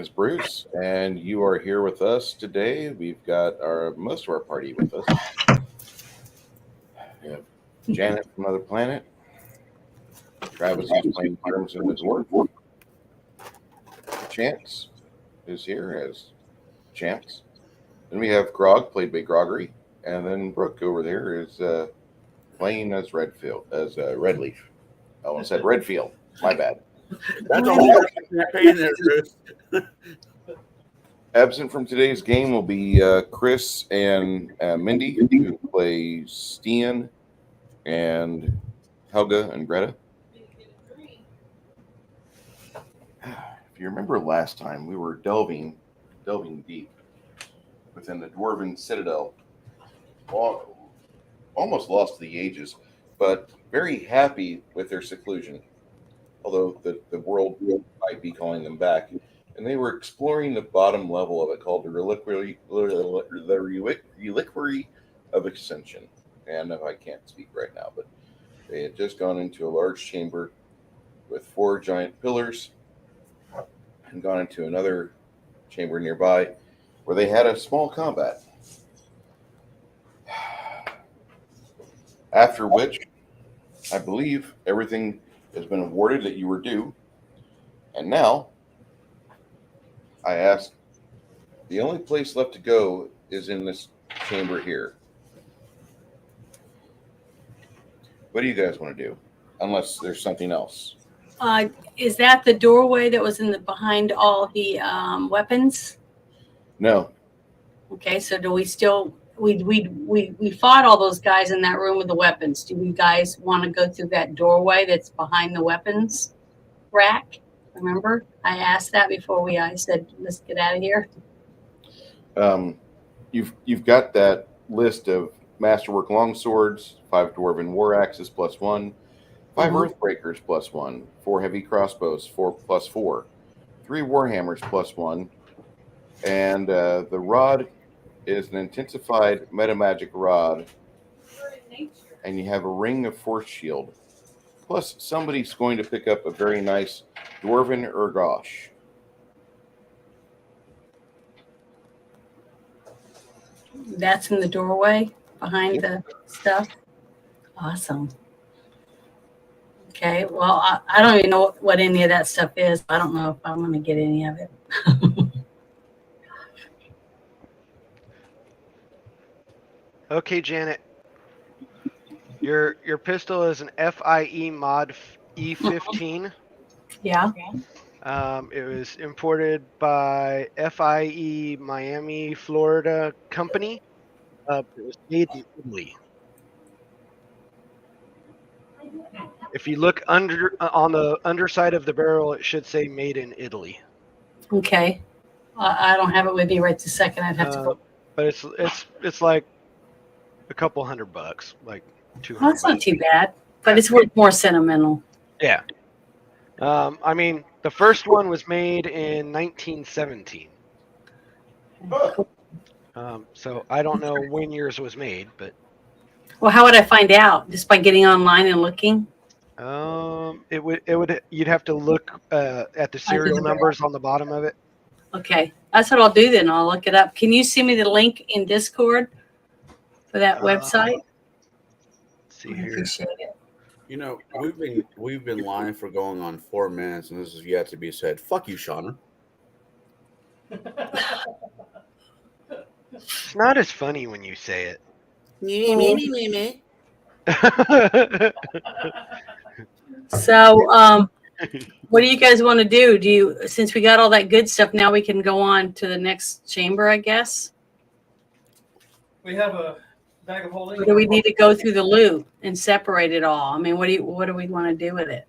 is Bruce, and you are here with us today. We've got most of our party with us. We have Janet from another planet. Travis is playing Germs in the Dwarf. Chance is here as Chance. Then we have Grog, played by Groggery, and then Brooke over there is playing as Redfield, as Redleaf. I almost said Redfield. My bad. That's a whole campaign there, Chris. Absent from today's game will be Chris and Mindy, who play Stian and Helga and Greta. If you remember last time, we were delving deep within the Dwarven Citadel. Almost lost to the ages, but very happy with their seclusion. Although the world might be calling them back. And they were exploring the bottom level of it, called the Reliquary of Ascension. And I can't speak right now, but they had just gone into a large chamber with 4 giant pillars and gone into another chamber nearby where they had a small combat. After which, I believe everything has been awarded that you were due. And now, I ask, the only place left to go is in this chamber here. What do you guys want to do? Unless there's something else. Is that the doorway that was behind all the weapons? No. Okay, so do we still we fought all those guys in that room with the weapons. Do you guys want to go through that doorway that's behind the weapons rack? Remember, I asked that before I said let's get out of here. You've got that list of masterwork longswords, 5 dwarven war axes +1, 5 earthbreakers +1, 4 heavy crossbows 4+4, 3 warhammers +1, and the rod is an intensified metamagic rod, and you have a ring of force shield. Plus, somebody's going to pick up a very nice dwarven ergosh. That's in the doorway behind the stuff. Awesome. Okay, well, I don't even know what any of that stuff is. I don't know if I'm going to get any of it. Okay, Janet. Your pistol is an FIE mod E15. Yeah. It was imported by FIE Miami, Florida company. It was made in Italy. If you look on the underside of the barrel, it should say "Made in Italy." Okay. I don't have it with me right this second. I'd have to go. But it's like a couple $100, like $200. Well, that's not too bad, but it's worth more sentimental. Yeah. I mean, the first one was made in 1917. Cool. So I don't know when yours was made, but. Well, how would I find out? Just by getting online and looking? You'd have to look at the serial numbers on the bottom of it. Okay, that's what I'll do then. I'll look it up. Can you send me the link in Discord for that website? Let's see here. I appreciate it. You know, we've been live for going on 4 minutes, and this is yet to be said. Fuck you, Shauna. It's not as funny when you say it. So, what do you guys want to do? Since we got all that good stuff, now we can go on to the next chamber, I guess? We have a bag of holding. Or do we need to go through the loot and separate it all? I mean, what do we want to do with it?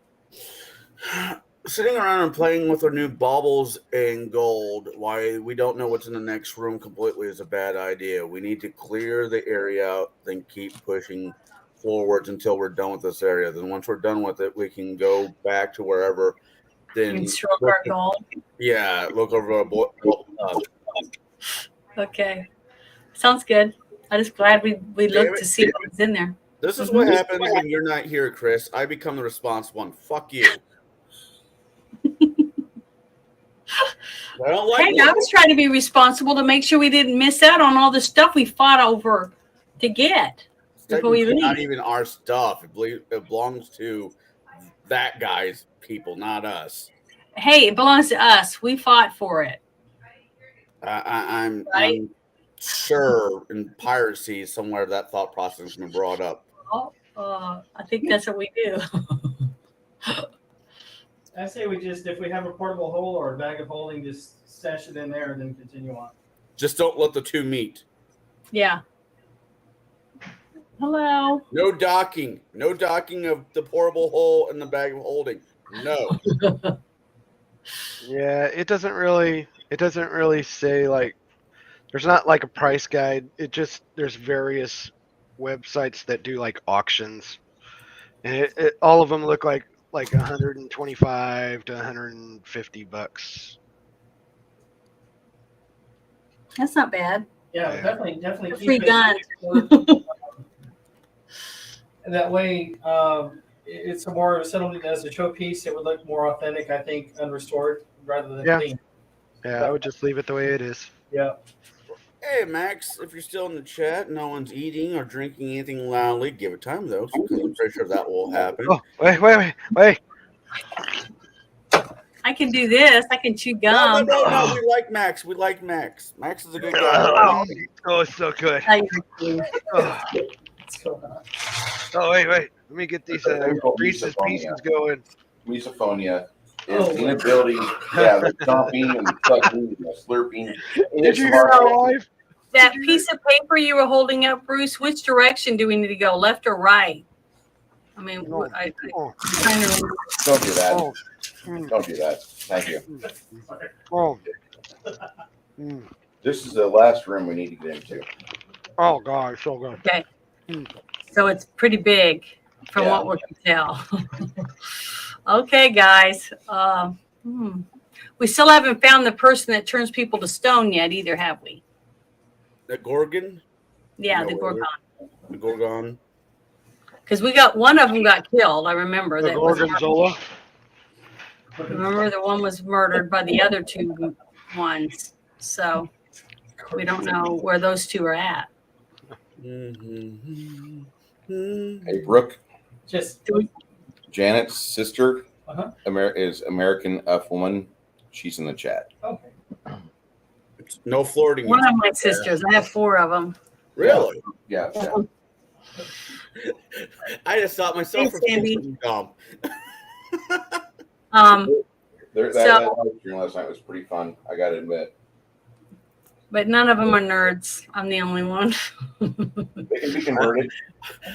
Sitting around and playing with our new baubles and gold, why we don't know what's in the next room completely is a bad idea. We need to clear the area out, then keep pushing forwards until we're done with this area. Then once we're done with it, we can go back to wherever. Then Stroke our gold. Yeah, look over our board. Okay, sounds good. I'm just glad we looked to see what was in there. This is what happens when you're not here, Chris. I become the responsible one. Fuck you. I don't like Hey, I was trying to be responsible to make sure we didn't miss out on all the stuff we fought over to get before we Technically not leave. even our stuff. It belongs to that guy's people, not us. Hey, it belongs to us. We fought for it. I'm Right? sure in piracy somewhere that thought process has been brought up. Oh, I think that's what we do. I say we just, if we have a portable hole or a bag of holding, just stash it in there and then continue on. Just don't let the two meet. Yeah. Hello. No docking. No docking of the portable hole and the bag of holding. No. Yeah, it doesn't really say like there's not like a price guide. There's various websites that do like auctions, and all of them look like 125 to 150 bucks. That's not bad. Yeah, Yeah. definitely A keep free it. gun. That way, it's a more settled as a showpiece. It would look more authentic, I think, unrestored rather than Yeah. clean. Yeah, I would just leave it the way it is. Yeah. Hey, Max, if you're still in the chat, no one's eating or drinking anything loudly, give it time, though, because I'm pretty sure that will happen. Oh, wait. I can do this. I can chew No, gum. we like Max. We like Max. Max is a good guy. Oh, it's so good. I agree. Oh, Let's go back. wait. Let me get these Reese's Pieces going. Misophonia is Oh. inability, the chomping and sucking and the slurping. Did you hear our wife? That piece of paper you were holding up, Bruce, which direction do we need to go, left or right? I mean, Oh. I Oh, kind of Don't do that. oh, mm, Don't do that. Thank you. oh. Mm. This is the last room we need to get into. Oh God, so good. okay. So it's pretty big from Yeah. what we can tell. Okay, guys. We still haven't found the person that turns people to stone yet either, have we? The Gorgon? Yeah, No, the Gorgon. The Gorgon. Because we got one of them got killed. I remember The that. Was Gorgonzola. remember the one was murdered by the other two ones. So we don't know where those two are at. Mm-hmm. Hey, Brooke, Just Janet's sister Uh-huh. is American F woman. She's in the chat. okay. No flirting. One of my sisters. I have 4 of them. Really? Yeah. I just thought myself Thanks, Andy. something dumb. That So- live stream last night was pretty fun. I got to admit. But none of them are nerds. I'm the only one. They can be converted.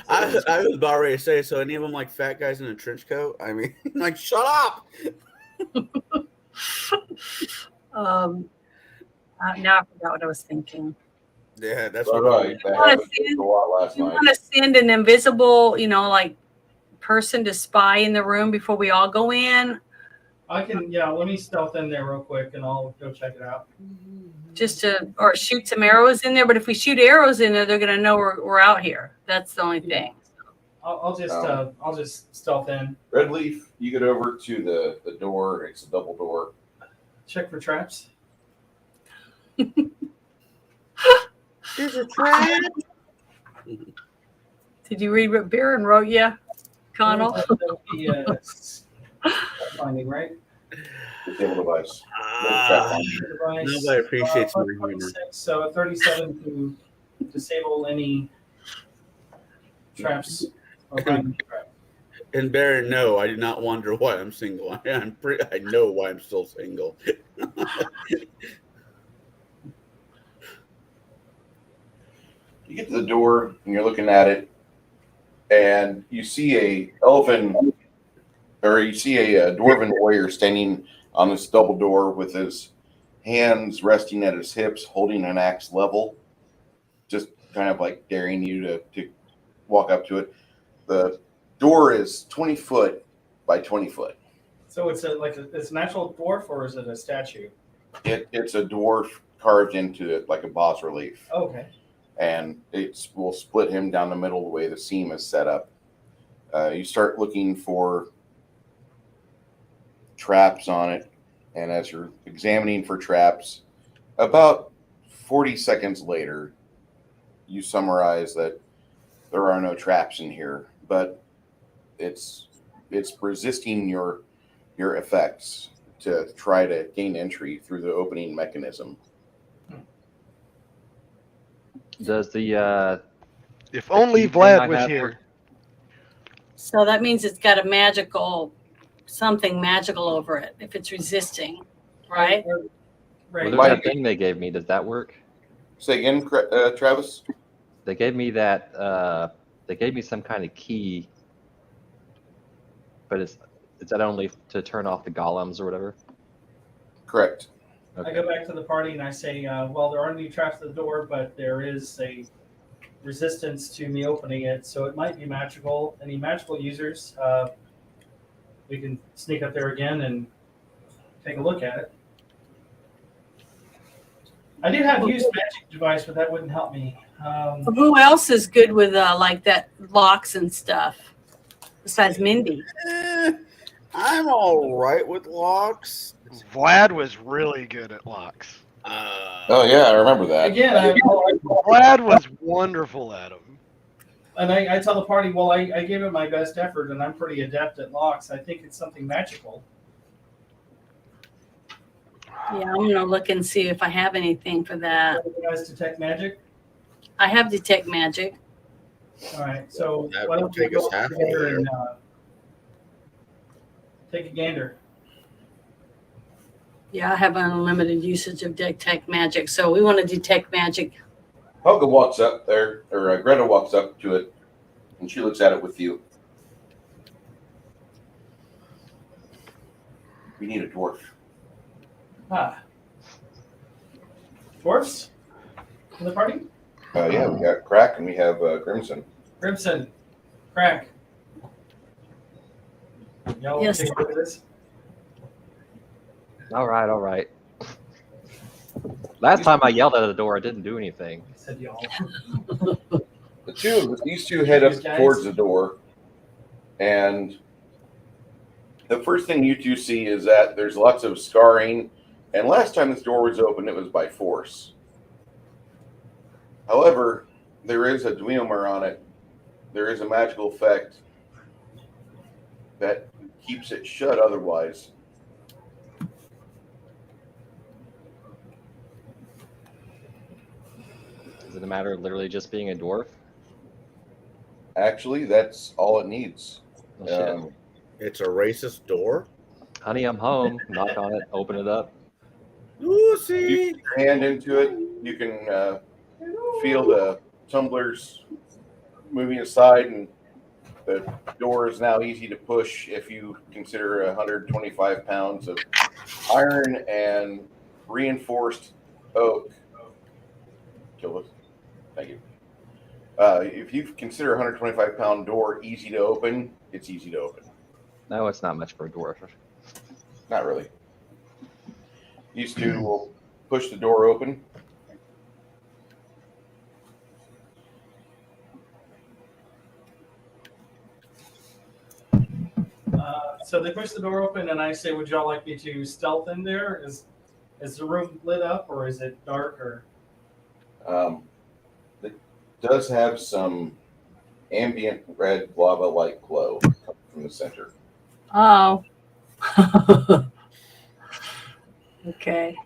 I was about ready to say, so any of them like fat guys in a trench coat? I mean, like, shut up. Now I forgot what I was thinking. Yeah, that's All what right. That wanna happened see- a lot last You night. want to send an invisible, like person to spy in the room before we all go in, I can, let me stealth in there real quick and I'll go check it out. or shoot some arrows in there. But if we shoot arrows in there, they're gonna know we're out here. That's the only thing. I'll just stealth in. Red Leaf, you get over to the door. It's a double door. Check for traps. There's a trap. Did you read what Baron wrote you, Connell? That'll be, finding, right? Disable device. Device. Nobody appreciates my humor. 26, so a 37 to disable any traps or finding traps. And Baron, no, I do not wonder why I'm single. I know why I'm still single. You get to the door and you're looking at it, and you see a dwarven warrior standing on this double door with his hands resting at his hips, holding an axe level, just kind of like daring you to walk up to it. The door is 20 foot by 20 foot. So it's it's an actual dwarf or is it a statue? It's a dwarf carved into it like a bas relief. Okay. And it will split him down the middle the way the seam is set up. You start looking for traps on it, And as you're examining for traps, about 40 seconds later, you summarize that there are no traps in here, but it's resisting your effects to try to gain entry through the opening mechanism. Does the If only key thing Vlad I was have here. work? So that means it's got a something magical over it if it's resisting, right? Right. Well, there's that thing they gave me. Does that work? Say again, Travis? They gave me that. They gave me some kind of key, but is that only to turn off the golems or whatever? Correct. Okay. I go back to the party and I say, well, there aren't any traps at the door, but there is a resistance to me opening it, so it might be magical. Any magical users, we can sneak up there again and take a look at it. I do have used magic device, but that wouldn't help me. Who else is good with like that locks and stuff besides Mindy? I'm all right with locks. Vlad was really good at locks. Oh yeah, I remember that. Again, Vlad was wonderful at them. and I tell the party, well, I gave it my best effort, and I'm pretty adept at locks. I think it's something magical. Yeah, I'm gonna look and see if I have anything for that. You guys detect magic? I have detect magic. All right, so That why would don't we take go us half together there. and take a gander? Yeah, I have unlimited usage of detect magic, so we want to detect magic. Helga walks up there, or Greta walks up to it, and she looks at it with you. We need a dwarf. Ah. Dwarfs? In the party? Yeah, we got Crack and we have Crimson. Crimson. Crack. Y'all Yes. take a look at this? All right. Last time I yelled at the door, it didn't do anything. I said y'all. These two head up These guys. towards the door, and the first thing you two see is that there's lots of scarring, and last time this door was open, it was by force. However, there is a dweomer on it. There is a magical effect that keeps it shut otherwise. Is it a matter of literally just being a dwarf? Actually, that's all it needs. Oh, shit. It's a racist door. Honey, I'm home. Knock on it. Open it up. Lucy. You put your hand into it, you can feel the tumblers moving aside, and the door is now easy to push if you consider 125 pounds of iron and reinforced oak. Kill us. Thank you. If you consider a 125-pound door easy to open, it's easy to open. No, it's not much for a dwarf. Not really. These two will push the door open. So they push the door open, and I say, "Would y'all like me to stealth in there? Is the room lit up, or is it dark?" Or It does have some ambient red lava-like glow coming from the center. Oh. Okay.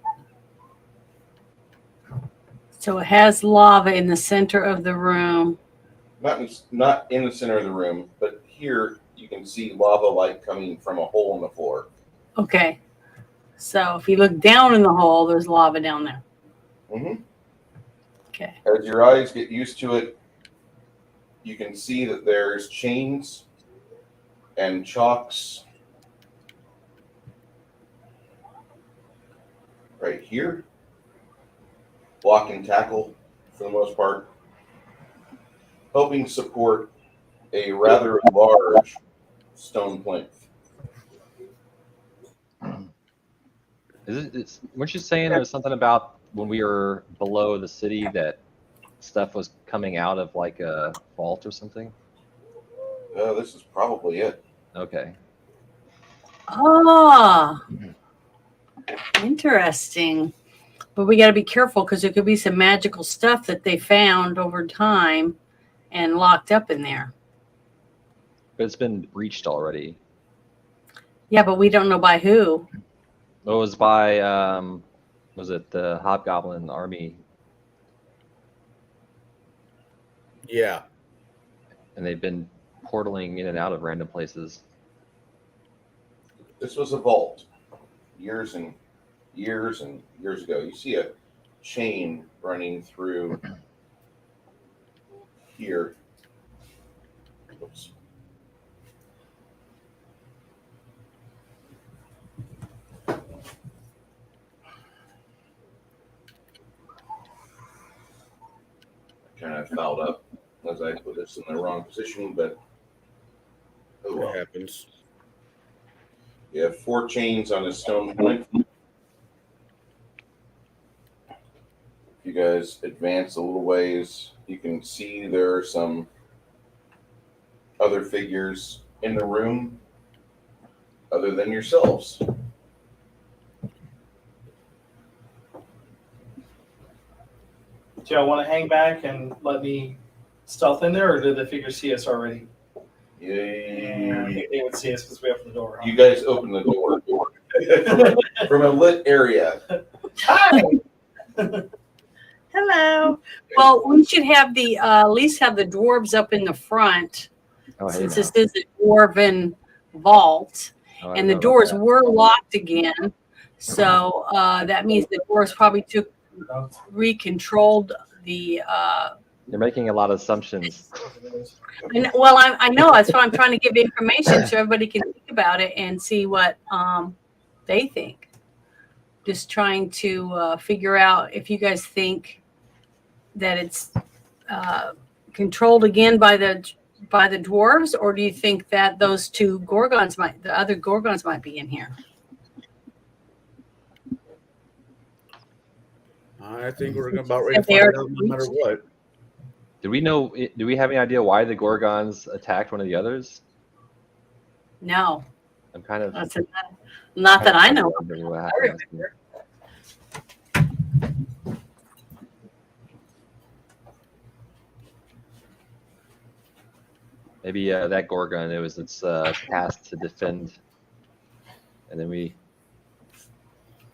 So it has lava in the center of the room. Not in the center of the room, but here you can see lava light coming from a hole in the floor. Okay. So if you look down in the hole, there's lava down there. Mm-hmm. Okay. As your eyes get used to it, you can see that there's chains and chalks right here. Block and tackle for the most part, helping support a rather large stone plinth. Weren't you saying there was something about when we were below the city that stuff was coming out of like a vault or something? This is probably it. Okay. Ah. Interesting. But we got to be careful because there could be some magical stuff that they found over time and locked up in there. But it's been breached already. Yeah, but we don't know by who. It was by, was it the Hobgoblin Army? Yeah. And they've been portaling in and out of random places. This was a vault years and years and years ago. You see a chain running through here. Oops. Kind of fouled up as I put this in the wrong position, but oh well. What happens? You have 4 chains on a stone point. If you guys advance a little ways, you can see there are some other figures in the room other than yourselves. Do y'all want to hang back and let me stealth in there, or did the figures see us already? I think they would see us because we opened the door. Huh? You guys open the door from a lit area. Hi! Hello. Well, we should have the at least have the dwarves up in the front, Oh, hey, since now. this is a dwarven vault, Oh, I and know the about doors that. were locked again. So that means the dwarves probably recontrolled the. You're making a lot of assumptions. Well, I know that's why I'm trying to give information so everybody can think about it and see what they think. Just trying to figure out if you guys think that it's controlled again by the dwarves, or do you think that those two gorgons the other gorgons might be in here? I think we're about ready to They find are out no matter what. Do we have any idea why the Gorgons attacked one of the others? No, I'm kind of that's not that I know of. wondering what I happened. remember. Maybe that Gorgon, it was its task to defend, and then we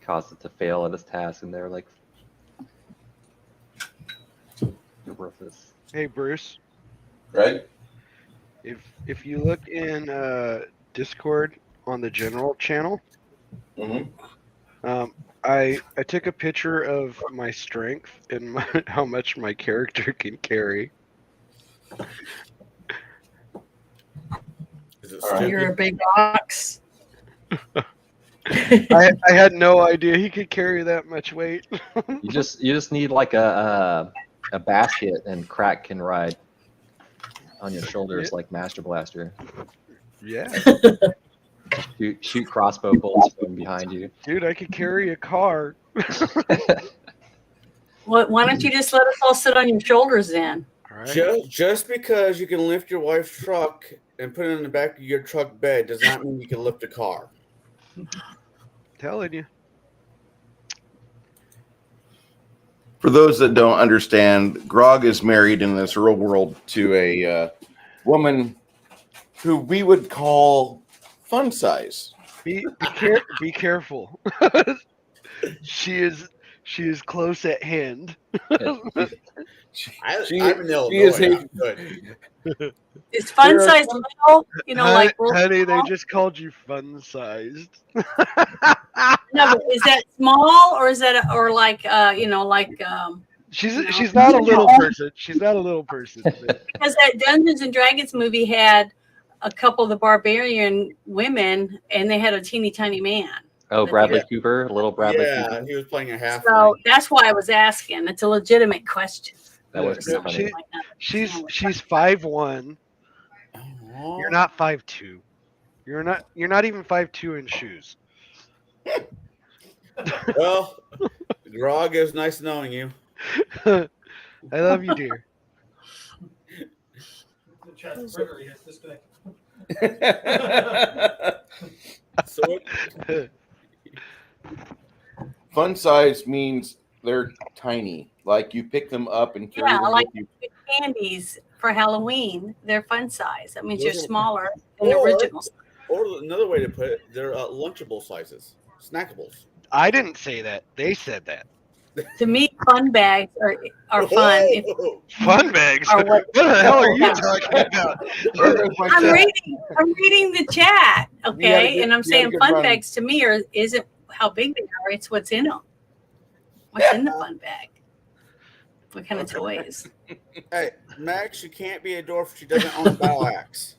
caused it to fail at its task, and they're like, "You're worthless." Hey, Bruce. Right? If you look in Discord on the general channel, Mm-hmm. I took a picture of my strength and how much my character can carry. Is it All right. stupid? You're a big ox. I had no idea he could carry that much weight. You just need like a basket, and Crack can ride on your shoulders like Master Blaster. Yeah, Shoot crossbow bolts from behind you. dude, I could carry a car. Why don't you just let us all sit on your shoulders then? All right. Just because you can lift your wife's truck and put it in the back of your truck bed does not mean you can lift a car. Telling you. For those that don't understand, Grog is married in this real world to a woman who we would call fun size. Be careful. She is close at hand. I'm in Illinois. she is a- I'm good. Is fun There are size little? You know, like honey, they just called you fun sized. no, but is that small or is that like She's not a little person. She's not a little person. but- because that Dungeons and Dragons movie had a couple of the barbarian women and they had a teeny tiny man. Oh, But Bradley yeah. Cooper, little Bradley Cooper. Yeah, he was playing a half. So that's why I was asking. It's a legitimate question. That was Yeah, pretty funny. she's 5'1". You're not 5'2". You're not even 5'2" in shoes. Well, Grog, is nice knowing you. I love you, dear. The chat Gregory has disconnected. So Fun size means they're tiny. Like you pick them up and carry Yeah, them like with you. candies for Halloween. They're fun size. That means you're Those are- smaller than the Or- original. Or another way to put it, they're lunchable sizes, snackables. I didn't say that. They said that. To me, fun bags are fun. If, Oh! Fun bags. Or What what- the hell are you Yeah. talking about? There goes my I'm chat. reading the chat, okay, and I'm you had a saying good fun run. bags to me isn't how big they are. It's what's in them. What's in the fun bag? What kind of toys? Hey, Max, you can't be a dwarf if she doesn't own a battle axe.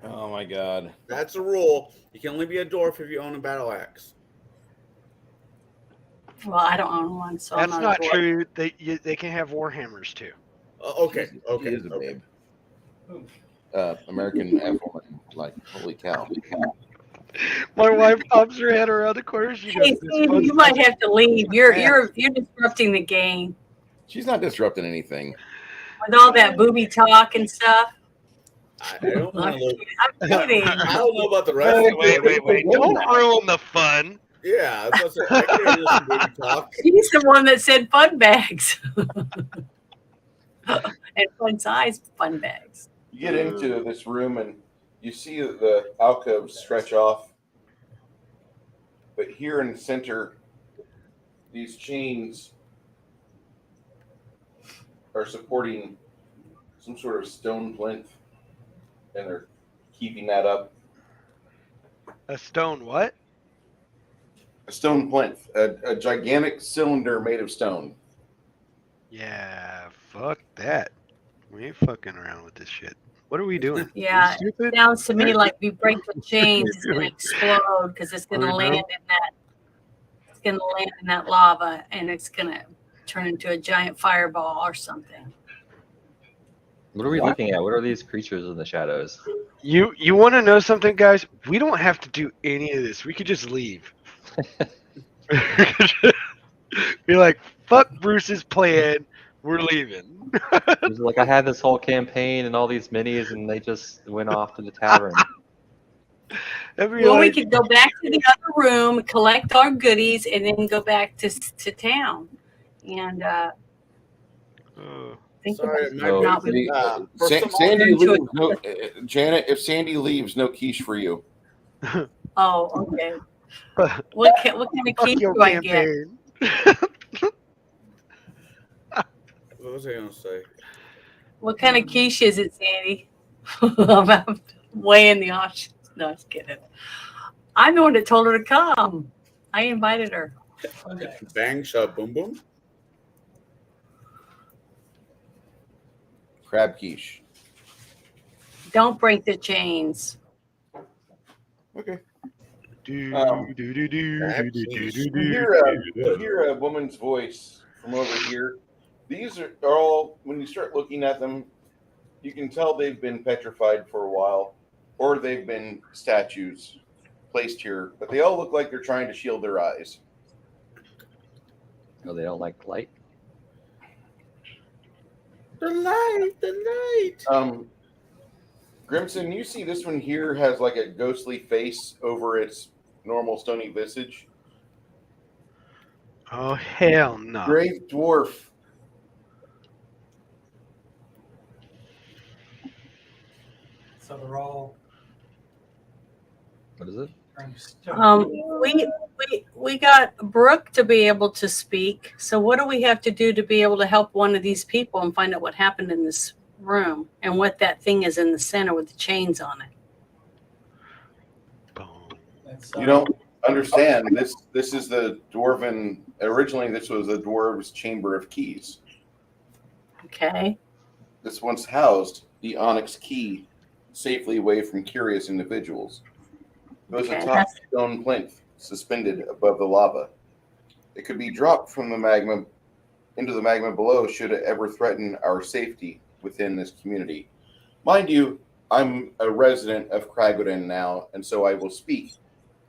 Oh my god. That's a rule. You can only be a dwarf if you own a battle axe. Well, I don't own one, so That's I'm not not. true. They can have warhammers too. Okay, She okay. is a okay. babe. Ooh. American F woman. Like, holy cow. My wife pops her head around the corner. She goes, Hey, Steve, you might have to leave. You're disrupting the game She's not disrupting anything. with all that booby talk and stuff. I don't want to look. I'm kidding. I don't know about the rest Wait, of it. wait. Don't ruin the fun. Yeah, that's what I said. I can't listen to baby talk. She's the one that said fun bags and fun size fun bags. You get into this room and you see the alcoves stretch off. But here in the center, these chains are supporting some sort of stone plinth, and they're keeping that up. A stone what? A stone plinth, a gigantic cylinder made of stone. Yeah, fuck that. We ain't fucking around with this shit. What are we doing? Yeah, You stupid? sounds to me like we break the chains, it's gonna explode because it's gonna Oh, no? land in that. It's gonna land in that lava, and it's gonna turn into a giant fireball or something. What are we looking at? What are these creatures in the shadows? You want to know something, guys? We don't have to do any of this. We could just leave. Be like, fuck Bruce's plan. We're leaving. It was like I had this whole campaign and all these minis, and they just went off to the tavern. That'd be Well, we like, could go back to the other room, collect our goodies, and then go back to town. And think Sorry, about my No. not baby. For some Sandy into leaves. No, Janet, if Sandy leaves, no quiche for you. Oh, okay. What kind of fuck key your do I get? campaign. What was I going to say? What kind of quiche is it, Sandy? I'm way in the options. No, just kidding. I'm the one that told her to come. I invited her. Okay. Bang, shove, boom, boom. Crab quiche. Don't break the chains. Okay. Do, Um, do, do, do, Crab do, do, quiche. do, You do, hear a woman's voice from over here. These are all, when you start looking at them, you can tell they've been petrified for a while, or they've been statues placed here, but they all look like they're trying to shield their eyes. Oh, they don't like light? The light. Grimson, you see this one here has like a ghostly face over its normal stony visage. Oh, hell no. Grave dwarf. So they're all What is it? trying to We got Brooke to be able to speak. So what do we have to do to be able to help one of these people and find out what happened in this room and what that thing is in the center with the chains on it? Boom. That's, You don't understand. This is the dwarven. Originally, this was the dwarves' chamber of keys. Okay. This once housed the onyx key safely away from curious individuals. It was Okay, a top that's- stone plinth suspended above the lava. It could be dropped from the magma into the magma below should it ever threaten our safety within this community. Mind you, I'm a resident of Kragoden now, and so I will speak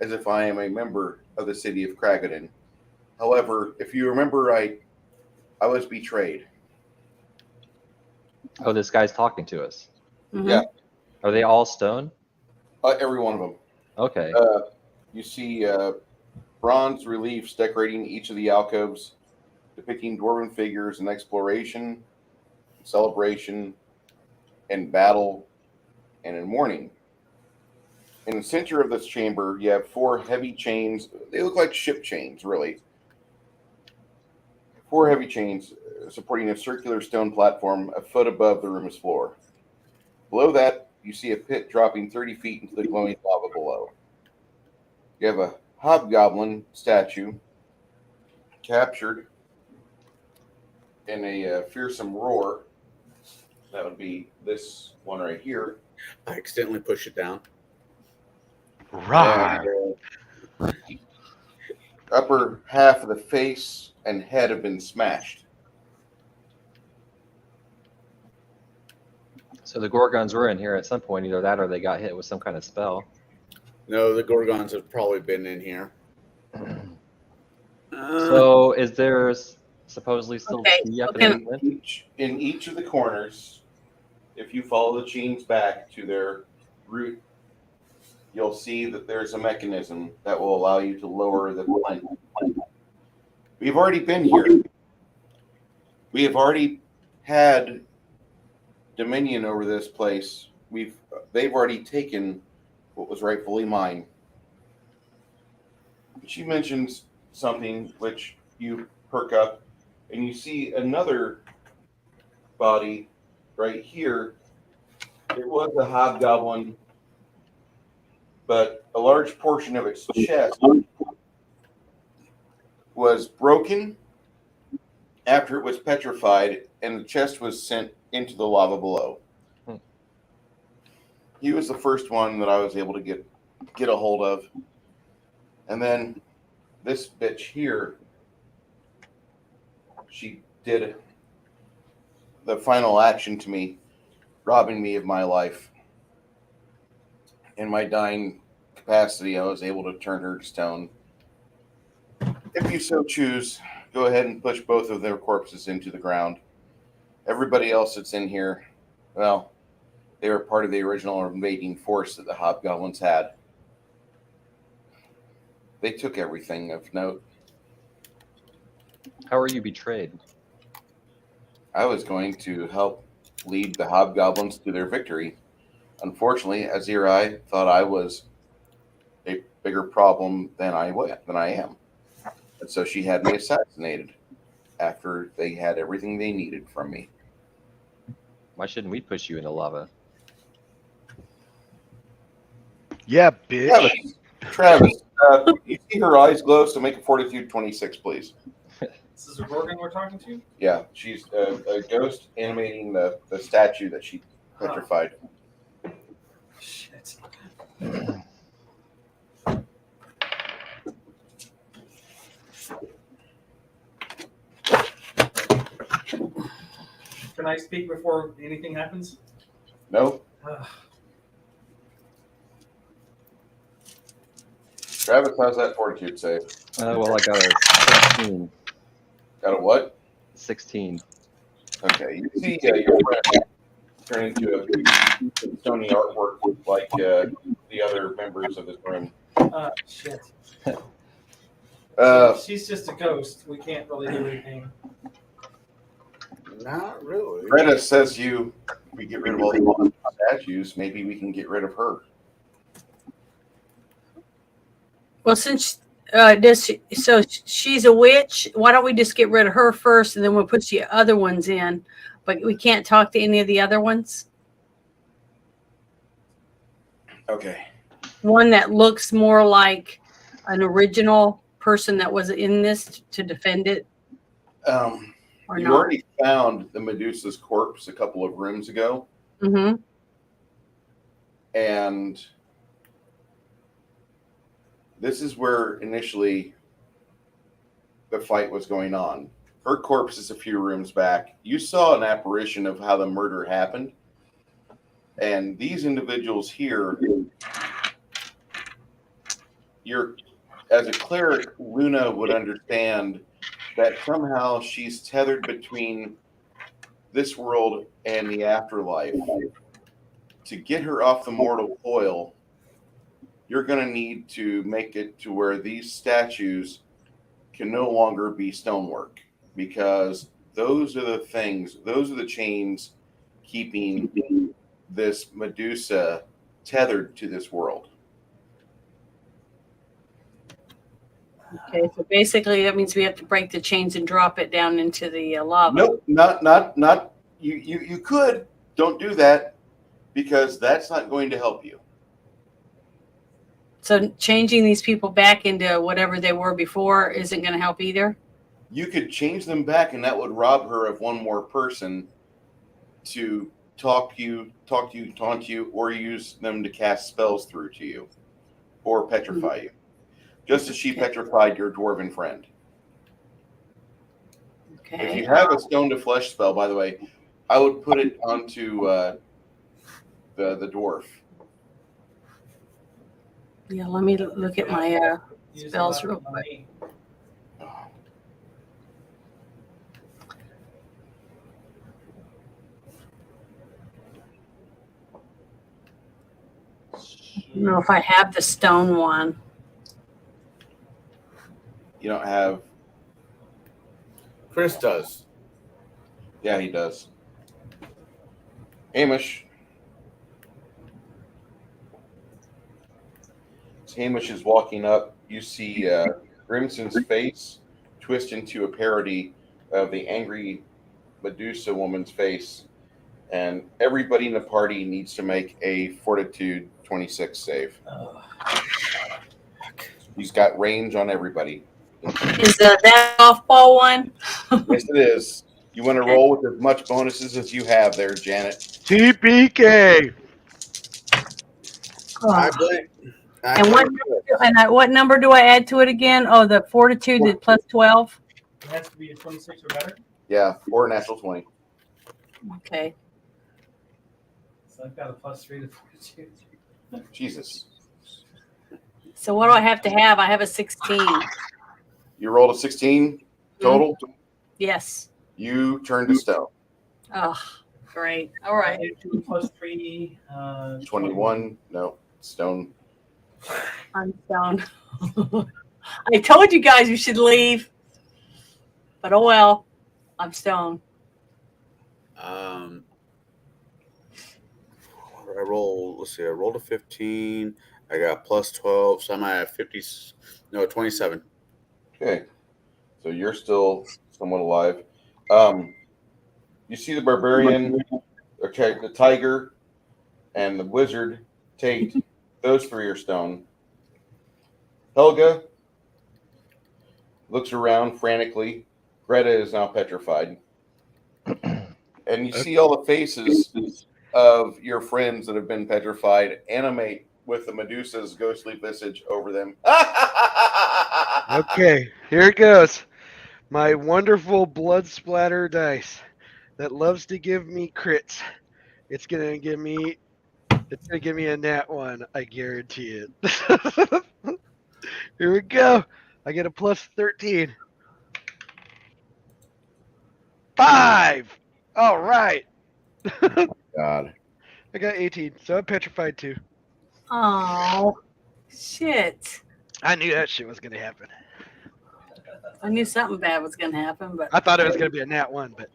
as if I am a member of the city of Kragoden. However, if you remember right, I was betrayed. Oh, this guy's talking to us. Mhm. Yeah. Are they all stone? Every one of them. Okay. You see bronze reliefs decorating each of the alcoves, depicting dwarven figures in exploration, celebration, and battle, and in mourning. In the center of this chamber, you have 4 heavy chains. They look like ship chains, really. 4 heavy chains supporting a circular stone platform a foot above the room's floor. Below that, you see a pit dropping 30 feet into the glowing lava below. You have a hobgoblin statue captured in a fearsome roar. That would be this one right here. I accidentally pushed it down. Right. And, upper half of the face and head have been smashed. So the Gorgons were in here at some point, either that or they got hit with some kind of spell. No, the Gorgons have probably been in here. So is there supposedly still Okay, tea up okay. in the vent? In each of the corners, if you follow the chains back to their root, you'll see that there's a mechanism that will allow you to lower the plank. We've already been here. We have already had dominion over this place. They've already taken what was rightfully mine. She mentions something which you perk up, and you see another body right here. It was a hobgoblin, but a large portion of its chest was broken after it was petrified, and the chest was sent into the lava below. He was the first one that I was able to get a hold of. And then this bitch here, she did the final action to me, robbing me of my life. In my dying capacity, I was able to turn her to stone. If you so choose, go ahead and push both of their corpses into the ground. Everybody else that's in here, well, they were part of the original invading force that the hobgoblins had. They took everything of note. How were you betrayed? I was going to help lead the hobgoblins to their victory. Unfortunately, Azirai thought I was a bigger problem than I am. And so she had me assassinated after they had everything they needed from me. Why shouldn't we push you into lava? Yeah, bitch. Travis, you see her eyes glow, so make a fortitude 26, please. This is a Gorgon we're talking to? Yeah, she's a ghost animating the statue that she petrified. Shit. Can I speak before anything happens? No? Travis, how's that fortitude save? Well, I got a 16. Got a what? 16. Okay, you see your friend turn into a big stony artwork like the other members of this room. Shit. She's She's just a ghost. We can't really do anything. Not really. Greta says we get rid of all the statues, maybe we can get rid of her. Well, since so she's a witch, why don't we just get rid of her first, and then we'll put the other ones in? But we can't talk to any of the other ones. Okay. One that looks more like an original person that was in this to defend it, or You not? already found the Medusa's corpse a couple of rooms ago, Mm-hmm. and this is where initially the fight was going on. Her corpse is a few rooms back. You saw an apparition of how the murder happened. And these individuals here, as a cleric, Luna would understand that somehow she's tethered between this world and the afterlife. To get her off the mortal coil, you're going to need to make it to where these statues can no longer be stonework, because those are the chains keeping this Medusa tethered to this world. Okay, so basically that means we have to break the chains and drop it down into the lava. Nope, not. You could. Don't do that, because that's not going to help you. So changing these people back into whatever they were before isn't going to help either? You could change them back, and that would rob her of one more person to talk to you, taunt you, or use them to cast spells through to you, or petrify you. Just as she petrified your dwarven friend. Okay. If you have a stone to flesh spell, by the way, I would put it onto the dwarf. Yeah, let me look at my Use spells the real weapon on quick. me. I don't know if I have the stone one. You don't have... Chris does. Yeah, he does. Hamish. As Hamish is walking up, you see Grimson's face twist into a parody of the angry Medusa woman's face, and everybody in the party needs to make a Fortitude 26 save. Oh. He's got range on everybody. Is that off-ball one? Yes, it is. You want to roll with as much bonuses as you have there, Janet. TPK. I blame. What number do I add to it again? Oh, the fortitude is plus 12. It has to be a 26 or better. Yeah, or a natural 20. Okay. So I've got a +3 to fortitude. Jesus. So what do I have to have? I have a 16. You rolled a 16 total. Yes. You turn to stone. Oh, great. All right. +3. 21. No, stone. I'm stone. I told you guys you should leave. But oh well. I'm stone. I rolled a 15. I got +12, so I'm at 27. Okay. So you're still somewhat alive. You see the barbarian, okay, the tiger, and the wizard take those 3 are stone. Helga looks around frantically. Greta is now petrified. And you see all the faces of your friends that have been petrified animate with the Medusa's ghostly visage over them. Okay, here it goes. My wonderful blood splatter dice that loves to give me crits. It's gonna give me a nat 1, I guarantee it. Here we go. I get a +13. 5! All right. God. I got 18, so I'm petrified too. Oh, shit. I knew that shit was gonna happen. I knew something bad was going to happen, but I thought it was gonna be a nat 1, but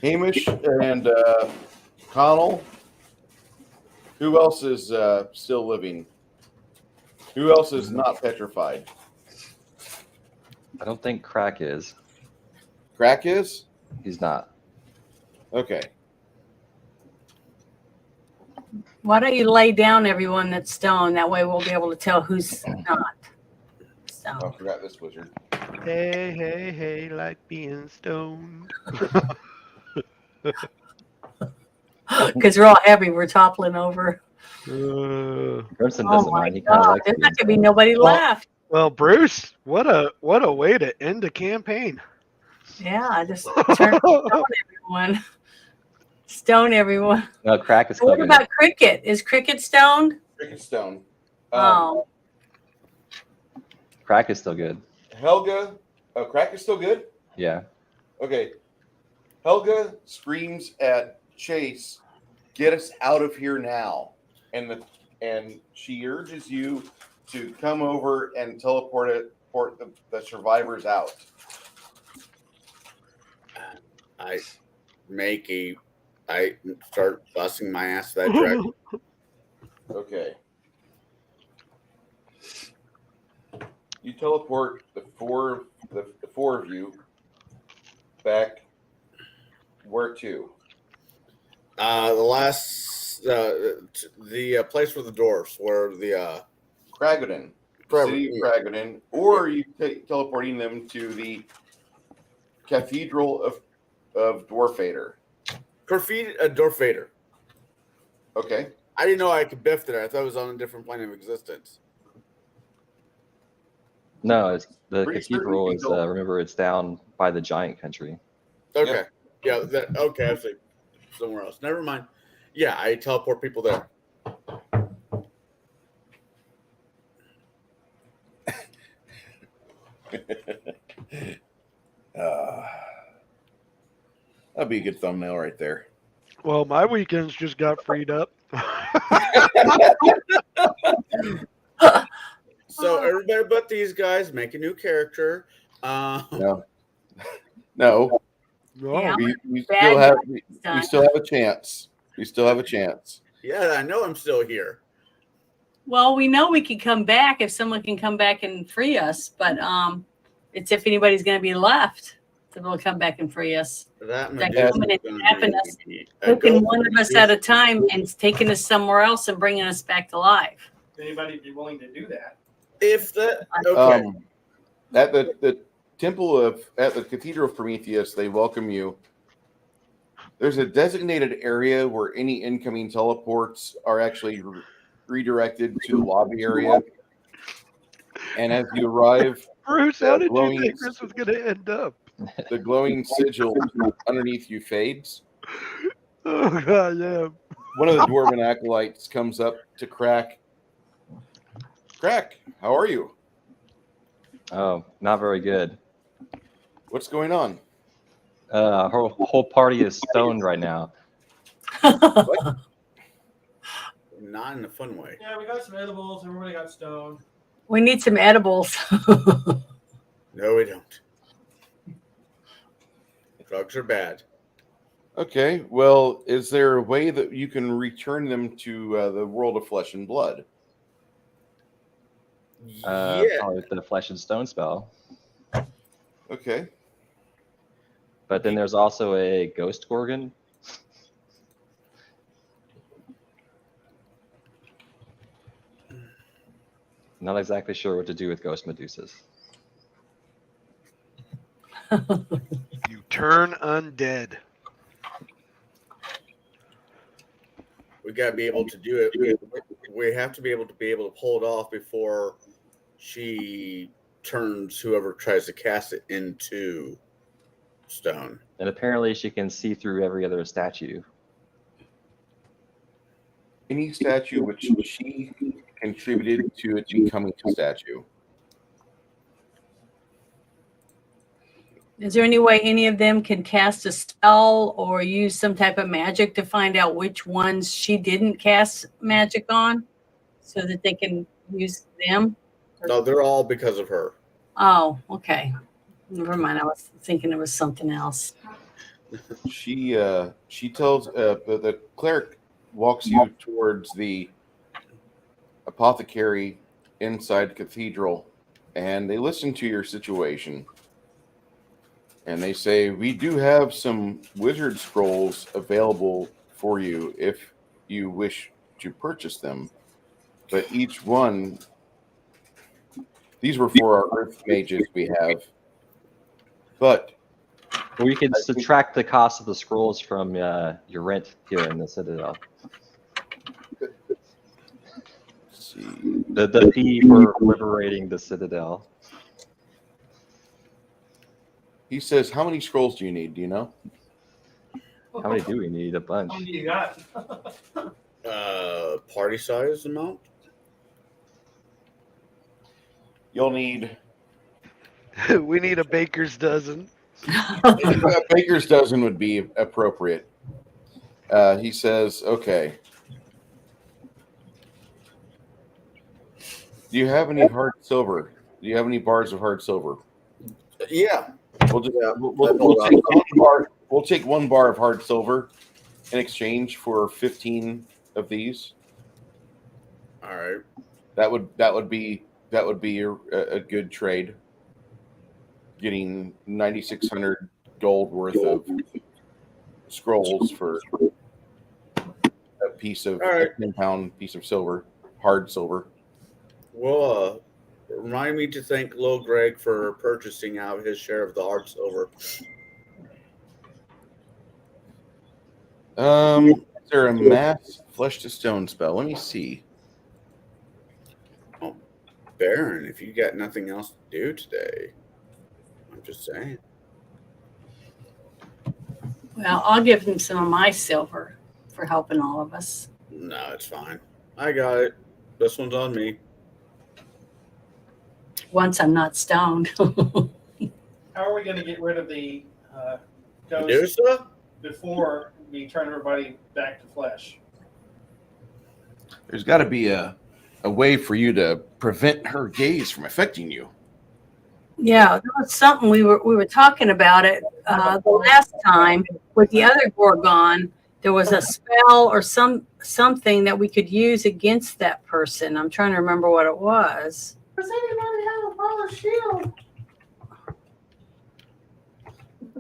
Hamish and Connell. Who else is still living? Who else is not petrified? I don't think Crack is. Crack is? He's not. Okay. why don't you lay down everyone that's stone? That way we'll be able to tell who's not Oh, I stone. forgot this wizard. hey, hey, hey, like being stoned. Because we're all heavy. We're toppling over. Grimson Oh doesn't my mind. He kind of God. likes There's being not going to be stoned. nobody Well- left. Well, Bruce, what a way to end a campaign. Yeah, I just turned stone everyone. Stone everyone. No, Crack is still What good. about Cricket? Is Cricket stoned? Cricket Stone. Oh, Crack is still good. Helga. Oh, Crack is still good? Yeah. Okay. Helga screams at Chase, "Get us out of here now." and she urges you to come over and teleport the survivors out. I start busting my ass that direction. Okay. You teleport the four of you back. Where to? The place with the dwarfs, where the Kragoden. City of Kragoden. Or you teleporting them to the Cathedral of Dwarfader. Dwarfader. Okay. I didn't know I could biff there. I thought it was on a different plane of existence. No, the Pretty cathedral certain is. you don't. Remember, it's down by the giant country. Okay. Yeah. Okay. I see. Somewhere else. Never mind. Yeah, I teleport people there. That'd be a good thumbnail right there. Well, my weekends just got freed up. So everybody but these guys make a new character. No. Oh, Yeah. We Bad still have a chance. We still have a chance. Yeah, I know I'm still here. Well, we know we can come back if someone can come back and free us, but it's if anybody's going to be left that will come back and free us. That Like Medusa's coming and gonna tapping us, be hooking one of us at a time and taking us somewhere else and bringing us back to life. Anybody be willing to do that? If that okay. At the at the Cathedral of Prometheus, they welcome you. There's a designated area where any incoming teleports are actually redirected to the lobby area. And as you arrive, Bruce, how did you glowing- think this was going to end up? the glowing sigil underneath you fades. Oh, God, yeah. One of the dwarven acolytes comes up to Crack. Crack, how are you? Oh, not very good. What's going on? Our whole party is stoned right now. Not in a fun way. Yeah, we got some edibles. Everybody got stoned. We need some edibles. No, we don't. Drugs are bad. Okay, well, is there a way that you can return them to the world of flesh and blood? Yeah. Probably the flesh and stone spell. Okay. But then there's also a ghost gorgon. Not exactly sure what to do with ghost Medusas. You turn undead. We gotta be able to do it. We have to be able to pull it off before she turns whoever tries to cast it into stone. And apparently she can see through every other statue. Any statue which she contributed to it becoming a statue. Is there any way any of them can cast a spell or use some type of magic to find out which ones she didn't cast magic on so that they can use them? No, they're all because of her. Oh, okay. Never mind. I was thinking it was something else. She tells the cleric walks you towards the apothecary inside the cathedral, and they listen to your situation. And they say, we do have some wizard scrolls available for you if you wish to purchase them. But each one, these were for our earth mages we have. But We can subtract the cost of the scrolls from your rent here in the Citadel. let's see. The fee for liberating the Citadel. He says, how many scrolls do you need? Do you know? How many do we need? A bunch. How many you got? Party size amount? You'll need We need a baker's dozen. a baker's dozen would be appropriate. He says, okay. Do you have any hard silver? Do you have any bars of hard silver? Yeah. We'll just Yeah, we'll take one bar. We'll take 1 bar of hard silver in exchange for 15 of these. All right. That would be a good trade. Getting 9,600 gold worth of scrolls for a piece of All right. a 10-pound piece of silver, hard silver. Well, remind me to thank Lil Greg for purchasing out his share of the hard silver. Is there a mass flesh to stone spell? Let me see. Baron, if you got nothing else to do today, I'm just saying. Well, I'll give him some of my silver for helping all of us. No, it's fine. I got it. This one's on me. Once I'm not stoned. How are we going to get rid of the ghost Medusa? before we turn everybody back to flesh? There's got to be a way for you to prevent her gaze from affecting you. Yeah, that was something we were talking about it the last time with the other Gorgon. There was a spell or something that we could use against that person. I'm trying to remember what it was. Does anybody have a power shield?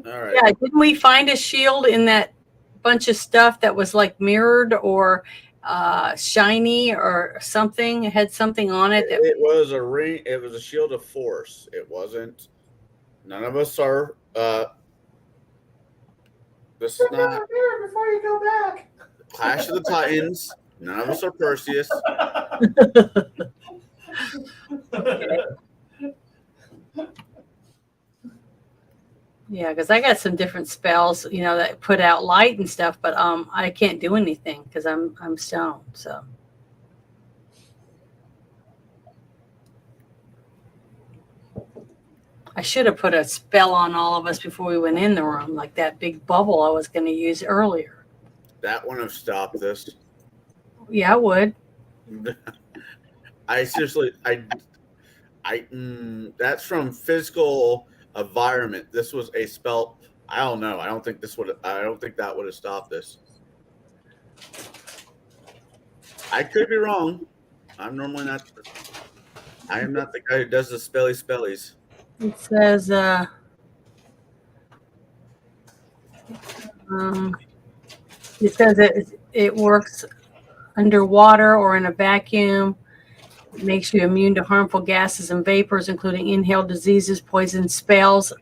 All right. Yeah, didn't we find a shield in that bunch of stuff that was like mirrored or shiny or something? It had something on it. It was a ring. It was a shield of force. It wasn't. None of us are. This is not Here before you go back. Clash of the Titans. None of us are Perseus. Yeah, because I got some different spells, that put out light and stuff, but I can't do anything because I'm stoned. So I should have put a spell on all of us before we went in the room, like that big bubble I was going to use earlier. That wouldn't have stopped this. Yeah, I would. I seriously, that's from physical environment. This was a spell. I don't know. I don't think that would have stopped this. I could be wrong. I am not the guy who does the spellies. It says, it works underwater or in a vacuum. It makes you immune to harmful gases and vapors, including inhaled diseases, poison spells,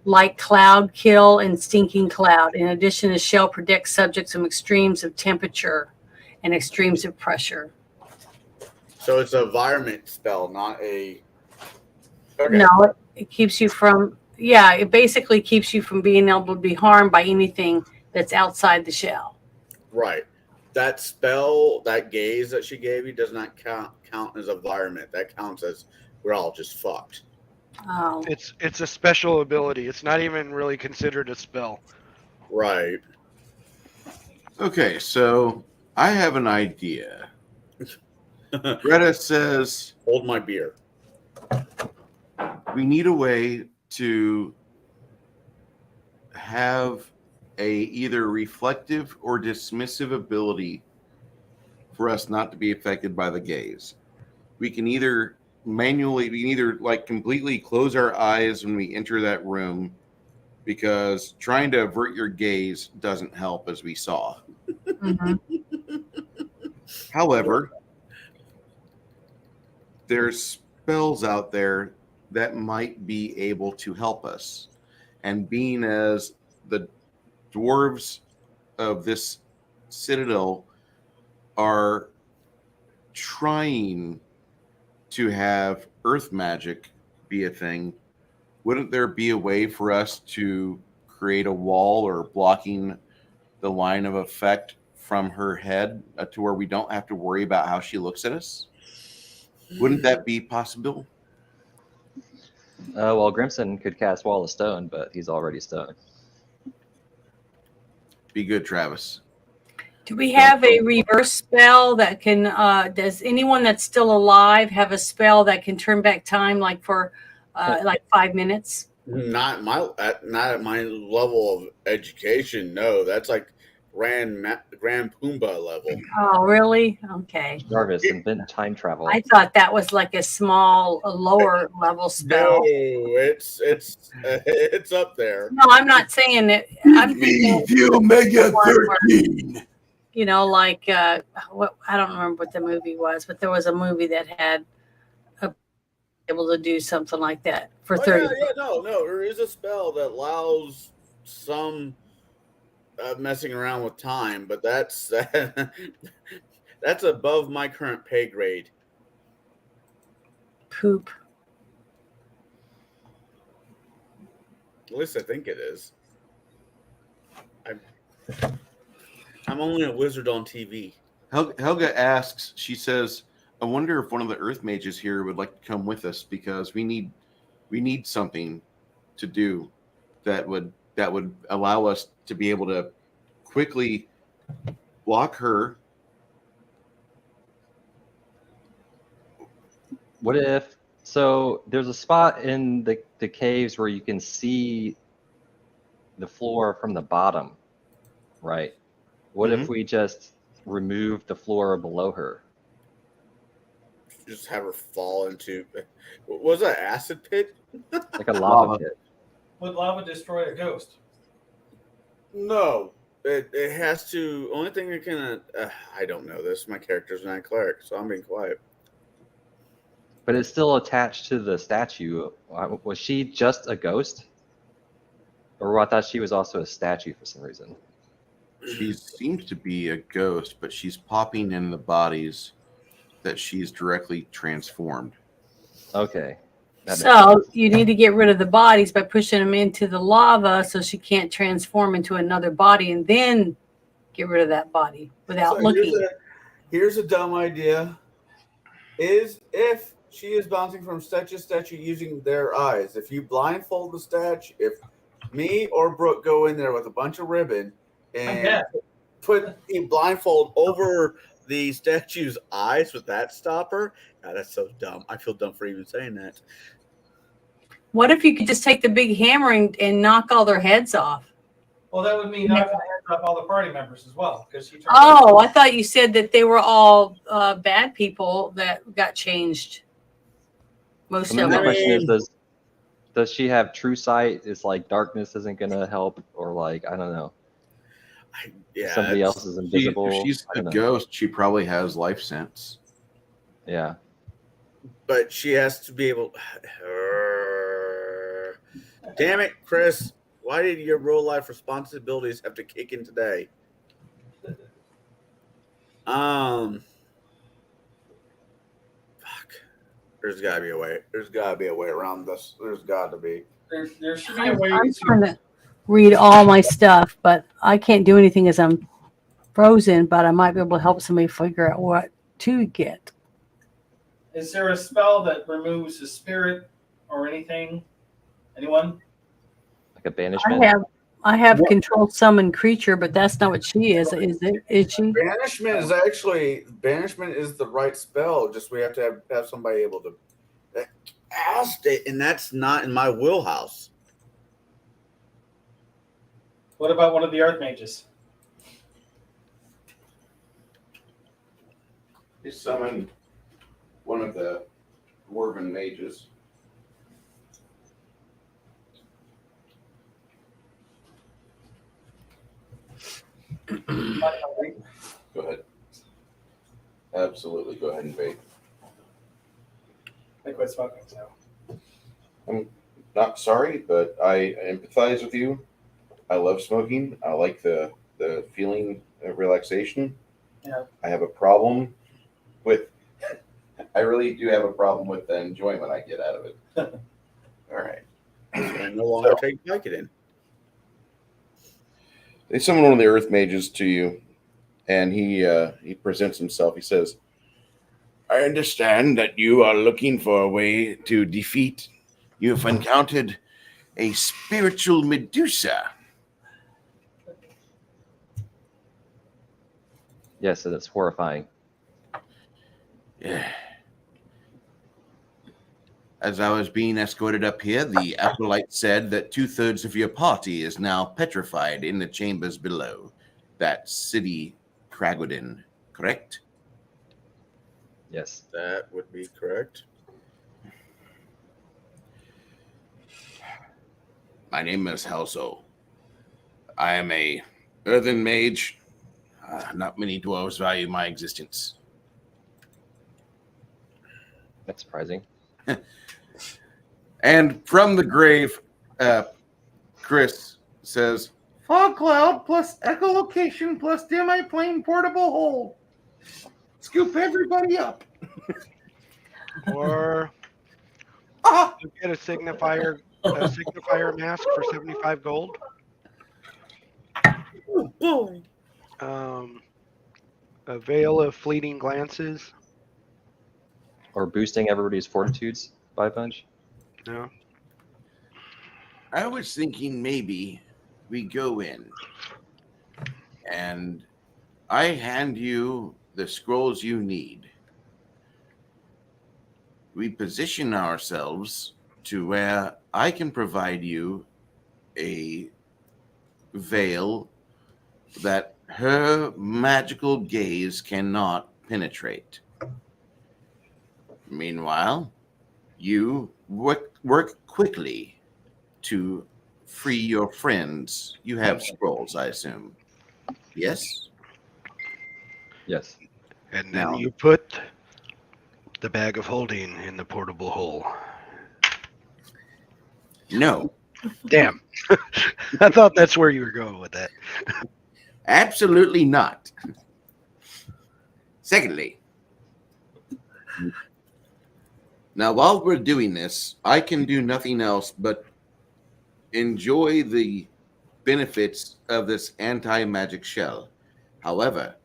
like cloud kill and stinking cloud. In addition, the shell protects subjects from extremes of temperature and extremes of pressure. So it's an environment spell, not a. Okay. No, it keeps you from. Yeah, it basically keeps you from being able to be harmed by anything that's outside the shell. Right. That spell, that gaze that she gave you, does not count as environment. That counts as we're all just fucked. Oh. It's a special ability. It's not even really considered a spell. Right. Okay, so I have an idea. Greta says Hold my beer. we need a way to have a either reflective or dismissive ability for us not to be affected by the gaze. We can either completely close our eyes when we enter that room, because trying to avert your gaze doesn't help, as we saw. Mm-hmm. However, there's spells out there that might be able to help us. And being as the dwarves of this citadel are trying to have earth magic be a thing, wouldn't there be a way for us to create a wall or blocking the line of effect from her head to where we don't have to worry about how she looks at us? Wouldn't that be possible? Well, Grimson could cast Wall of Stone, but he's already stoned. Be good, Travis. Do we have a reverse spell that can, does anyone that's still alive have a spell that can turn back time like for like 5 minutes? Not at my level of education. No, that's like Grand Pumbaa level. Oh, really? Okay. Jarvis, invent time travel. I thought that was like a small, a lower level spell. No, it's up there. No, I'm not saying it. I'm thinking, you Mega one where- 13. you know, like what I don't remember what the movie was, but there was a movie that had able to do something like that for 30. No, there is a spell that allows some messing around with time, but that's that's above my current pay grade. Poop. At least I think it is. I'm only a wizard on TV. Helga asks, she says, I wonder if one of the Earth Mages here would like to come with us because we need something to do that would allow us to be able to quickly block her. What if, so there's a spot in the caves where you can see the floor from the bottom, right? What if we just remove the floor below her? Just have her fall into, was that acid pit? Like a lava pit. Would lava destroy a ghost? No, it has to. Only thing that can. I don't know this. My character's not a cleric, so I'm being quiet. But it's still attached to the statue. Was she just a ghost? Or I thought she was also a statue for some reason. She seems to be a ghost, but she's popping in the bodies that she's directly transformed. Okay. So you need to get rid of the bodies by pushing them into the lava so she can't transform into another body and then get rid of that body without looking. Here's a dumb idea. Is if she is bouncing from statue to statue using their eyes. If you blindfold the statue, if me or Brooke go in there with a bunch of ribbon and put a blindfold over the statue's eyes with that stopper, God, that's so dumb. I feel dumb for even saying that. What if you could just take the big hammer and knock all their heads off? Well, that would mean knocking the heads off all the party members as well, because she. Oh, I thought you said that they were all bad people that got changed. Most of The them. question is, does she have true sight? Is like darkness isn't gonna help, or like I don't know. Yeah, Somebody else is invisible. If she's a ghost, she probably has life sense. Yeah. But she has to be able. Damn it, Chris! Why did your real life responsibilities have to kick in today? Fuck. There's gotta be a way. There's gotta be a way around this. There's got to be. There should be a way I'm to. trying to read all my stuff, but I can't do anything as I'm frozen, but I might be able to help somebody figure out what to get. Is there a spell that removes a spirit or anything? Anyone? Like a banishment. I have control summon creature, but that's not what she is. Is it? Is she? Banishment is the right spell. Just we have to have somebody able to cast it, and that's not in my wheelhouse. What about one of the Earth Mages? You summon one of the dwarven mages. Go ahead. Absolutely, go ahead and bait. I quit smoking, so. I'm not sorry, but I empathize with you. I love smoking. I like the feeling of relaxation. Yeah. I have a problem with. I really do have a problem with the enjoyment I get out of it. All right. I no longer take Vicodin. They summon one of the Earth Mages to you, and he presents himself. He says, I understand that you are looking for a way to defeat. You have encountered a spiritual Medusa. Yes, it is horrifying. Yeah. As I was being escorted up here, the acolyte said that 2/3 of your party is now petrified in the chambers below. That city Kragwidin, correct? Yes. That would be correct. My name is Halso. I am a earthen mage. Not many dwarves value my existence. That's surprising. And from the grave, Chris says, Fog cloud plus echolocation plus demi-plane portable hole. Scoop everybody up. Or Ah! you get a signifier mask for 75 gold. Oh, boy. A veil of fleeting glances. Or boosting everybody's fortitudes by a bunch. No. I was thinking maybe we go in and I hand you the scrolls you need. We position ourselves to where I can provide you a veil that her magical gaze cannot penetrate. Meanwhile, you work quickly to free your friends. You have scrolls, I assume. Yes? Yes. And then Now- you put the bag of holding in the portable hole. No, Damn. I thought that's where you were going with that. absolutely not. Secondly, now while we're doing this, I can do nothing else but enjoy the benefits of this anti-magic shell. However,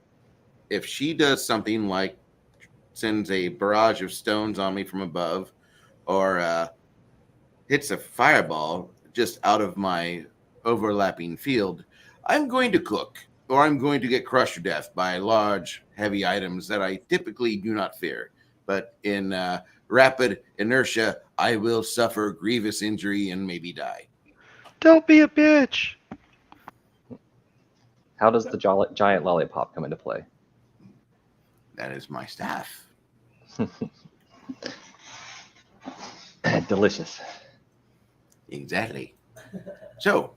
if she does something like sends a barrage of stones on me from above or hits a fireball just out of my overlapping field, I'm going to cook or I'm going to get crushed to death by large, heavy items that I typically do not fear. But in rapid inertia, I will suffer grievous injury and maybe die. Don't be a bitch. How does the giant lollipop come into play? That is my staff. Delicious. Exactly. So,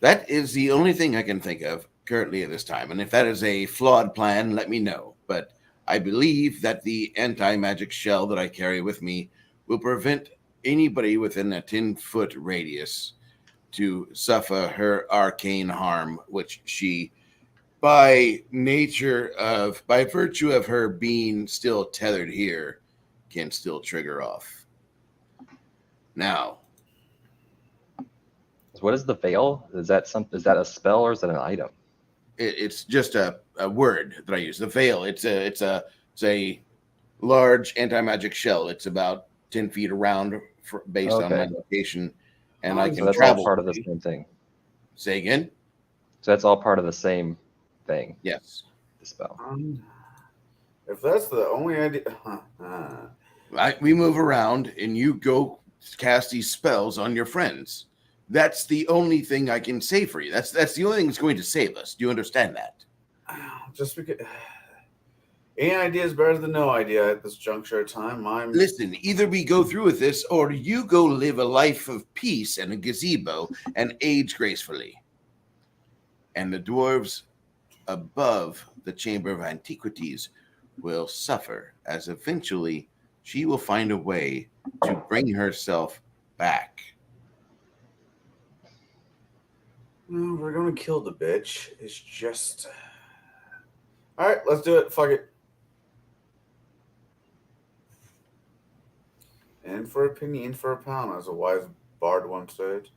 that is the only thing I can think of currently at this time. And if that is a flawed plan, let me know. But I believe that the anti-magic shell that I carry with me will prevent anybody within a 10-foot radius to suffer her arcane harm, which she, by virtue of her being still tethered here, can still trigger off. Now, What is the veil? Is that a spell or is that an item? it's just a word that I use. The veil. It's a large anti-magic shell. It's about 10 feet around based on my Okay. location, and I can So that's travel. all part of the same thing. Say again? So that's all part of the same thing. Yes. The spell. If that's the only idea, We move around, and you go cast these spells on your friends. That's the only thing I can say for you. That's the only thing that's going to save us. Do you understand that? just because any idea is better than no idea at this juncture of time. Listen, either we go through with this, or you go live a life of peace and a gazebo and age gracefully. And the dwarves above the Chamber of Antiquities will suffer, as eventually she will find a way to bring herself back. No, we're gonna kill the bitch. It's just all right. Let's do it. Fuck it. In for a penny, in for a pound, as a wise bard once said.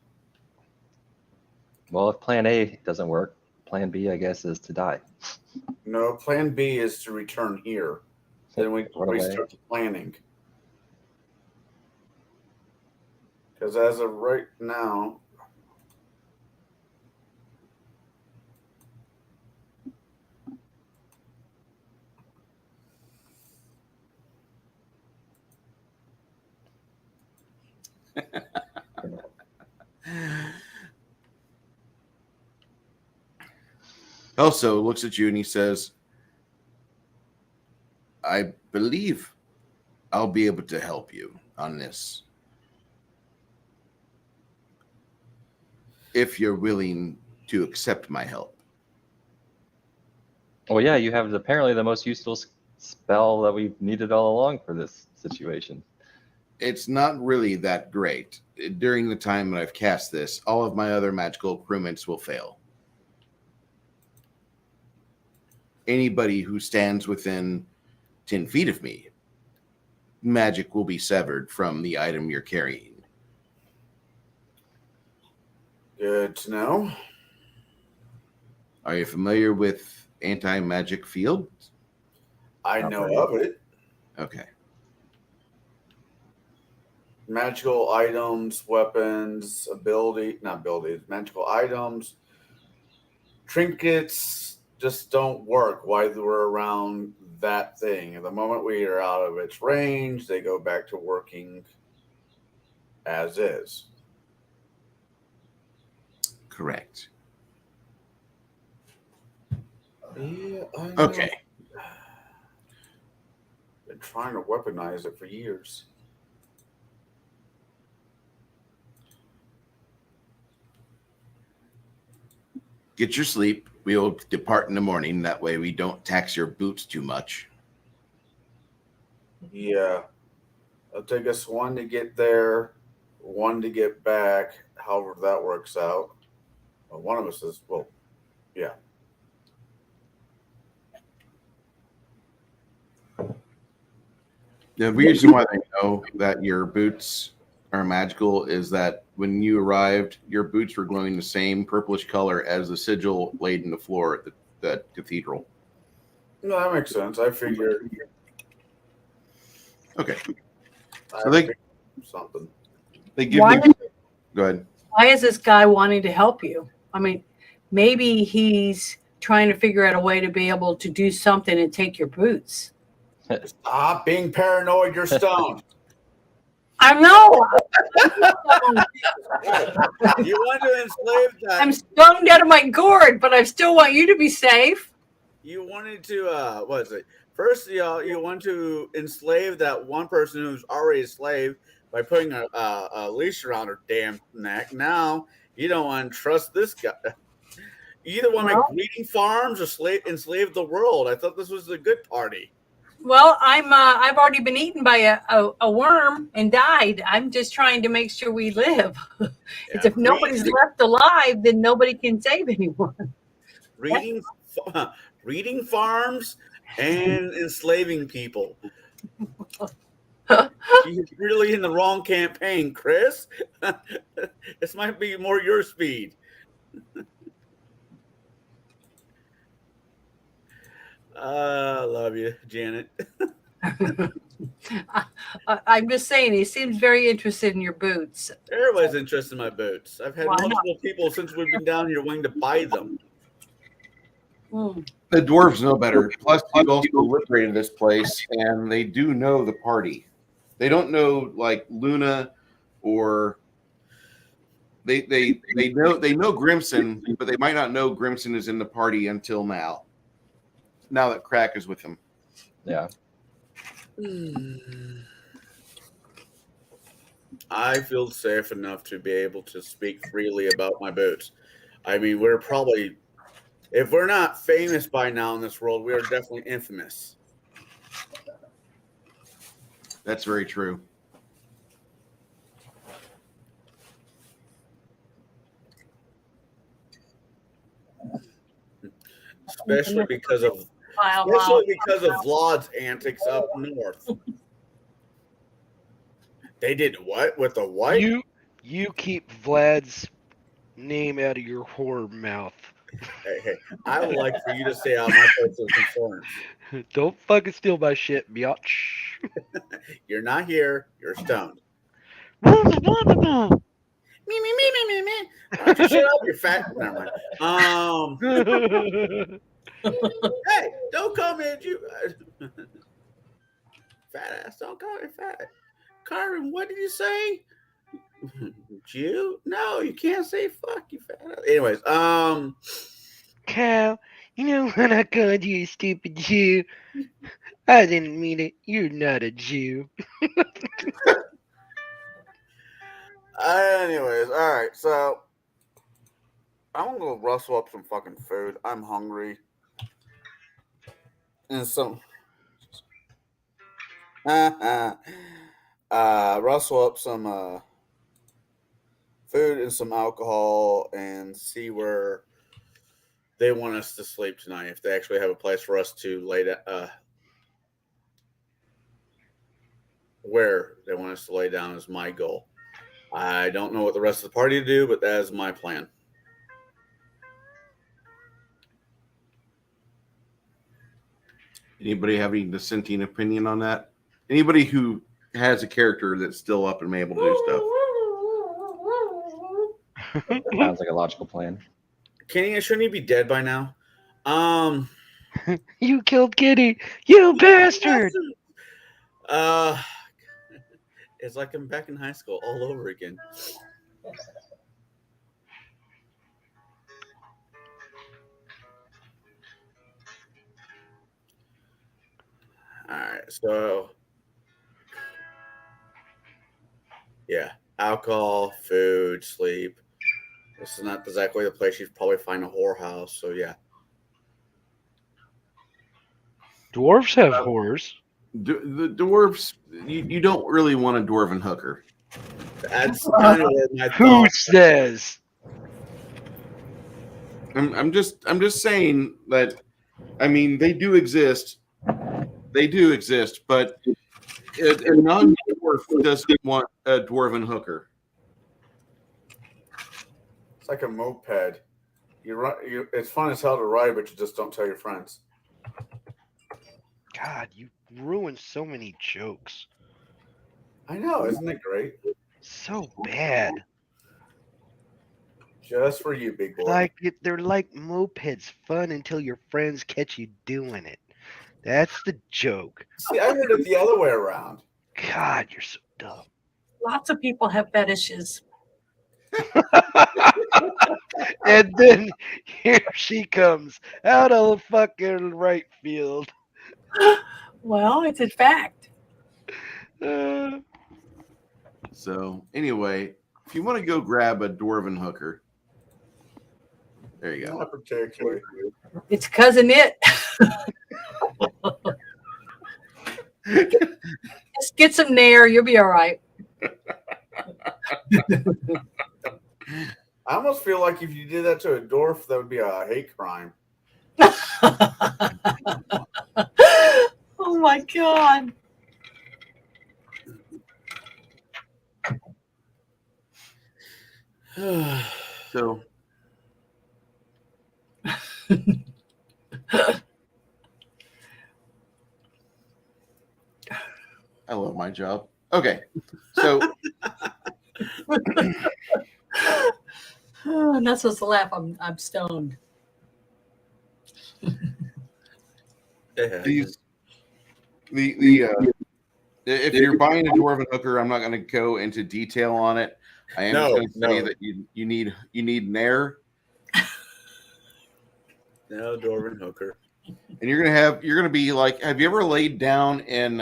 Well, if plan A doesn't work, plan B, I guess, is to die. No, plan B is to return here. Then we Run away. restart the planning. Because as of right now, Also looks at you and he says, I believe I'll be able to help you on this. If you're willing to accept my help. Well, yeah, you have apparently the most useful spell that we've needed all along for this situation. It's not really that great. During the time that I've cast this, all of my other magical accoutrements will fail. Anybody who stands within 10 feet of me, magic will be severed from the item you're carrying. Good to know. Are you familiar with anti-magic field? I know of it. Okay. Magical items, weapons, magical items, trinkets just don't work while we're around that thing. And the moment we are out of its range, they go back to working as is. Correct. Yeah, I know. Okay. Been trying to weaponize it for years. Get your sleep. We'll depart in the morning. That way we don't tax your boots too much. Yeah. It'll take us one to get there, one to get back, however that works out. Well, one of us is, well, yeah. The reason why they know that your boots are magical is that when you arrived, your boots were glowing the same purplish color as the sigil laid in the floor at the cathedral. No, that makes sense. I figured. Okay. I So they figured something. give Why, you. Go ahead. why is this guy wanting to help you? I mean, maybe he's trying to figure out a way to be able to do something and take your boots. Stop being paranoid. You're stoned. I know. You want to enslave that. I'm stoned out of my gourd, but I still want you to be safe. You wanted to, what is it? First, you want to enslave that one person who's already a slave by putting a leash around her damn neck. Now, you don't want to trust this guy. You either want to make breeding farms or enslave the world. I thought this was a good party. Well, I've already been eaten by a worm and died. I'm just trying to make sure we live. It's if nobody's left alive, then nobody can save anyone. Breeding farms and enslaving people. You're really in the wrong campaign, Chris. This might be more your speed. I love you, Janet. I'm just saying, he seems very interested in your boots. Everybody's interested in my boots. I've had multiple people since we've been down here wanting to buy them. The dwarves know better. Plus, you've also liberated this place, and they do know the party. They don't know like Luna, or they know Grimson, but they might not know Grimson is in the party until now. Now that Crack is with him. Yeah. I feel safe enough to be able to speak freely about my boots. I mean, we're probably, if we're not famous by now in this world, we are definitely infamous. That's very true. Especially because of Vlad's antics up north. They did what? With the what? You keep Vlad's name out of your whore mouth. Hey, I would like for you to stay out of my personal concerns. Don't fucking steal my shit, biatch. You're not here. You're stoned. Me. Why don't you shut up, you fat? Never mind. Hey, don't call me you. Fat ass, don't call me fat. Carmen, what did you say? Jew? No, you can't say fuck, you fat ass. Anyways, Cal, you know when I called you a stupid Jew? I didn't mean it. You're not a Jew. anyways, all right. So I'm gonna go rustle up some fucking food. I'm hungry, and some rustle up some food and some alcohol, and see where they want us to sleep tonight. If they actually have a place for us to lay down, where they want us to lay down is my goal. I don't know what the rest of the party do, but that is my plan. Anybody have any dissenting opinion on that? Anybody who has a character that's still up and able to do stuff? Sounds like a logical plan. Kenny, shouldn't he be dead by now? You killed Kitty, you bastard! It's like I'm back in high school all over again. All right, so yeah, alcohol, food, sleep. This is not exactly the place you'd probably find a whorehouse. So yeah, Dwarves have whores. The dwarves, you don't really want a dwarven hooker. that's kind of where my Who thought. says? I'm just saying that. I mean, they do exist. They do exist, but a non-dwarf doesn't want a dwarven hooker. It's like a moped. It's fun as hell to ride, but you just don't tell your friends. God, you ruined so many jokes. I know, isn't it great? So bad. Just for you, big boy. They're like mopeds, fun until your friends catch you doing it. That's the joke. See, I heard it the other way around. God, you're so dumb. Lots of people have fetishes. And then here she comes out of the fucking right field. Well, it's a fact. So anyway, if you want to go grab a dwarven hooker, there you go. Not particularly. It's cousin it. Just get some nair. You'll be all right. I almost feel like if you did that to a dwarf, that would be a hate crime. Oh my God. So I love my job. Okay, so Oh, I'm not supposed to laugh. I'm stoned. these if you're buying a dwarven hooker, I'm not going to go into detail on it. I am going to say that you need nair. No, dwarven hooker. And you're gonna be like, have you ever laid down in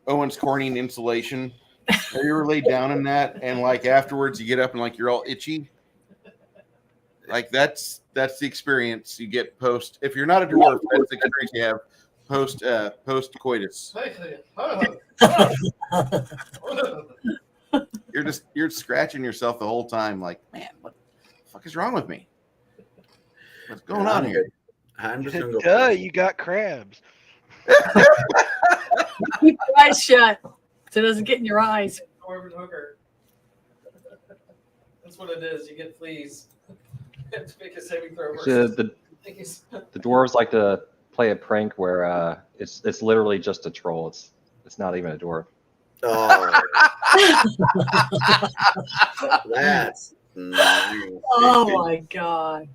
Owens Corning insulation? Have you ever laid down in that and like afterwards you get up and like you're all itchy? Like that's the experience you get post. If you're not a dwarf, that's the experience you have post coitus. You're scratching yourself the whole time. Like, man, what the fuck is wrong with me? What's going on here? I'm just gonna go. Duh, you got crabs. Keep your eyes shut so it doesn't get in your eyes. Dwarven hooker. That's what it is. You get fleas. You have to make a saving throw. So the dwarves like to play a prank where it's literally just a troll. It's not even a dwarf. Oh, that's nice. Oh my God.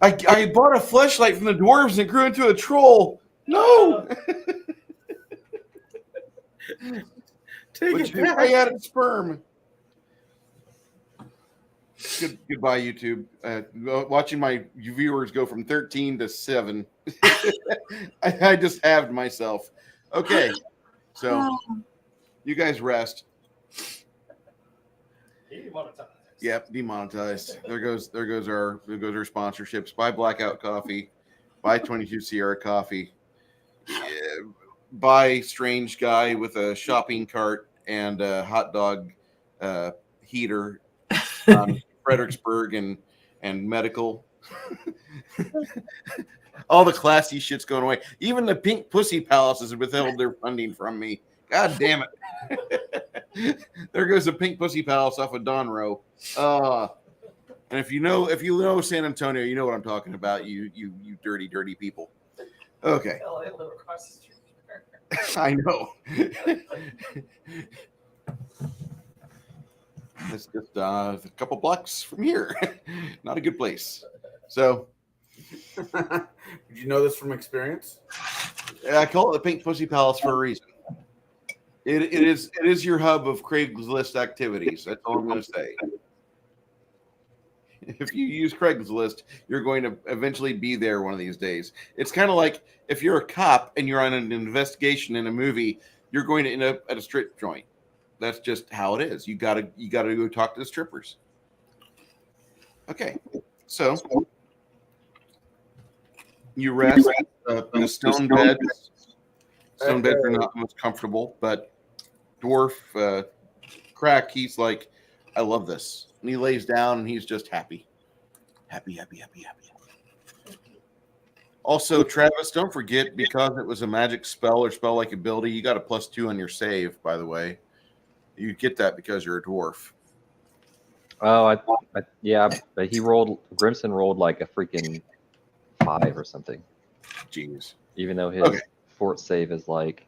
I bought a fleshlight from the dwarves and it grew into a troll. No. Take Which it back. I added sperm. Goodbye, YouTube. Watching my viewers go from 13 to 7. I just halved myself. Okay, so you guys rest. Demonetized. Yep, demonetized. There goes our sponsorships. Buy Blackout Coffee, buy 22 Sierra Coffee, buy Strange Guy with a shopping cart and a hot dog heater on Fredericksburg and medical. All the classy shit's going away. Even the Pink Pussy Palaces have withheld their funding from me. God damn it. There goes the Pink Pussy Palace off of Don Row. And if you know San Antonio, you know what I'm talking about. You dirty, dirty people. Okay. Hell, I live across the street. I know. It's just a couple blocks from here. Not a good place. So, Did you know this from experience? I call it the Pink Pussy Palace for a reason. It is your hub of Craigslist activities. That's all I'm going to say. If you use Craigslist, you're going to eventually be there one of these days. It's kind of like if you're a cop and you're on an investigation in a movie, you're going to end up at a strip joint. That's just how it is. You gotta go talk to the strippers. Okay, so you rest. The stone beds. Stone beds are not the most comfortable, but dwarf Crack, he's like, I love this. And he lays down and he's just happy. Happy. Also, Travis, don't forget, because it was a magic spell or spell-like ability, you got a +2 on your save, by the way. You get that because you're a dwarf. Oh, yeah, but Grimson rolled like a freaking 5 or something. Jeez. Even though his fort save is like,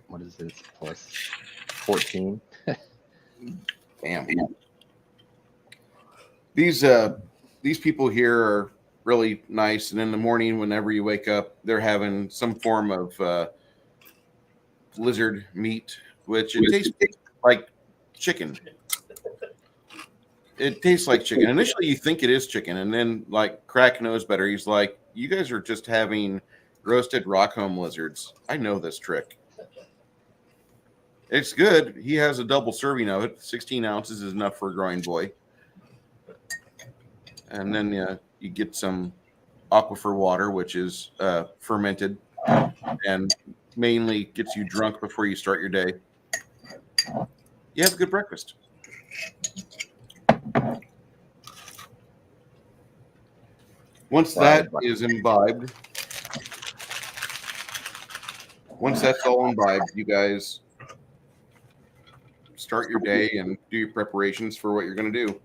what is his plus 14? Damn. These people here are really nice, and in the morning, whenever you wake up, they're having some form of lizard meat, which it tastes like chicken. It tastes like chicken. Initially, you think it is chicken, and then like Crack knows better. He's like, "You guys are just having roasted Rockholm lizards. I know this trick." It's good. He has a double serving of it. 16 ounces is enough for a growing boy. And then you get some aquifer water, which is fermented and mainly gets you drunk before you start your day. You have a good breakfast. Once that is imbibed, once that's all imbibed, you guys start your day and do your preparations for what you're going to do.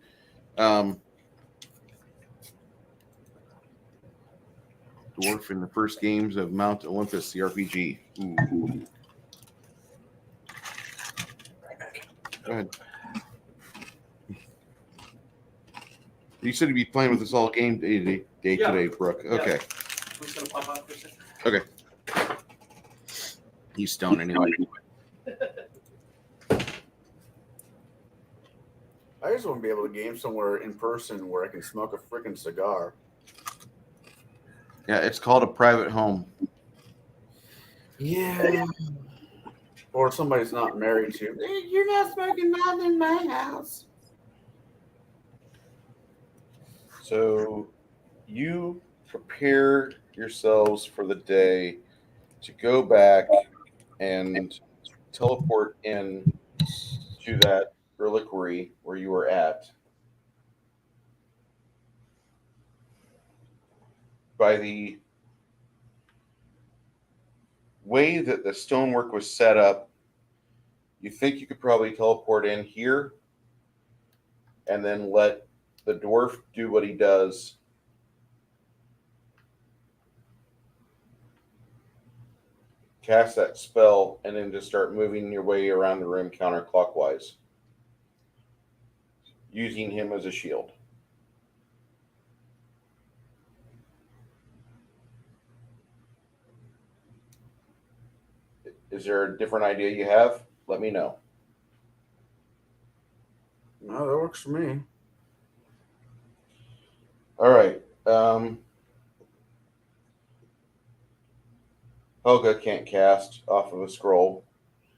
Dwarf in the first games of Mount Olympus, the RPG. Ooh. Go ahead. You said you'd be playing with us all game day today, Brooke. Okay. I'm just gonna pop out for a second. Okay. He's stoned anyway. I just want to be able to game somewhere in person where I can smoke a freaking cigar. Yeah, it's called a private home. Yeah. Or somebody's not married to. You're not smoking nothing in my house. So you prepare yourselves for the day to go back and teleport in to that reliquary where you were at. By the way that the stonework was set up, you think you could probably teleport in here and then let the dwarf do what he does. Cast that spell and then just start moving your way around the room counterclockwise, using him as a shield. Is there a different idea you have? Let me know. Oh, that works for me. All right. Helga can't cast off of a scroll.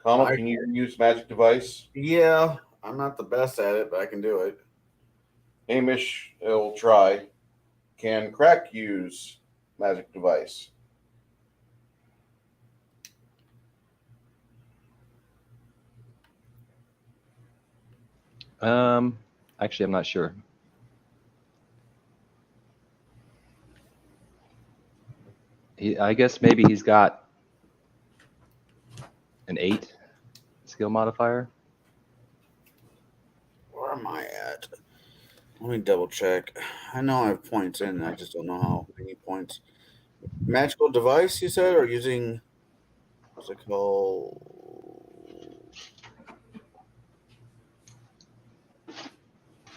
Kama, can you use magic device? Yeah, I'm not the best at it, but I can do it. Hamish will try. Can Crack use magic device? Actually, I'm not sure. I guess maybe he's got an 8 skill modifier. Where am I at? Let me double check. I know I have points in. I just don't know how many points. Magical device, you said, or using what's it called?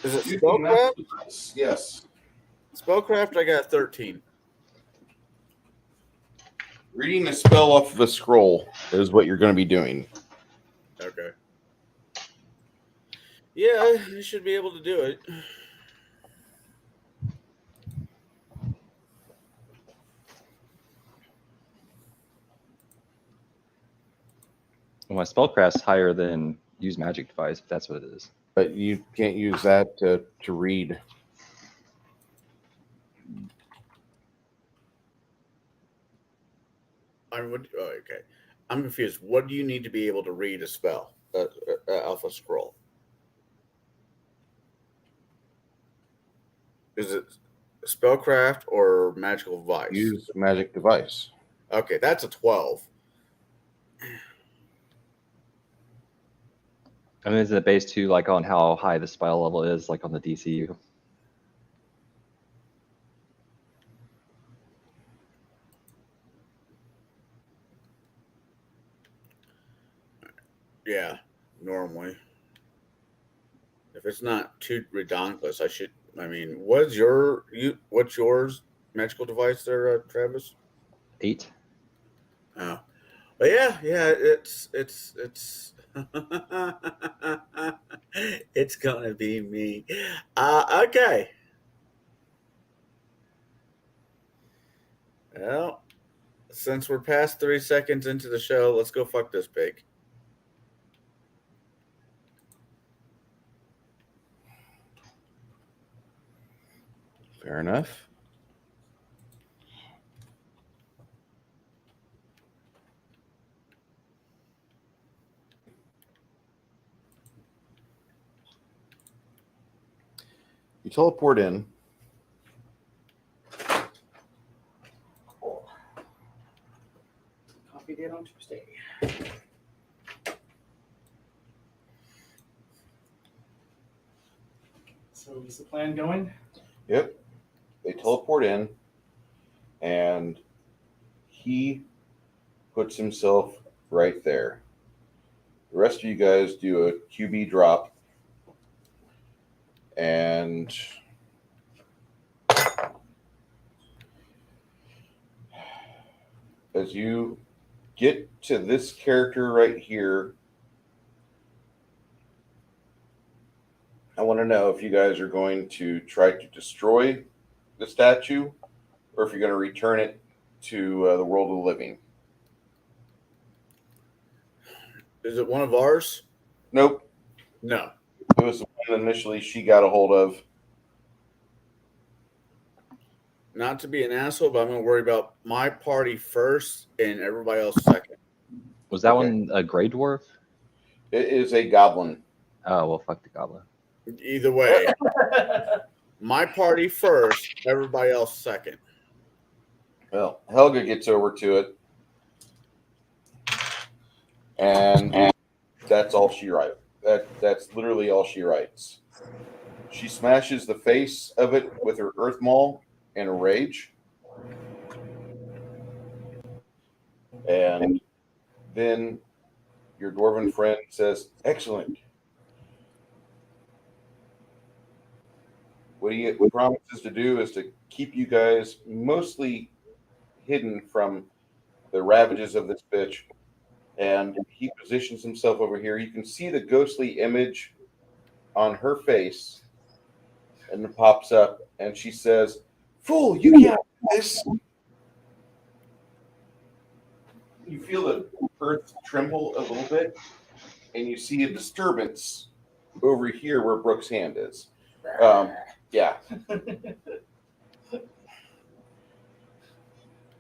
Is it spellcraft? Yes. Spellcraft, I got 13. Reading a spell off of a scroll is what you're going to be doing. Okay. Yeah, you should be able to do it. Well, my spellcraft's higher than use magic device, if that's what it is. But you can't use that to read. Okay. I'm confused. What do you need to be able to read a spell, alpha scroll? Is it spellcraft or magical device? Use magic device. Okay, that's a 12. I mean, is it based too, like, on how high the spell level is, like on the DCU? Yeah, normally. If it's not too redonkulous, what's yours magical device there, Travis? 8. Oh. But yeah, it's it's gonna be me. Okay. Well, since we're past 3 seconds into the show, let's go fuck this pig. Fair enough. You teleport in. Coffee date on Tuesday. So is the plan going? Yep. They teleport in, and he puts himself right there. The rest of you guys do a QB drop, and as you get to this character right here, I want to know if you guys are going to try to destroy the statue or if you're going to return it to the world of the living. Is it one of ours? Nope. No. It was the one initially she got a hold of. Not to be an asshole, but I'm going to worry about my party first and everybody else second. Was that Okay. one a Grey Dwarf? It is a goblin. Oh, well, fuck the goblin. Either way, my party first, everybody else second. Well, Helga gets over to it, and that's all she writes. That's literally all she writes. She smashes the face of it with her earth maul in a rage, and then your dwarven friend says, "Excellent." What he promises to do is to keep you guys mostly hidden from the ravages of this bitch. And he positions himself over here. You can see the ghostly image on her face, and it pops up, and she says, "Fool, you can't do this." You feel the earth tremble a little bit, and you see a disturbance over here where Brooke's hand is. Yeah.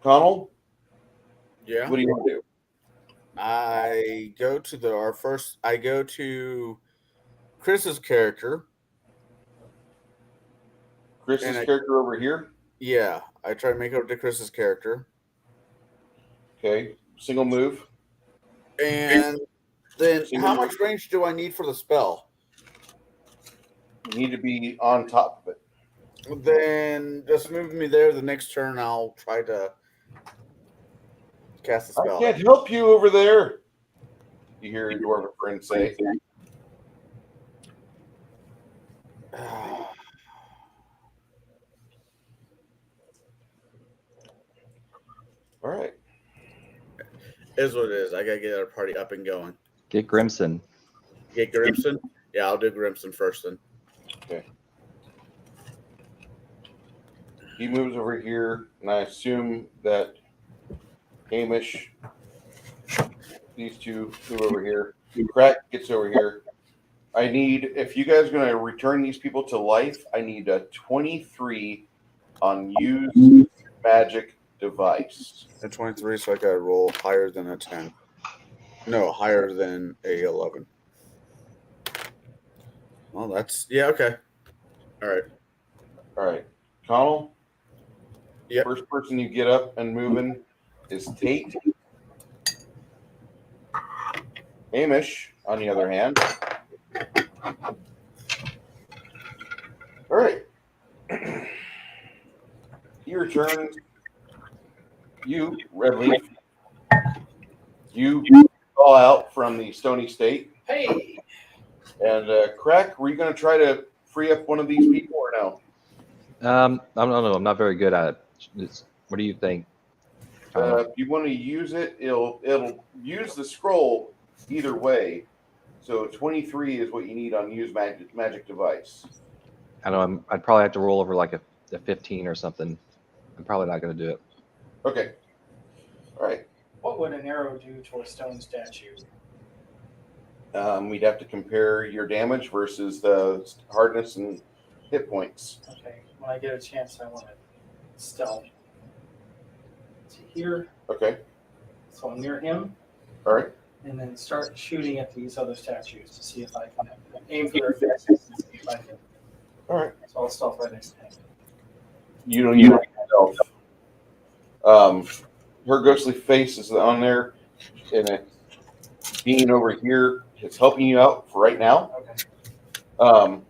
Connell, Yeah. what do you want to do? I go to Chris's character. Chris's character over here. Yeah, I try to make it over to Chris's character. Okay, single move. And then Single how move. much range do I need for the spell? You need to be on top of it. Then just move me there. The next turn, I'll try to cast the I spell. can't help you over there. You hear your dwarven friend say. All right. Is what it is. I gotta get our party up and going. Get Grimson. Get Grimson? Yeah, I'll do Grimson first then. Okay. He moves over here, and I assume that Hamish, these two move over here. Crack gets over here. I need, if you guys are going to return these people to life, I need a 23 on use magic device. A 23, so I gotta roll higher than a 10. No, higher than a 11. Well, that's, yeah, okay. All right. All right. Connell? Yep. First person you get up and moving is Tate. Hamish, on the other hand. All right. He returns. You, Red Leaf, you fall out from the Stony State. Hey, And Crack, were you going to try to free up one of these people or no? I don't know. I'm not very good at it. What do you think? If you want to use it, it'll use the scroll either way. So 23 is what you need on use magic device. I know I'd probably have to roll over like a 15 or something. I'm probably not going to do it. Okay. All right. what would an arrow do to a stone statue? We'd have to compare your damage versus the hardness and hit points. Okay, when I get a chance, I want to stealth to here, Okay. so I'm near him, All right. and then start shooting at these other statues to see if I can aim for their faces and see if I can. All right. So I'll stealth right next to him. You don't use yourself. Her ghostly face is on there, and it being over here is helping you out for right now. Okay.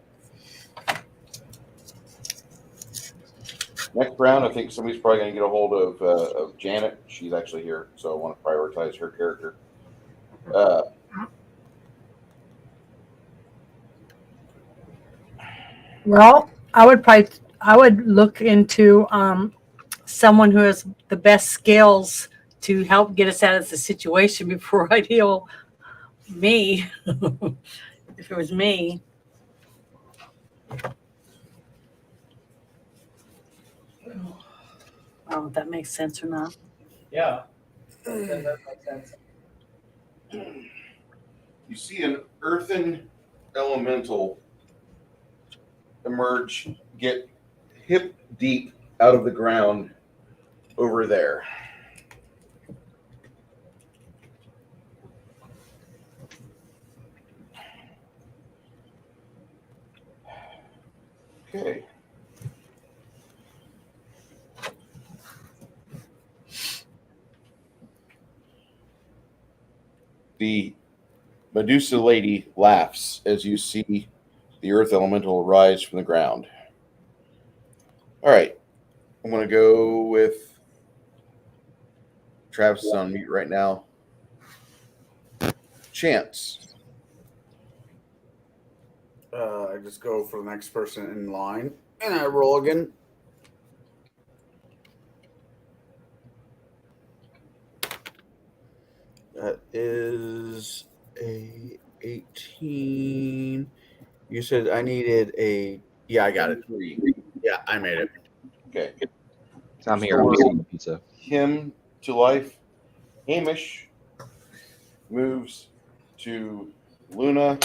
Next round, I think somebody's probably going to get a hold of Janet. She's actually here, so I want to prioritize her character. Well, I would look into someone who has the best skills to help get us out of the situation before I heal me. If it was me. I don't know if that makes sense or not. Yeah. That makes sense. You see an earthen elemental emerge, get hip deep out of the ground over there. Okay. The Medusa lady laughs as you see the earth elemental rise from the ground. All right. I'm going to go with Travis is on mute right now. Chance. I just go for the next person in line, and I roll again. That is a 18 You said I needed a. Yeah, I got it. 3. Yeah, I made it. Okay. I'm here. I'm just eating pizza. Him to life. Hamish moves to Luna.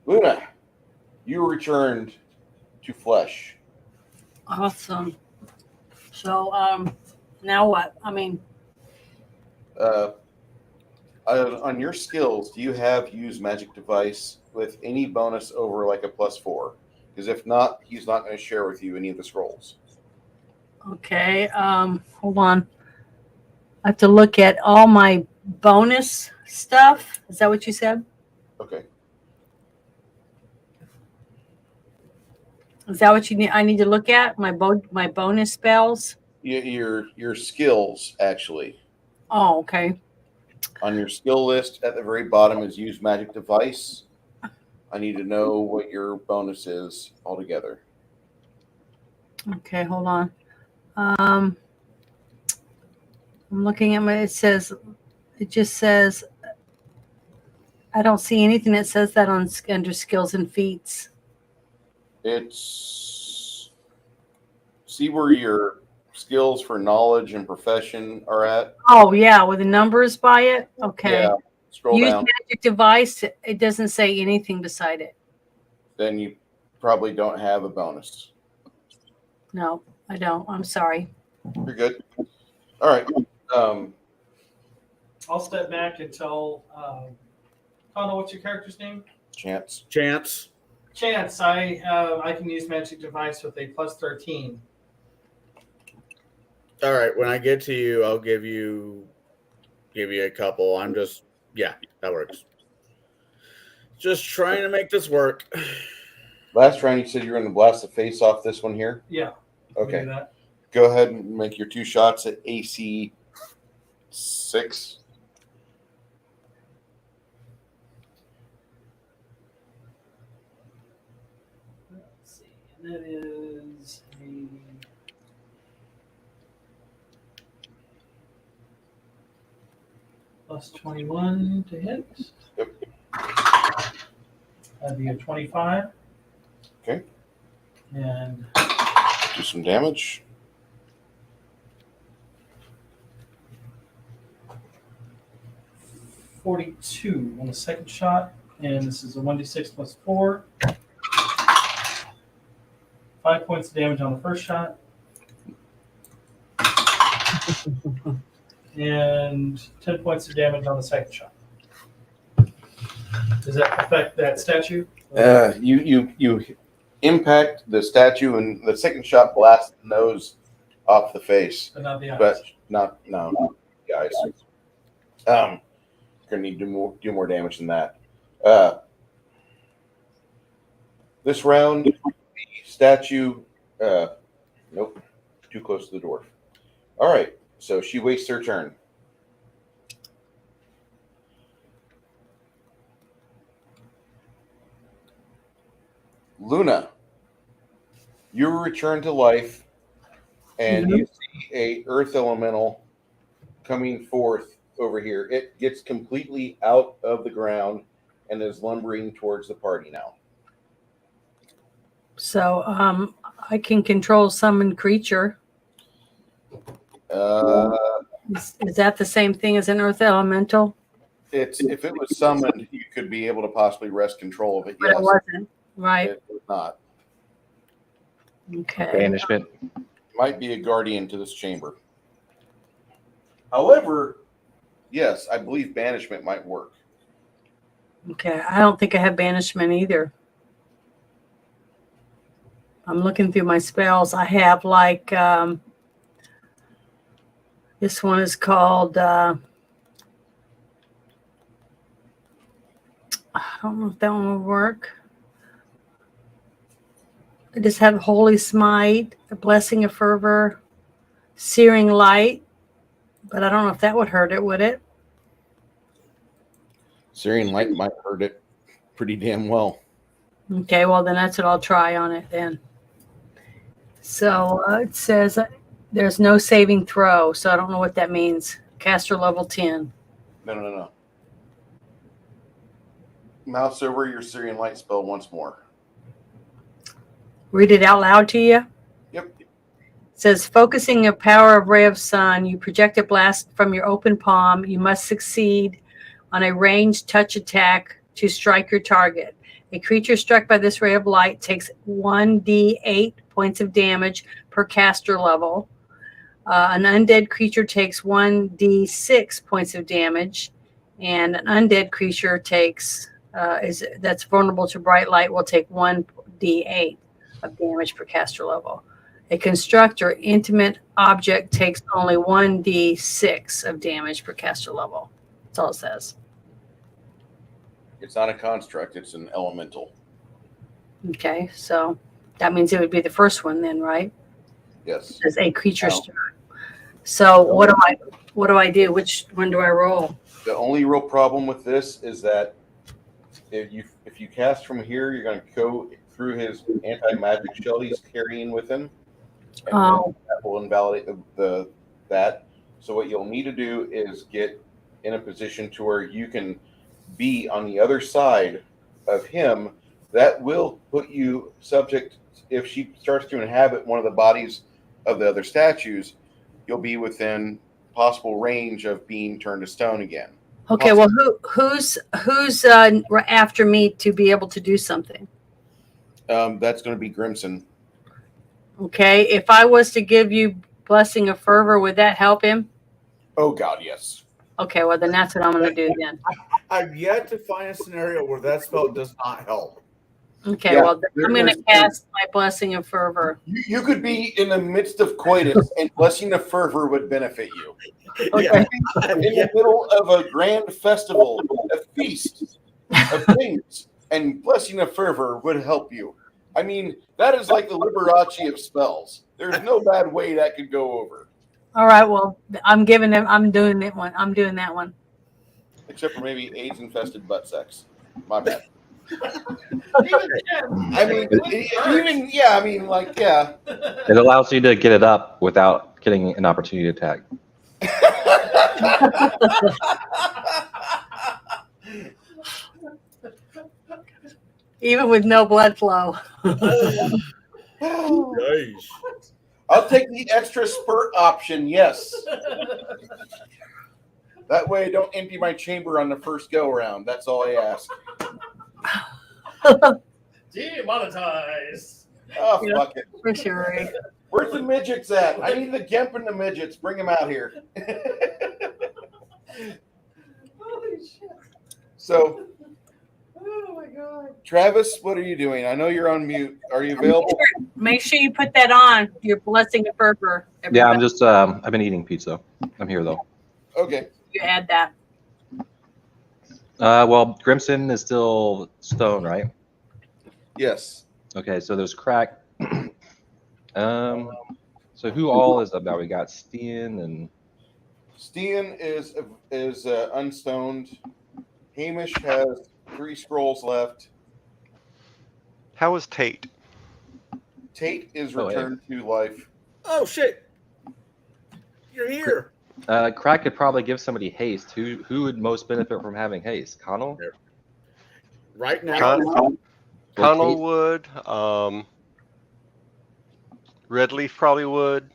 Luna, you returned to flesh. Awesome. So, now what? I mean, On your skills, do you have use magic device with any bonus over like a +4? Because if not, he's not going to share with you any of the scrolls. okay. Hold on. I have to look at all my bonus stuff. Is that what you said? Okay. Is that what you need? I need to look at my bonus spells. Your skills actually. Oh, okay. On your skill list at the very bottom is use magic device. I need to know what your bonus is altogether. Okay, hold on. I'm looking at my. It just says. I don't see anything that says that on under skills and feats. It's see where your skills for knowledge and profession are at. Oh yeah, with the numbers by it. Okay. Yeah. Scroll Use down. magic device. It doesn't say anything beside it. Then you probably don't have a bonus. No, I don't. I'm sorry. You're good. All right. I'll step back and tell Connell, what's your character's name? Chance. Chance. Chance. I can use magic device with a +13. All right. When I get to you, I'll give you a couple. That works. Just trying to make this work. Last round, you said you were going to blast the face off this one here. Yeah. we can do Okay. that. Go ahead and make your 2 shots at AC 6. Let's see. And that is a +21 to hit. Yep. That'd be a 25. Okay. And Do some damage. +42 on the second shot, and this is a 1d6 +4. 5 points of damage on the first shot, and 10 points of damage on the second shot. Does that affect that statue? You impact the statue, and the second shot blasts the nose off the face, But not the eyes. but not the eyes. Gonna need to do more damage than that. This round, the statue. Nope, too close to the dwarf. All right, so she wastes her turn. Luna, you return to life, and you see a earth elemental coming forth over here. It gets completely out of the ground and is lumbering towards the party now. So, I can control summon creature. Is that the same thing as an earth elemental? If it was summoned, you could be able to possibly wrest control of it. But Yes, it wasn't. Right. it was not. Okay. Banishment. Might be a guardian to this chamber. However, yes, I believe banishment might work. Okay. I don't think I have banishment either. I'm looking through my spells. I have like this one is called I don't know if that one will work. I just have Holy Smite, a Blessing of Fervor, Searing Light, but I don't know if that would hurt it, would it? Syrian Light might hurt it pretty damn well. Okay, well then that's what I'll try on it then. So it says there's no saving throw, so I don't know what that means. Caster level 10. No. Mouse over your Syrian light spell once more. Read it out loud to you. Yep. It says, focusing a power of ray of sun, you project a blast from your open palm. You must succeed on a ranged touch attack to strike your target. A creature struck by this ray of light takes 1d8 points of damage per caster level. An undead creature takes 1d6 points of damage, and an undead creature takes that's vulnerable to bright light will take 1d8 of damage per caster level. A construct or intimate object takes only 1d6 of damage per caster level. That's all it says. It's not a construct, it's an elemental. Okay, so that means it would be the first one then, right? Yes. As a creature No. struck. So what do I do? Which one do I roll? The only real problem with this is that if you cast from here, you're going to go through his anti-magic shell he's carrying with him, and Oh. that will invalidate that. So what you'll need to do is get in a position to where you can be on the other side of him. That will put you subject, if she starts to inhabit one of the bodies of the other statues, you'll be within possible range of being turned to stone again. Okay, well, who's after me to be able to do something? That's going to be Grimson. Okay, if I was to give you Blessing of Fervor, would that help him? Oh God, yes. Okay, well then that's what I'm going to do then. I've yet to find a scenario where that spell does not help. Okay, Yeah, well I'm going to cast my Blessing of Fervor. You could be in the midst of coitus, and Blessing of Fervor would benefit you. Okay. In the middle of a grand festival, a feast of things, and Blessing of Fervor would help you. I mean, that is like the Liberace of spells. There's no bad way that could go over. All right, well I'm doing that one. I'm doing that one. Except for maybe AIDS-infested butt sex. My bad. I It allows you to get it up without getting an opportunity attack. Even with no blood flow. Nice. I'll take the extra spurt option, yes. That way I don't empty my chamber on the first go-around. That's all I ask. Demonetized. Oh, Yeah. fuck it. For sure. Where's the midgets at? I need the Gemp and the midgets. Bring them out here. Holy shit. So, Oh my god. Travis, what are you doing? I know you're on mute. Are you available? Make sure you put that on, your Blessing of Fervor. Yeah, I'm just, I've been eating pizza. I'm here though. Okay. You add that. Well, Grimson is still stone, right? Yes. Okay, so there's Crack. So who all is up now? We got Steen and Steen is unstoned. Hamish has 3 scrolls left. How is Tate? Tate is Oh, hey. returned to life. Oh shit! You're here. Crack could probably give somebody haste. Who would most benefit from having haste? Connell? Right now. Connell would. Redleaf probably would.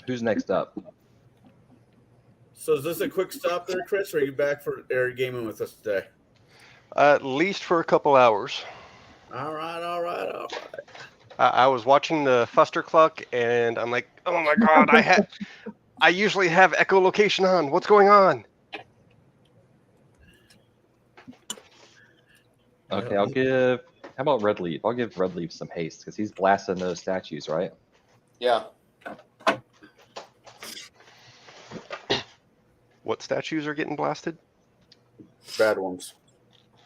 Who's next up? So is this a quick stop there, Chris? Or are you back for air gaming with us today? At least for a couple hours. All right. I was watching the Fuster Cluck, and I'm like, oh my god, I usually have echolocation on. What's going on? Okay, I'll give. How about Redleaf? I'll give Redleaf some haste because he's blasting those statues, right? Yeah. What statues are getting blasted? Bad ones.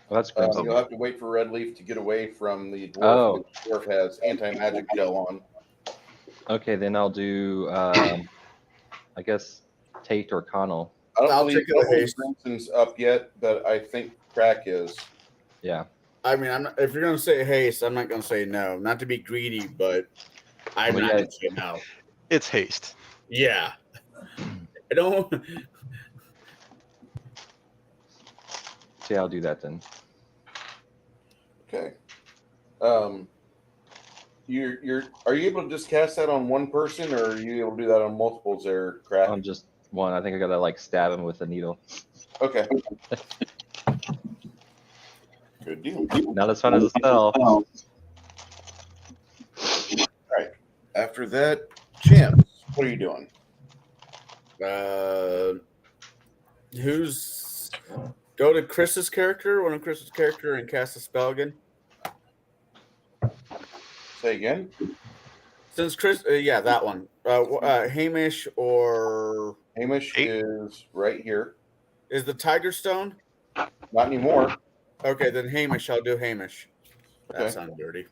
Well, that's Grimson. You'll have to wait for Redleaf to get away from the dwarf. Oh. The dwarf has anti-magic gel on. Okay, then I'll do. I guess Tate or Connell. I don't I'll believe take it a haste. Grimson's up yet, but I think Crack is. Yeah. I mean, if you're gonna say haste, I'm not gonna say no. Not to be greedy, but I'm Well, not yeah. gonna say no. It's haste. Yeah. I don't. yeah, I'll do that then. Okay. Are you able to just cast that on one person, or are you able to do that on multiples there, Crack? I'm just one. I think I gotta like stab him with a needle. Okay. Good deal. Not as fun as a spell. All right. After that, Champs, what are you doing? Who's go to Chris's character, one of Chris's character, and cast a spell again? Say again. Since Chris, yeah, that one. Hamish or Hamish is right here. is the Tiger Stone? Not anymore. Okay, then Hamish. I'll do Hamish. That Okay. sounds dirty.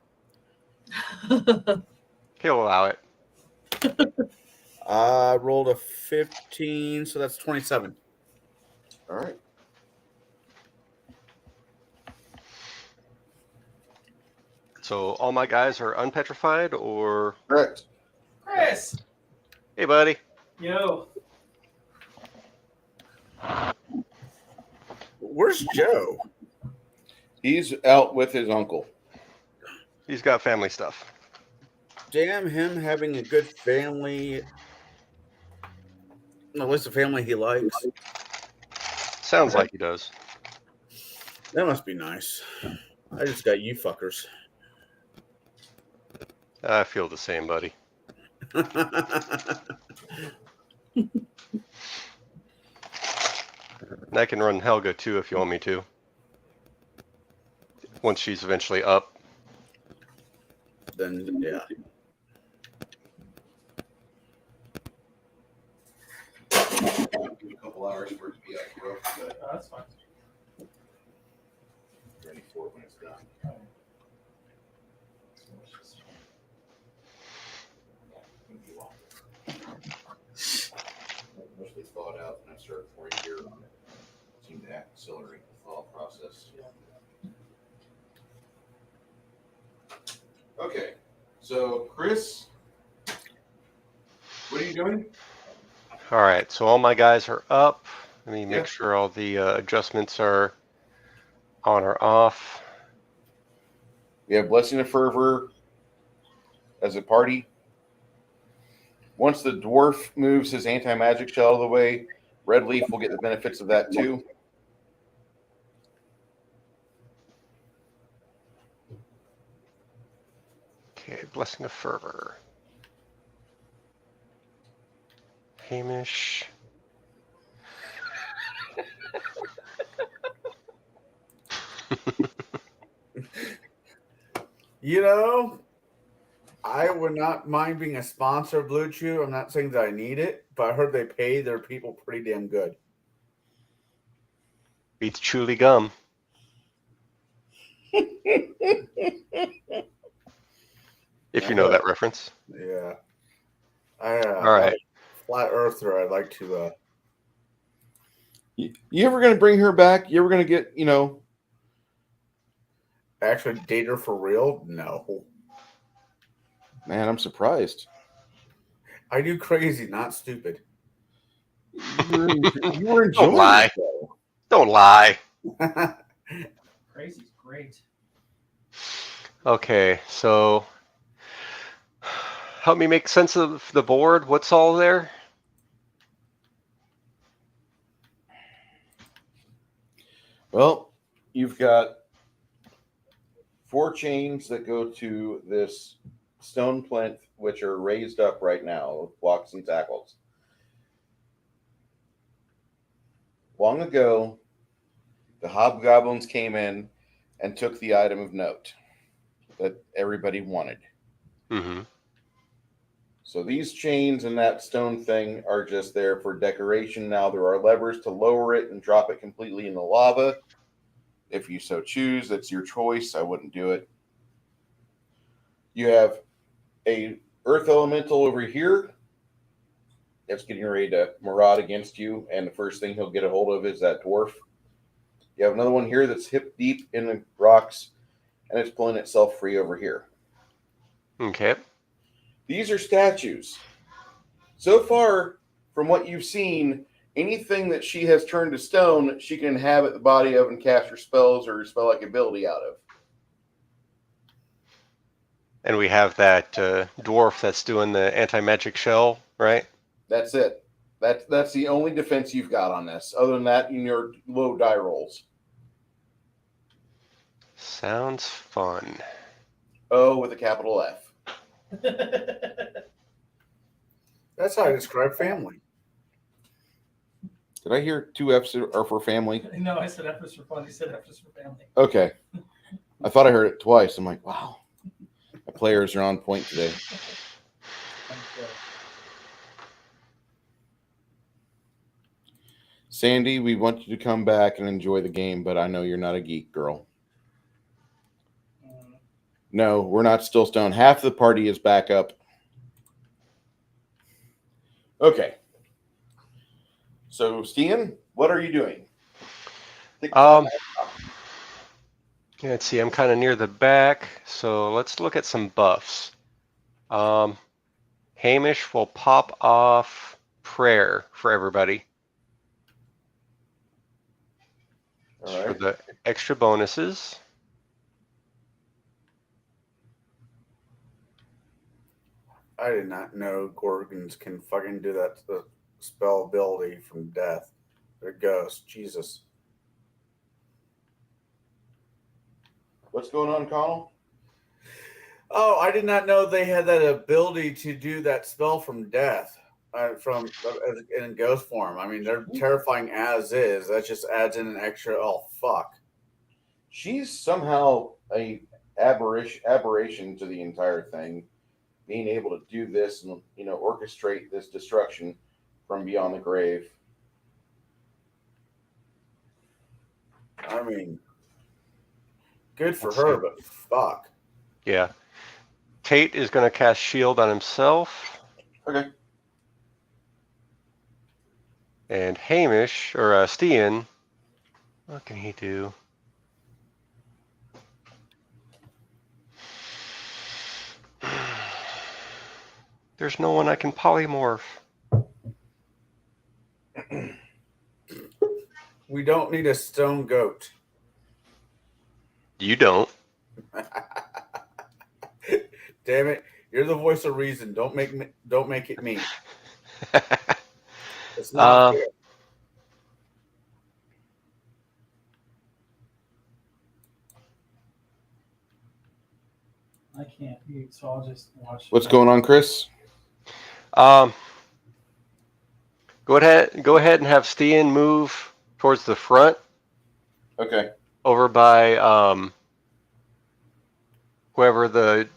He'll allow it. I rolled a 15, so that's 27. All right. So all my guys are unpetrified, or Correct. Chris. hey, buddy. Yo. Where's Joe? He's out with his uncle. He's got family stuff. Damn him having a good family. At least a family he likes. Sounds like he does. That must be nice. I just got you fuckers. I feel the same, buddy. And I can run Helga too if you want me to. Once she's eventually up. Then, yeah. Give it a couple hours for it to be accurate, but Oh, that's fine. ready for it when it's done. Mostly thawed out, and I started pouring beer on it. Seemed to accelerate the thaw process. Okay, so Chris, what are you doing? All right, so all my guys are up. Let me make Yeah. sure all the adjustments are on or off. We have Blessing of Fervor as a party. Once the dwarf moves his anti-magic shell out of the way, Red Leaf will get the benefits of that too. Okay, Blessing of Fervor. Hamish. You know, I would not mind being a sponsor of Blue Chew. I'm not saying that I need it, but I heard they pay their people pretty damn good. Beats Chewly Gum. If you know that reference. Yeah. All right. Flat Earther, I'd like to. You ever going to bring her back? You ever going to get, Actually date her for real? No. Man, I'm surprised. I do crazy, not stupid. You were enjoying Don't lie. it, though. Don't lie. Crazy's great. Okay, so help me make sense of the board. What's all there? Well, you've got 4 chains that go to this stone plinth, which are raised up right now with blocks and tackles. Long ago, the hobgoblins came in and took the item of note that everybody wanted. Mm-hmm. So these chains and that stone thing are just there for decoration. Now there are levers to lower it and drop it completely in the lava. If you so choose, that's your choice. I wouldn't do it. You have a earth elemental over here that's getting ready to maraud against you, and the first thing he'll get a hold of is that dwarf. You have another one here that's hip deep in the rocks, and it's pulling itself free over here. Okay. These are statues. So far, from what you've seen, anything that she has turned to stone, she can inhabit the body of and cast her spells or spell-like ability out of. And we have that dwarf that's doing the anti-magic shell, right? That's it. That's the only defense you've got on this. Other than that, in your low die rolls. Sounds fun. O with a capital F. That's how I describe family. Did I hear 2 F's are for family? No, I said F is for fun. He said F is for family. Okay. I thought I heard it twice. I'm like, wow. My players are on point today. Sandy, we want you to come back and enjoy the game, but I know you're not a geek, girl. No, we're not still stoned. Half the party is back up. Okay. So, Stian, what are you doing? Let's see. I'm kind of near the back, so let's look at some buffs. Hamish will pop off prayer for everybody. All right. For the extra bonuses. I did not know Gorgons can fucking do that to the spell ability from death. They're ghosts. Jesus. What's going on, Connell? Oh, I did not know they had that ability to do that spell from death, in ghost form. I mean, they're terrifying as is. That just adds in an extra. Oh fuck! She's somehow a aberration to the entire thing, being able to do this and orchestrate this destruction from beyond the grave. I mean, good for her, but fuck. Yeah. Tate is going to cast shield on himself. Okay. And Hamish, or Stian, what can he do? There's no one I can polymorph. We don't need a stone goat. You don't. Damn it! You're the voice of reason. Don't make it me. It's not fair. I can't mute, so I'll just watch. What's going on, Chris? Go ahead and have Stian move towards the front. Okay. Over by whoever the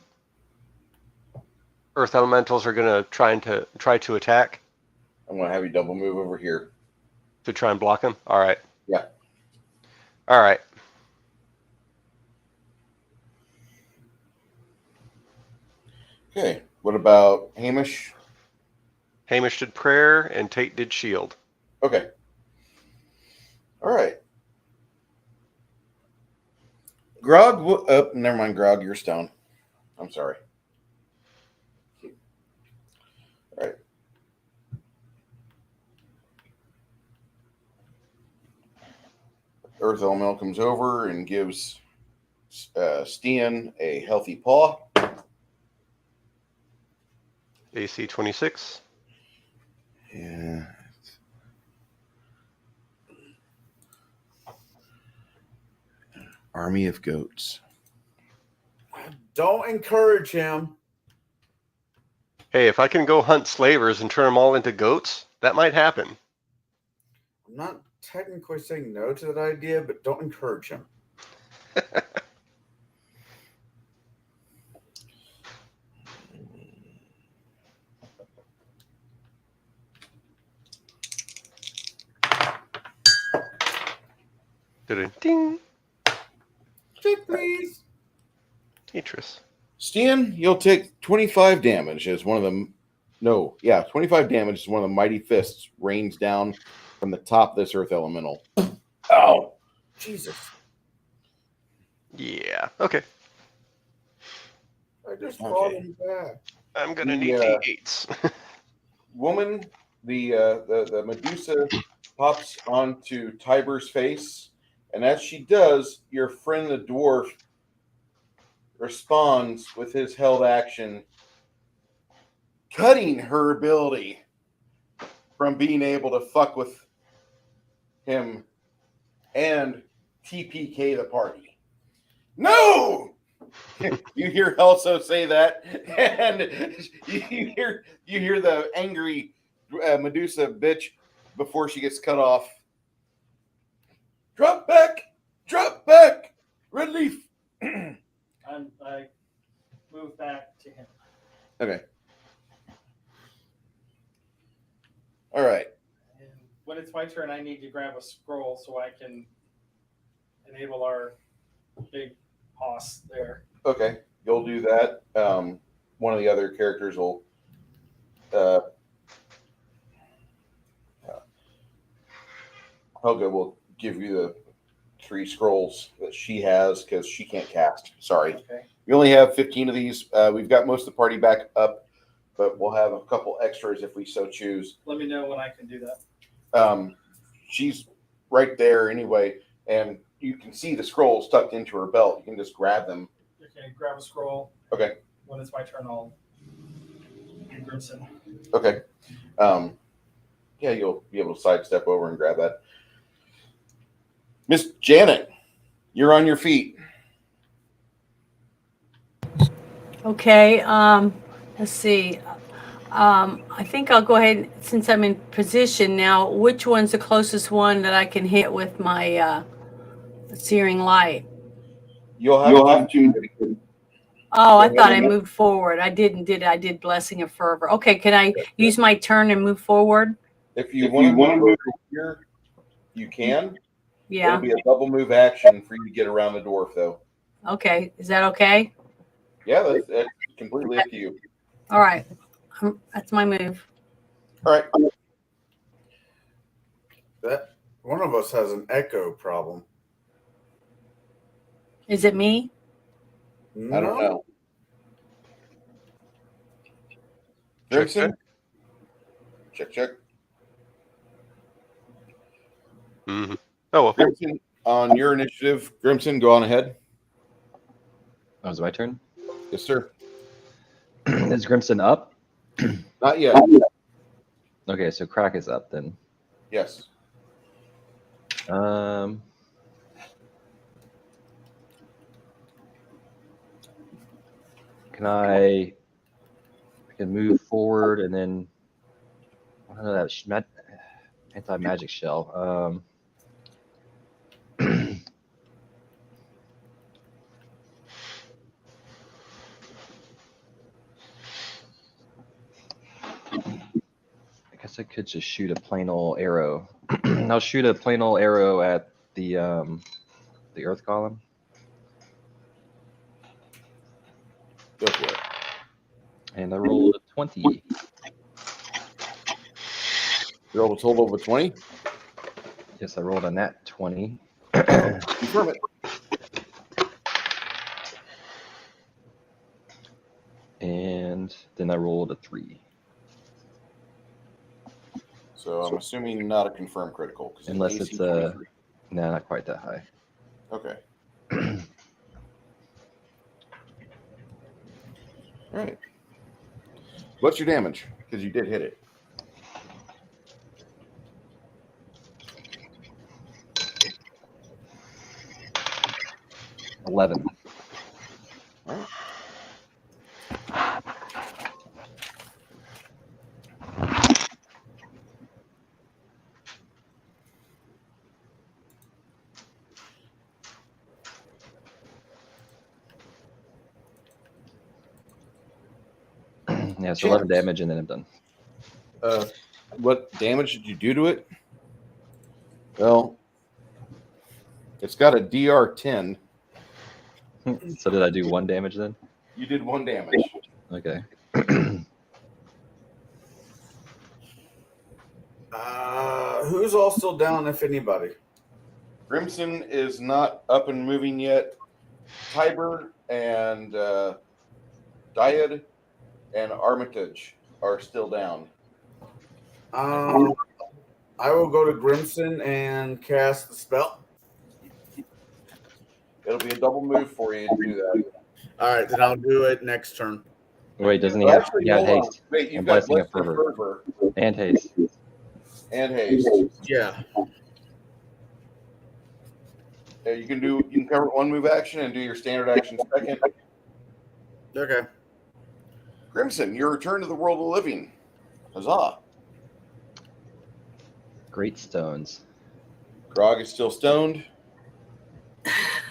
Earth Elementals are going to try to attack. I'm going to have you double move over here. To try and block him? All right. Yeah. All right. Okay. What about Hamish? Hamish did prayer and Tate did shield. Okay. All right. Grog, never mind, Grog, you're stone. I'm sorry. All right. Earth Elemental comes over and gives Stian a healthy paw. AC 26. Yeah. Army of goats. Don't encourage him. Hey, if I can go hunt slavers and turn them all into goats, that might happen. I'm not technically saying no to that idea, but don't encourage him. Ding. Check, please. Tetris. Stian, you'll take 25 damage as one of them. No, yeah, 25 damage as one of the mighty fists rains down from the top of this Earth Elemental. Ow! Jesus. Yeah. Okay. I just brought him back. I'm gonna need D8s. Woman the Medusa pops onto Tiber's face, and as she does, your friend the dwarf responds with his held action, cutting her ability from being able to fuck with him and TPK the party. No! You hear Elso say that, and you hear the angry Medusa bitch before she gets cut off. Drop back, relief. I move back to him. Okay. All right. And when it's my turn, I need to grab a scroll so I can enable our big boss there. Okay, you'll do that. One of the other characters will. Helga will give you the 3 scrolls that she has because she can't cast. Sorry. Okay. We only have 15 of these. We've got most of the party back up, but we'll have a couple extras if we so choose. Let me know when I can do that. She's right there anyway, and you can see the scrolls tucked into her belt. You can just grab them. Okay, grab a scroll. Okay. When it's my turn, I'll do Grimson. Okay. Yeah, you'll be able to sidestep over and grab that. Miss Janet, you're on your feet. Okay. Let's see. I think I'll go ahead, since I'm in position now. Which one's the closest one that I can hit with my searing light? You'll have to. Oh, I thought I moved forward. I didn't, did I? I did Blessing of Fervor. Okay, can I use my turn and move forward? If you want to move here, you can. Yeah. It'll be a double move action for you to get around the dwarf, though. Okay. Is that okay? Yeah, that's completely up to you. All right. That's my move. All right. That one of us has an echo problem. Is it me? I don't know. Grimson? Check. Mm-hmm. Oh, well. Grimson, on your initiative. Grimson, go on ahead. Oh, is it my turn? Yes, sir. Is Grimson up? Not yet. Okay, so Crack is up then. Yes. I can move forward and then I don't know that anti-magic shell. I guess I could just shoot a plain old arrow. I'll shoot a plain old arrow at the earth column. Go for it. And I rolled a 20. You rolled a total of a 20? Yes, I rolled a nat 20. Confirm it. And then I rolled a 3. So I'm assuming not a confirmed critical. Unless it's a... No, not quite that high. Okay. All right. What's your damage? Because you did hit it. $11. All right. Yeah, so 11 damage and then I'm done. What damage did you do to it? Well, it's got a DR 10. So did I do 1 damage then? You did 1 damage. Okay. Who's all still down, if anybody? Grimson is not up and moving yet. Tiber and Dyad and Armitage are still down. I will go to Grimson and cast the spell. It'll be a double move for you to do that. All right, then I'll do it next turn. Wait, doesn't he Well, have? actually, He got hold on. haste Wait, you've and got blessing of Blessing of fervor Fervor and haste. and haste. Yeah. Yeah, you can cover one move action and do your standard action second. Okay. Crimson, your return to the world of living. Huzzah! Great stones. Grog is still stoned.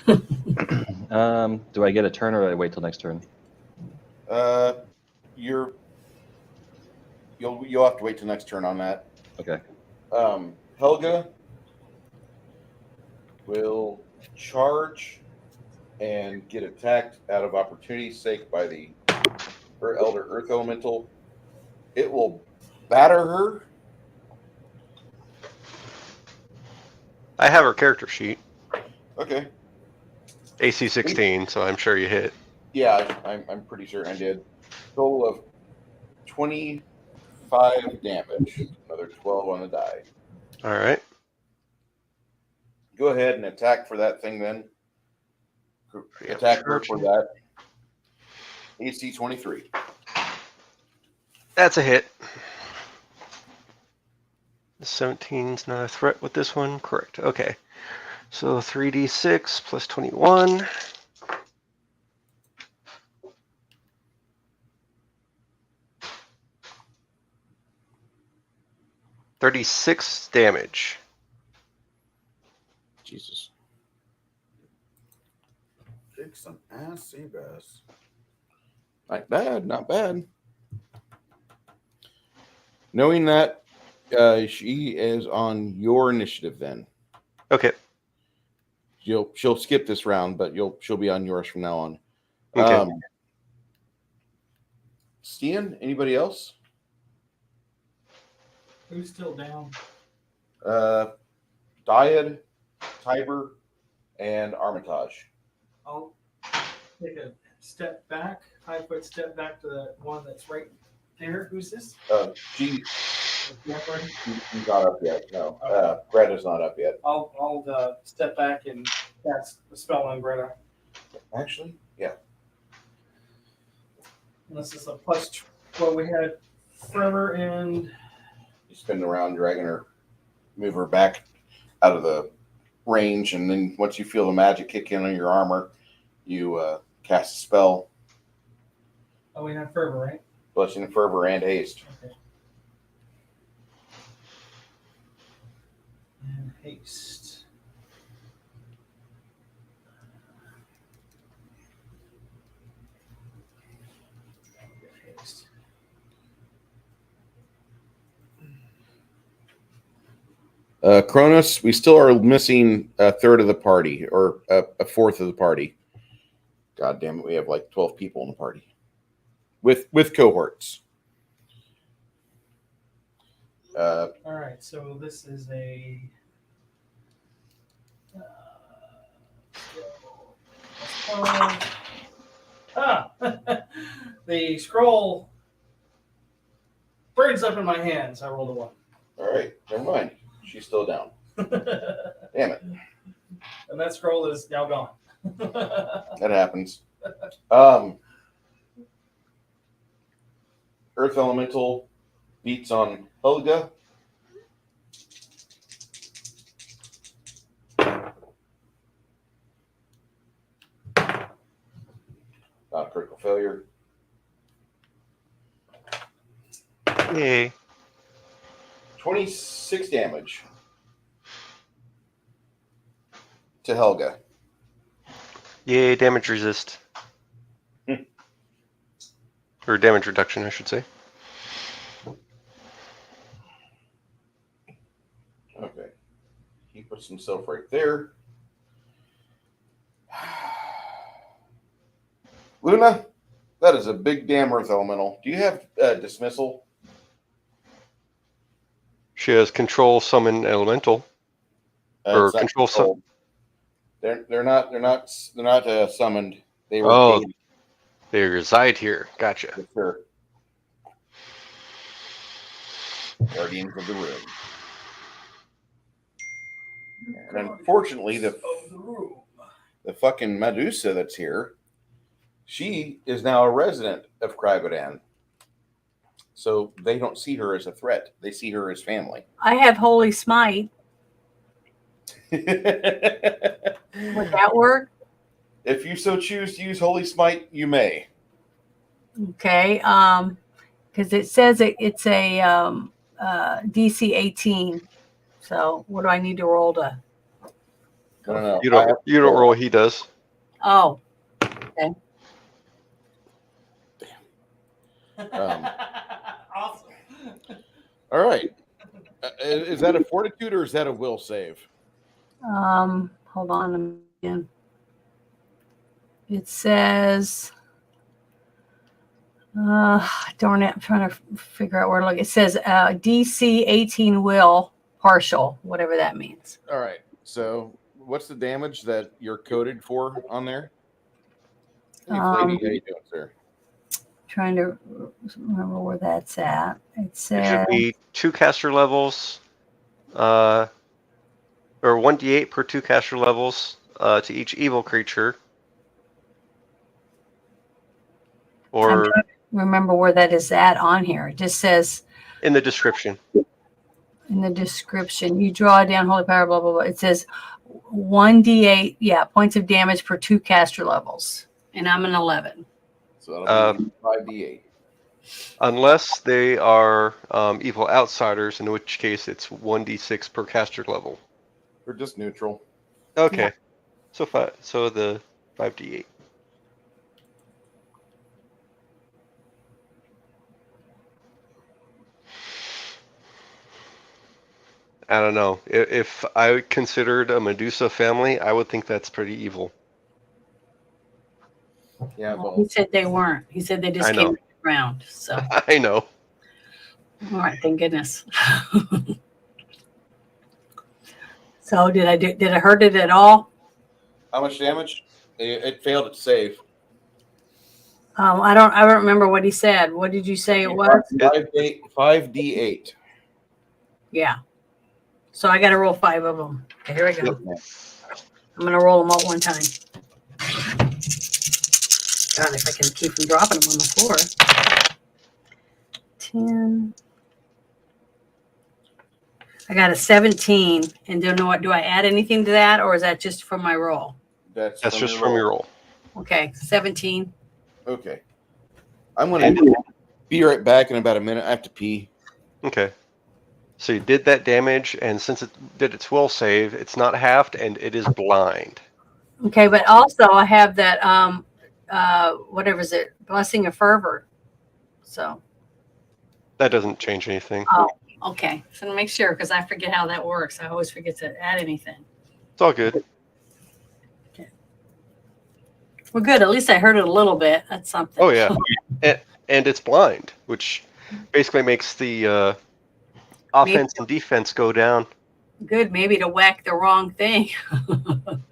Do I get a turn or do I wait till next turn? You'll have to wait till next turn on that. Okay. Helga will charge and get attacked out of opportunity's sake by her elder earth elemental. It will batter her. I have her character sheet. Okay. AC 16, so I'm sure you hit. Yeah, I'm pretty sure I did. Total of 25 damage. Another 12 on the die. All right. Go ahead and attack for that thing then. Attack her for that. AC 23. That's a hit. 17's not a threat with this one. Correct. Okay. So 3d6 plus 21. $36 damage. Jesus. Kick some ass, Seabass. Not bad, not bad. Knowing that, she is on your initiative then. Okay. She'll skip this round, but she'll be on yours from now on. Okay. Stian, anybody else? Who's still down? Dyad, Tiber, and Armitage. I'll take a step back, 5-foot step back to the one that's right there. Who's this? She Jack Ready? she's not up yet. No, Greta's not up yet. I'll step back and cast the spell on Greta. Actually, yeah. And this is a plus. Well, we had Forever and You spin around, dragging her, move her back out of the range, and then once you feel the magic kick in on your armor, you cast a spell, we have Forever, right? blessing of fervor and haste. Okay. And haste. Haste. Cronus, we still are missing a third of the party, or a fourth of the party. God damn it, we have like 12 people in the party with cohorts. All right, so this is a. The scroll burns up in my hands. I rolled a 1. All right, never mind. She's still down. Damn it. And that scroll is now gone. That happens. Earth Elemental beats on Helga. Not a critical failure. Yay. 26 damage to Helga. Yay, damage resist. Or damage reduction, I should say. Okay. He puts himself right there. Luna, that is a big damn Earth Elemental. Do you have dismissal? She has control summon elemental. Or It's not control controlled. They're not summoned. They were Oh. paid. They reside here. Gotcha. Yes, sir. Guardians of the Room. And unfortunately, the fucking Medusa that's here, she is now a resident of Krybodan. So they don't see her as a threat. They see her as family. I have Holy Smite. Would Would that work? If you so choose to use Holy Smite, you may. Okay. Because it says it's a DC 18. So what do I need to roll to? I don't know. You don't roll. He does. Oh, okay. Awesome. All right. Is that a fortitude or is that a will save? Hold on again. It says, darn it, I'm trying to figure out where to look. It says DC 18 will partial, whatever that means. All right. So what's the damage that you're coded for on there? Hey, Lady, how you doing, sir? Trying to remember where that's at. It says It should be 2 caster levels, or 1d8 per 2 caster levels to each evil creature. I'm Or trying to remember where that is at on here. It just says in the description. in the description, you draw down holy power, blah, blah, blah. It says 1d8, points of damage per 2 caster levels. And I'm an 11. So that'll be 5d8. Unless they are evil outsiders, in which case it's 1d6 per caster level. Or just neutral. Okay. Yeah. So the 5d8. I don't know. If I considered a Medusa family, I would think that's pretty evil. Yeah, Well, he said they weren't. He said they just came around. So I know. all right, thank goodness. So did I hurt it at all? How much damage? It failed its save. I don't remember what he said. What did you say it was? 5d8. Yeah. So I got to roll 5 of them. Okay, here we go. I'm going to roll them all one time. God, if I can keep from dropping them on the floor. 10. I got a 17. And don't know what, do I add anything to that or is that just from my roll? That's just from your roll. Okay, 17. Okay. I'm going to be right back in about a minute. I have to pee. Okay. So you did that damage, and since it did its will save, it's not halved, and it is blind. Okay, but also I have that, whatever is it, Blessing of Fervor. So. That doesn't change anything. Oh, okay. So to make sure, because I forget how that works. I always forget to add anything. It's all good. Okay. Well, good. At least I heard it a little bit. That's something. Oh, yeah. And it's blind, which basically makes the offense and defense go down. Good. Maybe to whack the wrong thing.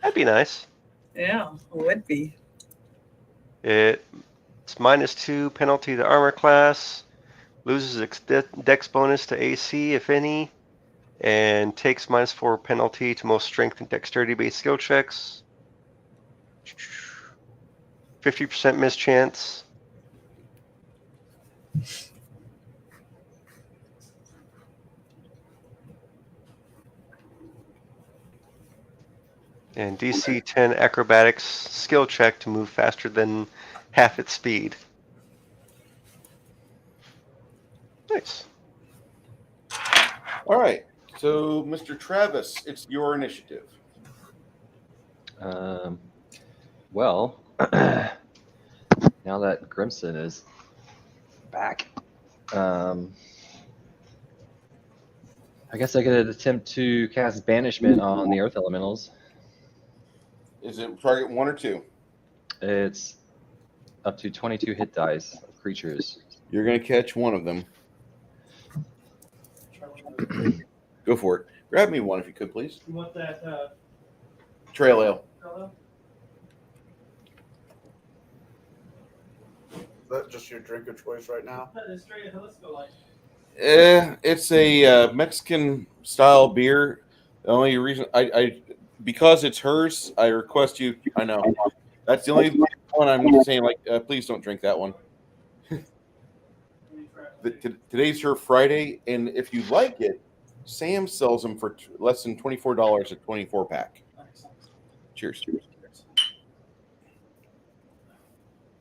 That'd be nice. Yeah, it would be. It's -2 penalty to armor class, loses its dex bonus to AC, if any, and takes -4 penalty to most strength and dexterity-based skill checks. 50% mischance. And DC 10 acrobatics skill check to move faster than half its speed. Nice. All right. So, Mr. Travis, it's your initiative. Well, now that Grimson is back, I guess I could attempt to cast Banishment on the Earth Elementals. Is it target 1 or 2? It's up to 22 hit dice of creatures. You're going to catch one of them. Go for it. Grab me one if you could, please. You want that Trail ale. Is that just your drink of choice right now? That is straight Jalisco like. It's a Mexican style beer. The only reason I because it's hers, I request you. I know that's the only one I'm saying. Like, please don't drink that one. Today's her Friday, and if you like it, Sam sells them for less than $24 a 24-pack. Cheers.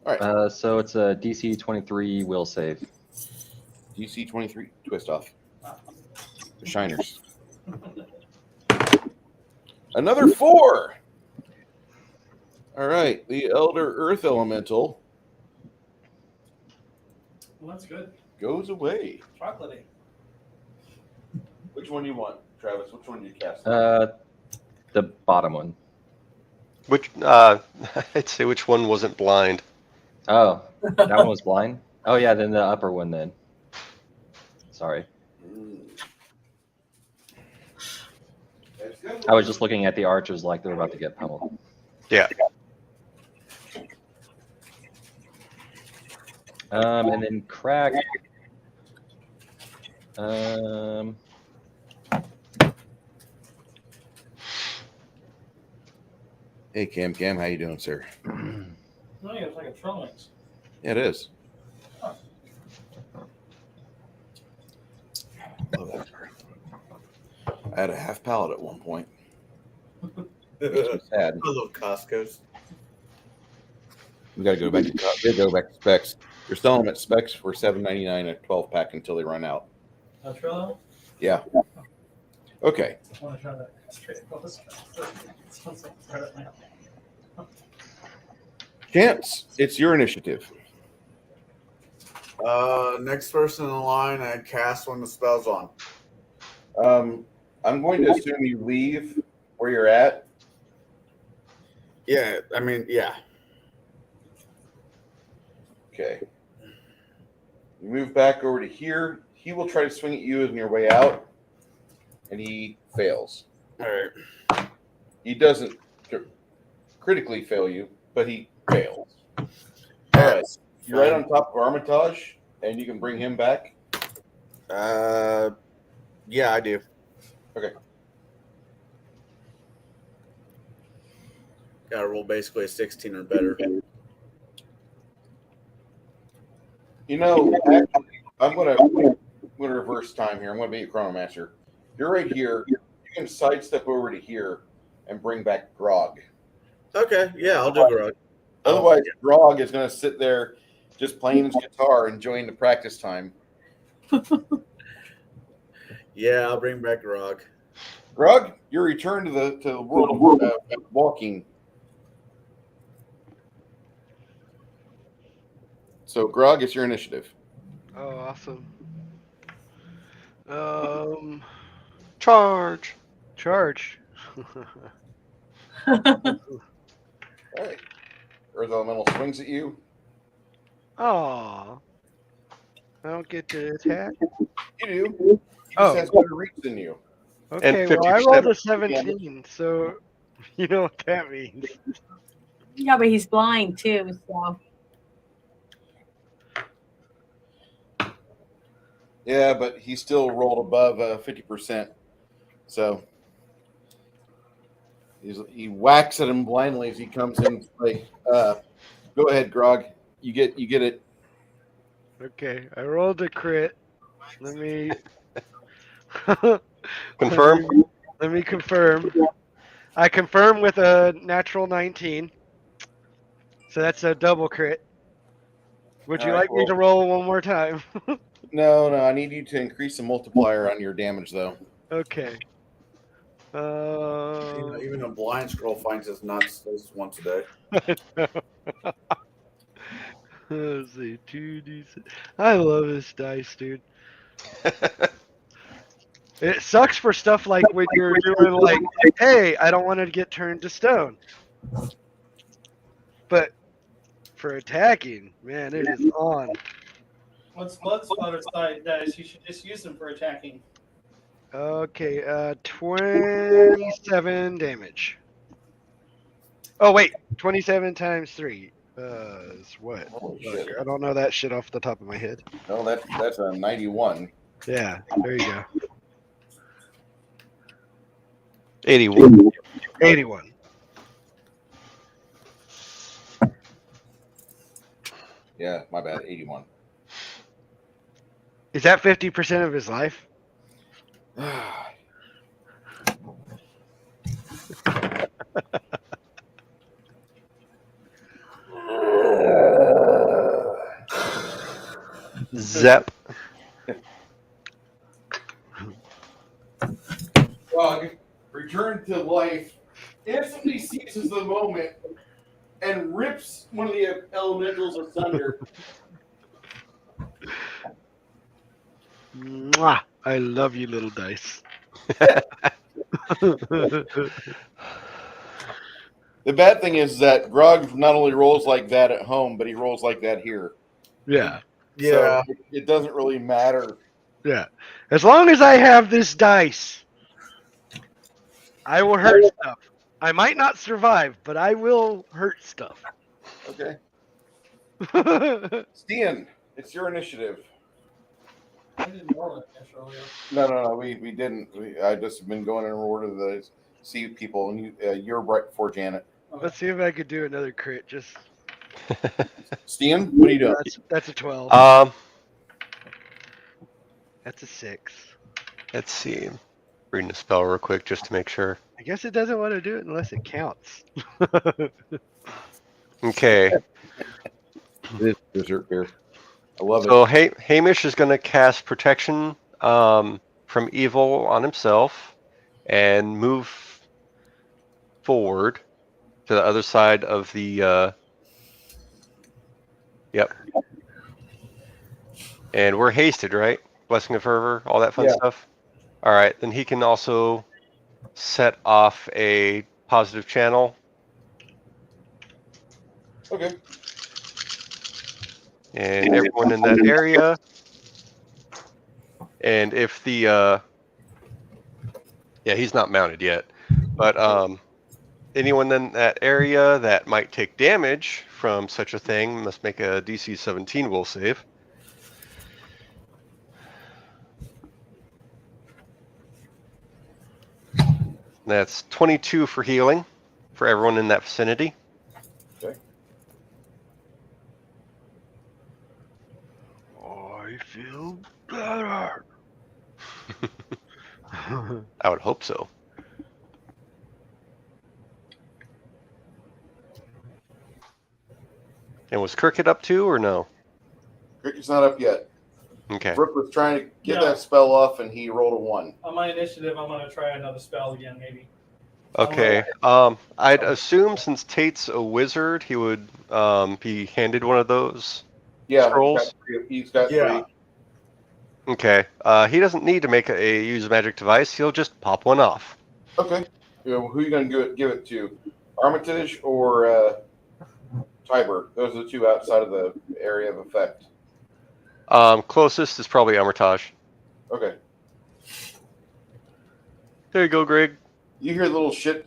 All right. So it's a DC 23 will save. DC 23 twist off. The Shiners. Another 4. All right. The Elder Earth Elemental Well, that's good. goes away. Chocolatey. Which one do you want, Travis? Which one do you cast? The bottom one. Which I'd say which one wasn't blind. Oh, that one was blind. Oh yeah, then the upper one then. Sorry, I was just looking at the archers like they're about to get pummeled. Yeah. And then crack. Hey, Cam, how you doing, sir? No, yeah, it's like a trail mix. Yeah, it is. Huh. Love that beer. I had a half pallet at one point. Makes me sad. I love Costco's. We got to go back to Specs. They're selling them at Specs for $7.99 a 12-pack until they run out. Trello? Yeah. Okay. I want to try that straight close. Sounds like right up my alley. Chance, it's your initiative. Next person in line, I cast when the spell's on. I'm going to assume you leave where you're at. Yeah, I mean, yeah. Okay. You move back over to here. He will try to swing at you on your way out, and he fails. All right. He doesn't critically fail you, but he fails. All right. You're right on top of Armitage, and you can bring him back. Yeah, I do. Okay. Got to roll basically a 16 or better. You know, actually, I'm gonna reverse time here. I'm gonna be a Chronomaster. You're right here. You can sidestep over to here and bring back Grog. Okay, yeah, I'll do Grog. Otherwise, Grog is gonna sit there just playing his guitar, enjoying the practice time. Yeah, I'll bring back Grog. Grog, your return to the world of walking. So, Grog, it's your initiative. Oh, awesome. Charge. Charge. All right. Earth Elemental swings at you. Oh, I don't get to attack. You do. He just has better reach than you. Okay, well, I rolled a 17, so you know what that means. Yeah, but he's blind too, so. Yeah, but he still rolled above 50%. So he whacks at him blindly as he comes in. Like, go ahead, Grog. You get it. Okay, I rolled a crit. Let me Confirm. Let me confirm. I confirm with a natural 19. So that's a double crit. Would you All right, like me to roll one more time? No. I need you to increase the multiplier on your damage, though. Okay. Even a blind scroll finds his nuts once a day. Let's see, 2d6. I love this dice, dude. It sucks for stuff like when you're doing like, hey, I don't want to get turned to stone. But for attacking, man, it is on. What's blood splatter side dice? You should just use them for attacking. Okay, 27 damage. Oh wait, 27 times 3 is what? Holy shit. I don't know that shit off the top of my head. No, that's a 91. Yeah, there you go. 81. 81. Yeah, my bad. 81. Is that 50% of his life? Zep. Frog, return to life, instantly seizes the moment and rips one of the elementals asunder. Mwah! I love you, little dice. The bad thing is that Grog not only rolls like that at home, but he rolls like that here. Yeah, So it doesn't really matter. yeah. As long as I have this dice, I will hurt stuff. I might not survive, but I will hurt stuff. Okay. Stian, it's your initiative. I didn't roll it earlier. No, we didn't. I just been going in order to see people, and you're right before Janet. Let's see if I could do another crit. Just Stian, what are you doing? that's a 12. That's a 6. Let's see. Reading the spell real quick just to make sure. I guess it doesn't want to do it unless it counts. Okay. This dessert beer. I love So it. Hamish is going to cast protection from evil on himself and move forward to the other side of the. Yep. And we're hasted, right? Blessing of Fervor, all that fun stuff. All right, then he can also set off a positive channel. Okay. And everyone in that area. And if the he's not mounted yet, but anyone in that area that might take damage from such a thing must make a DC 17 will save. That's 22 for healing for everyone in that vicinity. Okay. I feel better. I would hope so. And was Cricket up too, or no? Cricket's not up yet. Okay. Brooke was trying to get Yeah. that spell off, and he rolled a 1. On my initiative, I'm going to try another spell again, maybe. Okay. I'd assume since Tate's a wizard, he would be handed one of those Yeah, scrolls. he's got Yeah. 3. Okay. He doesn't need to make use a magic device. He'll just pop one off. Okay. Who are you going to give it to? Armitage or Tiber? Those are the two outside of the area of effect. Closest is probably Armitage. Okay. There you go, Greg. You hear little shit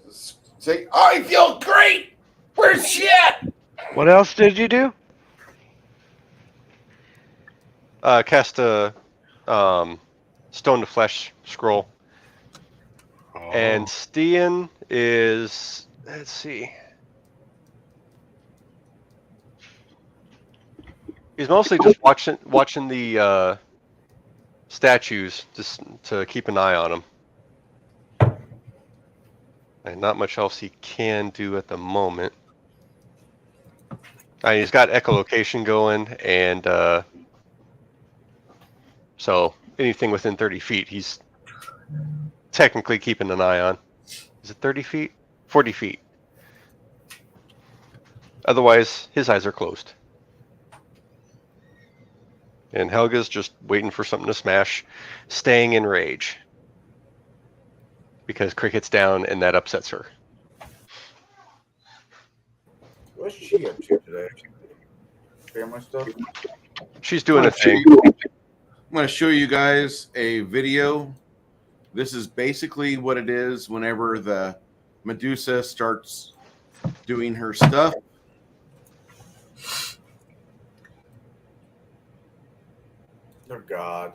say, I feel great! Where's shit? What else did you do? Cast a Stone to Flesh scroll. And Stian is, let's see. He's mostly just watching the statues, just to keep an eye on them. And not much else he can do at the moment. He's got echolocation going, and so anything within 30 feet, he's technically keeping an eye on. Is it 30 feet? 40 feet. Otherwise, his eyes are closed. And Helga's just waiting for something to smash, staying in rage. Because Cricket's down, and that upsets her. What's she up to today? Family stuff? She's doing a thing. I'm going to show you guys a video. This is basically what it is whenever the Medusa starts doing her stuff. Oh, God.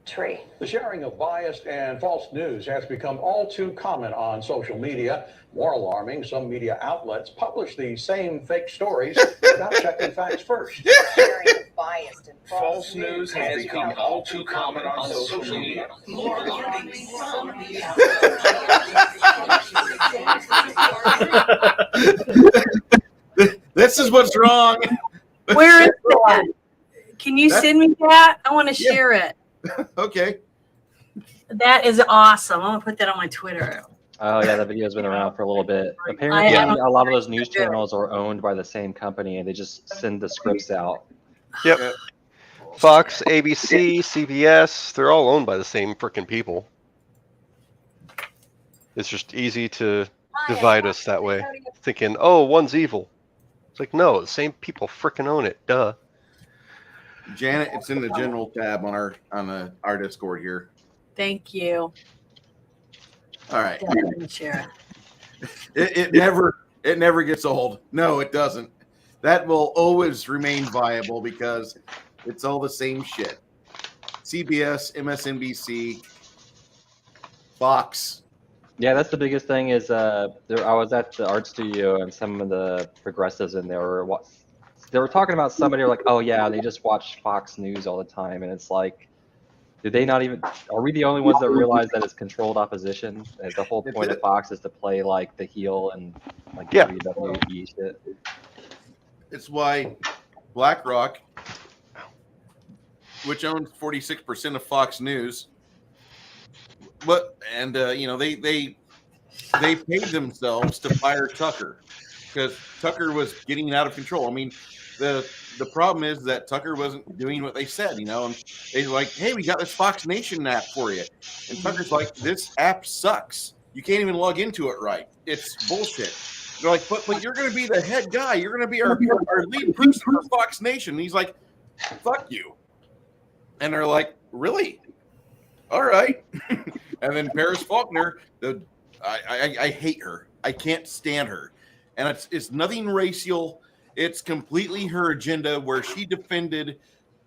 tree. The sharing of biased and false news has become all too common on social media. More alarming, some media outlets publish the same fake stories without checking facts first. Sharing of biased and False news has become all too common on social media. More alarming, some media This is what's wrong. Where is that? Can you send me that? I want to Yeah. share it. Okay. That is awesome. I'm gonna put that on my Twitter. Oh yeah, that video's been around for a little bit. Apparently, haven't- a lot of those news channels are owned by the same company, and they just send the scripts out. Yep. Fox, ABC, CBS, they're all owned by the same freaking people. It's just easy to divide us that way, thinking, oh, one's evil. It's like, no, the same people freaking own it. Duh. Janet, it's in the general tab on our Discord here. Thank you. All right. Definitely share it. It never gets old. No, it doesn't. That will always remain viable because it's all the same shit. CBS, MSNBC, Fox. Yeah, that's the biggest thing. Is I was at the art studio, and some of the progressives in there were talking about somebody like, oh yeah, they just watch Fox News all the time, and it's like, do they not even? Are we the only ones that realize that it's controlled opposition? And the whole point of Fox is to play like the heel and like WWE shit. It's why BlackRock, which owns 46% of Fox News, they paid themselves to fire Tucker because Tucker was getting out of control. I mean, the problem is that Tucker wasn't doing what they said, and they're like, hey, we got this Fox Nation app for you. And Tucker's like, this app sucks. You can't even log into it right. It's bullshit. They're like, but you're going to be the head guy. You're going to be our lead person for Fox Nation. And he's like, fuck you. And they're like, really? All right. And then Paris Faulkner, I hate her. I can't stand her. And it's nothing racial. It's completely her agenda where she defended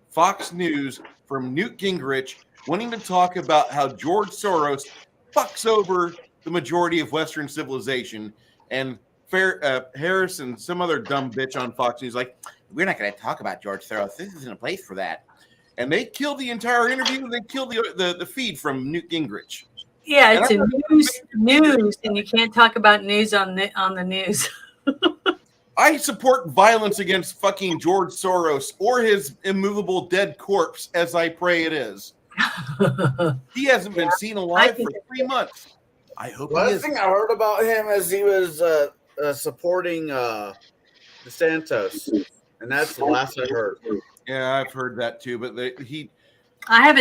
Fox News from Newt Gingrich wanting to talk about how George Soros fucks over the majority of Western civilization. And Harris and some other dumb bitch on Fox News like, we're not going to talk about George Soros. This isn't a place for that. And they killed the entire interview. They killed the feed from Newt Gingrich. Yeah, it's a news, and you can't talk about news on the news. I support violence against fucking George Soros or his immovable dead corpse, as I pray it is. He hasn't been seen alive for 3 months. I hope he is. Last thing I heard about him is he was supporting DeSantis, and that's the last I heard. Yeah, I've heard that too, but I've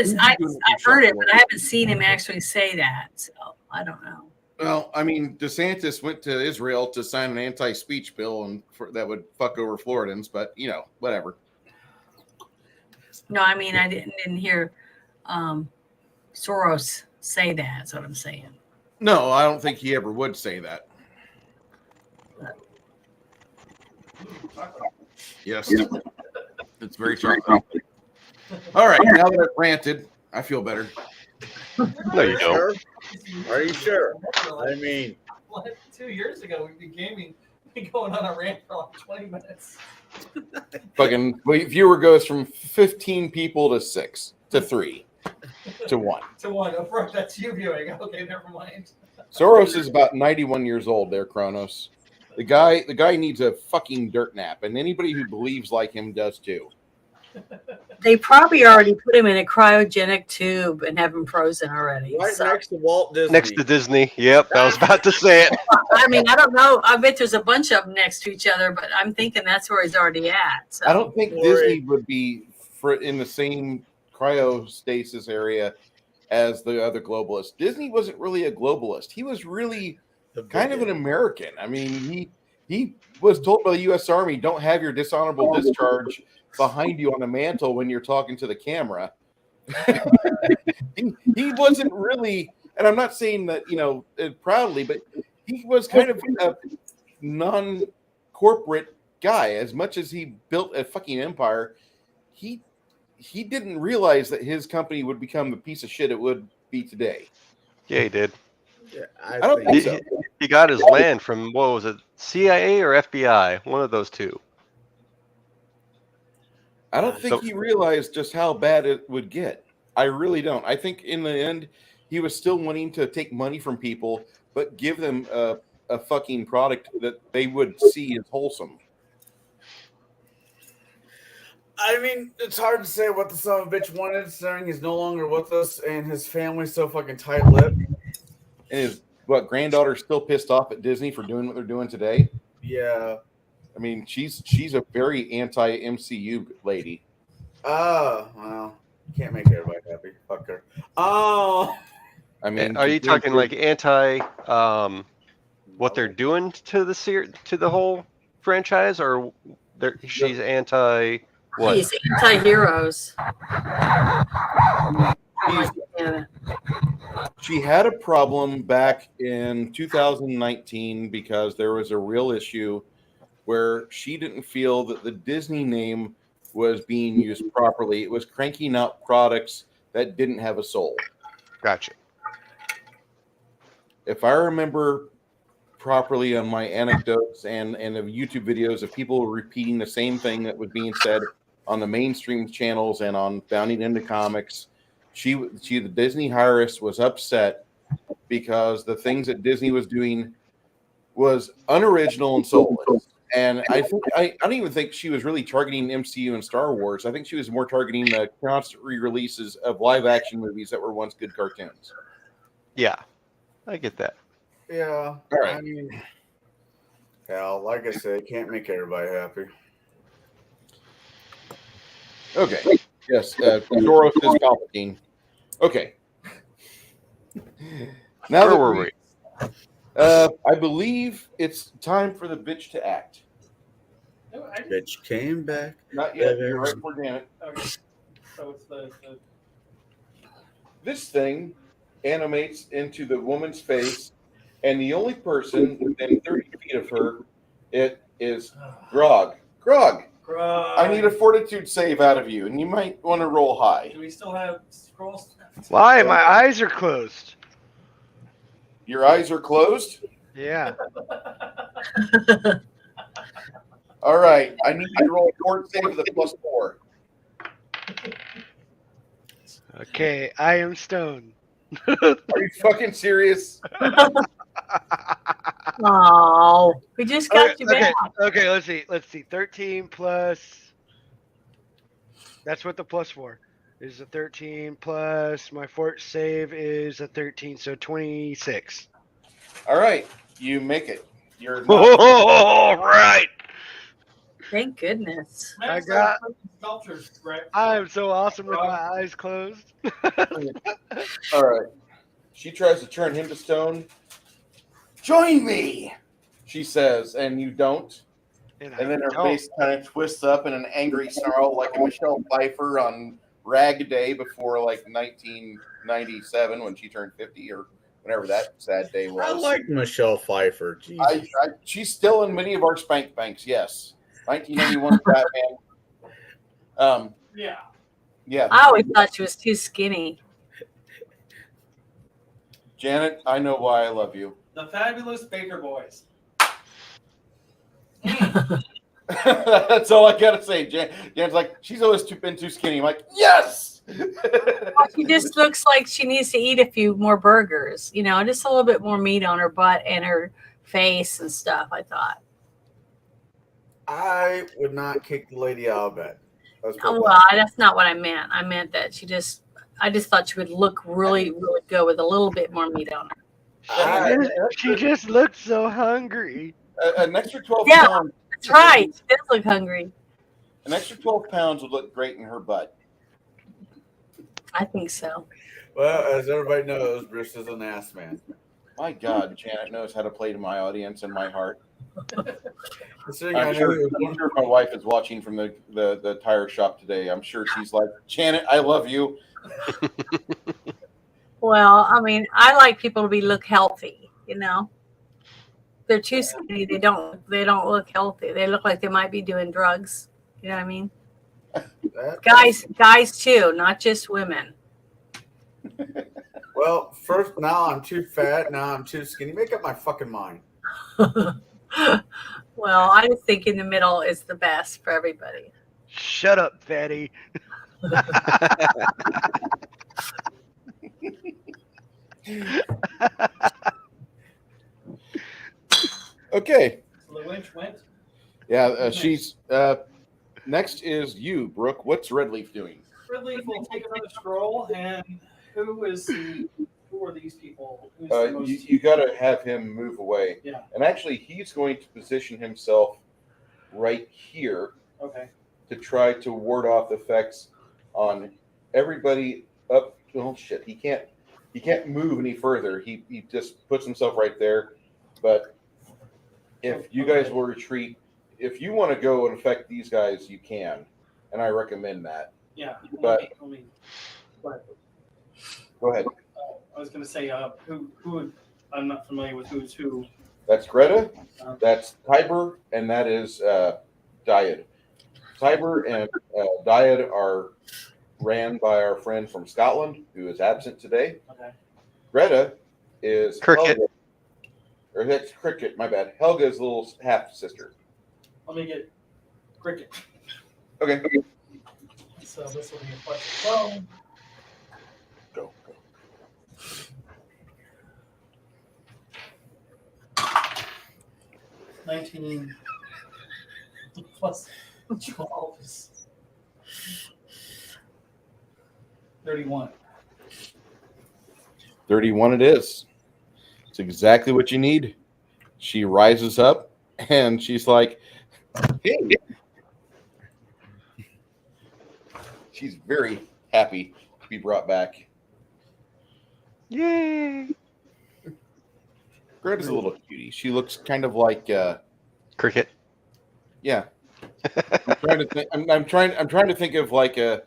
heard it, but I haven't seen him actually say that, so I don't know. Well, I mean, DeSantis went to Israel to sign an anti-speech bill and that would fuck over Floridans, but whatever. No, I mean, I didn't hear Soros say that. That's what I'm saying. No, I don't think he ever would say that. Yes, it's very shocking. All right, now that I've ranted, I feel better. No, you don't. Are you sure? I mean, 2 years ago, we'd be gaming, going on a rant for like 20 minutes. Fucking viewer goes from 15 people to 6 to 3 to 1. To one. Oh, bro, that's you viewing. Okay, never mind. Soros is about 91 years old there, Kronos. The guy needs a fucking dirt nap, and anybody who believes like him does too. They probably already put him in a cryogenic tube and have him frozen already. right so. next to Walt Disney. Next to Disney. Yep, I was about to say it. I mean, I don't know. I bet there's a bunch of them next to each other, but I'm thinking that's where he's already at. So. I don't think Disney would be in the same cryostasis area as the other globalists. Disney wasn't really a globalist. He was really kind of an American. I mean, he was told by the U.S. Army, don't have your dishonorable discharge behind you on the mantle when you're talking to the camera. he wasn't really, and I'm not saying that, proudly, but he was kind of a non-corporate guy. As much as he built a fucking empire, he he didn't realize that his company would become the piece of shit it would be today. Yeah, he did. Yeah, I don't think so. He got his land from, what was it, CIA or FBI? One of those two. I don't think he realized just how bad it would get. I really don't. I think in the end, he was still wanting to take money from people, but give them a fucking product that they would see as wholesome. I mean, it's hard to say what the son of a bitch wanted, considering he's no longer with us and his family's so fucking tight-lipped. And his granddaughter's still pissed off at Disney for doing what they're doing today. Yeah. I mean, she's a very anti-MCU lady. Oh, well, can't make everybody happy. Fuck her. Oh. I mean, are you talking like anti what they're doing to the whole franchise, or she's anti what? He's anti-heroes. She had a problem back in 2019 because there was a real issue where she didn't feel that the Disney name was being used properly. It was cranking out products that didn't have a soul. Gotcha. If I remember properly on my anecdotes and of YouTube videos of people repeating the same thing that was being said on the mainstream channels and on Bounding into Comics, the Disney heiress was upset because the things that Disney was doing was unoriginal and soulless. And I don't even think she was really targeting MCU and Star Wars. I think she was more targeting the constant re-releases of live action movies that were once good cartoons. Yeah, I get that. Yeah. All right. I mean, hell, like I said, can't make everybody happy. Okay. Yes. Doros is Palpatine. Okay. Now Where were we? I believe it's time for the bitch to act. No, Bitch came back. Not yet. You're right for Janet. Okay. So it's the This thing animates into the woman's face, and the only person within 30 feet of her, it is Grog. Grog, I need a fortitude save out of you, and you might want to roll high. Do we still have scrolls? Why? My eyes are closed. Your eyes are closed? Yeah. All right. I need you to roll a fort save with a +4. Okay, I am stoned. Are you fucking serious? Oh, we just got you back. Okay, let's see. 13 plus. That's what the +4 is. A 13 plus my fort save is a 13, so 26. All right. You make it. You're All right. Thank goodness. I got- sculptures, right? I am so awesome with my eyes closed. All right. She tries to turn him to stone. Join me, she says, and you don't. And then her face kind of twists up in an angry snarl like a Michelle Pfeiffer on Rag Day before like 1997 when she turned 50 or whenever that sad day was. I like Michelle Pfeiffer. Jesus. She's still in many of our spank banks, yes. 1991 Batman. Yeah. I always thought she was too skinny. Janet, I know why I love you. The Fabulous Baker Boys. That's all I gotta say. Jan's like, she's always been too skinny. I'm like, yes. She just looks like she needs to eat a few more burgers. You know, just a little bit more meat on her butt and her face and stuff. I thought. I would not kick the lady out of bed. Well, that's not what I meant. I meant that I just thought she would look really, really good with a little bit more meat on her. She just looked so hungry. An extra 12 Yeah, pounds. that's right. She does look hungry. An extra 12 pounds would look great in her butt. I think so. Well, as everybody knows, Bruce is an ass man. My God, Janet knows how to play to my audience and my heart. I'm sure my wife is watching from the tire shop today. I'm sure she's like, Janet, I love you. Well, I mean, I like people to look healthy. You know, they're too skinny. They don't look healthy. They look like they might be doing drugs. You know what I mean? Guys too, not just women. Well, first, now I'm too fat. Now I'm too skinny. Make up my fucking mind. Well, I think in the middle is the best for everybody. Shut up, fatty. Okay. So the winch went. Yeah, she's next is you, Brooke. What's Red Leaf doing? Red Leaf will take another scroll, and who are these people? Who's the most... You got to have him move away. Yeah. And actually, he's going to position himself right here. Okay. To try to ward off effects on everybody up. Oh shit! He can't move any further. He just puts himself right there. But if you guys will retreat, if you want to go and affect these guys, you can, and I recommend that. Yeah. But let me go ahead. I was going to say who I'm not familiar with who's who. That's Greta. That's Tiber, and that is Dyad. Tiber and Dyad are ran by our friend from Scotland, who is absent today. Okay. Greta is Cricket. Helga, or that's Cricket. My bad. Helga's little half sister. Let me get Cricket. Okay. So this will be a question. Go. 19 plus 12 is 31. 31 it is. It's exactly what you need. She rises up and she's like, hey. She's very happy to be brought back. Yay! Greta's a little cutie. She looks kind of like Cricket. yeah. I'm trying to think of like a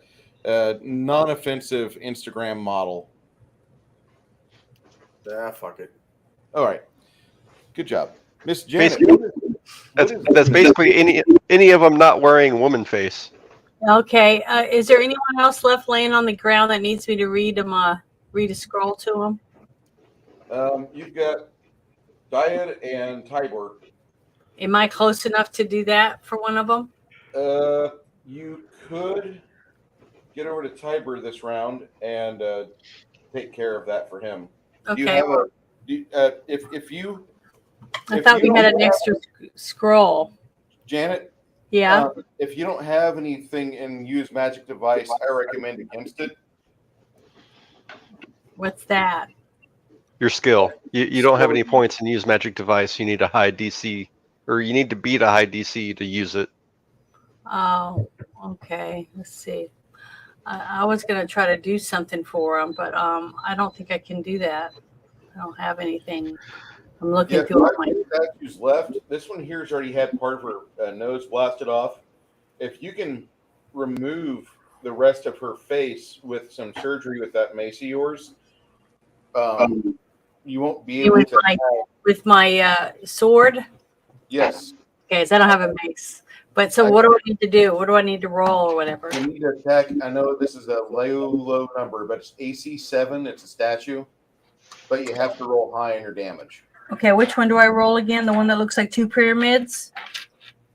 non-offensive Instagram model. Yeah, fuck it. All right. Good job. Miss Janet. That's basically any of them not wearing woman face. Okay. Is there anyone else left laying on the ground that needs me to read a scroll to them? You've got Dyad and Tiber. Am I close enough to do that for one of them? You could get over to Tiber this round and take care of that for him. Okay. Do you have if you I thought we had an extra scroll. Janet? Yeah. If you don't have anything in use magic device, I recommend against it. What's that? Your skill. You don't have any points in use magic device. You need a high DC, or you need to beat a high DC to use it. Oh, okay. Let's see. I was going to try to do something for them, but I don't think I can do that. I don't have anything. I'm looking through all my statues left. This one here has already had part of her nose blasted off. If you can remove the rest of her face with some surgery with that mace of yours, you won't be able to. With my sword? Yes. Okay, so I don't have a mace. But so what do I need to do? What do I need to roll or whatever? You need to attack. I know this is a low number, but it's AC 7. It's a statue. But you have to roll high on your damage. Okay, which one do I roll again? The one that looks like two pyramids?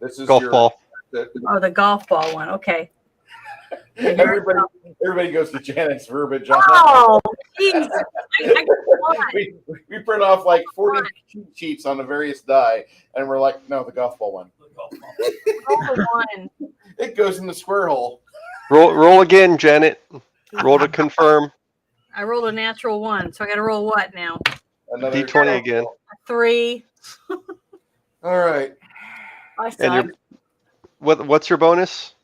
This is golf ball. Oh, the golf ball one. Okay. Everybody goes to Janet's verbiage. Oh, jeez. We print off like 40 cheat sheets on the various die, and we're like, no, the golf ball one. Roll the one. It goes in the square hole. Roll again, Janet. Roll to confirm. I rolled a natural one, so I got to roll what now? Another D20 again. 3. All right. I suck. And what's your bonus?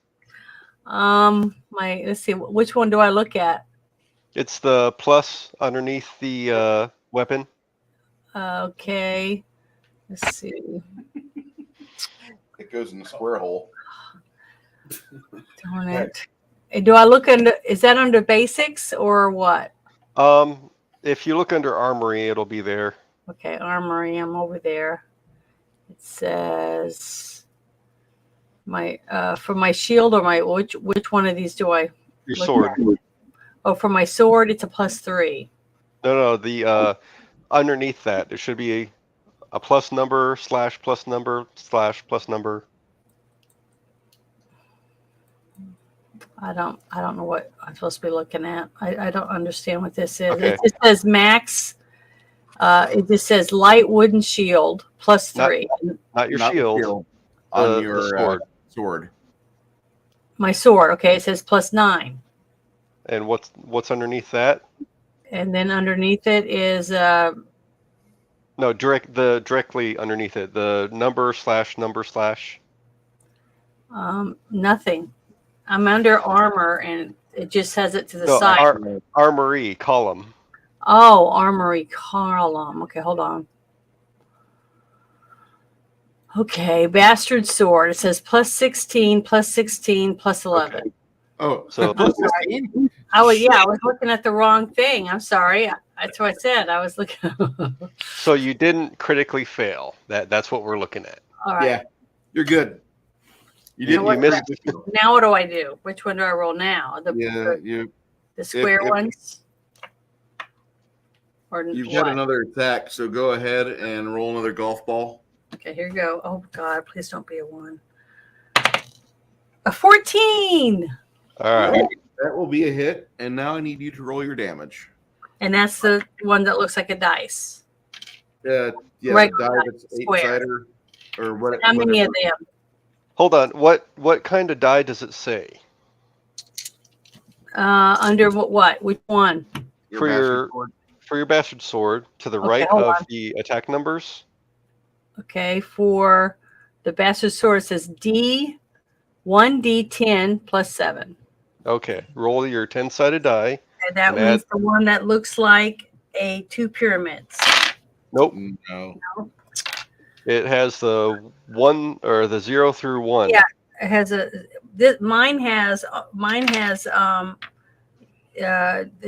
Let's see. Which one do I look at? It's the plus underneath the weapon. Okay. Let's see. It goes in the square hole. Darn it. Do I look under? Is that under basics or what? If you look under armory, it'll be there. Okay, armory. I'm over there. It says My for my shield or my which one of these do I Your look sword. at? Oh, for my sword, it's a +3. No, the underneath that there should be a plus number / plus number / plus number. I don't know what I'm supposed to be looking at. I don't understand what this is. Okay. It just says max. It just says light wooden shield +3. Not your Not the shield. on the your sword. sword. My sword, okay, it says +9. And what's underneath that? And then underneath it is No, directly underneath it. The number / number / nothing. I'm under armor and it just says it to the No, side. armory column. Oh, armory column. Okay, hold on. Okay, bastard sword. It says +16, +16, +11. Okay. Oh, So- I was looking at the wrong thing. I'm sorry. That's what I said. I was looking. So you didn't critically fail. That's what we're looking at. All right. yeah, you're good. You didn't. You missed. Now what do I do? Which one do I roll now? The square if- ones? Or You've what? got another attack, so go ahead and roll another golf ball. Okay, here you go. Oh God, please don't be a 1. A 14. All right. That will be a hit, and now I need you to roll your damage. And that's the one that looks like a dice. Yeah, Right, the die that's square. 8-sider or what? How many whatever. of them? Hold on. What kind of die does it say? Under what? Which one? For bastard sword. For your bastard sword, to the Okay, right hold of on. the attack numbers. Okay, for the bastard sword, it says D1D10 +7. Okay. Roll your 10-sided die. And that And means the one that looks like 2 pyramids. Nope. No. It has the 1 or the 0 through 1. Yeah. It has mine has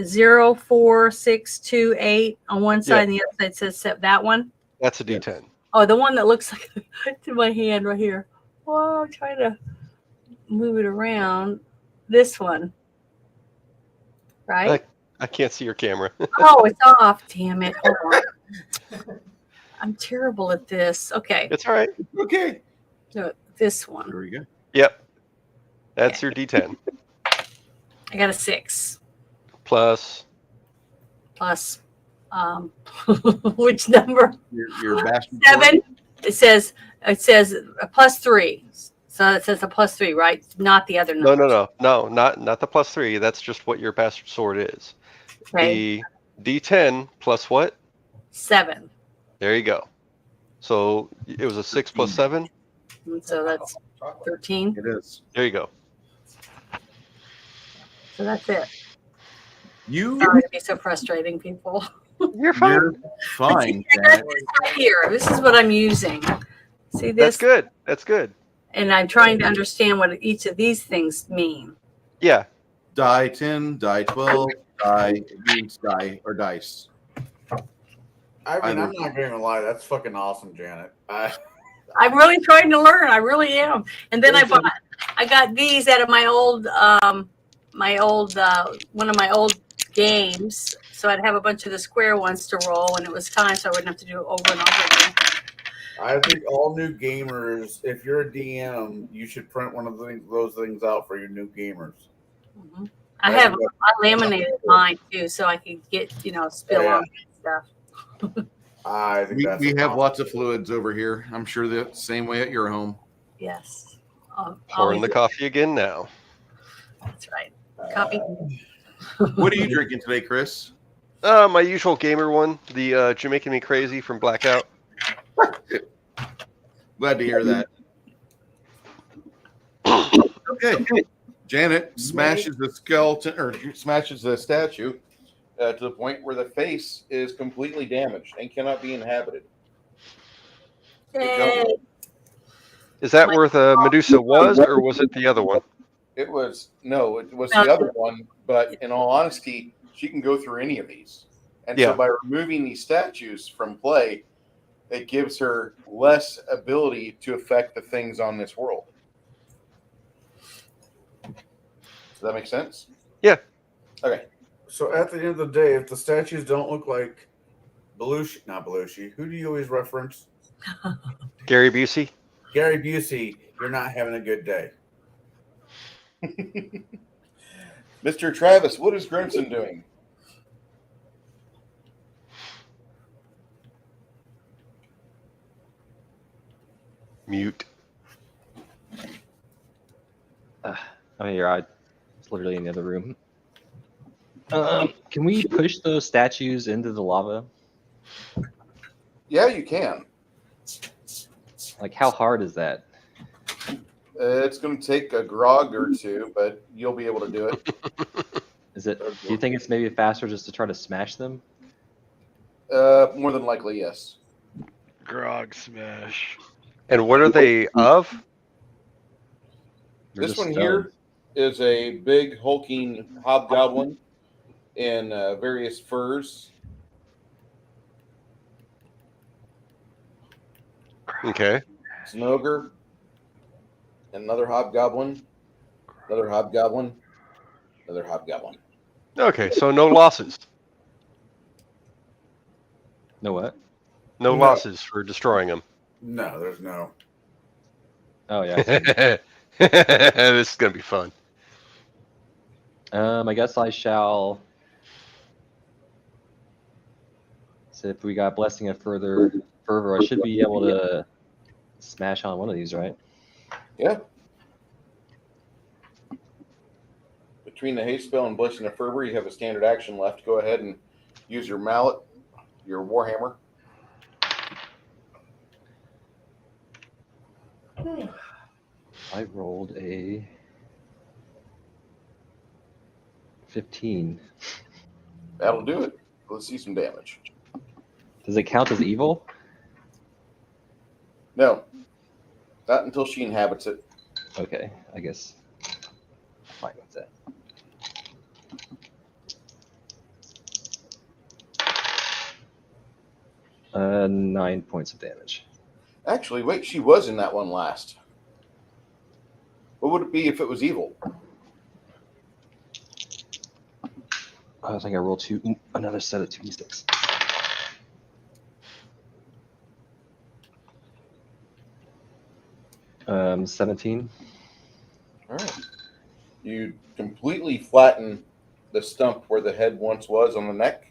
0, 4, 6, 2, 8 on one side, Yeah. and the other side says that one. That's a D10. Oh, the one that looks like to my hand right here. Well, I'm trying to move it around. This one, right? I can't see your camera. Oh, it's off. Damn it. Hold on. I'm terrible at this. Okay. It's all right. Okay. So this one. There we go. Yep. That's your D10. I got a 6 Plus. which number? Your bastard sword. 7. It says a +3. So it says a +3, right? Not the other number. No, not the +3. That's just what your bastard sword is. Okay. The D10 plus what? 7. There you go. So it was a 6 plus 7. And so that's 13. It is. There you go. So that's it. You. Sorry to be so frustrating, people. You're fine. You're fine. I got Janet. this right here. This is what I'm using. See That's this? good. That's good. And I'm trying to understand what each of these things mean. Yeah. Die 10, die 12, die means die or dice. I mean, Either. I'm not going to lie. That's fucking awesome, Janet. I'm really trying to learn. I really am. And then I got these out of my old one of my old games. So I'd have a bunch of the square ones to roll when it was time, so I wouldn't have to do it over and over again. I think all new gamers, if you're a DM, you should print one of those things out for your new gamers. Mhm. I laminated mine too, so I could get spill Yeah. on stuff. I think that's We have awesome. lots of fluids over here. I'm sure the same way at your home. Yes. Pouring the coffee again now. That's right. Copy. What are you drinking today, Chris? My usual gamer one, the Jamaican Me Crazy from Blackout. Glad to hear that. Okay. Janet smashes the skeleton or smashes the statue to the point where the face is completely damaged and cannot be inhabited. Yay. Is that where the Medusa was, or was it the other one? It was the other one, but in all honesty, she can go through any of these. And Yeah. so by removing these statues from play, it gives her less ability to affect the things on this world. Does that make sense? Yeah. Okay. So at the end of the day, if the statues don't look like Belushi, not Belushi, who do you always reference? Gary Busey. Gary Busey, you're not having a good day. Mr. Travis, what is Grimson doing? Mute. I'm here. It's literally in the other room. Can we push those statues into the lava? Yeah, you can. Like, how hard is that? It's going to take a grog or two, but you'll be able to do it. Is it? Do you think it's maybe faster just to try to smash them? More than likely, yes. Grog smash. And what are they of? They're This just one stone. here is a big hulking hobgoblin in various furs. Okay. It's an ogre, another hobgoblin, another hobgoblin, another hobgoblin. Okay, so no losses. No what? No No. losses for destroying them. No, there's no. Oh yeah. I see. This is gonna be fun. I guess I shall. So if we got blessing of further fervor, I should be able to smash on one of these, right? Yeah. Between the haste spell and blessing of fervor, you have a standard action left. Go ahead and use your mallet, your warhammer. I rolled a 15. That'll do it. Let's see some damage. Does it count as evil? No, not until she inhabits it. Okay, I guess. Fine with that. Uh, 9 points of damage. Actually, wait, she was in that one last. What would it be if it was evil? I think I rolled another set of 2d6. Um, 17. All right. You completely flatten the stump where the head once was on the neck.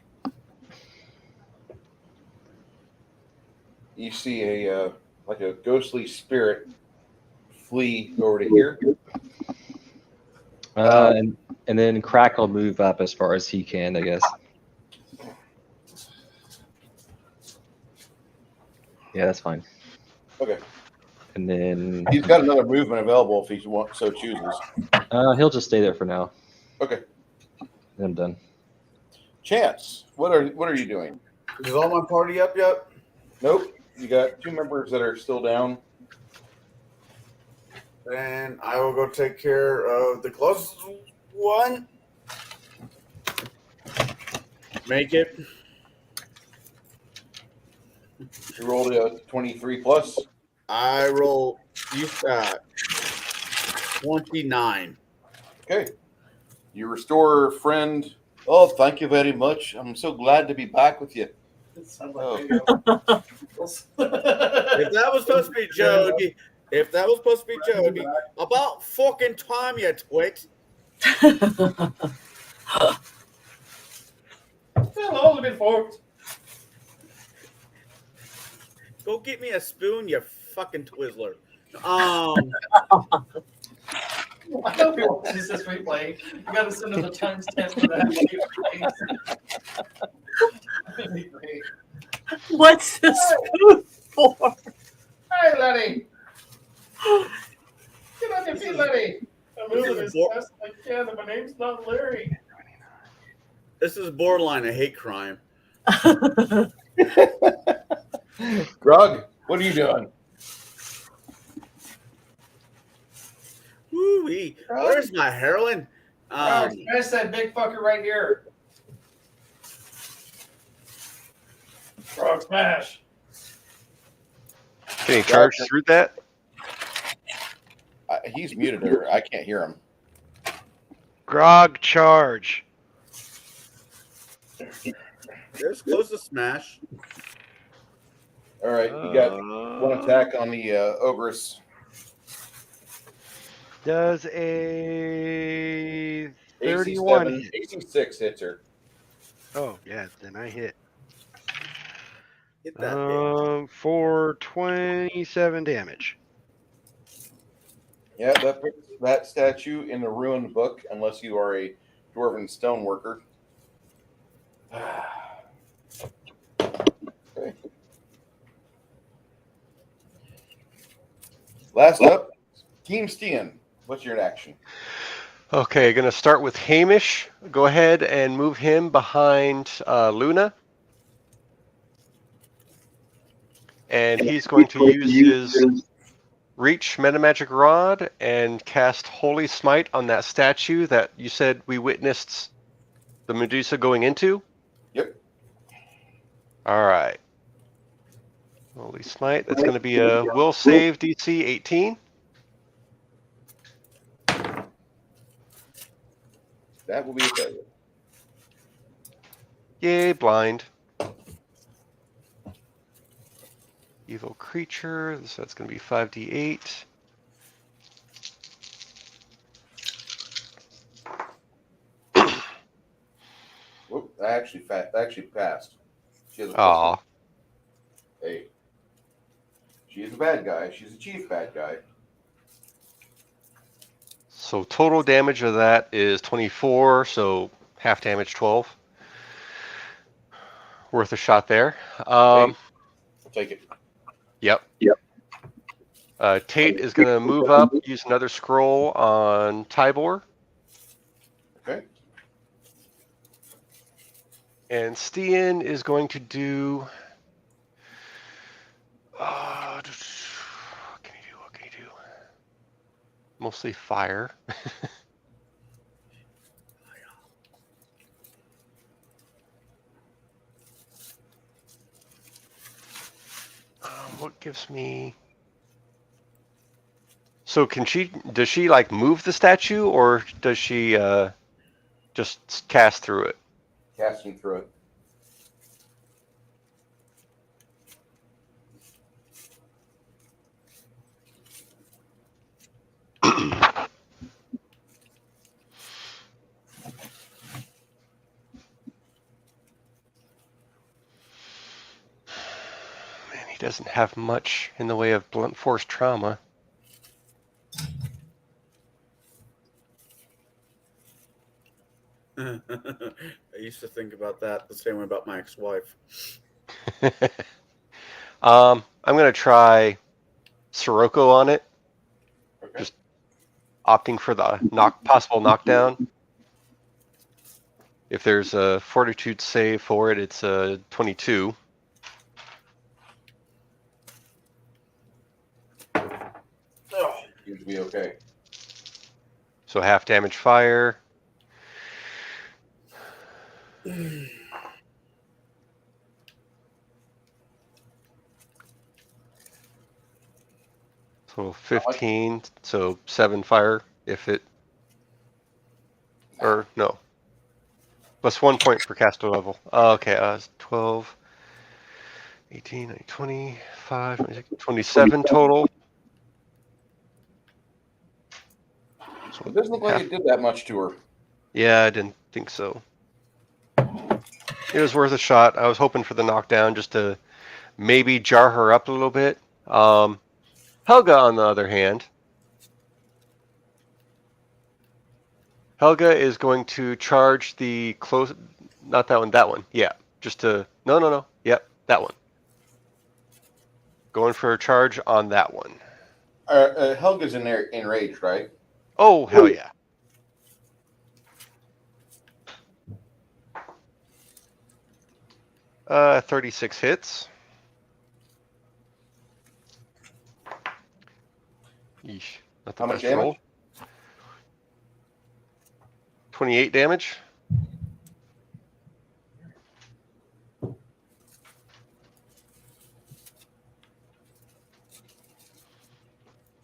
You see a like a ghostly spirit flee over to here. And then Crack will move up as far as he can, I guess. Yeah, that's fine. Okay. And then He's got another movement available if he so chooses. he'll just stay there for now. Okay. Then I'm done. Chance, what are you doing? Is all my party up yet? Nope. You got 2 members that are still down. Then I will go take care of the closest one. Make it. You rolled a 23 plus. I roll. You got 29. Okay. You restore friend. Oh, thank you very much. I'm so glad to be back with you. It sounds like radio. If that was supposed to be Joe, it'd be about fucking time, you twit. Hello, only been forked. Go get me a spoon, you fucking Twizzler. I hope you watches this replay. You gotta send him the timestamp for that. That'd be great. What's the spoon for? Hey, Letty! Get on your feet, Letty! I'm moving as fast as I can, and my name's not Larry. This is borderline a hate crime. Grug, what are you doing? Woo-wee. Where's my heroin? Smash that big fucker right here. Frog smash. Can he charge through that? He's muted her. I can't hear him. Grog charge. It's close to smash. All right, you got one attack on the ogress. Does a AC 31 7, hit? AC 6 hits her. Oh yeah, then I hit. Hit that bitch. For 27 damage. Yeah, that puts that statue in the ruined book, unless you are a dwarven stoneworker. Okay. Last up, Team Stian. What's your action? Okay, going to start with Hamish. Go ahead and move him behind Luna. And he's going to use his reach metamagic rod and cast Holy Smite on that statue that you said we witnessed the Medusa going into. Yep. All right. Holy Smite. That's going to be a will save DC 18. That will be a failure. Yay, blind. Evil creature. So that's going to be 5d8. Whoop, that actually passed. She has a Aw. Hey. She is a bad guy. She's a chief bad guy. So total damage of that is 24, so half damage 12. Worth a shot there. I'll take it. Yep. Tate is going to move up, use another scroll on Tybor. Okay. And Stian is going to do... what can he do? Mostly fire. What gives me... So does she like move the statue, or does she just cast through it? Casting through it. Man, he doesn't have much in the way of blunt force trauma. I used to think about that the same way about my ex-wife. I'm going to try Sirocco on it. Okay. Just opting for the possible knockdown. If there's a fortitude save for it, it's a 22. Seems to be okay. So half damage fire. So 15, so 7 fire if it... Or, no. Plus 1 point per caster level. Okay, 12, 18, 19, 25, 26, 27 total. So It doesn't look like it did that much to her. yeah, I didn't think so. It was worth a shot. I was hoping for the knockdown just to maybe jar her up a little bit. Helga, on the other hand. Helga is going to charge the close... Not that one, that one. Yeah, just to... No. Yep, that one. Going for a charge on that one. Helga's enraged, right? Oh, hell yeah. Uh, 36 hits. Yeesh, not the How much best damage? roll. 28 damage.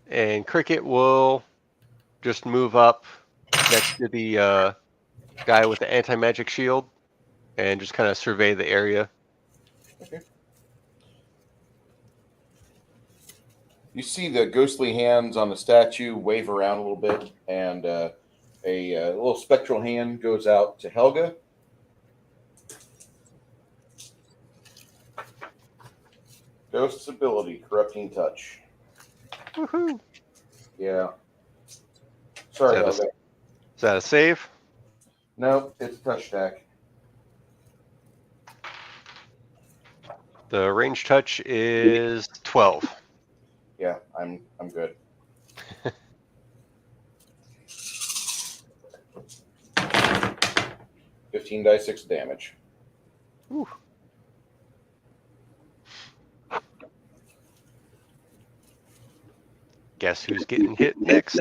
And Cricket will just move up next to the guy with the anti-magic shield and just kind of survey the area. Okay. You see the ghostly hands on the statue wave around a little bit, and a little spectral hand goes out to Helga. Ghost's ability, Corrupting Touch. Woohoo! Yeah. Sorry, Is Helga. that a save? No, it's touch stack. The range touch is 12. Yeah, I'm good. $15d6 damage. Whew. Guess who's getting hit next?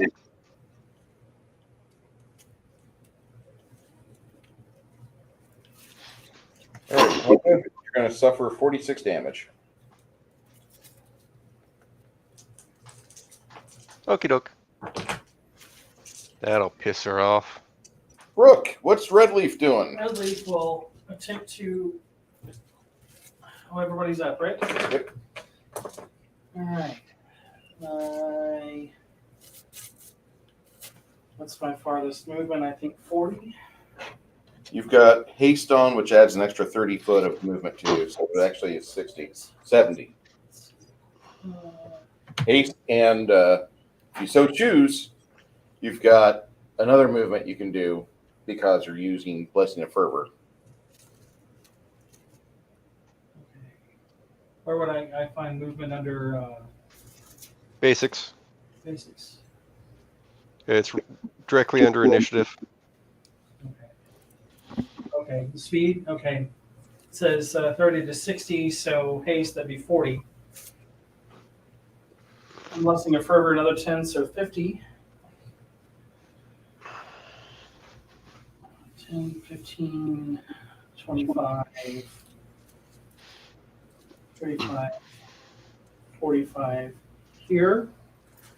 All right, Helga, you're going to suffer 46 damage. Okie doke. That'll piss her off. Brooke, what's Red Leaf doing? Red Leaf will attempt to. Oh, everybody's up, right? Yep. All right. What's my farthest movement? I think 40. You've got haste on, which adds an extra 30 foot of movement to you, so it actually is 60, 70. Haste, and if you so choose, you've got another movement you can do because you're using Blessing of Fervor. Okay. Where would I find movement under Basics. basics? It's directly under initiative. Okay, speed. Okay, it says 30 to 60, so haste, that'd be 40. And Blessing of Fervor, another 10, so 50. 10, 15, 25, 35, 45 here.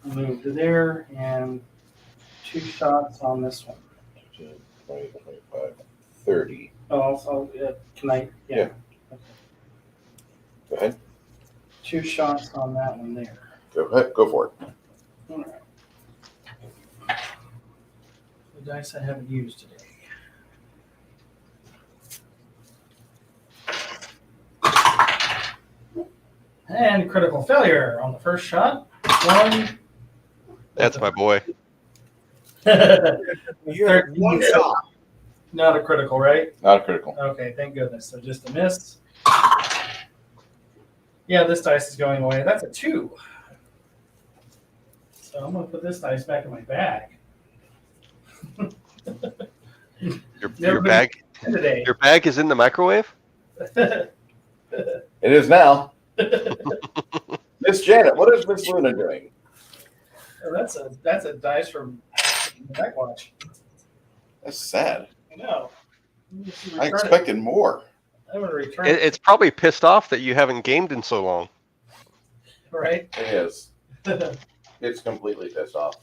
I'll move to there, and 2 shots on this one. 15, 20, 25, 30. Oh, also, can I? Yeah. Okay. Go ahead. 2 shots on that one there. Go ahead. Go for it. All right. The dice I haven't used today. And critical failure on the first shot. 1. That's my boy. You had 1 shot. Not a critical, right? Not a critical. Okay, thank goodness. So just a miss. Yeah, this dice is going away. That's a 2. So I'm going to put this dice back in my bag. Your bag. Today. Your bag is in the microwave. It is now. Miss Janet, what is Miss Luna doing? Oh, that's a dice from Backwatch. That's sad. I know. I expected more. I'm going to return it. It's probably pissed off that you haven't gamed in so long. Right? It is. It's completely pissed off.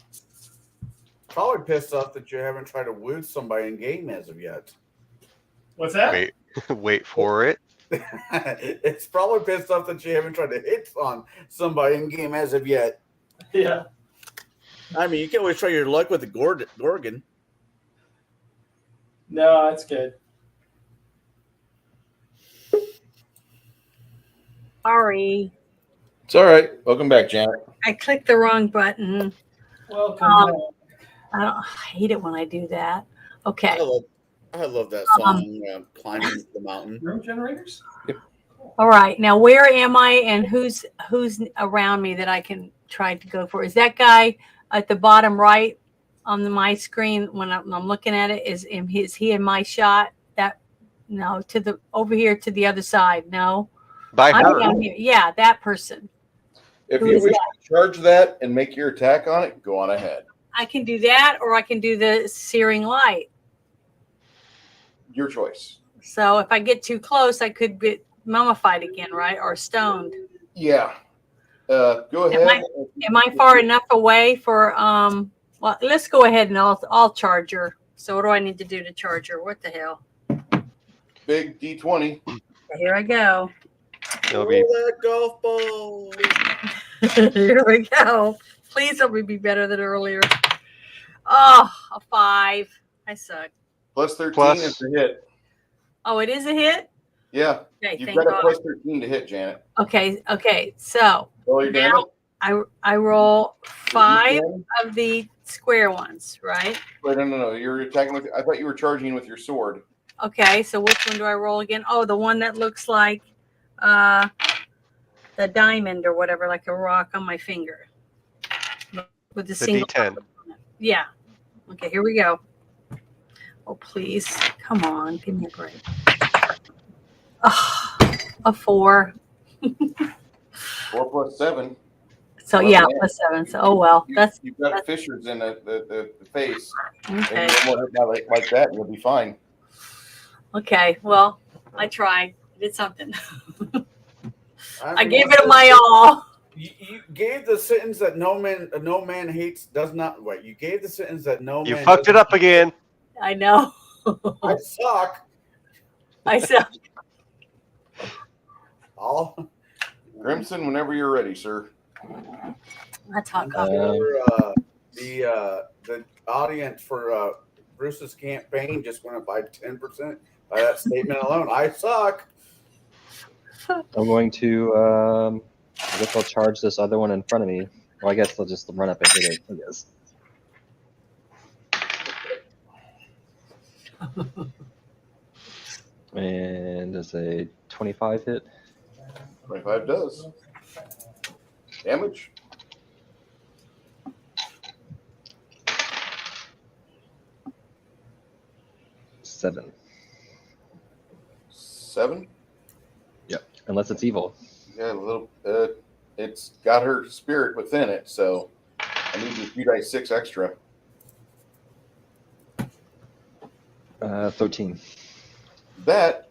Probably pissed off that you haven't tried to woo somebody in game as of yet. What's that? Wait, wait for it. It's probably pissed off that you haven't tried to hit on somebody in game as of yet. Yeah. I mean, you can always try your luck with the Gorgon. No, that's good. Sorry, It's all right. Welcome back, Janet. I clicked the wrong button. Welcome. I hate it when I do that. Okay. I love that song, Climbing the Mountain. Room generators? All right. Now, where am I, and who's around me that I can try to go for? Is that guy at the bottom right on my screen when I'm looking at it? Is he in my shot? No, over here to the other side. No. By I'm her. down here. Yeah, that person. If Who you is wish to charge that and make your attack on it, go on ahead. I can do that, or I can do the searing light. Your choice. So if I get too close, I could get mummified again, right? Or stoned. Yeah. Go ahead. Am I far enough away for Well, let's go ahead and I'll charge her. So what do I need to do to charge her? What the hell? Big D20. Here I go. It'll be Roll that golf ball. Here we go. Please help me be better than earlier. Oh, a 5. I suck. Plus 13 Plus- is the hit. Oh, it is a hit? Yeah. Okay, You've thank got a God. plus 13 to hit, Janet. Okay. So Roll your damage. now I roll 5 D10. of the square ones, right? Wait, no. You're attacking with. I thought you were charging with your sword. Okay, so which one do I roll again? Oh, the one that looks like the diamond or whatever, like a rock on my finger. With the single. D10. Yeah. Okay, here we go. Oh, please. Come on. Give me a break. Oh, a 4. 4 plus 7. So, Well, yeah, yeah. plus 7. So, oh, well. That's You've got fissures in the face. okay. And you won't hit like that, and you'll be fine. Okay, well, I tried. I did something. I mean, gave it my all. You gave the sentence that no man hates does not. Wait, you gave the sentence that no You man. fucked it up again. I know. I suck. I said, All Grimson, whenever you're ready, sir. I talk Uh, off. the audience for Bruce's campaign just went up by 10% by that statement alone. I suck. I'm going to. I guess I'll charge this other one in front of me. Well, I guess I'll just run up and hit it. I guess. And does a 25 hit? 25 does. Damage. Seven. 7. Yep. Unless it's evil. Yeah, a little. It's got her spirit within it, so I need a few dice 6 extra. 13. That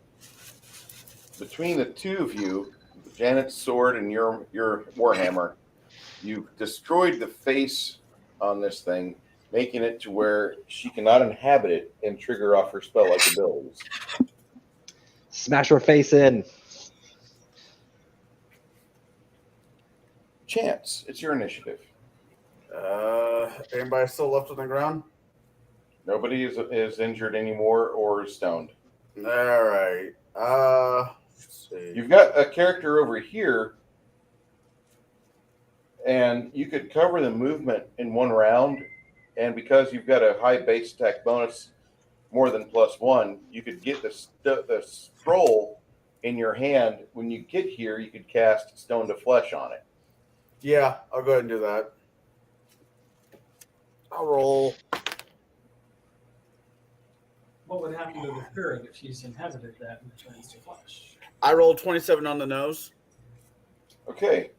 between the two of you, Janet's sword and your warhammer, you've destroyed the face on this thing, making it to where she cannot inhabit it and trigger off her spell-like abilities. Smash her face in. Chance, it's your initiative. Anybody still left on the ground? Nobody is injured anymore or stoned. All right. Let's see. You've got a character over here, and you could cover the movement in one round. And because you've got a high base attack bonus, more than +1, you could get the scroll in your hand. When you get here, you could cast Stone to Flesh on it. Yeah, I'll go ahead and do that. I'll roll. What would happen to her if she's inhabited that and turns to flesh? I rolled 27 on the nose. Okay.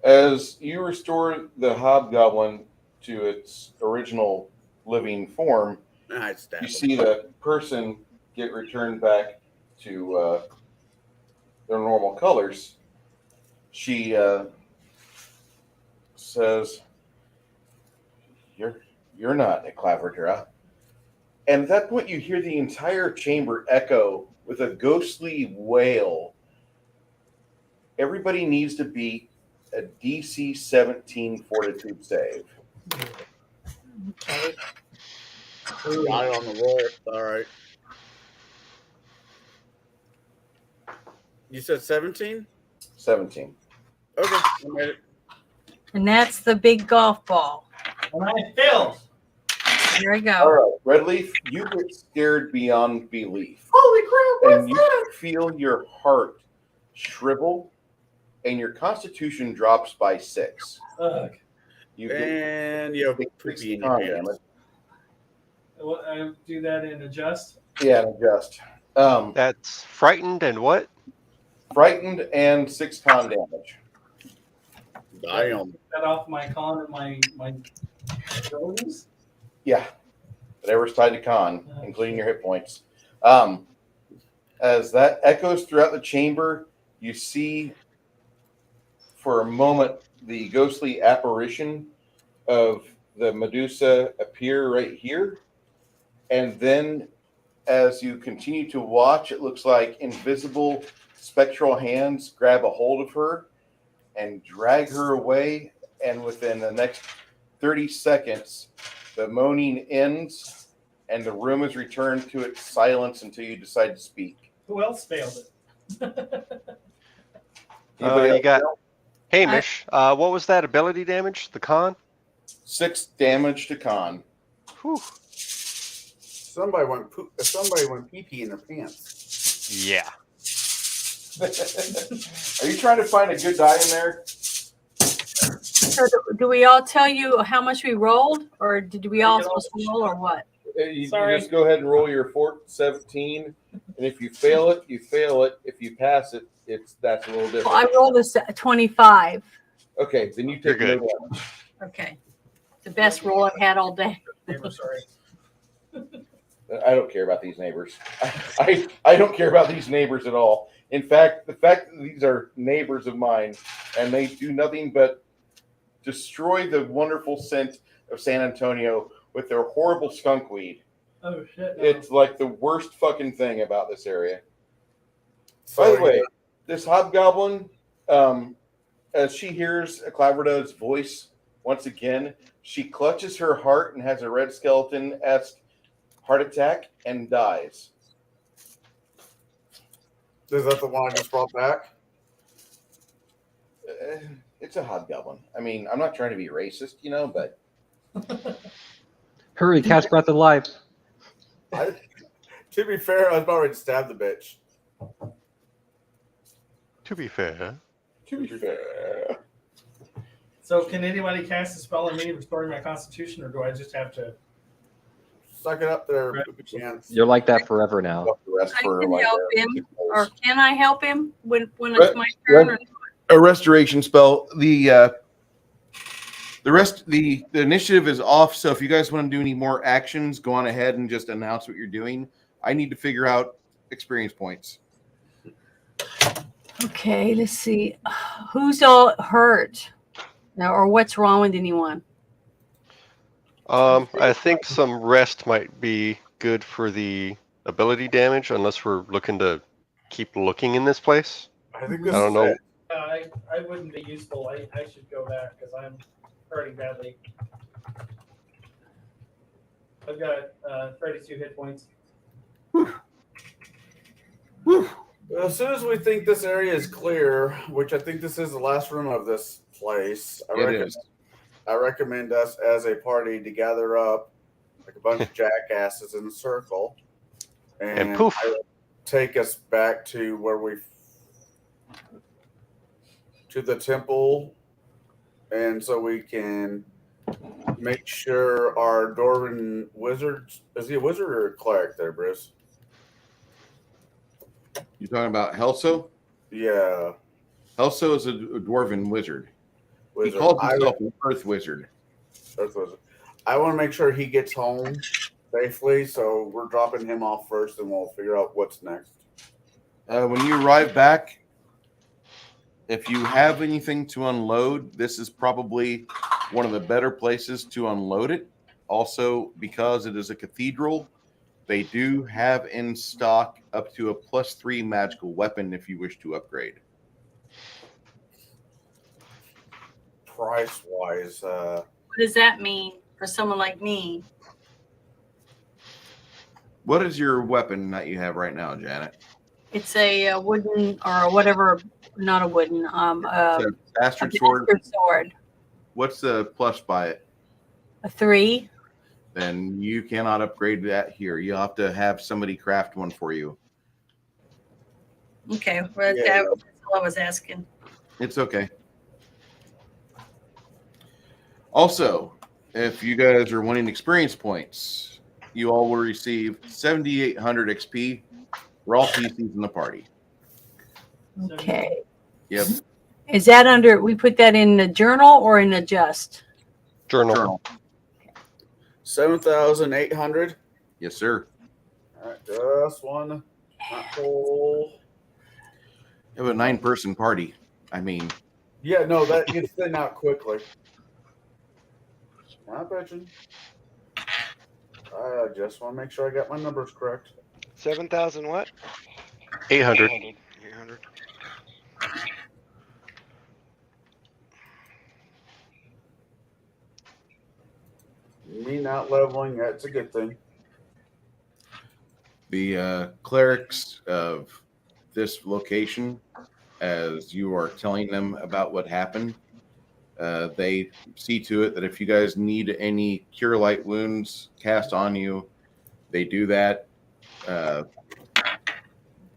As you restore the hobgoblin to its original living form, I stab you him. see the person get returned back to their normal colors. She says, "You're not a Claverdra." And at that point, you hear the entire chamber echo with a ghostly wail. Everybody needs to beat a DC 17 Fortitude save. Okay. Got it on the roll. All right. You said 17? 17. Okay. I made it. And that's the big golf ball. And I failed. Here I All go. right, Red Leaf, you get scared beyond belief. Holy crap! And you feel your heart shrivel, and your constitution drops by 6. Ugh. You get And you have 6 poopy in your con pants. damage. I do that in adjust. Yeah, just. That's frightened and what? Frightened and 6 con damage. Damn. That off my con and my abilities. Yeah. Whatever's tied to con, including your hit points. As that echoes throughout the chamber, you see for a moment the ghostly apparition of the Medusa appear right here. And then as you continue to watch, it looks like invisible spectral hands grab a hold of her and drag her away. And within the next 30 seconds, the moaning ends and the room is returned to its silence until you decide to speak. Who else failed it? Anybody You else got know? Hamish. What was that ability damage? The con? 6 damage to con. Whew. Somebody went pee-pee in their pants. Yeah. Are you trying to find a good die in there? So do we all tell you how much we rolled, or did we all Yeah. supposed to roll, or what? You Sorry. just go ahead and roll your 17, and if you fail it, you fail it. If you pass it, that's a little different. Well, I rolled a 25. Okay, then you You're take no good. damage. Okay, the best roll I've had all day. Neighbor, sorry. I don't care about these neighbors. I don't care about these neighbors at all. In fact, the fact that these are neighbors of mine and they do nothing but destroy the wonderful scent of San Antonio with their horrible skunk weed. Oh shit! No. It's like the worst fucking thing about this area. By the way, this hobgoblin, as she hears Claverda's voice once again, she clutches her heart and has a red skeleton-esque heart attack and dies. Is that the one I just brought back? It's a hobgoblin. I mean, I'm not trying to be racist, but Hurry, catch breath of life. To be fair, I was about ready to stab the bitch. To be fair. So can anybody cast a spell on me restoring my constitution, or do I just have to? Suck it up there, Right. chance. You're like that forever now. the rest I for can like help him, or can I help him when Right, it's my turn? right. A restoration spell. The initiative is off. So if you guys want to do any more actions, go on ahead and just announce what you're doing. I need to figure out experience points. Okay, let's see. Who's all hurt? Or what's wrong with anyone? I think some rest might be good for the ability damage, unless we're looking to keep looking in this place. I think I this don't is know. it. I wouldn't be useful. I should go back because I'm hurting badly. I've got 32 hit points. As soon as we think this area is clear, which I think this is the last room of this place, I recommend us as a party to gather up like a bunch of jackasses in a circle And poof. I will take us back to where to the temple, and so we can make sure our dwarven wizard, is he a wizard or a cleric there, Bruce? You talking about Helso? Yeah, Helso is a dwarven wizard. wizard. He calls himself an earth wizard. Earth wizard. I want to make sure he gets home safely, so we're dropping him off first, and we'll figure out what's next. When you arrive back, if you have anything to unload, this is probably one of the better places to unload it. Also, because it is a cathedral, they do have in stock up to a +3 magical weapon if you wish to upgrade. Price-wise, What does that mean for someone like me? What is your weapon that you have right now, Janet? It's a wooden or whatever, not a wooden, It's a bastard sword. bastard sword. What's the plus by it? A 3. Then you cannot upgrade that here. You'll have to have somebody craft one for you. Okay, well, that's all I was asking. It's okay. Also, if you guys are wanting experience points, you all will receive 7,800 XP for all PCs in the party. Okay. Yep. Is that under, we put that in the journal or in adjust? Journal. 7,800. Yes, sir. All right, just one. Not whole. You have a 9-person party. I mean, Yeah, no, that gets thin out quickly. Not bitching. I just want to make sure I got my numbers correct. 7,000 what? 800. 800. Me not leveling, that's a good thing. The clerics of this location, as you are telling them about what happened, they see to it that if you guys need any cure light wounds cast on you, they do that.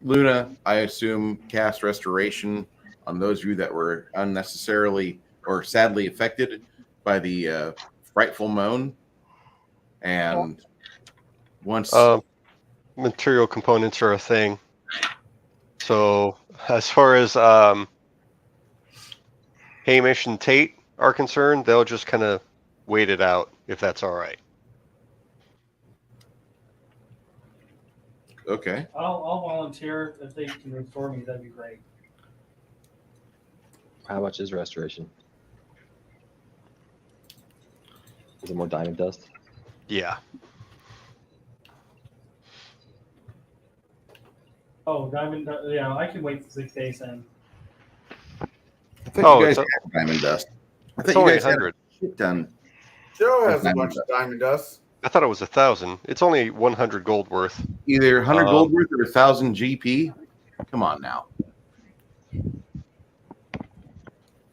Luna, I assume, cast restoration on those of you that were unnecessarily or sadly affected by the frightful moan. And once Material components are a thing. So as far as Hamish and Tate are concerned, they'll just kind of wait it out if that's all right. okay, I'll volunteer if they can restore me. That'd be great. How much is restoration? Is it more diamond dust? Yeah. Oh, diamond. Yeah, I can wait for 6 days then. I thought Oh, you guys it's had diamond dust. I It's thought only you guys had 100. shit done. Joe has a Diamond bunch of dust. diamond dust. I thought it was 1,000. It's only 100 gold worth. Either 100 gold worth or 1,000 GP. Come on now.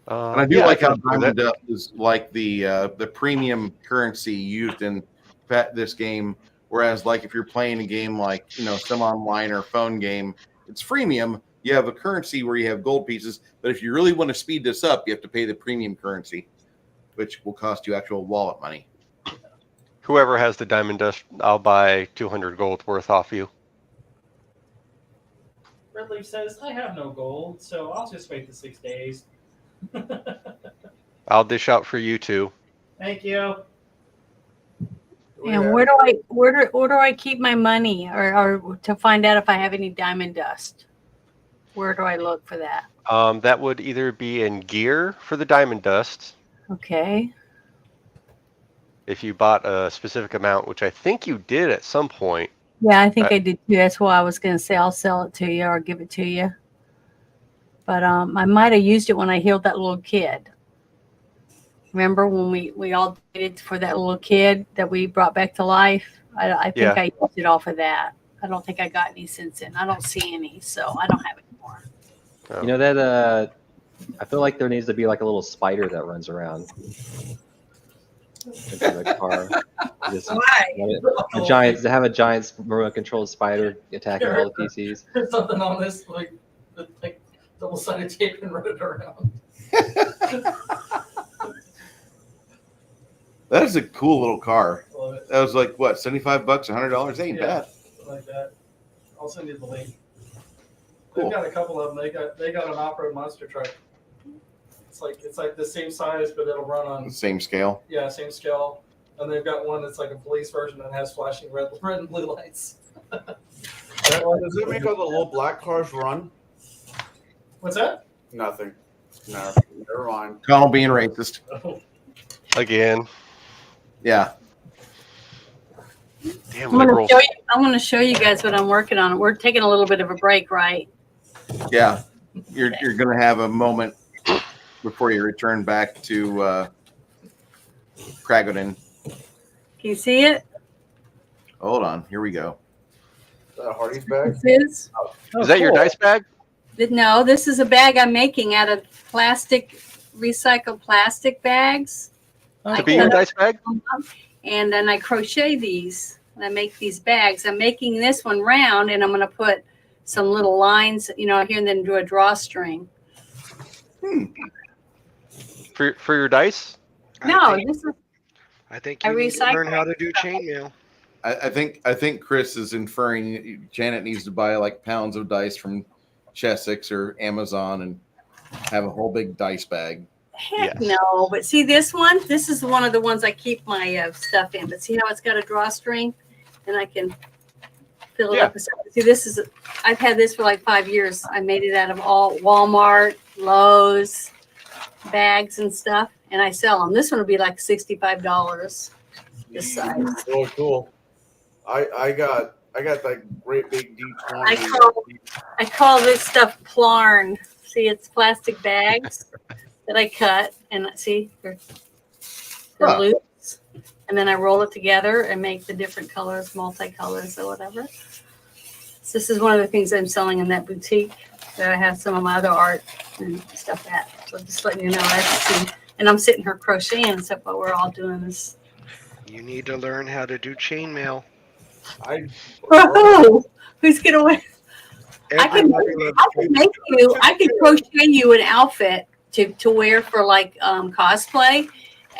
And I do like how diamond dust is like the premium currency used in this game. Whereas, like if you're playing a game like some online or phone game, it's freemium. You have a currency where you have gold pieces, but if you really want to speed this up, you have to pay the premium currency, which will cost you actual wallet money. Whoever has the diamond dust, I'll buy 200 gold worth off you. Ridley says, I have no gold, so I'll just wait the 6 days. I'll dish out for you too. Thank you. And where do I keep my money, or to find out if I have any diamond dust? Where do I look for that? That would either be in gear for the diamond dust, Okay. if you bought a specific amount, which I think you did at some point. Yeah, I think I did too. That's why I was going to say I'll sell it to you or give it to you. But I might have used it when I healed that little kid. Remember when we all did it for that little kid that we brought back to life? I think I used it all for that. I don't think I got any since then. I don't see any, so I don't have any more. Oh. You know that I feel like there needs to be like a little spider that runs around. Into the car. Just have a giant remote controlled spider attacking all the PCs. There's something on this, like double-sided tape and run it around. That is a cool little car. Love it. That was like what, $75, $100? Ain't Yeah. bad. Something like that. I'll send you the link. Cool. They've got a couple of them. They got an off-road monster truck. It's like the same size, but it'll run on Same scale. same scale. And they've got one that's like a police version that has flashing red and blue lights. Does it make all the little black cars run? What's that? Nothing. No, never mind. Connell being racist. Again. Yeah. Damn I'm liberals. going to show you guys what I'm working on. We're taking a little bit of a break, right? Yeah. You're going to have a moment before you return back to Kragoden. Can you see it? Hold on. Here we go. Is that a Hardy's bag? This is? Is that your dice bag? No, this is a bag I'm making out of recycled plastic bags. To be your dice bag? And then I crochet these and I make these bags. I'm making this one round and I'm going to put some little lines, here and then do a drawstring. For your dice? No, I think I you need to recycle learn how to do stuff. chainmail. I think Chris is inferring Janet needs to buy like pounds of dice from Chessex or Amazon and have a whole big dice bag. Heck Yes. no. But see this one? This is one of the ones I keep my stuff in. But see how it's got a drawstring? And I can fill it up. See, I've had this for like 5 years. I made it out of all Walmart, Lowe's, bags and stuff. and I sell them. This one would be like $65 this size. Really cool. I got that great big D20. I call this stuff plarn. See, it's plastic bags that I cut, and see, they're loose. And then I roll it together and make the different colors, multicolors or whatever. So this is one of the things I'm selling in that boutique that I have some of my other art and stuff at. So just letting you know, and I'm sitting here crocheting and stuff while we're all doing this. You need to learn how to do chainmail. Whoa! Who's gonna win? I can crochet you an outfit to wear for like cosplay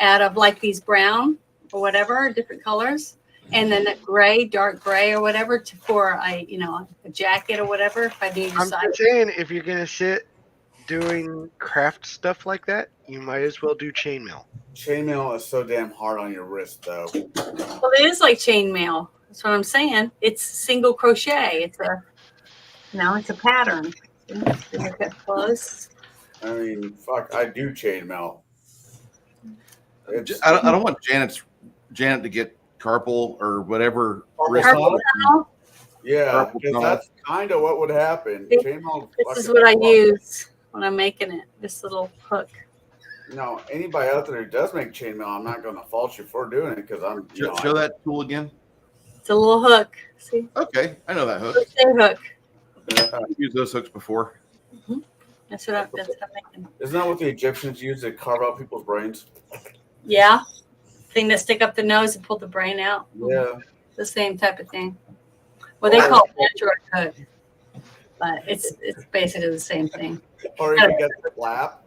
out of like these brown or whatever, different colors, and then that gray, dark gray or whatever for a jacket or whatever. If I do your I'm size. just saying, if you're gonna sit doing craft stuff like that, you might as well do chainmail. Chainmail is so damn hard on your wrist, though. Well, it is like chainmail. That's what I'm saying. It's single crochet. It's a pattern. Get close. I mean, fuck, I do chainmail. I don't want Janet to get carpal or whatever. Carpal tunnel? Yeah, because that's kind of what would happen. Chainmail. This is what I use when I'm making it. This little hook. No, anybody out there who does make chainmail, I'm not going to fault you for doing it because I'm. Show that tool again. It's a little hook. See? Okay, I know that hook. Hook. I've used those hooks before. Mm-hmm. That's what I'm making. Isn't that what the Egyptians used to carve out people's brains? Yeah. Thing that stick up the nose and pull the brain out. Yeah. The same type of thing. Well, they call it Android hook, but it's basically the same thing. Or you get the flap.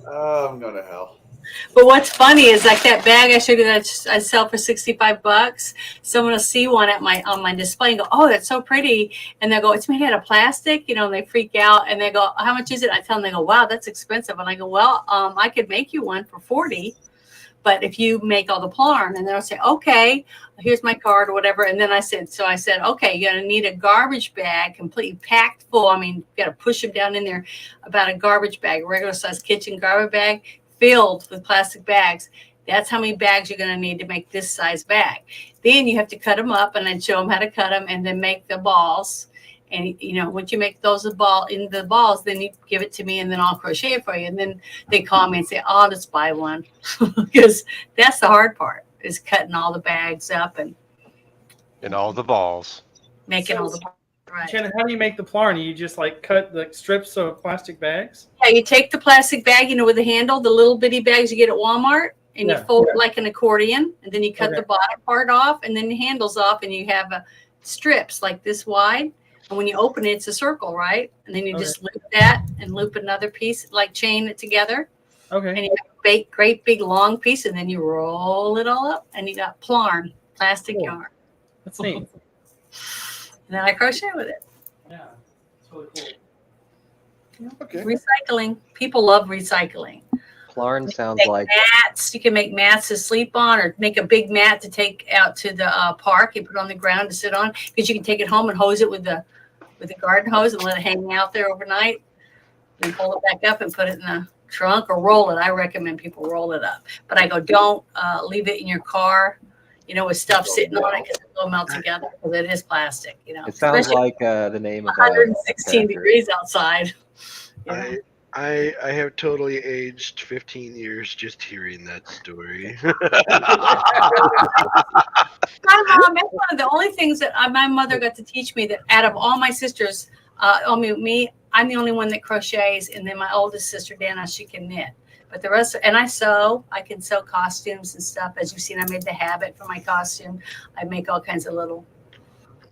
Oh, I'm going to hell. But what's funny is like that bag I showed you that I sell for $65. Someone will see one at on my display and go, "Oh, that's so pretty," and they'll go, "It's made out of plastic," and they freak out and they go, "How much is it?" I tell them, they go, "Wow, that's expensive," and I go, "Well, I could make you one for $40, but if you make all the plarn," and they'll say, "Okay, here's my card," or whatever. And then I said, "Okay, you're gonna need a garbage bag completely packed full. I mean, you got to push them down in there about a garbage bag, a regular size kitchen garbage bag." Filled with plastic bags. That's how many bags you're going to need to make this size bag. Then you have to cut them up and then show them how to cut them and then make the balls. And once you make those into the balls, then you give it to me and then I'll crochet it for you. And then they call me and say, "Oh, let's buy one," because that's the hard part is cutting all the bags up and all the balls. Making all the balls. Right. Shannon, how do you make the plarn? You just like cut the strips of plastic bags? Yeah, you take the plastic bag, with the handle, the little bitty bags you get at Walmart, and you fold it like an accordion, and then you cut the bottom part off, and then the handle's off, and you have strips like this wide. And when you open it, it's a circle, right? And then you just loop that and loop another piece, like chain it together. Okay. And you have a great big long piece, and then you roll it all up, and you got plarn, plastic yarn. That's neat. And then I crochet with it. Yeah, it's really cool. Okay. Recycling. People love recycling. Plarn sounds Make like mats. You can make mats to sleep on, or make a big mat to take out to the park and put on the ground to sit on. Because you can take it home and hose it with the garden hose and let it hang out there overnight. Then pull it back up and put it in the trunk or roll it. I recommend people roll it up, but I go, don't leave it in your car. With stuff sitting on it because it will melt together because it is plastic. It sounds like the name of 116 degrees outside. I have totally aged 15 years just hearing that story. My mom, that's one of the only things that my mother got to teach me, that out of all my sisters, I'm the only one that crochets, and then my oldest sister, Dana, she can knit. But the rest, and I can sew costumes and stuff. As you've seen, I made the habit for my costume. I make all kinds of little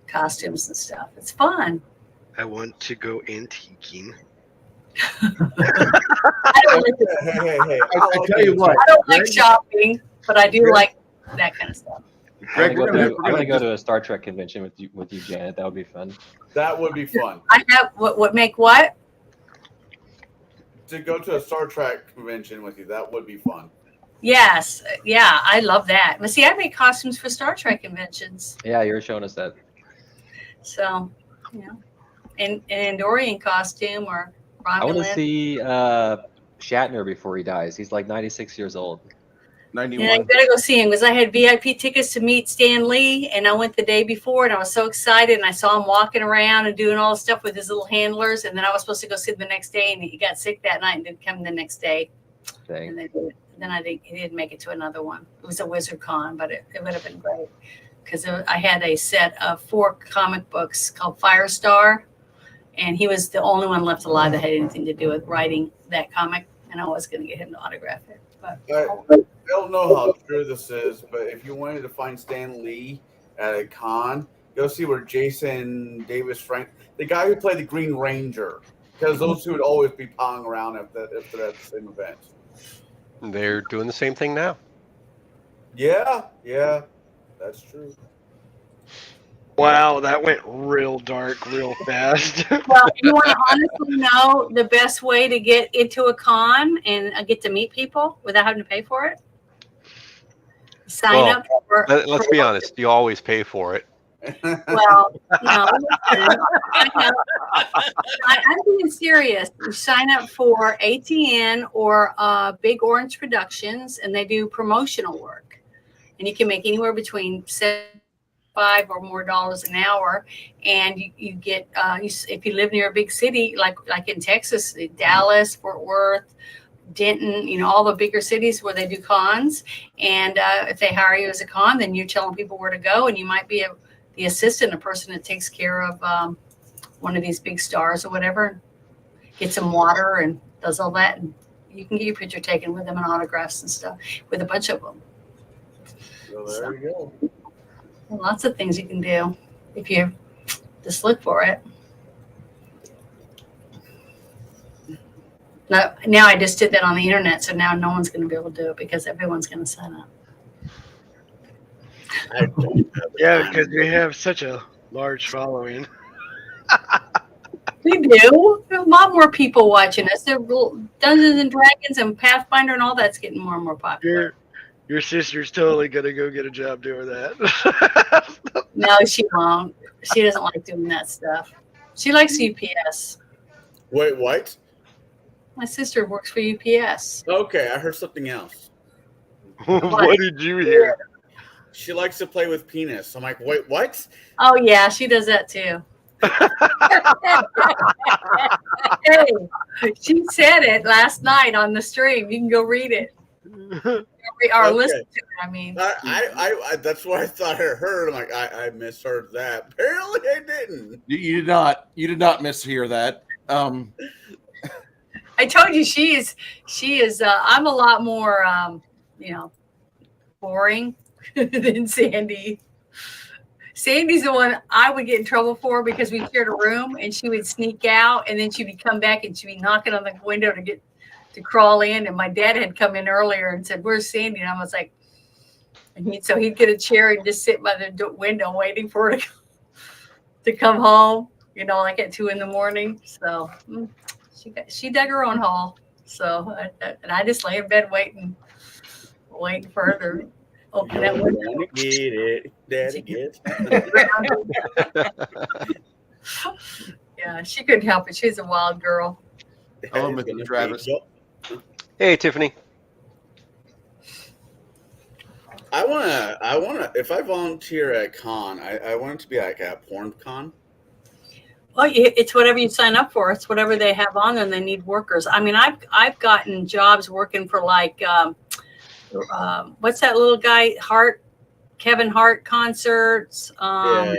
costumes and stuff. It's fun. I want to go antiquing. I don't Hey. I tell you what. I don't like shopping, but I do like that kind of stuff. I'm gonna go to a Star Trek convention with you, Janet. That would be fun. That would be fun. I have what? To go to a Star Trek convention with you, that would be fun. Yes, yeah, I love that. But see, I make costumes for Star Trek conventions, Yeah, you're showing us that. so an Andorian costume or I want to Romulan. see Shatner before he dies. He's like 96 years old. 91. Yeah, you gotta go see him because I had VIP tickets to meet Stan Lee, and I went the day before, and I was so excited, and I saw him walking around and doing all the stuff with his little handlers, and then I was supposed to go see him the next day, and he got sick that night and didn't come the next day. Thing. And then he didn't make it to another one. It was a Wizard Con, but it would have been great because I had a set of 4 comic books called Firestar, and he was the only one left alive that had anything to do with writing that comic, and I was going to get him to autograph it. But I don't know how true this is, but if you wanted to find Stan Lee at a con, go see where Jason Davis Frank, the guy who played the Green Ranger, because those two would always be pawing around if they're at the same event. They're doing the same thing now. Yeah, that's true. Wow, that went real dark real fast. well, you want to honestly know the best way to get into a con and get to meet people without having to pay for it? Sign up for. Let's be honest. You always pay for it. Well, no, listen, I'm being serious. You sign up for ATN or Big Orange Productions, and they do promotional work, and you can make anywhere between $5 or more an hour, and you get if you live near a big city like in Texas, Dallas, Fort Worth, Denton, all the bigger cities where they do cons, and if they hire you as a con, then you're telling people where to go, and you might be the assistant, a person that takes care of one of these big stars or whatever, gets them water and does all that, and you can get your picture taken with them and autographs and stuff with a bunch of them. Well, there you go. Lots of things you can do if you just look for it. Now I just did that on the internet, so now no one's going to be able to do it because everyone's going to sign up. Yeah, because we have such a large following. We do. There's a lot more people watching us. Dungeons and Dragons and Pathfinder and all that's getting more and more popular. Your sister's totally gonna go get a job doing that. No, she won't. She doesn't like doing that stuff. She likes UPS. Wait, what? My sister works for UPS. Okay, I heard something else. What did you hear? She likes to play with penis. I'm like, wait, what? Oh yeah, she does that too. Hey, she said it last night on the stream. You can go read it. Or listen to it, I mean. I that's what I thought I heard. I'm like, I misheard that. Apparently I didn't. You did not mishear that. I told you she is I'm a lot more boring than Sandy. Sandy's the one I would get in trouble for because we shared a room and she would sneak out and then she would come back and she'd be knocking on the window to crawl in, and my dad had come in earlier and said, "Where's Sandy?" And I was like, so he'd get a chair and just sit by the window waiting for her to come home, like at 2 a.m. So she dug her own hole. So and I just lay in bed waiting for her to open that window. Get it, Daddy gets. Yeah, she couldn't help it. She's a wild girl. Hello, Mr. Travis. Hey, Tiffany. I wanna. If I volunteer at con, I want it to be like a porn con. Well, it's whatever you sign up for. It's whatever they have on there, and they need workers. I mean, I've gotten jobs working for like, what's that little guy? Kevin Hart concerts. Yeah.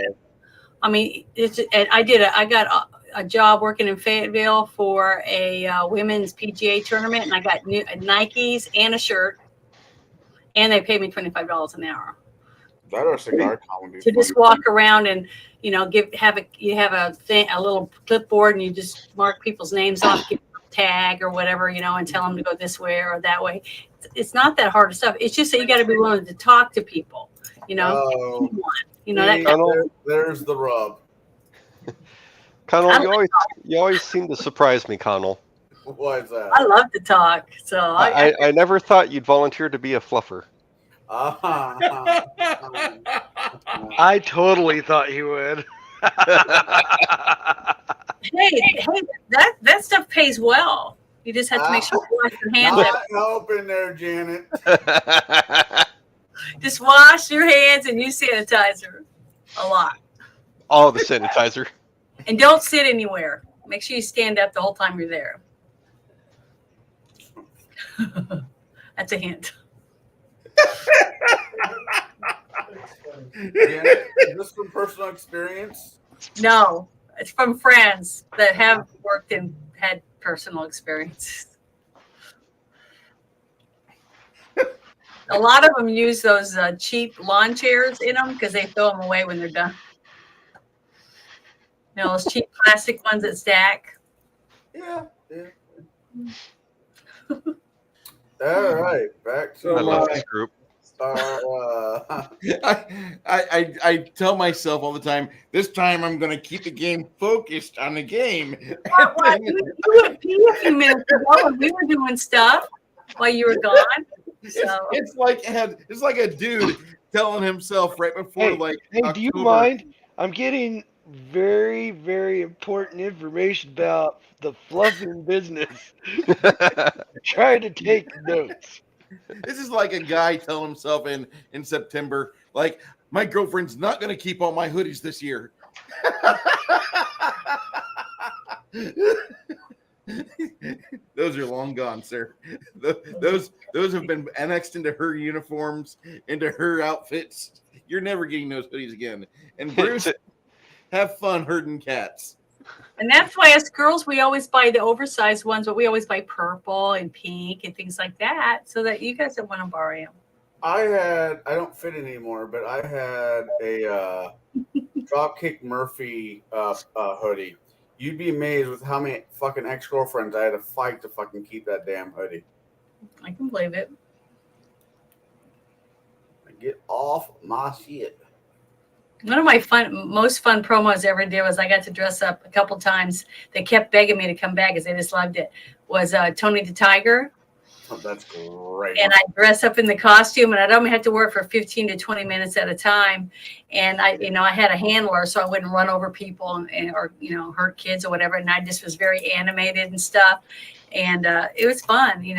I mean, I got a job working in Fayetteville for a women's PGA tournament, and I got Nikes and a shirt, and they paid me $25 an hour. That or cigar con. To just walk around and you have a little clipboard and you just mark people's names off, give them a tag or whatever, and tell them to go this way or that way. It's not that hard of stuff. It's just that you got to be willing to talk to people. There's the rub. Connell, you always seem to surprise me, Connell. Why is that? I love to talk, so I never thought you'd volunteer to be a fluffer. I totally thought he would. Hey, that stuff pays well. You just have to make sure you wash your hands. Not helping there, Janet. Just wash your hands and use sanitizer a lot. All the sanitizer. And don't sit anywhere. Make sure you stand up the whole time you're there. That's a hint. Janet, is this from personal experience? No, it's from friends that have worked and had personal experience. A lot of them use those cheap lawn chairs in them because they throw them away when they're done. You know, those cheap plastic ones that stack. Yeah. All right, back to I love this group. I tell myself all the time, this time I'm going to keep the game focused on the game. What? You went pee a few minutes ago when we were doing stuff while you were gone. So. It's like a dude telling himself right before Hey, do you mind? I'm getting very, very important information about the fluffing business. Try to take notes. This is like a guy telling himself in September, like, my girlfriend's not going to keep all my hoodies this year. Those are long gone, sir. Those have been annexed into her uniforms, into her outfits. You're never getting those hoodies again. And Bruce, have fun herding cats. And that's why us girls, we always buy the oversized ones, but we always buy purple and pink and things like that so that you guys don't want to borrow them. I don't fit anymore, but I had a Dropkick Murphy hoodie. You'd be amazed with how many fucking ex-girlfriends I had to fight to fucking keep that damn hoodie. I can believe it. Get off my shit. One of my most fun promos I ever did was I got to dress up a couple times. They kept begging me to come back because they just loved it. Was Tony the Tiger. Oh, that's great. And I dress up in the costume, and I'd only have to work for 15 to 20 minutes at a time. And I had a handler, so I wouldn't run over people or hurt kids or whatever. And I just was very animated and stuff. And it was fun, You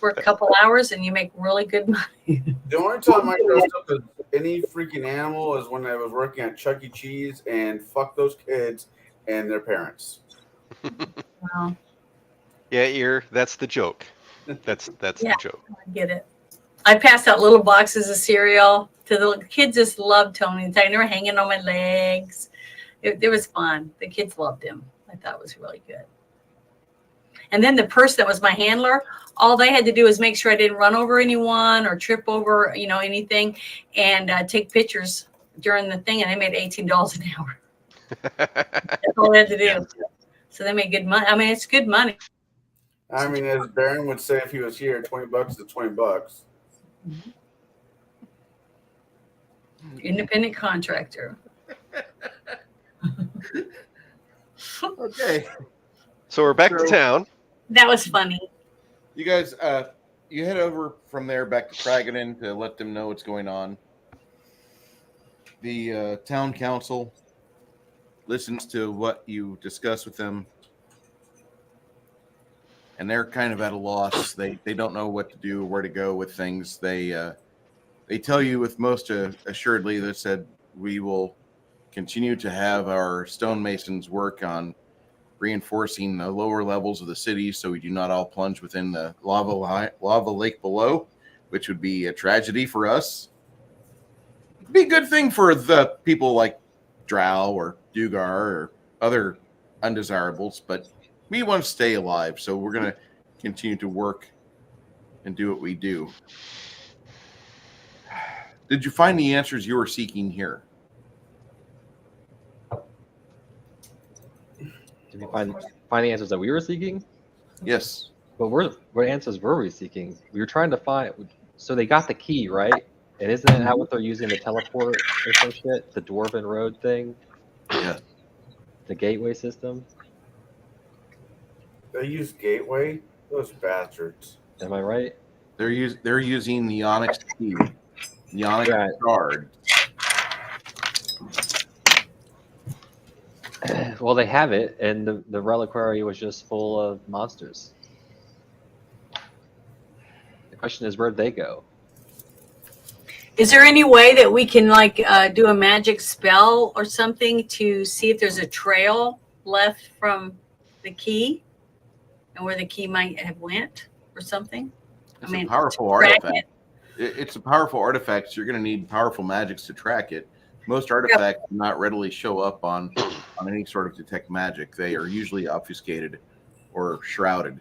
work a couple hours and you make really good money. The only time I dressed up as any freaking animal is when I was working at Chuck E. Cheese, and fuck those kids and their parents. Wow. Yeah, that's the joke. That's the joke. I get it. I passed out little boxes of cereal to the kids. Just loved Tony. They were hanging on my legs. It was fun. The kids loved him. I thought it was really good. And then the person that was my handler, all they had to do was make sure I didn't run over anyone or trip over, anything, and take pictures during the thing. And they made $18 an hour. That's all they had to do. So they made good money. I mean, it's good money. I mean, as Baron would say if he was here, $20 is $20. Independent contractor. Okay. So we're back to town. That was funny. You guys, you head over from there back to Craganon to let them know what's going on. The town council listens to what you discuss with them, and they're kind of at a loss. They don't know what to do, where to go with things. They tell you with most assuredly that said we will continue to have our stonemasons work on reinforcing the lower levels of the city so we do not all plunge within the lava lake below, which would be a tragedy for us. It'd be a good thing for the people like Drow or Dugar or other undesirables, but we want to stay alive, so we're going to continue to work and do what we do. Did you find the answers you were seeking here? Did we find the answers that we were seeking? Yes. But what answers were we seeking? We were trying to find. So they got the key, right? And isn't that how what they're using to teleport or some shit? The Dwarven Road thing? Yeah. The gateway system? They use Gateway? Those bastards. Am I right? They're using the Onyx key, the Onyx Right. shard. Well, they have it, and the reliquary was just full of monsters. The question is, where'd they go? Is there any way that we can like do a magic spell or something to see if there's a trail left from the key and where the key might have went or something? It's a powerful artifact. It's a powerful artifact, so you're going to need powerful magics to track it. Most artifacts do not readily show up on any sort of detect magic. They are usually obfuscated or shrouded.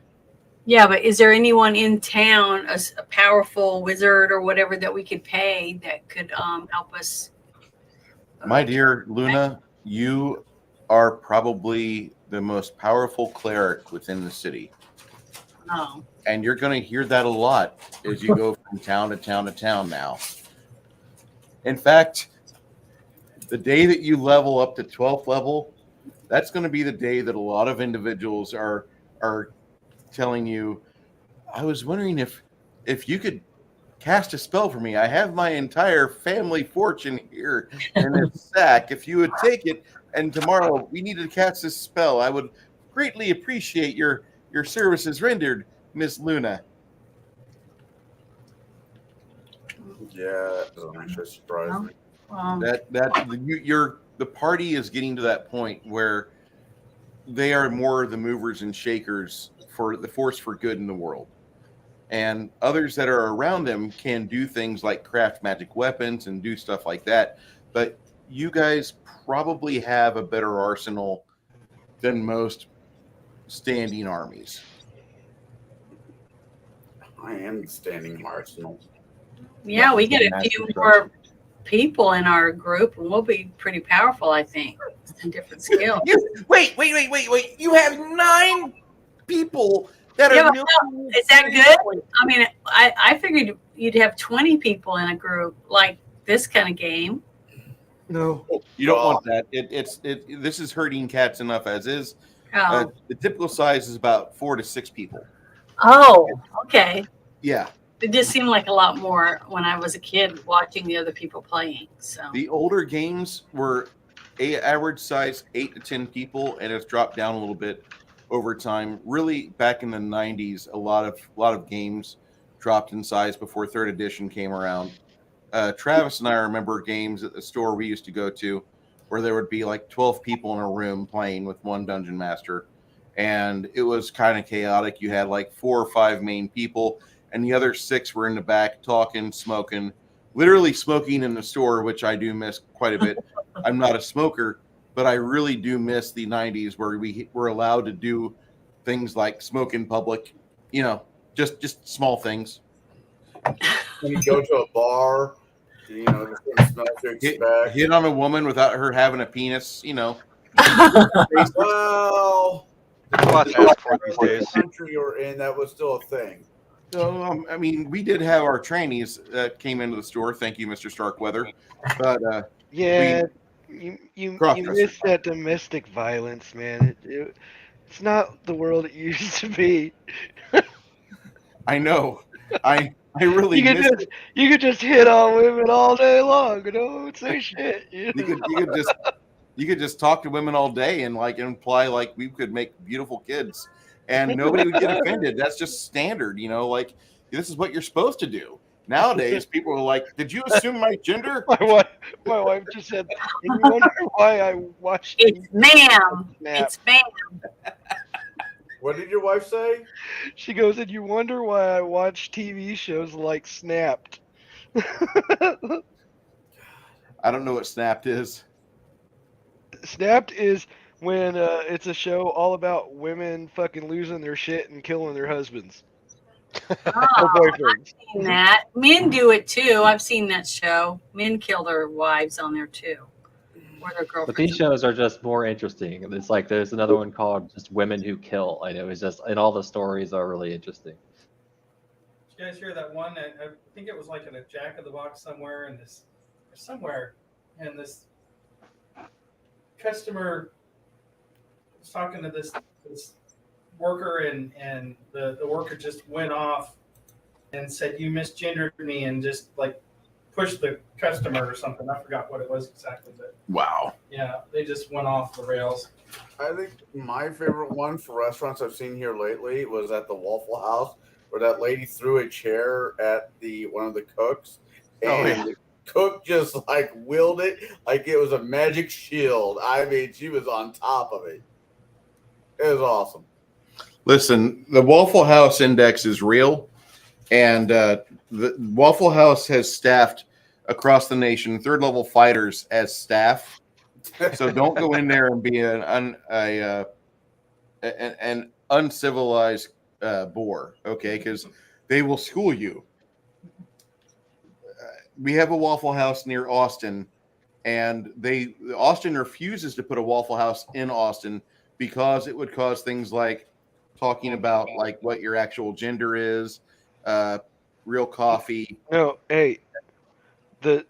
Yeah, but is there anyone in town, a powerful wizard or whatever that we could pay that could help us? My dear Luna, you are probably the most powerful cleric within the city. Oh. And you're going to hear that a lot as you go from town to town to town now. In fact, the day that you level up to 12th level, that's going to be the day that a lot of individuals are telling you, I was wondering if you could cast a spell for me. I have my entire family fortune here in a sack. If you would take it, and tomorrow we need to cast this spell, I would greatly appreciate your services rendered, Miss Luna. Yeah, that doesn't actually surprise me. The party is getting to that point where they are more the movers and shakers for the force for good in the world. And others that are around them can do things like craft magic weapons and do stuff like that. But you guys probably have a better arsenal than most standing armies. I am the standing arsenal. Yeah, we get a few more people in our group, and we'll be pretty powerful, I think, in different skills. Wait! You have 9 people that are. Is that good? I mean, I figured you'd have 20 people in a group like this kind of game. No, you don't want that. This is herding cats enough as is. Oh. The typical size is about 4 to 6 people. Oh, okay. Yeah. It just seemed like a lot more when I was a kid watching the other people playing. So the older games were average size 8 to 10 people, and it's dropped down a little bit over time. Really, back in the 90s, a lot of games dropped in size before 3rd edition came around. Travis and I remember games at the store we used to go to where there would be like 12 people in a room playing with one dungeon master, and it was kind of chaotic. You had like 4 or 5 main people, and the other 6 were in the back talking, smoking, literally smoking in the store, which I do miss quite a bit. I'm not a smoker, but I really do miss the 90s where we were allowed to do things like smoke in public, just small things. When you go to a bar, the things not to expect. Hit on a woman without her having a penis, Well, There's a lot to ask for these days. The country you're in, that was still a thing. So, I mean, we did have our trainees that came into the store. Thank you, Mr. Starkweather. But yeah, you miss that domestic violence, man. It's not the world it used to be. I know. I really miss it. You could just hit on women all day long, say shit. You could just talk to women all day and like imply like we could make beautiful kids, and nobody would get offended. That's just standard, like this is what you're supposed to do. Nowadays, people are like, "Did you assume my gender?" My wife just said, "You wonder why I watched." It's ma'am. It's ma'am. What did your wife say? She goes, and you wonder why I watch TV shows like Snapped. I don't know what Snapped is. Snapped is when it's a show all about women fucking losing their shit and killing their husbands. Oh, I've seen that. Men do it too. I've seen that show. Men kill their wives on there too. Or their girlfriends. But these shows are just more interesting. It's like there's another one called just Women Who Kill. I know it's just, and all the stories are really interesting. Did you guys hear that one? I think it was like in a Jack in the Box somewhere, and this customer was talking to this worker, and the worker just went off and said, "You misgendered me," and just like push the customer or something. I forgot what it was exactly, but Wow. yeah, they just went off the rails. I think my favorite one for restaurants I've seen here lately was at the Waffle House, where that lady threw a chair at one of the cooks, and Oh, yeah. the cook just like willed it like it was a magic shield. I mean, she was on top of it. It was awesome. Listen, the Waffle House index is real, and the Waffle House has staffed across the nation third-level fighters as staff. So don't go in there and be an uncivilized bore, okay? Because they will school you. We have a Waffle House near Austin, and Austin refuses to put a Waffle House in Austin because it would cause things like talking about like what your actual gender is, real coffee. No, hey, the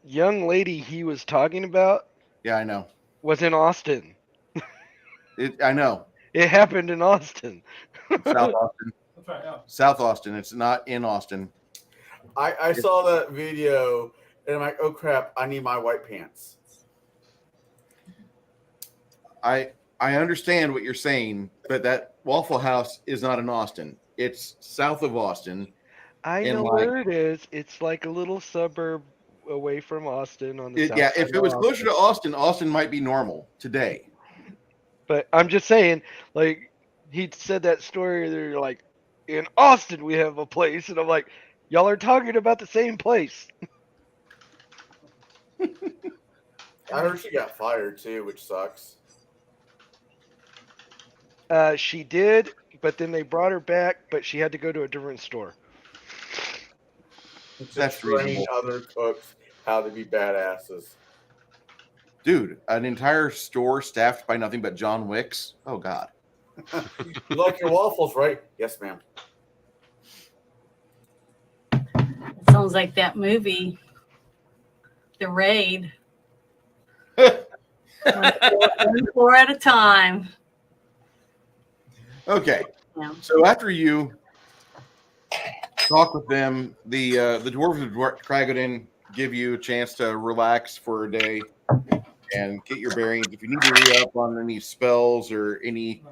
young lady he was talking about Yeah, I know. was in Austin. I know. It happened in Austin. South Austin. That's right. Yeah. South Austin. It's not in Austin. I saw that video, and I'm like, oh crap, I need my white pants. I understand what you're saying, but that Waffle House is not in Austin. It's south of Austin. I And know like- where it is. It's like a little suburb away from Austin on the south Yeah, side if it of was closer Austin. to Austin, Austin might be normal today. But I'm just saying, like, he said that story. They're like, in Austin we have a place, and I'm like, y'all are talking about the same place. I heard she got fired too, which sucks. She did, but then they brought her back, but she had to go to a different store. That's to train reasonable. other cooks how to be badasses. Dude, an entire store staffed by nothing but John Wicks. Oh God. You like your waffles, right? Yes, ma'am. It sounds like that movie, The Raid. 1 floor at a time. Okay. Yeah. So after you talk with them, the dwarves of Kragoden give you a chance to relax for a day and get your bearings. If you need to re-up on any spells or any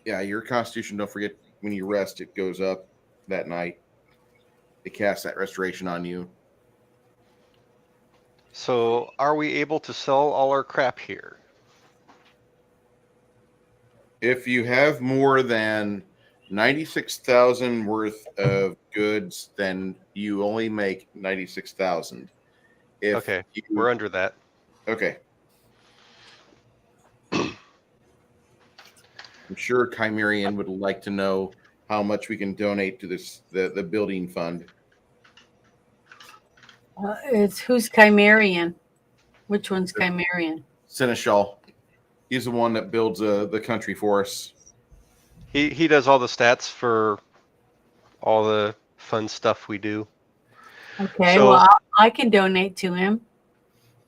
your constitution, don't forget when you rest, it goes up that night. They cast that restoration on you. So, are we able to sell all our crap here? If you have more than 96,000 worth of goods, then you only make 96,000. Okay, we're under that. Okay. I'm sure Chimerian would like to know how much we can donate to the building fund. It's who's Chimerian? Which one's Chimerian? Seneschal. He's the one that builds the country for us. He does all the stats for all the fun stuff we do. Okay, So- well, I can donate to him.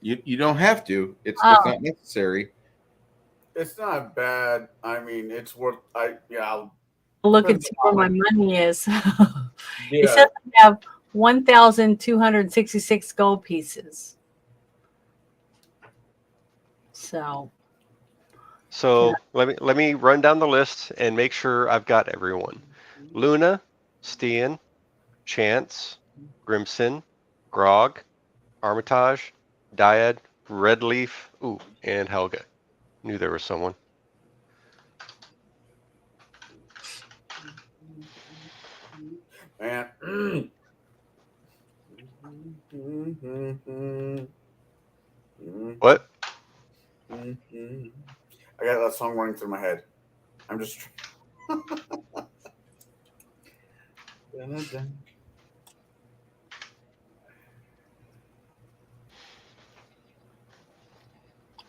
You don't have to. It's Oh. not necessary. It's not bad. I mean, it's worth. I'll Look and see where my money is. It yeah. says I have 1,266 gold pieces. So, So let me run down the list and make sure I've got everyone. Luna, Stian, Chance, Grimson, Grog, Armitage, Dyad, Redleaf, and Helga. Knew there was someone. Man. What? I got that song running through my head. I'm just.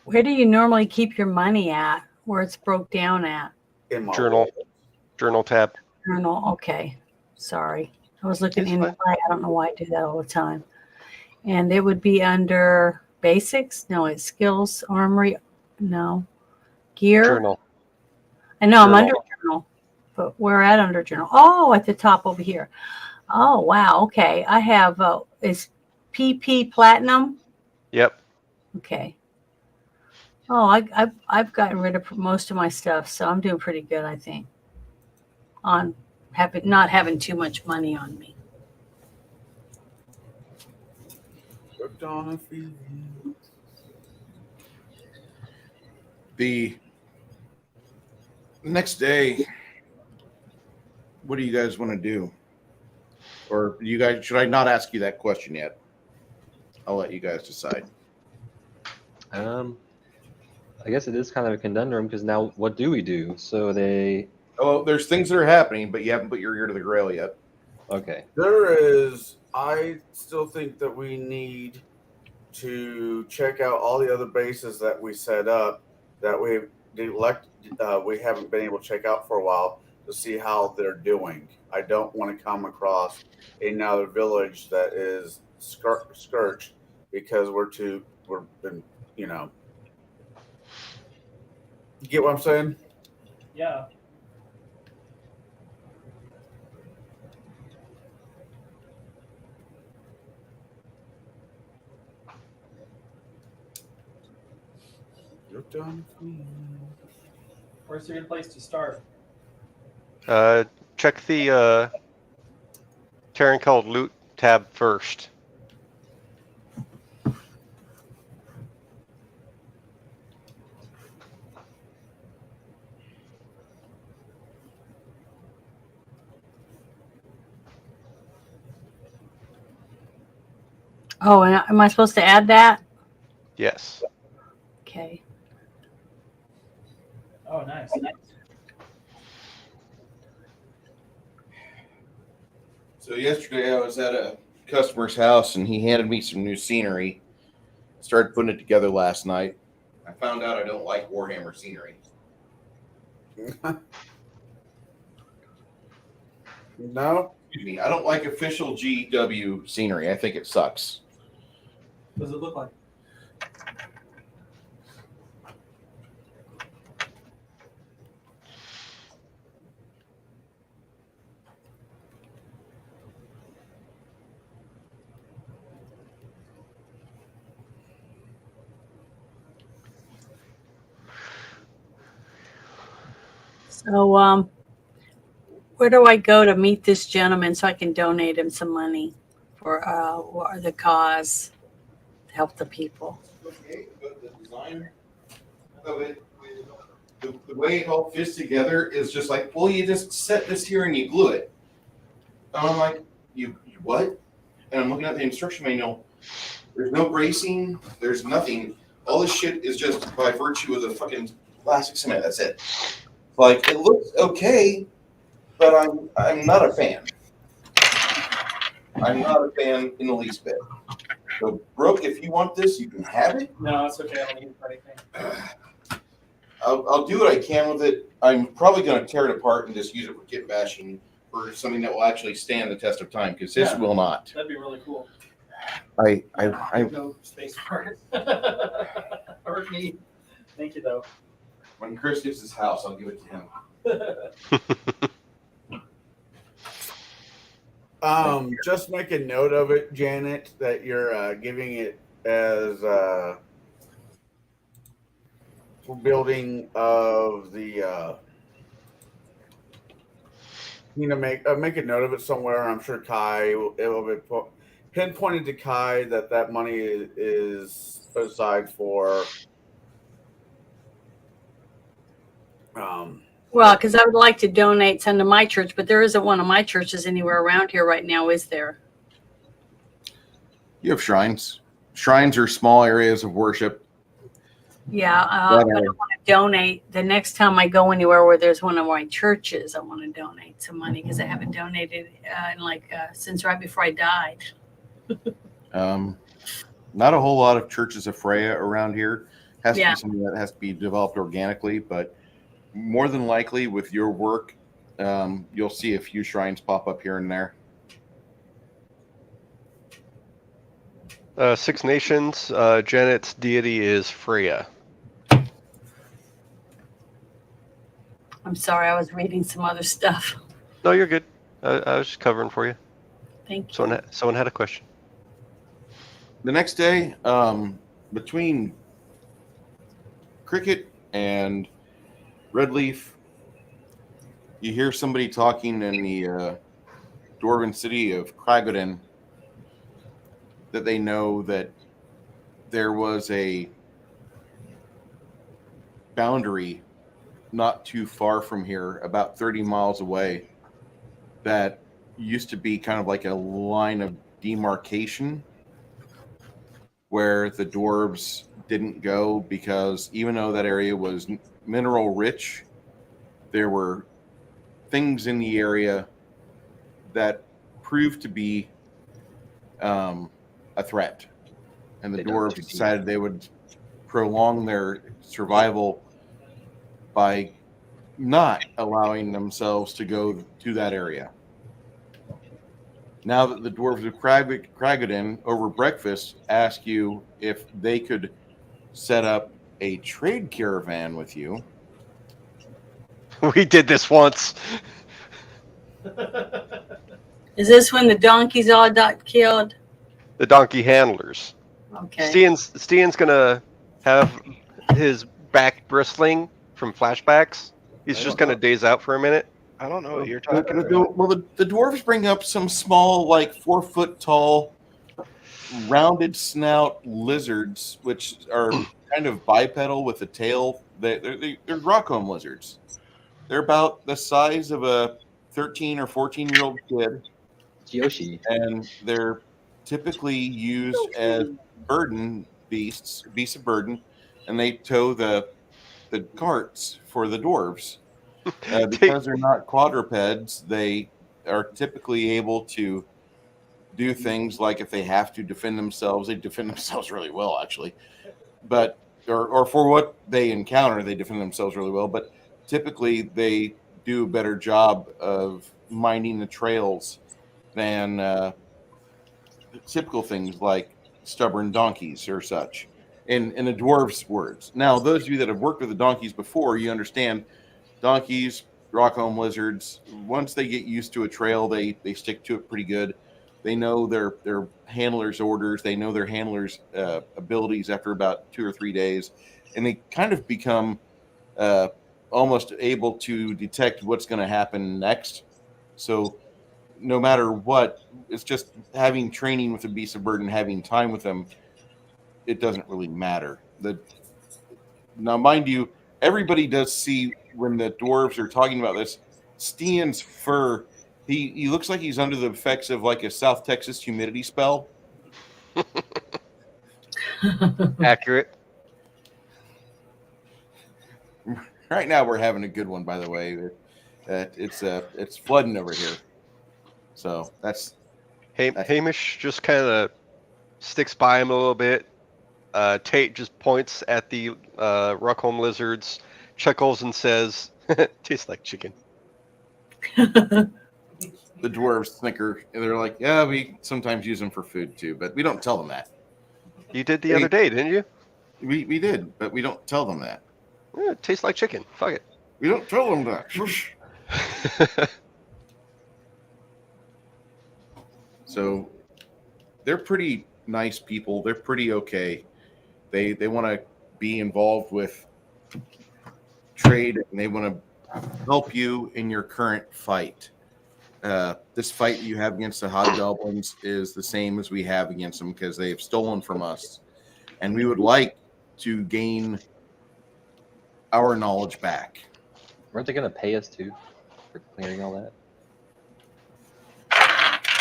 where do you normally keep your money at? Where it's broke down at? In my Journal. wallet. Journal tab. Journal. Okay. Sorry. I was looking It's in. fine. I don't know why I do that all the time. And it would be under basics. No, it's skills, armory. No. Gear. Journal. I know I'm Journal. under journal. put? Where at under journal? Oh, at the top over here. Oh, wow. Okay. I have, is PP Platinum? Yep. Okay. Oh, I've gotten rid of most of my stuff, so I'm doing pretty good, I think, on not having too much money on me. Hooked on a feeling. The next day, what do you guys want to do? Or you guys, should I not ask you that question yet? I'll let you guys decide. I guess it is kind of a conundrum because now what do we do? So they. Oh, there's things that are happening, but you haven't put your ear to the grail yet. Okay. There is. I still think that we need to check out all the other bases that we set up that we haven't been able to check out for a while to see how they're doing. I don't want to come across another village that is scourged because we've been, you know. You get what I'm saying? Yeah. Where's a good place to start? Check the Terran Called Loot tab first. Oh, and am I supposed to add that? Yes. Okay. Oh, nice. So yesterday I was at a customer's house and he handed me some new scenery. Started putting it together last night. I found out I don't like Warhammer scenery. No? Excuse me. I don't like official GW scenery. I think it sucks. What does it look like? So, where do I go to meet this gentleman so I can donate him some money for the cause to help the people? Okay, but the design of it, the way it all fits together is just like, well, you just set this here and you glue it. And I'm like, you what? And I'm looking at the instruction manual. There's no bracing. There's nothing. All this shit is just by virtue of the fucking plastic cement. That's it. Like, it looks okay, but I'm not a fan. I'm not a fan in the least bit. So, Brooke, if you want this, you can have it. No, it's okay. I don't need it for anything. I'll do what I can with it. I'm probably going to tear it apart and just use it for kit bashing for something that will actually stand the test of time, because this will not. That'd be really cool. I No space for it. Or me. Thank you, though. When Chris gets his house, I'll give it to him. Just make a note of it, Janet, that you're giving it as for building of the. Make a note of it somewhere. I'm sure Kai it will be pinpointed to Kai that money is put aside for. Well, because I would like to donate some to my church, but there isn't one of my churches anywhere around here right now, is there? You have shrines. Shrines are small areas of worship. Yeah, but I want to donate. The next time I go anywhere where there's one of my churches, I want to donate some money because I haven't donated since right before I died. Not a whole lot of churches of Freya around here. Has to Yeah. be something that has to be developed organically, but more than likely with your work, you'll see a few shrines pop up here and there. Six Nations, Janet's deity is Freya. I'm sorry, I was reading some other stuff. No, you're good. I was just covering for you. Thank you. Someone had a question. The next day, between Cricket and Redleaf, you hear somebody talking in the dwarven city of Kragoden that they know that there was a boundary not too far from here, about 30 miles away, that used to be kind of like a line of demarcation where the dwarves didn't go, because even though that area was mineral rich, there were things in the area that proved to be a threat. And the They dug dwarves too deep. decided they would prolong their survival by not allowing themselves to go to that area. Now that the dwarves of Kragoden over breakfast ask you if they could set up a trade caravan with you, We did this once. Is this when the donkeys all got killed? The donkey handlers. Okay. Stian's gonna have his back bristling from flashbacks. He's I just don't gonna daze out for a minute. I don't know what you're talking about. Well, the dwarves bring up some small, like 4 foot tall, rounded snout lizards, which are kind of bipedal with a tail. They're Rockhome lizards. They're about the size of a 13 or 14-year-old kid, It's Yoshi. and they're typically used as beasts of burden, and they tow the carts for the dwarves. Because they're not quadrupeds, they are typically able to do things like, if they have to defend themselves, they defend themselves really well, actually. But or for what they encounter, they defend themselves really well. But typically, they do a better job of minding the trails than typical things like stubborn donkeys or such. In the dwarves' words. Now, those of you that have worked with the donkeys before, you understand donkeys, Rockhome lizards, once they get used to a trail, they stick to it pretty good. They know their handler's orders. They know their handler's abilities after about 2 or 3 days, and they kind of become almost able to detect what's going to happen next. So no matter what, it's just having training with a beast of burden, having time with them, it doesn't really matter. Now, mind you, everybody does see when the dwarves are talking about this, Stian's fur, he looks like he's under the effects of like a South Texas humidity spell. Accurate. Right now we're having a good one, by the way. It's flooding over here. So that's Hamish just kind of sticks by him a little bit. Tate just points at the Rockhome lizards, chuckles, and says, "Tastes like chicken." the dwarves snicker, and they're like, yeah, we sometimes use them for food too, but we don't tell them that. You did the other day, didn't you? We did, but we don't tell them that. Yeah, it tastes like chicken. Fuck it. We don't tell them that. So they're pretty nice people. They're pretty okay. They want to be involved with trade, and they want to help you in your current fight. This fight you have against the hobgoblins is the same as we have against them, because they have stolen from us, and we would like to gain our knowledge back. Weren't they going to pay us too for clearing all that?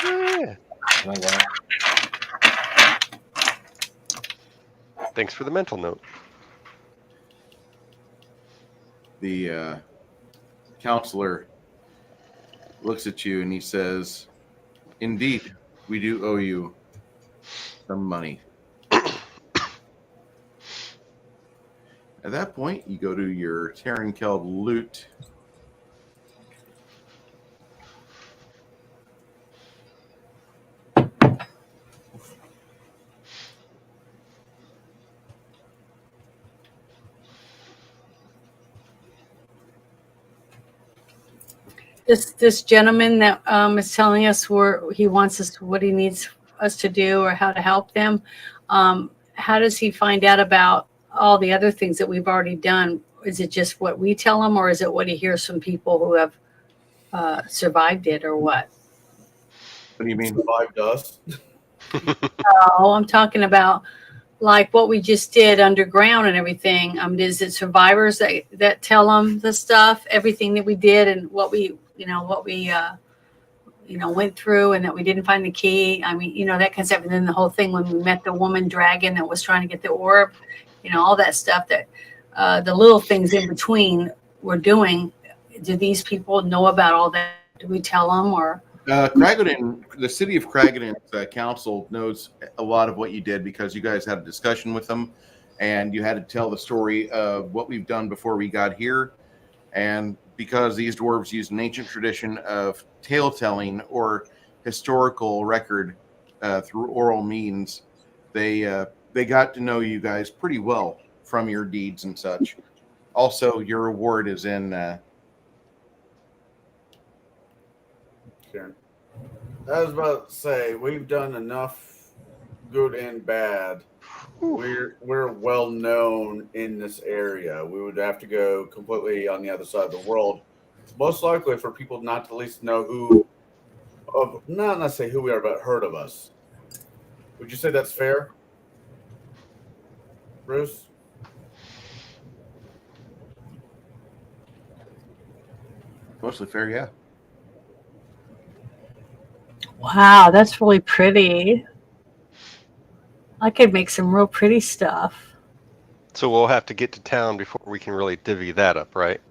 Yeah. Am I wrong? Thanks for the mental note. The counselor looks at you and he says, indeed, we do owe you some money. At that point, you go to your Terrankeld loot. this gentleman that is telling us where he wants us, what he needs us to do, or how to help them. How does he find out about all the other things that we've already done? Is it just what we tell him, or is it what he hears from people who have survived it, or what? What do you mean? Survived us. Oh, I'm talking about like what we just did underground and everything. Is it survivors that tell them the stuff, everything that we did, and what we went through, and that we didn't find the key? I mean, that kind of stuff. And then the whole thing when we met the woman dragon that was trying to get the orb, all that stuff, that the little things in between we're doing. Do these people know about all that? Do we tell them, or? Craggadon, the city of Craggadon's council knows a lot of what you did because you guys had a discussion with them, and you had to tell the story of what we've done before we got here. And because these dwarves use an ancient tradition of tale telling or historical record through oral means, they got to know you guys pretty well from your deeds and such. Also, your reward is in. Karen. I was about to say, we've done enough good and bad. We're well known in this area. We would have to go completely on the other side of the world, most likely for people not to at least know not necessarily who we are, but heard of us. Would you say that's fair, Bruce? Mostly fair, yeah. Wow, that's really pretty. I could make some real pretty stuff. So we'll have to get to town before we can really divvy that up, right?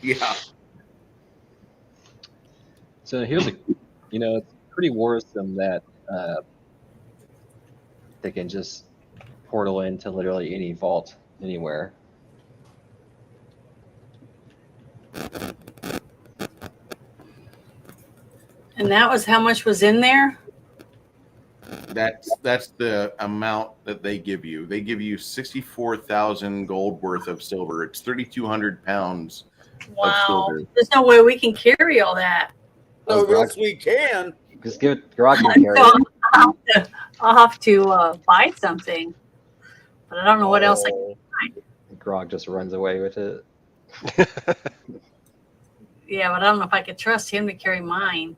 Yeah. So here's it's pretty worrisome that they can just portal into literally any vault anywhere. And that was how much was in there? That's the amount that they give you. They give you 64,000 gold worth of silver. It's 3,200 pounds of silver. There's no way we can carry all that. Oh, yes, we can. Just give it. Grog can carry So it. I'll have to buy something, but I don't know what else I can find. Grog just runs away with it. Yeah, but I don't know if I could trust him to carry mine.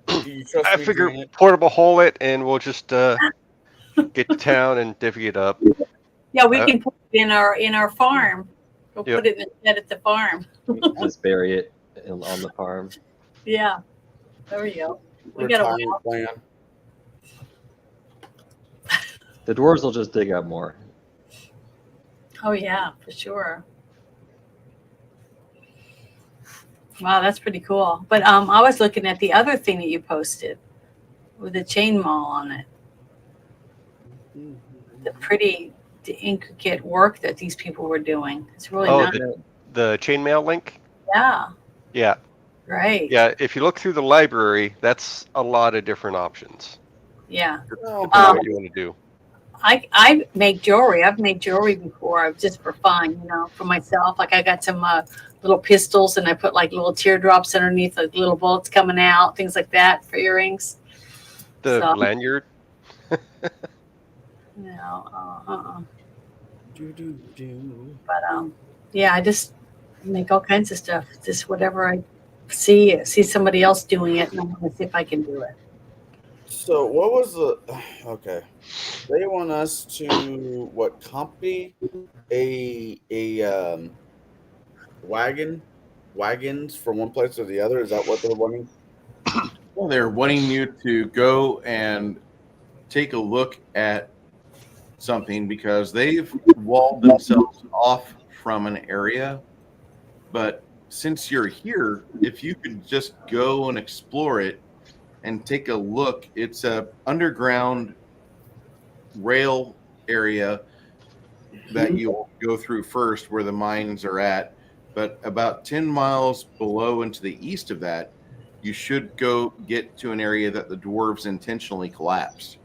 Do you trust I me figure doing it? portable hole it, and we'll just get to town and divvy it up. Yeah, we can put it in our farm. We'll Yep. put it in the shed at the farm. Just bury it on the farm. Yeah, there we go. We got a Retirement plan. The dwarves will just dig up more. Oh yeah, for sure. Wow, that's pretty cool. But I was looking at the other thing that you posted with the chain maul on it. The intricate work that these people were doing. It's really nice. The chainmail link? Yeah, Yeah. right. Yeah, if you look through the library, that's a lot of different options. Yeah. Depending on what you want to do. I make jewelry. I've made jewelry before, just for fun, for myself. Like I got some little pistols, and I put like little teardrops underneath, like little bullets coming out, things like that for earrings. The So- lanyard? But yeah, I just make all kinds of stuff. Just whatever I see somebody else doing it, and I'm gonna see if I can do it. So what was the okay? They want us to copy a wagons from one place to the other? Is that what they're wanting? Well, they're wanting you to go and take a look at something because they've walled themselves off from an area. But since you're here, if you could just go and explore it and take a look, it's a underground rail area that you'll go through first where the mines are at. But about 10 miles below and to the east of that, you should go get to an area that the dwarves intentionally collapsed.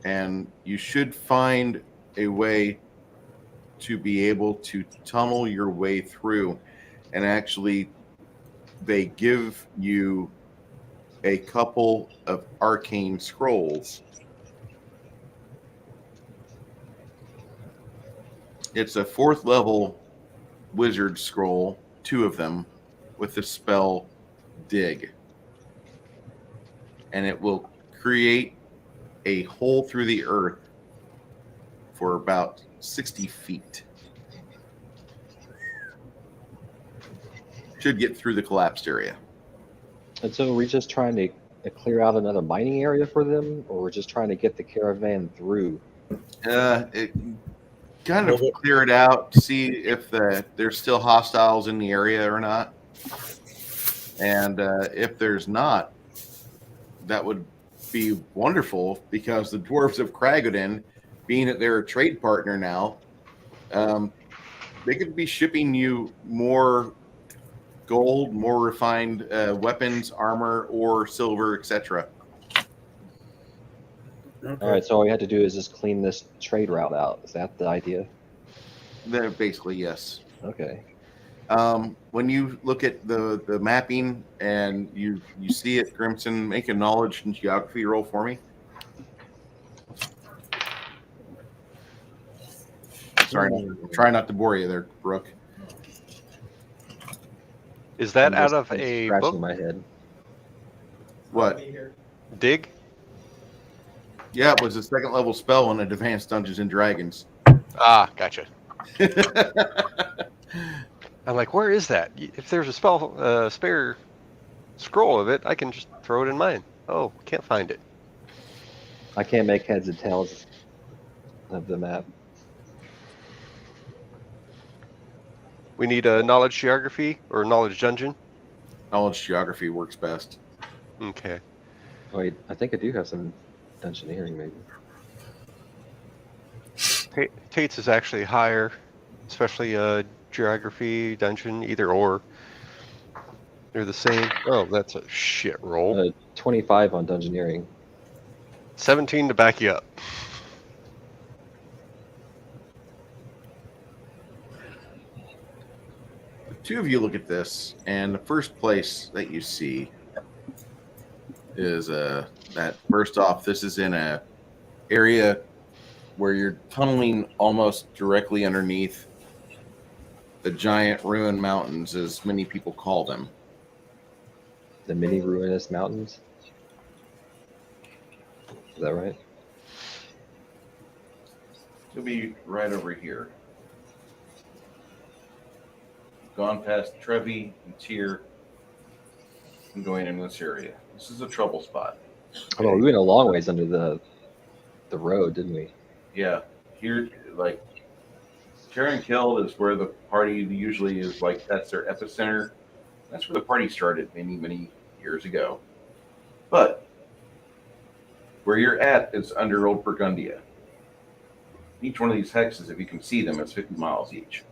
And you should find a way to be able to tunnel your way through. and actually they give you a couple of arcane scrolls. It's a 4th level wizard scroll, 2 of them, with the spell Dig. And it will create a hole through the earth for about 60 feet. Should get through the collapsed area. And so we're just trying to clear out another mining area for them, or we're just trying to get the caravan through? It kind of clear it out, see if there's still hostiles in the area or not. And if there's not, that would be wonderful, because the dwarves of Kragodan, being that they're a trade partner now, they could be shipping you more gold, more refined weapons, armor, or silver, etc. Okay. All right, so all we had to do is just clean this trade route out. Is that the idea? Then basically, yes. Okay. When you look at the mapping and you see it, Grimson, make a knowledge and geography roll for me. Sorry, I'm trying not to bore you there, Brooke. Is that I'm out just, of like, a scratching book? my head. What? Dig? Yeah, it was a 2nd level spell in Advanced Dungeons and Dragons. Ah, gotcha. I'm like, where is that? If there's a spare scroll of it, I can just throw it in mine. Oh, can't find it. I can't make heads and tails of the map. We need a knowledge geography or knowledge dungeon. Knowledge geography works best. Okay. Wait, I think I do have some dungeoneering, maybe. Tate's is actually higher, especially geography, dungeon, either or. They're the same. Oh, that's a shit roll. 25 on dungeoneering. 17 to back you up. The 2 of you look at this, and the first place that you see is that first off, this is in a area where you're tunneling almost directly underneath the giant ruined mountains, as many people call them. The mini ruinous mountains? Is that right? It'll be right over here. Gone past Trevi and Tyr and going into this area. This is a trouble spot. Oh, well, we went a long ways under the road, didn't we? Yeah. Here, like, Karen Killed is where the party usually is, like, that's their epicenter. That's where the party started many, many years ago. But where you're at is under Old Burgundia. Each one of these hexes, if you can see them, is 50 miles each.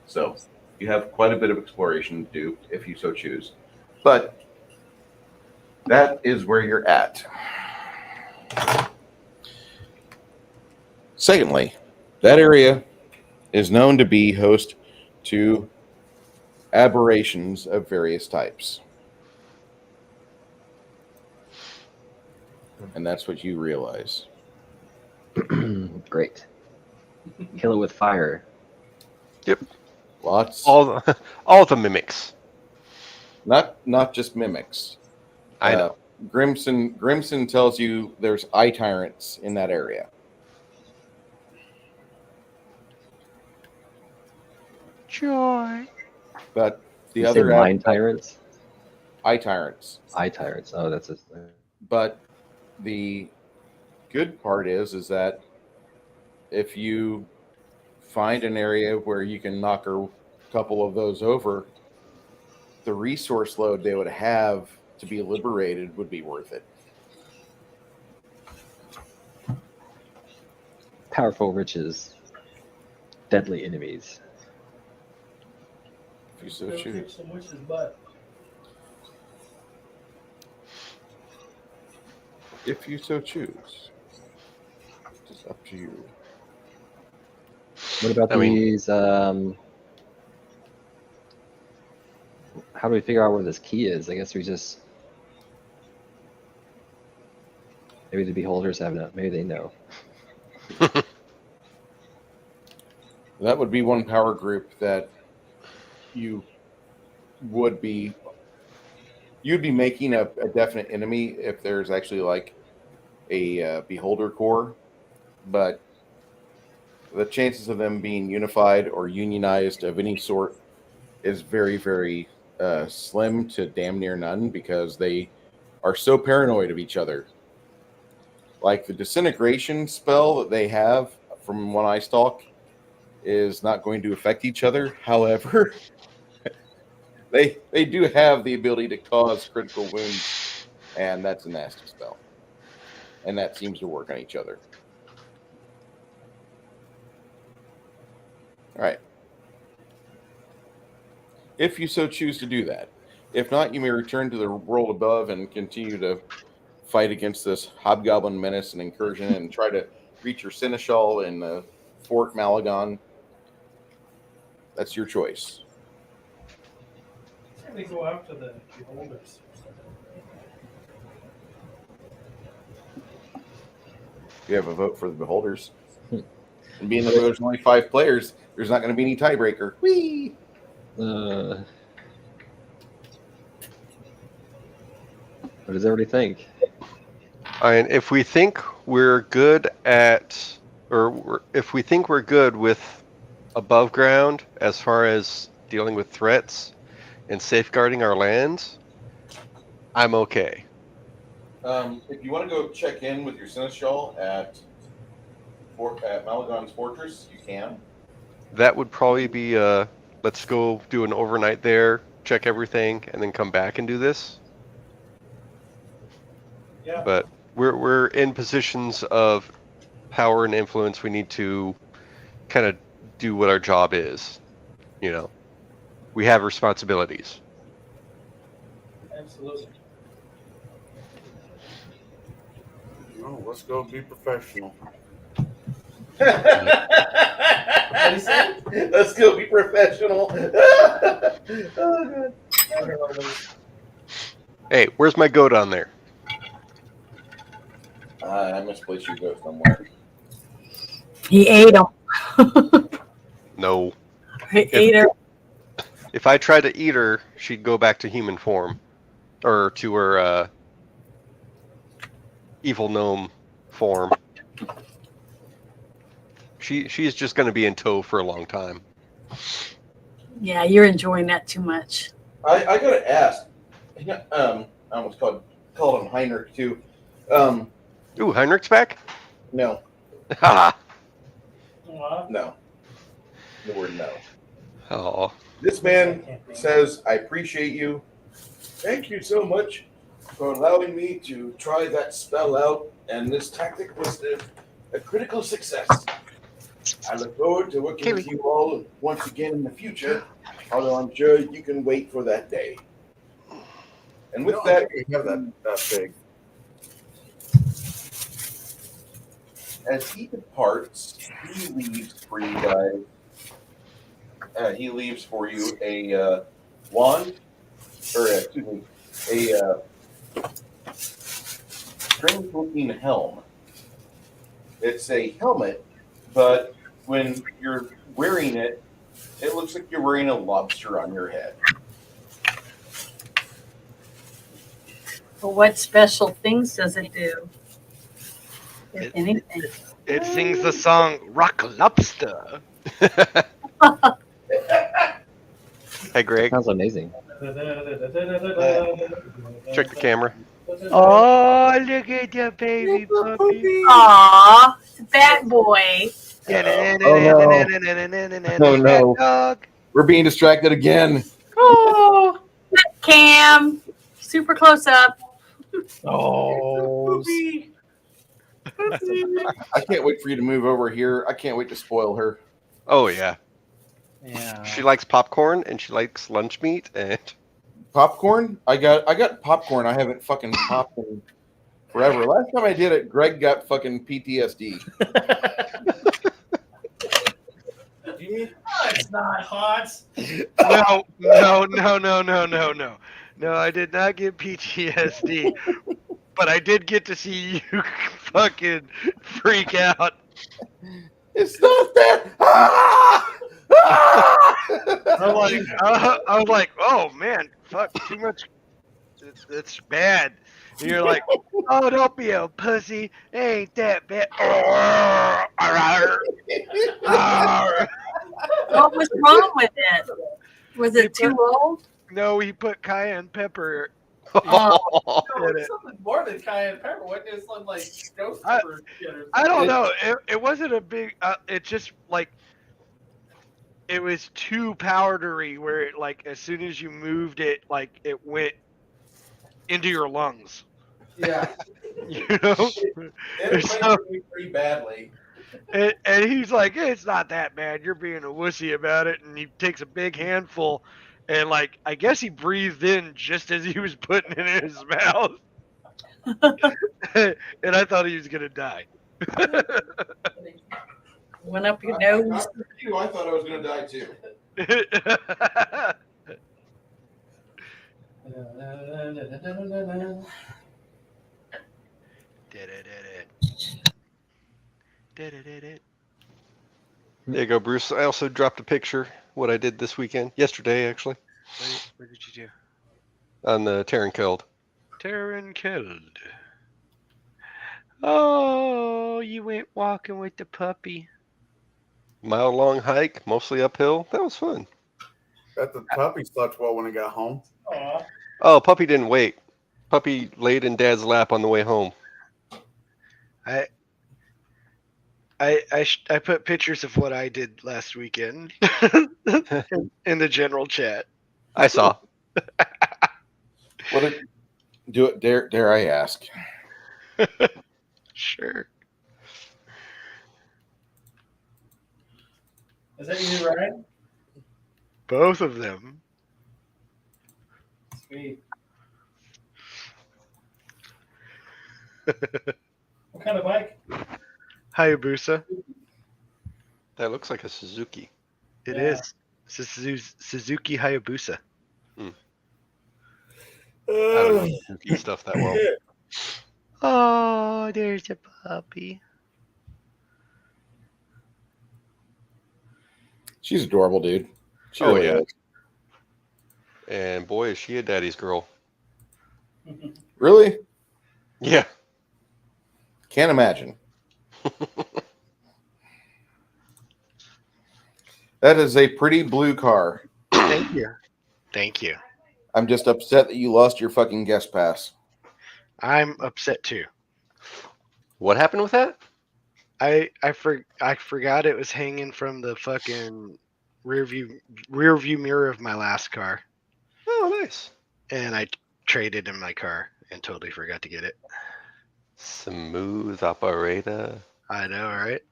So you have quite a bit of exploration to do if you so choose. But that is where you're at. Secondly, that area is known to be host to aberrations of various types. And that's what you realize. Great. Kill it with fire. Yep. Lots. All the mimics. Not just mimics. I know. Grimson tells you there's eye tyrants in that area. Joy. But the You say other mind tyrants? eye tyrants. Eye tyrants. Oh, that's a. But the good part is that if you find an area where you can knock a couple of those over, the resource load they would have to be liberated would be worth it. Powerful riches, deadly enemies. If you so Go kick choose. some witch's butt. If you so choose. It's up to you. What about I mean- these how do we figure out where this key is? I guess we just maybe the beholders have no. Maybe they know. That would be one power group that you would be. You'd be making a definite enemy if there's actually like a beholder core, but the chances of them being unified or unionized of any sort is very, very slim to damn near none because they are so paranoid of each other. Like the disintegration spell that they have from One Eye Stalk is not going to affect each other. However, they do have the ability to cause critical wounds, and that's a nasty spell. And that seems to work on each other. All right. If you so choose to do that. If not, you may return to the world above and continue to fight against this hobgoblin menace and incursion and try to reach your seneschal in Fort Malagon. That's your choice. They go after the beholders. You have a vote for the beholders. And being that there's only 5 players, there's not going to be any tiebreaker. Whee! What does everybody think? And if we think we're good at, if we think we're good with above ground as far as dealing with threats and safeguarding our lands, I'm okay. If you want to go check in with your seneschal at Malagon's Fortress, you can. That would probably be let's go do an overnight there, check everything, and then come back and do this. Yeah. But we're in positions of power and influence. We need to kind of do what our job is. You know, we have responsibilities. Absolutely. Oh, let's go be professional. What do you say? Let's go be professional. Oh, God. Hey, where's my goat on there? I misplaced your goat somewhere. He ate him. No. He ate her. If I tried to eat her, she'd go back to human form, or to her evil gnome form. She's just going to be in tow for a long time. Yeah, you're enjoying that too much. I gotta ask. I almost called him Heinrich too. Ooh, Heinrich's back? No, Ha! no. The word no. Oh. This man says, "I appreciate you. Thank you so much for allowing me to try that spell out, and this tactic was a critical success. I look forward to working with you all once again in the future, although I'm sure you can wait for that day." And with that, we have that big. as he departs, he leaves for you guys. He leaves for you a wand, or excuse me, a strange-looking helm. It's a helmet, but when you're wearing it, it looks like you're wearing a lobster on your head. But what special things does it do? If anything. It sings the song Rock Lobster. Hey, Greg, Sounds amazing. check the camera. Oh, look at the baby puppy. Aw, that boy. Oh, no. We're being distracted again. Oh, Cam. Super close up. Oh. I can't wait for you to move over here. I can't wait to spoil her. Oh, yeah. Yeah. She likes popcorn, and she likes lunch meat, and... Popcorn? I got popcorn. I haven't fucking popped in forever. Last time I did it, Greg got fucking PTSD. It's That's not hot. No, I did not get PTSD, but I did get to see you fucking freak out. It's not that. Ah! Ah! I was like, oh man, fuck, too much. It's bad. And you're like, oh, don't be a pussy. It ain't that bad. What was wrong with it? Was it too old? No, he put cayenne pepper. Oh, No, Get it's it. something more than cayenne pepper. What is something like ghost pepper? I don't know. It wasn't a big. It just like it was too powdery. Where it, like as soon as you moved it, like it went into your lungs. Yeah, You know. it So- affected me pretty badly. And he's like, it's not that bad. You're being a wussy about it. And he takes a big handful, and like I guess he breathed in just as he was putting it in his mouth. And I thought he was gonna die. went up your nose. I thought I was going to die too. There you go, Bruce. I also dropped a picture what I did this weekend, yesterday actually, What did you do? on the Terran Killed. Terran killed. Oh, you went walking with the puppy. Mile long hike, mostly uphill. That was fun. Bet the puppy slept well when I got home. Aw. Oh, puppy didn't wait. Puppy laid in Dad's lap on the way home. I put pictures of what I did last weekend in the general chat. I saw. What did do it? Dare I ask? Sure. Is that you, right? Both of them. Sweet. What kind of bike? Hayabusa. That looks like a Suzuki. It Yeah. is Suzuki Hayabusa. I don't know Suzuki stuff that well. Oh, there's a puppy. She's adorable, dude. She Oh, really yeah. is. And boy, is she a daddy's girl. Really? Yeah. Can't imagine. That is a pretty blue car. Thank you. Thank you. I'm just upset that you lost your fucking guest pass. I'm upset too. What happened with that? I forgot it was hanging from the fucking rear view mirror of my last car, Oh, nice. and I traded in my car and totally forgot to get it. Smooth operator. I know, right?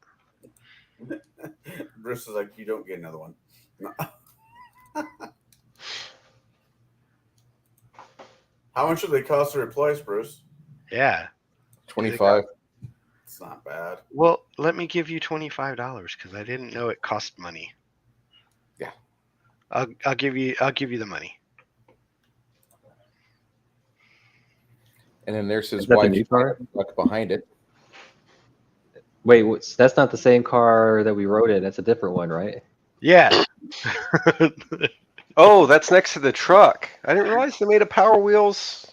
Bruce is like, you don't get another one. How much do they cost to replace, Bruce? Yeah. 25. It's not bad. Well, let me give you $25 because I didn't know it cost money. Yeah. I'll give you the money. And then there's his Is that the wife new car? behind it. Wait, that's not the same car that we rode in. That's a different one, right? Yeah. Oh, that's next to the truck. I didn't realize they made a Power Wheels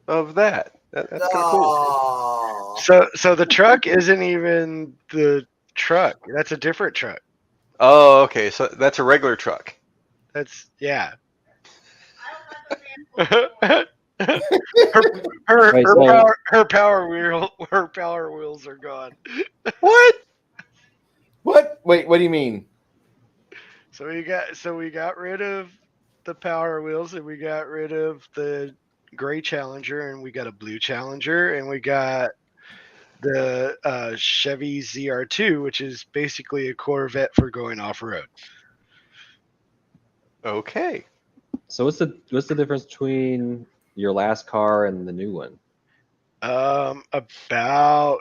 of that. That's kind of cool. So the truck isn't even the truck. That's a different truck. Oh, okay. So that's a regular truck. That's yeah. her power wheels are gone. What? What? Wait, what do you mean? So we got rid of the power wheels and we got rid of the gray Challenger and we got a blue Challenger and we got the Chevy ZR2, which is basically a Corvette for going off road. Okay. So what's the difference between your last car and the new one? About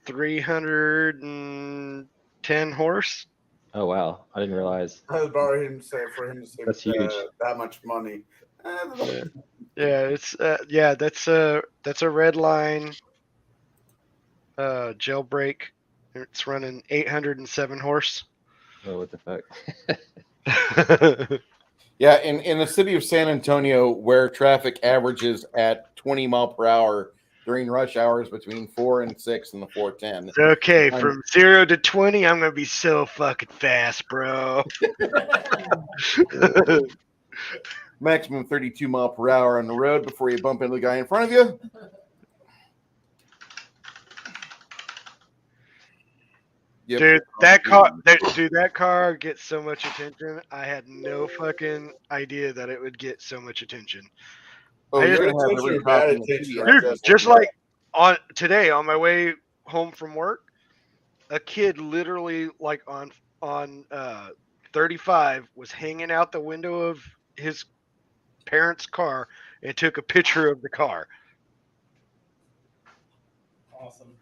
310 horse. Oh wow, I didn't realize. I was borrowing him for him to save That's huge. that much money. Yeah, it's that's a red line jailbreak. It's running 807 horse. Oh, what the fuck? Yeah, in the city of San Antonio, where traffic averages at 20 mile per hour during rush hours between 4 and 6 and the 410. Okay, from 0 to 20, I'm gonna be so fucking fast, bro. Maximum 32 mile per hour on the road before you bump into the guy in front of you. Yep. Dude, that car gets so much attention. I had no fucking idea that it would get so much attention. Oh, I you're just- gonna have every Attention, bad cop in the attention. city. Dude, just like on today on my way home from work, a kid literally like on 35 was hanging out the window of his parents' car and took a picture of the car. Awesome.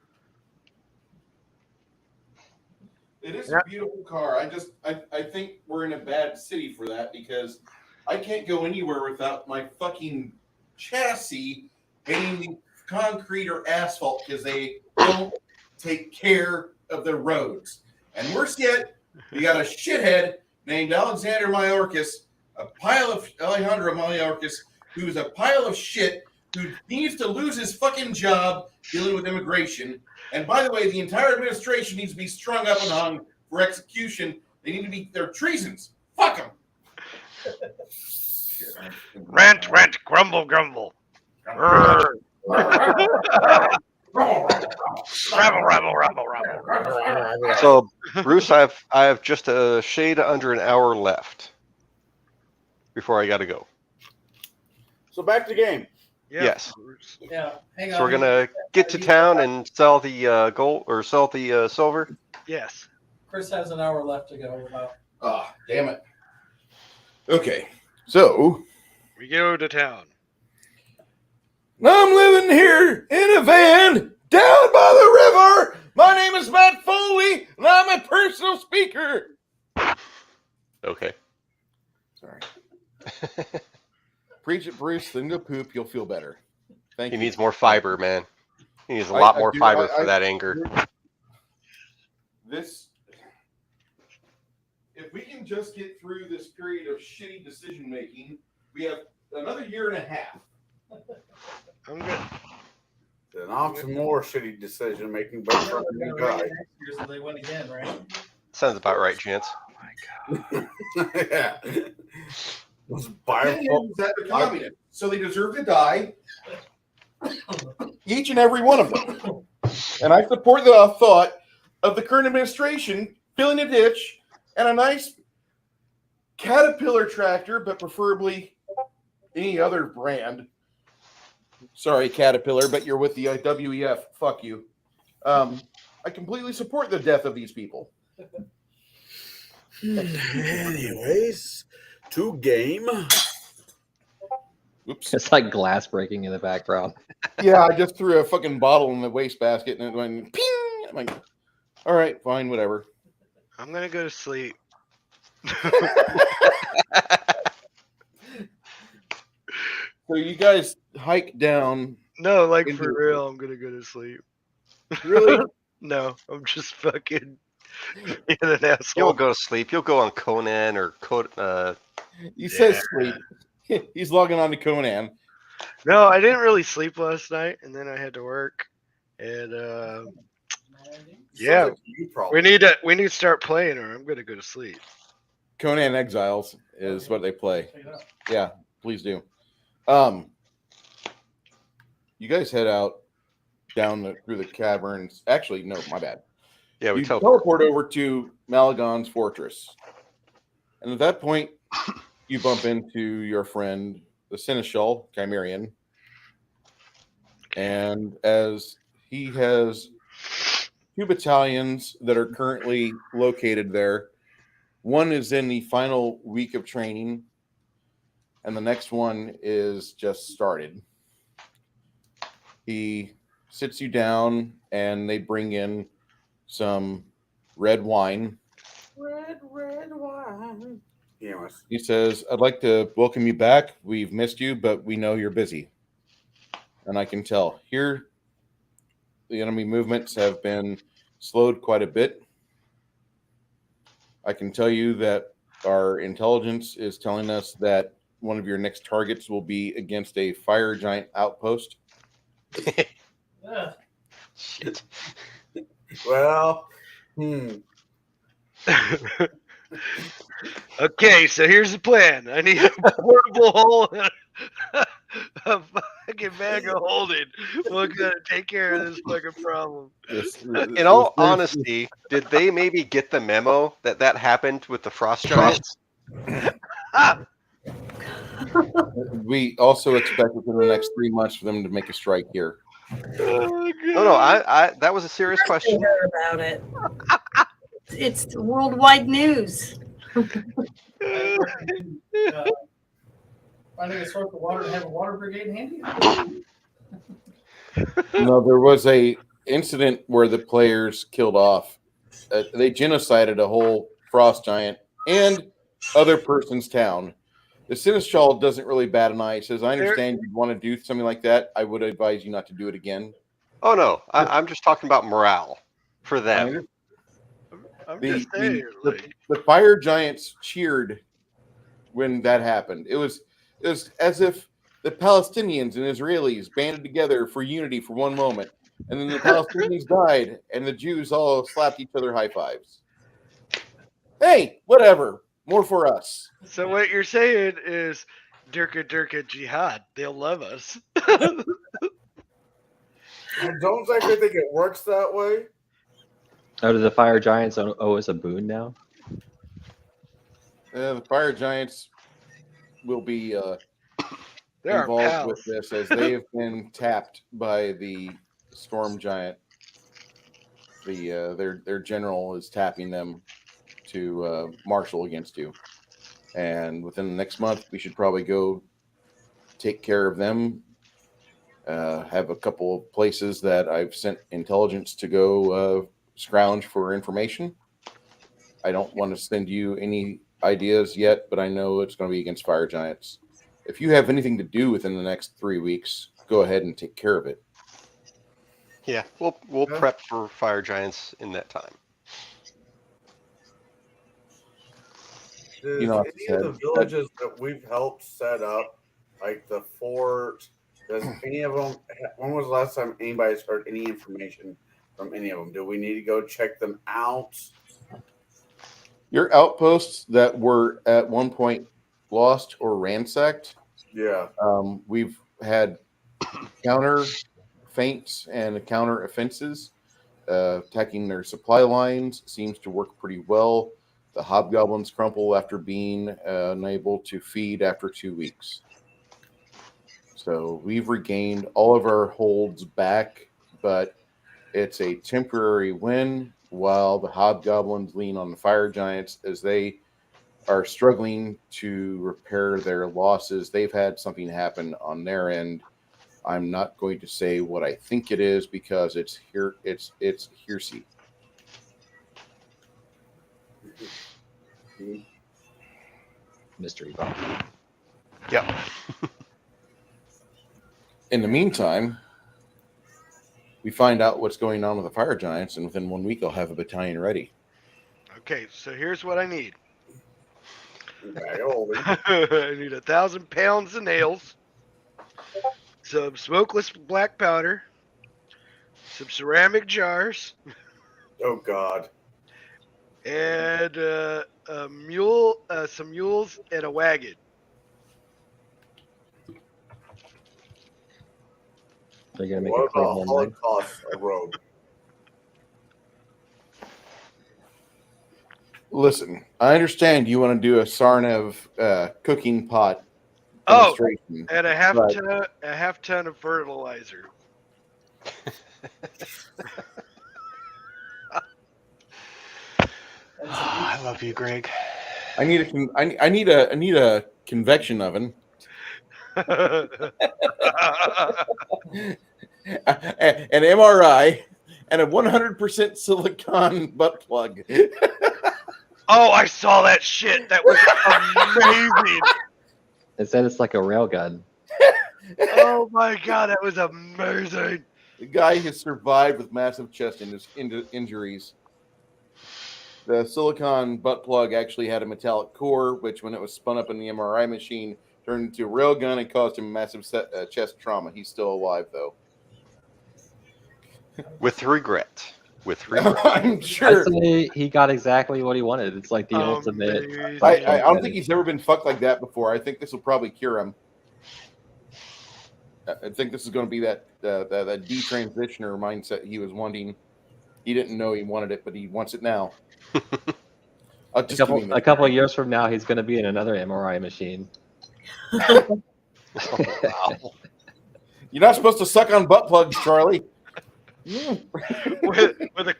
It is Yeah. a beautiful car. I think we're in a bad city for that because I can't go anywhere without my fucking chassis hitting concrete or asphalt because they don't take care of the roads. And worse yet, you got a shithead named Alexander Mayorkas, Alejandro Mayorkas, who's a pile of shit who needs to lose his fucking job dealing with immigration. And by the way, the entire administration needs to be strung up and hung for execution. They're treasons. Fuck them. Rant, grumble, grumble. Rabble, rabble. So, Bruce, I have just a shade under an hour left before I got to go. So back to the game. Yeah. Yes. Yeah. Hang on. So we're gonna get to town and sell the gold or sell the silver. Yes. Chris has an hour left to go. About. Ah, damn it. Okay, so We go to town. I'm living here in a van down by the river. My name is Matt Foley, and I'm a personal speaker. Okay. Sorry. Preach it, Bruce, then go poop. You'll feel better. Thank He you. needs more fiber, man. He needs a I lot more do- fiber I- for that anger. If we can just get through this period of shitty decision making, we have another year and a half. I'm good. Then off to more shitty decision making, but from the new guy. Next year, so they win again, right? Sounds about right, gents. Yeah. Was The bio- thing is that they're communists, so they deserve to die. Each and every one of them. And I support the thought of the current administration filling a ditch and a nice Caterpillar tractor, but preferably any other brand. Sorry, Caterpillar, but you're with the WEF. Fuck you. I completely support the death of these people. Anyways, to game. Oops. It's like glass breaking in the background. Yeah, I just threw a fucking bottle in the wastebasket and it went ping. I'm like, all right, fine, whatever. I'm gonna go to sleep. So you guys hike down. No, like Into for it. real, I'm gonna go to sleep. Really? No, I'm just fucking being an asshole. You'll go to sleep. You'll go on Conan or He says sleep. He's logging on to Conan. No, I didn't really sleep last night, and then I had to work. And yeah, Sounds like you probably. we need to start playing, or I'm gonna go to sleep. Conan Exiles is what they play. Check it out. Yeah, please do. You guys head out down through the caverns. Actually, no, my bad. yeah, we You tell teleport over to Malagon's fortress. And at that point, you bump into your friend, the Seneschal Chimerian. And as he has 2 battalions that are currently located there, one is in the final week of training, and the next one is just started. He sits you down, and they bring in some red wine Red wine. Yes. He says, I'd like to welcome you back. We've missed you, but we know you're busy. And I can tell. Here, the enemy movements have been slowed quite a bit. I can tell you that our intelligence is telling us that one of your next targets will be against a fire giant outpost. Ugh. Shit. Well, Okay, so here's the plan. I need a portable hole and a fucking bag of holding. We're gonna take care of this fucking problem. In all honesty, did they maybe get the memo that that happened with the frost giants? We also expect within the next 3 months for them to make a strike here. Oh, No, I that was a serious I question. heard about it. It's worldwide news. I recommend, finding a source of water and have a water brigade handy. No, there was a incident where the players killed off. They genocided a whole frost giant and other person's town. The Seneschal doesn't really bat an eye. He says, I understand you'd want to do something like that. I would advise you not to do it again. Oh no, I'm just talking about morale for them. I'm The, just saying, like, the fire giants cheered when that happened. It was as if the Palestinians and Israelis banded together for unity for one moment, and then the Palestinians died, and the Jews all slapped each other high fives. Hey, whatever, more for us. so what you're saying is Durka Durka Jihad. They'll love us. I don't actually think it works that way. Oh, do the fire giants owe us a boon now? The fire giants will be They're our involved pals. with this as they have been tapped by the storm giant. Their general is tapping them to marshal against you, and within the next month we should probably go take care of them. Have a couple of places that I've sent intelligence to go scrounge for information. I don't want to send you any ideas yet, but I know it's going to be against fire giants. If you have anything to do within the next 3 weeks, go ahead and take care of it. Yeah, we'll prep for fire giants in that time. Does You know, any of the villages that we've helped set up, like the fort, does any of them? When was the last time anybody's heard any information from any of them? Do we need to go check them out? Your outposts that were at one point lost or ransacked, Yeah. we've had counter feints and counter offenses. Attacking their supply lines seems to work pretty well. The hobgoblins crumple after being unable to feed after 2 weeks. So we've regained all of our holds back, but it's a temporary win while the hobgoblins lean on the fire giants as they are struggling to repair their losses. They've had something happen on their end. I'm not going to say what I think it is because it's hearsay. Mystery box. Yep. In the meantime, we find out what's going on with the fire giants, and within 1 week, I'll have a battalion ready. Okay, so here's what I need. Okay, holy. I need 1,000 pounds of nails, some smokeless black powder, some ceramic jars, Oh God. and a mule, some mules, and a wagon. They're gonna make What it clear about one leg. Holocaust road? Listen, I understand you want to do a Sarnev cooking pot Oh, demonstration. and a half ton of fertilizer. I love you, Greg. I need a convection oven, an MRI, and a 100% silicon butt plug. Oh, I saw that shit. That was amazing. It said it's like a railgun. Oh my god, that was amazing. The guy has survived with massive chest injuries. The silicon butt plug actually had a metallic core, which, when it was spun up in the MRI machine, turned into a railgun and caused him massive chest trauma. He's still alive, though. With regret. With regret. I'm sure. I'd say he got exactly what he wanted. It's like the ultimate. Amazing. I don't think he's ever been fucked like that before. I think this will probably cure him. I think this is going to be that detransitioner mindset he was wanting. He didn't know he wanted it, but he wants it now. A couple of years from now, he's going to be in another MRI machine. Oh, wow. You're not supposed to suck on butt plugs, Charlie. with a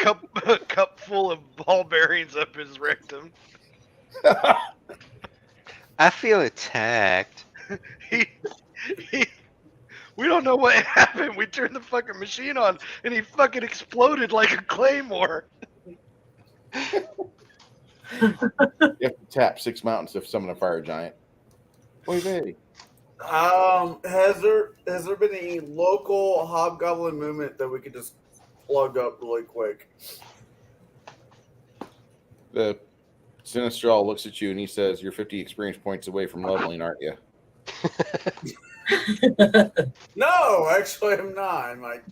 cup full of ball bearings up his rectum. I feel attacked. We don't know what happened. We turned the fucking machine on, and he fucking exploded like a claymore. You have to tap 6 mountains to summon a fire giant. Oy vey. Has there been any local hobgoblin movement that we could just plug up really quick? The Sinistral looks at you and he says, "You're 50 experience points away from leveling, aren't you?" No, actually, I'm not. I'm like,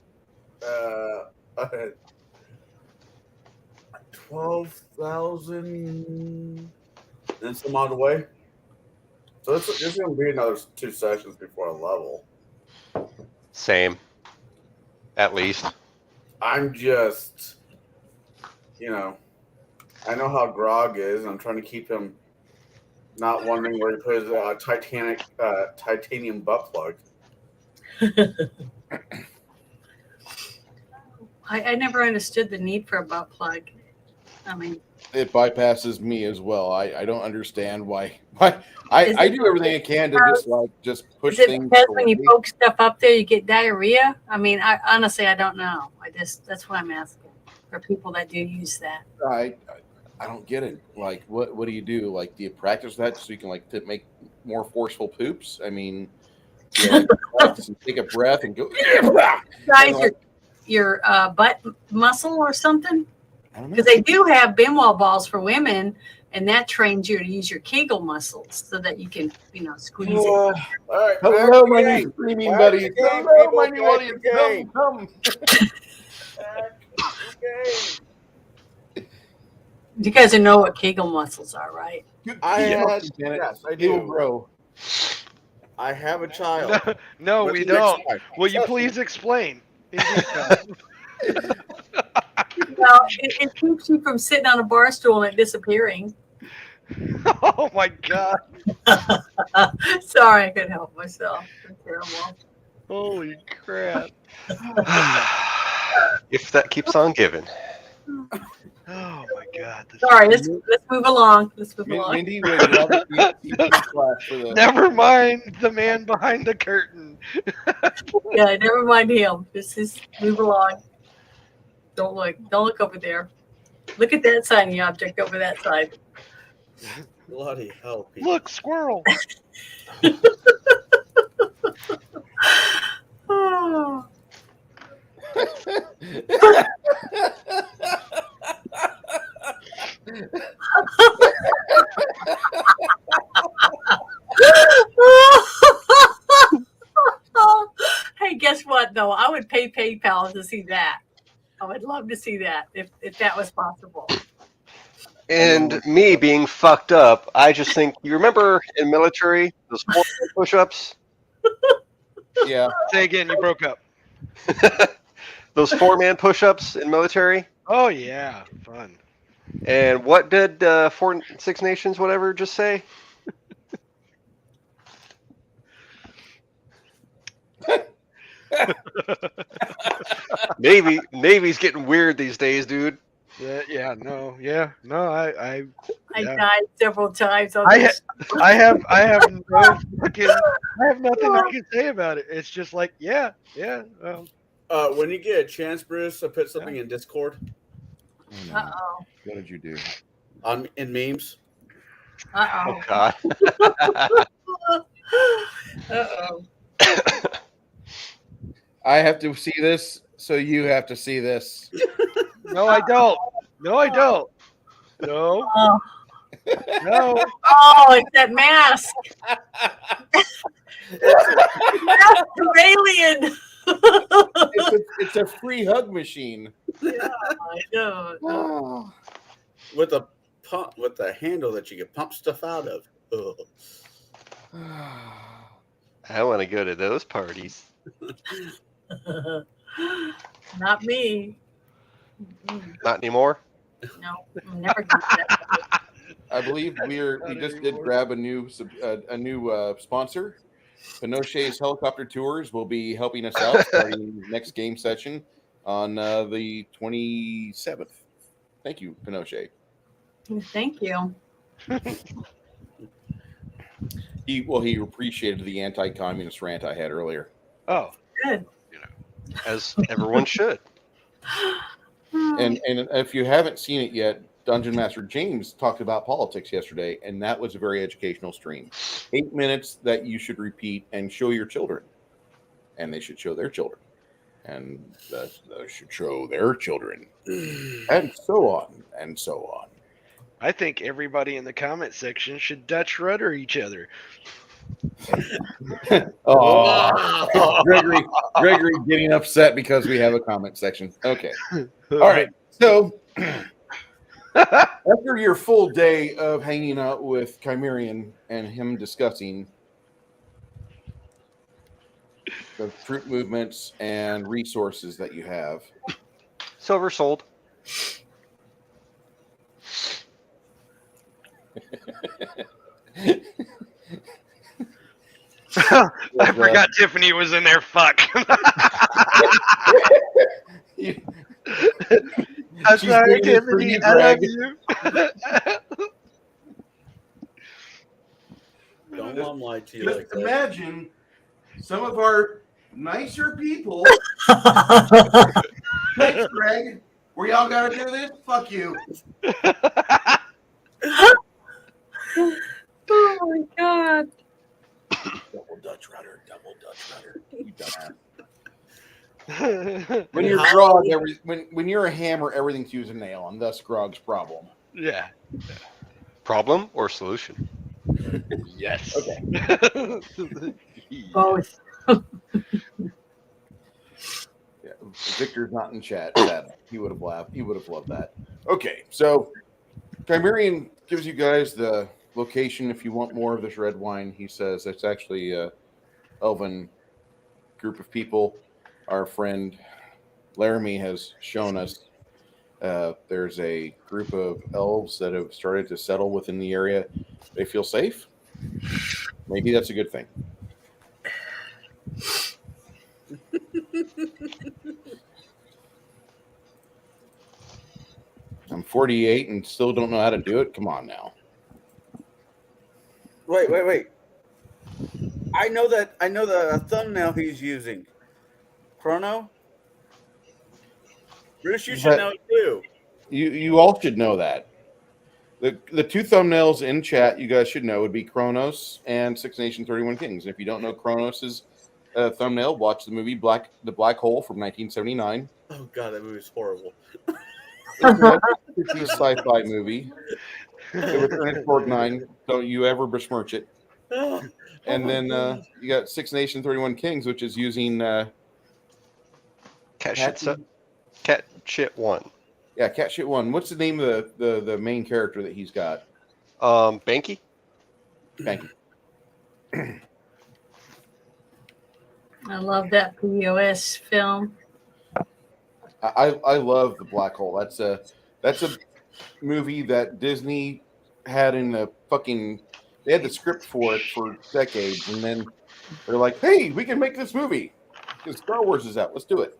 12,000 and some odd away. So this is going to be another 2 sessions before I level. Same. At least. I'm just, I know how Grog is. I'm trying to keep him not wondering where he put his titanium butt plug. I never understood the need for a butt plug. I mean, It bypasses me as well. I don't understand why. I do everything I can to just push is it things. because when you away. poke stuff up there, you get diarrhea? I mean, honestly, I don't know. That's what I'm asking for people that do use that. I don't get it. Like, what do you do? Like, do you practice that so you can to make more forceful poops? I mean, practice and take a breath and go. Guys, your butt muscle or something? I don't know. Because they do have Benwell balls for women, and that trains you to use your Kegel muscles so that you can, squeeze it. All right, Hello, my back new streaming Back buddies. to the game, Hello, people. my new Back to audience. the game. Come. You guys know what Kegel muscles are, right? Yes, I He will do. grow. I have a child. No, But we next don't. time. Will you Trust me. please explain? In detail? Well, it keeps you from sitting on a bar stool and it disappearing. Oh my god. Sorry, I couldn't help myself. It's terrible. Holy crap. If that keeps on giving. Oh my god. Sorry, let's move along. Mindy would love to see class for this. Never mind the man behind the curtain. Yeah, never mind him. Just move along. Don't look over there. Look at that shiny object over that side. Bloody hell, people. Look, squirrel. Oh. Hey, guess what though? I would pay PayPal to see that. I would love to see that if that was possible. And me being fucked up, I just think, you remember in military, those 4 push-ups? Yeah. Say again, you broke up. Those 4-man push-ups in military? Oh yeah, fun. And what did Six Nations, whatever, just say? Navy's getting weird these days, dude. Yeah, no, I died several times. I have no fucking, I have nothing I can say about it. It's just like, yeah. Well. When you get a chance, Bruce, I put something in Discord. Uh-oh. What did you do? in memes. Oh Uh God. oh. Uh oh. I have to see this, so you have to see this. No, I don't. No, I don't. No, Oh, no. it's that mask. Mask of alien. It's a free hug machine. Oh my God. Oh. With a pump, with a handle that you can pump stuff out of. Ugh. I want to go to those parties. Not me. Not anymore. No, I'm never going to that. I believe we just did grab a new sponsor. Pinochet's Helicopter Tours will be helping us out starting next game session on the 27th. Thank you, Pinochet. Thank you. He appreciated the anti-communist rant I had earlier. Oh, Good. As everyone should. And if you haven't seen it yet, Dungeon Master James talked about politics yesterday, and that was a very educational stream. 8 minutes that you should repeat and show your children, and they should show their children, and they should show their children, and so on and so on. I think everybody in the comment section should Dutch rudder each other. Oh, Gregory getting upset because we have a comment section. Okay. All right. So after your full day of hanging out with Chimerian and him discussing the troop movements and resources that you have, Silver sold. I forgot Tiffany was in there. Fuck. I'm She's sorry, doing it for Tiffany. you, I love Greg. you. Don't let 'em lie to you Just like that. imagine some of our nicer people. Thanks, Greg. We all got to do this? Fuck you. Oh my God. Double Dutch rudder. You dumbass. Yeah. When you're Grog, when you're a hammer, everything's used a nail, and thus Grog's problem. Problem or solution? Yes. Okay. Both. Yeah, Victor's not in chat. Sad. He would have laughed. He would have loved that. Okay, so Chimerian gives you guys the location if you want more of this red wine. He says it's actually a elven group of people. Our friend Laramie has shown us there's a group of elves that have started to settle within the area. They feel safe. Maybe that's a good thing. I'm 48 and still don't know how to do it. Come on now. Wait. I know the thumbnail he's using. Chrono? Bruce, you should know it too. You all should know that. The two thumbnails in chat you guys should know would be Kronos and Six Nations 31 Kings. And if you don't know Kronos's thumbnail, watch the movie The Black Hole from 1979. Oh God, that movie's horrible. It's a sci-fi movie. It was Ernest Borgnine. Don't you ever besmirch it. And then you got Six Nations 31 Kings, which is using Cat shit one. Yeah, Cat Shit One. What's the name of the main character that he's got? Banky? Thank you. I love that POS film. I love The Black Hole. That's a movie that Disney had in the fucking. They had the script for it for decades, and then they're like, "Hey, we can make this movie because Star Wars is out. Let's do it."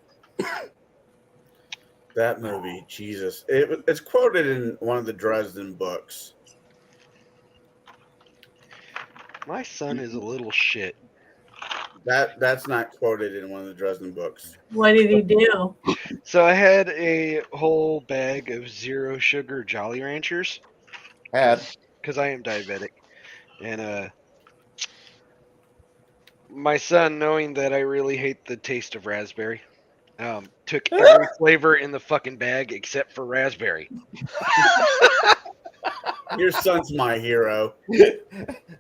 That movie, Jesus. It's quoted in one of the Dresden books. My son is a little shit. That's not quoted in one of the Dresden books. What did he do? So I had a whole bag of 0 sugar Jolly Ranchers, Had. because I am diabetic, and my son, knowing that I really hate the taste of raspberry, took every flavor in the fucking bag except for raspberry. Your son's my hero.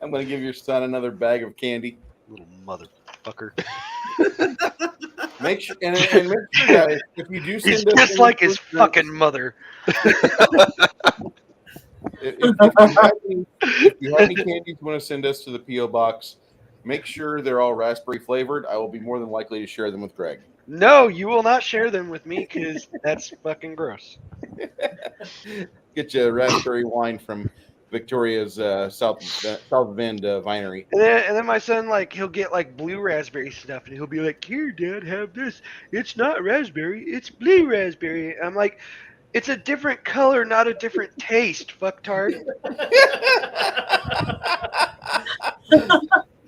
I'm going to give your son another bag of candy. Little motherfucker. Make sure, and make sure, guys, if you do He's send us just any like his food drinks- fucking mother. if you have any candies you want to send us to the P.O. Box, make sure they're all raspberry flavored. I will be more than likely to share them with Greg. No, you will not share them with me because that's fucking gross. Get you a raspberry wine from Victoria's South Bend winery. And then my son, like, he'll get like blue raspberry stuff, and he'll be like, "Here, Dad, have this. It's not raspberry, it's blue raspberry." I'm like, "It's a different color, not a different taste, fucktard."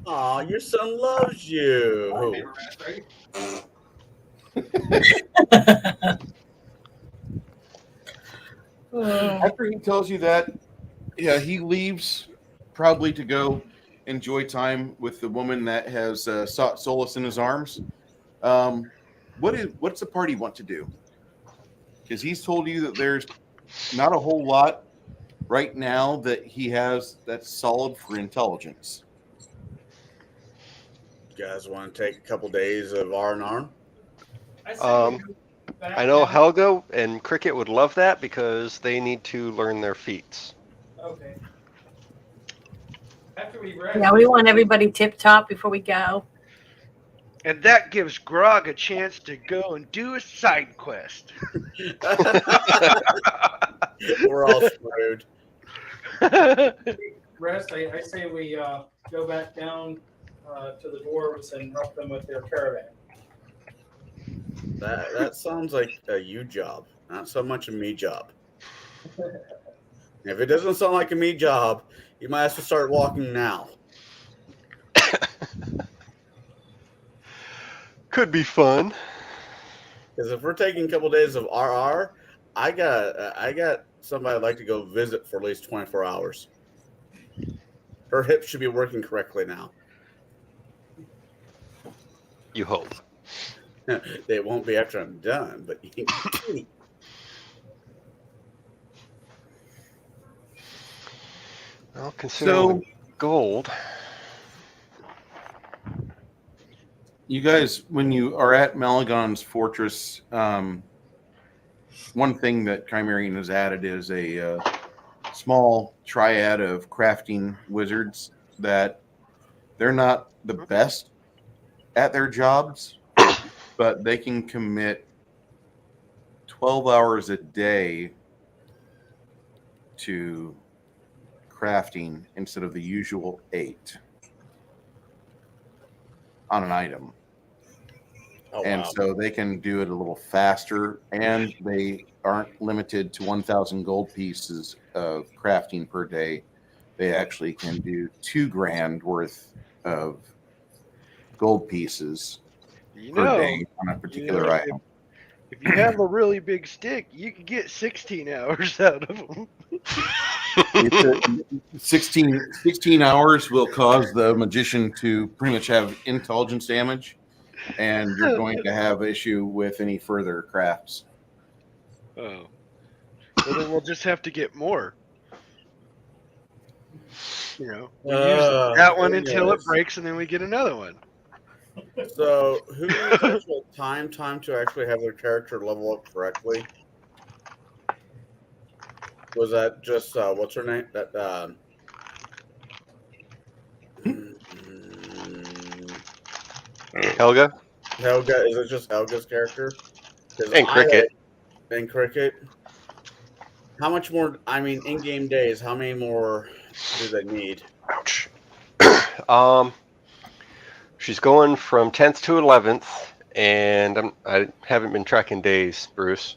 Aw, your son loves you. After he tells you that, yeah, he leaves probably to go enjoy time with the woman that has sought solace in his arms. What's the party want to do? Because he's told you that there's not a whole lot right now that he has that's solid for intelligence. You guys want to take a couple days of R&R? I know Helga and Cricket would love that because they need to learn their feats. Okay. After we rest. Yeah, we want everybody tip top before we go. And that gives Grog a chance to go and do a side quest. We're all screwed. Rest. I say we go back down to the dwarves and help them with their caravan. That sounds like a you job, not so much a me job. If it doesn't sound like a me job, you might have to start walking now. Could be fun. Because if we're taking a couple days of RR, I got somebody I'd like to go visit for at least 24 hours. Her hips should be working correctly now. You hope. They won't be after I'm done, but you can Well, considering gold. You guys, when you are at Malagon's fortress, one thing that Chimerian has added is a small triad of crafting wizards that they're not the best at their jobs, but they can commit 12 hours a day to crafting instead of the usual 8 on an item. Oh, And wow. so they can do it a little faster, and they aren't limited to 1,000 gold pieces of crafting per day. They actually can do 2 grand worth of gold pieces per day on a particular item. If you have a really big stick, you can get 16 hours out of them. 16 hours will cause the magician to pretty much have intelligence damage, and you're going to have issue with any further crafts. Oh. Well, then we'll just have to get more. You know, we use that one until it breaks, and then we get another one. So, who has actual time to actually have their character level up correctly? Was that just what's her name? That Helga? Helga. Is it just Helga's character? And Cricket. And Cricket. How much more? I mean, in-game days. How many more do they need? Ouch. She's going from 10th to 11th, and I haven't been tracking days, Bruce.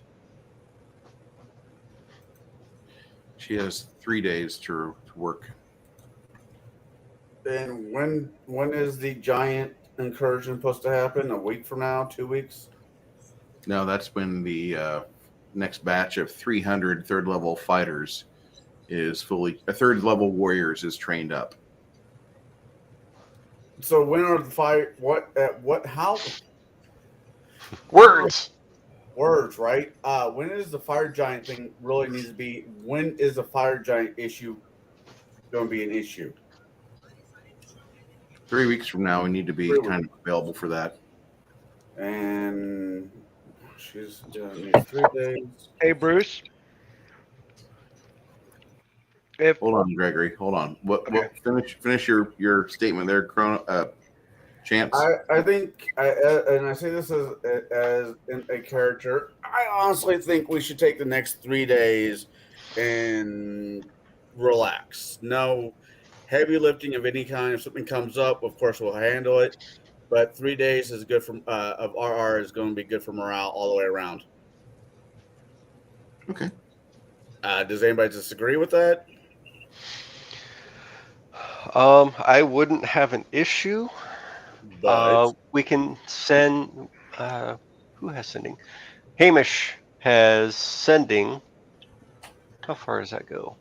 She has 3 days to work. And when is the giant incursion supposed to happen? A week from now? 2 weeks? No, that's when the next batch of 300 third level fighters is fully. A third level warriors is trained up. So when are the fire? How Words. words? Right. When is the fire giant thing really needs to be? When is the fire giant issue going to be an issue? 3 weeks from now, we need to be 3 kind of available for that. And she's doing 3 days. Hey, Bruce. If Hold on, Gregory. Hold on. What finish your statement there, Champs. I think, and I say this as in a character, I honestly think we should take the next 3 days and relax. No heavy lifting of any kind. If something comes up, of course we'll handle it. But 3 days is good of RR is going to be good for morale all the way around. Okay. Does anybody disagree with that? I wouldn't have an issue. But We can send. Who has sending? Hamish has sending. How far does that go?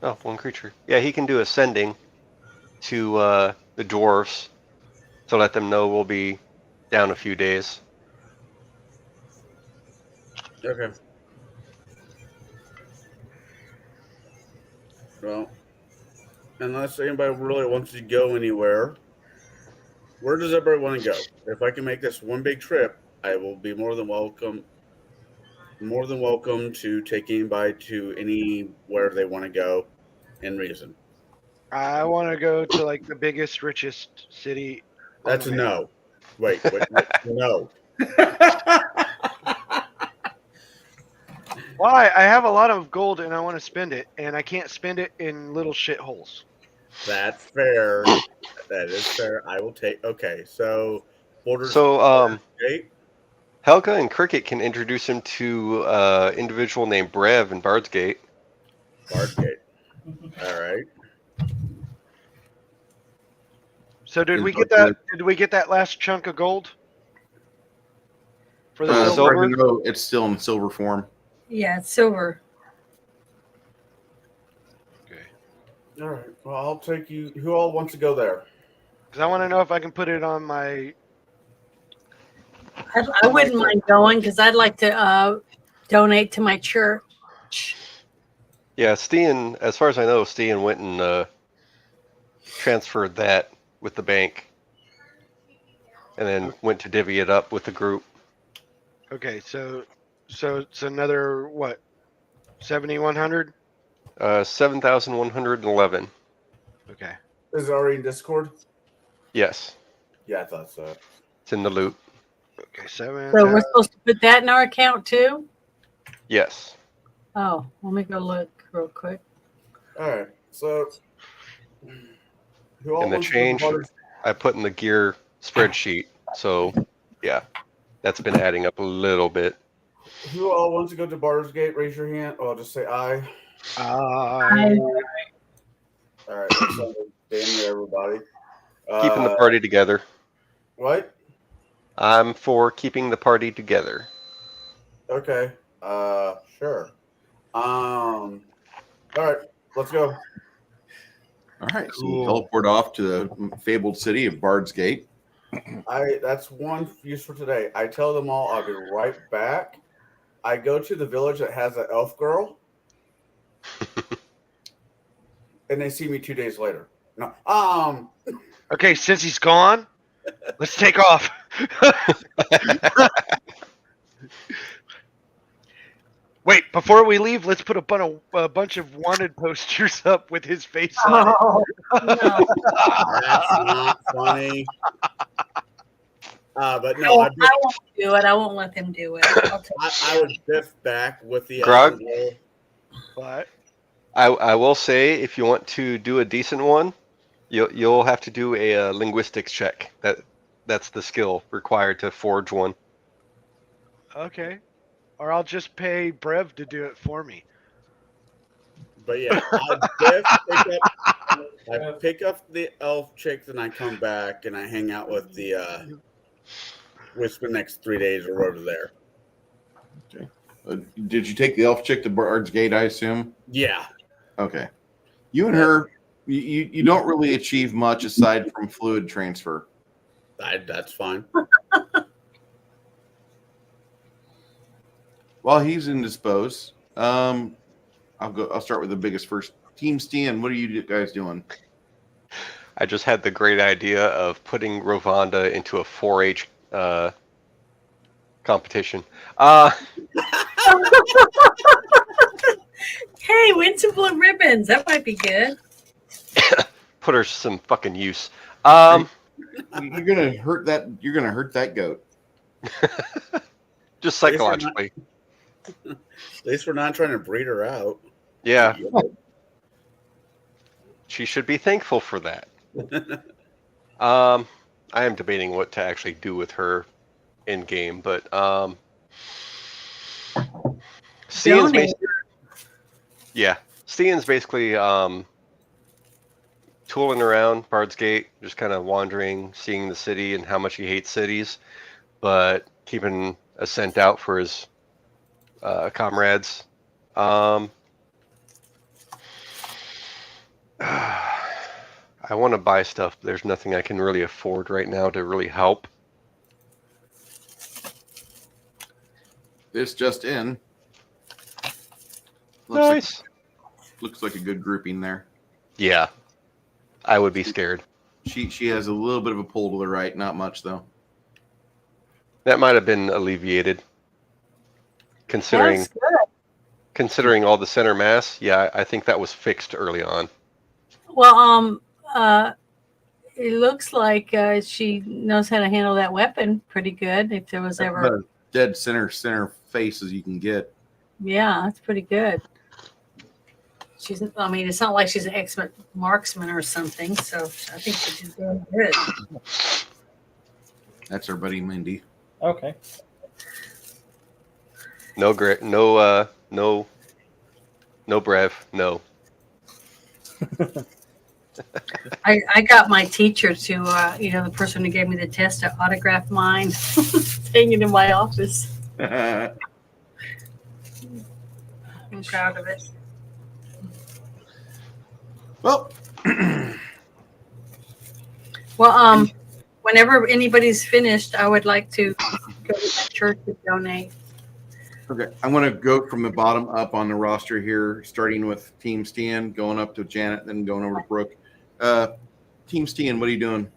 Oh, one creature. Yeah, he can do a sending to the dwarves to let them know we'll be down a few days. okay. Well, unless anybody really wants to go anywhere, where does everybody want to go? If I can make this one big trip, I will be more than welcome to take anybody to anywhere they want to go in reason. I want to go to like the biggest, richest city. That's a on the map. no. Wait, no. Why? I have a lot of gold and I want to spend it, and I can't spend it in little shitholes. That's fair. That is fair. I will take. Okay, so Borders. So, Gate. Helga and Cricket can introduce him to an individual named Brev in Bard's Gate. Bard's Gate. All right. So did we get that? Did we get that last chunk of gold for the As silver? far as I know, it's still in silver form. Yeah, it's silver. All right. Well, I'll take you. Who all wants to go there? Because I want to know if I can put it on my. I wouldn't mind going because I'd like to donate to my church. Yeah, Steen, as far as I know, Steen went and transferred that with the bank and then went to divvy it up with the group. Okay, so it's another what? 7,100. 7,111. Okay. Is it already in Discord? Yes, Yeah, I thought so. it's in the loot. Okay, 7. So we're supposed to put that in our account too? Yes. Oh, let me go look real quick. All right. So, who all And the wants to go to change Bard's? I put in the gear spreadsheet. So, yeah, that's been adding up a little bit. Who all wants to go to Bard's Gate? Raise your hand. Or I'll just say aye. All right. So, damn near everybody. Keeping the party together. What? I'm for keeping the party together. Okay. Sure. All right. Let's go. All right. So you Cool. teleport off to the fabled city of Bard's Gate. That's one use for today. I tell them all I'll be right back. I go to the village that has an elf girl, and they see me 2 days later. No, Okay, since he's gone, let's take off. Wait, before we leave, let's put a bunch of wanted posters up with his face on it. Oh, no. that's not funny. But I no, won't do it. I won't let them do it. I would biff back with the Grog? What? I will say, if you want to do a decent one, you'll have to do a linguistics check. That's the skill required to forge one. Okay. Or I'll just pay Brev to do it for me. But yeah, I pick up the elf chick, and I come back and I hang out with the. We spend the next 3 days or over there. Okay. Did you take the elf chick to Bard's Gate, I assume? Yeah. Okay. You and her, you don't really achieve much aside from fluid transfer. That's fine. While he's indisposed, I'll start with the biggest first. Team Stan, what are you guys doing? I just had the great idea of putting Rovanda into a 4-H competition. Hey, win some blue ribbons. That might be good. Put her some fucking use. You're gonna hurt that. You're gonna hurt that goat. Just psychologically. At least we're not trying to breed her out. Yeah. She should be thankful for that. I am debating what to actually do with her in game, but Stian's basically tooling around Bard's Gate, just kind of wandering, seeing the city and how much he hates cities, but keeping a scent out for his comrades. I want to buy stuff, but there's nothing I can really afford right now to really help. This just in. Nice. Looks like a good grouping there. Yeah, I would be scared. She has a little bit of a pull to the right, not much though. That might have been alleviated, considering That's good. considering all the center mass. Yeah, I think that was fixed early on. Well, it looks like she knows how to handle that weapon pretty good. If there was That's ever, about as dead center face as you can get. yeah, that's pretty good. I mean, it's not like she's an expert marksman or something. So I think she's doing good. That's our buddy Mindy. Okay. No Brev, no. I got my teacher to, the person who gave me the test to autograph mine, hanging in my office. I'm proud of it. Well, Well, whenever anybody's finished, I would like to go to that church to donate. okay. I'm going to go from the bottom up on the roster here, starting with Team Stan, going up to Janet, then going over to Brooke. Team Stan, what are you doing?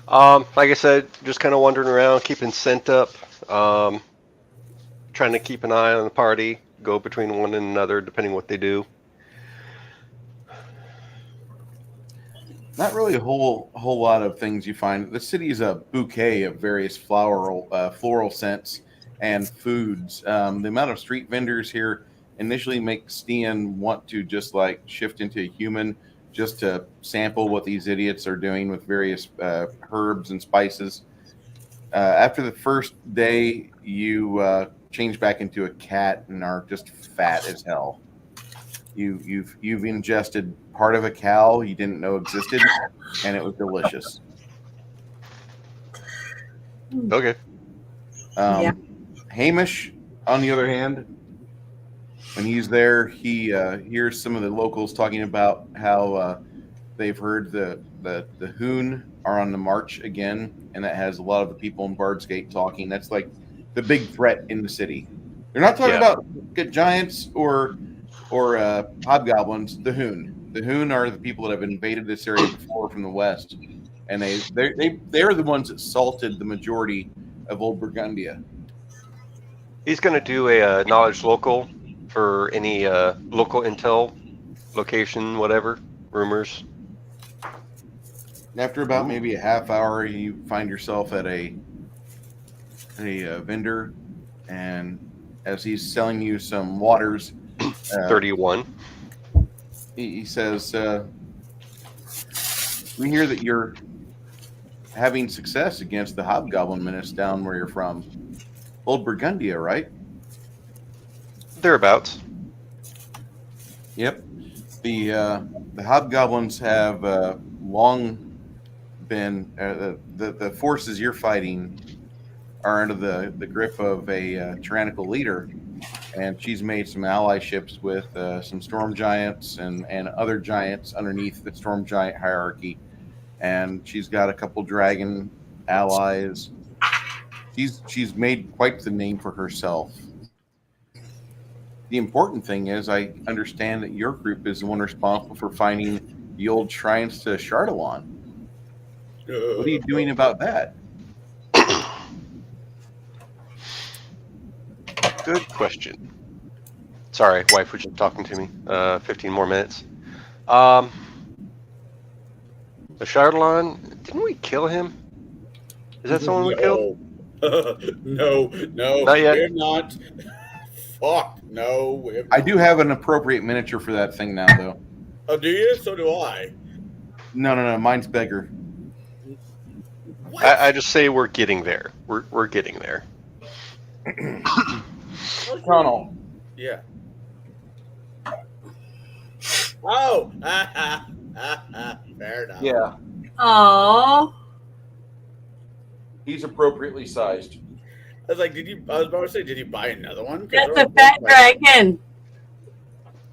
Like I said, just kind of wandering around, keeping scent up, trying to keep an eye on the party, go between one and another, depending what they do. Not really a whole lot of things you find. The city is a bouquet of various floral scents and foods. The amount of street vendors here initially makes Stan want to just like shift into a human, just to sample what these idiots are doing with various herbs and spices. After the first day, you change back into a cat and are just fat as hell. You've ingested part of a cow you didn't know existed, and it was delicious. Okay. Yeah. Hamish, on the other hand, when he's there, he hears some of the locals talking about how they've heard the Hoon are on the march again, and that has a lot of the people in Bard's Gate talking. That's like the big threat in the city. They're not talking about giants or hobgoblins. The Hoon. The Hoon are the people that have invaded this area before from the west, and they're the ones that salted the majority of Old Burgundia. He's going to do a knowledge local for any local intel, location, whatever, rumors. After about maybe a half hour, you find yourself at a vendor, and as he's selling you some waters, 31. he says, "We hear that you're having success against the hobgoblin menace down where you're from. Old Burgundia, right?" Thereabouts. Yep. The hobgoblins have long been the forces you're fighting are under the grip of a tyrannical leader, and she's made some allyships with some storm giants and other giants underneath the storm giant hierarchy. And she's got a couple dragon allies. She's made quite the name for herself. The important thing is, I understand that your group is the one responsible for finding the old shrines to Chardalon. What are you doing about that? Good question. Sorry, wife was just talking to me. 15 more minutes. The Chardalon, didn't we kill him? Is that someone we killed? No, Not yet. we're not. Fuck, no. We're I not. do have an appropriate miniature for that thing now, though. Oh, do you? So do I. No, mine's bigger. What? I just say we're getting there. We're getting there. Connell. Yeah. Oh, fair enough. Yeah, Oh, he's appropriately sized. I was like, I was about to say, did you buy another one? 'Cause that's they're a both fat like- dragon.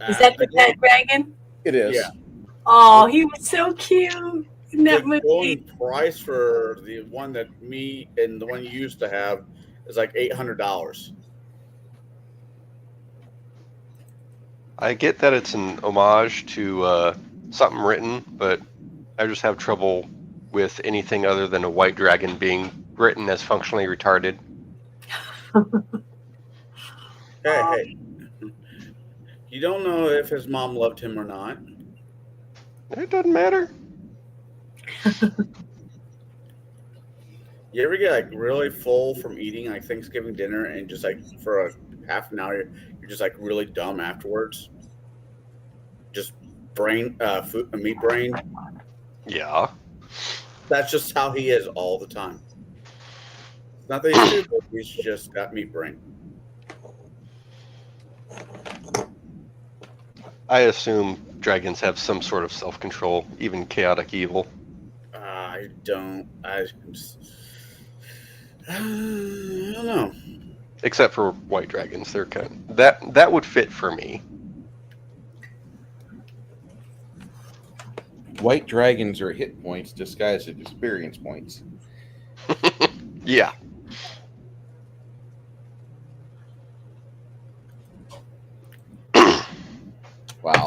Is that the I fat did. dragon? It is. Yeah. Oh, he was so cute in that The movie. going price for the one that me and the one you used to have is like $800. I get that it's an homage to something written, but I just have trouble with anything other than a white dragon being written as functionally retarded. Hey. You don't know if his mom loved him or not. It doesn't matter. You ever get like really full from eating like Thanksgiving dinner and just like for a half an hour you're just like really dumb afterwards? Just brain meat brain. Yeah. That's just how he is all the time. Not that he's stupid, he's just got meat brain. I assume dragons have some sort of self-control, even chaotic evil. I don't know. Except for white dragons, they're kind of, that would fit for me. White dragons are hit points disguised as experience points. Yeah. Wow.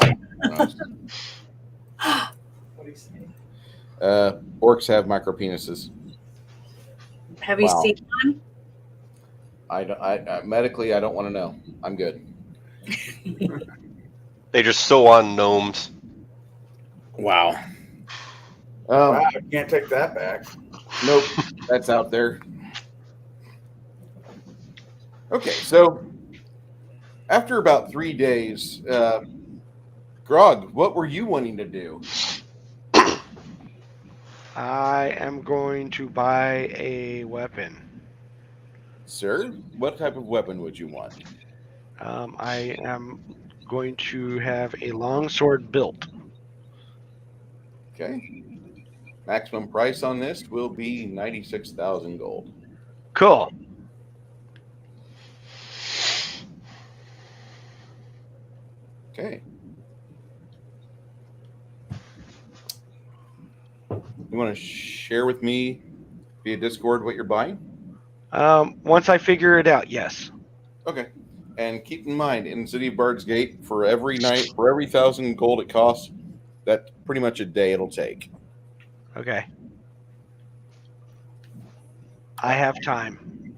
What do you say? Orcs have micropenises. Have you Wow. seen one? I medically, I don't want to know. I'm good. They just sew on gnomes. Wow. Wow, I can't take that back. Nope, that's out there. Okay, so after about 3 days, Grog, what were you wanting to do? I am going to buy a weapon. Sir, what type of weapon would you want? I am going to have a longsword built. Okay. Maximum price on this will be 96,000 gold. Cool. Okay. You want to share with me via Discord what you're buying? Once I figure it out, yes. Okay. And keep in mind, in City of Bard's Gate, for every night, for every 1,000 gold it costs, that's pretty much a day it'll take. Okay. I have time.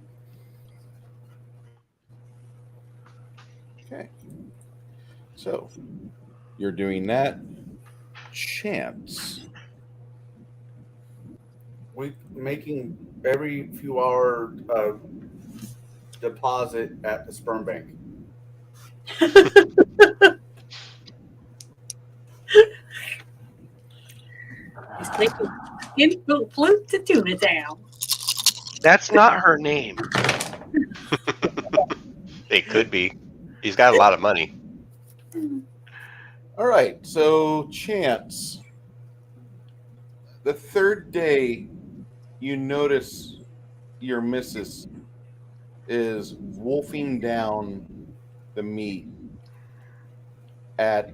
Okay. So, you're doing that. Chance. We making every few hour deposit at the sperm bank. He's taking skin flute to Tuna Town. That's not her name. It could be. He's got a lot of money. All right. So, Chance. The third day, you notice your missus is wolfing down the meat at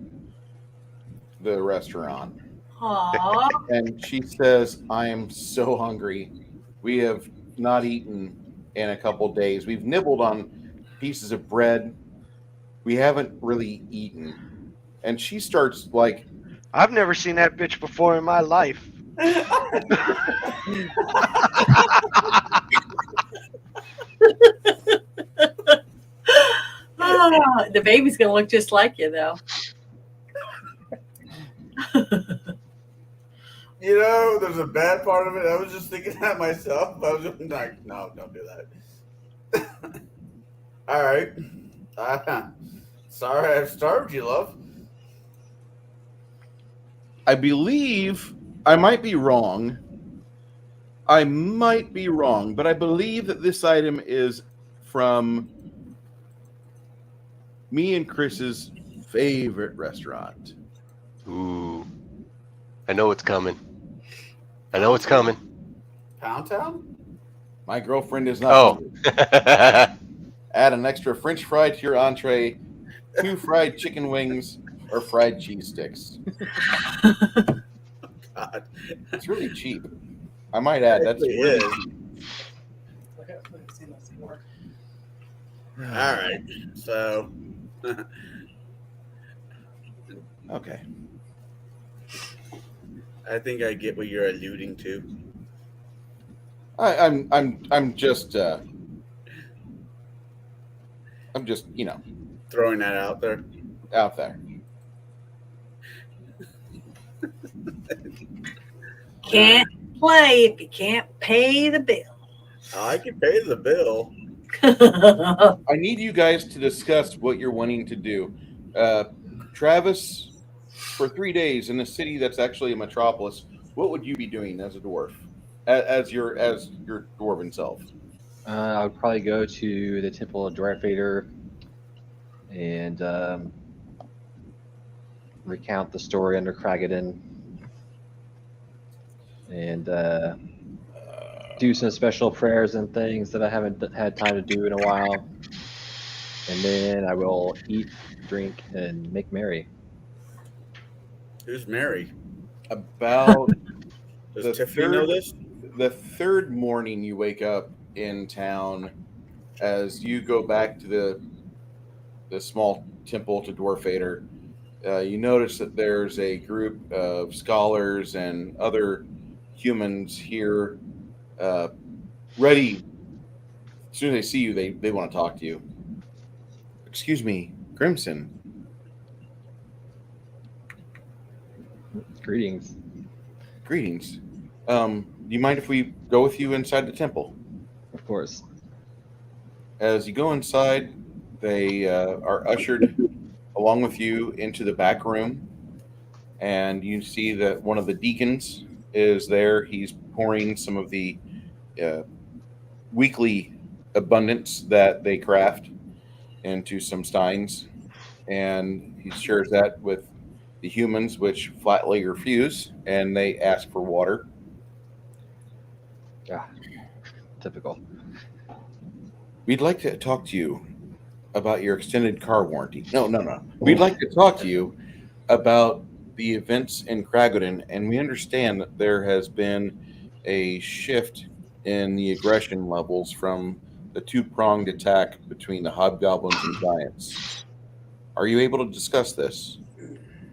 the restaurant. Aw. And she says, I am so hungry. We have not eaten in a couple days. We've nibbled on pieces of bread. We haven't really eaten. And she starts like, I've never seen that bitch before in my life. Ah, the baby's gonna look just like you, though. You know, there's a bad part of it. I was just thinking that myself. I was just like, no, don't do that. All right. Sorry I've starved you, love. I believe, I might be wrong. But I believe that this item is from me and Chris's favorite restaurant. Ooh. I know it's coming. I know it's coming. Pound Town? My girlfriend is not Oh. hungry. Add an extra French fry to your entree, 2 fried chicken wings, or fried cheese sticks. God. It's really cheap. I might add, that's It really is. cheap. Okay, I've seen this before. All right. So, Okay. I think I get what you're alluding to. I'm just Throwing that out there. out there. Can't play if you can't pay the bill. I can pay the bill. I need you guys to discuss what you're wanting to do. Travis, for 3 days in a city that's actually a metropolis, what would you be doing as a dwarf, as your dwarven self? I would probably go to the Temple of Dwarfader and recount the story under Kragadin and do some special prayers and things that I haven't had time to do in a while. And then I will eat, drink, and make merry. Who's Mary? About Does Tiffany know this? the third morning you wake up in town, as you go back to the small temple to Dwarfader, you notice that there's a group of scholars and other humans here, ready. As soon as they see you, they want to talk to you. Excuse me, Crimson. Greetings. Greetings. Do you mind if we go with you inside the temple? Of course. As you go inside, they are ushered along with you into the back room, and you see that one of the deacons is there. He's pouring some of the weekly abundance that they craft into some steins, and he shares that with the humans, which flatly refuse, and they ask for water. Yeah, typical. We'd like to talk to you about your extended car warranty. No. We'd like to talk to you about the events in Kragadin, and we understand that there has been a shift in the aggression levels from the two-pronged attack between the hobgoblins and giants. Are you able to discuss this?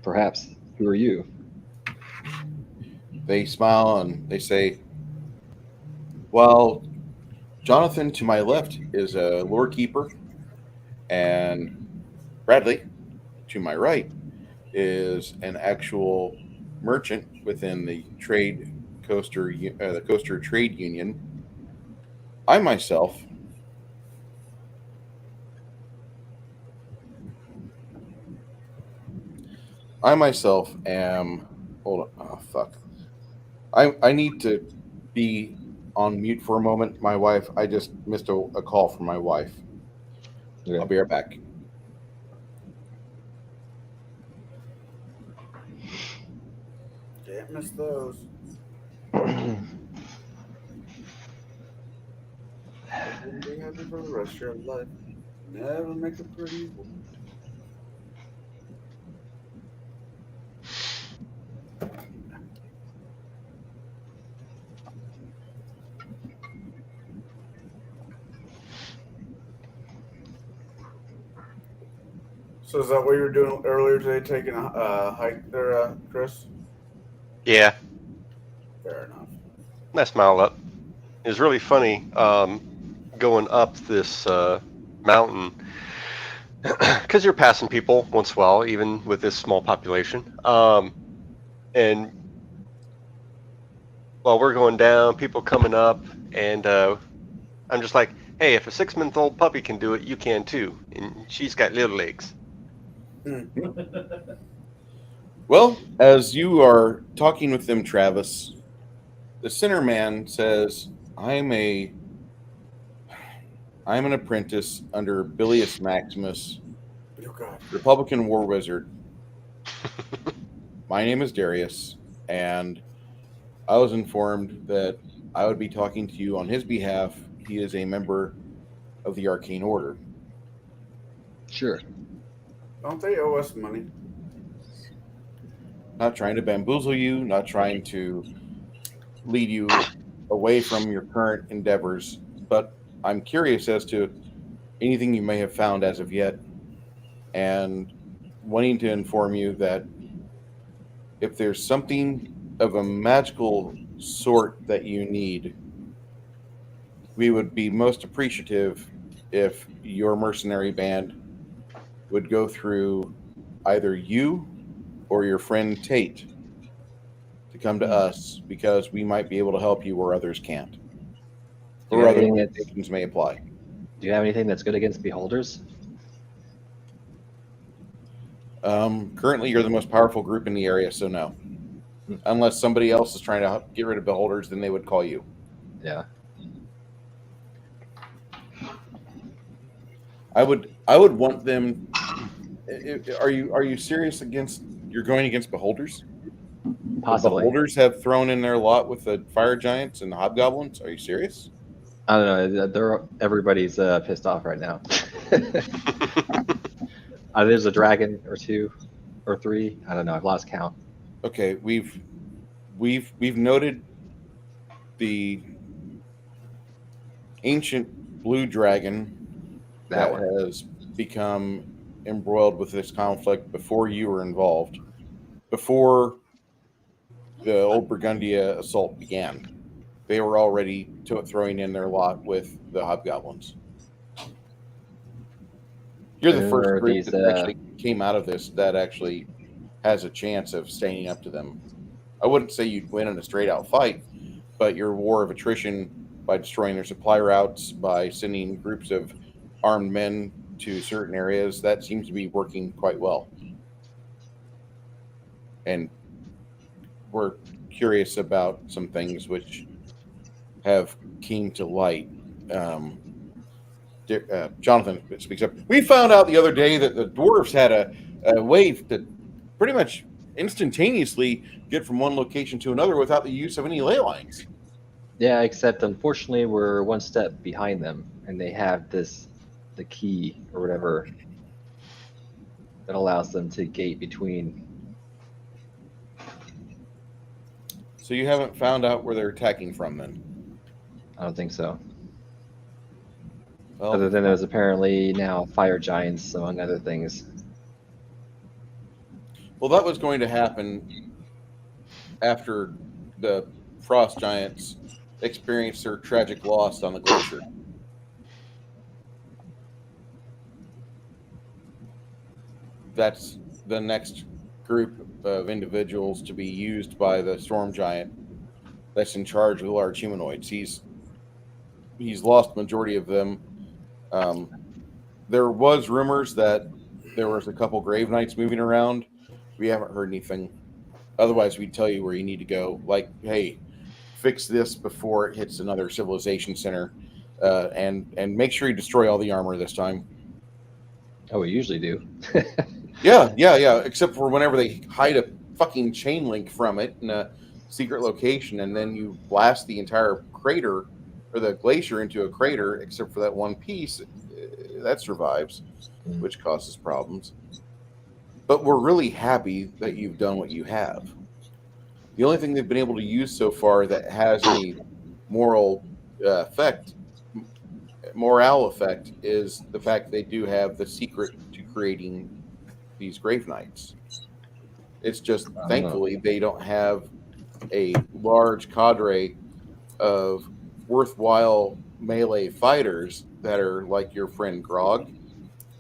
Perhaps. Who are you? They smile and they say, well, Jonathan to my left is a lore keeper, and Bradley to my right is an actual merchant within the Coaster Trade Union. I myself am. Hold on. Oh, fuck. I need to be on mute for a moment. My wife, I just missed a call from my wife. Yeah. I'll be right back. Can't miss those. Be happy for the rest of your life. Never make a pretty woman. So is that what you were doing earlier today, taking a hike there, Chris? Yeah, Fair enough. nice mile up. It was really funny going up this mountain because you're passing people once in a while, even with this small population. And while we're going down, people coming up, and I'm just like, hey, if a 6-month-old puppy can do it, you can too. And she's got little legs. Well, as you are talking with them, Travis, the center man says, I'm an apprentice under Bilius Maximus, Oh, God. Republican war wizard. My name is Darius, and I was informed that I would be talking to you on his behalf. He is a member of the Arcane Order. Sure. Don't they owe us money? Not trying to bamboozle you, not trying to lead you away from your current endeavors, but I'm curious as to anything you may have found as of yet, and wanting to inform you that if there's something of a magical sort that you need, we would be most appreciative if your mercenary band would go through either you or your friend Tate to come to us, because we might be able to help you where others can't, Do you or have other anything that's- limitations may apply. Do you have anything that's good against beholders? Currently, you're the most powerful group in the area, so no. Unless somebody else is trying to get rid of beholders, then they would call you. Yeah. I would want them. Are you serious against? You're going against beholders? Possibly. The beholders have thrown in their lot with the fire giants and the hobgoblins. Are you serious? I don't know. Everybody's pissed off right now. There's a dragon or two or three. I don't know. I've lost count. Okay, we've noted the ancient blue dragon that has become embroiled with this conflict before you were involved, before the old Burgundia assault began. They were already throwing in their lot with the hobgoblins. You're the first group that actually came out of this that actually has a chance of standing up to them. I wouldn't say you'd win in a straight out fight, but your war of attrition by destroying their supply routes, by sending groups of armed men to certain areas, that seems to be working quite well. And we're curious about some things which have came to light. Jonathan speaks up. We found out the other day that the dwarves had a way to pretty much instantaneously get from one location to another without the use of any ley lines. Yeah, except unfortunately we're one step behind them, and they have the key or whatever that allows them to gate between. So you haven't found out where they're attacking from, then? I don't think so. Well, Other than there's apparently now fire giants, among other things. well, that was going to happen after the frost giants experienced their tragic loss on the glacier. That's the next group of individuals to be used by the storm giant that's in charge of the large humanoids. He's lost the majority of them. There was rumors that there was a couple grave knights moving around. We haven't heard anything. Otherwise, we'd tell you where you need to go. Like, hey, fix this before it hits another civilization center, and make sure you destroy all the armor this time. Oh, we usually do. Yeah. Except for whenever they hide a fucking chain link from it in a secret location, and then you blast the entire crater or the glacier into a crater, except for that one piece that survives, which causes problems. But we're really happy that you've done what you have. The only thing they've been able to use so far that has any morale effect is the fact they do have the secret to creating these Grave Knights. It's just thankfully they don't have a large cadre of worthwhile melee fighters that are like your friend Grog,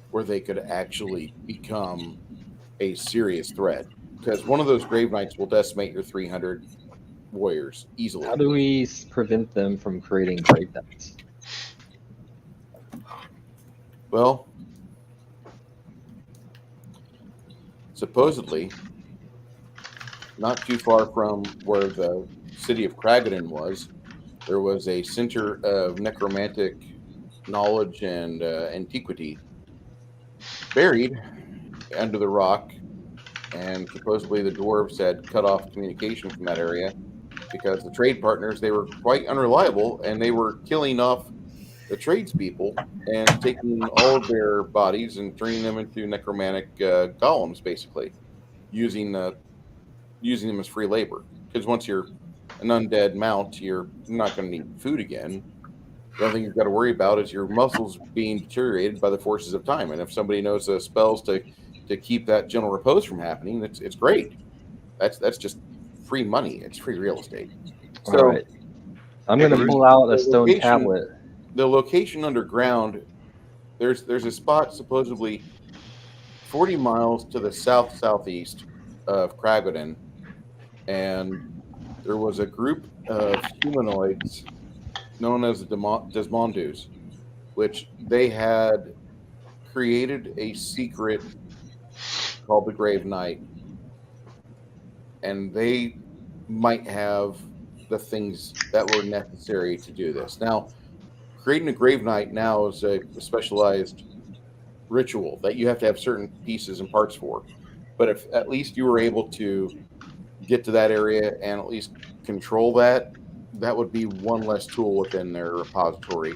where they could actually become a serious threat. Because one of those Grave Knights will decimate your 300 warriors easily. How do we prevent them from creating Grave Knights? Well, supposedly, not too far from where the city of Kraghadan was, there was a center of necromantic knowledge and antiquity buried under the rock, and supposedly the dwarves had cut off communication from that area because the trade partners, they were quite unreliable, and they were killing off the tradespeople and taking all of their bodies and turning them into necromantic golems, basically using them as free labor. Because once you're an undead mount, you're not going to need food again. The only thing you've got to worry about is your muscles being deteriorated by the forces of time. And if somebody knows the spells to keep that gentle repose from happening, it's great. That's just free money. It's free real estate. So, All right. I'm going to pull out a stone tablet. The location underground, there's a spot supposedly 40 miles to the southeast of Kraghadan, and there was a group of humanoids known as the Desmondus, which they had created a secret called the Grave Knight, and they might have the things that were necessary to do this. Now, creating a Grave Knight now is a specialized ritual that you have to have certain pieces and parts for. But if at least you were able to get to that area and at least control that, that would be one less tool within their repository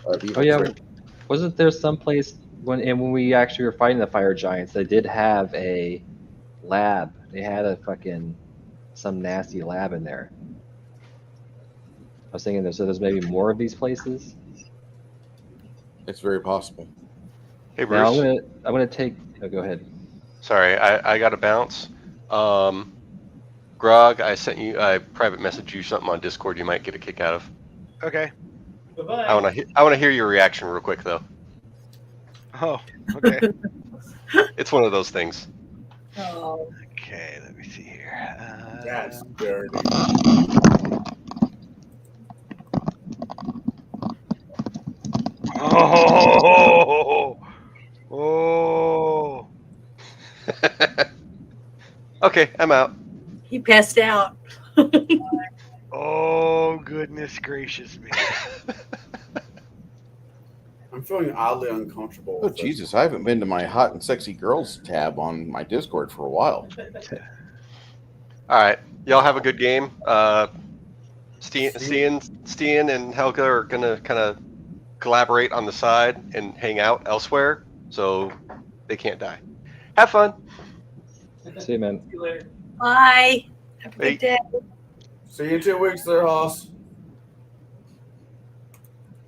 of evil. Oh yeah, tricks. wasn't there someplace when we actually were fighting the fire giants, they did have a lab. They had some nasty lab in there. I was thinking there's maybe more of these places. It's very possible. Hey Bruce. Now I'm gonna take. Oh, go ahead. Sorry, I got to bounce. Grog, I sent you. I private messaged you something on Discord. You might get a kick out of. Okay. Bye-bye. I want to hear your reaction real quick though. Oh, okay. It's one of those things. Oh. Okay, let me see here. That's dirty. Oh, oh. Okay, I'm out. He passed out. Oh, goodness gracious me. I'm feeling oddly uncomfortable. Oh, with this. Jesus. I haven't been to my hot and sexy girls tab on my Discord for a while. All right, y'all have a good game. Steen and Helga are gonna kind of collaborate on the side and hang out elsewhere, so they can't die. Have fun. See you, man. See you later. Bye. Have a Bye. good day. See you in 2 weeks there, Hoss.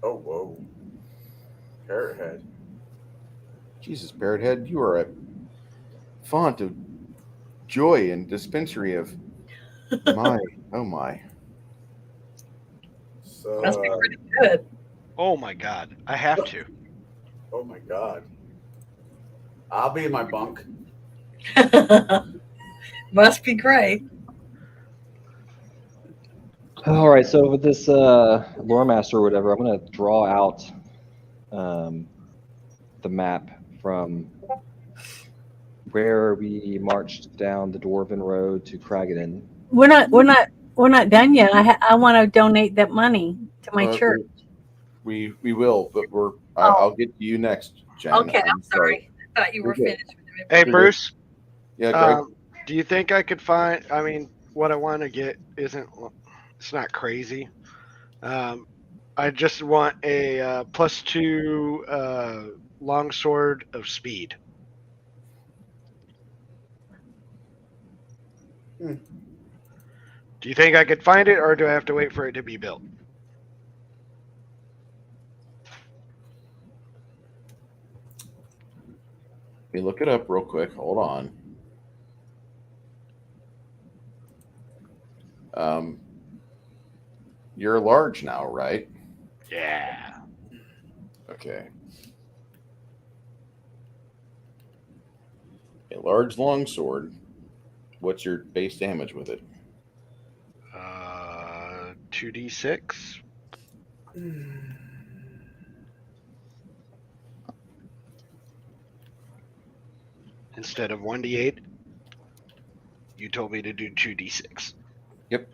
Oh, whoa. Parrot head. Jesus, Parrot Head, you are a font of joy and dispensary of my, oh my. So, Must be pretty good. Oh my God, I have to. oh my God. I'll be in my bunk. Must be great. All right, so with this lore master or whatever, I'm gonna draw out the map from where we marched down the Dwarven Road to Kraghadan. We're not done yet. I want to donate that money to my church. We will, but I'll get to you next, Jen. Okay, I'm sorry. I thought you were You're good. finished. Hey, Bruce. Yeah, Greg. Do you think I could find? I mean, what I want to get it's not crazy. I just want a +2 longsword of speed. Hmm. Do you think I could find it, or do I have to wait for it to be built? me look it up real quick. Hold on. You're large now, right? Yeah. Okay. A large longsword. What's your base damage with it? 2d6. Instead of 1d8, you told me to do 2d6. Yep.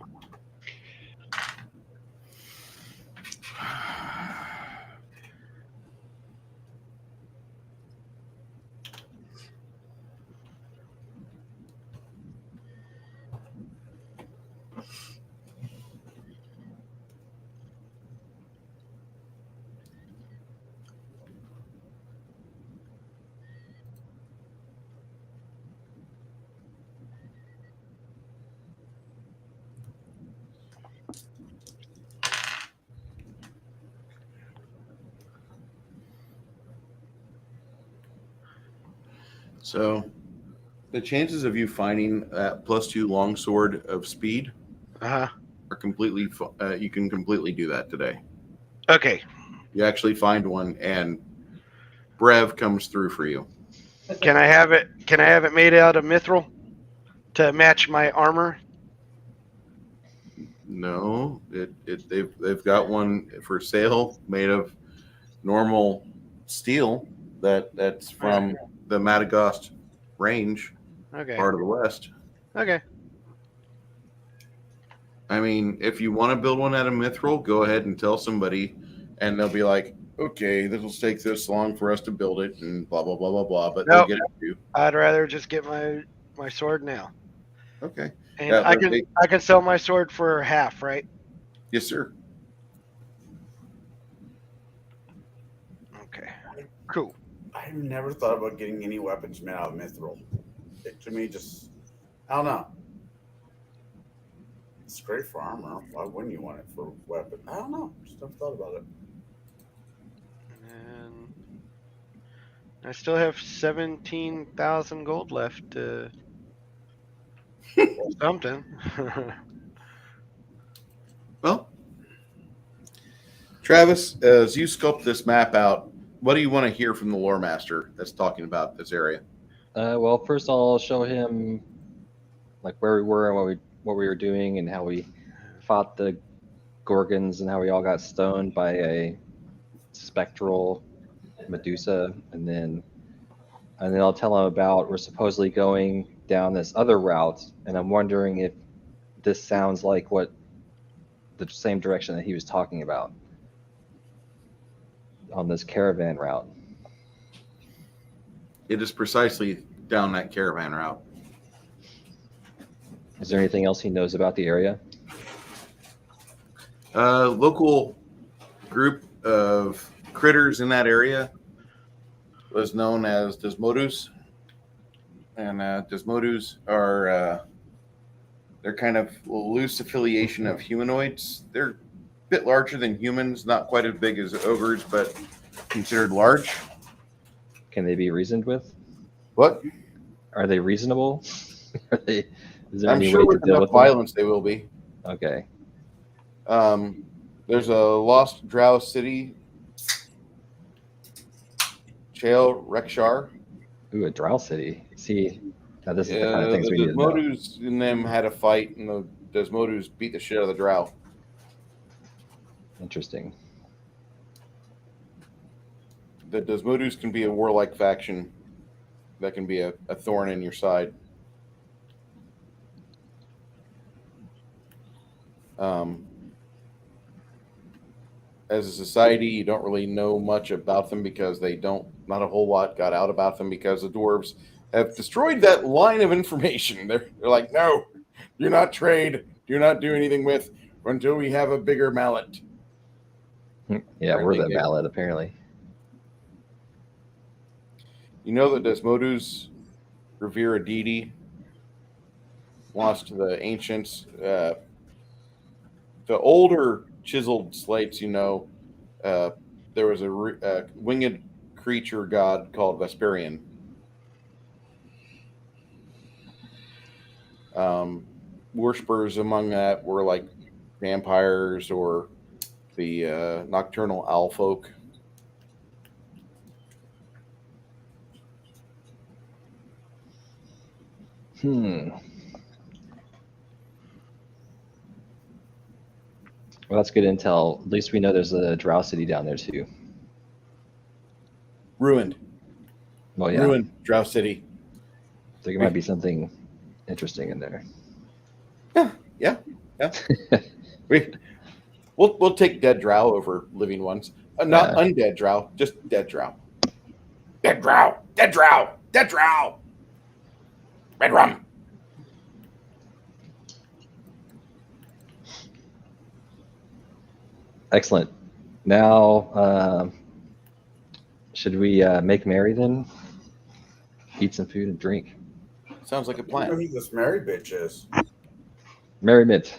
So, the chances of you finding that +2 longsword of speed Uh-huh. are completely. You can completely do that today. Okay. You actually find one, and Brev comes through for you. Can I have it? Can I have it made out of mithril to match my armor? No, they've got one for sale made of normal steel that's from the Madagascar range, Okay. part of the West. Okay. I mean, if you want to build one out of mithril, go ahead and tell somebody, and they'll be like, "Okay, this will take this long for us to build it," and blah blah blah blah blah. But they'll Nope. get it to you. I'd rather just get my sword now. Okay. And Yeah, I but can sell my sword for half, right? yes, sir. Okay. Cool. I've never thought about getting any weapons made out of mithril. It, to me, just I don't know. It's great for armor. Why wouldn't you want it for weapon? I don't know. Just never thought about it. And I still have 17,000 gold left to something. Well, Travis, as you sculpt this map out, what do you want to hear from the lore master that's talking about this area? Well, first I'll show him like where we were and what we were doing and how we fought the Gorgons and how we all got stoned by a spectral Medusa, and then I'll tell him about we're supposedly going down this other route, and I'm wondering if this sounds like what the same direction that he was talking about on this caravan route. It is precisely down that caravan route. Is there anything else he knows about the area? Local group of critters in that area was known as Desmodus, and Desmodus are they're kind of a loose affiliation of humanoids. They're a bit larger than humans, not quite as big as ogres, but considered large. Can they be reasoned with? What? Are they reasonable? Is there I'm any sure way to with deal enough with them? violence they will be. Okay. There's a lost drow city, Chael Rekshar. Ooh, a drow city. See, now this is the kind of The things we need to know. Desmodus and them had a fight, and the Desmodus beat the shit out of the drow. Interesting. The Desmodus can be a warlike faction that can be a thorn in your side. As a society, you don't really know much about them because not a whole lot got out about them because the dwarves have destroyed that line of information. They're like, no, do not trade, do not do anything with until we have a bigger mallet. Yeah, we're the mallet, apparently. You know that Desmodus revere a deity lost to the ancients. The older chiseled slates, there was a winged creature god called Vesperian. Worshippers among that were like vampires or the nocturnal owl folk. Well, that's good intel. At least we know there's a Drow City down there too. Ruined. Well, yeah. Ruined Drow City. I think it might be something interesting in there. Yeah. We'll take dead drow over living ones. Not undead drow, just dead drow. Dead drow, dead drow, dead drow. Red rum. Excellent. Now, should we make merry then? Eat some food and drink. Sounds like a I don't know plan. who this Mary bitch is. Merriment.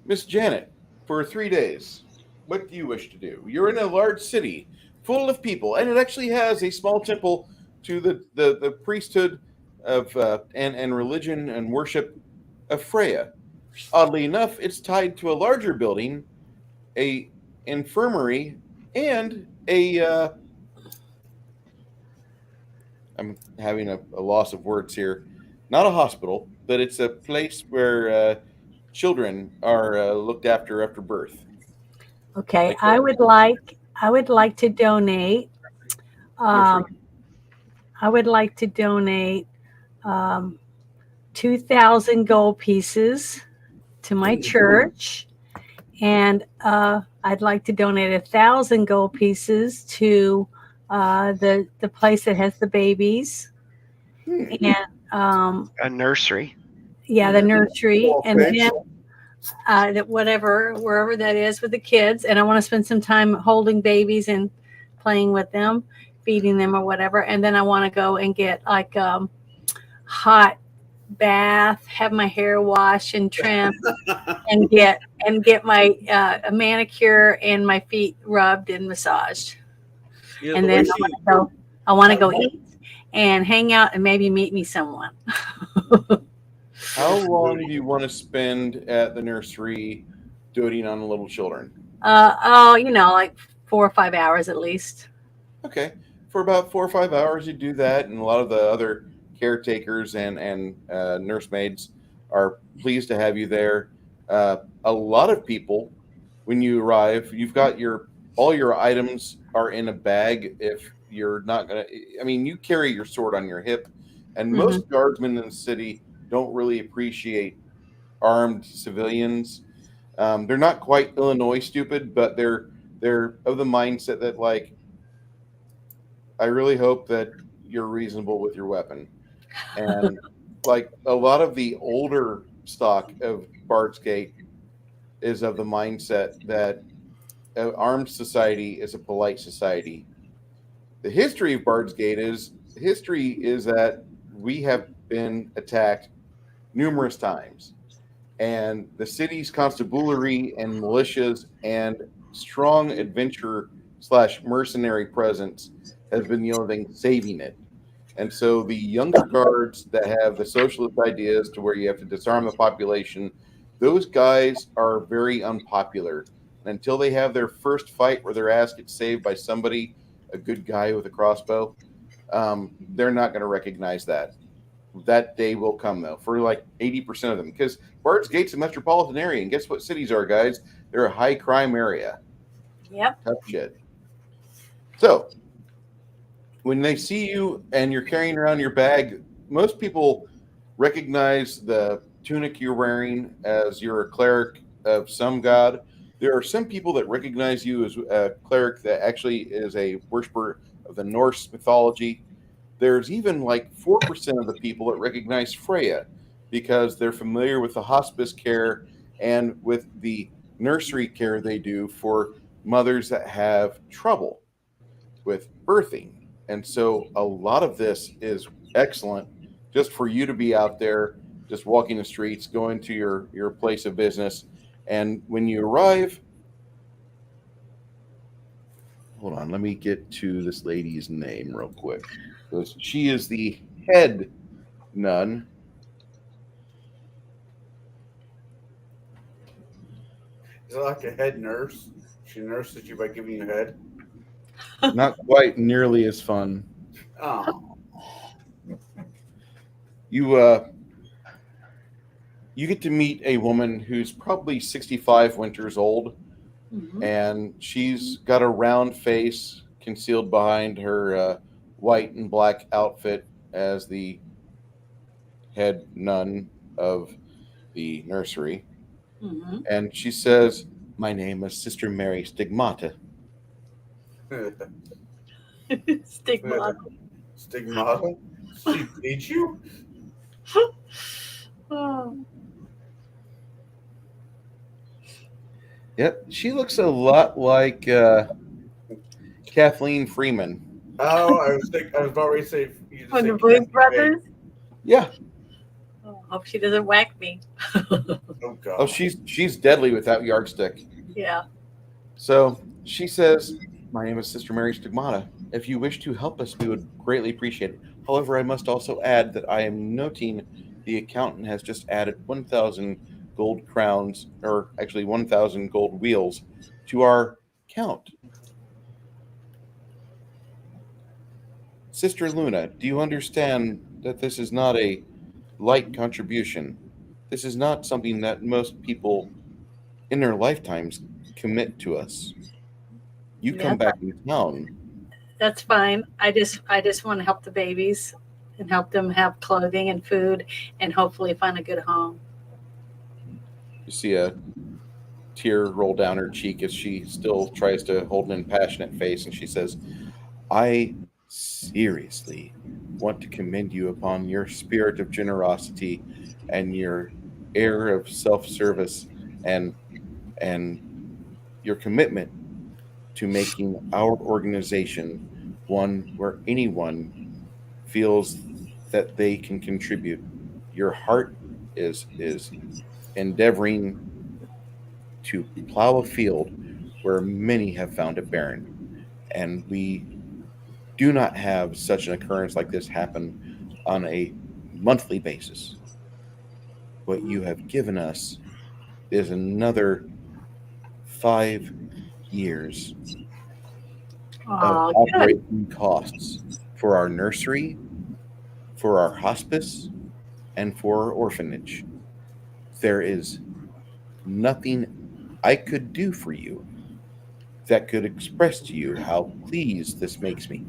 Miss Janet, for 3 days, what do you wish to do? You're in a large city full of people, and it actually has a small temple to the priesthood of and religion and worship of Freya. Oddly enough, it's tied to a larger building, a infirmary, and a I'm having a loss of words here. Not a hospital, but it's a place where children are looked after birth. Okay, Like I would like to donate. I would like to donate 2,000 gold pieces to my church, and I'd like to donate 1,000 gold pieces to the place that has the babies, and A nursery. yeah, the nursery, Well, and thanks. then that wherever that is with the kids, and I want to spend some time holding babies and playing with them, feeding them or whatever, and then I want to go and get like hot bath, have my hair washed and trimmed, and get my a manicure and my feet rubbed and massaged, You know, and the then way I want to go eat and hang out and maybe meet me someone. How long do you want to spend at the nursery doting on the little children? Like 4 or 5 hours at least. Okay. For about 4 or 5 hours, you do that, and a lot of the other caretakers and nursemaids are pleased to have you there. A lot of people, when you arrive, you've got all your items are in a bag. If you're not gonna, I mean, you carry your sword on your hip, and most guardsmen in the city don't really appreciate armed civilians. They're not quite Illinois stupid, but they're of the mindset that like, I really hope that you're reasonable with your weapon. And like a lot of the older stock of Bard's Gate is of the mindset that an armed society is a polite society. The history of Bard's Gate is that we have been attacked numerous times, and the city's constabulary and militias and strong adventure / mercenary presence has been the only thing saving it. And so the younger guards that have the socialist ideas to where you have to disarm the population, those guys are very unpopular. And until they have their first fight where their ass gets saved by somebody, a good guy with a crossbow, they're not going to recognize that. That day will come, though, for like 80% of them. Because Bard's Gate's a metropolitan area. And guess what cities are, guys? They're a high crime area. Yep. Tough shit. So when they see you and you're carrying around your bag, most people recognize the tunic you're wearing as you're a cleric of some god. There are some people that recognize you as a cleric that actually is a worshiper of the Norse mythology. There's even like 4% of the people that recognize Freya because they're familiar with the hospice care and with the nursery care they do for mothers that have trouble with birthing. And so a lot of this is excellent just for you to be out there, just walking the streets, going to your place of business. And when you arrive, hold on, let me get to this lady's name real quick. Because she is the head None. Is it like a head nurse? She nurses you by giving you head. Not quite nearly as fun. Oh, You get to meet a woman who's probably 65 winters old, Mhm. and she's got a round face concealed behind her white and black outfit as the head nun of the nursery. Mhm. And she says, "My name is Sister Mary Stigmata." Stigma. Stigmata. She beat you? Oh. Yep, she looks a lot like Kathleen Freeman. Oh, I was about ready to say. You just From the said Blues Kathy Brothers. Yeah. Oh, hope she doesn't whack me. Bates. Oh God. Oh, she's deadly without yardstick. Yeah. So she says, "My name is Sister Mary Stigmata. If you wish to help us, we would greatly appreciate it. However, I must also add that I am noting the accountant has just added 1,000 gold crowns, or actually 1,000 gold wheels, to our count. Sister Luna, do you understand that this is not a light contribution? This is not something that most people in their lifetimes commit to us. You Yeah. come back in town. That's fine. I just want to help the babies and help them have clothing and food and hopefully find a good home. You see a tear roll down her cheek as she still tries to hold an impassionate face, and she says, "I seriously want to commend you upon your spirit of generosity and your air of self-service and your commitment to making our organization one where anyone feels that they can contribute. Your heart is endeavoring to plow a field where many have found it barren, and we do not have such an occurrence like this happen on a monthly basis. What you have given us is another 5 years of Oh, good. operating costs for our nursery, for our hospice, and for our orphanage. There is nothing I could do for you that could express to you how pleased this makes me.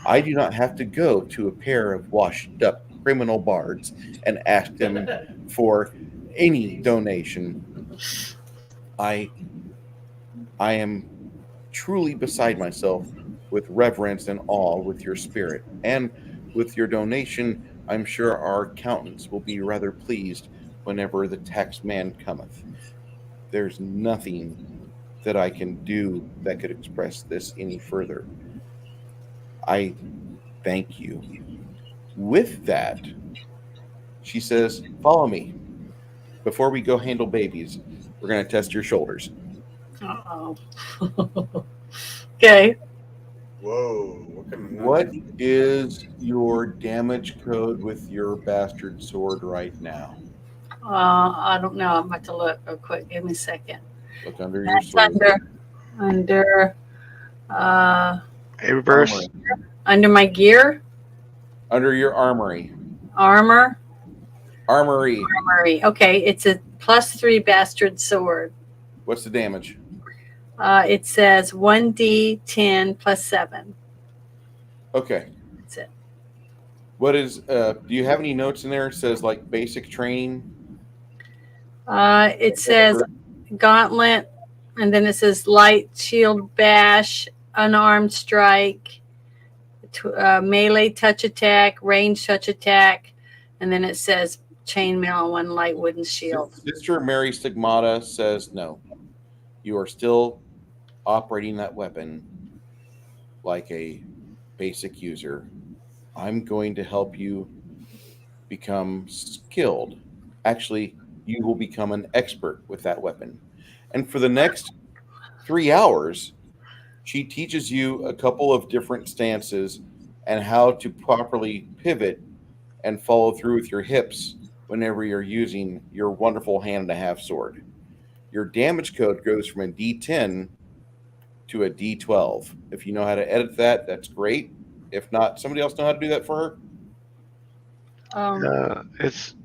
I do not have to go to a pair of washed up criminal bards and ask them for any donation. I am truly beside myself with reverence and awe with your spirit, and with your donation I'm sure our accountants will be rather pleased whenever the tax man cometh. There's nothing that I can do that could express this any further. I thank you." With that, she says, "Follow me. Before we go handle babies, we're going to test your shoulders." Uh-oh. Okay. Whoa. What kind of What is your damage code with your bastard sword right now? I don't know. I'm about to look real quick. Give me a second. Look under your That's sword. under Hey, reverse. Armory. under my gear, Under your armory. armor. Armory. Okay, it's a +3 bastard sword. What's the damage? It says 1d10 +7. Okay. That's it. What is, do you have any notes in there? It says like basic training. It says gauntlet, and then it says light shield bash, unarmed strike, melee touch attack, range touch attack, and then it says chainmail and 1 light wooden shield. Sister Mary Stigmata says no. You are still operating that weapon like a basic user. I'm going to help you become skilled. Actually, you will become an expert with that weapon. And for the next 3 hours, she teaches you a couple of different stances and how to properly pivot and follow through with your hips whenever you're using your wonderful hand and a half sword. Your damage code goes from a D10 to a D12. If you know how to edit that, that's great. If not, somebody else know how to do that for her? It's.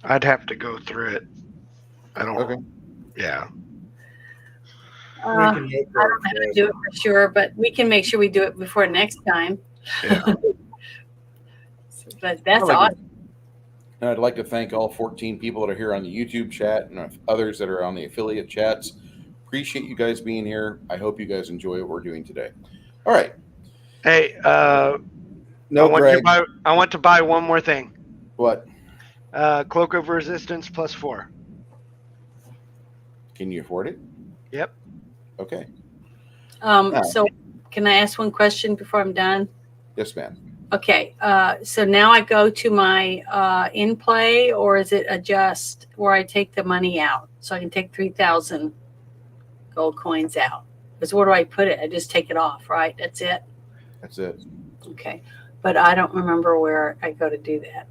I'd have to go through it. I don't. Okay. Yeah. I don't know how to do it for sure, but we can make sure we do it before next time. Yeah. But that's I like awesome. And I'd like to thank all 14 people that are here on the YouTube chat and others that are on the affiliate chats. Appreciate you guys being here. I hope you guys enjoy what we're doing today. All right. Hey, No, Greg. I want to buy one more thing. What? Cloak of Resistance +4. Can you afford it? Yep. Okay. So can I ask one question before I'm done? Yes, ma'am. Okay. So now I go to my in play, or is it adjust where I take the money out? So I can take 3,000 gold coins out. Because where do I put it? I just take it off, right? That's it? That's it. Okay. But I don't remember where I go to do that.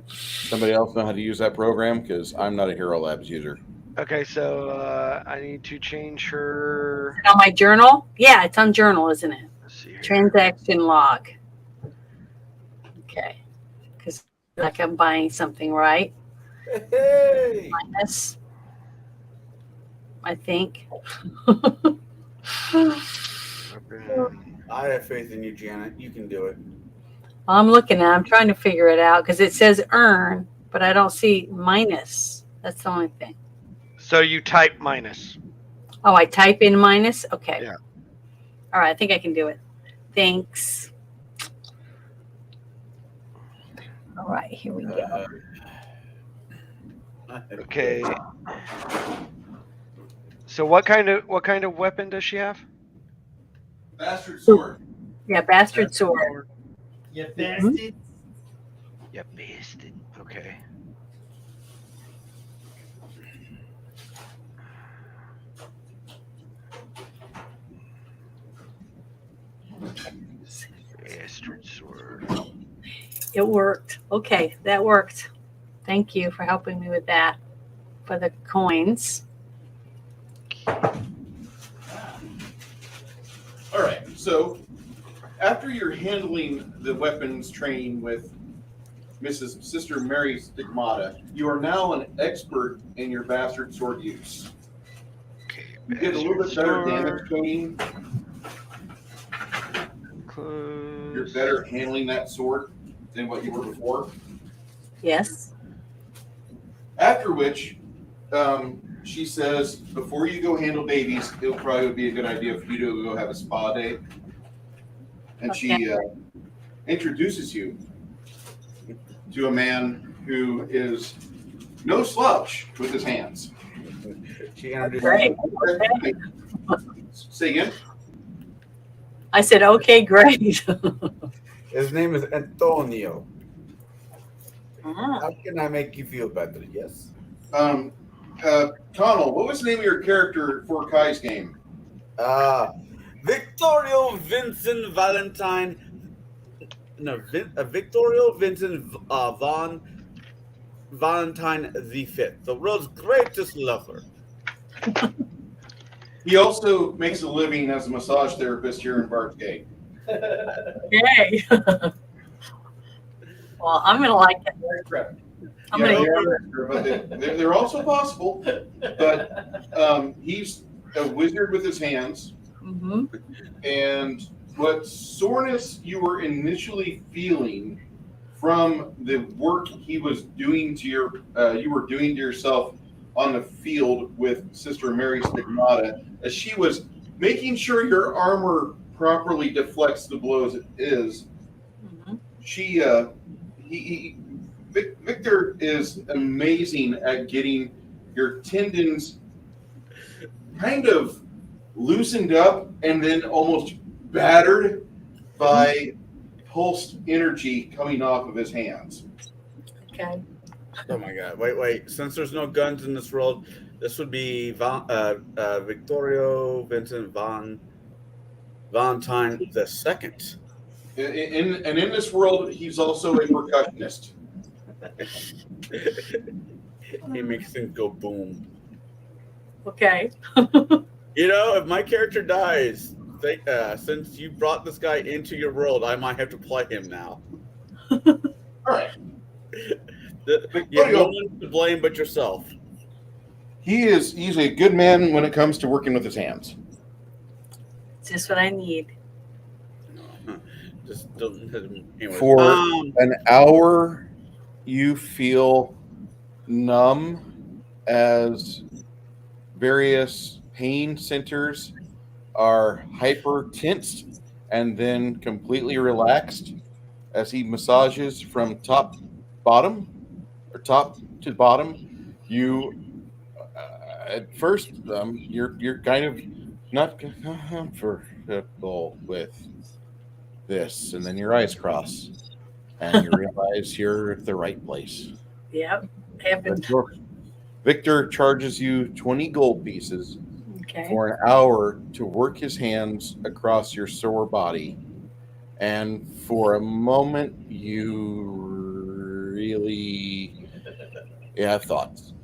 Somebody else know how to use that program? Because I'm not a Hero Labs user. Okay, so I need to change her. On my journal? Yeah, it's on journal, isn't it? Let's see here. Transaction log. Okay. Because like I'm buying something, right? Hey! Minus, I think. I have faith in you, Janet. You can do it. I'm looking at it. I'm trying to figure it out because it says earn, but I don't see minus. That's the only thing. So you type minus. Oh, I type in minus? Okay. Yeah. All right. I think I can do it. Thanks. All right. Here we go. Okay. So what kind of weapon does she have? Bastard sword. Yeah, bastard sword. You bastard. Yeah, bastard. Okay. Bastard sword. It worked. Okay, that worked. Thank you for helping me with that. For the coins. All right. So after you're handling the weapons training with Mrs. Sister Mary Stigmata, you are now an expert in your bastard sword use. Okay. You get a little bit better damage coding. Close. You're better at handling that sword than what you were before. Yes. After which, she says, before you go handle babies, it'll probably be a good idea for you to go have a spa day. And she introduces you to a man who is no slouch with his hands. She introduced Great. me. Say again? I said, okay, great. His name is Antonio. Ah, How can I make you feel better? Yes. Connell, what was the name of your character for Kai's game? Victorio Vincent Valentine. No, Victorio Vincent von Valentine V. the world's greatest lover. He also makes a living as a massage therapist here in Bart's Gate. yay. Well, I'm going to like it. I'm Yeah, going to. they're also possible, but he's a wizard with his hands. Mm-hmm. And what soreness you were initially feeling from the work he was doing to you were doing to yourself on the field with Sister Mary Stigmata, as she was making sure your armor properly deflects the blows it is. Mm-hmm. Victor is amazing at getting your tendons kind of loosened up and then almost battered by pulsed energy coming off of his hands. Okay. Oh my God! Wait! Since there's no guns in this world, this would be Victorio Vincent Valentine II. And in this world, he's also a percussionist. He makes things go boom. Okay. You know, if my character dies, since you brought this guy into your world, I might have to play him now. All right. You have no one to blame but yourself. He's a good man when it comes to working with his hands. Just what I need. Just doesn't. Anyways. For an hour, you feel numb as various pain centers are hyper tensed and then completely relaxed as he massages from top to bottom. You at first you're kind of not comfortable with this, and then your eyes cross and you realize you're at the right place. Yep. Happened. Victor charges you 20 gold pieces Okay. for an hour to work his hands across your sore body. And for a moment, you really have thoughts.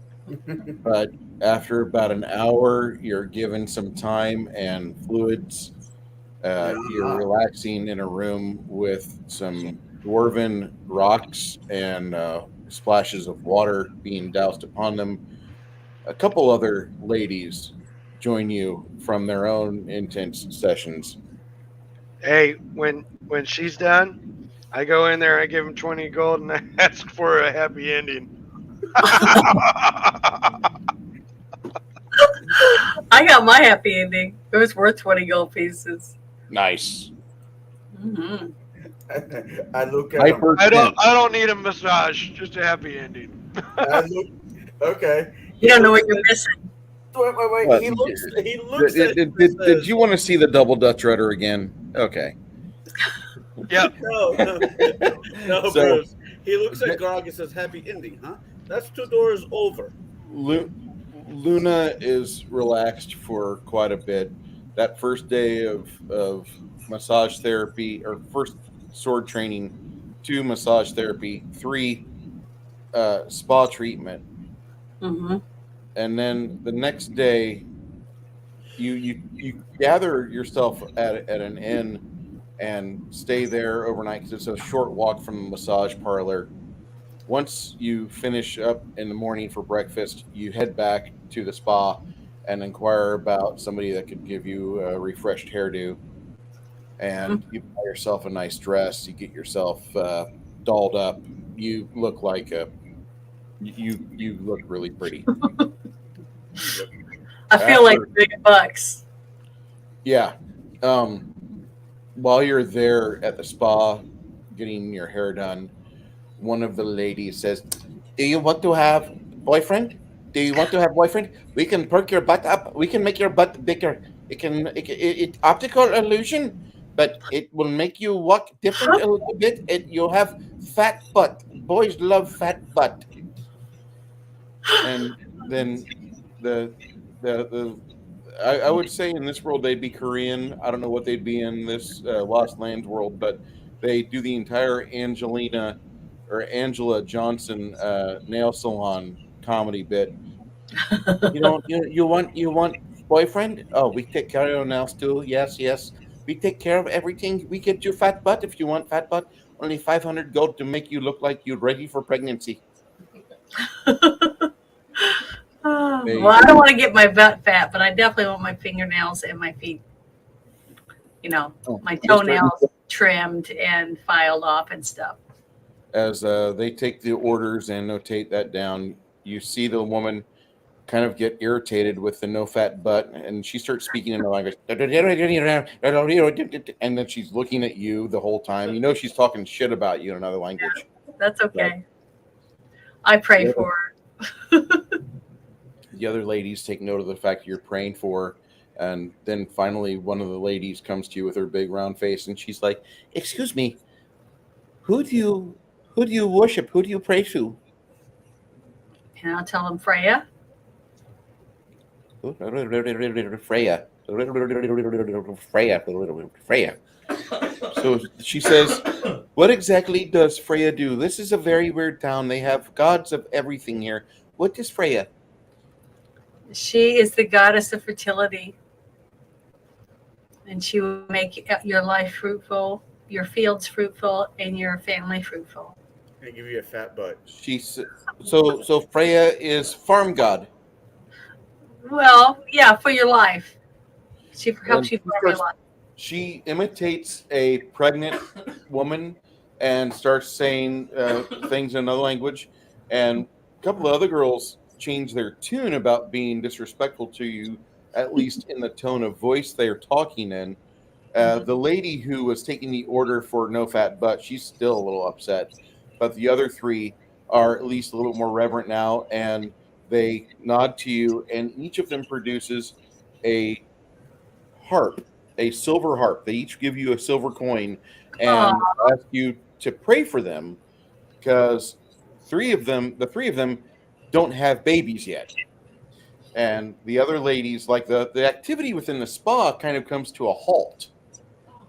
But after about an hour, you're given some time and fluids. You're relaxing in a room with some dwarven rocks and splashes of water being doused upon them. A couple other ladies join you from their own intense sessions. Hey, when she's done, I go in there, I give him 20 gold, and I ask for a happy ending. I got my happy ending. It was worth 20 gold pieces. Nice. Mm-hmm. I look at him. I don't need a massage, just a happy ending. Okay. You don't know what you're missing. Wait. What? He looks Did you want to see the double Dutch rudder again? Okay. Yep. No, So- Bruce. He looks at Grog and says, "Happy ending, huh? That's 2 doors over." Luna is relaxed for quite a bit. That first day of massage therapy, or first sword training, 2 massage therapy, 3 spa treatment, Mm-hmm. and then the next day, you gather yourself at an inn and stay there overnight because it's a short walk from the massage parlor. Once you finish up in the morning for breakfast, you head back to the spa and inquire about somebody that could give you a refreshed hairdo. And you buy yourself a nice dress. You get yourself dolled up. You look like you look really pretty. I feel like big bucks. Yeah. While you're there at the spa getting your hair done, one of the ladies says, "Do you want to have boyfriend? Do you want to have boyfriend? We can perk your butt up. We can make your butt bigger. It optical illusion, but it will make you walk different a little bit. You'll have fat butt. Boys love fat butt." And then I would say in this world they'd be Korean. I don't know what they'd be in this Lost Lands world, but they do the entire Angela Johnson nail salon comedy bit. You want boyfriend? Oh, we take care of your nails too. Yes. We take care of everything. We get you fat butt if you want fat butt. Only 500 gold to make you look like you're ready for pregnancy. Well, I don't want to get my butt fat, but I definitely want my fingernails and my feet, my toenails trimmed and filed off and stuff. As they take the orders and notate that down, you see the woman kind of get irritated with the no fat butt, and she starts speaking in her language, and then she's looking at you the whole time. You know she's talking shit about you in another language. Yeah, that's okay. I pray for her. The other ladies take note of the fact that you're praying for her, and then finally one of the ladies comes to you with her big round face, and she's like, "Excuse me, who do you worship? Who do you pray to?" And I'll tell them Freya. Freya. So she says, "What exactly does Freya do? This is a very weird town. They have gods of everything here. What is Freya?" She is the goddess of fertility, and she will make your life fruitful, your fields fruitful, and your family fruitful. I give you a fat butt. She's so Freya is farm god. Well, yeah, for your life. She helps you farm your life. She imitates a pregnant woman and starts saying things in another language. And a couple of other girls change their tune about being disrespectful to you, at least in the tone of voice they are talking in. The lady who was taking the order for no fat butt, she's still a little upset. But the other three are at least a little more reverent now, and they nod to you, and each of them produces a harp, a silver harp. They each give you a silver coin and ask you to pray for them because the three of them don't have babies yet. And the other ladies, like the activity within the spa kind of comes to a halt.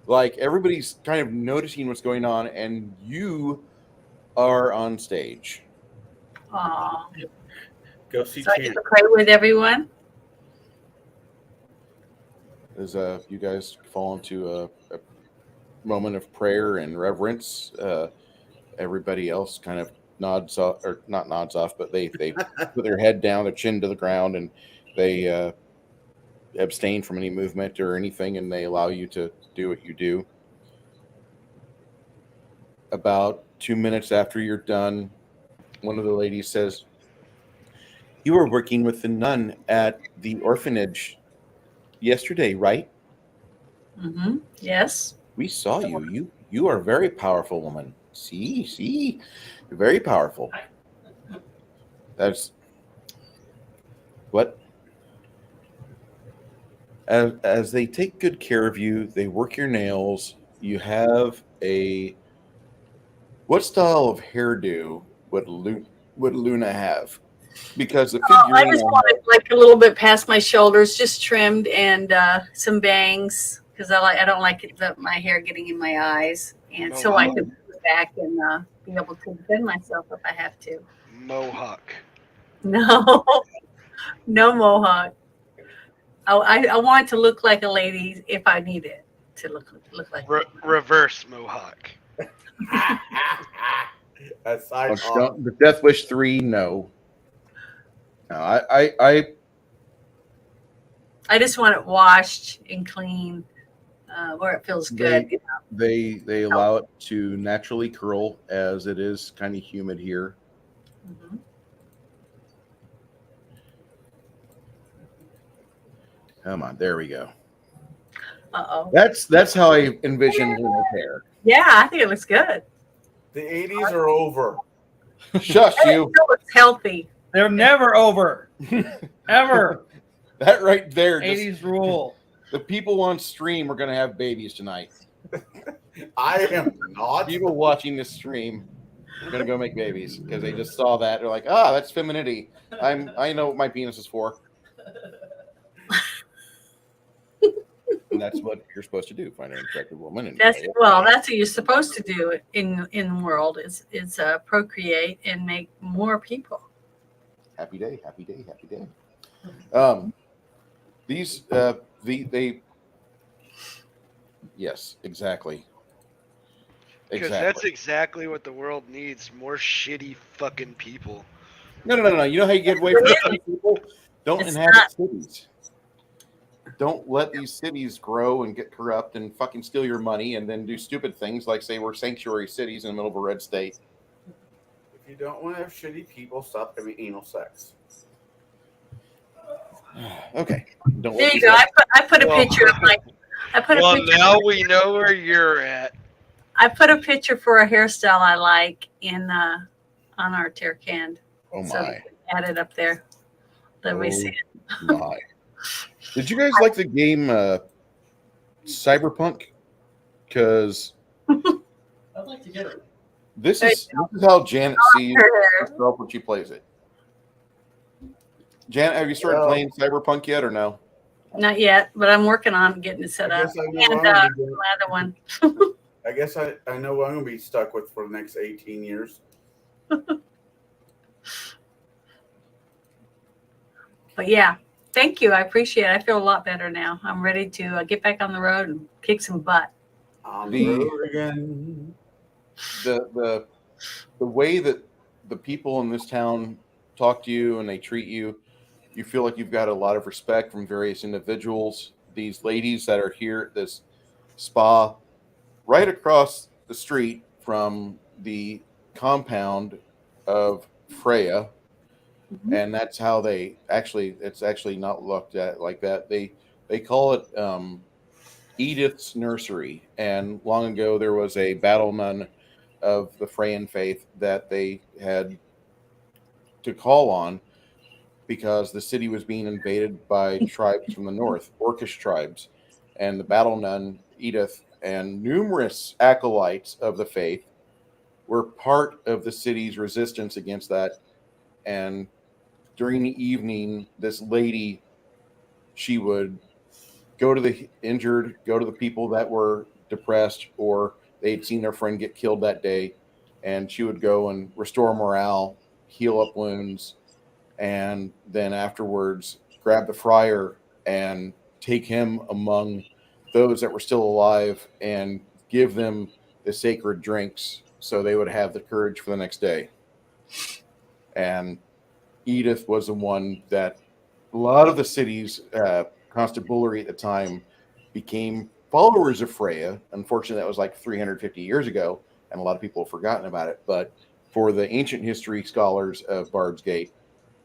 Like everybody's kind of noticing what's going on, and you are on stage. Aw. Go see So I get Chan. to pray with everyone. As you guys fall into a moment of prayer and reverence, everybody else kind of nods off, or not nods off, but they put their head down, their chin to the ground, and they abstain from any movement or anything, and they allow you to do what you do. About 2 minutes after you're done, one of the ladies says, "You were working with the nun at the orphanage yesterday, right? Mm-hmm. Yes. We saw you. You are a very powerful woman. See, you're very powerful." That's what. As they take good care of you, they work your nails. You have a. What style of hairdo would Luna have? Because the I figurine. just want it like a little bit past my shoulders, just trimmed, and some bangs because I don't like my hair getting in my eyes, and so I could put back and be able to defend myself if I have to. Mohawk. No, no mohawk. I want it to look like a lady if I need it to look like. Reverse Mohawk. Aside The Death Wish 3, no. No, I I just want it washed and clean, where it feels good. they allow it to naturally curl as it is kind of humid here. Mm-hmm. Come on, there we go. Uh-oh. That's how I envision Luna's hair. Yeah, I think it looks good. The 80s are over. Shush you. It looks healthy. They're never over. Ever. That right there. 80s rule. The people on stream are going to have babies tonight. I am not. People watching this stream are going to go make babies because they just saw that. They're like, that's femininity. I know what my penis is for. And that's what you're supposed to do: find an attractive woman. And That's what you're supposed to do in the world is procreate and make more people. Happy day, happy day, happy day. These they yes, exactly. Because that's exactly what the world needs: more shitty fucking people. No. You know how you get away from shitty people? Don't inhabit cities. Don't let these cities grow and get corrupt and fucking steal your money and then do stupid things like say we're sanctuary cities in the middle of a red state. If you don't want to have shitty people, stop having anal sex. Okay. There you go. I put a picture of my. Now we know where you're at. I put a picture for a hairstyle I like on our Terracand. Oh my! So add it up there. Let me see it. My. Did you guys like the game Cyberpunk? Because I'd like to get it. this is how Janet sees herself when she plays it. Janet, have you started playing Cyberpunk yet or no? Not yet, but I'm working on getting it set I up. guess I know And what I'm gonna be doing. my other one. I guess I know what I'm gonna be stuck with for the next 18 years. But yeah, thank you. I appreciate it. I feel a lot better now. I'm ready to get back on the road and kick some butt. On The- the road again. The way that the people in this town talk to you and they treat you, you feel like you've got a lot of respect from various individuals. These ladies that are here at this spa right across the street from the compound of Freya, and that's how they actually, it's actually not looked at like that. They call it Edith's Nursery, and long ago there was a battle nun of the Freyan faith that they had to call on because the city was being invaded by tribes from the north, Orcish tribes, and the battle nun Edith and numerous acolytes of the faith were part of the city's resistance against that. And during the evening, this lady, she would go to the injured, go to the people that were depressed or they'd seen their friend get killed that day, and she would go and restore morale, heal up wounds, and then afterwards grab the friar and take him among those that were still alive and give them the sacred drinks so they would have the courage for the next day. And Edith was the one that a lot of the city's constabulary at the time became followers of Freya. Unfortunately, that was like 350 years ago, and a lot of people have forgotten about it. But for the ancient history scholars of Bard's Gate,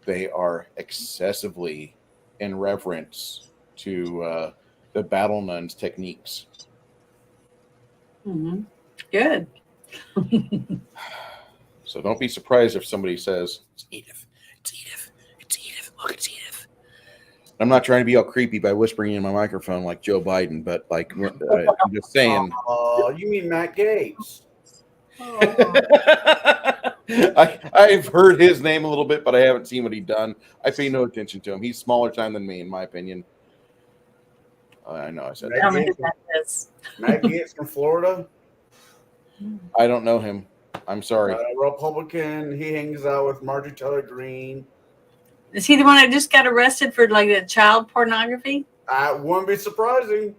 they are excessively in reverence to the battle nuns' techniques. Mm-hmm. Good. So don't be surprised if somebody says, "It's Edith, it's Edith, it's Edith, look, it's Edith." I'm not trying to be all creepy by whispering in my microphone like Joe Biden, but like I'm just saying. Oh, you mean Matt Gates? I've heard his name a little bit, but I haven't seen what he's done. I pay no attention to him. He's smaller time than me, in my opinion. I know I said Tell that. me who that is. Matt Gates from Florida, I don't know him. I'm sorry. Republican. He hangs out with Marjorie Taylor Greene. Is he the one that just got arrested for like the child pornography? Wouldn't be surprising.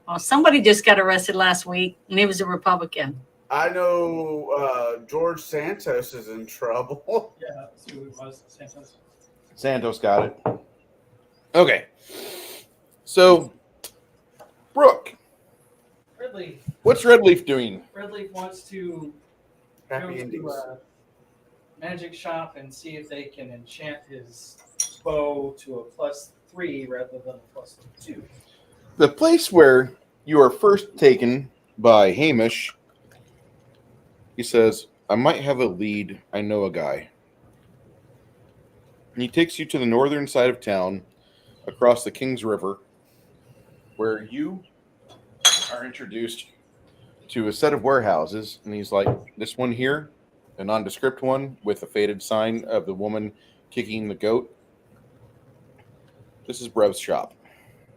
Oh, somebody just got arrested last week, and he was a Republican. I know George Santos is in trouble. Yeah, that's who it was. Santos. Santos got it. Okay. So, Brooke, Redleaf. what's Redleaf doing? Redleaf wants to Happy go endings. to a magic shop and see if they can enchant his bow to a +3 rather than a +2. The place where you are first taken by Hamish, he says, "I might have a lead. I know a guy." And he takes you to the northern side of town, across the Kings River, where you are introduced to a set of warehouses. And he's like, "This one here, a nondescript one with a faded sign of the woman kicking the goat. This is Brev's shop."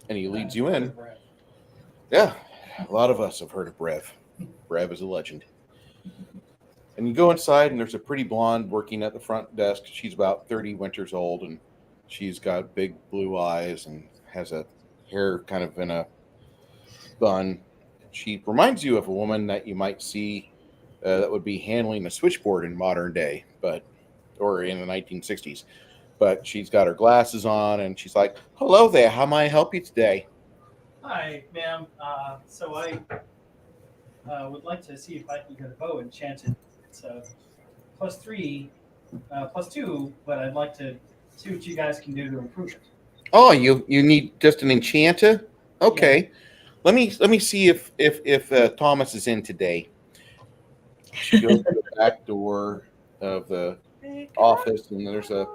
And he leads you in. Yeah, a lot of us have heard of Brev. Brev is a legend. And you go inside, and there's a pretty blonde working at the front desk. She's about 30 winters old, and she's got big blue eyes and has a hair kind of in a bun. She reminds you of a woman that you might see that would be handling a switchboard in modern day, or in the 1960s. But she's got her glasses on, and she's like, "Hello there. How may I help you today?" Hi, ma'am. So I would like to see if I can get a bow enchanted. It's a +3, +2, but I'd like to see what you guys can do to improve it. Oh, you need just an enchanter? Okay. Let me see if Thomas is in today. She goes to the back door of the office, and there's a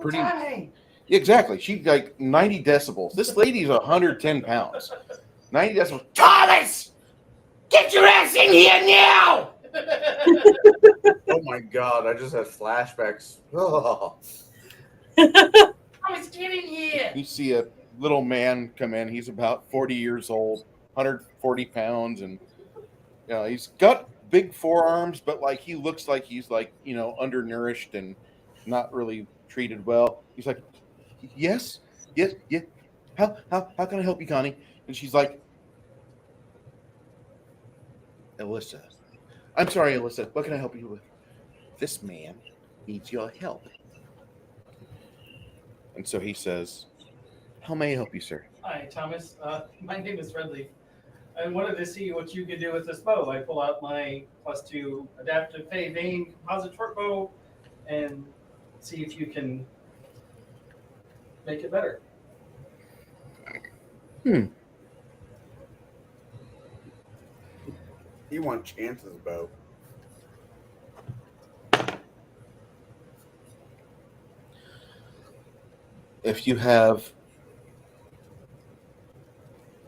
pretty. Exactly. She's like 90 decibels. This lady's 110 pounds. 90 decibels. Thomas! Get your ass in here now! Oh my God! I just had flashbacks. Oh. Thomas, get in here! You see a little man come in. He's about 40 years old, 140 pounds, and he's got big forearms, but like he looks like he's like undernourished and not really treated well. He's like, yes, yes, yes. How can I help you, Connie? And she's like, Alyssa. I'm sorry, Alyssa. What can I help you with? This man needs your help. And so he says, how may I help you, sir? Hi, Thomas. My name is Redleaf. I wanted to see what you could do with this bow. I pull out my +2 adaptive Fey Vane composite short bow and see if you can make it better. You want Chance's bow. If you have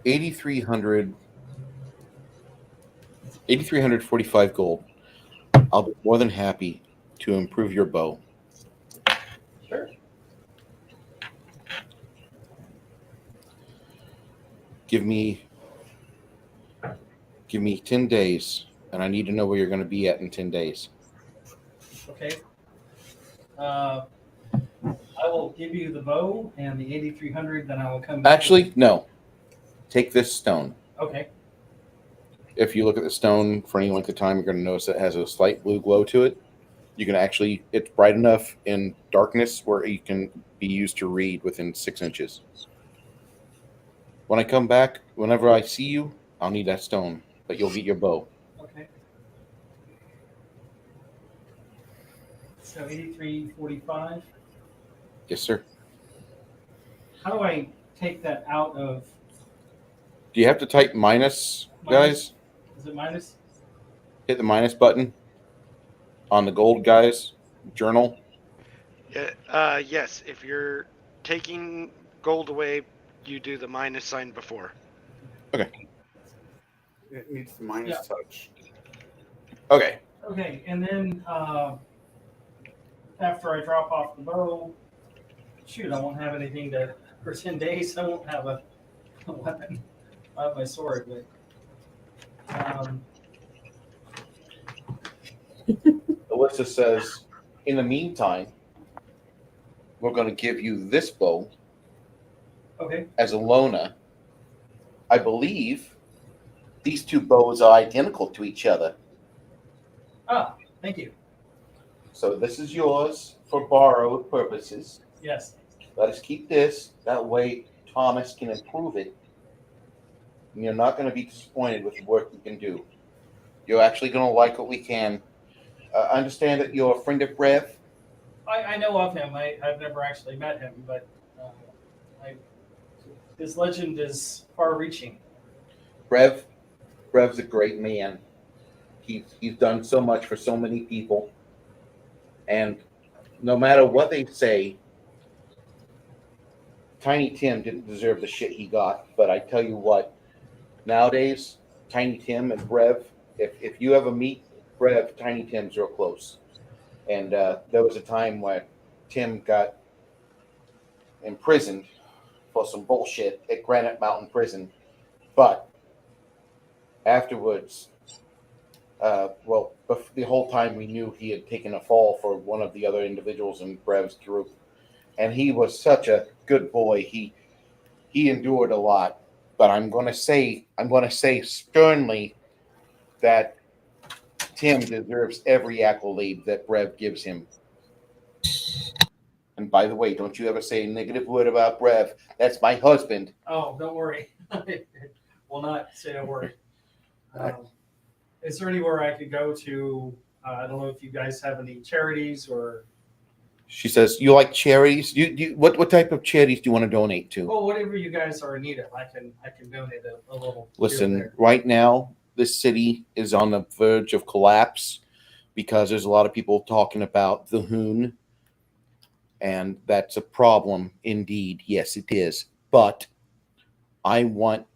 8,345 gold, I'll be more than happy to improve your bow. Sure. Give me 10 days, and I need to know where you're going to be at in 10 days. Okay. I will give you the bow and the 8,300, then I will come back. Actually, no. Take this stone. Okay. If you look at the stone for any length of time, you're going to notice it has a slight blue glow to it. You can actually, it's bright enough in darkness where it can be used to read within 6 inches. When I come back, whenever I see you, I'll need that stone, but you'll get your bow. Okay. So 83.45. Yes, sir. How do I take that out of? Do you have to type minus, guys? Is it minus? Hit the minus button on the gold, guys. Journal. Yeah, yes, if you're taking gold away, you do the minus sign before. Okay. It needs the minus touch. Okay. Okay, and then after I drop off the bow, shoot, I won't have anything to for 10 days. I won't have a weapon. I have my sword, but Alyssa says, in the meantime, we're going to give you this bow okay. as a Lona. I believe these two bows are identical to each other. Ah, thank you. So this is yours for borrowed purposes. Yes. Let us keep this. That way Thomas can improve it. And you're not going to be disappointed with the work you can do. You're actually going to like what we can. I understand that you're a friend of Rev. I know of him. I've never actually met him, but his legend is far-reaching. Rev's a great man. He's done so much for so many people. And no matter what they say, Tiny Tim didn't deserve the shit he got. But I tell you what, nowadays, Tiny Tim and Rev, if you ever meet Rev, Tiny Tim's real close. And there was a time where Tim got imprisoned for some bullshit at Granite Mountain Prison. But afterwards, the whole time we knew he had taken a fall for one of the other individuals in Rev's group. And he was such a good boy. He endured a lot. But I'm going to say sternly that Tim deserves every accolade that Rev gives him. And by the way, don't you ever say a negative word about Rev. That's my husband. Oh, don't worry. Will not say a word. Is there anywhere I could go to? I don't know if you guys have any charities or. She says, "You like charities? What type of charities do you want to donate to?" Well, whatever you guys are in need of, I can donate a little. Listen, right now, this city is on the verge of collapse because there's a lot of people talking about the Hoon, and that's a problem indeed. Yes, it is. But I want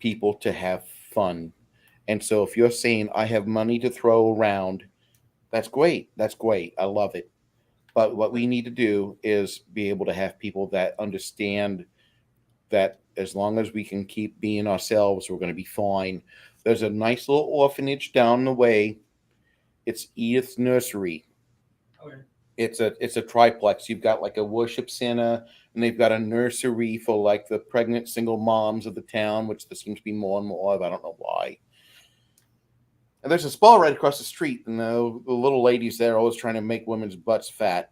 people to have fun. And so if you're saying I have money to throw around, that's great. That's great. I love it. But what we need to do is be able to have people that understand that as long as we can keep being ourselves, we're going to be fine. There's a nice little orphanage down the way. It's Edith's Nursery. Okay. It's a triplex. You've got like a worship center, and they've got a nursery for like the pregnant single moms of the town, which there seems to be more and more of. I don't know why. And there's a spa right across the street, and the little ladies there are always trying to make women's butts fat.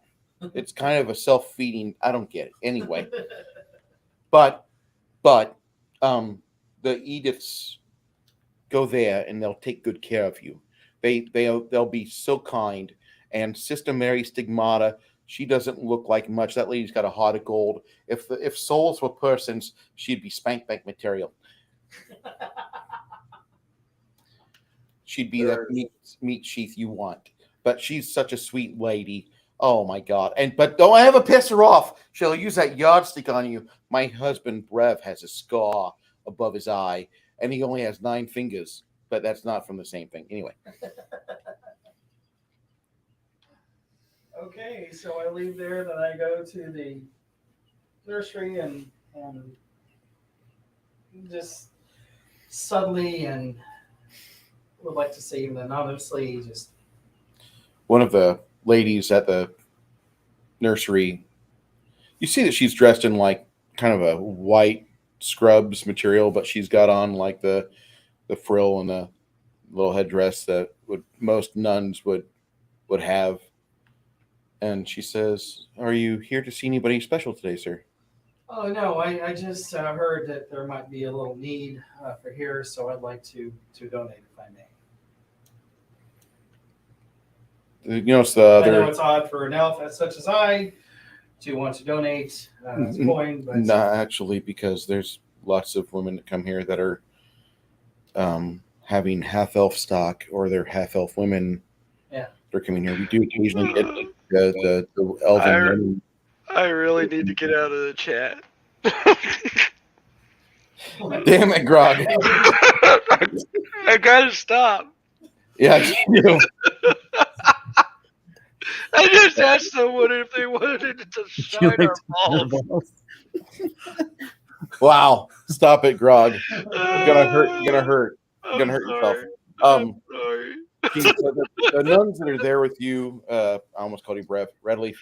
It's kind of a self-feeding. I don't get it. Anyway, but the Ediths go there, and they'll take good care of you. They'll be so kind. And Sister Mary Stigmata, she doesn't look like much. That lady's got a heart of gold. If souls were persons, she'd be spank bank material. She'd be that meat sheath you want. But she's such a sweet lady. Oh my God! But don't ever piss her off. She'll use that yardstick on you. My husband Brev has a scar above his eye, and he only has 9 fingers. But that's not from the same thing. Anyway. Okay, so I leave there, then I go to the nursery and just subtly and would like to say even anonymously just One of the ladies at the nursery, you see that she's dressed in like kind of a white scrubs material, but she's got on like the frill and the little headdress that most nuns would have. And she says, "Are you here to see anybody special today, sir?" Oh, no, I just heard that there might be a little need for here, so I'd like to donate if I may. You know, it's I know it's odd for an elf such as I to want to donate a coin, but not actually, because there's lots of women that come here that are having half elf stock, or they're half elf women. Yeah, they're coming here. We do occasionally get the elven women. I really need to get out of the chat. Damn it, Grog. I gotta stop. Yeah, you do. I just asked someone if they wanted to shine our balls. Wow. Stop it, Grog. You're gonna hurt. You're gonna hurt. You're gonna hurt yourself. I'm sorry. The nuns that are there with you, I almost called you Brev, Redleaf,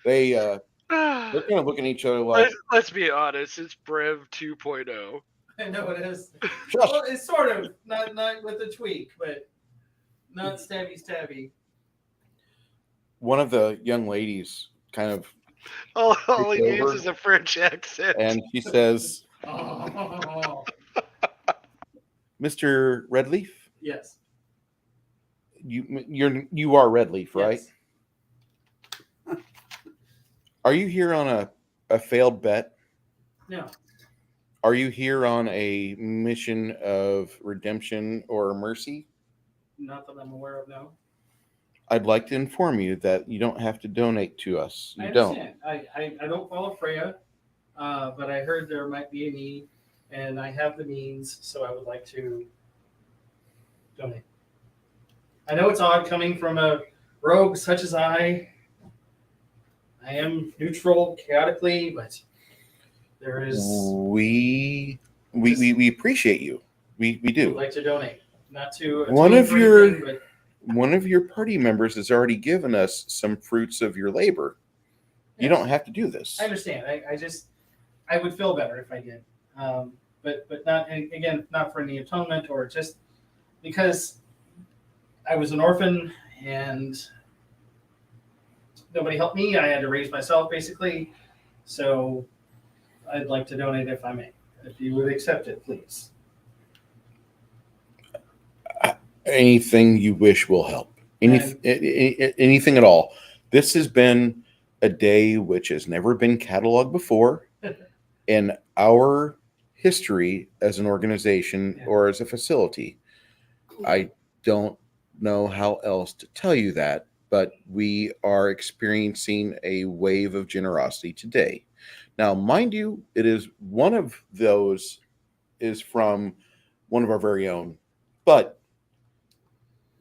they're kind of looking at each other like, let's be honest, it's Brev 2.0. I know it is. Well, it's sort of not with a tweak, but not stabby. one of the young ladies kind of All he needs is a French accent. and she says, Oh. "Mr. Redleaf, Yes. you are Redleaf, right? Yes. Are you here on a failed bet? No. Are you here on a mission of redemption or mercy? Not that I'm aware of, no. I'd like to inform you that you don't have to donate to us. You I don't. understand. I don't follow Freya, but I heard there might be a need, and I have the means, so I would like to donate. I know it's odd coming from a rogue such as I. I am neutral chaotically, but there is. We appreciate you. We I would do. like to donate, not to One of atone for your- anything, but One of your party members has already given us some fruits of your labor. You Yes. don't have to do this. I understand. I would feel better if I did, but not, and again, not for any atonement or just because I was an orphan and nobody helped me. I had to raise myself basically. So I'd like to donate if I may. If you would accept it, please. Anything you wish will help. Anything at all. This has been a day which has never been cataloged before in our history as an organization or as a facility. I don't know how else to tell you that, but we are experiencing a wave of generosity today. Now, mind you, it is one of those is from one of our very own, but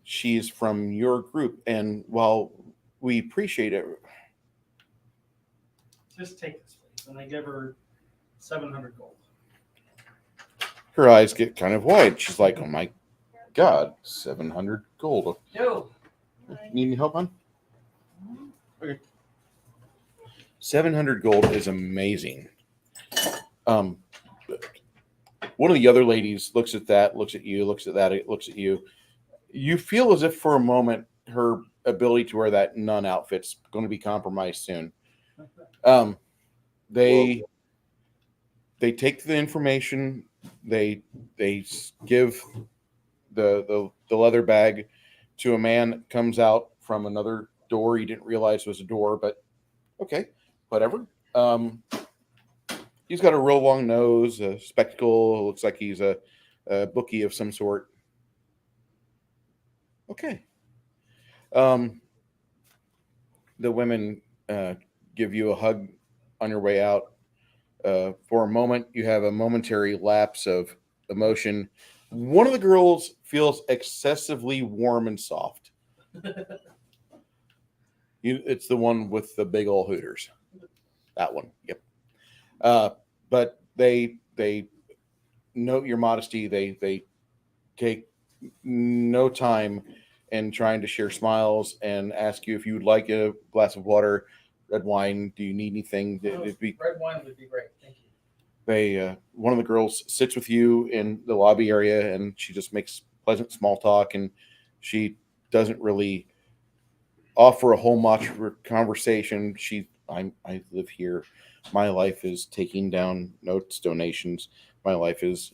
she's from your group, and while we appreciate it, Just take this, please. And I give her 700 gold. Her eyes get kind of wide. She's like, "Oh my God, 700 gold. Yo. Need any help, hon? Okay. 700 gold is amazing." One of the other ladies looks at that, looks at you, looks at that, it looks at you. You feel as if for a moment her ability to wear that nun outfit's going to be compromised soon. They take the information. They give the leather bag to a man that comes out from another door. He didn't realize was a door, but okay, whatever. He's got a real long nose, a spectacle. Looks like he's a bookie of some sort. Okay. The women give you a hug on your way out. For a moment, you have a momentary lapse of emotion. One of the girls feels excessively warm and soft. It's the one with the big old hooters. That one. Yep. But they note your modesty. They take no time in trying to share smiles and ask you if you would like a glass of water, red wine. Do you need anything? Red wine would be great. Thank you. They one of the girls sits with you in the lobby area, and she just makes pleasant small talk, and she doesn't really offer a whole much conversation. I live here. My life is taking down notes, donations. My life is,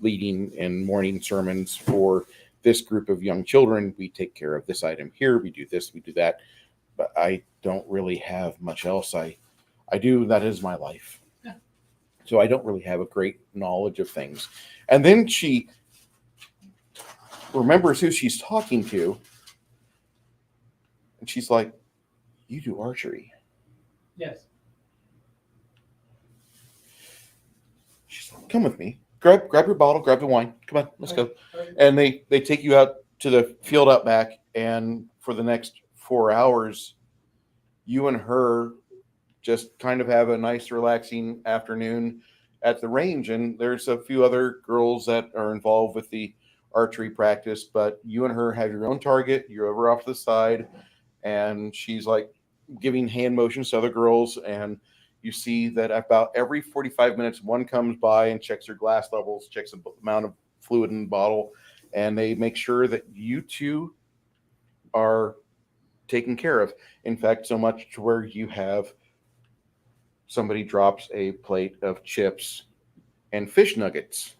leading in morning sermons for this group of young children. We take care of this item here. We do this, we do that. But I don't really have much else. I do. That is my life. Yeah. So I don't really have a great knowledge of things. And then she remembers who she's talking to. And she's like, "You do archery." Yes. She's like, "Come with me. Grab your bottle, grab the wine. Come on, let's go." And they take you out to the field out back, and for the next 4 hours, you and her just kind of have a nice, relaxing afternoon at the range. And there's a few other girls that are involved with the archery practice, but you and her have your own target. You're over off to the side, and she's like giving hand motions to other girls, and you see that about every 45 minutes, one comes by and checks your glass levels, checks the amount of fluid in the bottle, and they make sure that you two are taken care of. In fact, so much to where you have somebody drops a plate of chips and fish nuggets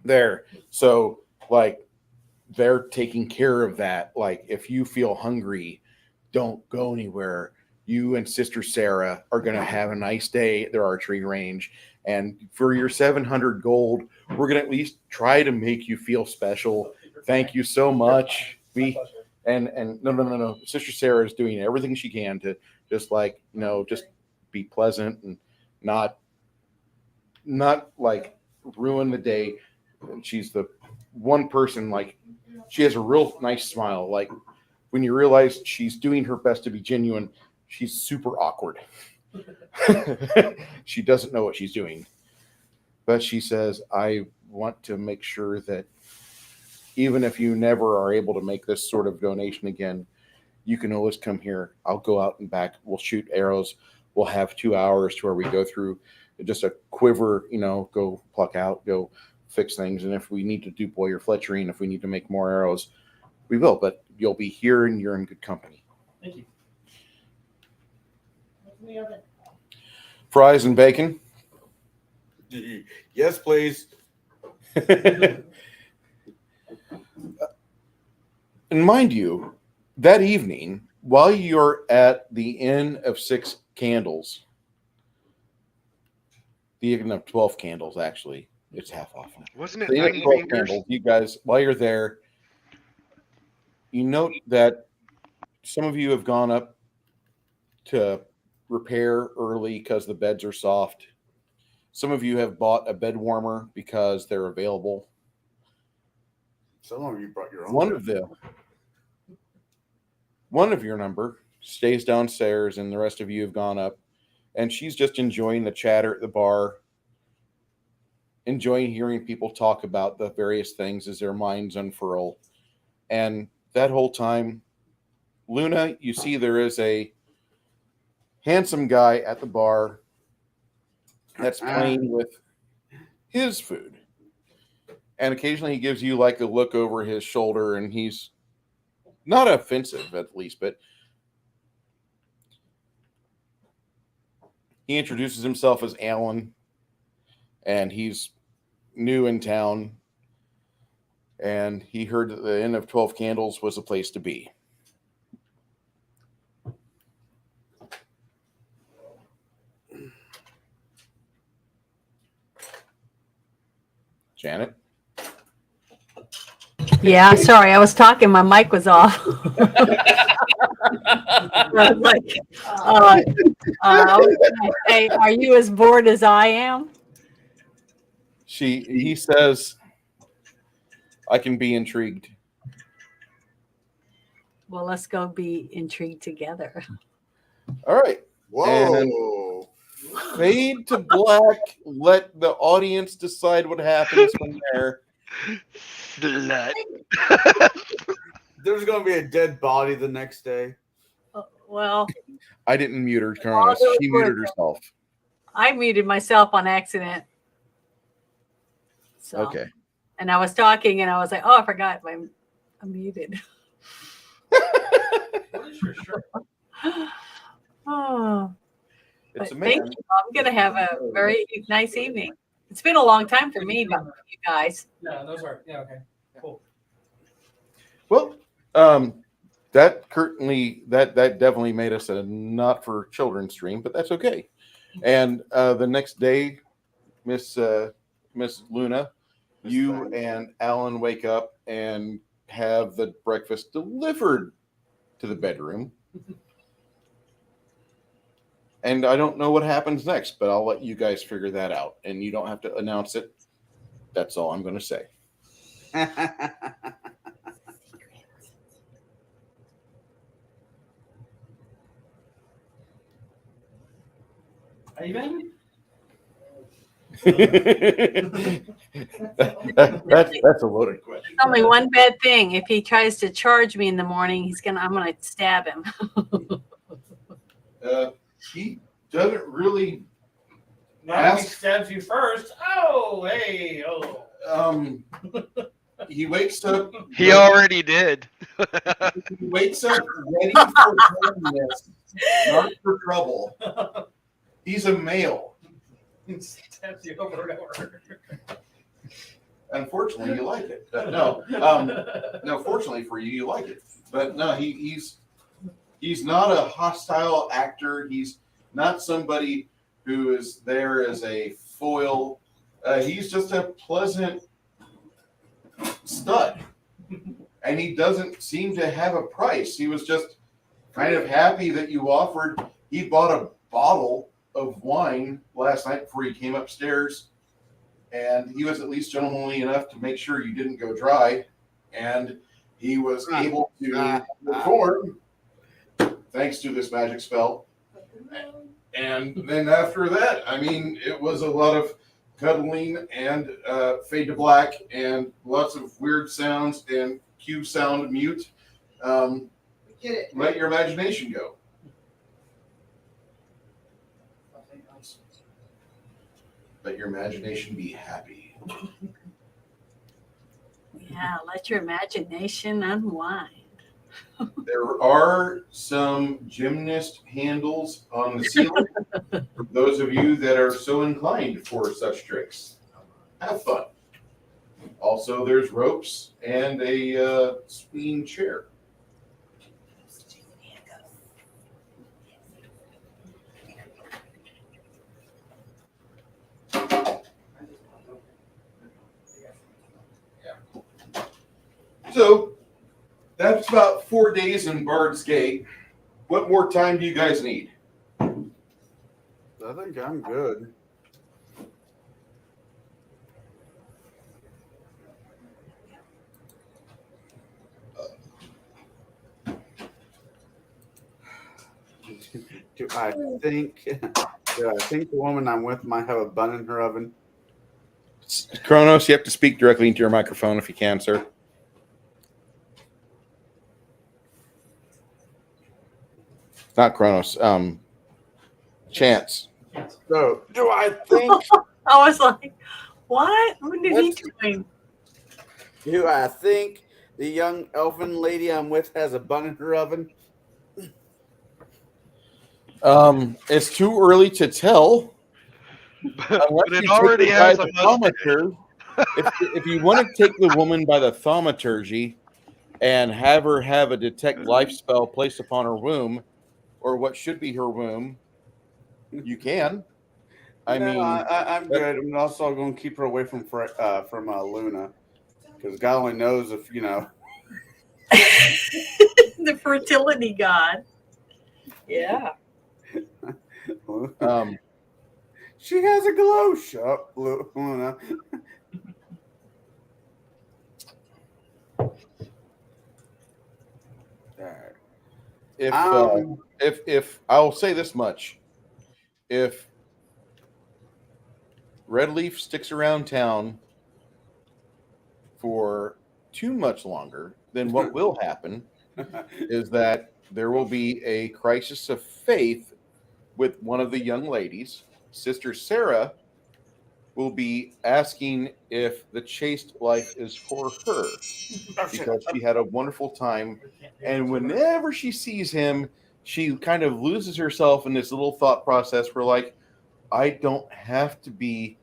there. So, like, they're taking care of that. Like, if you feel hungry, don't go anywhere. You and Sister Sarah are going to have a nice day at their archery range. And for your 700 gold, we're going to at least try to make you feel special. Thank you so much. And no. Sister Sarah is doing everything she can to just just be pleasant and not like ruin the day. And she's the one person, like, she has a real nice smile. Like, when you realize she's doing her best to be genuine, she's super awkward. She doesn't know what she's doing. But she says, "I want to make sure that even if you never are able to make this sort of donation again, you can always come here. I'll go out and back. We'll shoot arrows. We'll have 2 hours to where we go through just a quiver, go pluck out, go fix things. And if we need to do boyer fletchering, if we need to make more arrows, we will. But you'll be here and you're in good company." Thank you. Fries and bacon. Yes, please. And mind you, that evening, while you're at the Inn of 6 Candles, the Inn of 12 Candles, actually, it's half off. Wasn't it The Inn of 90 12 fingers? Candles, you guys, while you're there, you note that some of you have gone up to repair early because the beds are soft. Some of you have bought a bed warmer because they're available. Some of you brought your own. One of your number stays downstairs, and the rest of you have gone up, and she's just enjoying the chatter at the bar. enjoying hearing people talk about the various things as their minds unfurl. And that whole time, Luna, you see there is a handsome guy at the bar that's playing with his food. And occasionally he gives you like a look over his shoulder, and he's not offensive at least, but he introduces himself as Alan, and he's new in town, and he heard that the Inn of 12 Candles was a place to be. Janet? Yeah, sorry, I was talking. My mic was off. I was like, I was gonna say, are you as bored as I am? He says, I can be intrigued. Well, let's go be intrigued together. All right. Whoa. Fade to black. Let the audience decide what happens from there. Slut. There's going to be a dead body the next day. Well, I didn't mute her, Carlos. She muted herself. I muted myself on accident. So, Okay. and I was talking, and I was like, "Oh, I forgot I'm muted." What is your shirt? Oh, It's but a thank man. you. I'm gonna have a very nice evening. It's been a long time for me, but you guys. Yeah, those are. Yeah, okay. Cool. Well, that definitely made us a not for children stream, but that's okay. And the next day, Miss Luna, you and Alan wake up and have the breakfast delivered to the bedroom. And I don't know what happens next, but I'll let you guys figure that out. And you don't have to announce it. That's all I'm going to say. Even? That's a loaded question. Only one bad thing. If he tries to charge me in the morning, I'm gonna stab him. He doesn't really. Now he stabs you first. Oh, hey, oh. He wakes up. He already did. He wakes up ready for holiness, not for trouble. He's a male. He stabs you over and over. Unfortunately, you like it. No, fortunately for you, you like it. But no, he's not a hostile actor. He's not somebody who is there as a foil. He's just a pleasant stud, and he doesn't seem to have a price. He was just kind of happy that you offered. He bought a bottle of wine last night before he came upstairs, and he was at least gentlemanly enough to make sure you didn't go dry, and he was able to perform thanks to this magic spell. And then after that, I mean, it was a lot of cuddling and fade to black and lots of weird sounds and cue sound mute. Let your imagination go. Let your imagination be happy. Yeah, let your imagination unwind. There are some gymnast handles on the ceiling for those of you that are so inclined for such tricks. Have fun. Also, there's ropes and a swing chair. So that's about 4 days in Bard's Gate. What more time do you guys need? I think I'm good. Do I think the woman I'm with might have a bun in her oven? Kronos, you have to speak directly into your microphone if you can, sir. Not Kronos. Chance. So, do I think? I was like, what? What did he doing? Do I think the young elfin lady I'm with has a bun in her oven? It's too early to tell. But Unless it you already take it by has a the mustache. thaumaturgy. If you want to take the woman by the thaumaturgy and have her have a detect life spell placed upon her womb, or what should be her womb, you can. I mean, I'm good. I'm also going to keep her away from Luna, because God only knows if The fertility god. Yeah. She has a glow shop, Luna. If I'll say this much, if Red Leaf sticks around town for too much longer, then what will happen is that there will be a crisis of faith with one of the young ladies. Sister Sarah will be asking if the chaste life is for her because she had a wonderful time. And whenever she sees him, she kind of loses herself in this little thought process where, like, I don't have to be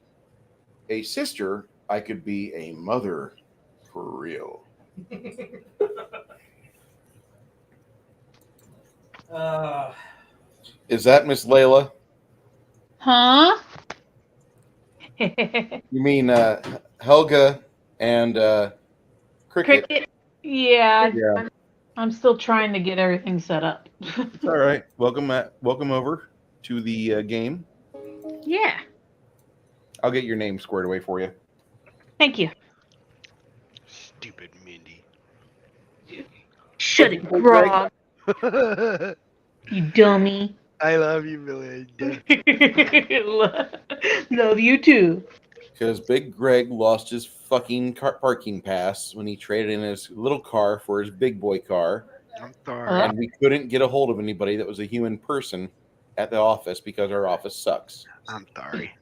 a sister. I could be a mother for real. Is that Miss Layla? Huh? You mean Helga and Cricket? Cricket? Yeah, Yeah. I'm still trying to get everything set up. It's all right. Welcome over to the game. Yeah. I'll get your name squared away for you. Thank you. Stupid Mindy. Shut it, Grog. You dummy. I love you, Melinda. Love you too. Because Big Greg lost his fucking parking pass when he traded in his little car for his big boy car. I'm sorry. And we couldn't get a hold of anybody that was a human person at the office because our office sucks. I'm sorry.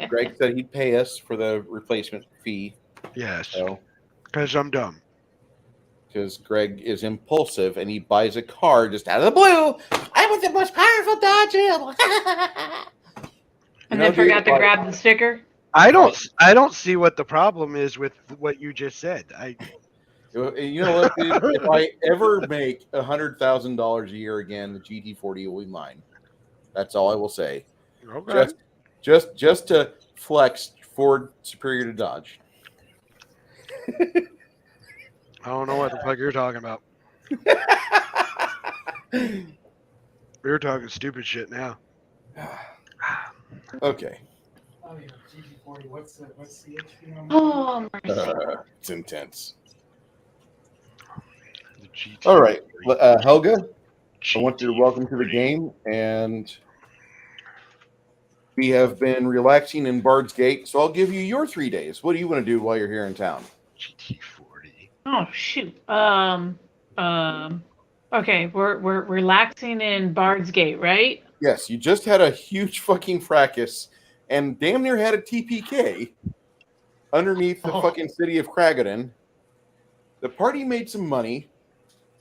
Greg said he'd pay us for the replacement fee. Yes. Because I'm dumb. Because Greg is impulsive and he buys a car just out of the blue. I want the most powerful Dodge Hill. And then forgot to grab the sticker. I don't see what the problem is with what you just said. You know what, dude? If I ever make $100,000 a year again, the GT40 will be mine. That's all I will say. Okay. Just to flex Ford superior to Dodge. I don't know what the fuck you're talking about. We're talking stupid shit now. Okay. Oh yeah, GT40. What's the HP on? Oh my. It's intense. The GT. All right, Helga, I want you to welcome to the game, and we have been relaxing in Bard's Gate, so I'll give you your 3 days. What do you want to do while you're here in town? GT40. Oh shoot. Okay, we're relaxing in Bard's Gate, right? Yes, you just had a huge fucking fracas and damn near had a TPK underneath the fucking city of Craggadon. The party made some money,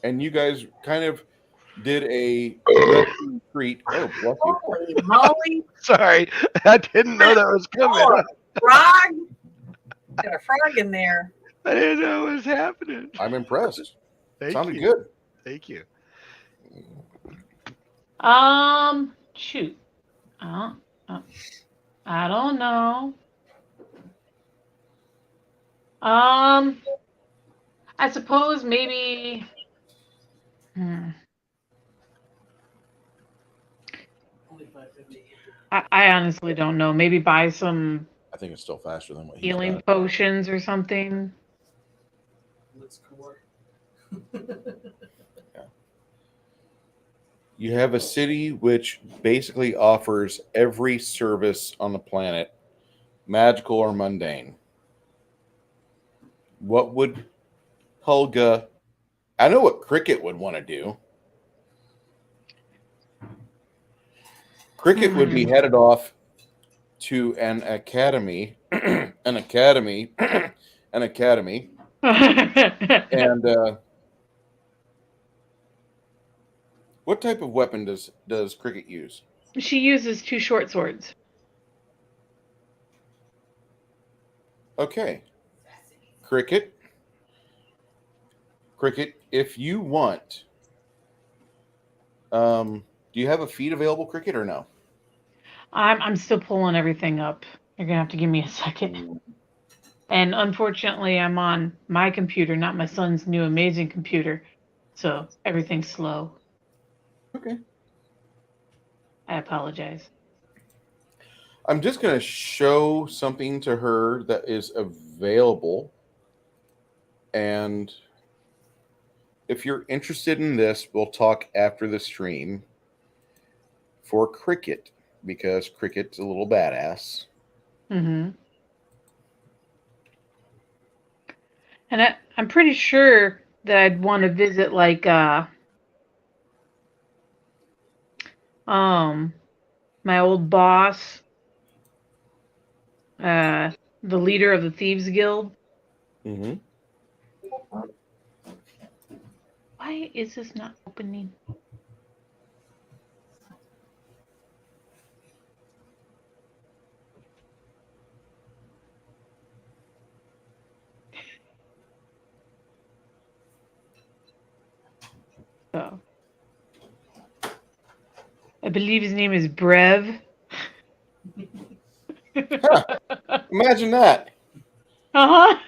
and you guys kind of did a retreat. Oh, bless you. Holy moly. Sorry, I didn't know that was coming. Oh, frog. Got a frog in there. I didn't know what was happening. I'm impressed. Thank Sounded you. good. Thank you. Shoot. I don't know. I suppose maybe. Only 550. I honestly don't know. Maybe buy some I think it's still faster than what he's healing got. potions or something. Looks cool. You have a city which basically offers every service on the planet magical or mundane. What would Helga? I know what Cricket would want to do. Cricket would be headed off to an academy, an academy, and what type of weapon does Cricket use? She uses 2 short swords. Okay, Cricket, if you want, do you have a feed available, Cricket, or no? I'm still pulling everything up. You're gonna have to give me a second. And unfortunately, I'm on my computer, not my son's new amazing computer, so everything's slow. Okay. I apologize. I'm just going to show something to her that is available. And if you're interested in this, we'll talk after the stream for Cricket, because Cricket's a little badass. Mm-hmm. And I'm pretty sure that I'd want to visit like my old boss, the leader of the Thieves Guild. Mm-hmm. Why is this not opening? So, I believe his name is Brev. Huh. Imagine that. Uh-huh.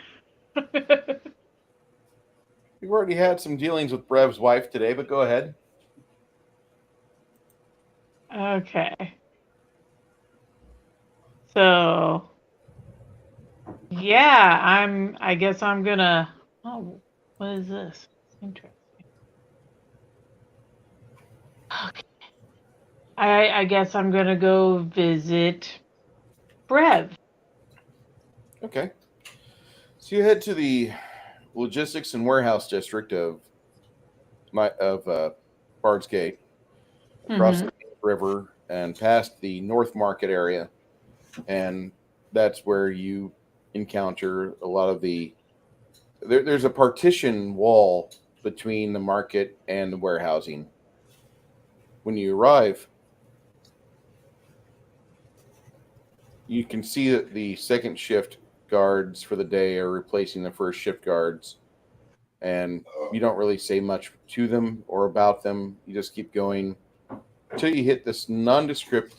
We've already had some dealings with Brev's wife today, but go ahead. Okay. So, yeah, I guess I'm gonna, oh, what is this? Interesting. Okay. I guess I'm gonna go visit Brev. Okay. So you head to the logistics and warehouse district of Bard's Gate, across the river and past the North Market area, and that's where you encounter a lot of the. There's a partition wall between the market and the warehousing. When you arrive, you can see that the second shift guards for the day are replacing the first shift guards, and you don't really say much to them or about them. You just keep going until you hit this nondescript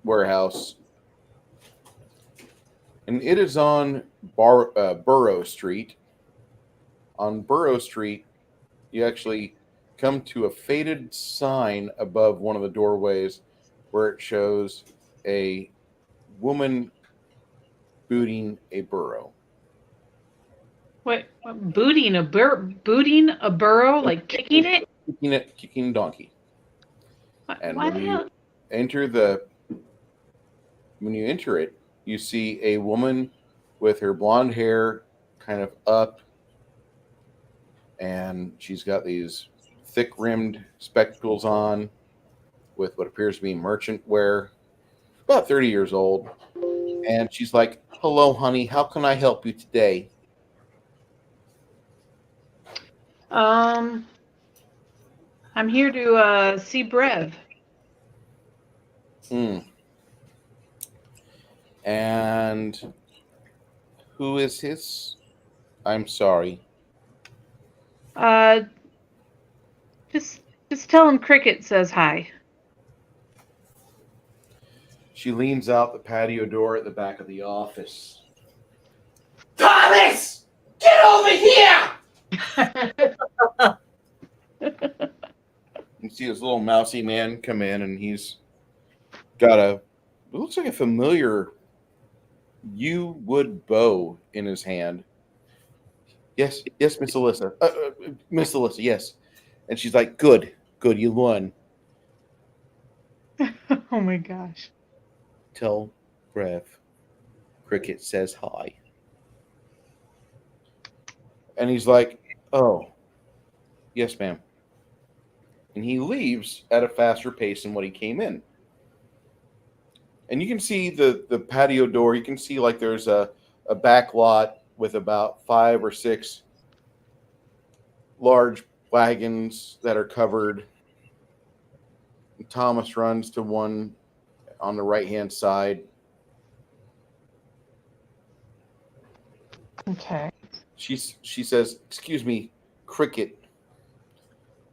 warehouse, and it is on Burrow Street. On Burrow Street, you actually come to a faded sign above one of the doorways where it shows a woman booting a burro. What booting a burrow, like kicking it? Kicking a donkey. And Why when the you hell? when you enter it, you see a woman with her blonde hair kind of up, and she's got these thick-rimmed spectacles on with what appears to be merchant wear, about 30 years old. And she's like, "Hello, honey. How can I help you today?" I'm here to see Brev. And who is his? I'm sorry. Just tell him Cricket says hi. She leans out the patio door at the back of the office. Thomas! Get over here! You see this little mousy man come in, and he's got it looks like a familiar yew wood bow in his hand. Yes, Miss Alyssa. Miss Alyssa, yes. And she's like, good, you won. Oh my gosh. Tell Brev Cricket says hi. And he's like, oh, yes, ma'am. And he leaves at a faster pace than what he came in. And you can see the patio door. You can see like there's a back lot with about 5 or 6 large wagons that are covered. And Thomas runs to one on the right-hand side. Okay. She says, excuse me, Cricket,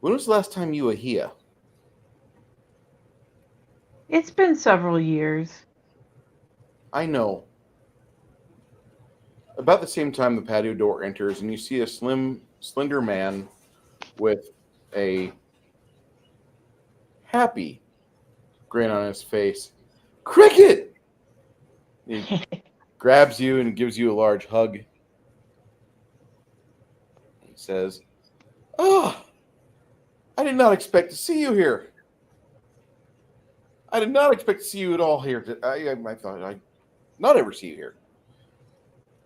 when was the last time you were here? It's been several years. I know. About the same time the patio door enters, and you see a slender man with a happy grin on his face. Cricket! He grabs you and gives you a large hug. He says, "Ah, I did not expect to see you here. I did not expect to see you at all here. I thought I'd not ever see you here.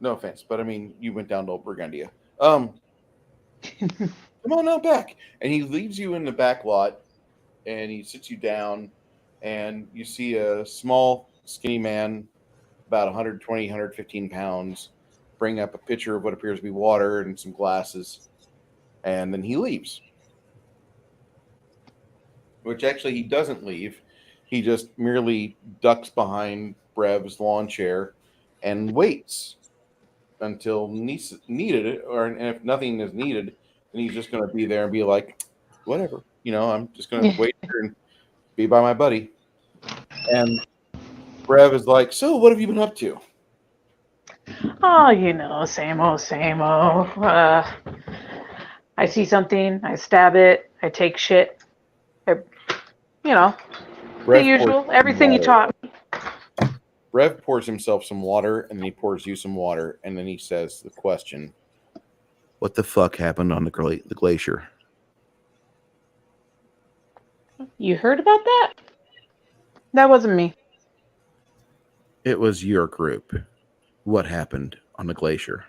No offense, but I mean, you went down to Old Burgundia. Come on out back." And he leaves you in the back lot, and he sits you down, and you see a small, skinny man, about 120, 115 pounds, bring up a pitcher of what appears to be water and some glasses, and then he leaves. Which actually he doesn't leave. He just merely ducks behind Brev's lawn chair and waits until needed, and if nothing is needed, then he's just going to be there and be like, whatever, I'm just going to wait here and be by my buddy. And Brev is like, so what have you been up to? Oh, same old, same old. I see something, I stab it, I take shit. The usual, everything you taught me. Brev pours himself some water, and then he pours you some water, and then he says the question, what the fuck happened on the glacier? You heard about that? That wasn't me. It was your group. What happened on the glacier?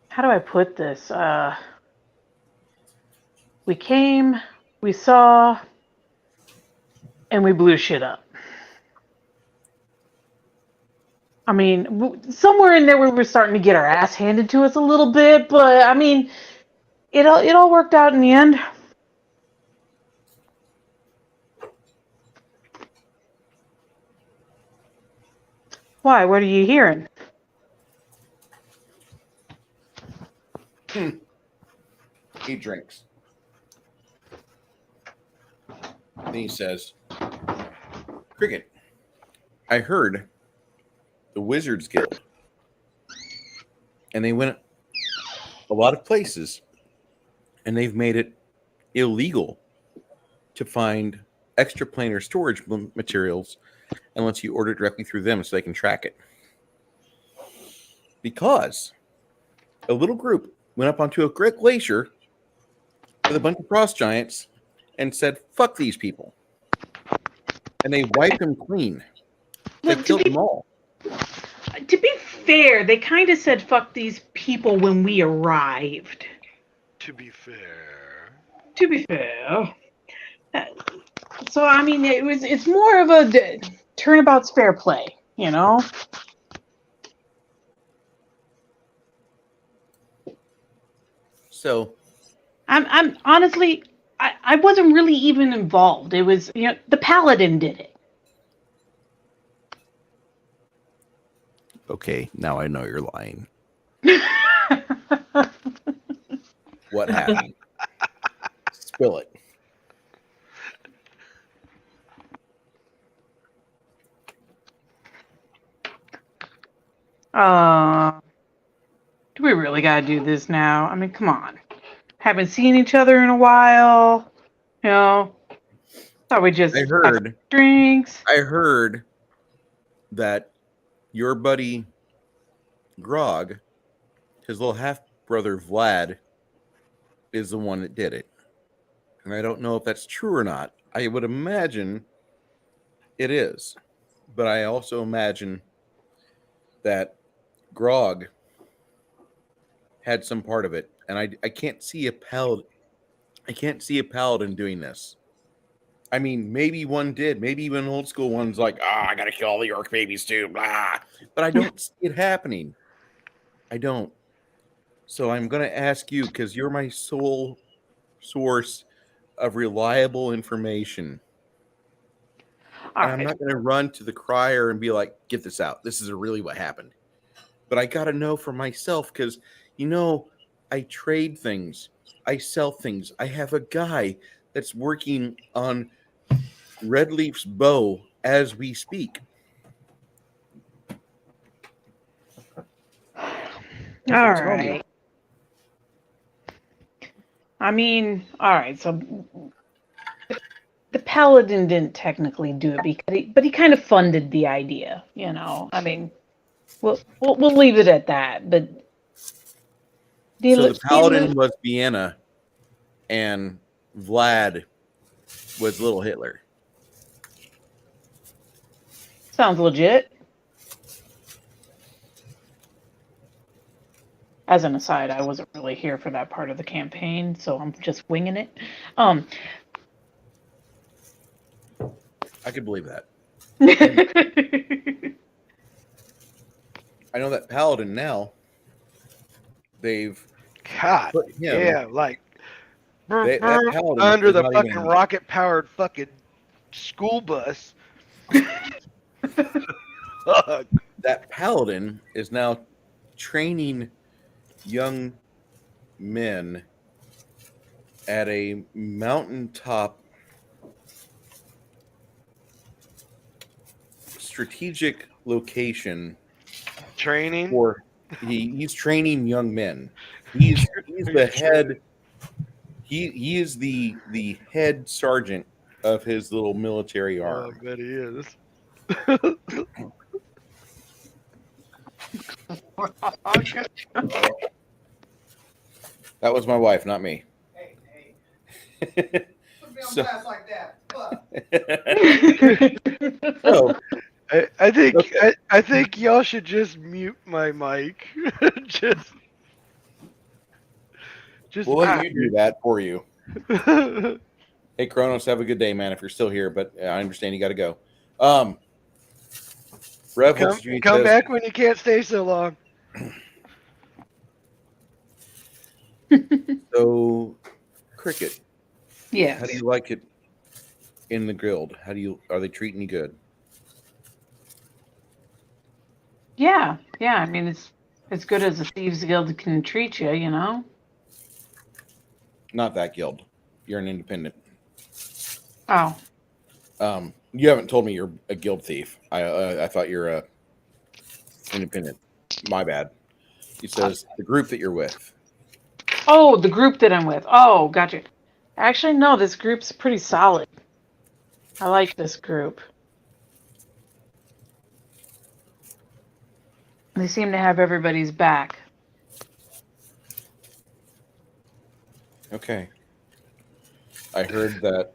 How do I put this? We came, we saw, and we blew shit up. I mean, somewhere in there we were starting to get our ass handed to us a little bit, but I mean, it all worked out in the end. Why? What are you hearing? He drinks. Then he says, Cricket, I heard the Wizards Guild, and they went a lot of places, and they've made it illegal to find extraplanar storage materials unless you order it directly through them so they can track it. Because a little group went up onto a great glacier with a bunch of frost giants and said, fuck these people. And they wiped them clean. They killed them all. To be fair, they kind of said fuck these people when we arrived. To be fair. So, I mean, it's more of a turnabout's fair play, So, I'm honestly, I wasn't really even involved. It was, the paladin did it. okay, now I know you're lying. What happened? Spill it. Do we really gotta do this now? I mean, come on. Haven't seen each other in a while. Thought we just I heard drinks. I heard that your buddy Grog, his little half brother Vlad, is the one that did it. And I don't know if that's true or not. I would imagine it is. But I also imagine that Grog had some part of it. And I can't see a paladin. I can't see a paladin doing this. I mean, maybe one did. Maybe even old school one's like, I gotta kill all the orc babies too, blah. But I don't see it happening. I don't. So I'm gonna ask you, because you're my sole source of reliable information. All And I'm right. not gonna run to the crier and be like, get this out. This is really what happened. But I gotta know for myself, because I trade things, I sell things. I have a guy that's working on Redleaf's bow as we speak. All So tell me. right. I mean, all right. So the paladin didn't technically do it but he kind of funded the idea. I mean, we'll leave it at that. But So the paladin was Vienna, and Vlad was Little Hitler. Sounds legit. As an aside, I wasn't really here for that part of the campaign, so I'm just winging it. I could believe that. I know that paladin now. They've God, put him, yeah, like that paladin under is the not fucking even- rocket-powered fucking school bus. Fuck. That paladin is now training young men at a mountaintop strategic location. Training? He's training young men. He's the head. He is the head sergeant of his little military arm. I bet he is. That was my wife, not me. Hey, hey. So- Like that. So, I think Okay. I think y'all should just mute my mic. just we'll let you do that for you. Hey, Kronos, have a good day, man. If you're still here, but I understand you got to go. Rev, come back when you can't stay so long. So, Cricket, Yes. how do you like it in the guild? Are they treating you good? Yeah. I mean, it's as good as a thieves guild can treat you. Not that guild. You're an independent. Oh. You haven't told me you're a guild thief. I thought you're a independent. My bad. He says the group that you're with. Oh, the group that I'm with. Oh, gotcha. Actually, no, this group's pretty solid. I like this group. They seem to have everybody's back. Okay. I heard that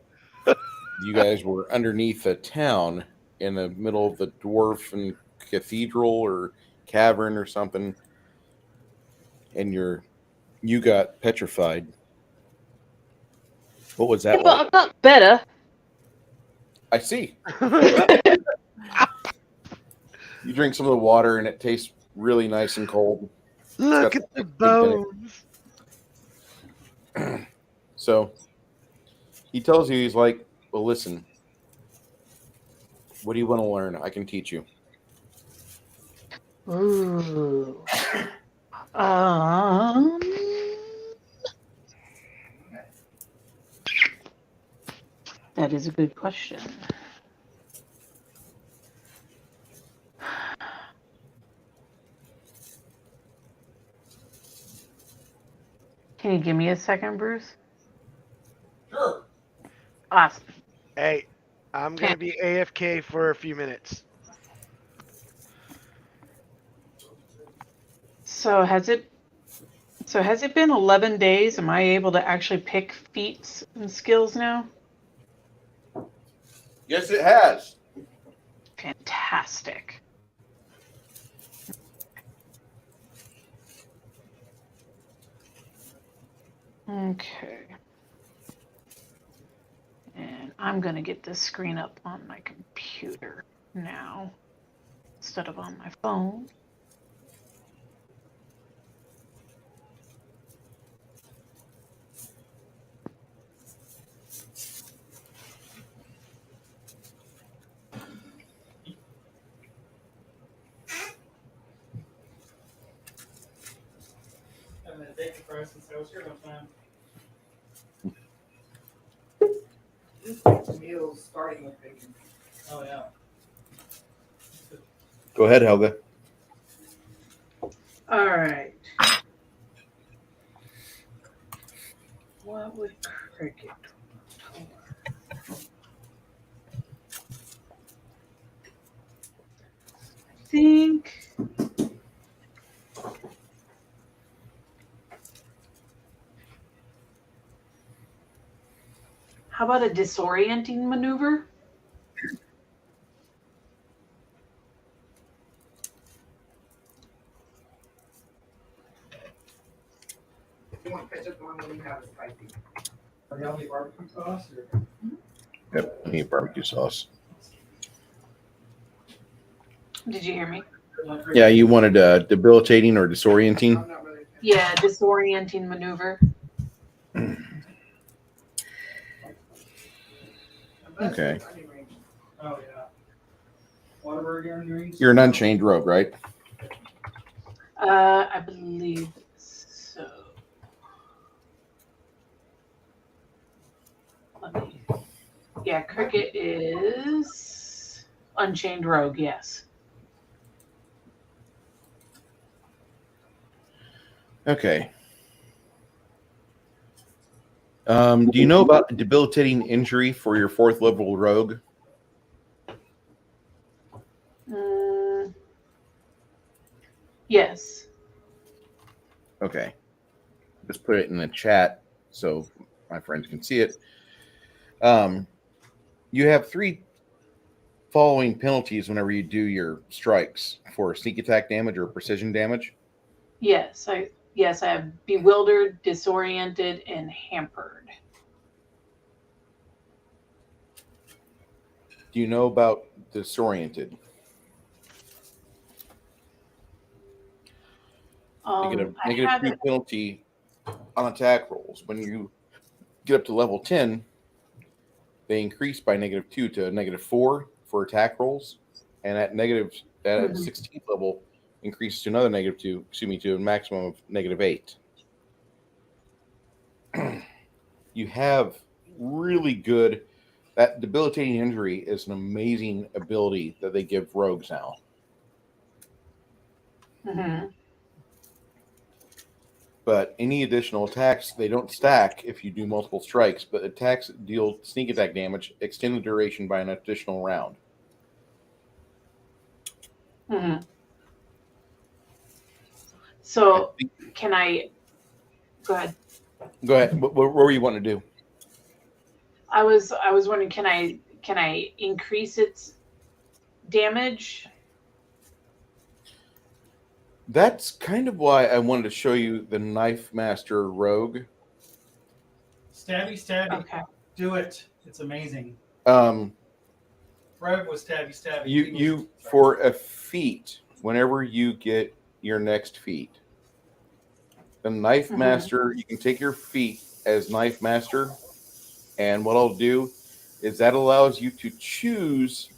you guys were underneath a town in the middle of the dwarven cathedral or cavern or something, and you got petrified. What was that Well, like? I got better. I see. You drink some of the water and it tastes really nice and cold. Look got at the big thing. bones. So he tells you, he's like, well, listen, what do you want to learn? I can teach you. Ooh. That is a good question. Can you give me a second, Bruce? Sure. Awesome. Hey, I'm gonna be AFK for a few minutes. So So has it been 11 days? Am I able to actually pick feats and skills now? Yes, it has. Fantastic. Okay. And I'm going to get this screen up on my computer now instead of on my phone. And then take the price since I was here one time. Meals starting with bacon. Oh yeah. Go ahead, Helga. All right. What would cricket? I think how about a disorienting maneuver? You want ketchup normally have a spicy. Are y'all need barbecue sauce or? Yep, I need barbecue sauce. Did you hear me? Yeah, you wanted debilitating or disorienting? I'm not really a fan. Yeah, disorienting maneuver. Okay. Oh yeah. Whataburger rings. You're an unchained rogue, right? I believe so. Let me. Yeah, cricket is unchained rogue. Yes. Okay. Do you know about debilitating injury for your 4th level rogue? Yes. Okay. Just put it in the chat so my friends can see it. You have 3 following penalties whenever you do your strikes for sneak attack damage or precision damage. Yes. I have bewildered, disoriented, and hampered. Do you know about disoriented? You get a I negative 2 haven't. penalty on attack rolls. When you get up to level 10, they increase by -2 to -4 for attack rolls, and at 16th level increases to another -2. To a maximum of -8. You have really good. That debilitating injury is an amazing ability that they give rogues now. Mm-hmm. But any additional attacks, they don't stack if you do multiple strikes, but attacks that deal sneak attack damage extend the duration by an additional round. Mm-hmm. So can I go ahead? Go ahead. What were you wanting to do? I was wondering, can I increase its damage? That's kind of why I wanted to show you the Knife Master Rogue. Stabby. Okay. Do it. It's amazing. Um, Rogue was stabby. you for a feat, whenever you get your next feat, the Knife Master, you can take your feat as Knife Master, and what I'll do is that allows you to choose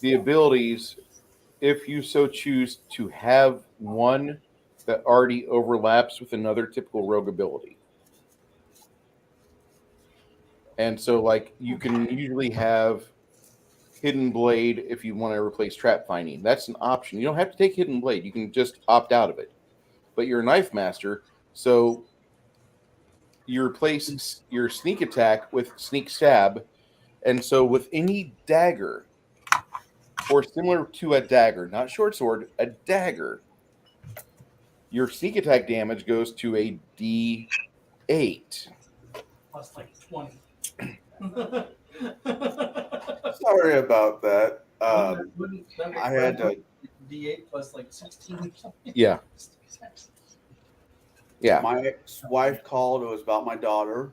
the abilities if you so choose to have one that already overlaps with another typical rogue ability. And so, like, you can usually have Hidden Blade if you want to replace Trap Finding. That's an option. You don't have to take Hidden Blade. You can just opt out of it. But you're a Knife Master, so you replace your Sneak Attack with Sneak Stab. And so with any dagger, or similar to a dagger, not short sword, a dagger, your sneak attack damage goes to a D8. Plus like 20. Sorry about that. Wouldn't that make I had to. D8 plus like 16 or something? Yeah. Yeah. My ex-wife called. It was about my daughter,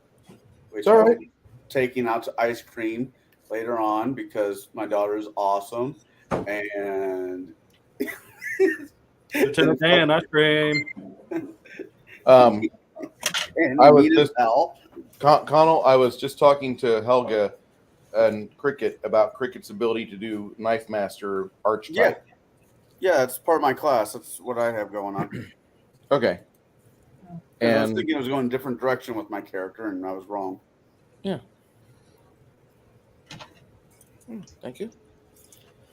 which It's all I'll right. be taking out to ice cream later on because my daughter is awesome. And Lieutenant Dan, ice cream. Um, and I was needed just help. Connell. I was just talking to Helga and Cricket about Cricket's ability to do Knife Master archetype. Yeah, it's part of my class. That's what I have going on. Okay. And I was And thinking it was going a different direction with my character, and I was wrong. thank you.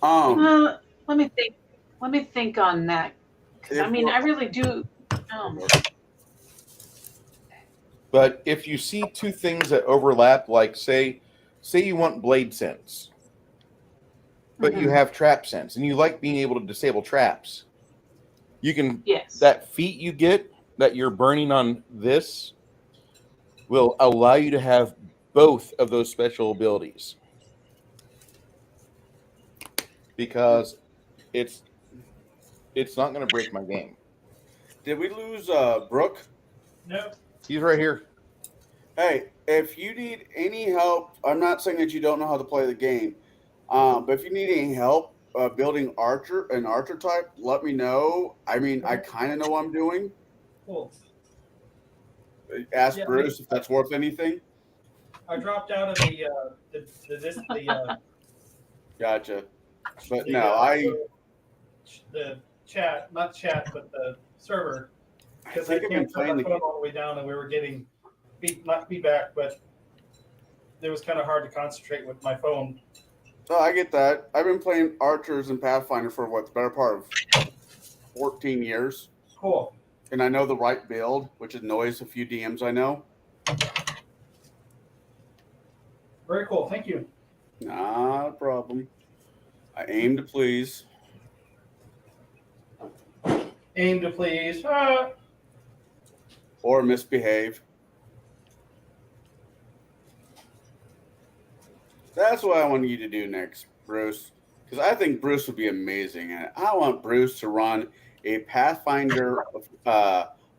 Let me think. Let me think on that. 'Cause, I mean, I really do. But if you see two things that overlap, like say you want blade sense, but you have trap sense, and you like being able to disable traps, you can. Yes. That feat you get that you're burning on this will allow you to have both of those special abilities, because it's not going to break my game. Did we lose Brooke? No. He's right here. Hey, if you need any help, I'm not saying that you don't know how to play the game, but if you need any help building an archer type, let me know. I mean, I kind of know what I'm doing. Cool. Ask Yeah, Bruce if that's worth anything. I dropped out of the Gotcha. But the, no, the chat, not chat, but the server, because I think I've been can't turn playing my the phone all the way down, and we were getting not feedback, but it was kind of hard to concentrate with my phone. Oh, I get that. I've been playing archers and Pathfinder for the better part of 14 years. Cool. And I know the right build, which annoys a few DMs I know. Very cool. Thank you. Not a problem. I aim to please. Aim to please. Or misbehave. That's what I want you to do next, Bruce. Because I think Bruce would be amazing. And I want Bruce to run a Pathfinder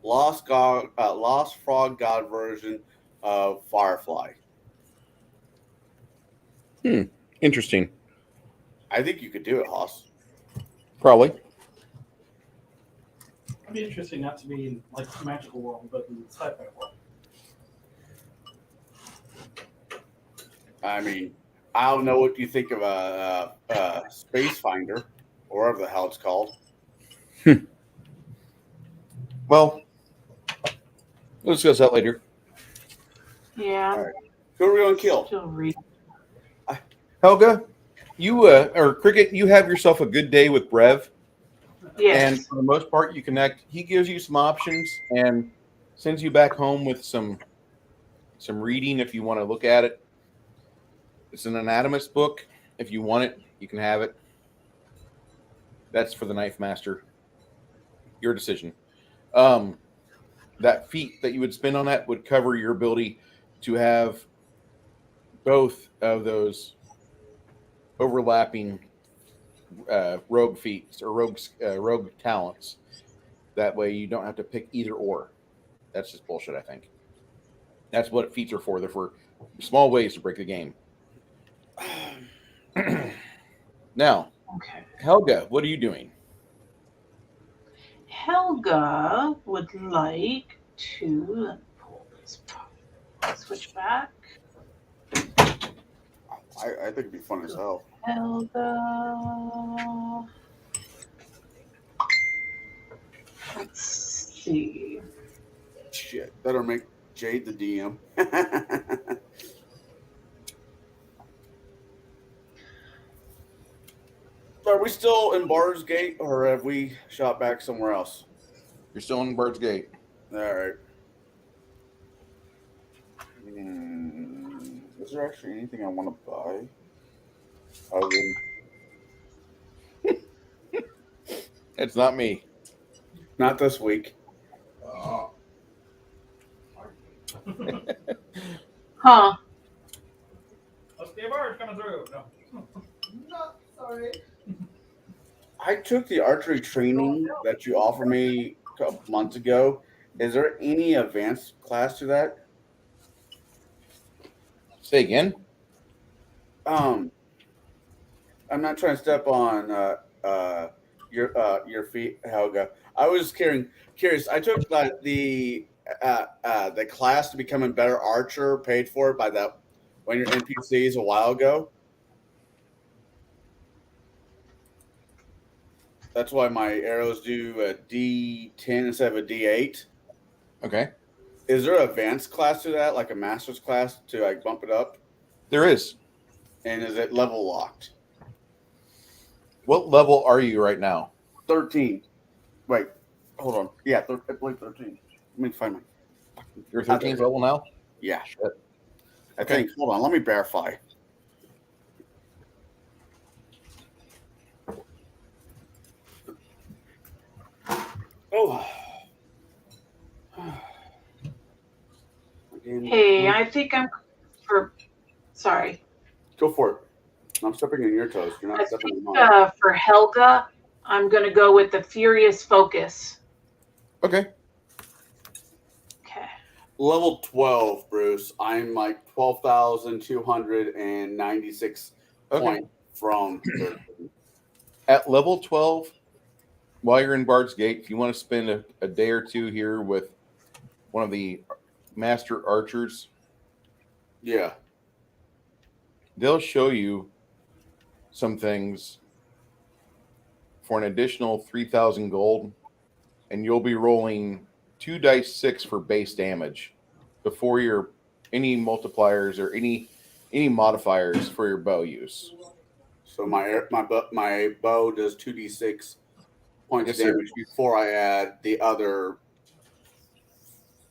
Lost Frog God version of Firefly. Interesting. I think you could do it, Hoss. Probably. It'd be interesting not to be in like the magical world, but in the sci-fi world. I mean, I don't know what you think of a Space Finder, or whatever the hell it's called. Well, we'll discuss that later. Yeah. All right. Who are we going to kill? Still reading. Helga, you or Cricket, you have yourself a good day with Brev. Yes. And for the most part, you connect. He gives you some options and sends you back home with some reading if you want to look at it. It's an anatomist book. If you want it, you can have it. That's for the Knife Master. Your decision. That feat that you would spend on that would cover your ability to have both of those overlapping rogue feats or rogue talents. That way you don't have to pick either or. That's just bullshit, I think. That's what feats are for. They're for small ways to break the game. Now, Okay. Helga, what are you doing? Helga would like to let me pull this switch back. I think it'd be fun as hell. Helga. Let's see. Shit, better make Jade the DM. Are we still in Bard's Gate, or have we shot back somewhere else? You're still in Bird's Gate. All right. Is there actually anything I want to buy? Other than It's not me. not this week. Huh. Must be a barge coming through. No. No, sorry. I took the archery training that you offered me a couple months ago. Is there any advanced class to that? Say again. I'm not trying to step on your feet, Helga. I was curious. I took the class to become a better archer, paid for by that one of your NPCs a while ago. That's why my arrows do a D10 instead of a D8. Okay. Is there an advanced class to that, like a master's class to like bump it up? There is. And is it level locked? What level are you right now? 13. Wait, hold on. Yeah, I believe 13. Let me find my. You're 13th level now? Yeah. Shit. I Okay. think. Hold on. Let me verify. Oh. Hey, I think I'm for. Sorry. Go for it. I'm stepping on your toes. You're not I stepping think on mine. for Helga, I'm going to go with the Furious Focus. Okay. Okay. Level 12, Bruce. I'm like 12,296 point from 13. At level 12, while you're in Bard's Gate, if you want to spend a day or two here with one of the master archers, Yeah. they'll show you some things for an additional 3,000 gold, and you'll be rolling 2 dice 6 for base damage before your any multipliers or any modifiers for your bow use. So my bow does 2d6 points Yes, of sir. damage before I add the other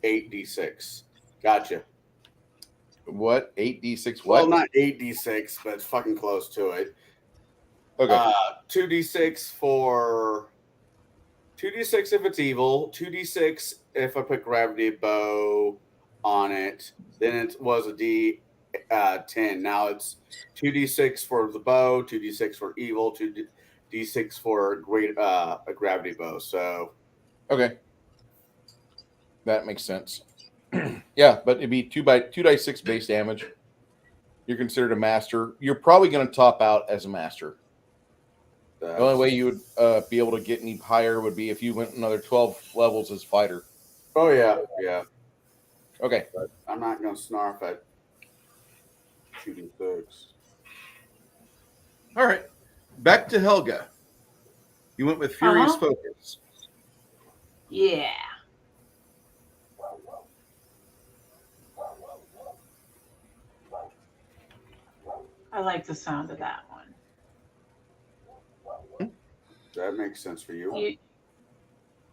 8d6. Gotcha. What? 8d6 Well, what? not 8d6, but it's fucking close to it. Okay. 2d6 for 2d6 if it's evil, 2d6 if I put gravity bow on it. Then it was a d10. Now it's 2d6 for the bow, 2d6 for evil, 2d6 for a gravity bow. So Okay. That makes sense. Yeah, but it'd be 2 dice 6 base damage. You're considered a master. You're probably going to top out as a master. The only way you would be able to get any higher would be if you went another 12 levels as fighter. Oh yeah, yeah. Okay. But I'm not going to snarf at 2d6. All right. Back to Helga. You went with Furious Focus. Yeah. I like the sound of that one. That makes sense for you.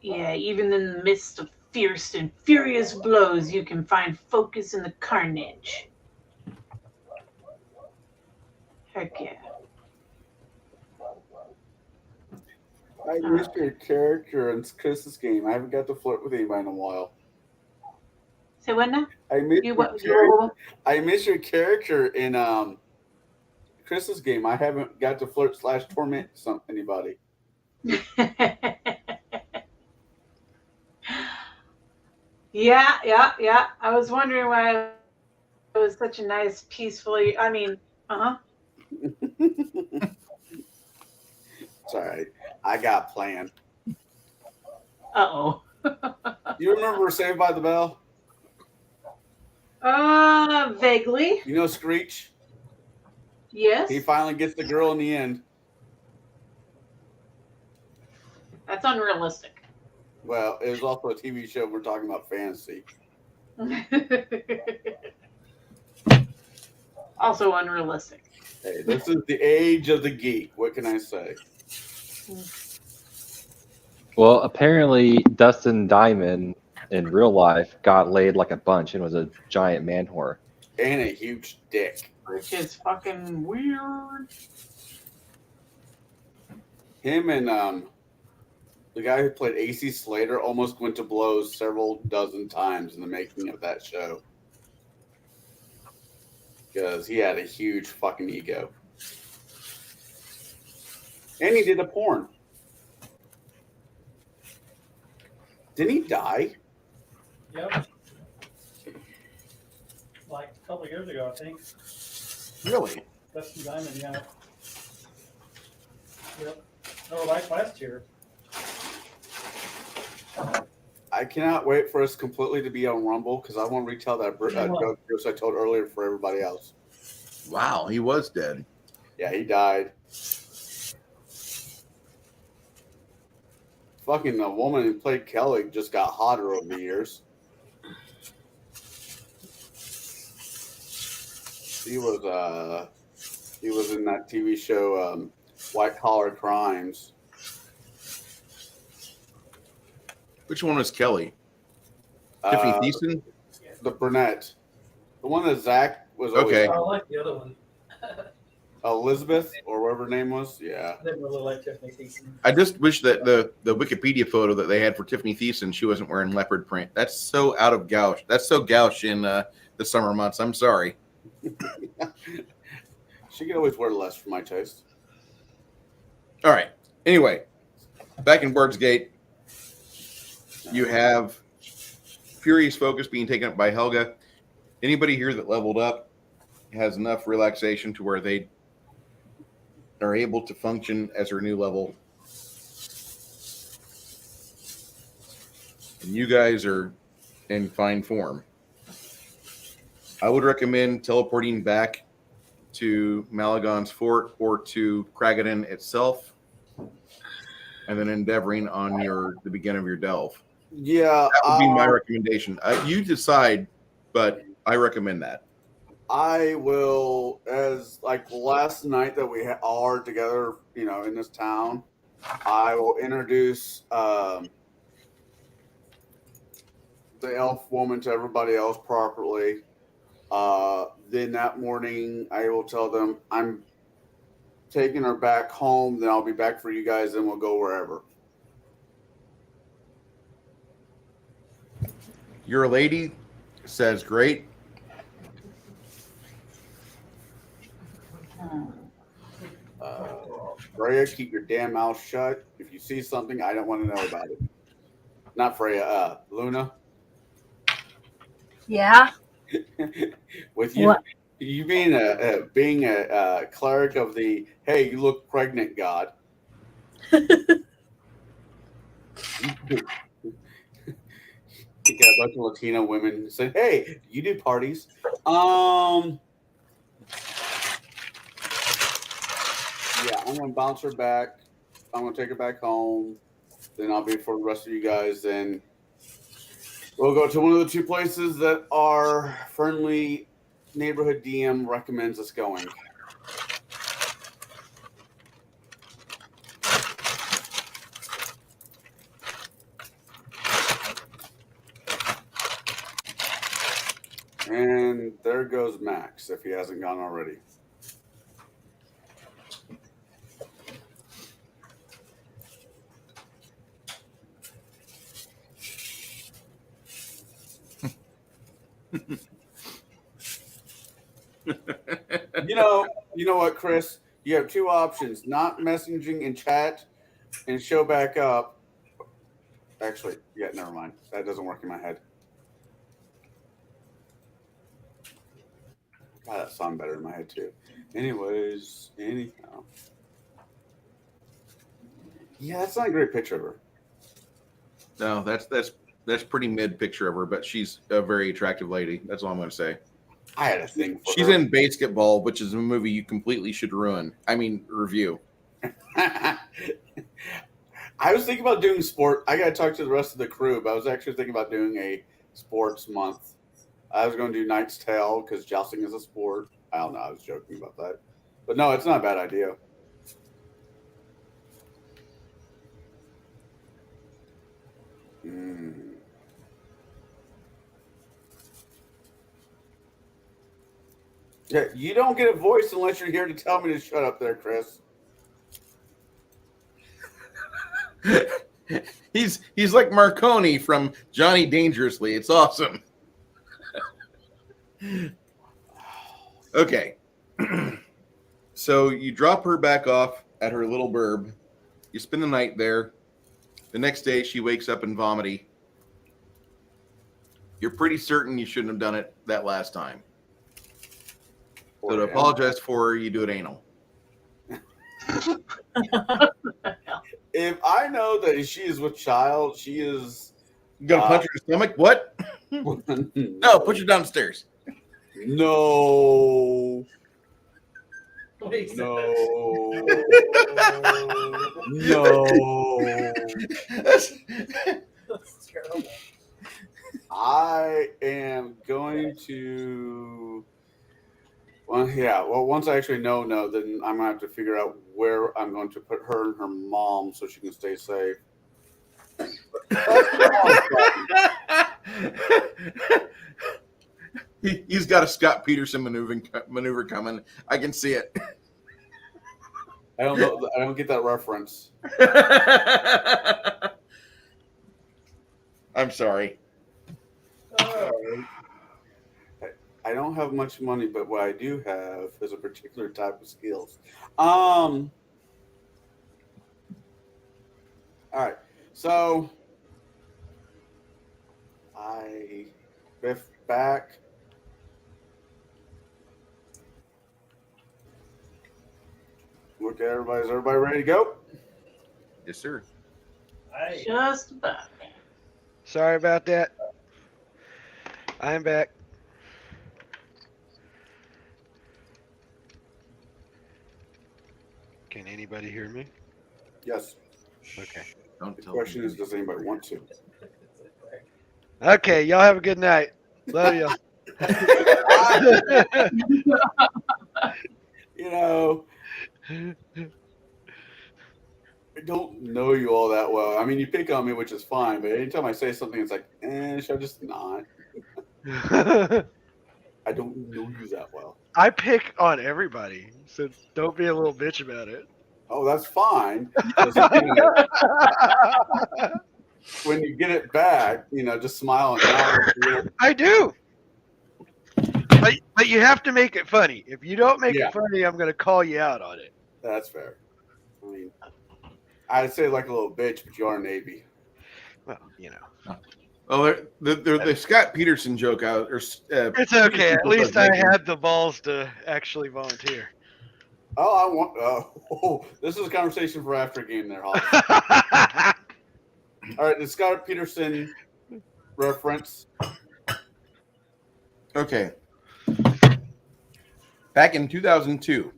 Yeah, even in the midst of fierce and furious blows, you can find focus in the carnage. Heck yeah. I missed your character in Chris's game. I haven't got to flirt with anybody in a while. Say what now? I miss your character in Chris's game. I haven't got to flirt / torment anybody. Yeah. I was wondering why it was such a nice, peacefully. I mean, It's all right. I got planned. Uh-oh. You remember Saved by the Bell? Vaguely. You know Screech? Yes. He finally gets the girl in the end. That's unrealistic. Well, it was also a TV show. We're talking about fantasy. Also unrealistic. Hey, this is the age of the geek. What can I say? Well, apparently Dustin Diamond in real life got laid like a bunch and was a giant man whore. And a huge dick. Which is fucking weird. Him and the guy who played AC Slater almost went to blows several dozen times in the making of that show. Because he had a huge fucking ego. And he did a porn. Didn't he die? Yep. Like a couple of years ago, I think. Really? Dustin Diamond, yeah. Yep. No, like last year. I cannot wait for us completely to be on Rumble because I want to retell that joke I told earlier for everybody else. Wow, he was dead. Yeah, he died. Fucking the woman who played Kelly just got hotter over the years. He was in that TV show White Collar Crimes. Which one was Kelly? Tiffany Thiessen? The brunette. The one that Zach was Okay. I like the other one. Elizabeth, or whatever her name was. Yeah. I didn't really like Tiffany Thiessen. I just wish that the Wikipedia photo that they had for Tiffany Thiessen, she wasn't wearing leopard print. That's so out of gouge. That's so gouge in the summer months. I'm sorry. She could always wear less for my taste. All right. Anyway, back in Bird's Gate, you have Furious Focus being taken up by Helga. Anybody here that leveled up has enough relaxation to where they are able to function as their new level. And you guys are in fine form. I would recommend teleporting back to Malagon's fort or to Kragadan itself, and then endeavoring on the beginning of your delve. Yeah. That would be my recommendation. You decide, but I recommend that. I will, as like last night that we are together, in this town, I will introduce the elf woman to everybody else properly. Then that morning, I will tell them I'm taking her back home. Then I'll be back for you guys, and we'll go wherever. Your lady says, great. Freya, keep your damn mouth shut. If you see something, I don't want to know about it. Not Freya, Luna. Yeah. With you, What? you being a cleric of the hey, you look pregnant god. You got a bunch of Latino women saying, "Hey, you do parties?" Yeah, I'm gonna bounce her back. I'm gonna take her back home. Then I'll be for the rest of you guys. Then we'll go to one of the two places that our friendly neighborhood DM recommends us going. And there goes Max, if he hasn't gone already. You know what, Chris? You have two options: not messaging in chat and show back up. Actually, yeah, never mind. That doesn't work in my head. God, that sounded better in my head too. Anyways, anyhow. Yeah, that's not a great picture of her. No, that's pretty mid picture of her, but she's a very attractive lady. That's all I'm going to say. I had a thing for She's her. in Basketball, which is a movie you completely should review. I was thinking about doing sport. I got to talk to the rest of the crew, but I was actually thinking about doing a sports month. I was going to do Knight's Tale because jousting is a sport. I don't know. I was joking about that. But no, it's not a bad idea. Yeah, you don't get a voice unless you're here to tell me to shut up there, Chris. He's like Marconi from Johnny Dangerously. It's awesome. Okay. So you drop her back off at her little burb. You spend the night there. The next day she wakes up and vomity. You're pretty certain you shouldn't have done it that last time. So to apologize for her, you do it anal. If I know that she is with child, she is. You gonna punch her in the stomach? What? No, put her downstairs. No. Wait, No. No. That's terrible. I am going to. Well, yeah. Well, once I actually know, then I'm gonna have to figure out where I'm going to put her and her mom so she can stay safe. He's got a Scott Peterson maneuver coming. I can see it. I don't know. I don't get that reference. I'm sorry. I don't have much money, but what I do have is a particular type of skills. All right. So I biff back. Look at everybody. Is everybody ready to go? Yes, sir. Just about. Sorry about that. I'm back. Can anybody hear me? Yes. Okay. Don't The tell question me. is, does anybody want to? Okay, y'all have a good night. Love you. You know, I don't know you all that well. I mean, you pick on me, which is fine, but anytime I say something, it's like, should I just not? I don't know you that well. I pick on everybody, so don't be a little bitch about it. Oh, that's fine. Just, you know, when you get it back, just smile and nod. I do. But you have to make it funny. If you don't make Yeah. it funny, I'm going to call you out on it. That's fair. I mean, I'd say like a little bitch, but you are Navy. Well, you know. Oh, the Scott Peterson joke out. It's okay. At least I had the balls to actually volunteer. This is a conversation for after a game there, Hobbs. All right, the Scott Peterson reference. Okay. Back in 2002,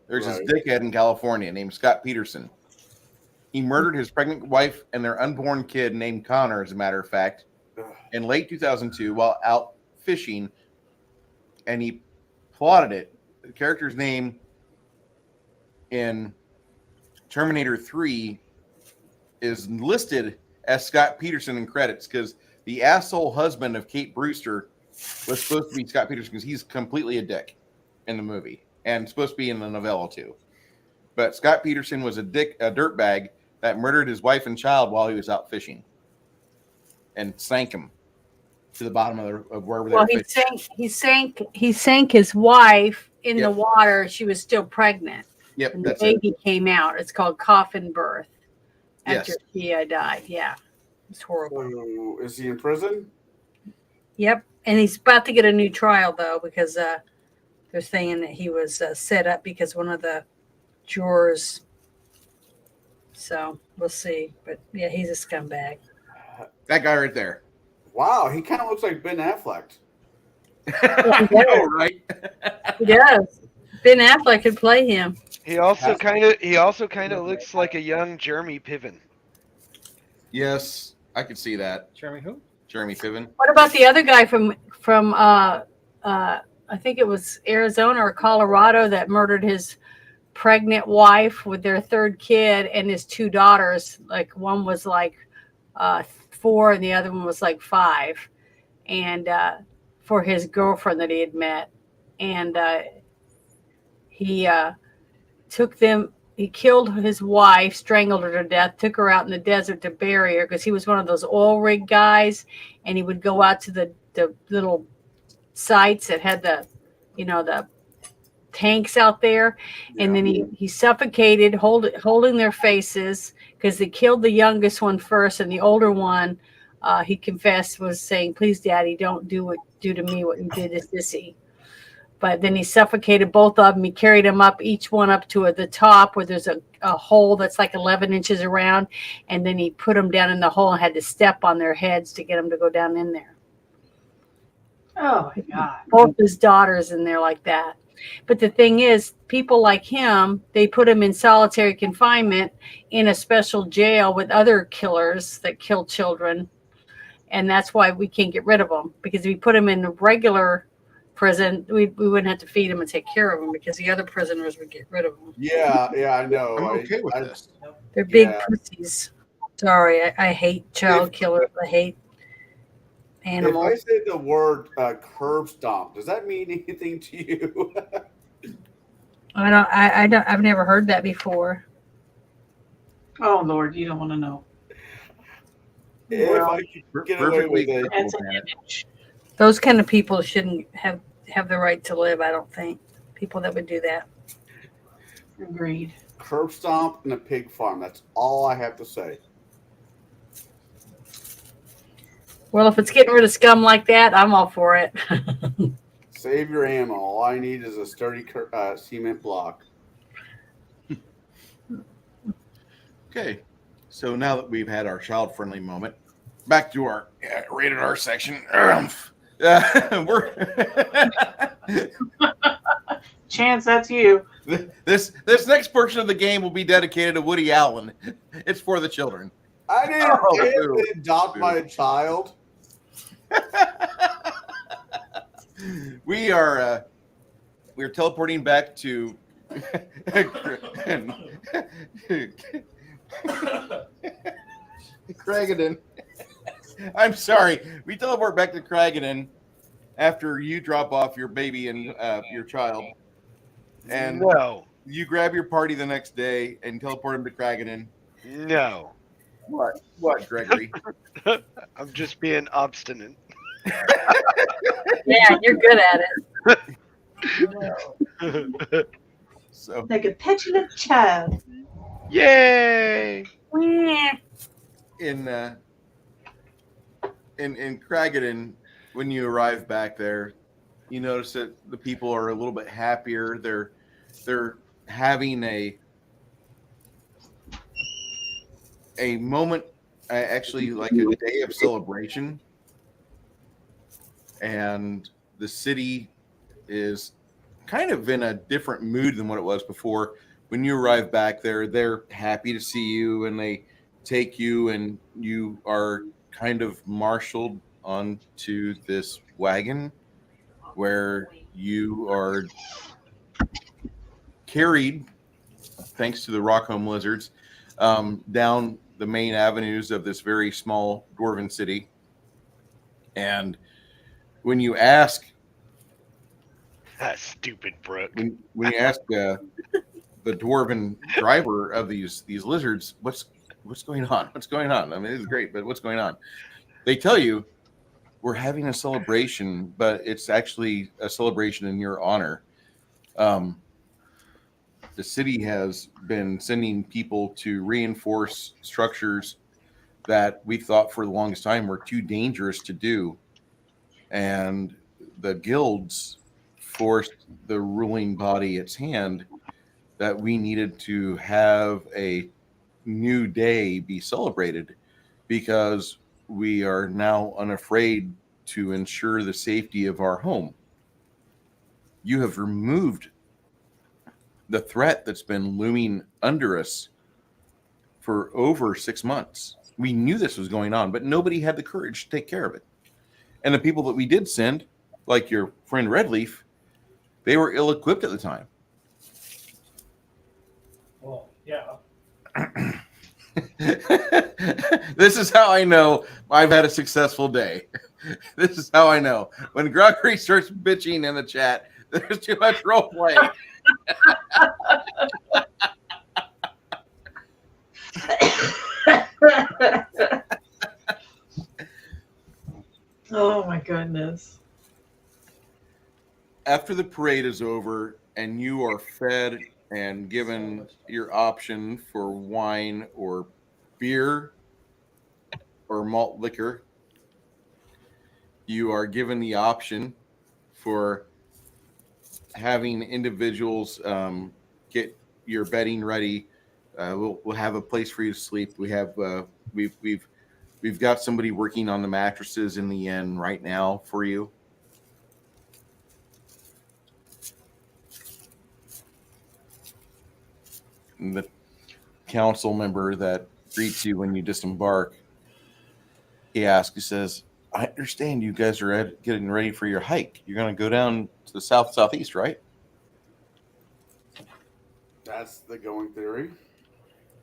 there's this dickhead in California named Scott Peterson. He murdered his pregnant wife and their unborn kid named Connor, as a matter of fact, in late 2002 while out fishing, and he plotted it. The character's name in Terminator 3 is listed as Scott Peterson in credits because the asshole husband of Kate Brewster was supposed to be Scott Peterson because he's completely a dick in the movie and supposed to be in the novella too. But Scott Peterson was a dirtbag that murdered his wife and child while he was out fishing and sank him to the bottom of wherever they were fishing. He sank his wife in the water. She was still pregnant. Yep, and the that's baby came out. It's called coffin birth. After Yes. she died. Yeah. It's horrible. So, is he in prison? Yep. And he's about to get a new trial, though, because they're saying that he was set up because one of the jurors. So we'll see. But yeah, he's a scumbag. That guy right there. Wow, he kind of looks like Ben Affleck. I know, right? He does. Ben Affleck could play him. He also kind of looks like a young Jeremy Piven. Yes, I could see that. Jeremy who? Jeremy Piven. What about the other guy from I think it was Arizona or Colorado that murdered his pregnant wife with their third kid and his two daughters? Like one was like 4 and the other one was like 5, and for his girlfriend that he had met, and he took them. he killed his wife, strangled her to death, took her out in the desert to bury her because he was one of those oil rig guys, and he would go out to the little sites that had the, the tanks out there, and then he suffocated, holding their faces because they killed the youngest one first, and the older one, he confessed, was saying, "Please, Daddy, don't do to me what you did to Sissy." But then he suffocated both of them. He carried them up, each one up to the top where there's a hole that's like 11 inches around. And then he put them down in the hole and had to step on their heads to get them to go down in there. Oh, my God. Both his daughters in there like that. But the thing is, people like him, they put him in solitary confinement in a special jail with other killers that kill children. And that's why we can't get rid of them. Because if we put him in a regular prison, we wouldn't have to feed him and take care of him because the other prisoners would get rid of him. Yeah, I know. I'm okay with this. They're big pussies. Sorry, I hate child killers. I hate animals. If I say the word curb stomp, does that mean anything to you? I've never heard that before. Oh, Lord, you don't want to know. If I could get away with it. That's an image. Those kind of people shouldn't have the right to live, I don't think. People that would do that. Agreed. Curb stomp and a pig farm. That's all I have to say. Well, if it's getting rid of scum like that, I'm all for it. Save your ammo. All I need is a sturdy cement block. Okay, so now that we've had our child-friendly moment, back to our rated R section. Chance, that's you. This next portion of the game will be dedicated to Woody Allen. It's for the children. I didn't adopt my child. We're teleporting back to Craigadon. I'm sorry. We teleport back to Craigadon after you drop off your baby and your child. And No. you grab your party the next day and teleport them to Craigadon. No. What, Gregory? I'm just being obstinate. Yeah, you're good at it. So Like a petulant child. Yay! in Craigadon, when you arrive back there, you notice that the people are a little bit happier. They're having a moment, actually like a day of celebration, and the city is kind of in a different mood than what it was before. When you arrive back there, they're happy to see you, and they take you, and you are kind of marshaled onto this wagon where you are carried, thanks to the Rockholm lizards, down the main avenues of this very small dwarven city. And when you ask, That stupid Brooke. when you ask the dwarven driver of these lizards, what's going on? What's going on? I mean, it's great, but what's going on? They tell you, we're having a celebration, but it's actually a celebration in your honor. The city has been sending people to reinforce structures that we thought for the longest time were too dangerous to do. And the guilds forced the ruling body its hand that we needed to have a new day be celebrated, because we are now unafraid to ensure the safety of our home. You have removed the threat that's been looming under us for over 6 months. We knew this was going on, but nobody had the courage to take care of it. And the people that we did send, like your friend Redleaf, they were ill-equipped at the time. Well, yeah. This is how I know I've had a successful day. This is how I know. When Gregory starts bitching in the chat, there's too much role play. Oh my goodness. After the parade is over and you are fed and given your option for wine or beer or malt liquor, you are given the option for having individuals get your bedding ready. We'll have a place for you to sleep. We've got somebody working on the mattresses in the inn right now for you. And the council member that greets you when you disembark, he says, I understand you guys are getting ready for your hike. You're going to go down to the southeast, right? That's the going theory.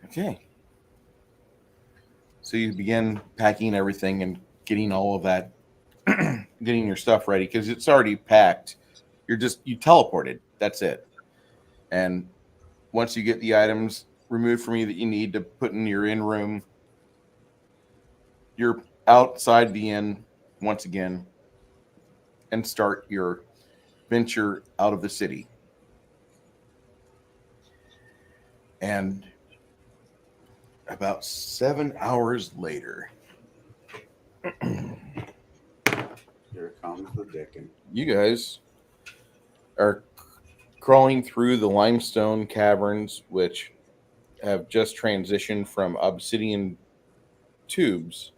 Okay. So you begin packing everything and getting all of that, getting your stuff ready because it's already packed. You teleported. That's it. And once you get the items removed from you that you need to put in your inn room, you're outside the inn once again and start your venture out of the city. And about 7 hours later, Here comes the Dickin. you guys are crawling through the limestone caverns, which have just transitioned from obsidian tubes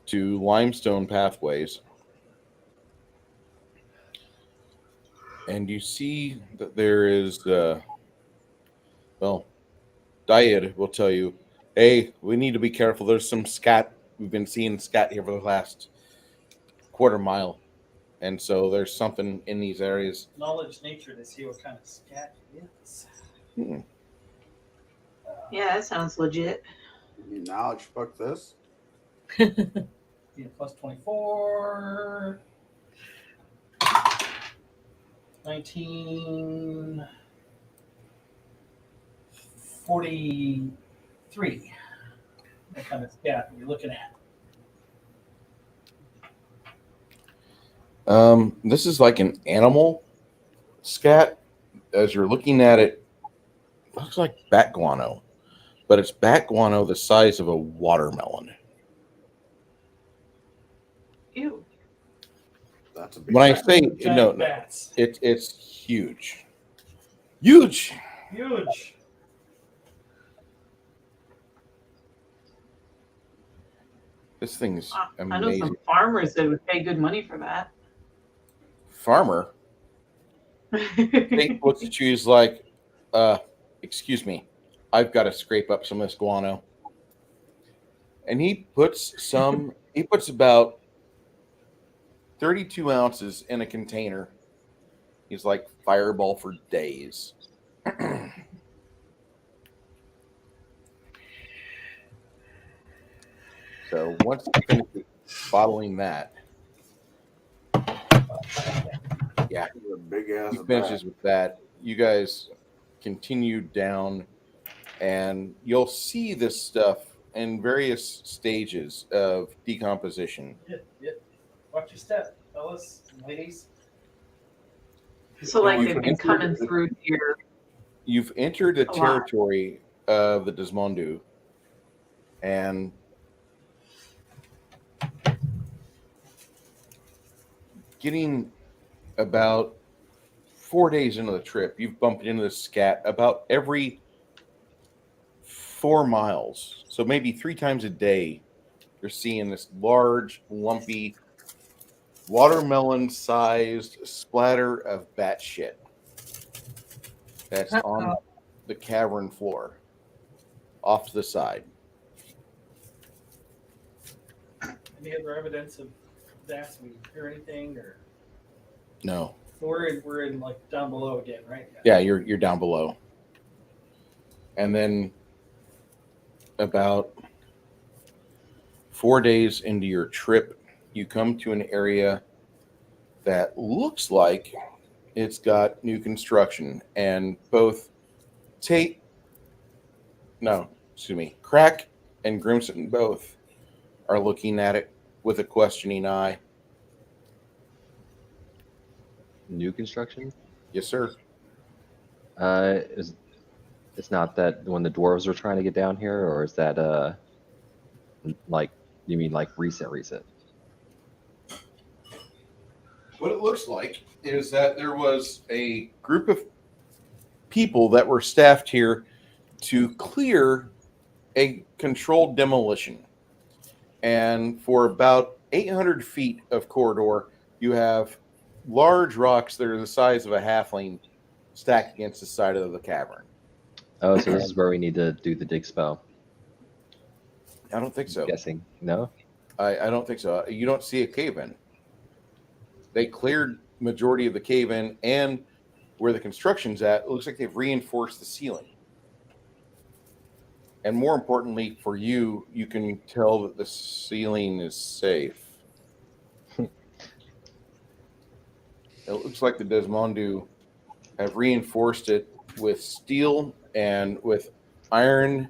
to limestone pathways. And you see that there is, Dyad will tell you, hey, we need to be careful. There's some scat. We've been seeing scat here for the last quarter mile. And so there's something in these areas. Knowledge nature to see what kind of scat it is. Yeah, that sounds legit. You need knowledge, fuck this. Yeah, plus 24. 1943. What kind of scat are you looking at? This is like an animal scat. As you're looking at it, looks like bat guano, but it's bat guano the size of a watermelon. Ew. That's a big When I fact. say Giant no, bats. it's huge, huge. Huge. This thing is I know amazing. some farmers that would pay good money for that. Farmer, Nate looks at you. He's like, excuse me, I've got to scrape up some of this guano. And he puts about 32 ounces in a container. He's like, fireball for days. So once you finish bottling that, yeah, A big ass. he finishes with that. You guys continue down, and you'll see this stuff in various stages of decomposition. Yeah. Watch your step, fellas and ladies. So, like, You've they've been coming entered- through here. You've entered the A lot. territory of the Desmondu, and getting about 4 days into the trip, you've bumped into the scat about every 4 miles. So maybe 3 times a day, you're seeing this large, lumpy, watermelon-sized splatter of bat shit that's on the cavern floor, off to the side. Any other evidence of that? We hear anything or No. we're in like down below again, right? Yeah, you're down below. And then about 4 days into your trip, you come to an area that looks like it's got new construction. And both Crack and Grimson both are looking at it with a questioning eye. New construction? Yes, sir. It's not that when the dwarves were trying to get down here, or is that like you mean like recent? What it looks like is that there was a group of people that were staffed here to clear a controlled demolition. And for about 800 feet of corridor, you have large rocks that are the size of a halfling stacked against the side of the cavern. Oh, so this is where we need to do the dig spell. I don't think so. Guessing. No? I don't think so. You don't see a cave-in. They cleared majority of the cave-in, and where the construction's at, it looks like they've reinforced the ceiling. And more importantly for you, you can tell that the ceiling is safe. It looks like the Desmondu have reinforced it with steel and with iron,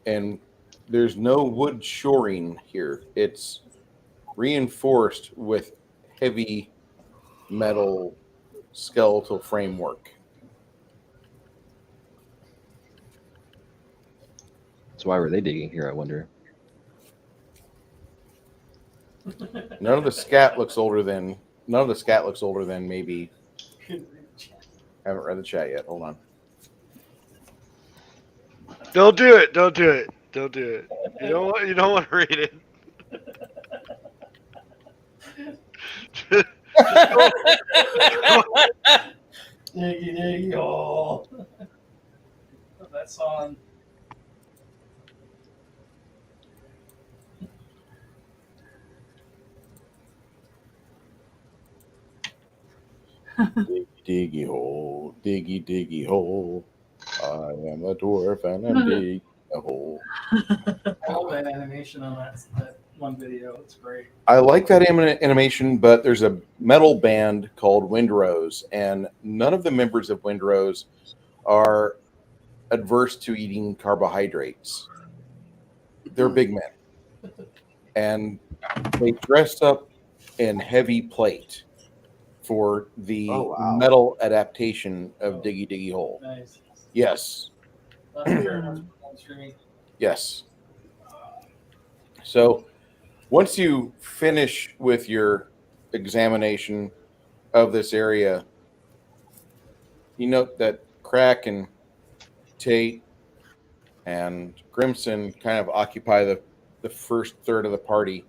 and there's no wood shoring here. It's reinforced with heavy metal skeletal framework. So why were they digging here, I wonder? None of the scat looks older than maybe. Haven't read the chat yet. Hold on. Don't do it. Don't do it. Don't do it. You don't want to read it. Diggy diggy oh. That's on. Diggy hole, diggy hole. I am a dwarf and I'm digging a hole. I love that animation on that one video. It's great. I like that animation, but there's a metal band called Windrose, and none of the members of Windrose are adverse to eating carbohydrates. They're big men, and they dress up in heavy plate for the metal adaptation of Diggy Diggy Hole. Nice. Yes. That's fair enough on streaming. Yes. So once you finish with your examination of this area, you note that Crack and Tate and Grimson kind of occupy the first third of the party,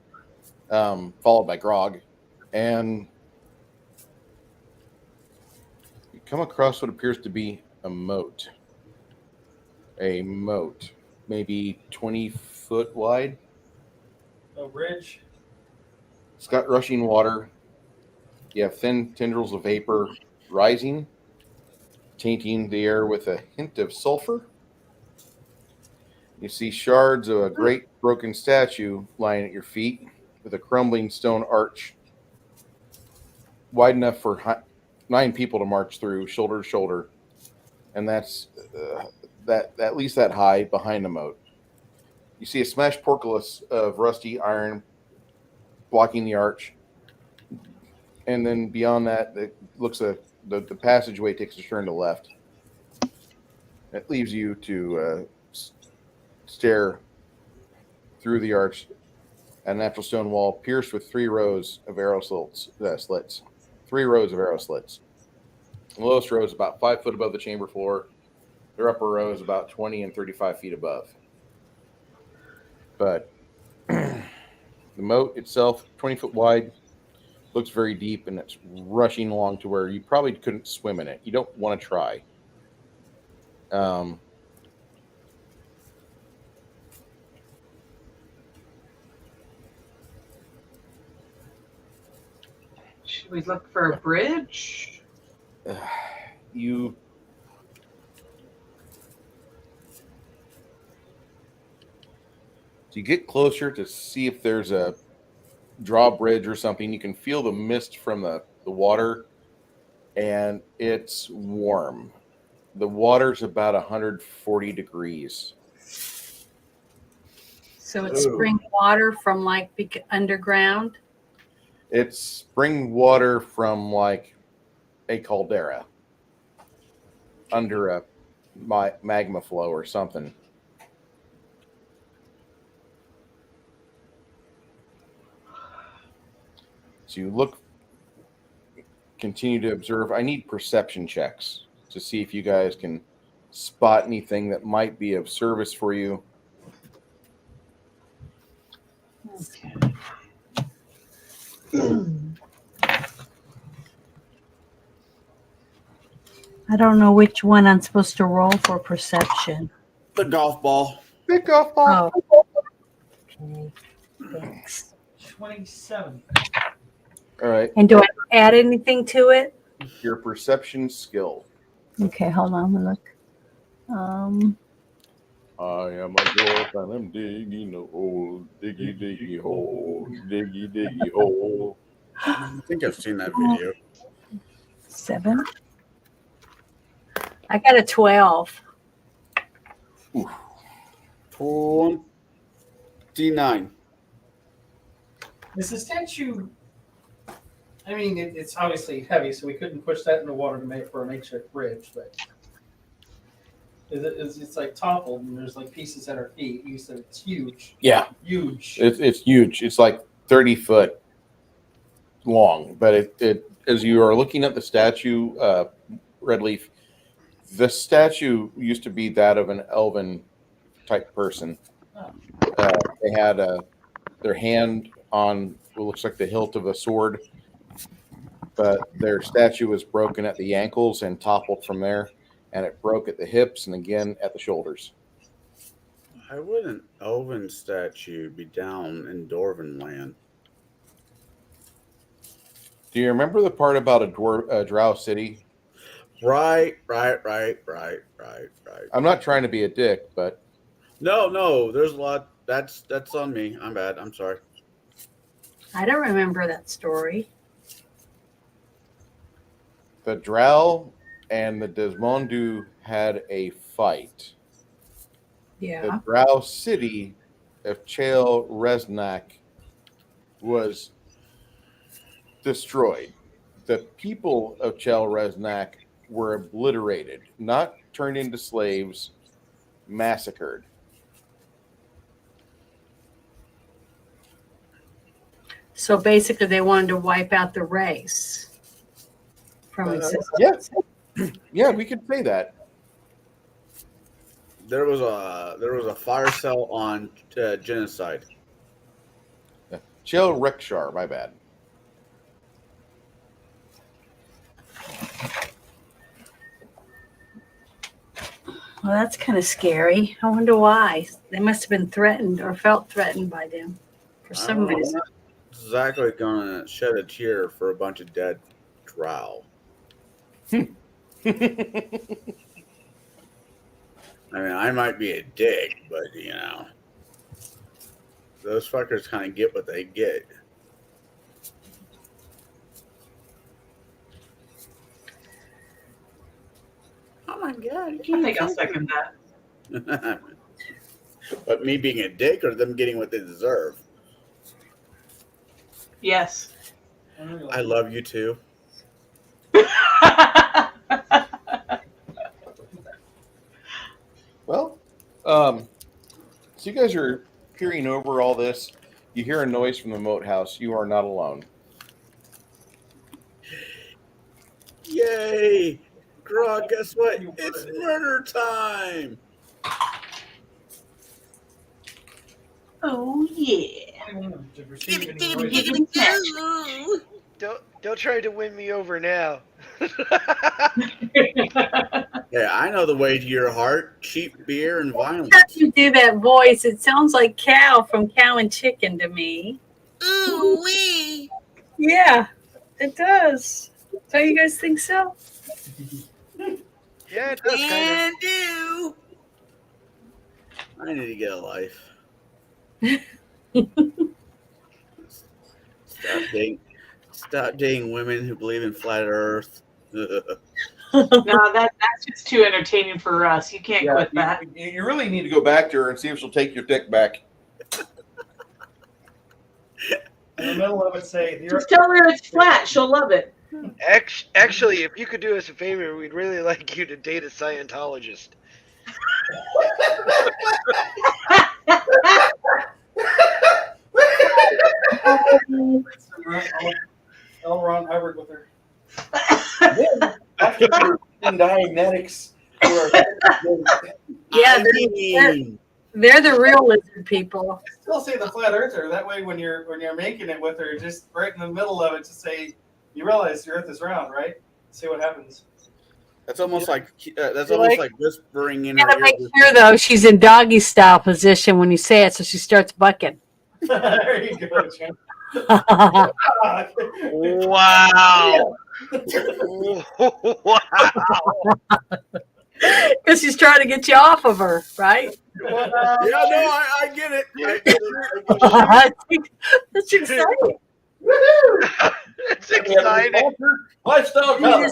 followed by Grog. And you come across what appears to be a moat. A moat, maybe 20 foot wide. A bridge. It's got rushing water. You have thin tendrils of vapor rising, tainting the air with a hint of sulfur. You see shards of a great broken statue lying at your feet with a crumbling stone arch wide enough for 9 people to march through, shoulder to shoulder. And that's that at least that high behind the moat. You see a smashed portcullis of rusty iron blocking the arch. And then beyond that, it looks the passageway takes a turn to the left. It leaves you to stare through the arch at a natural stone wall pierced with 3 rows of arrow slits. 3 rows of arrow slits. The lowest row is about 5 foot above the chamber floor. Their upper row is about 20 and 35 feet above. But the moat itself, 20 foot wide, looks very deep, and it's rushing along to where you probably couldn't swim in it. You don't want to try. Should we look for a bridge? You get closer to see if there's a drawbridge or something. You can feel the mist from the water, and it's warm. The water's about 140 degrees. So it's Ooh. spring water from like underground. It's spring water from like a caldera under a magma flow or something. So you look, continue to observe. I need perception checks to see if you guys can spot anything that might be of service for you. Okay. I don't know which one I'm supposed to roll for perception. The golf ball. Big golf ball. Oh. Okay. Thanks. 27. All right. And do I add anything to it? Your perception skill. Okay, hold on. Let me look. I am a dwarf and I'm digging a hole, diggy, diggy hole, diggy, diggy hole. I think I've seen that video. 7. I got a 12. 29. Is the statue? I mean, it's obviously heavy, so we couldn't push that in the water to make for a makeshift bridge. But it's like toppled, and there's like pieces at our feet. You said it's huge. Yeah, Huge. it's huge. It's like 30 foot long. But it as you are looking at the statue, Redleaf, the statue used to be that of an elven type person. They had their hand on what looks like the hilt of a sword, but their statue was broken at the ankles and toppled from there, and it broke at the hips and again at the shoulders. Why would an elven statue be down in Dwarven land? Do you remember the part about a drow city? Right. I'm not trying to be a dick, but No, there's a lot. That's on me. I'm bad. I'm sorry. I don't remember that story. the drow and the Desmondu had a fight. Yeah. The drow city of Chael Reznak was destroyed. The people of Chael Reznak were obliterated, not turned into slaves, massacred. So basically, they wanted to wipe out the race from existence. Yeah, we could say that. There was a fire cell on genocide. Chael Rekshar, my bad. Well, that's kind of scary. I wonder why. They must have been threatened or felt threatened by them for some reason. I'm not exactly gonna shed a tear for a bunch of dead drow. I mean, I might be a dick, but you know, those fuckers kind of get what they get. Oh my god! I think I'll second that. But me being a dick or them getting what they deserve? Yes. I love you too. Well, so you guys are peering over all this. You hear a noise from the moat house. You are not alone. Yay! Grog, guess what? It's murder time! Oh yeah. Don't try to win me over now. Yeah, I know the way to your heart. Cheap beer and violence. You do that voice. It sounds like Cow from Cow and Chicken to me. Ooh wee! Yeah, it does. Don't you guys think so? Yeah, it does kind of. Do. I need to get a life. Stop dating women who believe in flat Earth. No, that's just too entertaining for us. You can't quit that. You really need to go back to her and see if she'll take your dick back. In the middle of it, say, Just tell her it's flat. She'll love it. Actually, if you could do us a favor, we'd really like you to date a Scientologist. I'll run Howard with her. After Dianetics. Yeah, they're the real lizard people. Still say the flat earther. That way, when you're making it with her, just right in the middle of it, just say, "You realize the Earth is round, right?" See what happens. That's almost like whispering in You her gotta ear. make sure though she's in doggy style position when you say it, so she starts bucking. There you go, Jim. Wow. Wow. Because she's trying to get you off of her, right? Yeah, no, I get it. That's exciting. It's exciting. Lifestyle You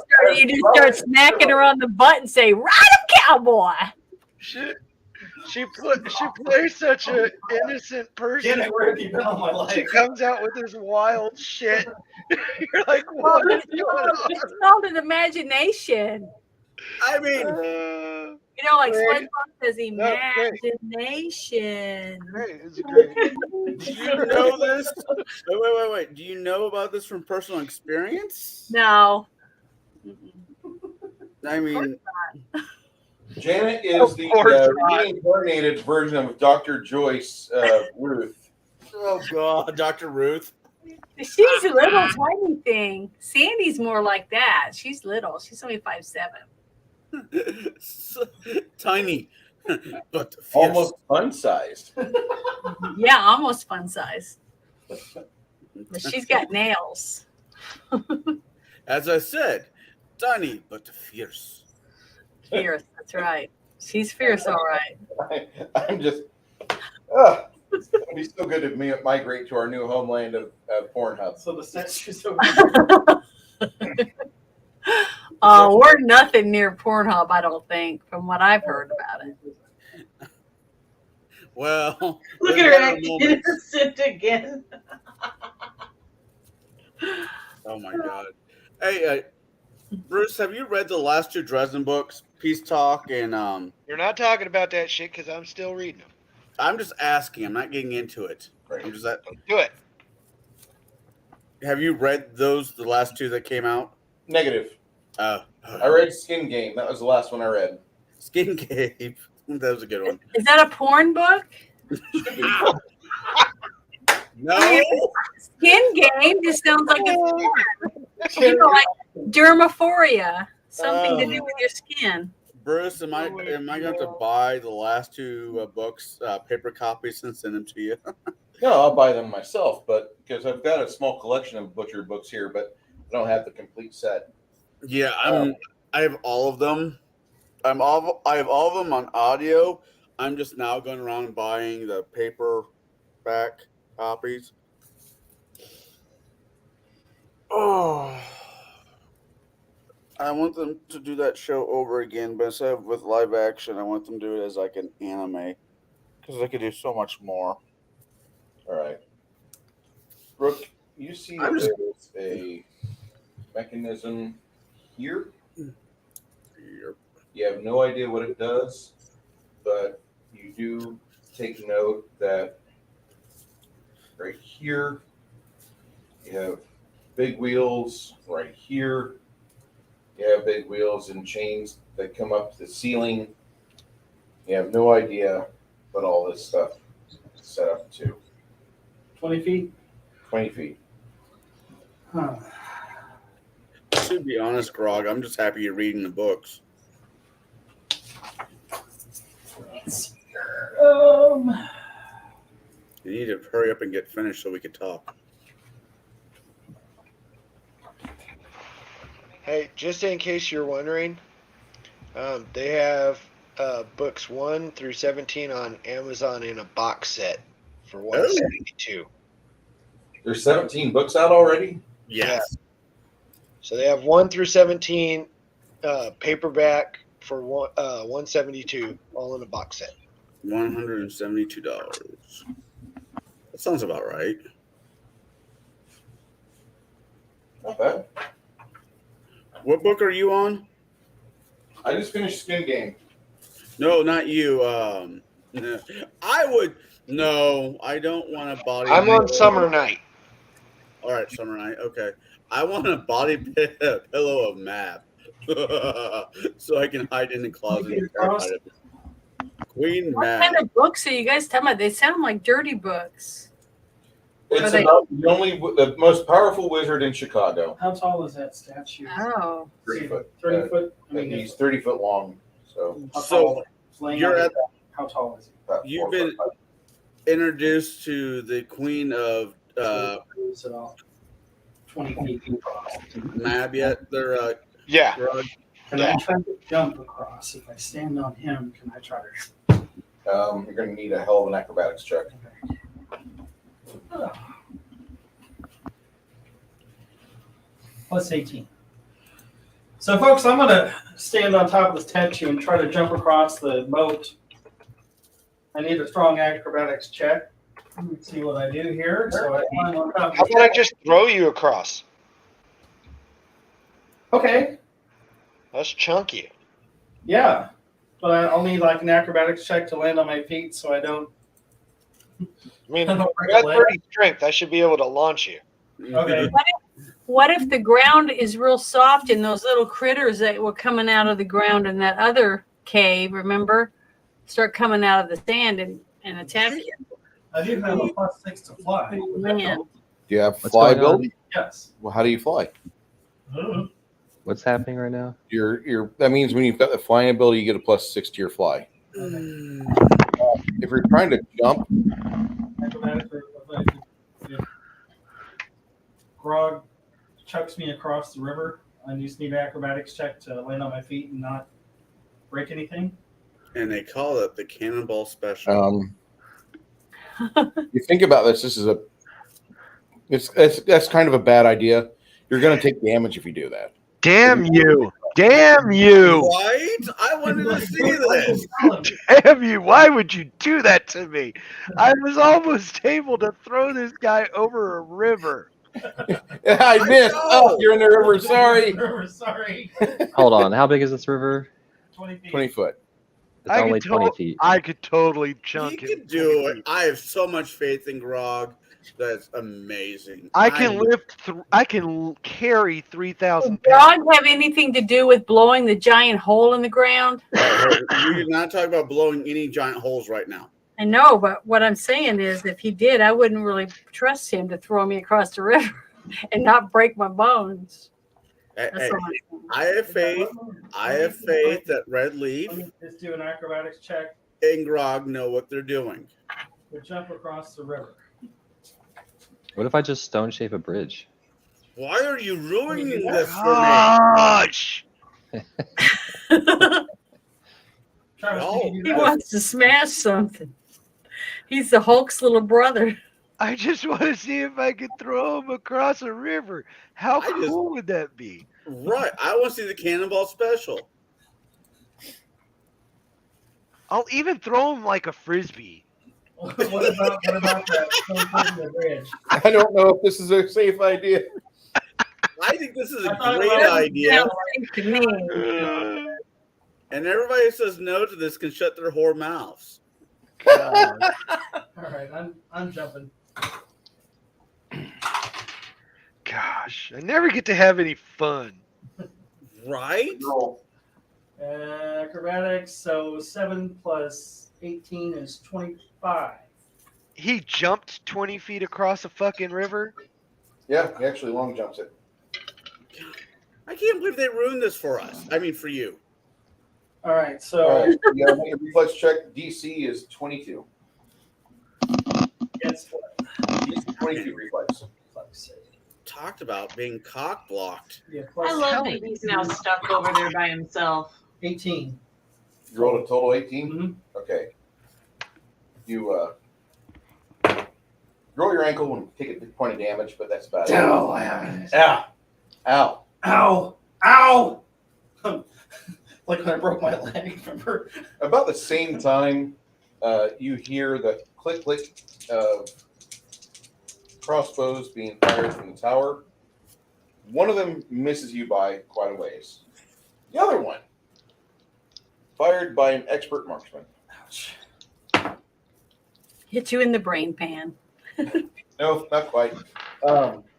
just start smacking her on the butt and say, "Ride 'em, cowboy." She plays such an innocent person. Where have you been all my life? She comes out with this wild shit. You're like, what is going on? It's called an imagination. I mean, like great. SpongeBob says, imagination. Great. It's great. do you know this? Wait. Do you know about this from personal experience? No. I mean, Janet is the reincarnated version of Dr. Joyce Ruth. oh God, Dr. Ruth. She's a little tiny thing. Sandy's more like that. She's little. She's only 5'7". Tiny, but fierce. Almost fun-sized. Yeah, almost fun size. But she's got nails. As I said, tiny but fierce. Fierce, that's right. She's fierce, all right. I'm just. It's going to be so good to migrate to our new homeland of Pornhub. So the sex is so We're nothing near Pornhub, I don't think, from what I've heard about it. Well, Look at her acting innocent again. Oh my God. Hey, Bruce, have you read the last two Dresden books, Peace Talk and You're not talking about that shit because I'm still reading them. I'm just asking. I'm not getting into it. I'm just Do it. Have you read those? The last two that came out? Negative. I read Skin Game. That was the last one I read. Skin Game. That was a good one. Is that a porn book? No. Skin Game just sounds like a porn. Like dermaphoria, something to do with your skin. Bruce, am I going to buy the last two books, paper copies, and send them to you? No, I'll buy them myself, but because I've got a small collection of Butcher books here, but I don't have the complete set. Yeah, I have all of them. I have all of them on audio. I'm just now going around and buying the paperback copies. Oh, I want them to do that show over again, but instead of with live action, I want them to do it as like an anime because they could do so much more. All right, Brooke, you see that there's a mechanism here. You have no idea what it does, but you do take note that right here you have big wheels. Right here you have big wheels and chains that come up to the ceiling. You have no idea what all this stuff is set up to. 20 feet? 20 feet. Huh. To be honest, Grog, I'm just happy you're reading the books. You need to hurry up and get finished so we can talk. Hey, just in case you're wondering, they have books 1 through 17 on Amazon in a box set for $172. There's 17 books out already? Yes. So they have 1 through 17 paperback for $172, all in a box set. $172. That sounds about right. Not bad. What book are you on? I just finished Skin Game. No, not you. I would. No, I don't want a body. I'm on pillow. Summer Night. All right, Summer Night. Okay. I want a body pillow of map. So I can hide in the closet. And terrified of it. Queen What map. kind of books are you guys talking about? They sound like dirty books. It's they- about the most powerful wizard in Chicago. How tall is that statue? Oh. 30 foot. 30 foot. I mean, He's 30 foot long. So how So, tall is he? Laying you're on at- his back, how tall is he? about You've 4 been- foot 5. Introduced to the Queen of It's about 20 feet across. Mab yet? They're Yeah. Can I try to jump across? If I stand on him, can I try to? You're going to need a hell of an acrobatics check. Plus 18. So, folks, I'm going to stand on top of this statue and try to jump across the moat. I need a strong acrobatics check. Let's see what I do here. So I climb on top of How the about I just throw you across? Okay, That's chunky. yeah. But I'll need like an acrobatics check to land on my feet so I don't. I mean, I don't you break got a leg. 30 strength. I should be able to launch you. Okay. What if the ground is real soft and those little critters that were coming out of the ground in that other cave, remember, start coming out of the sand and attack you? I do have a plus 6 to fly. Man. Do you have What's fly going on? ability? Yes. Well, how do you fly? What's happening right now? That means when you've got the flying ability, you get a plus 6 to your fly. If you're trying to jump, Acrobatics or if Grog chucks me across the river, I just need an acrobatics check to land on my feet and not break anything. And they call it the Cannonball Special. you think about this. That's kind of a bad idea. You're going to take damage if you do that. Damn you! Damn you! Right? I wanted to see this. Damn you! Why would you do that to me? I was almost able to throw this guy over a river. I missed. Oh, you're in the river. Sorry. Sorry. Hold on. How big is this river? 20 feet. 20 foot. It's I only could 20 to- feet. I could totally You chunk him. can do it. I have so much faith in Grog. That's amazing. I can lift. I can carry 3,000 Does pounds. God have anything to do with blowing the giant hole in the ground? We did not talk about blowing any giant holes right now. I know, but what I'm saying is if he did, I wouldn't really trust him to throw me across the river and not break my bones. Hey, That's all I'm saying. I have faith. I have faith that Red Leaf Let me just do an acrobatics check and Grog know what they're doing. to jump across the river. What if I just stone shape a bridge? Why are you ruining this for me? Gosh! Travis, No. can you do He that? wants to smash something. He's the Hulk's little brother. I just want to see if I could throw him across a river. How I just- cool would that be? Right. I want to see the Cannonball Special. I'll even throw him like a frisbee. What about that? Stone Curtain Bridge? I don't know if this is a safe idea. I think this is a I thought great about it. idea. Sounds safe to me. And everybody who says no to this can shut their whore mouths. God. All right, I'm jumping. Gosh, I never get to have any fun. Right? Acrobatics, so 7 plus 18 is 25. He jumped 20 feet across a fucking river. Yeah, he actually long jumps it. I can't believe they ruined this for us. I mean, for you. All right, so All right, you gotta make a reflex check. DC is 22. against what? DC 22 reflex. Talked about being cock blocked. Yeah, I plus love that he's now stuck over there by himself. 18. You rolled a total 18? Mhm. Okay. You roll your ankle and take a point of damage, but that's about it. Ow! Ow. Ow. Ow! Ow! Like when I broke my leg, remember? About the same time, you hear the click of crossbows being fired from the tower. One of them misses you by quite a ways. The other one, fired by an expert marksman. Ouch. Hit you in the brain pan. No, not quite.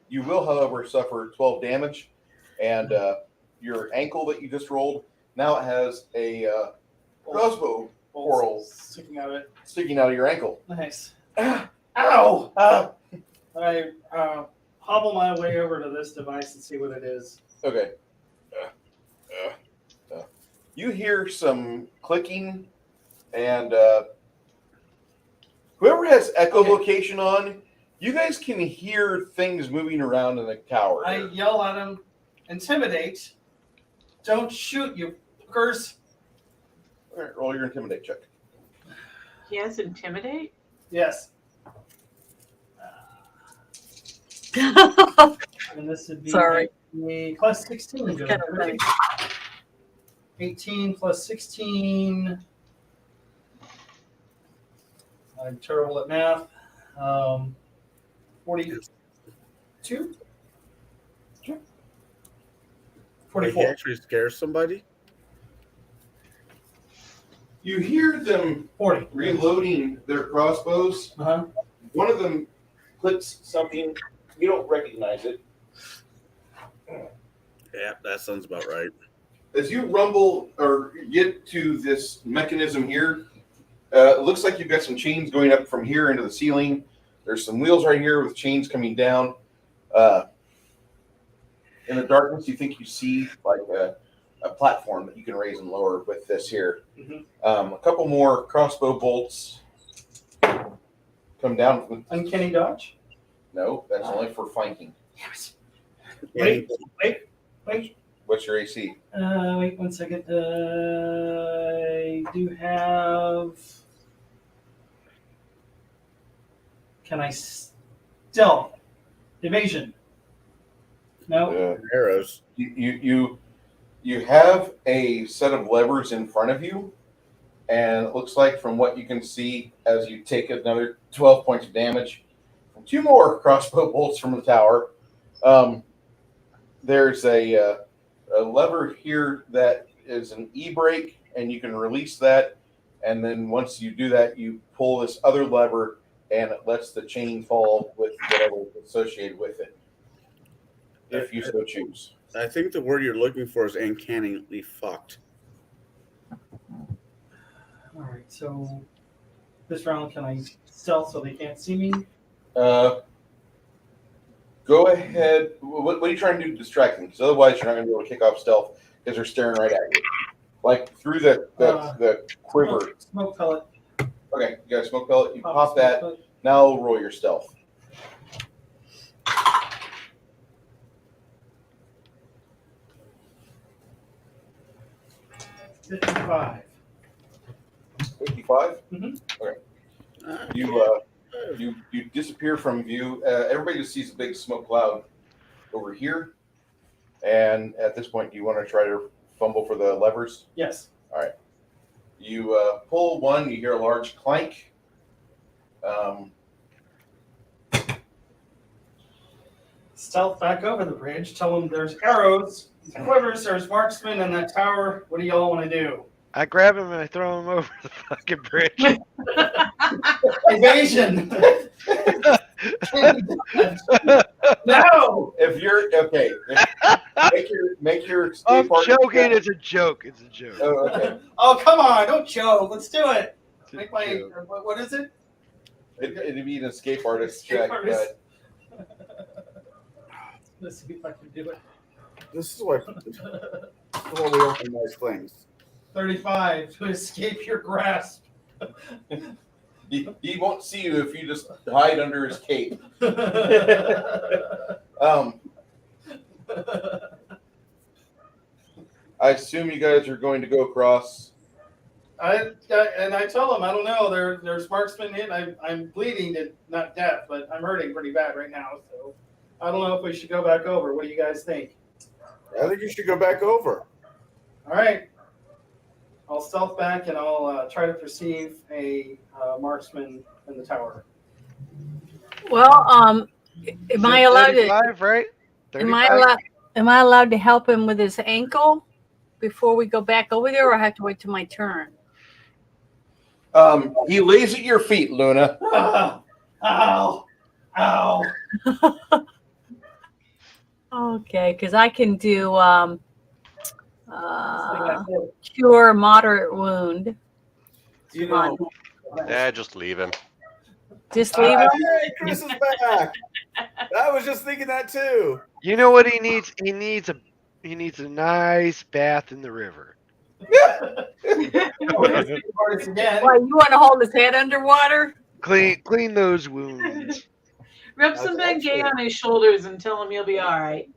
You will, however, suffer 12 damage, and your ankle that you just rolled, now it has a crossbow coral Sticking out of it. sticking out of your ankle. Nice. Ow! I hobble my way over to this device and see what it is. Okay. You hear some clicking, and whoever has echolocation on, you guys can hear things moving around in the tower. I yell at him, intimidate. Don't shoot, you fuckers. All right, roll your intimidate check. He has intimidate? Yes. And this would be Sorry. a plus 16. It's kind of funny. 18 plus 16. I'm terrible at math. 42? Did 44. he actually scare somebody? You hear them 40. reloading their crossbows. Uh-huh. One of them clicks something. You don't recognize it. Yeah, that sounds about right. As you rumble or get to this mechanism here, it looks like you've got some chains going up from here into the ceiling. There's some wheels right here with chains coming down. In the darkness, you think you see like a platform that you can raise and lower with this here. Mm-hmm. A couple more crossbow bolts come down from. Uncanny dodge? No, that's only for flanking. Yes. Wait. What's your AC? Wait 1 second. I do have. Can I stealth? Evasion? No. Arrows. You have a set of levers in front of you, and it looks like from what you can see, as you take another 12 points of damage from 2 more crossbow bolts from the tower, there's a lever here that is an e-brake, and you can release that, and then once you do that, you pull this other lever, and it lets the chain fall with whatever is associated with it, if you so choose. I think the word you're looking for is uncannily fucked. All right. So this round, can I stealth so they can't see me? Go ahead. What are you trying to do to distract them? Because otherwise, you're not going to be able to kick off stealth because they're staring right at you, like through the quiver. Smoke pellet. Okay, you got a smoke pellet. You pop smoke that. pellet. Now roll your stealth. 55. 55. Mhm. Okay. You disappear from view. Everybody just sees a big smoke cloud over here. And at this point, do you want to try to fumble for the levers? Yes. All right. You pull one. You hear a large clank. Stealth back over the bridge. Tell them there's arrows, quivers, there's marksmen in that tower. What do y'all want to do? I grab him and I throw him over the fucking bridge. Evasion. No. If you're okay, make your. I'm escape joking. artist It's a joke. It's a joke. Oh, okay. Oh, come on. Don't joke. Let's do it. It's a Make my, joke. what is it? It'd be an escape artist Escape check. artist. Let's see if I can do it. This is why we open nice things. 35 to escape your grasp. He won't see you if you just hide under his cape. I assume you guys are going to go across. I tell them I don't know. There's marksmen in. I'm bleeding to not death, but I'm hurting pretty bad right now. So I don't know if we should go back over. What do you guys think? I think you should go back over. All right. I'll stealth back and I'll try to perceive a marksman in the tower. Well, am I allowed to? 35, right? Am I 35? allowed? Am I allowed to help him with his ankle before we go back over there, or I have to wait till my turn? He lays at your feet, Luna. Ow! Ow! Okay, because I can do cure moderate wound. You know, Just leave him. Just leave him. hey, Chris is back. I was just thinking that too. You know what he needs? He needs a nice bath in the river. Again. Why, you want to hold his head underwater? Clean those wounds. Rub some Bengay on his shoulders and tell him he'll be all right.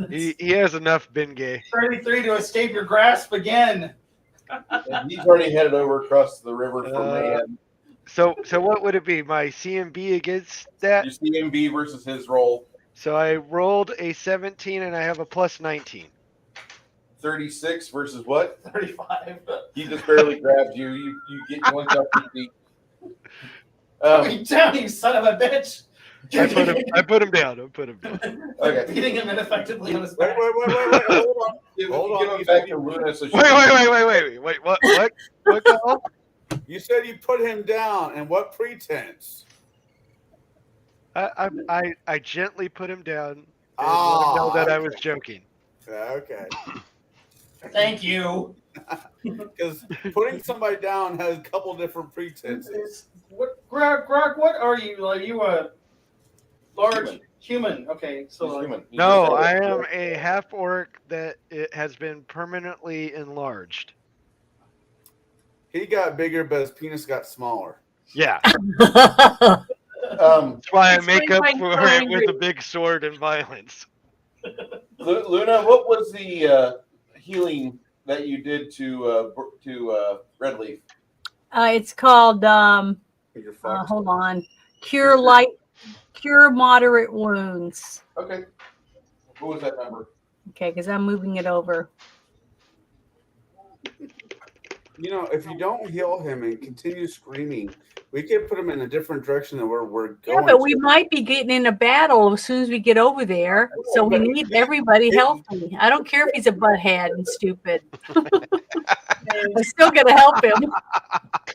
He has enough Bengay. 33 to escape your grasp again. And he's already headed over across the river from Mayhem. So what would it be? My CMB against that? Your CMB versus his roll. So I rolled a 17 and I have a plus 19. 36 versus what? 35. He just barely grabbed you. You get yoinked up your feet. Put me down, you son of a bitch. I put him down. Okay. Beating him ineffectively on his Wait, back. hold on. Hold on. Back to Luna, so she Wait. What call? You said you put him down, and what pretense? I gently put him down and let him know that I was joking. Okay. Thank you. Because putting somebody down has a couple different pretenses. What, Grog, what are you? Are you a large human? Okay, so He's like, human. He's No, just- I am a half orc that it has been permanently enlarged. He got bigger, but his penis got smaller. Yeah, Um, that's why I It's make like up my for it drawing with a group. big sword and violence. Luna, what was the healing that you did to Redleaf? It's called You're fucked. hold on, cure moderate wounds. Okay. What was that number? Okay, because I'm moving it over. You know, if you don't heal him and continue screaming, we could put him in a different direction than where we're going. Yeah, but we might be getting in a battle as soon as we get over there. So we need everybody healthy. I don't care if he's a butthead and stupid. I'm still gonna help him,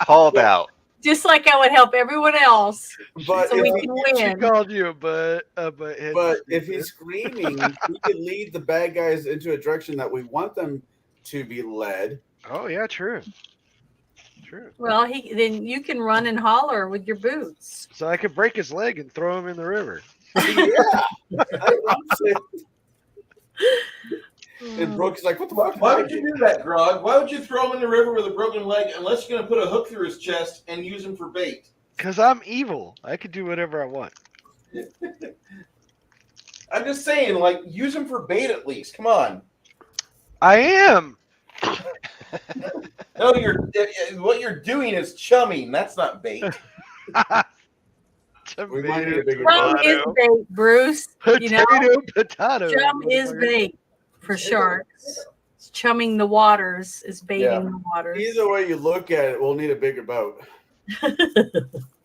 Called out. just like I would help everyone else, But so we if, can She win. called you a butthead. but if he's screaming, we can lead the bad guys into a direction that we want them to be led. Oh yeah, true. Well, then you can run and holler with your boots. So I could break his leg and throw him in the river. Yeah. I'm saying. And Brooke's like, what the fuck? Why would you do that, Grog? Why would you throw him in the river with a broken leg unless you're going to put a hook through his chest and use him for bait? Because I'm evil. I could do whatever I want. I'm just saying, like, use him for bait at least. Come on. I am. No, what you're doing is chumming. That's not bait. We might need a bigger Chum boat. is bait, Bruce. You know, Potato. chum is bait for sharks. Chumming the waters is baiting the waters. Either way you look at it, we'll need a bigger boat.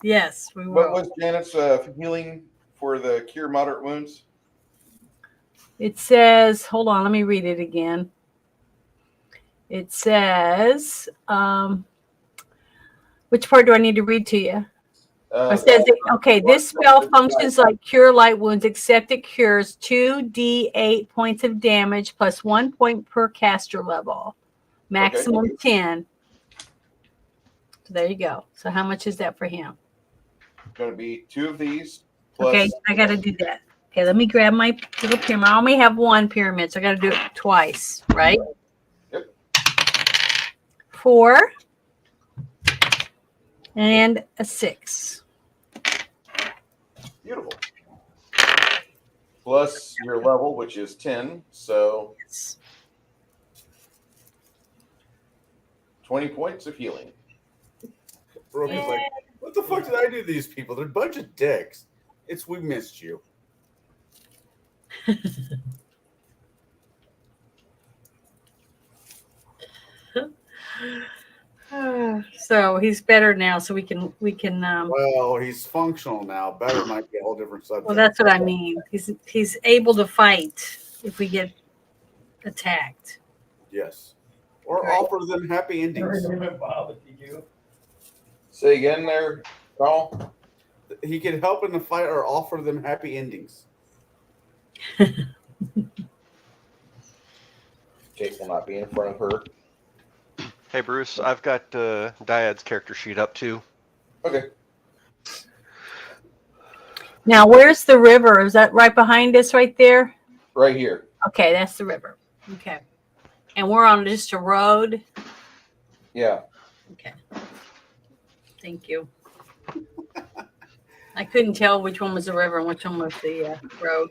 Yes, we What will. was Janet's healing for the cure moderate wounds? It says, hold on, let me read it again. It says, which part do I need to read to you? It says, okay, this spell functions like cure light wounds, except it cures 2d8 points of damage plus 1 point per caster level, maximum 10. So there you go. So how much is that for him? Going to be 2 of these. Plus, Okay, I got to do that. Okay, let me grab my little pyramid. I only have 1 pyramid, so I got to do it twice, right? Yep. 4 and a 6. Beautiful. Plus your level, which is 10. So 20 points of healing. Brooke is like, what the fuck did I do to these people? They're a bunch of dicks. We missed you. So he's better now. So we can. Well, he's functional now. Better might be a whole different subject. Well, that's what I mean. He's able to fight if we get attacked. Yes. Or Right. offer them happy endings. Bob, if you do. Say again there, Carl. He can help in the fight or offer them happy endings. Jake will not be in front of her. Hey, Bruce, I've got Dyad's character sheet up too. Okay. Now, where's the river? Is that right behind us, right there? Right here. Okay, that's the river. Okay, and we're on just a road. Yeah. Okay. Thank you. I couldn't tell which one was the river and which one was the road.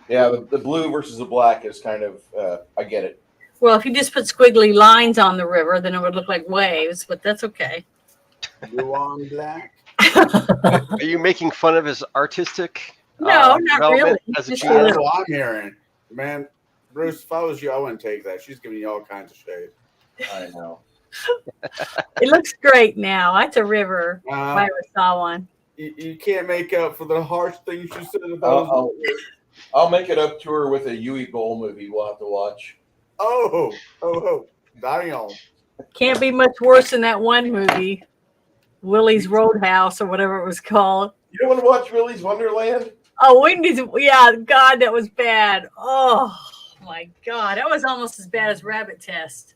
Yeah, the blue versus the black is kind of, I get it. Well, if you just put squiggly lines on the river, then it would look like waves, but that's okay. Blue on black. Are you making fun of his artistic? No, not development really. As a Just a GM? That's what I'm hearing. Man, Bruce, if I was you, I wouldn't take that. She's giving you all kinds of shade. I know. It looks great now. That's a river. If Uh, I ever saw one. you can't make up for the harsh things you said about I'll make it up to her with a Yui Bowl movie we'll have to watch. Oh, damn. Can't be much worse than that one movie, Willie's Roadhouse or whatever it was called. You don't want to watch Willy's Wonderland? Oh, we need to, yeah, God, that was bad. Oh my God, that was almost as bad as Rabbit Test.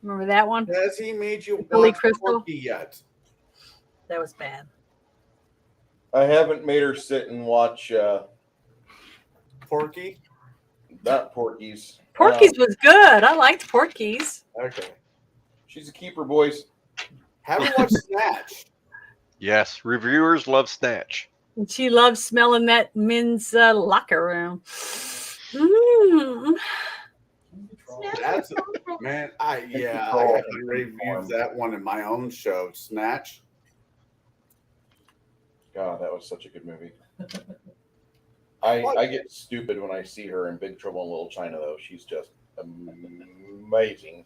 Remember that one? Has he made you Billy watch Crystal? Porky yet? That was bad. I haven't made her sit and watch Porky? not Porky's. Porky's was good. I liked Porky's. Okay. She's a keeper, boys. Have you watched Snatch? Yes, reviewers love Snatch. And she loves smelling that men's locker room. Mm. That's man. I got to review that one in my own show, Snatch. God, that was such a good movie. I get stupid when I see her in Big Trouble in Little China, though. She's just amazing.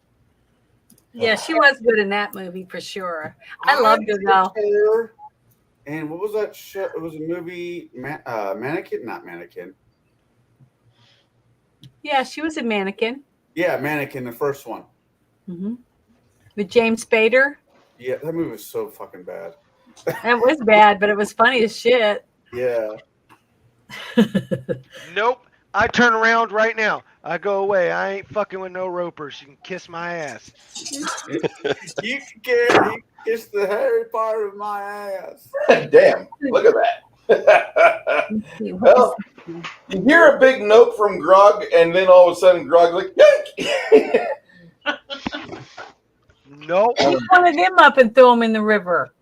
Yeah, she was good in that movie for sure. I loved her though. And what was that show? It was a movie, Mannequin, not Mannequin. Yeah, she was a mannequin. Yeah, Mannequin, the first one. Mm-hmm. With James Spader. Yeah, that movie was so fucking bad. That was bad, but it was funny as shit. Yeah. Nope. I turn around right now. I go away. I ain't fucking with no ropers. You can kiss my ass. You can kiss the hairy part of my ass. Damn, look at that. Well, you hear a big note from Grog, and then all of a sudden Grog's like, yank! Nope. He wanted him up and threw him in the river.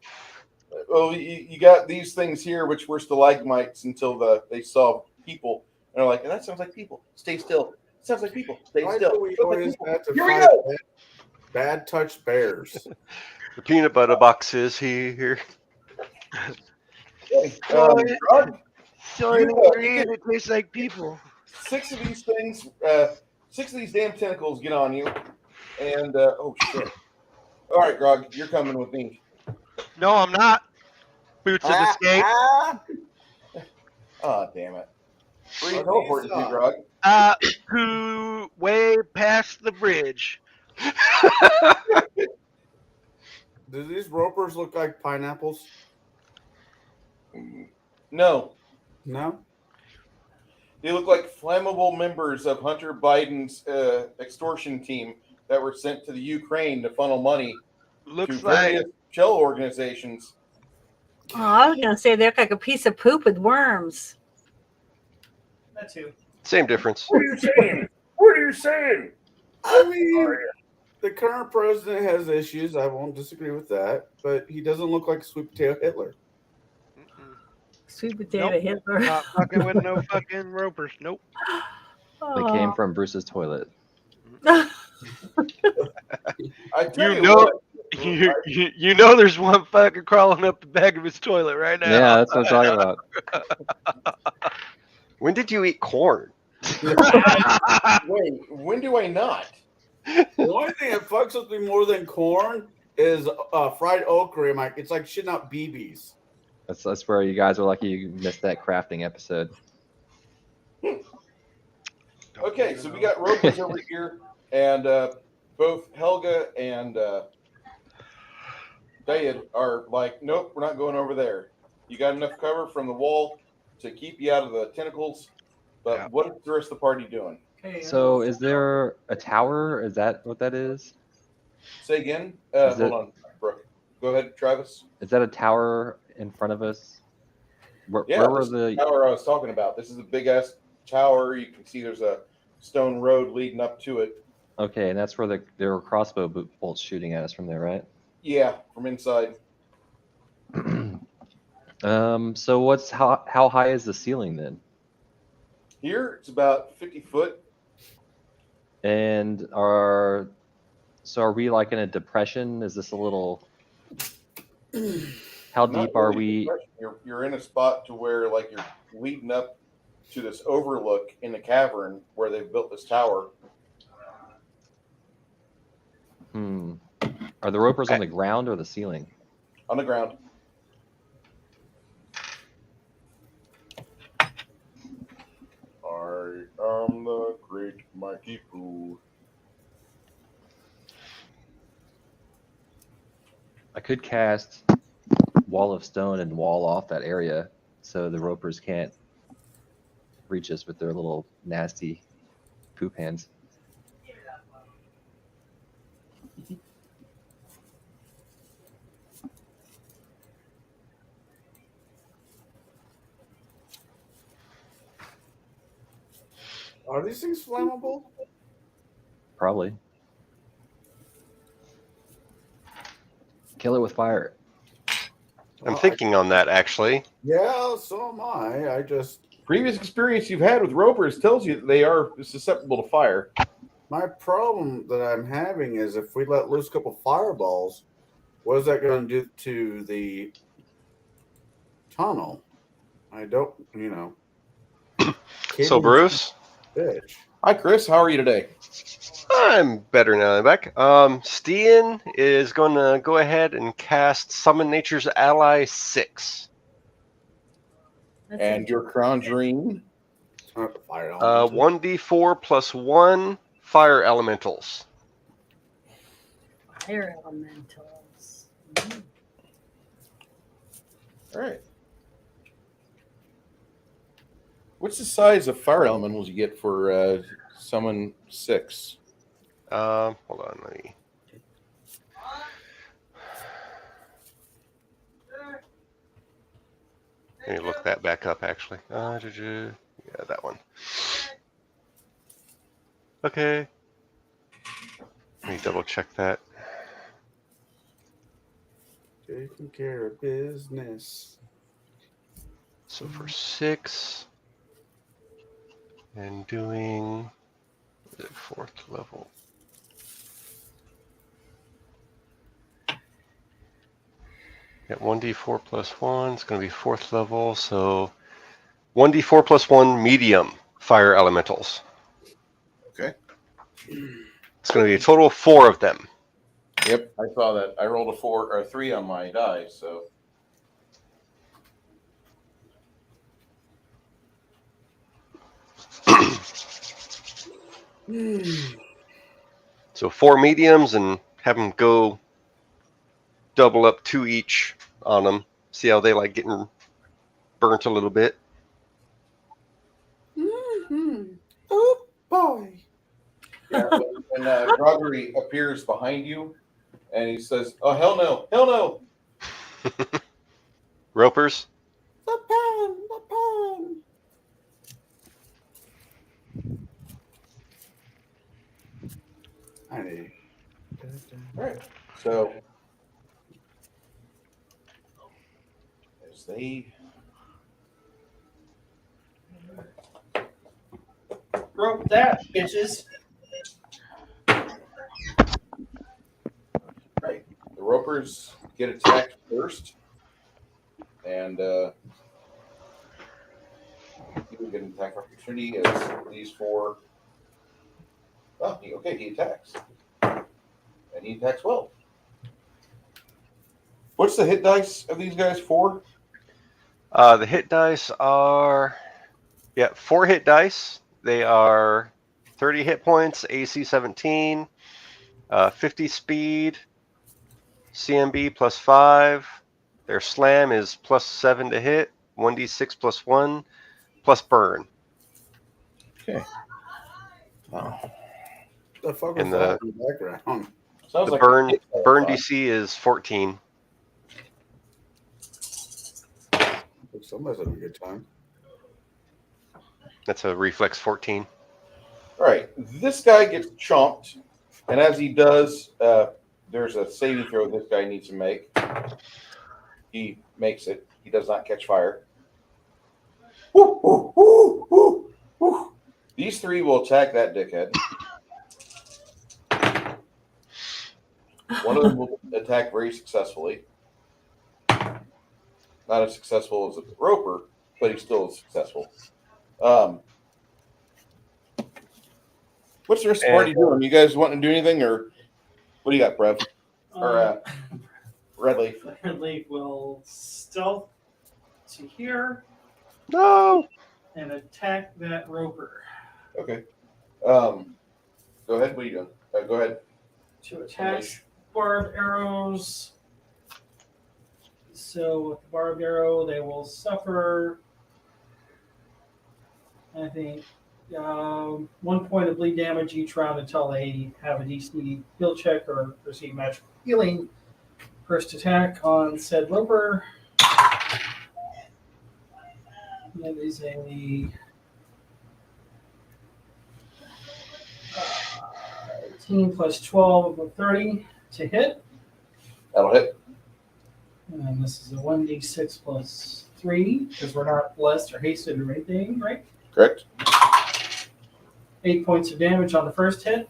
Well, you got these things here, which were stalagmites until they saw people. And they're like, that sounds like people. Stay still. Sounds like people. Stay Why still. do we always have to Here we fight go. bad touch bears? The peanut butter box is here. Hey, Grog, So it tastes like people. 6 of these things, 6 of these damn tentacles get on you. And, oh, shit. All right, Grog, you're coming with me. No, I'm not. Boots of escape. Oh, damn it. Where are you teleporting to, Grog? To way past the bridge. Do these ropers look like pineapples? No. No? They look like flammable members of Hunter Biden's extortion team that were sent to the Ukraine to funnel money Looks to various like shell organizations. Oh, I was gonna say they look like a piece of poop with worms. That too. Same difference. What are you saying? What are you saying? I mean, the current president has issues. I won't disagree with that. But he doesn't look like sweet potato Hitler. Sweet potato Nope. Hitler. not fucking with no fucking ropers. Nope. They came from Bruce's toilet. I tell You you know, what, you know, there's one fucker crawling up the back of his toilet right now. Yeah, that's what I'm talking about. When did you eat corn? wait, when do I not? The only thing that fucks with me more than corn is fried okra. It's like shitting out BBs. That's where you guys are lucky you missed that crafting episode. Okay, so we got ropers over here, and both Helga and Dayad are like, nope, we're not going over there. You got enough cover from the wall to keep you out of the tentacles, but Yeah. what is the rest of the party doing? So is there a tower? Is that what that is? Say again. Is Hold it- on, Brooke. Go ahead, Travis. Is that a tower in front of us? Where were this is the? tower I was talking about? This is a big ass tower. You can see there's a stone road leading up to it. Okay, and that's where there were crossbow bolts shooting at us from there, right? Yeah, from inside. So how high is the ceiling then? Here it's about 50 foot. And are we like in a depression? Is this a little? How Not deep are really we? You're in a spot to where like you're leading up to this overlook in the cavern where they've built this tower. Are the ropers on the ground or the ceiling? On the ground. I am the great mighty Pooh. I could cast Wall of Stone and wall off that area so the ropers can't reach us with their little nasty poop hands. Are these things flammable? Probably. Kill it with fire. I'm thinking on that actually. Yeah, so am I. I just Previous experience you've had with ropers tells you that they are susceptible to fire. my problem that I'm having is if we let loose a couple fireballs, what is that going to do to the tunnel? I don't, So Bruce, bitch. Hi, Chris. How are you today? I'm better now than back. Stian is going to go ahead and cast Summon Nature's Ally 6. And you're conjuring Fire elemental. 1d4 plus 1 fire elementals. Fire elementals. all right. What's the size of fire elementals you get for summon 6? Hold on, let me look that back up actually. Yeah, that one. Okay. Let me double check that. Taking care of business. So for 6 and doing the 4th level. At 1d4 plus 1, it's going to be 4th level, so 1d4 plus 1 medium fire elementals. Okay. It's going to be a total of 4 of them. Yep, I saw that. I rolled a 4 or 3 on my die, so. So 4 mediums and have them go double up 2 each on them. See how they like getting burnt a little bit. Mm-hmm. Oh boy. Yeah, when Gregory appears behind you and he says, oh, hell no, hell no. Ropers? The pen, the pen. All right. So, as they Rope that, bitches. right, the ropers get attacked first, and you get an attack opportunity as these 4 Oh, okay, he attacks. And he attacks well. What's the hit dice of these guys for? The hit dice are 4 hit dice. They are 30 hit points, AC 17, 50 speed, CMB plus 5. Their slam is plus 7 to hit, 1d6 plus 1, plus burn. Okay. Wow. The fuck And was that in the background? Sounds The like burn DC is 14. Somebody's having a good time. That's a reflex 14. All right, this guy gets chomped, and as he does, there's a saving throw this guy needs to make. He makes it. He does not catch fire. Woo, woo, woo, woo, woo. These 3 will attack that dickhead. One of them will attack very successfully. Not as successful as a roper, but he still is successful. What's the rest of the party doing? You guys wanting to do anything, or what do you got, Brev? Or Red Leaf? Red Leaf will stealth to here. No. And attack that roper. Okay. Go ahead. What are you doing? Go ahead. To attach barbed arrows. So with the barbed arrow, they will suffer, I think, 1 point of bleed damage each round until they have a DC heal check or receive magical healing. First attack on said roper. That is a 18 plus 12 of 30 to hit. That'll hit. And this is a 1d6 plus 3 because we're not blessed or hasted or anything, right? Correct. 8 points of damage on the first hit.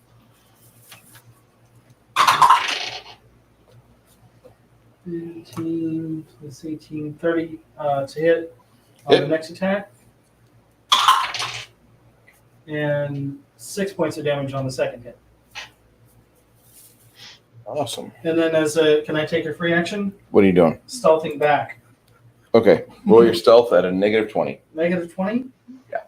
$18 plus 18, 30 to hit on the next attack. And 6 points of damage on the second hit. Awesome. And then can I take a free action? What are you doing? Stealthing back. Okay. Roll your stealth at a negative 20. Negative 20? Yeah.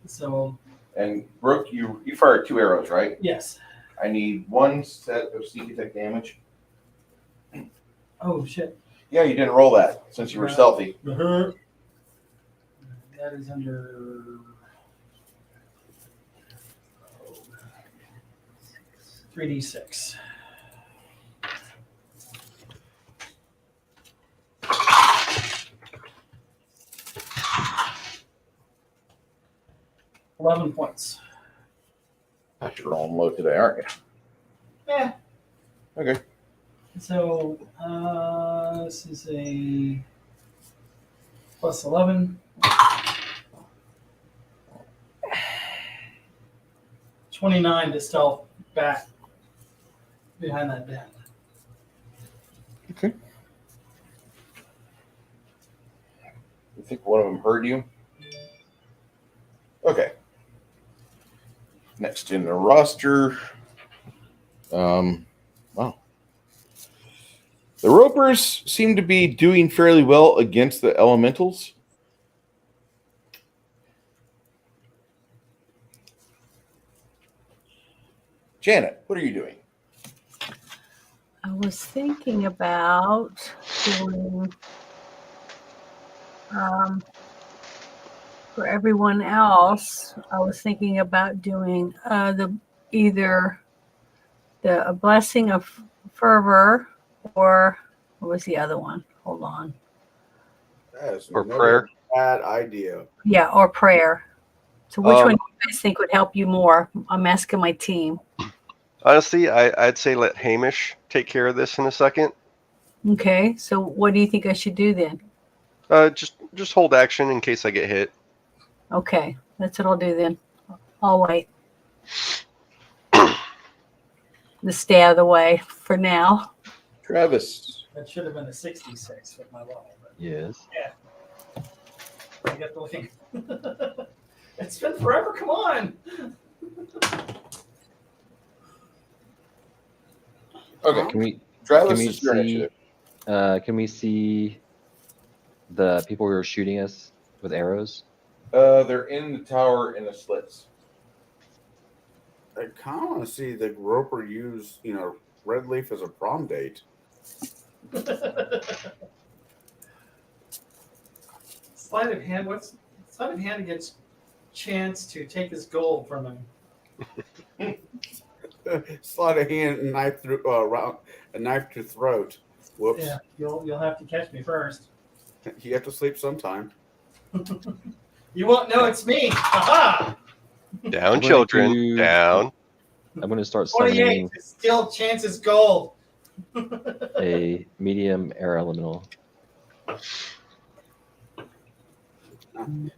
So. And Brooke, you fired 2 arrows, right? Yes. I need 1 set of sneak attack damage. Oh, shit. Yeah, you didn't roll that since you were stealthy. That is under 3d6. $11 points. You're rolling low today, aren't you? Yeah. Okay. So this is a plus 11. 29 to stealth back behind that bend. Okay. You think one of them heard you? Okay. Next in the roster. Wow. The Ropers seem to be doing fairly well against the Elementals. Janet, what are you doing? I was thinking about doing, for everyone else, I was thinking about doing either a blessing of fervor, or what was the other one? Hold on. Or prayer. Bad idea. Yeah, or prayer. So which one do you guys think would help you more? I'm asking my team. Honestly, I'd say let Hamish take care of this in a second. Okay, so what do you think I should do then? Just hold action in case I get hit. Okay, that's what I'll do then. I'll wait. Just stay out of the way for now. Travis. That should have been a 66 with my level. But Yes. yeah. I got the link. It's been forever. Come on. Okay, Can we Travis, we it's your see? initiative. Can we see the people who are shooting us with arrows? They're in the tower in the slits. I kind of want to see the roper use, Red Leaf as a prom date. Sleight of hand. What's sleight of hand gets chance to take his gold from him. Slide a hand and knife through a knife to throat. Whoops. Yeah, you'll have to catch me first. You have to sleep sometime. You won't know it's me. Aha! Down, I'm going children. to- Down. I'm going to start 28 summoning is still chance's gold. a medium air elemental. The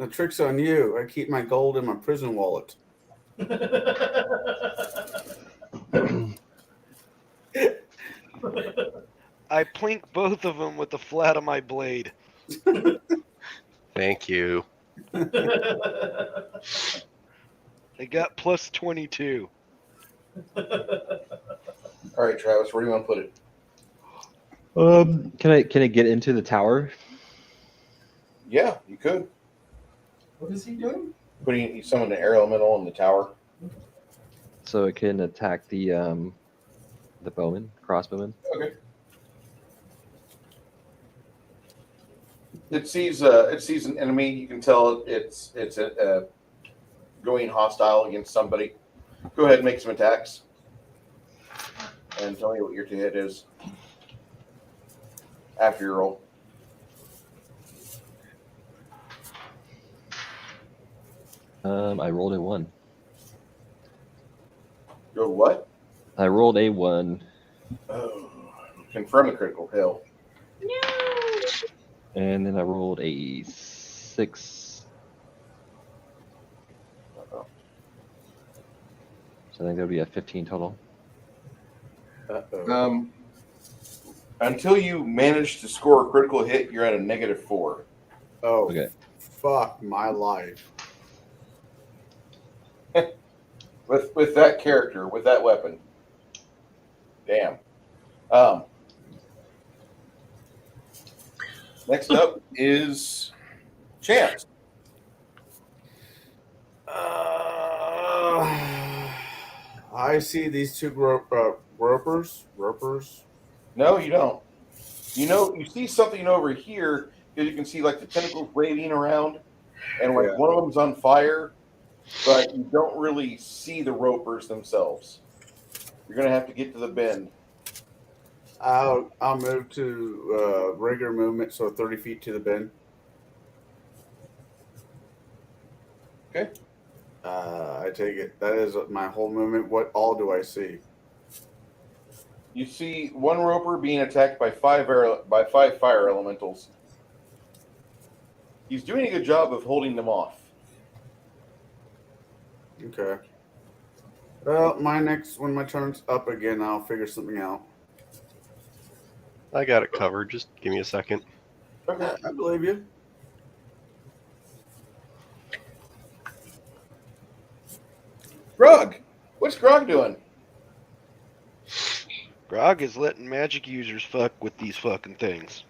trick's on you. I keep my gold in my prison wallet. I plink both of them with the flat of my blade. Thank you. They got plus 22. All right, Travis, where do you want to put it? Can I get into the tower? Yeah, you could. What is he doing? You summon an air elemental in the tower. So it can attack the crossbowman. Okay. It sees an enemy. You can tell it's going hostile against somebody. Go ahead and make some attacks, and tell me what your hit is after your roll. I rolled a 1. Go what? I rolled a 1. Oh, confirm the critical fail. And then I rolled a 6. Uh-oh. So I think that'll be a 15 total. Until you manage to score a critical hit, you're at a -4. Oh, Okay. Fuck my life. With that character, with that weapon. Damn. Next up is Chance. I see these two ropers. No, you don't. You see something over here because you can see like the tentacles waving around, and like one of them's on fire, but you don't really see the ropers themselves. You're gonna have to get to the bend. I'll move to regular movement, so 30 feet to the bend. Okay. I take it. That is my whole movement. What all do I see? You see one roper being attacked by five fire elementals. He's doing a good job of holding them off. Okay. Well, when my turn's up again, I'll figure something out. I got it covered. Just give me a second. Okay, I believe you. Grog! What's Grog doing? Grog is letting magic users fuck with these fucking things.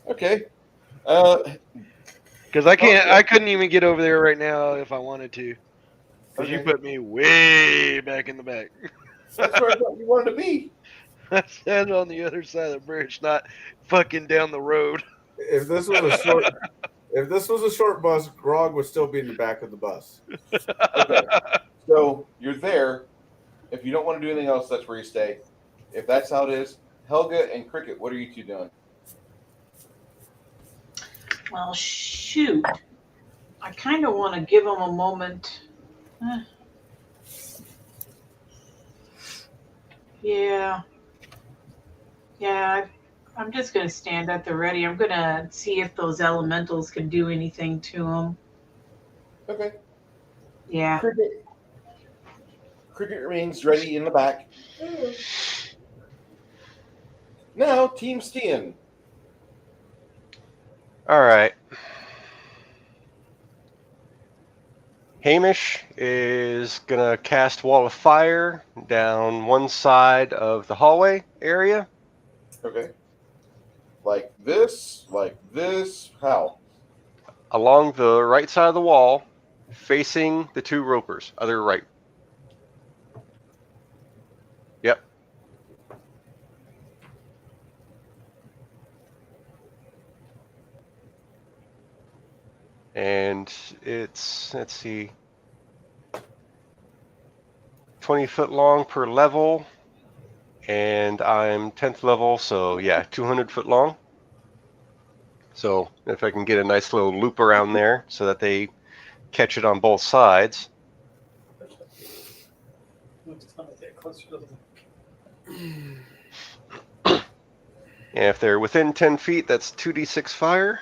Okay. Because I couldn't even get over there right now if I wanted to. Because you put me way back in the back. That's where I thought you wanted to be. I stand on the other side of the bridge, not fucking down the road. If this was a short bus, Grog would still be in the back of the bus. Okay. So you're there. If you don't want to do anything else, that's where you stay. If that's how it is, Helga and Cricket, what are you two doing? Well, shoot. I kind of want to give them a moment. Yeah. I'm just going to stand at the ready. I'm going to see if those elementals can do anything to them. Okay. Yeah. Cricket remains ready in the back. Now, Team Steen. All right. Hamish is gonna cast Wall of Fire down one side of the hallway area. Okay. Like this? How? Along the right side of the wall, facing the two ropers, other right. Yep. And it's, let's see, 20 foot long per level. And I'm 10th level, so yeah, 200 foot long. So if I can get a nice little loop around there so that they catch it on both sides. And if they're within 10 feet, that's 2d6 fire.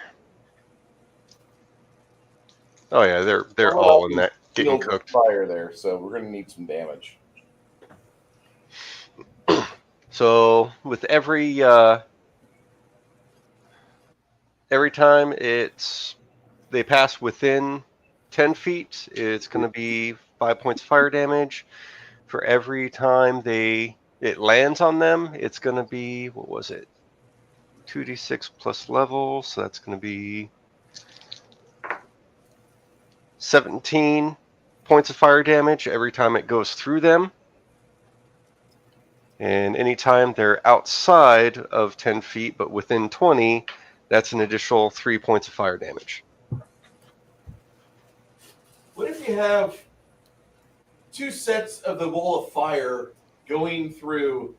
Oh yeah, they're all in that getting Field cooked. fire there, so we're gonna need some damage. So with every time they pass within 10 feet, it's going to be 5 points of fire damage. For every time it lands on them, it's going to be, what was it? 2d6 plus level, so that's going to be 17 points of fire damage every time it goes through them. And anytime they're outside of 10 feet but within 20, that's an additional 3 points of fire damage. What if you have two sets of the wall of fire going through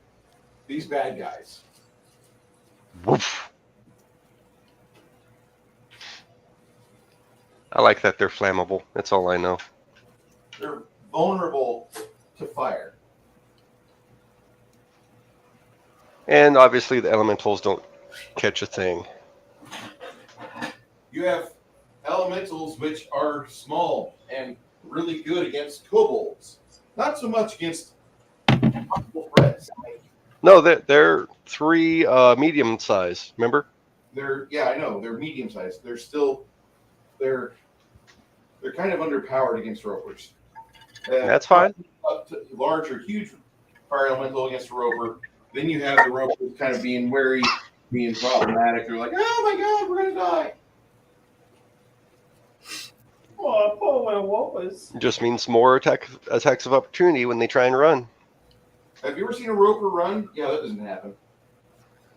these bad guys? Woof. I like that they're flammable. That's all I know. They're vulnerable to fire. And obviously the elementals don't catch a thing. You have elementals which are small and really good against kobolds. Not so much against threats. No, they're 3 medium size, remember? I know. They're medium sized. They're kind of underpowered against ropers. That's fine. Up to large or huge fire elemental against a roper. Then you have the ropers kind of being wary, being problematic. They're like, oh my god, we're gonna die. It just means more attacks of opportunity when they try and run. Have you ever seen a roper run? Yeah, that doesn't happen.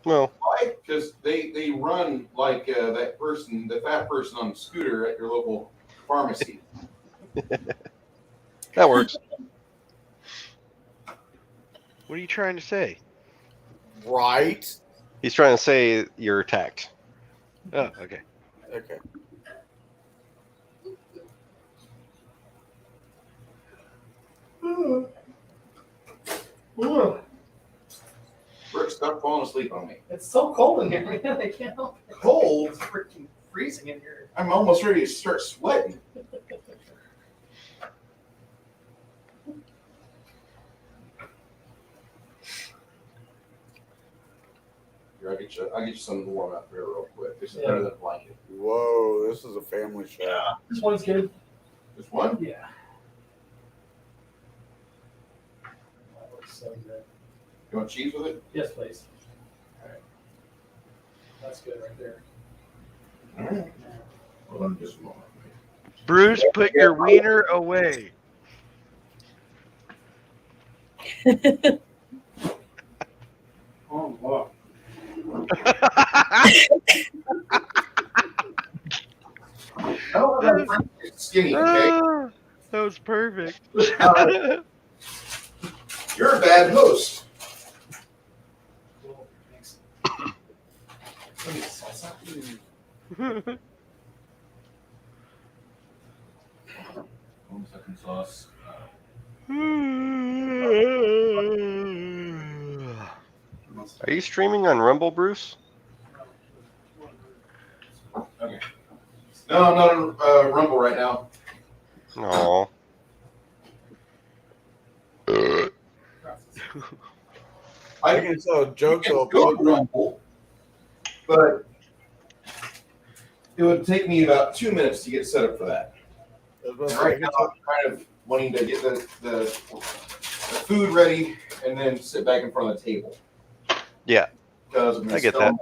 No. Why? Because they run like that person, the fat person on the scooter at your local pharmacy. That works. What are you trying to say? Right. He's trying to say you're attacked. Oh, okay. Okay. Rick, stop falling asleep on me. It's so cold in here, man. I can't help it. Cold? It's freaking freezing in here. I'm almost ready to start sweating. Here, I'll get you something to warm up here real quick. This is better than a blanket. Whoa, this is a family show. Yeah, this one's good. This one? Yeah. That looks so good. You want cheese with it? Yes, please. All right. That's good right there. All right. Hold on just a moment. Bruce, put your wiener away. Oh, wow. Skinny, okay? Ah, that was perfect. You're a bad host. Cool, thanks. Let me salsa. Second sauce. Are you streaming on Rumble, Bruce? Okay. No, I'm not on Rumble right now. No. I can tell jokes can will go to Rumble, but It would take me about 2 minutes to get set up for that. I was And about to right say, now, I'm kind of wanting to get the food ready and then sit back in front of the table. Yeah, Because I've I get been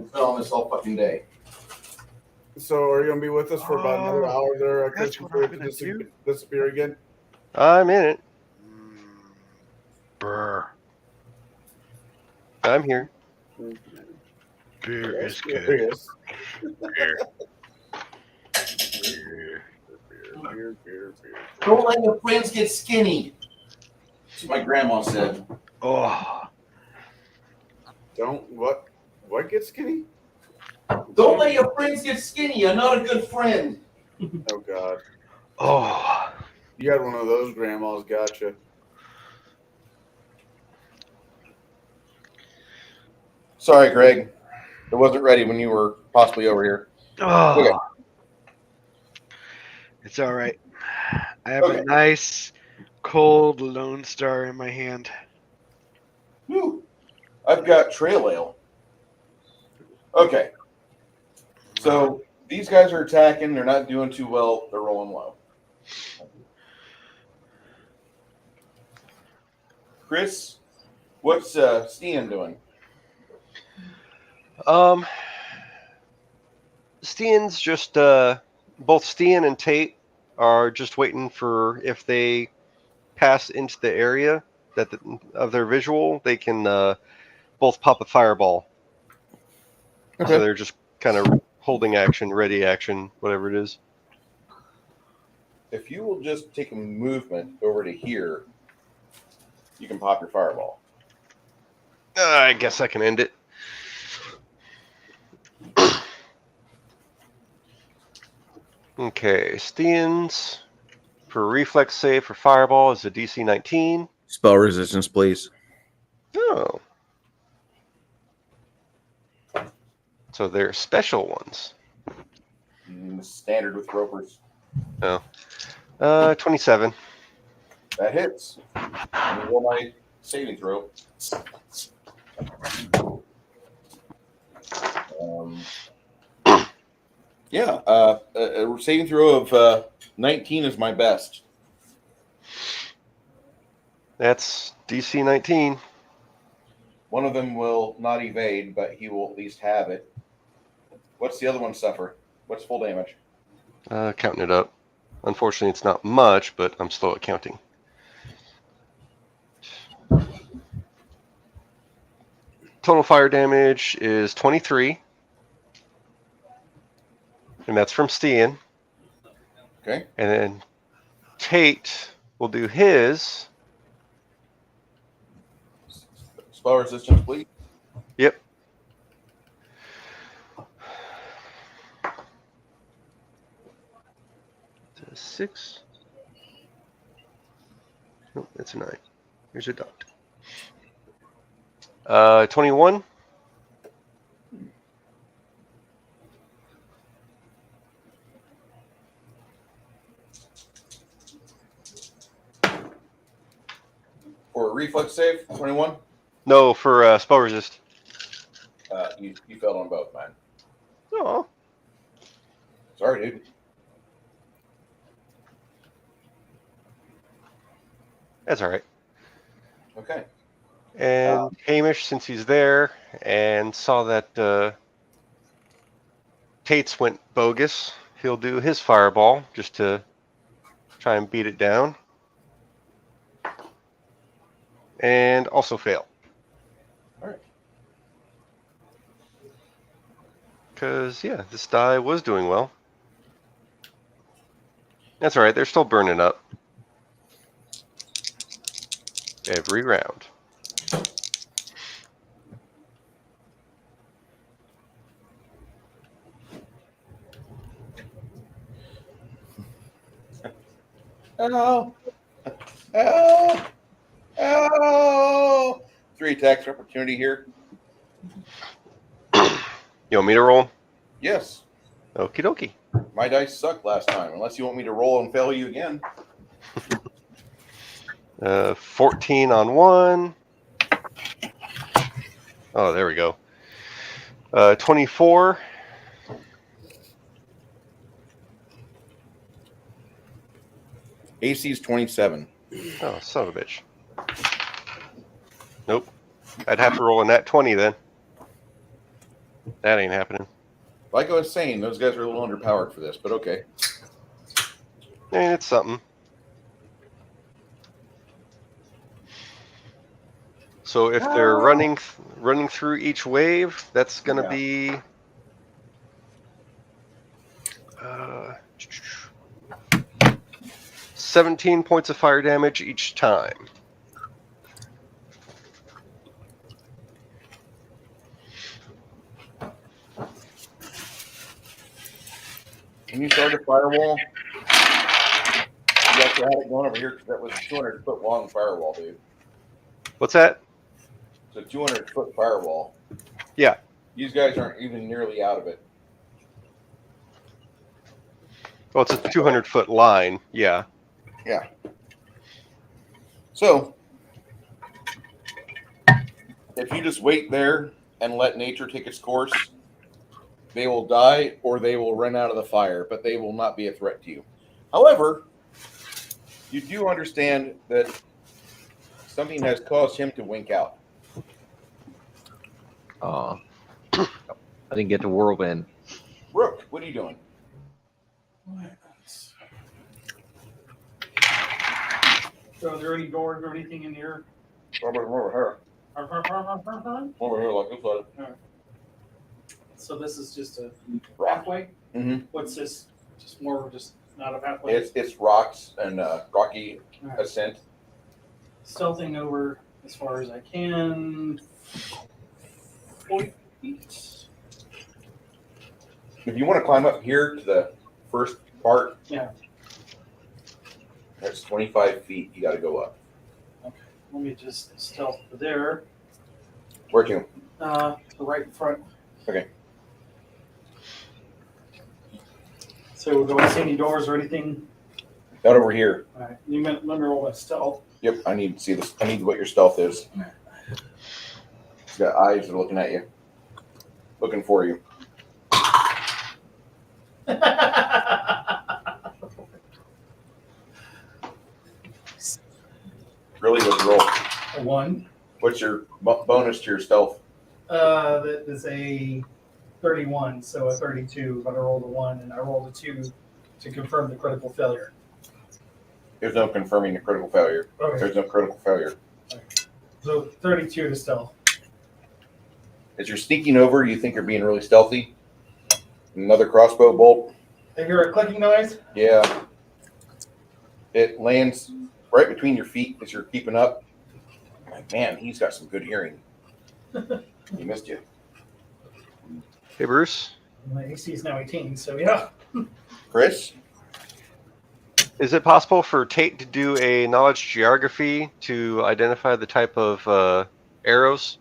filming this all fucking day. so are you gonna be with us for about another hour there, Chris, that's what before I'm you gonna do. disappear again? I'm in it. Brr. I'm here. Beer is good. Curious. Beer. Beer. Don't let your friends get skinny. That's what my grandma said. Oh, Don't what gets skinny? Don't let your friends get skinny. You're not a good friend. Oh God. oh. You had one of those grandmas, gotcha. Sorry, Greg. It wasn't ready when you were possibly over here. Oh. Okay. It's all right. I have Okay. a nice cold Lone Star in my hand. Whew. I've got trail ale. Okay. So these guys are attacking. They're not doing too well. They're rolling low. Chris, what's Stian doing? Stian's just both Stian and Tate are just waiting for if they pass into the area of their visual, they can both pop a fireball. Okay. So they're just kind of holding action, ready action, whatever it is. If you will just take a movement over to here, you can pop your fireball. I guess I can end it. Okay, Stian's for reflex save for fireball is a DC 19. Spell resistance, please. Oh. So they're special ones. Standard with ropers. Oh. 27. That hits. Let me roll my saving throw. Yeah, a saving throw of 19 is my best. That's DC 19. One of them will not evade, but he will at least have it. What's the other one suffer? What's full damage? Counting it up. Unfortunately, it's not much, but I'm slow at counting. Total fire damage is 23. And that's from Stian. Okay. And then Tate will do his. Spell resistance, please. Yep. That's a 6. Nope, that's a 9. Here's a dot. 21. For a reflex save, 21. No, for spell resist. You failed on both, man. Oh. Sorry, dude. That's all right. Okay. And Hamish, since he's there and saw that Tate's went bogus, he'll do his fireball just to try and beat it down. And also fail. All right. Because, yeah, this die was doing well. That's all right. They're still burning up. Every round. Oh. Oh. Oh. 3 attacks for opportunity here. You want me to roll? Yes. Okie dokie. My dice sucked last time, unless you want me to roll and fail you again. 14 on one. Oh, there we go. 24. AC is 27. Oh, son of a bitch. Nope. I'd have to roll a nat 20 then. That ain't happening. Like I was saying, those guys are a little underpowered for this, but okay. It's something. So if they're running through each wave, that's going to be 17 points of fire damage each time. Can you start a firewall? You got to have it going over here because that was a 200-foot long firewall, dude. What's that? It's a 200-foot firewall. Yeah. These guys aren't even nearly out of it. Well, it's a 200-foot line. Yeah. Yeah. So, if you just wait there and let nature take its course, they will die or they will run out of the fire, but they will not be a threat to you. However, you do understand that something has caused him to wink out. I didn't get to whirlwind. Rook, what are you doing? So are there any doors or anything in here? Over here. Over here, like this one. So this is just a pathway? Mm-hmm. What's this? Just more just not a pathway? It's rocks and rocky ascent. Stealthing over as far as I can. 40 feet. If you want to climb up here to the first part, Yeah. that's 25 feet. You got to go up. Okay. Let me just stealth to there. Where to? The right in front. Okay. So do I see any doors or anything? Not over here. All right. You let me roll my stealth. Yep, I need to see this. I need what your stealth is. It's got eyes that are looking at you. Looking for you. Really good roll. A 1. What's your bonus to your stealth? That is a 31, so a 32, but I rolled a 1 and I rolled a 2 to confirm the critical failure. There's no confirming a critical failure. Okay. There's no critical failure. So 32 to stealth. As you're sneaking over, you think you're being really stealthy. Another crossbow bolt. I hear a clicking noise. Yeah. It lands right between your feet as you're keeping up. Like, man, he's got some good hearing. He missed you. Hey, Bruce. My AC is now 18, so yeah. Chris? Is it possible for Tate to do a knowledge geography to identify the type of arrows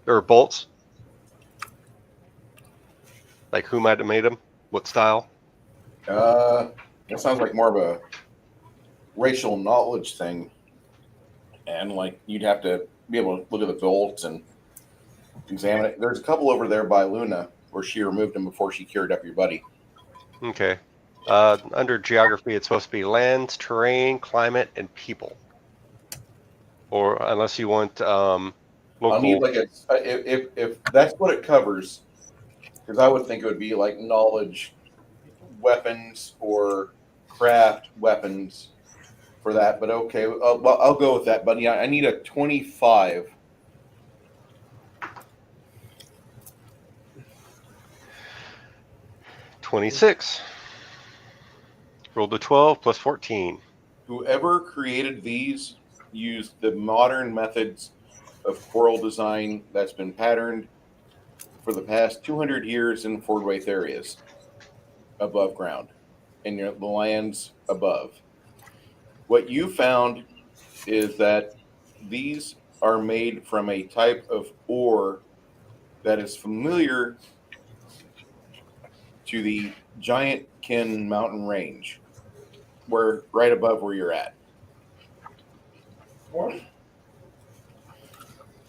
or bolts? Like who might have made them? What style? That sounds like more of a racial knowledge thing. And like you'd have to be able to look at the bolts and examine it. There's a couple over there by Luna where she removed them before she cured up your buddy. Okay. Under geography, it's supposed to be lands, terrain, climate, and people. Or unless you want local. I'll need like if that's what it covers, because I would think it would be like knowledge, weapons, or craft weapons for that. But okay, I'll go with that. But yeah, I need a 25. $26. Rolled a 12 plus 14. Whoever created these used the modern methods of coral design that's been patterned for the past 200 years in Fort Worth areas above ground in the lands above. What you found is that these are made from a type of ore that is familiar to the Giant Kin mountain range, where right above where you're at. What?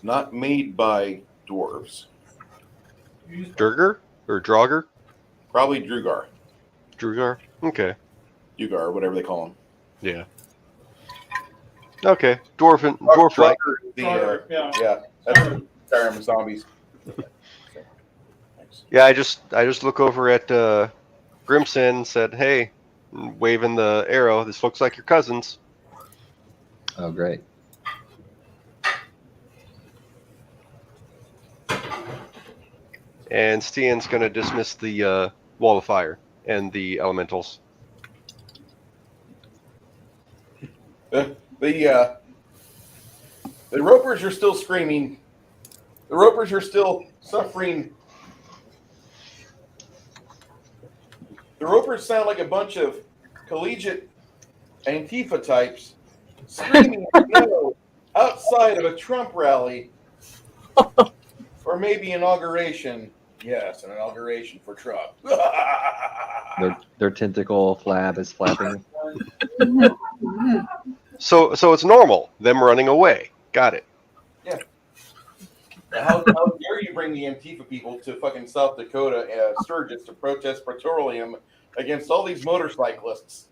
Not made by dwarves. Durger or Draugr? Probably Drugar. Drugar. Okay. Ugar, whatever they call him. Yeah. Okay. Dwarf-like. Yeah. That's Skyrim zombies. Yeah, I just look over at Grimson and said, "Hey," waving the arrow. This looks like your cousins. Oh, great. And Stian's going to dismiss the wall of fire and the elementals. The ropers are still screaming. The ropers are still suffering. The ropers sound like a bunch of collegiate Antifa types screaming no outside of a Trump rally. Or maybe inauguration. Yes, an inauguration for Trump. Their tentacle flab is flapping. So it's normal, them running away. Got it. Yeah. How dare you bring the Antifa people to fucking South Dakota, Sturgis, to protest petroleum against all these motorcyclists?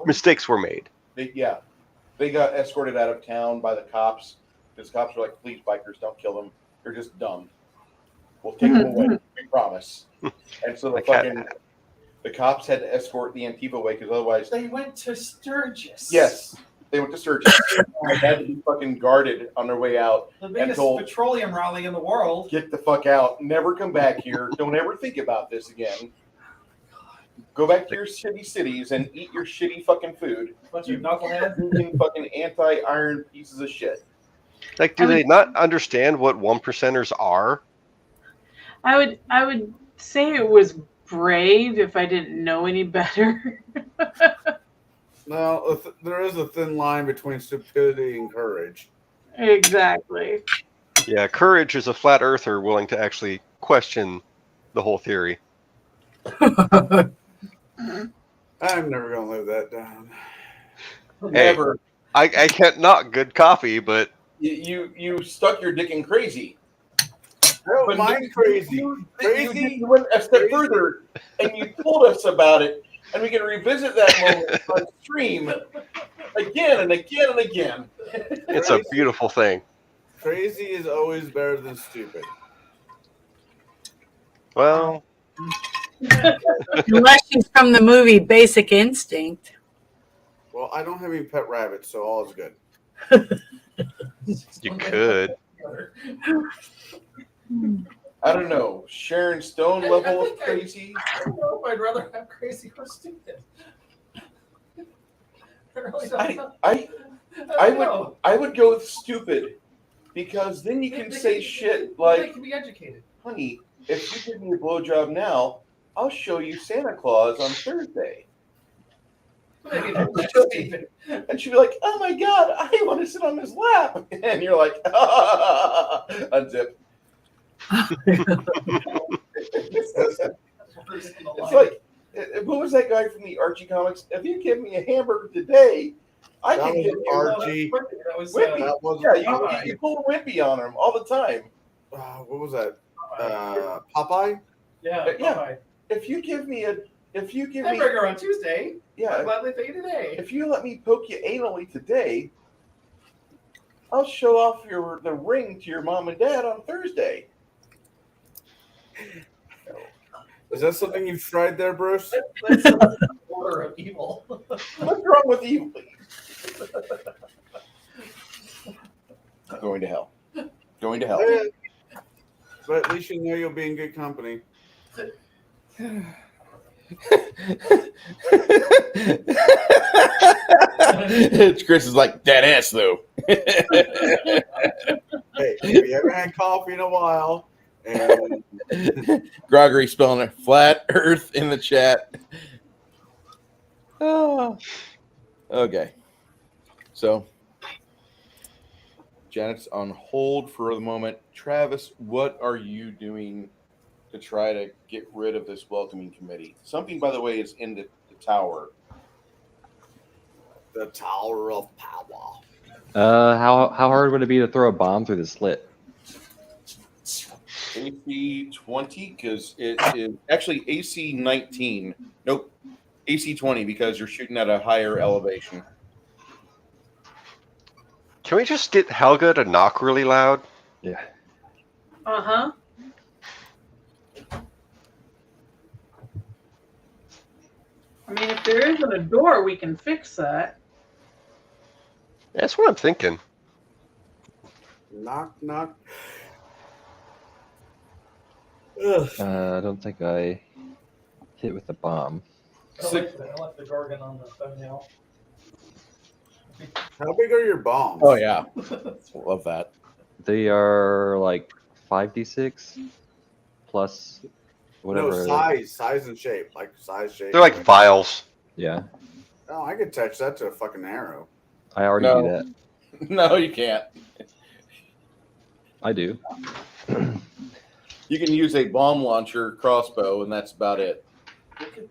Mistakes were made. They got escorted out of town by the cops. Because cops were like, please, bikers, don't kill them. They're just dumb. We'll take them away. We promise. And so the cops had to escort the Antifa away because otherwise... They went to Sturgis. Yes. They went to Sturgis. They had to be fucking guarded on their way out. The biggest petroleum rally in the world. Get the fuck out. Never come back here. Don't ever think about this again. Go back to your shitty cities and eat your shitty fucking food. Bunch of knuckleheads. You fucking anti-iron pieces of shit. Like, do they not understand what 1%ers are? I would say it was brave if I didn't know any better. No, there is a thin line between stupidity and courage. Exactly. Yeah, courage is a flat earther willing to actually question the whole theory. I'm never going to live that down. Hey, Never. I can't knock good coffee, but... You stuck your dick in crazy. No, But mine's crazy. You went a step further and you told us about it, and we can revisit that moment on stream again and again and again. It's a beautiful thing. Crazy is always better than stupid. Well, Unless she's from the movie Basic Instinct. Well, I don't have any pet rabbits, so all is good. you could. I don't know. Sharon Stone level of crazy. I don't know if I'd rather have crazy or stupid. I would go with stupid because then you can say shit They like, can be educated. honey, if you give me a blowjob now, I'll show you Santa Claus on Thursday. And she'd be like, oh my God, I want to sit on his lap. And you're like, unzip. It's like, what was that guy from the Archie comics? If you give me a hamburger today, I can give you Archie. Wimpy. You pull a Wimpy on him all the time. What was that? Popeye? Yeah. Yeah. If you give me hamburger on Tuesday, I'll gladly pay you today. If you let me poke you anally today, I'll show off the ring to your mom and dad on Thursday. Is that something you've tried there, Bruce? That's the order of evil. What's wrong with evil? Going to hell. Going to hell. But at least you know you'll be in good company. Chris is like, that ass, though. Hey, if you haven't had coffee in a while, and Gregory spelling it flat earth in the chat. Oh. Okay. So, Janet's on hold for the moment. Travis, what are you doing to try to get rid of this welcoming committee? Something, by the way, is in the tower. The Tower of Power. How hard would it be to throw a bomb through the slit? AC 20, because it is actually AC 19. Nope. AC 20 because you're shooting at a higher elevation. Can we just get Helga to knock really loud? Yeah. Uh-huh. I mean, if there isn't a door, we can fix that. That's what I'm thinking. Knock, knock. Ugh. I don't think I hit with the bomb. I like the Gorgon on the thumbnail. How big are your bombs? Oh yeah, love that. They are like 5d6 plus whatever. No, size and shape. Like size, shape. They're like vials. Yeah, Oh, I could touch that to a fucking arrow. I already No. do that. No, you can't. I do. You can use a bomb launcher crossbow, and that's about it.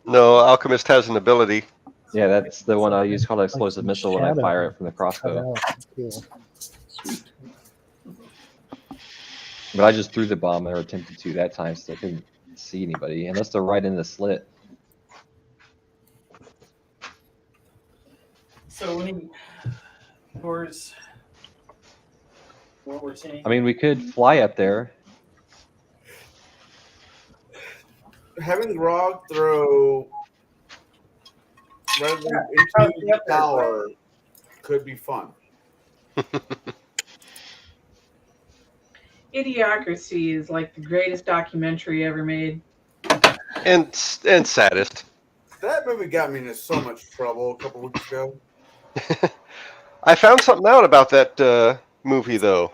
No, Alchemist has an ability. Yeah, that's the one I use called explosive missile when I fire it from the crossbow. Cool. But I just threw the bomb or attempted to that time, so I couldn't see anybody unless they're right in the slit. So any doors, what we're seeing? I mean, we could fly up there. Having Grog throw rather than into the tower could be fun. Idiocracy is like the greatest documentary ever made. And saddest. That movie got me into so much trouble a couple weeks ago. I found something out about that movie, though.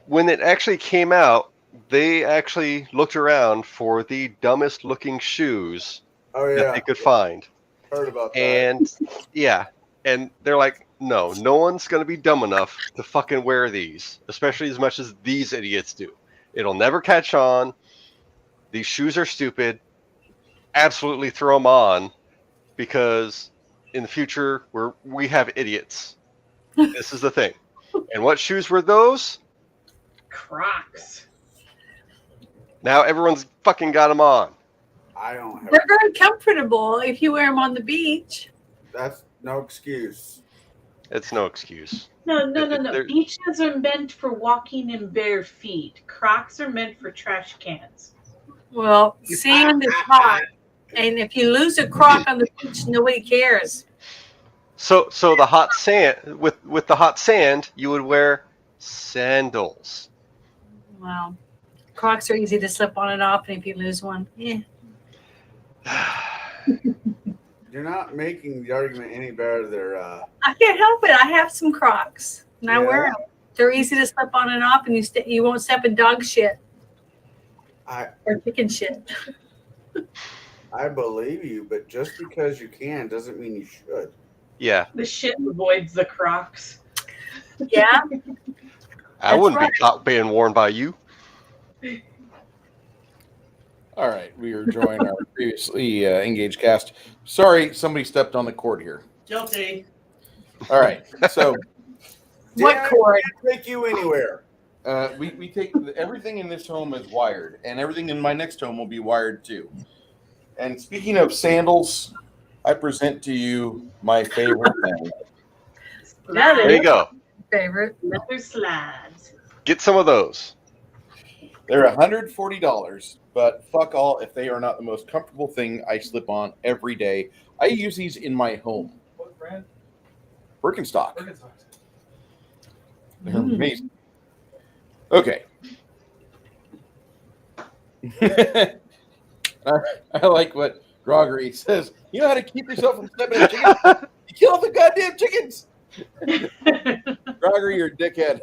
When it actually came out, they actually looked around for the dumbest looking shoes that they could find. Heard about that. And yeah, and they're like, no one's going to be dumb enough to fucking wear these, especially as much as these idiots do. It'll never catch on. These shoes are stupid. Absolutely throw them on, because in the future we have idiots. This is the thing. And what shoes were those? Crocs. Now everyone's fucking got them on. I don't have. They're very comfortable if you wear them on the beach. That's no excuse. It's no excuse. No. They're- Beaches are meant for walking in bare feet. Crocs are meant for trash cans. Well, sand is hot, and if you lose a croc on the beach, nobody cares. So the hot sand with the hot sand, you would wear sandals. Wow. Crocs are easy to slip on and off, and if you lose one, You're not making the argument any better. They're I can't help it. I have some Crocs, and I Yeah. wear them. They're easy to slip on and off, and you won't step in dog shit or chicken shit. I believe you, but just because you can doesn't mean you should. Yeah, The shit avoids the Crocs. Yeah. I That's wouldn't right. be caught being worn by you. All right, we are joining our previously engaged cast. Sorry, somebody stepped on the cord here. Guilty. All right, so What Dan, cord? can't take you anywhere. we take everything in this home is wired, and everything in my next home will be wired too. And speaking of sandals, I present to you my favorite thing. There you go. Favorite. Leather slides. Get some of those. They're $140, but fuck all if they are not the most comfortable thing I slip on every day. I use these in my home. What brand? Birkenstock. Birkenstock. They're amazing. Okay. I like what Gregory says. You know how to keep yourself from stepping on chickens? You kill the goddamn chickens. Gregory, you're a dickhead.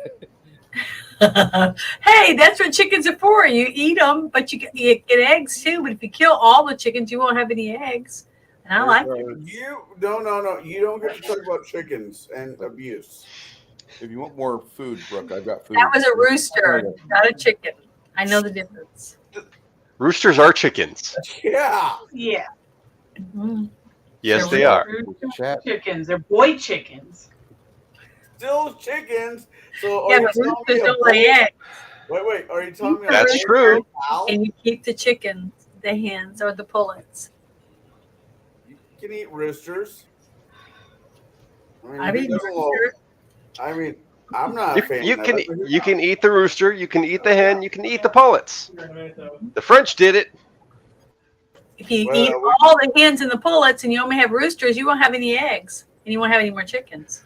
Hey, that's what chickens are for. You eat them, but you get eggs too. But if you kill all the chickens, you won't have any eggs. And I like it. You no. You don't get to talk about chickens and abuse. If you want more food, Brooke, I've got food. That was a rooster, not a chicken. I know the difference. Roosters are chickens. Yeah. Yeah. Mhm. Yes, they are. Chat. Chickens. They're boy chickens. Still chickens. So Yeah, are you but telling me roosters a don't lay bull- eggs. Wait. Are you telling me That's bull true. cow? And you keep the chickens. the hens or the pullets? You can eat roosters. I mean, rooster. I mean, I'm not a fan You of can it. but you can eat the rooster, you can eat the hen, you can eat the pullets. The French did it. if you Well, eat all the hens and the pullets and you only have roosters, you won't have any eggs and you won't have any more chickens.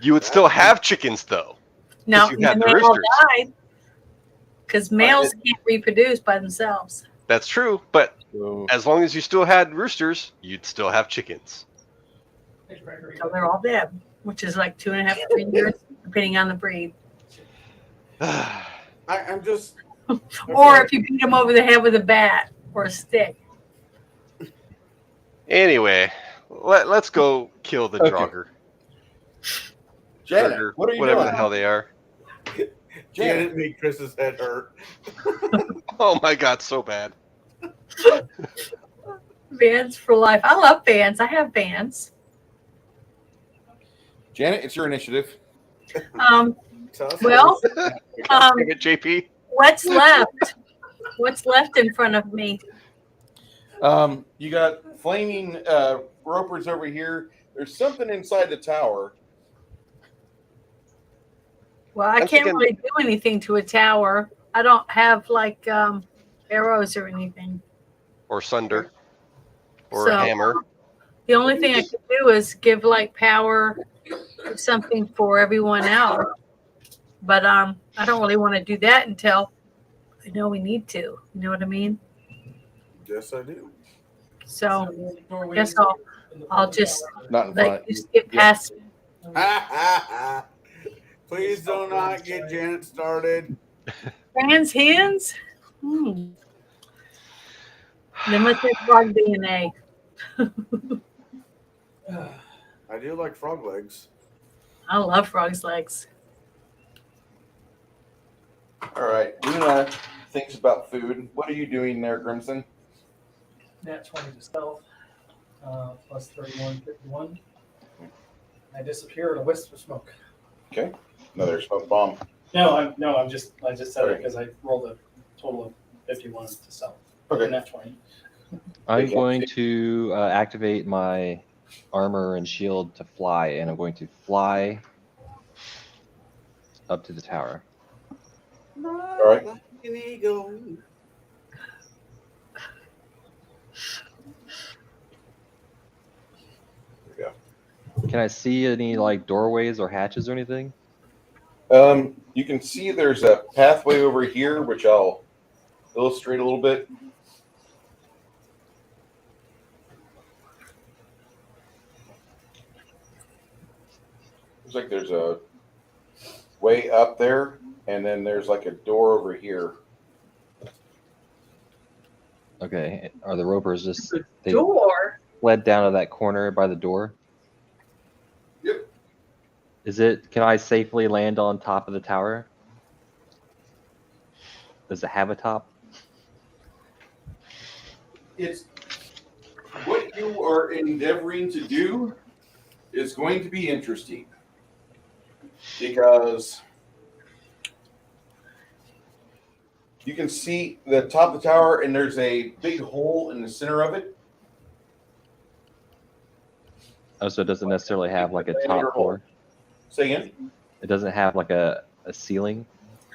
You would still have chickens though. No, you had the they all roosters. died because males can't reproduce by themselves. That's true, but So, as long as you still had roosters, you'd still have chickens. So they're all dead, which is like 2.5 to 3 years, depending on the breed. I'm just. Or if you beat them over the head with a bat or a stick. Anyway, let's go kill the Okay. Draugr. Janet, Draugr, what are you whatever doing? the hell they are. Janet made Chris's head hurt. Oh my god, so bad. Bands for life. I love bands. I have bands. Janet, it's your initiative. Well, Damn it, JP. what's left? What's left in front of me? You got flaming ropers over here. There's something inside the tower. Well, I can't really do anything to a tower. I don't have like arrows or anything. Or sunder. Or So, a hammer. The only thing I could do is give like power or something for everyone else. But I don't really want to do that until I know we need to. You know what I mean? Yes, I do. So I guess I'll just Not in let front. you skip past me. Please do not get Janet started. Trans hens? Limited frog DNA. I do like frog legs. I love frog's legs. All right. Luna thinks about food. What are you doing there, Crimson? Nat 20 to stealth, plus 31, 51. I disappear in a wisp of smoke. Okay. Another smoke bomb. I just said it Okay. because I rolled a total of 51 to stealth. Okay. Nat 20. I'm going to activate my armor and shield to fly, and I'm going to fly up to the tower. All right. Like an eagle. There Can I see any like doorways or hatches or anything? we go. You can see there's a pathway over here, which I'll illustrate a little bit. Looks like there's a way up there, and then there's like a door over here. Okay. Are the ropers just they Door? fled down to that corner by the door? Yep. Can I safely land on top of the tower? Does it have a top? It's what you are endeavoring to do is going to be interesting because you can see the top of the tower and there's a big hole in the center of it. Oh, so it doesn't necessarily have like a top floor? Say again? It doesn't have like a ceiling?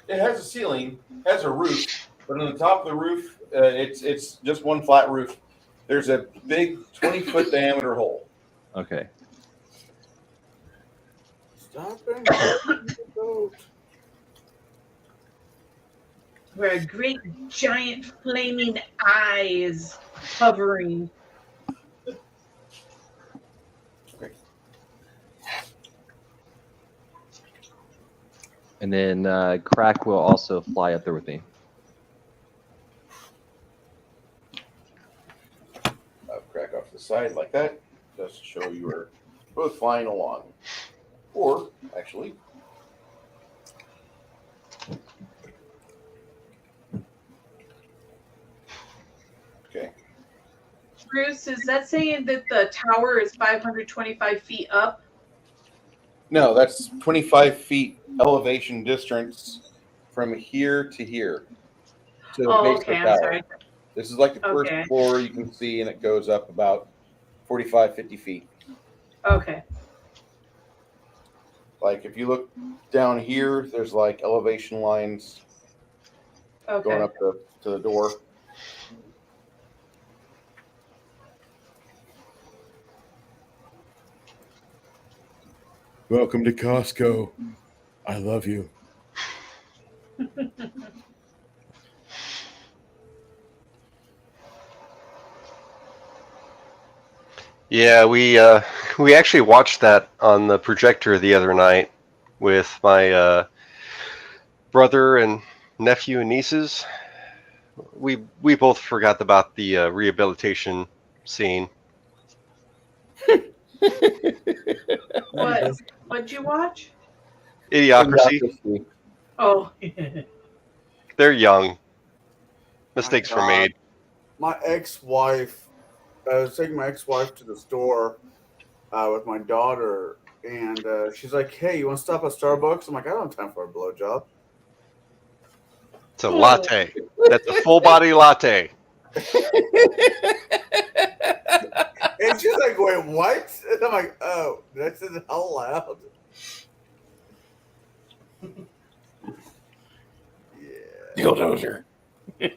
It has a ceiling, has a roof, but on the top of the roof, it's just one flat roof. There's a big 20-foot diameter hole. Okay. Stop it. Where a great giant flaming eye is hovering. And then Crack will also fly up there with me. Crack off the side like that, just to show you are both flying along. Or, actually, okay. Bruce, is that saying that the tower is 525 feet up? No, that's 25 feet elevation distance from here to here. To the Oh, base of okay. the I'm tower. sorry. This is like the first Okay. floor you can see, and it goes up about 45, 50 feet. Okay. Like if you look down here, there's like elevation lines Okay. going up to the door. Welcome to Costco. I love you. Yeah, we actually watched that on the projector the other night with my brother and nephew and nieces. We both forgot about the rehabilitation scene. What'd you watch? Idiocracy. Oh. They're young. Mistakes were made. My ex-wife, I was taking my ex-wife to the store with my daughter, and she's like, "Hey, you want to stop at Starbucks?" I'm like, "I don't have time for a blowjob." It's a latte. That's a full body latte. And she's like, "Wait, what?" And I'm like, "Oh, did I say that out loud?" Dildozer. What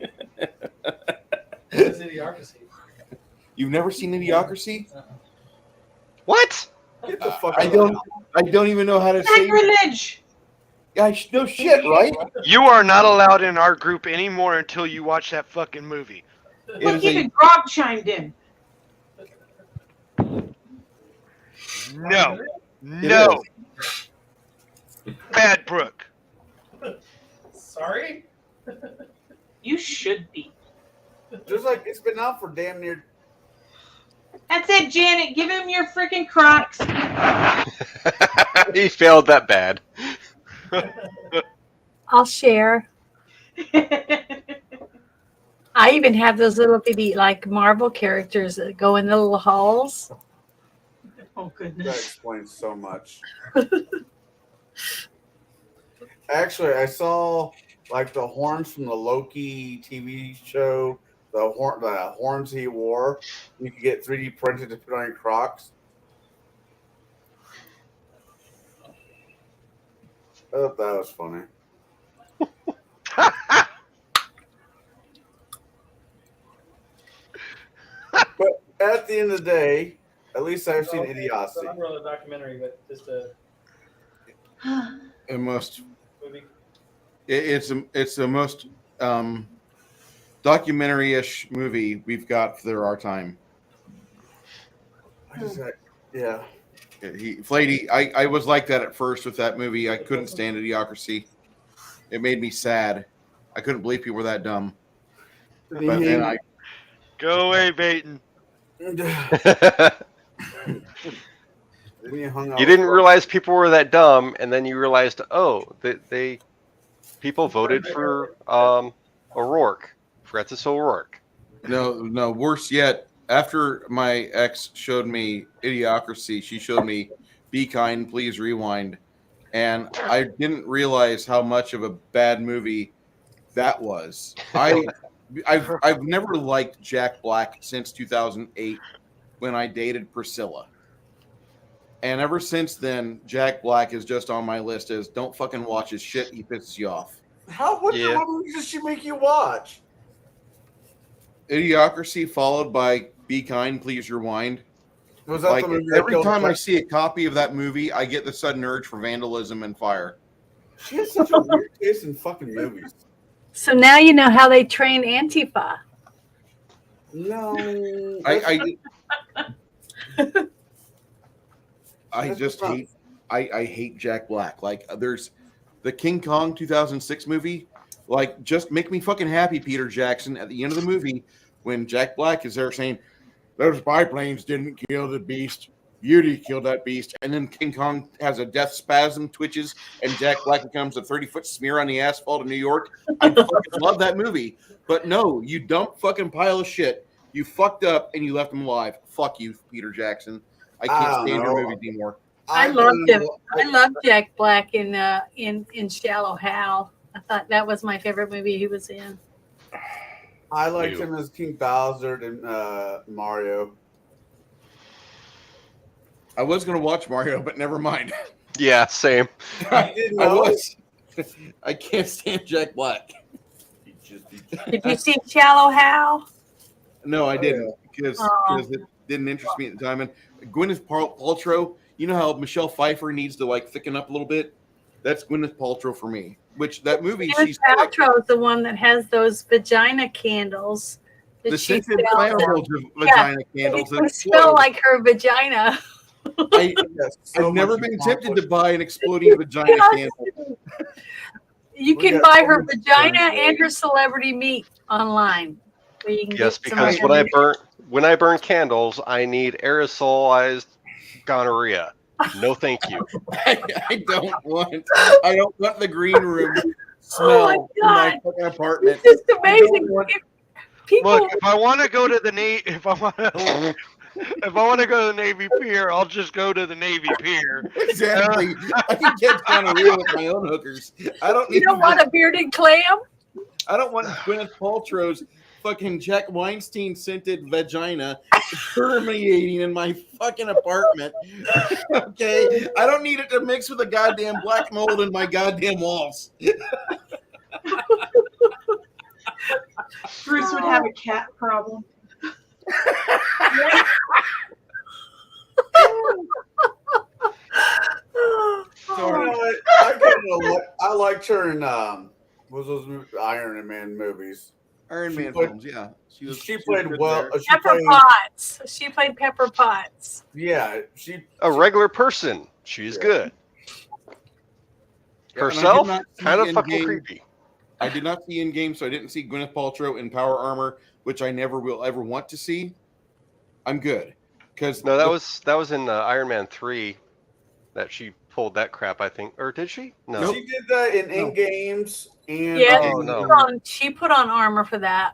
is Idiocracy? You've never seen Idiocracy? What? Get the fuck I don't even know how to say. Sacrilege! No shit, right? You are not allowed in our group anymore until you watch that fucking movie. Look, even Grog chimed in. No. No. Bad Brooke. Sorry? You should be. Just like it's been out for damn near. That's it, Janet. Give him your freaking Crocs. He failed that bad. I'll share. I even have those little bitty like Marvel characters that go in the little halls. Oh That goodness. explains so much. Actually, I saw like the horns from the Loki TV show. The horns he wore. You could get 3D printed to put on your Crocs. I thought that was funny. But at the end of the day, at least I've seen Idiocy. Not really a documentary, but just a It must. movie. It's the most documentary-ish movie we've got for our time. Yeah. Flady, I was like that at first with that movie. I couldn't stand Idiocracy. It made me sad. I couldn't believe people were that dumb. But then I Go away, Baton. You didn't realize people were that dumb, and then you realized, oh, they people voted for O'Rourke, Francis O'Rourke. No, worse yet. After my ex showed me Idiocracy, she showed me Be Kind, Please Rewind, and I didn't realize how much of a bad movie that was. I've never liked Jack Black since 2008 when I dated Priscilla. And ever since then, Jack Black is just on my list as don't fucking watch his shit. He pisses you off. What movies does she make you watch? Idiocracy followed by Be Kind, Please Rewind. Was that Like the movie that every killed time I Jack? see a copy of that movie, I get the sudden urge for vandalism and fire. She has such a weird taste in fucking movies. So now you know how they train Antifa. No. I just hate I hate Jack Black. Like there's the King Kong 2006 movie. Like just make me fucking happy, Peter Jackson, at the end of the movie when Jack Black is there saying those biplanes didn't kill the beast. Beauty killed that beast. And then King Kong has a death spasm, twitches, and Jack Black becomes a 30-foot smear on the asphalt of New York. I fucking love that movie. But no, you dumb fucking pile of shit. You fucked up and you left him alive. Fuck you, Peter Jackson. I can't stand your movies anymore. I loved him. I loved Jack Black in Shallow Hal. I thought that was my favorite movie he was in. I liked You. him as King Bowser and Mario. I was going to watch Mario, but never mind. Yeah, same. I didn't I know. was. I can't stand Jack Black. Did you see Shallow Hal? No, I didn't because it didn't interest me at the time. And Gwyneth Paltrow, you know how Michelle Pfeiffer needs to like thicken up a little bit? That's Gwyneth Paltrow for me. Which that movie, Gwyneth she's Paltrow is the one that has those vagina candles. That the she scented sells. flammable vagina candles. They that smell explode. like her vagina. I've never been tempted to buy an exploding vagina candle. You We can got buy so her much vagina fun. and her celebrity meat online. Where you can Yes, get some because of her when I burn candles, I need aerosolized gonorrhea. No, thank you. I don't want the green room smell in my fucking apartment. It's just amazing. People, Look, if I want to go to the if I want to go to the Navy Pier, I'll just go to the Navy Pier. Exactly. I can get gonorrhea with my own hookers. I don't need. you don't want a bearded clam? I don't want Gwyneth Paltrow's fucking Jack Weinstein scented vagina permeating in my fucking apartment. Okay, I don't need it to mix with the goddamn black mold in my goddamn walls. Bruce would have a cat problem. I liked her in what was those Iron Man movies? Iron Man played- films, yeah. She played well. She Pepper played, Potts. She played Pepper Potts. yeah, she A regular person. She's good. Yeah, and I did Herself, not see kind of in fucking game- creepy. I did not see in game, so I didn't see Gwyneth Paltrow in Power Armor, which I never will ever want to see. I'm good because No, that was in Iron Man 3 that she pulled that crap, I think. Or did she? No. She did that in games and Yeah, Oh, no. she put on armor for that.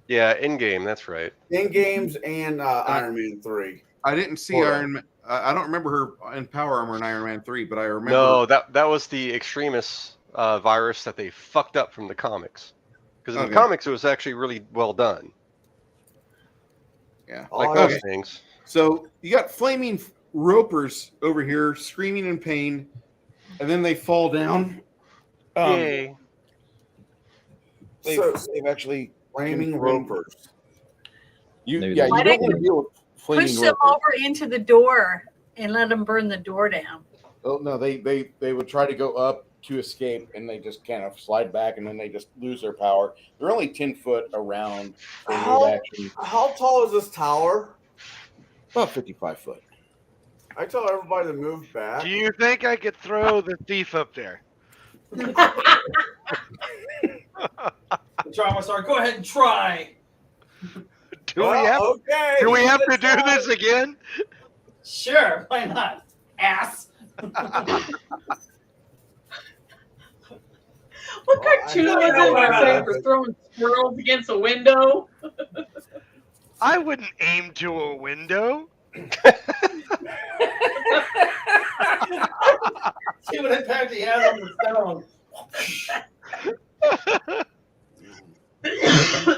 Yeah, in game. That's right. in games and Iron Man 3. I didn't see Hold on. Iron Man. I don't remember her in Power Armor in Iron Man 3, but I remember. No, that was the extremis virus that they fucked up from the comics. Because in the comics, it was actually really well done. Yeah, Like those things. So you got flaming ropers over here screaming in pain, and then they fall down. Yay. They've actually flaming ropers. You Maybe yeah, they- you don't want to deal with flaming Push them ropers. over into the door and let them burn the door down. Oh no, they would try to go up to escape, and they just kind of slide back, and then they just lose their power. They're only 10 foot around for move How, action. how tall is this tower? About 55 foot. I tell everybody to move back. Do you think I could throw the thief up there? Drama star, go ahead and try. Do we have to do this again? Sure, why not? Ass. What cartoon was it where they were throwing squirrels against a window? I wouldn't aim to a window. See what impact he has on the stone.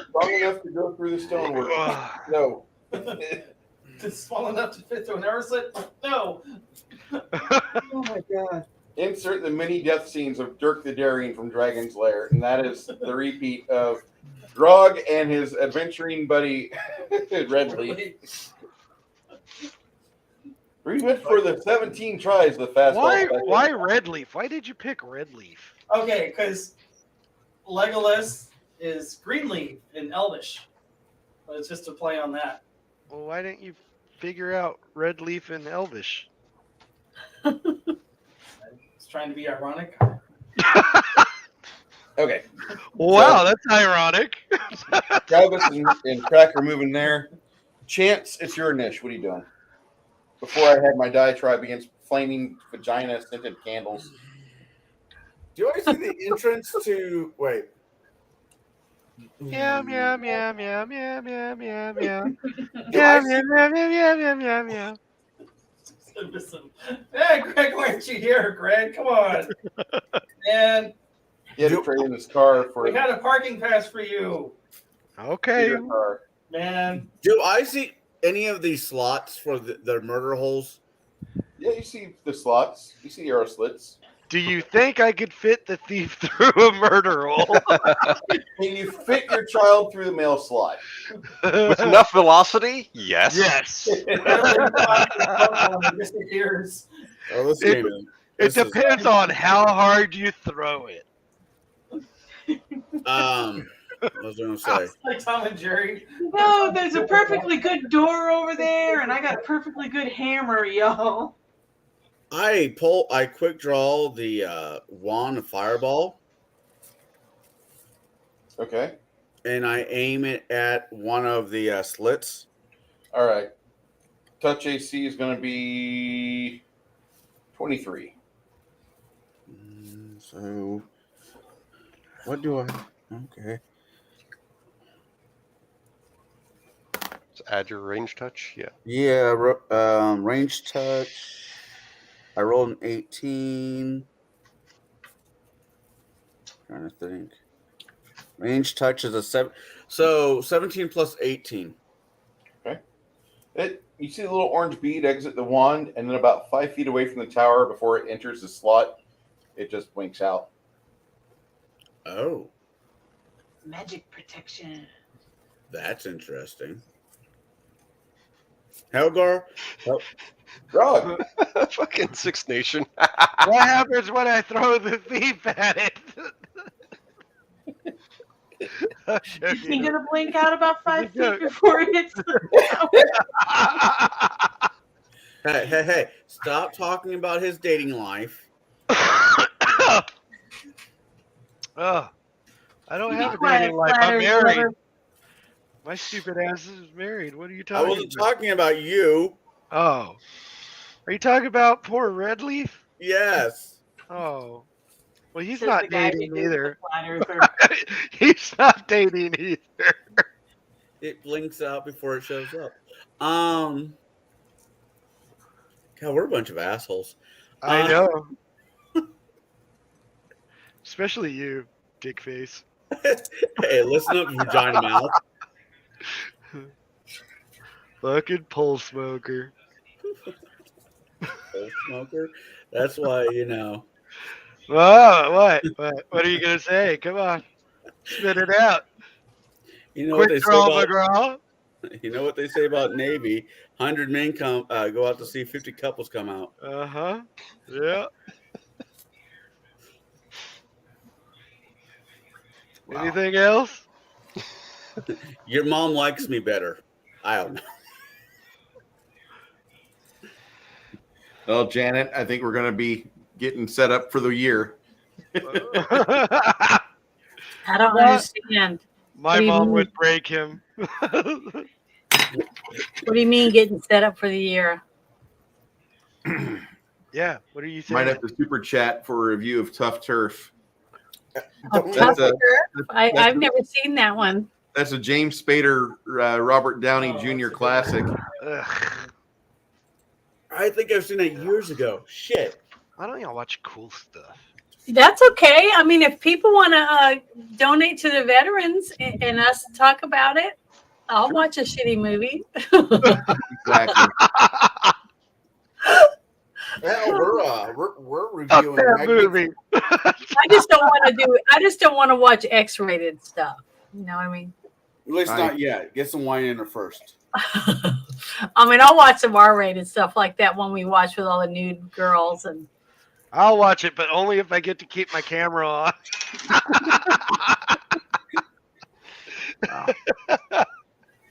Strong enough to go through the stonework. No. Just small enough to fit through an arrow slit? No. Oh my god. Insert the mini death scenes of Dirk the Daring from Dragon's Lair, and that is the repeat of Drog and his adventuring buddy Redleaf. We went for the 17 tries the fastball. Why Redleaf? Why did you pick Redleaf? Okay, because Legolas is Greenleaf in Elvish. But it's just a play on that. Well, why didn't you figure out Redleaf in Elvish? It's trying to be ironic. Okay. Wow, that's ironic. Travis and Crack are moving there. Chance, it's your niche. What are you doing? Before I had my diatribe against flaming vagina scented candles. Do I see the entrance to wait? Meow meow meow meow meow meow meow meow. Do I Meow see- meow meow meow meow meow meow. Hey, Greg, why aren't you here, Greg? Come on. And He had to trade in his car for we had a parking pass for you. Okay. Either car. Man, Do I see any of these slots for the murder holes? Yeah, you see the slots. You see arrow slits. Do you think I could fit the thief through a murder hole? Can you fit your child through the mail slot? With enough velocity, yes. Yes. it disappears. Oh, this It- game is. It This is, depends on how hard you throw it. what was I gonna say? It's like Tom and Jerry. No, there's a perfectly good door over there, and I got a perfectly good hammer, y'all. I quick draw the wand of fireball, Okay. and I aim it at one of the slits. All right. Touch AC is going to be 23. So, what do I? Okay. So add your range touch. Yeah. Yeah, range touch. I rolled an 18. Trying to think. Range touch is a 7. So 17 plus 18. You see the little orange bead exit the wand, and then about 5 feet away from the tower before it enters the slot, it just winks out. Oh, Magic protection. that's interesting. Helgar? Oh, Grog. Fucking Six Nation. What happens when I throw the thief at it? I'll show Is he you. gonna blink out about 5 Yeah. feet before it hits the hey, stop talking about his dating life. Oh, I don't Be have a quiet, dating life. I'm flattery, married. lover. My stupid ass is married. What are you I talking wasn't about? talking about you. Oh. Are you talking about poor Redleaf? Yes. Oh. Well, he's Says not the guy who dating did the either. flat earther. He's not dating either. It blinks out before it shows up. God, we're a bunch of assholes. I know. Especially you, dick face. Hey, listen up, vagina mouth. Fucking pole smoker. Old smoker. That's why, Whoa, what? What are you gonna say? Come on. Spit it out. You know what they Quick say draw, about McGraw. you know what they say about Navy. 100 men go out to sea, 50 couples come out. Uh-huh. Yeah. Wow. Anything else? Your mom likes me better. I don't know. Well, Janet, I think we're going to be getting set up for the year. I don't What? understand. My What do you mom mean? would break him. What do you mean getting set up for the year? Yeah, what are you Might saying? have to super chat for a review of Tough Turf. Oh, That's Tough a- Turf? I've never seen that one. That's a James Spader, Robert Downey Oh, Jr. that's a good classic. Ugh. I think I've seen it years ago. Shit. Why don't y'all watch cool stuff? That's okay. I mean, if people want to donate to the veterans and us talk about it, I'll watch a shitty movie. Exactly. Hell, we're Fuck reviewing that Magnet- movie. I just don't want to do it. I just don't want to watch X-rated stuff. You know what I mean? At least Right. not yet. Get some wine in there first. I mean, I'll watch some R-rated stuff like that one we watched with all the nude girls, and I'll watch it, but only if I get to keep my camera on.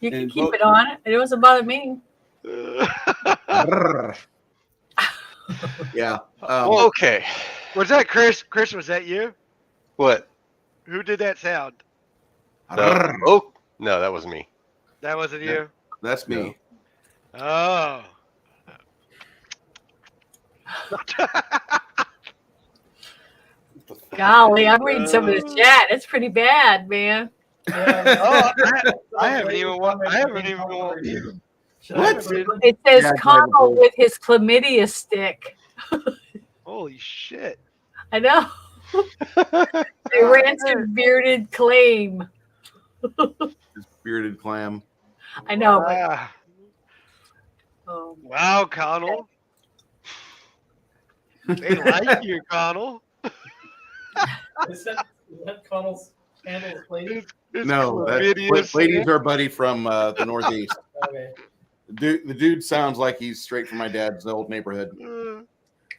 you can And keep vote- it on. It doesn't bother me. Yeah. Well, Okay. was that Chris? Chris, was that you? What? Who did that sound? Oh, no, that was me. That wasn't Yeah. you? That's me. Oh. Golly, I'm reading some of the chat. It's pretty bad, man. Oh, I haven't even wa- I haven't even wa- What? It says Yeah, Connell Bible. with his chlamydia stick. Holy shit. I know. A rancid bearded claim. His bearded clam. I know, but Wow, Connell. They like you, Connell. Is that Connell's handle plate? No, Lady's our buddy from the Northeast. Okay. The dude sounds like he's straight from my dad's old neighborhood.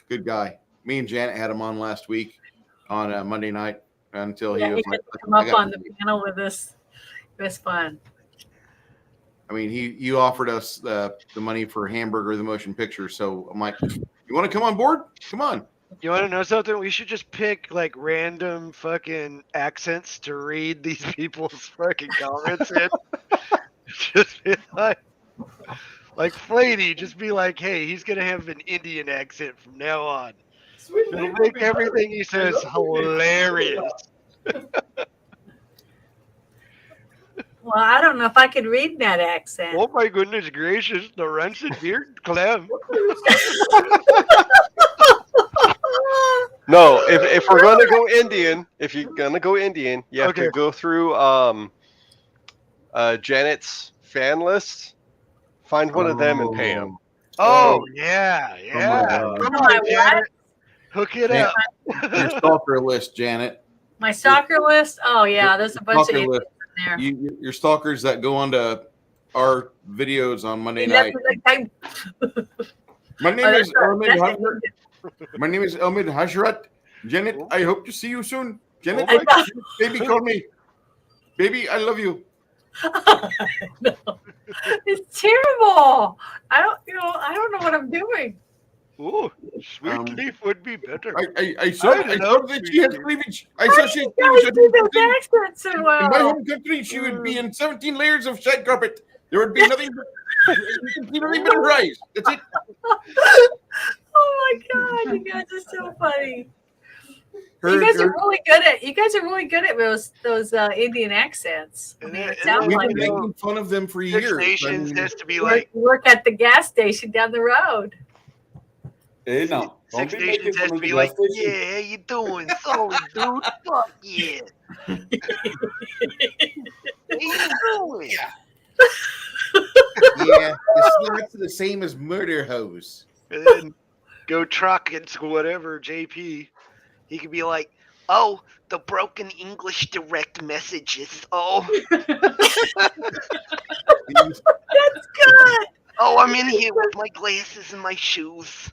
Good guy. Me and Janet had him on last week on Monday night until he was like, come up on the panel with us. It was fun. I mean, you offered us the money for Hamburger, the motion picture. So I'm like, you want to come on board? Come on. You want to know something? We should just pick like random fucking accents to read these people's fucking comments in. Just be like Flady, just be like, hey, he's gonna have an Indian accent from now on. It'll make everything he says hilarious. Well, I don't know if I could read that accent. Oh my goodness gracious, the rancid beard clam. No, if we're gonna go Indian, if you're gonna go Indian, you have to go through Janet's fan list, find one of them and pay them. Oh yeah. Come on, Janet. Hook it up. Your stalker list, Janet. My stalker list? Oh yeah, there's a bunch of idiots in there. Your stalkers that go onto our videos on Monday night. My name is Elmid Hashrat. Janet, I hope to see you soon. Janet, baby, call me. Baby, I love you. No. It's terrible. I don't know what I'm doing. Oh, sweet leaf would be better. I saw that she has cleavage. I saw she has cleavage. Do those accents so well. In my home country, she would be in 17 layers of shag carpet. There would be nothing but rice. That's it. Oh my god, you guys are so funny. You guys are really good at those Indian accents. I mean, it sounds we've like been making fun of them for years. Stations has to be like work at the gas station down the road. Hey, no. Six Nations has to be like, yeah, how you doing? Sorry, dude. Fuck yeah. How you doing? Yeah, it's not the same as murder hose. And then go truck into whatever, JP. He could be like, oh, the broken English direct messages. Oh. That's good. Oh, I'm in here with my glasses and my shoes.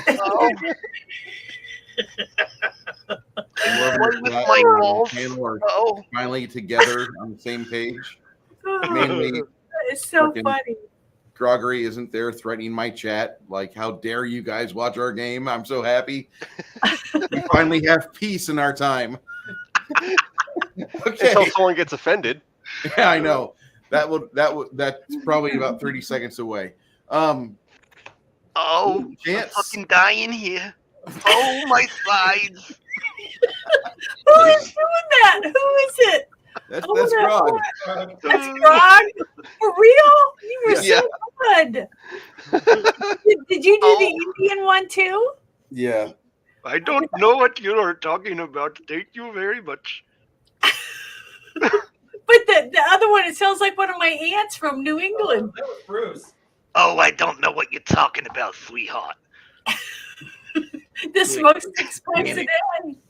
Oh. With my balls. Oh. Finally together on the same page. Mainly, it's so funny. Groggery isn't there threatening my chat. Like, how dare you guys watch our game? I'm so happy. We finally have peace in our time. Okay. Until someone gets offended. Yeah, I know. That's probably about 30 seconds away. Oh, I'm fucking dying here. Oh, my sides. Who is doing that? Who is it? That's Grog. That's Grog? For real? You were so good. Did you do the Indian one too? Yeah. I don't know what you are talking about. Thank you very much. But the other one, it sounds like one of my aunts from New England. That was Bruce. Oh, I don't know what you're talking about, sweetheart. The smoke exploded in.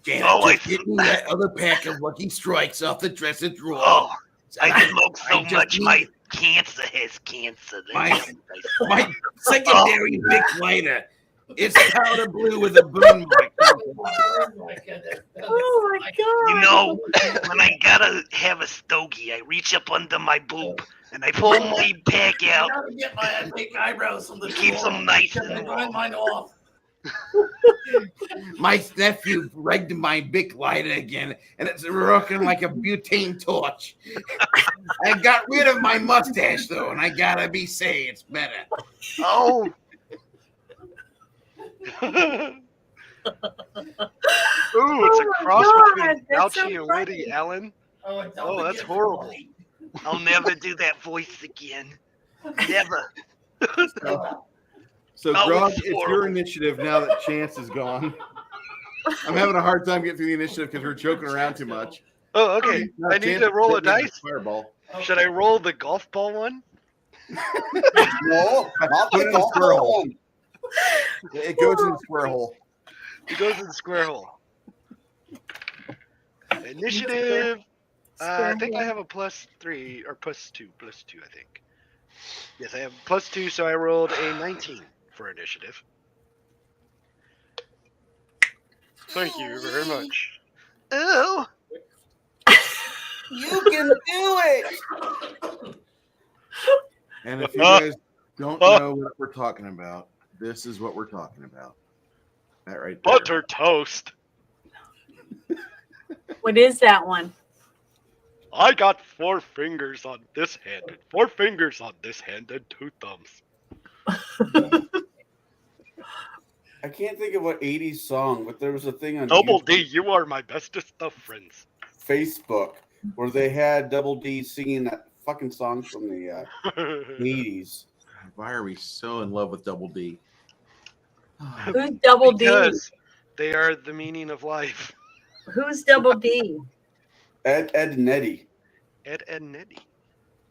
Janet, give me that other pack of Lucky Strikes off the dresser drawer. Oh, I smoke so much, my cancer has cancer. My secondary Bic lighter. It's powder blue with a boom mic. Oh my god! You know, when I gotta have a stogie, I reach up under my boob and I pull my pack out. I gotta get my big eyebrows from the Keeps them nice and warm. Mine off. My nephew rigged my Bic lighter again, and it's working like a butane torch. I got rid of my mustache though, and I gotta be say it's better. Oh. Ooh, it's a cross between Fauci and Woody Allen. Oh, that's horrible. I'll never do that voice again. Never. So, Grog, it's your initiative now that Chance is gone. I'm having a hard time getting through the initiative because we're joking around too much. Oh, okay. I need to roll a dice. Fireball. Should I roll the golf ball one? No, not Put it the in the golf square ball hole. one. It goes in the square hole. It goes in the square hole. Initiative. I think I have a +3 or +2. +2, I think. Yes, I have +2, so I rolled a 19 for initiative. Thank you very much. Oh! You can do it. And if you guys don't know what we're talking about, this is what we're talking about. That right there. Butter toast. What is that one? I got 4 fingers on this hand, and 4 fingers on this hand, and 2 thumbs. I can't think of what 80s song, but there was a thing on Double D, you are my bestest of friends. Facebook where they had Double D singing that fucking song from the 80s. Why are we so in love with Double D? Who's Double D? Because they are the meaning of life. Who's Double D? Ed and Eddie. Ed and Eddie.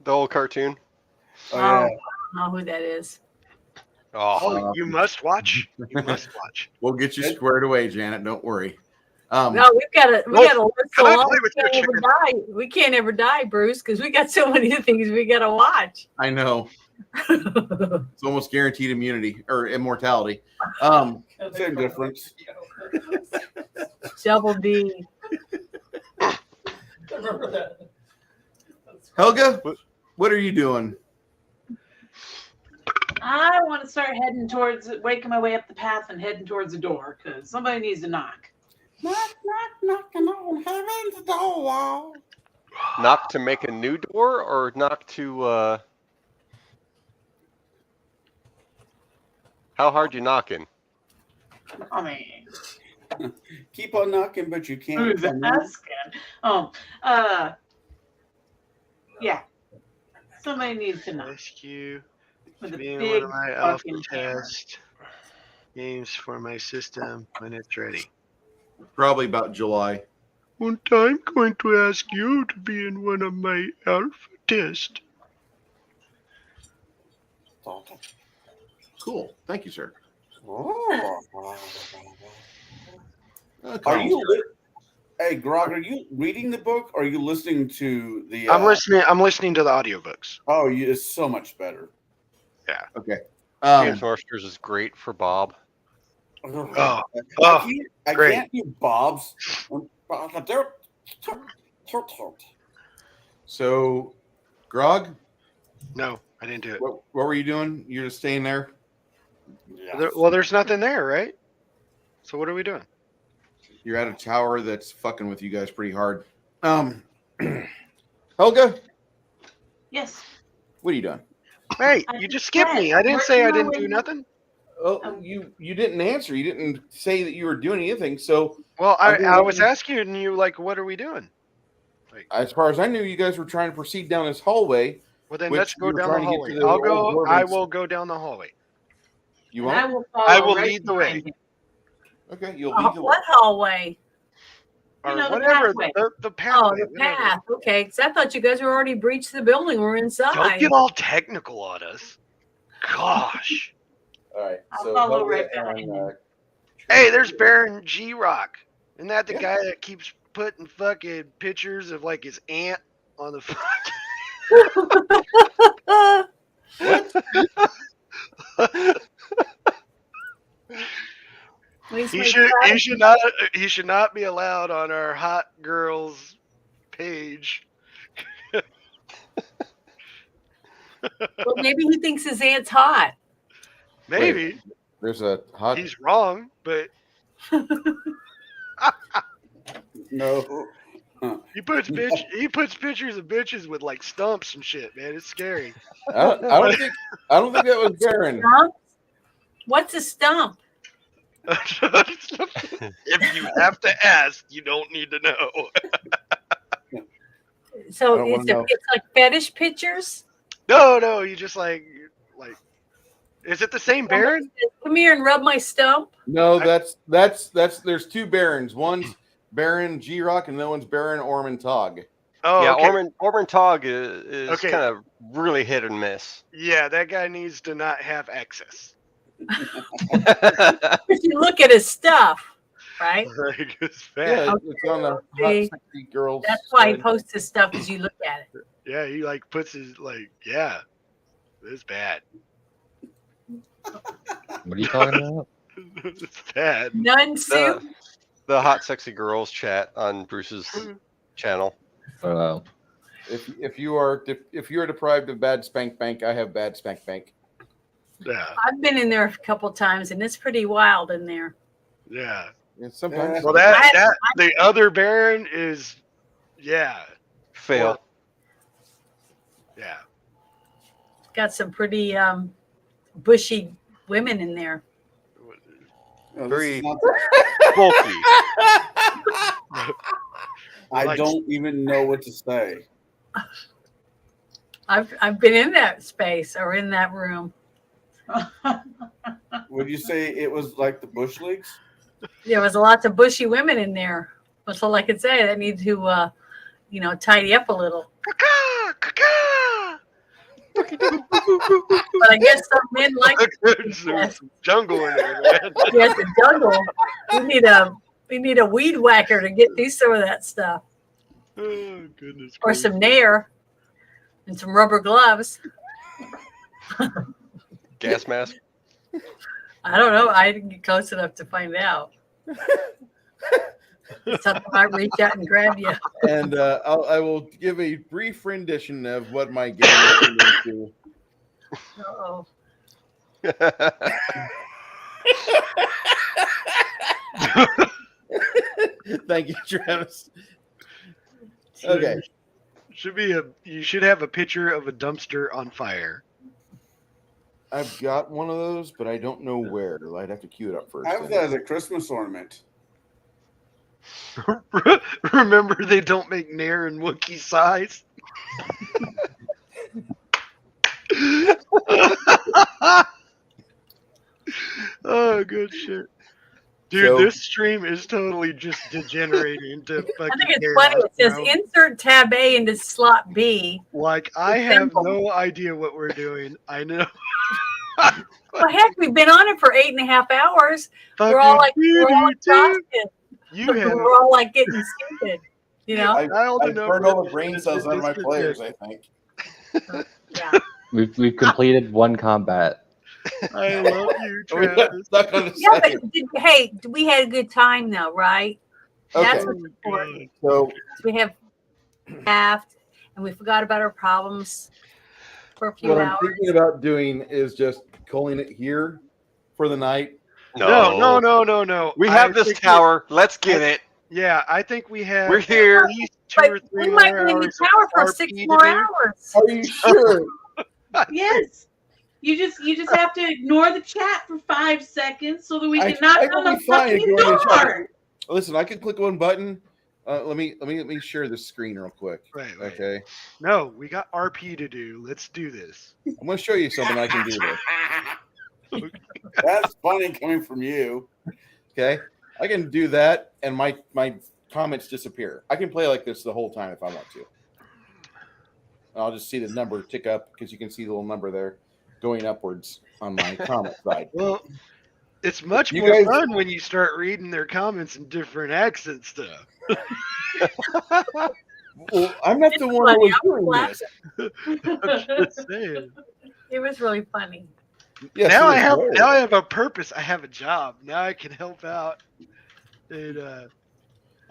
The old cartoon. Oh, yeah. I don't know who that is. Oh, you must watch. You must watch. We'll get you squared away, Janet. Don't worry. No, we gotta live so can I long. play with your chicken? We can't ever die, Bruce, because we got so many things we gotta watch. I know. It's almost guaranteed immunity or immortality. Same difference. Double D. Remember that. Helga, what are you doing? I want to start waking my way up the path and heading towards the door because somebody needs to knock. Knock, knock, knocking on heaven's door. Knock to make a new door, or knock to how hard you knocking? I mean, Keep on knocking, but you can't. who's asking? Yeah. Somebody needs to knock. Rescue. With a Being big one of my alpha fucking hammer. test games for my system when it's ready. Probably about July. And I'm going to ask you to be in one of my alpha tests. Cool. Thank you, sir. Oh. Are you? Hey, Grog, are you reading the book or are you listening to the? I'm listening. I'm listening to the audiobooks. Oh, it's so much better. Yeah. Okay. James Marsters is great for Bob. Oh, I great. can't do Bob's. So, Grog, No, I didn't do it. what were you doing? You're just staying there? Well, there's nothing there, right? So what are we doing? You're at a tower that's fucking with you guys pretty hard. Helga, Yes. what are you doing? Hey, you just skipped me. I didn't say I didn't do nothing. Oh, you didn't answer. You didn't say that you were doing anything. So, Well, I was asking you, like, what are we doing? Like, as far as I knew, you guys were trying to proceed down this hallway. well, then which let's go you were down the trying to get hallway. to the I'll go. old I dwarven- will go down the hallway. You And I want? will follow I will right lead the way. behind him. Okay, you'll lead the way. What hallway? Or know, the whatever. pathway. The Oh, pathway. the whatever. path. Okay, because I thought you guys were already breached the building. We're Don't inside. get all technical on us. Gosh. All right. I'll So follow Helga right and, behind him. Hey, there's Baron G Rock. Isn't that the Yeah. guy that keeps putting fucking pictures of like his aunt on the he should not be allowed on our hot girls page. Well, maybe he thinks his aunt's hot. Maybe there's a hot. he's wrong, but No. he puts pictures of bitches with like stumps and shit, man. It's scary. I don't think that was Baron. Stump? What's a stump? If you have to ask, you don't need to know. So I don't wanna know. it's like fetish pictures? No, you just like. Is it the same Baron? Come here and rub my stump. No, that's there's two Barons. One's Baron G-Rock, and no one's Baron Ormond-Tog. Oh, yeah, okay. Orban Tog is Okay. kind of really hit and miss. Yeah, that guy needs to not have access. If you look at his stuff, right? Like, it's Yeah, bad. it's on the hot, See, sexy girls. That's why he side. posts his stuff as you look at it. Yeah, he like puts his yeah, it's bad. What are you talking about? It's bad. None soup. The hot sexy girls chat on Bruce's channel. Oh, If you are deprived of bad spank bank, I have bad spank bank. Yeah, I've been in there a couple times, and it's pretty wild in there. yeah. And sometimes Well, that the other Baron is, yeah, Fail. yeah. Got some pretty bushy women in there. Very bulky. I Like- don't even know what to say. I've been in that space or in that room. Would you say it was like the Bush Leagues? There was lots of bushy women in there. That's all I could say. That need to, tidy up a little. But I guess some men like There's some jungle in there, man. yes, the jungle. We need a weed whacker to get through some of that stuff, Oh goodness. or gracious. some nair, and some rubber gloves. Gas mask. I don't know. I didn't get close enough to find out. Something might reach out and grab you. and I will give a brief rendition of what my game is turned into. Uh-oh. Thank you, Travis. Okay. You should have a picture of a dumpster on fire. I've got one of those, but I don't know where. I'd have to queue it up first. I have that as a Christmas ornament. Remember, they don't make Nair in Wookiee size. Oh, good shit. Dude, So- this stream is totally just degenerating into fucking I think it's chaos, funny. It says bro. insert tab A into slot B. Like, I It's have simple. no idea what we're doing. I know. Well, heck, we've been on it for 8.5 hours. We're all like, we're all exhausted. You have We're all like getting stupid. You know? I dialed I've the burned number. all the brain cells out of my players, I think. Yeah. we've completed one combat. I love you, We got Travis. stuck on the Yeah, second. but hey, we had a good time though, right? That's Okay. what's important. So We have laughed and we forgot about our problems for a few what I'm hours. thinking about doing is just calling it here for the night. No. We I have this think tower. Let's get it. Yeah, I think we have We're here. at least 2 or 3 we more might be in the hours of tower for RP 6 to more do. hours. Are you sure? Yes. You just have to ignore the chat for 5 seconds so that we can knock I on will the be fine fucking ignoring the chat. door. Listen, I can click one button. Let me share the screen real quick. Right. Okay. No, we got RP to do. Let's do this. I'm going to show you something I can do this. That's funny coming from you. Okay. I can do that, and my comments disappear. I can play like this the whole time if I want to. I'll just see the number tick up because you can see the little number there going upwards on my comment side. Well, it's much You more guys- fun when you start reading their comments in different accent stuff. Well, I'm not the one who was doing this. I'm just saying. It was really funny. Yes, now it I was. have a purpose. I have a job. Now I can help out. And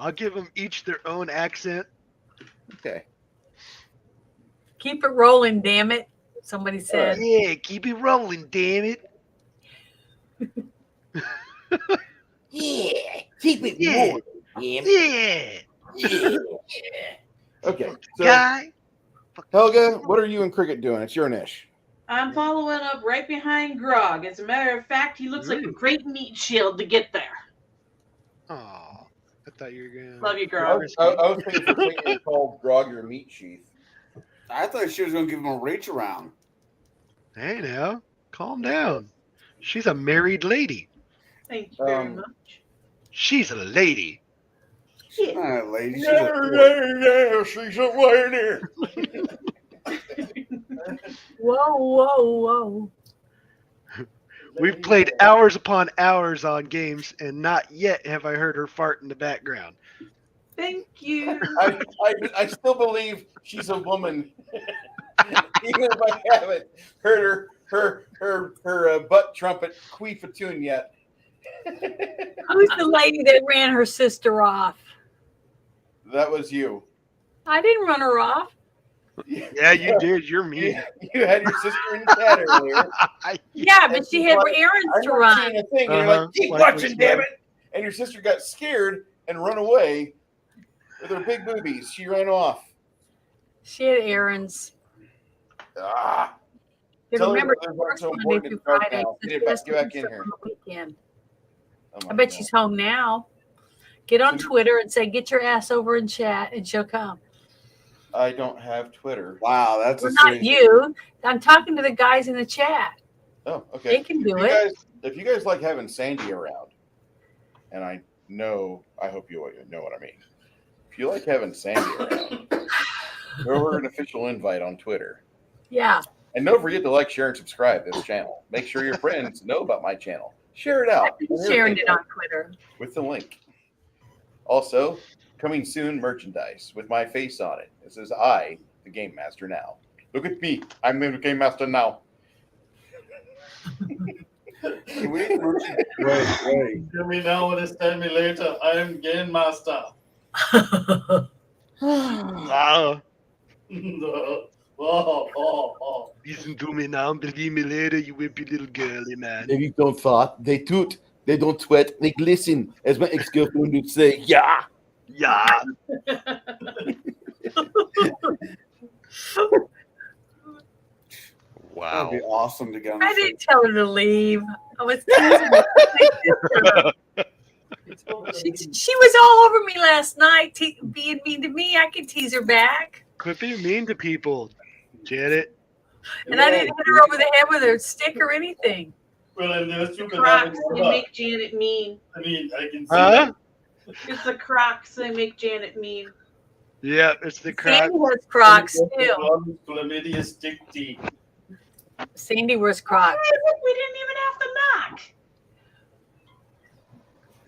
I'll give them each their own accent. Okay. Keep it rolling, damn it. Somebody said. Yeah, keep it rolling, damn it. Yeah, keep it Yeah. rolling. Yeah. Okay. So, Guy. Helga, what are you and Cricket doing? It's your niche. I'm following up right behind Grog. As a matter of fact, he looks like a great meat shield to get there. Oh, I thought you were gonna. Love you, I Grog. was thinking for something you called Grog your meat sheath. I thought she was going to give him a reach around. Hey now, calm down. She's a married lady. Thank you very Um, much. She's a lady. Yeah. All right, lady. She's somewhere in here. Whoa, whoa, whoa. We've played hours upon hours on games, and not yet have I heard her fart in the background. Thank you. I still believe she's a woman, even if I haven't heard her butt trumpet queef a tune yet. Who's the lady that ran her sister off? That was you. I didn't run her off. Yeah, you did. You're mean. You had your sister in chat earlier. Yeah, but she had errands to I'm not run. seeing a thing. And you're like, keep Like watching, we damn said. it! And your sister got scared and run away with her big boobies. She ran off. She had errands. Ah. You Tell her remember, that she they're works so Monday important through it's dark Friday. now. So Get she has back to in do here. something on the weekend. Oh my I bet God. she's home now. Get on Twitter and say, "Get your ass over in chat," and she'll come. I don't have Twitter. Wow, that's Well, a not strange. you. I'm talking to the guys in the chat. Oh, okay. They can do it. If you guys like having Sandy around, and I hope you know what I mean. If you like having Sandy around, go over an official invite on Twitter. Yeah. And don't forget to like, share, and subscribe to this channel. Make sure your friends know about my channel. Share it out. I've been sharing it on Twitter. With the link. Also, coming soon merchandise with my face on it. This is I, the Game Master now. Look at me. I'm the Game Master now. Wait. Hear me now, what is tell me later. I am Game Master. Wow. Oh. Listen to me now, believe me later, you wimpy little girly man. They don't fart, they toot, they don't sweat, they glisten, as my ex-girlfriend would say. Yeah. Yeah. That'd be awesome to get on. I didn't tell her to leave. I was teasing her. She was all over me last night, being mean to me. I could tease her back. Quit being mean to people, Janet. And I didn't hit her over the head with a stick or anything. Well, and there's two Crocs, they make Janet mean. I mean, I can see. Huh? It's the Crocs, they make Janet mean. Yeah, it's the Crocs. Sandy wears Crocs too. Chlamydia stick tea. Sandy wears Crocs. We didn't even have to knock.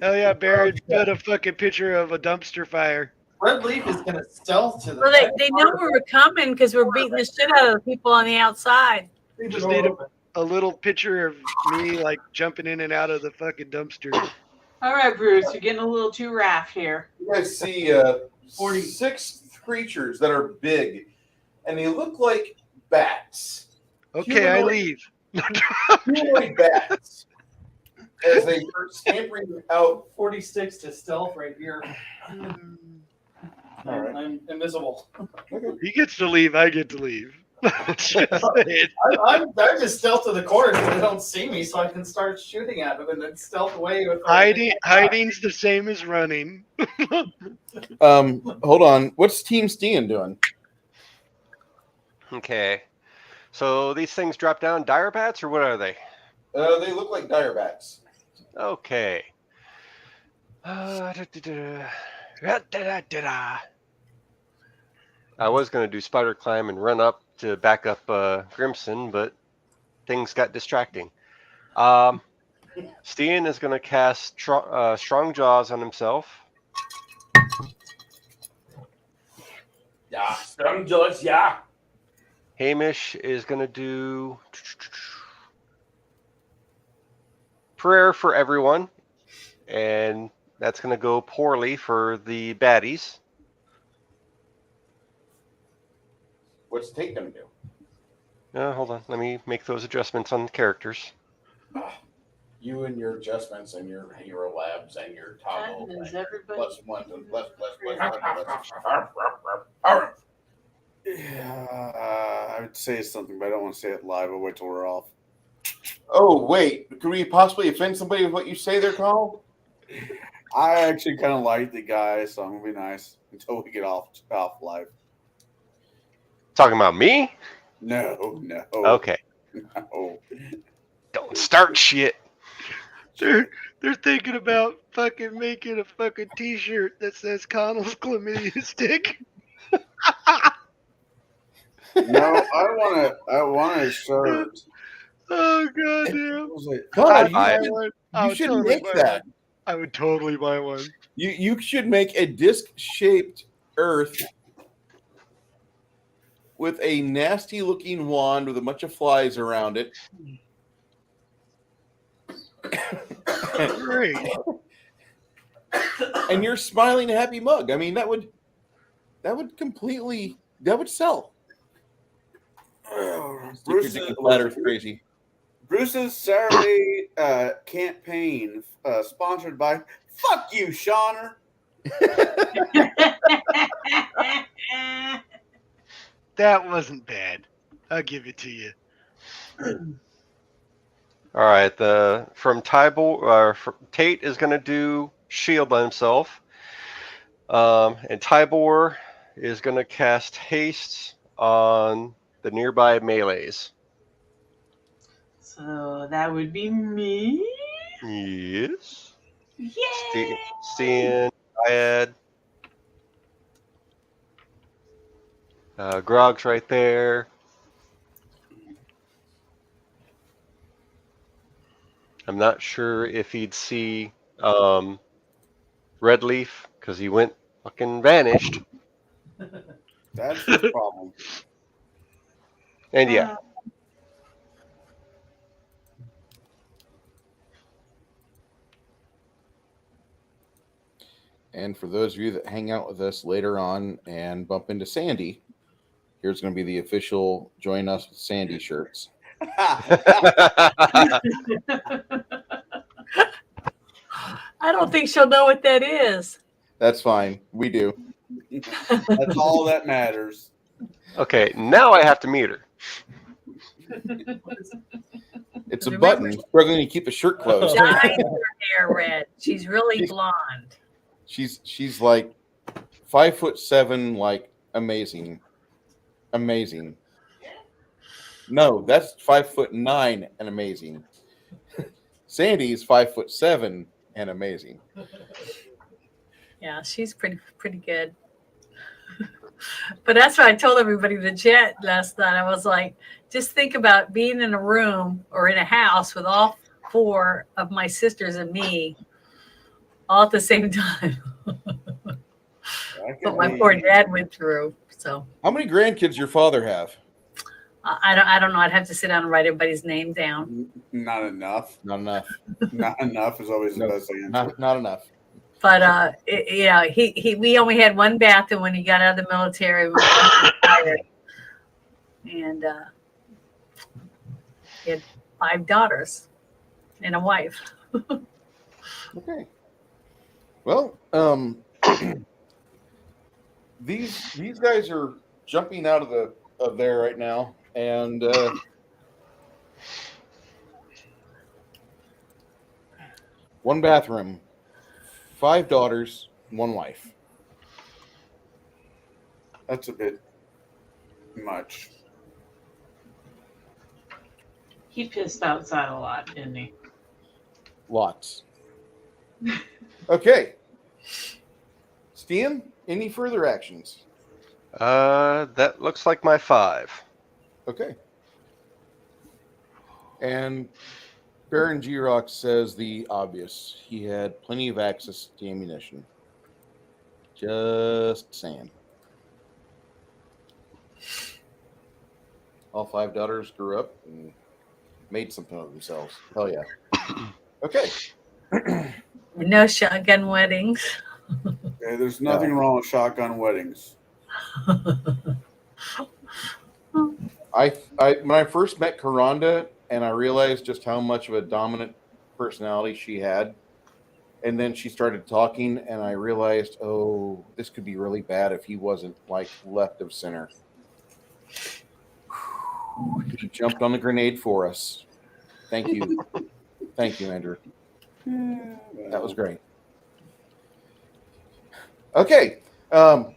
Hell yeah, Barry, put a fucking picture of a dumpster fire. Red Leaf is gonna stealth to the. Well, they know we were coming because we're beating the shit out of the people on the outside. Just need a little picture of me like jumping in and out of the fucking dumpster. All right, Bruce, you're getting a little too raft here. You guys see 46 creatures that are big, and they look like bats. Okay, I leave. Humanoid bats. As they are scampering out. 46 to stealth right here. All right. I'm invisible. He gets to leave, I get to leave. Just saying. I'm just stealth to the corner so they don't see me, so I can start shooting at them and then stealth away. With Hiding's the same as running. Hold on. What's Team Steen doing? Okay. So these things drop down dire bats, or what are they? They look like dire bats. Okay. I was going to do spider climb and run up to back up Grimson, but things got distracting. Steen is going to cast Strong Jaws on himself. Yeah, Strong Jaws, yeah. Hamish is going to do Prayer for Everyone, and that's going to go poorly for the baddies. What's Tate going to do? Hold on. Let me make those adjustments on the characters. You and your adjustments and your hero labs and your toggle. Is everybody? Plus one. Yeah, I would say something, but I don't want to say it live. I'll wait till we're off. Oh, wait. Could we possibly offend somebody with what you say they're called? I actually kind of like the guy, so I'm going to be nice until we get off live. Talking about me? No. Okay. No. Don't start shit. They're thinking about fucking making a fucking T-shirt that says Connell's chlamydia stick. No, I want a shirt. Oh goddamn! Was it? Connell, I'd buy one. I you would should totally make buy that. one. I would totally buy one. You should make a disc-shaped Earth with a nasty-looking wand with a bunch of flies around it. Great. And your smiling, happy mug. I mean, that would sell. Flat Earth crazy. Bruce's Saturday campaign, sponsored by Fuck You, Shauner. That wasn't bad. I'll give it to you. All right, from Tate is going to do shield by himself, and Tybor is going to cast haste on the nearby melees. So that would be me. Yes. Yay! Stian, Dyad, Grog's right there. I'm not sure if he'd see Red Leaf because he went fucking vanished. That's the problem. And yeah. And for those of you that hang out with us later on and bump into Sandy, here's going to be the official Join Us with Sandy shirts. I don't think she'll know what that is. That's fine. We do. That's all that matters. Okay, now I have to meet her. It's a button struggling to keep a shirt closed. Dyes her hair red. She's really blonde. She's like 5'7", like amazing. No, that's 5'9" and amazing. Sandy's 5'7" and amazing. Yeah, she's pretty good. But that's what I told everybody in the chat last night. I was like, just think about being in a room or in a house with all 4 of my sisters and me all at the same time. But my poor dad went through. So how many grandkids your father have? I don't know. I'd have to sit down and write everybody's name down. Not enough. Not enough. Not enough is always the best answer. Not enough. But we only had one bathroom when he got out of the military. And he had 5 daughters and a wife. Okay. Well, these guys are jumping out of there right now, and one bathroom, 5 daughters, 1 wife. That's a bit much. He pissed outside a lot, didn't he? Lots. Okay. Stian, any further actions? That looks like my 5. Okay. And Baron G-Rock says the obvious. He had plenty of access to ammunition. Just saying. All 5 daughters grew up and made something of themselves. Hell yeah. Okay. No shotgun weddings. Okay, there's nothing wrong with shotgun weddings. When I first met Karanda and I realized just how much of a dominant personality she had, and then she started talking and I realized, oh, this could be really bad if he wasn't like left of center. He jumped on the grenade for us. Thank you. Thank you, Andrew. That was great. Okay. Top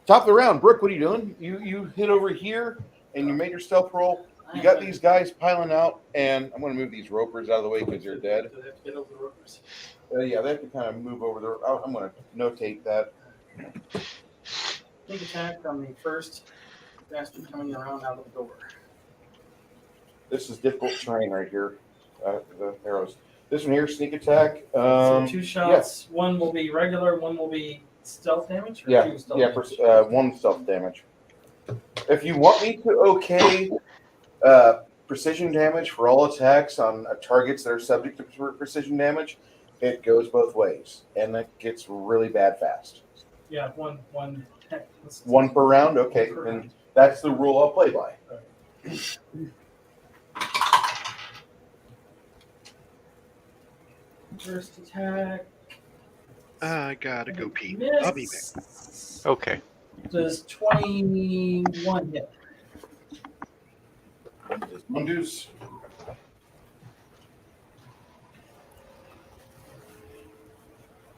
of the round. Brooke, what are you doing? You hit over here and you made your stealth roll. You got these guys piling out, and I'm going to move these ropers out of the way because they're dead. Do they have to get over the ropers? Yeah, they have to kind of move over there. I'm going to notate that. Sneak attack on the first bastard coming around out of the door. This is difficult terrain right here. The arrows. This one here, sneak attack. So 2 shots. One will be regular. One will be stealth damage. Or Yeah, 2 stealth yeah, damage? 1 stealth damage. If you want me to okay precision damage for all attacks on targets that are subject to precision damage, it goes both ways, and that gets really bad fast. Yeah, one. Heck, 1 per round, okay, Per then round. that's the rule I'll play by. First attack. I gotta go pee. I'll be back. Okay. Does 21 hit? Mundus.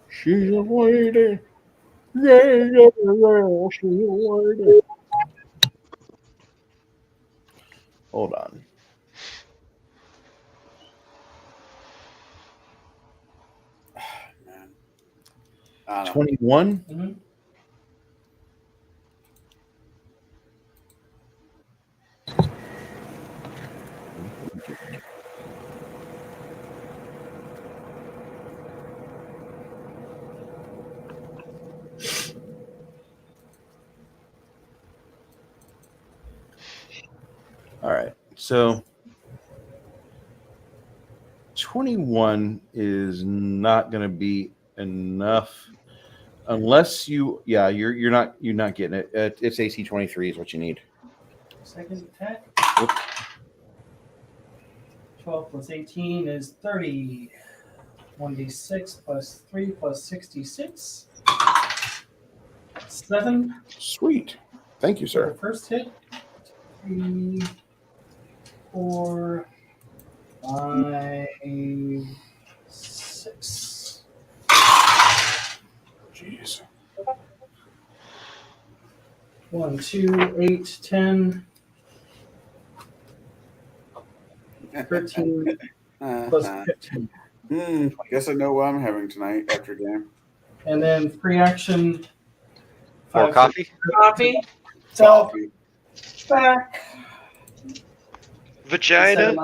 She's a lady. Yeah, she's a lady. Hold on. Man. 21? Mm-hmm. All right. So 21 is not going to be enough unless you're not getting it. It's AC 23 is what you need. Second attack. 12 plus 18 is 30. 1d6 plus 3 plus 66. 7. Sweet. Thank you, For sir. the first hit. 3, 4, 5, 6. Jeez. 1, 2, 8, 10. 13 plus 15. Guess I know what I'm having tonight after game. And then free action. More 5 coffee? Coffee? So back. Vagina.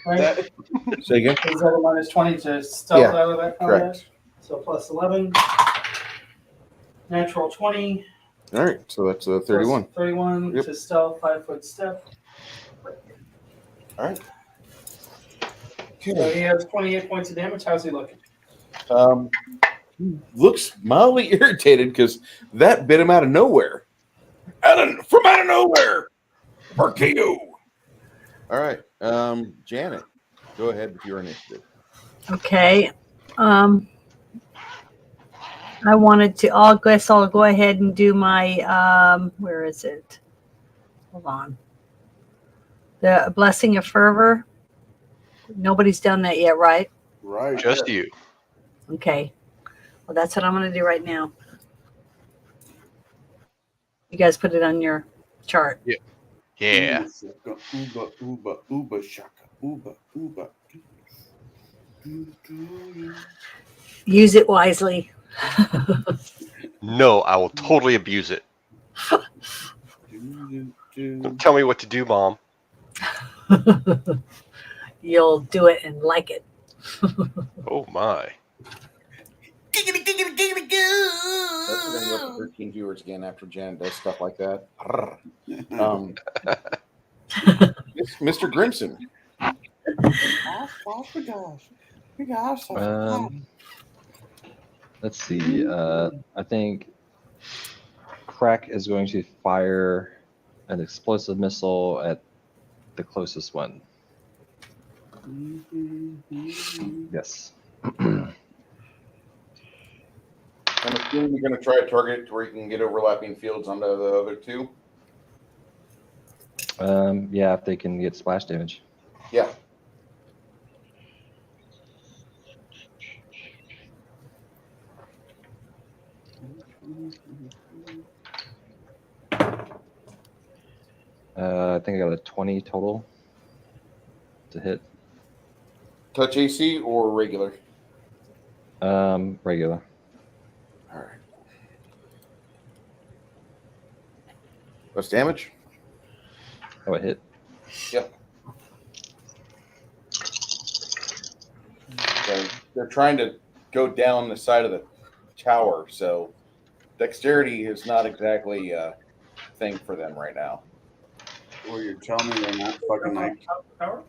Right? Say again? Is that a minus 20 to stealth Yeah, out of that combat? correct. So plus 11. Natural 20. All right, so that's 31. Plus 31 Yep. to stealth, 5-foot step. All right. So he has 28 points of damage. How's he looking? Looks mildly irritated because that bit him out of nowhere. From out of nowhere. RKO. All right, Janet, go ahead with your initiative. Okay. I guess I'll go ahead and do my, where is it? Hold on. The Blessing of Fervor. Nobody's done that yet, right? Right. Just you. Okay. Well, that's what I'm going to do right now. You guys put it on your chart. Yeah. Uba shaka. Uba. Use it wisely. No, I will totally abuse it. Don't tell me what to do, Mom. You'll do it and like it. Oh my. That's going to go up to 13 viewers again after Janet does stuff like that. Mr. Grimson. Let's see. I think Crack is going to fire an explosive missile at the closest one. Yes. I'm assuming you're going to try to target it to where you can get overlapping fields onto the other two. Yeah, if they can get splash damage. Yeah. I think I got a 20 total to hit. Touch AC or regular? Regular. All right. What's damage? Oh, it hit. Yep. So they're trying to go down the side of the tower, so dexterity is not exactly a thing for them right now. Well, you're telling me they're not fucking like. Power?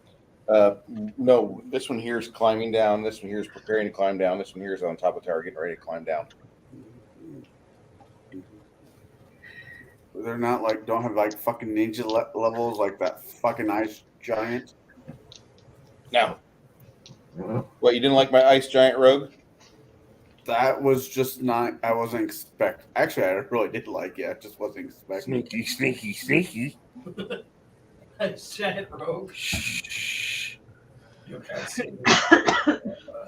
No, this one here is climbing down. This one here is preparing to climb down. This one here is on top of the tower, getting ready to climb down. They're not like, don't have like fucking ninja levels like that fucking ice giant. Now, what, you didn't like my ice giant rogue? That was just not. I wasn't expect. Actually, I really did like it. I just wasn't expecting. Sneaky. That's giant rogue. You can't see me.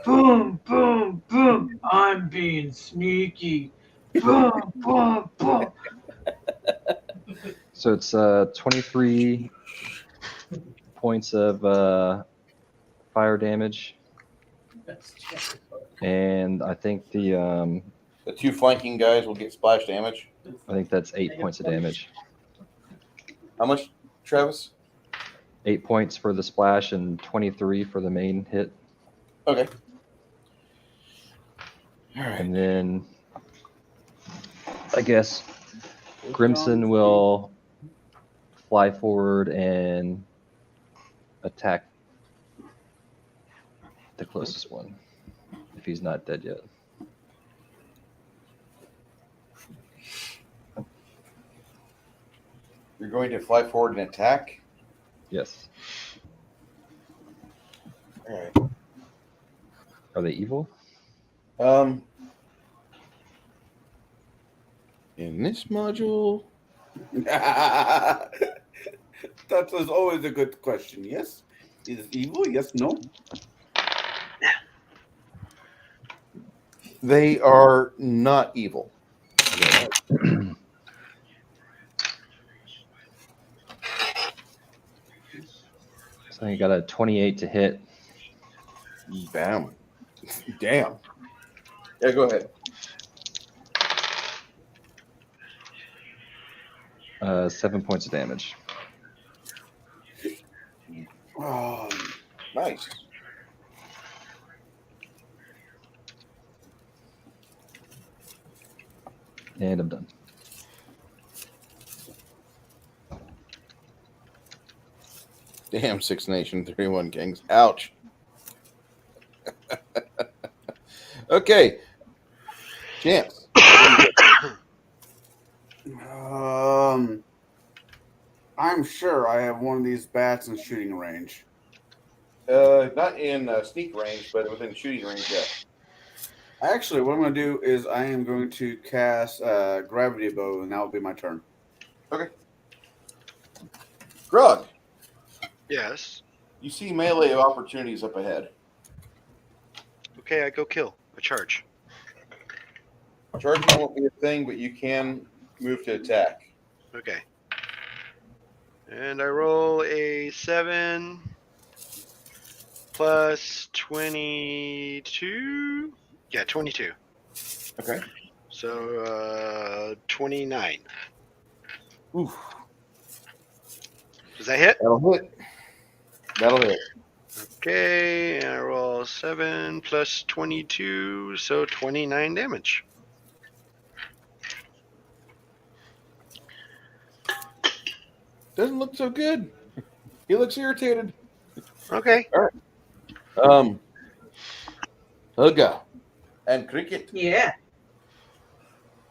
Boom, boom, boom. I'm being sneaky. Boom, boom, boom. So it's 23 points of fire damage, That's giant rogue. and I think the two flanking guys will get splash damage. I think that's 8 points of damage. How much, Travis? 8 points for the splash and 23 for the main hit. Okay. All right. And then I guess Grimson will fly forward and attack the closest one if he's not dead yet. You're going to fly forward and attack? Yes. All right. Are they evil? In this module, That was always a good question. Yes, is it evil? Yes, no. they are not evil. So you got a 28 to hit. Damn. Yeah, go ahead. 7 points of damage. Oh, Nice. And I'm done. Damn, Six Nation, 31 Kings. Ouch. Okay. Chance. I'm sure I have one of these bats in shooting range. Not in sneak range, but within shooting range, yeah. Actually, what I'm going to do is I am going to cast Gravity Bow, and that will be my turn. Okay. Grog, Yes. you see melee opportunities up ahead. Okay, I go kill. I charge. Charging won't be a thing, but you can move to attack. Okay. And I roll a 7 plus 22. Yeah, 22. Okay. So 29. Oof. Does that hit? That'll hit. That'll hit. Okay, and I roll 7 plus 22, so 29 damage. Doesn't look so good. He looks irritated. Okay. All right. Hugga and Cricket. Yeah.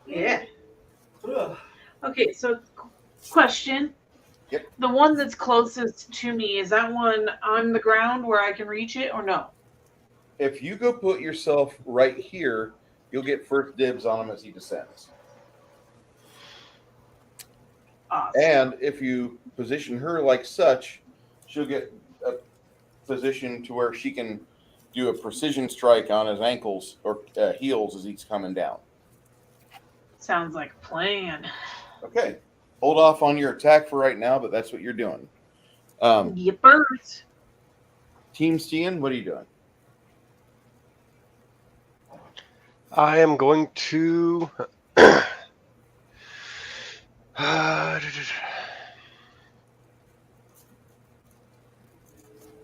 Yeah. Okay, so question. Yep. The one that's closest to me, is that one on the ground where I can reach it or no? If you go put yourself right here, you'll get first dibs on him as he descends. Awesome. And if you position her like such, she'll get a position to where she can do a precision strike on his ankles or heels as he's coming down. Sounds like a plan. Okay. hold off on your attack for right now, but that's what you're doing. Yippers. Team Stian, what are you doing? I am going to.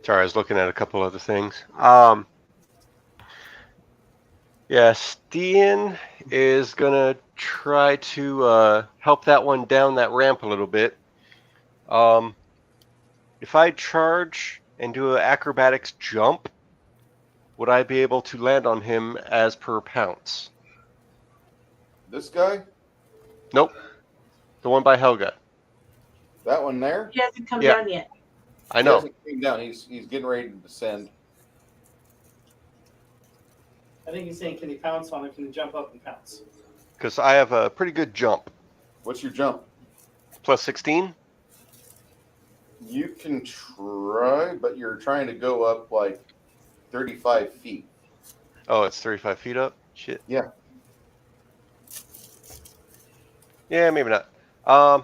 Sorry, I was looking at a couple other things. Yeah, Stian is gonna try to help that one down that ramp a little bit. If I charge and do an acrobatics jump, would I be able to land on him as per pounce? This guy? Nope. The one by Helga. That one there? He hasn't come Yeah. down yet. I He know. hasn't came down. He's getting ready to descend. I think he's saying, can he pounce on it? Can he jump up and pounce? Because I have a pretty good jump. What's your jump? Plus 16? You can try, but you're trying to go up like 35 feet. Oh, it's 35 feet up? Shit. Yeah. Yeah, maybe not. How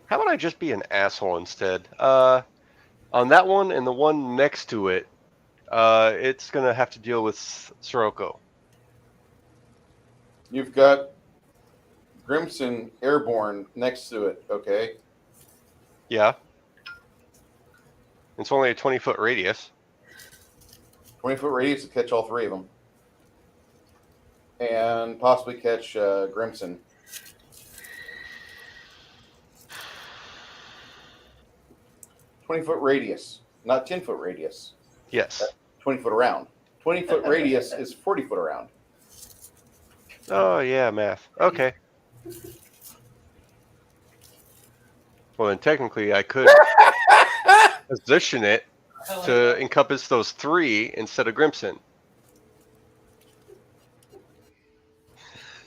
about I just be an asshole instead? On that one and the one next to it, it's going to have to deal with Sirocco. You've got Grimson Airborne next to it, okay? Yeah. It's only a 20-foot radius. 20-foot radius to catch all three of them. And possibly catch Grimson. $20-foot radius, not 10-foot radius. Yes. 20-foot around. 20-foot radius is 40-foot around. Oh, yeah, math. Okay. Well, then technically I could position it to encompass those three instead of Grimson.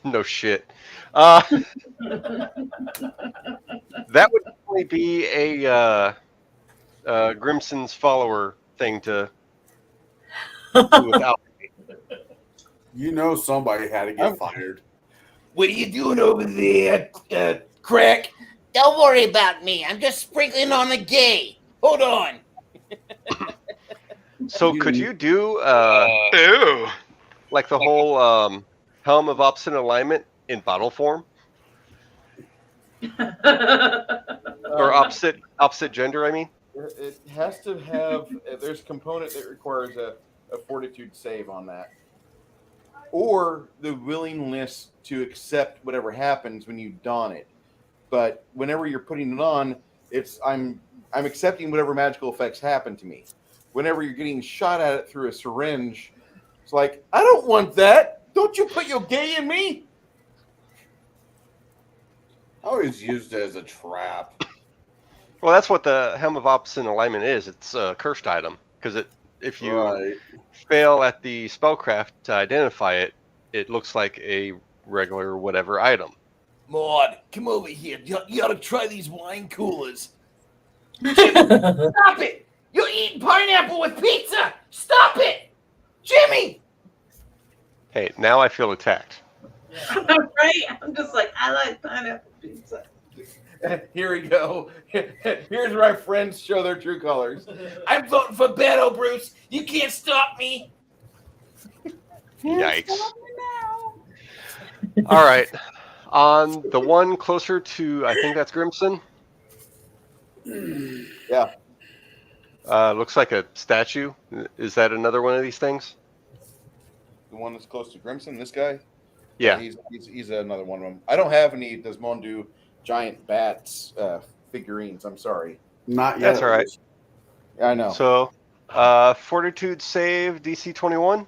No shit. That would definitely be a Grimson's follower thing to do without. You know somebody had to get fired. What are you doing over there, Crack? Don't worry about me. I'm just sprinkling on the gay. Hold on. So could you do Ew. like the whole helm of opposite alignment in bottle form? Or opposite gender, I mean? It has to have, there's a component that requires a fortitude save on that. Or the willingness to accept whatever happens when you don it. But whenever you're putting it on, it's I'm accepting whatever magical effects happen to me. Whenever you're getting shot at it through a syringe, it's like, I don't want that. Don't you put your gay in me? I always used it as a trap. Well, that's what the helm of opposite alignment is. It's a cursed item because if you fail at the spellcraft to identify it, it looks like a regular whatever item. Maud, come over here. You ought to try these wine coolers. Jimmy, stop it! You're eating pineapple with pizza! Stop it! Jimmy! Hey, now I feel attacked. Right? I'm just like, I like pineapple pizza. Here we go. Here's where our friends show their true colors. I'm voting for Beto, Bruce. You can't stop me. Yikes. All right. On the one closer to, I think that's Grimson. Yeah. Looks like a statue. Is that another one of these things? The one that's close to Grimson, this guy? Yeah. He's another one of them. I don't have any Desmondu giant bats figurines. I'm sorry. Not yet. That's all right. Yeah, I know. So, fortitude save, DC 21.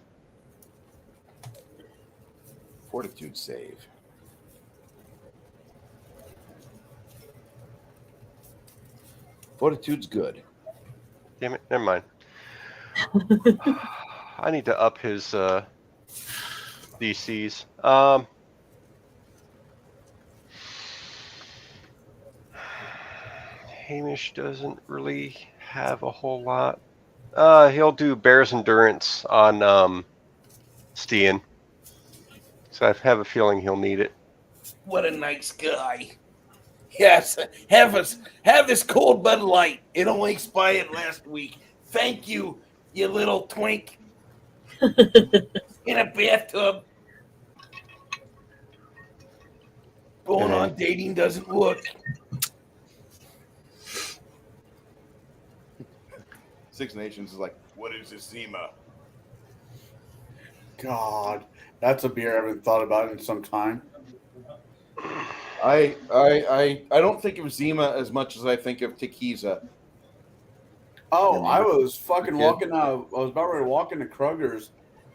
Fortitude save. Fortitude's good. Damn it, never mind. I need to up his DCs. Hamish doesn't really have a whole lot. He'll do Bear's Endurance on Stian. So I have a feeling he'll need it. What a nice guy. Yes, have this cold Bud Light. It only expired last week. Thank you, you little twink. In a bathtub. Going on dating doesn't work. Six Nations is like, what is this Zima? God, that's a beer I haven't thought about in some time. I don't think of Zima as much as I think of Tequiza. Oh, I was fucking walking out. I was about ready to walk into Kroger's,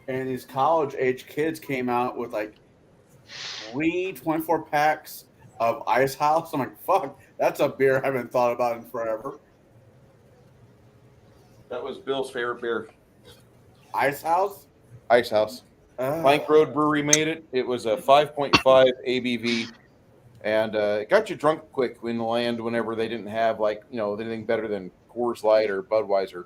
and these college-age kids came out with like 24 packs of Ice House. I'm like, fuck, that's a beer I haven't thought about in forever. That was Bill's favorite beer. Ice House? Ice House. Plank Road Brewery made it. It was a 5.5 ABV, and it got you drunk quick in the land whenever they didn't have anything better than Coors Light or Budweiser.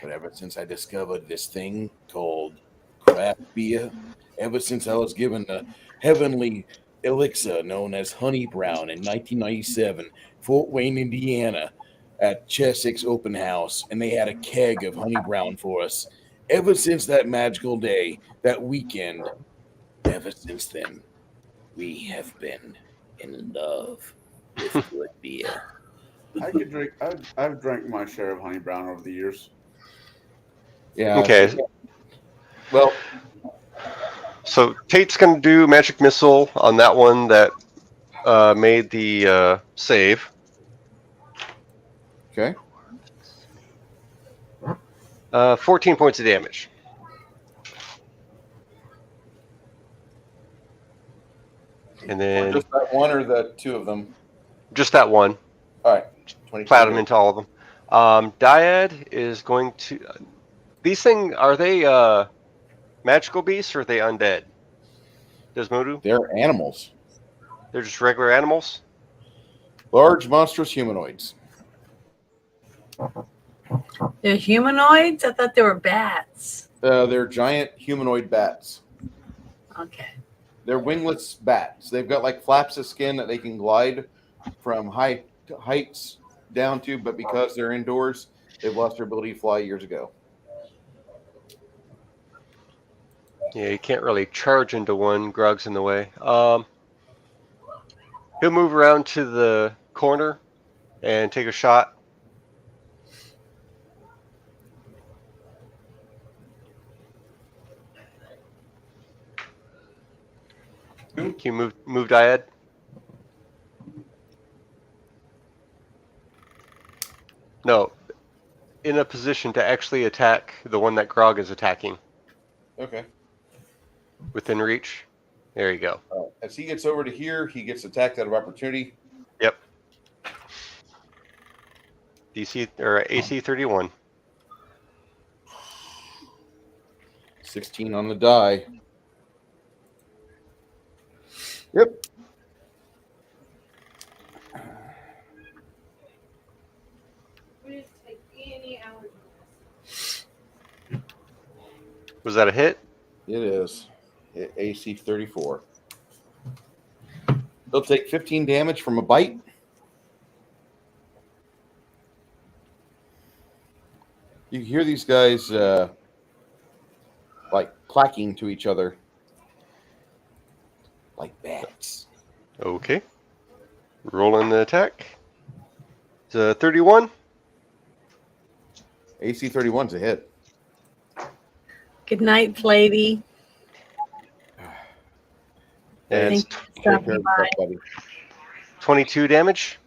But ever since I discovered this thing called craft beer, ever since I was given the heavenly elixir known as Honey Brown in 1997, Fort Wayne, Indiana, at Chessex Open House, and they had a keg of Honey Brown for us. Ever since that magical day, that weekend, ever since then, we have been in love with good beer. I could drink. I've drank my share of Honey Brown over the years. Yeah. Okay. Well, so Tate's going to do Magic Missile on that one that made the save. Okay. 14 points of damage. And then just that one or the two of them? Just that one. All right. 22. Plat them into all of them. Dyad is going to. These things, are they magical beasts or are they undead? Desmodu? They're animals. They're just regular animals? Large, monstrous humanoids. They're humanoids? I thought they were bats. They're giant humanoid bats. Okay. They're wingless bats. They've got like flaps of skin that they can glide from heights down to, but because they're indoors, they've lost their ability to fly years ago. Yeah, you can't really charge into one. Grog's in the way. He'll move around to the corner and take a shot. Can you move Dyad? No. In a position to actually attack the one that Grog is attacking. Okay. Within reach. There you go. As he gets over to here, he gets attacked out of opportunity. Yep. DC or AC 31. 16 on the die. Yep. Was that a hit? It is. AC 34. He'll take 15 damage from a bite. You hear these guys like clacking to each other like bats. Okay. Rolling the attack. It's a 31. AC 31's a hit. Good night, Plady. And Thank you for stopping by. 22 damage.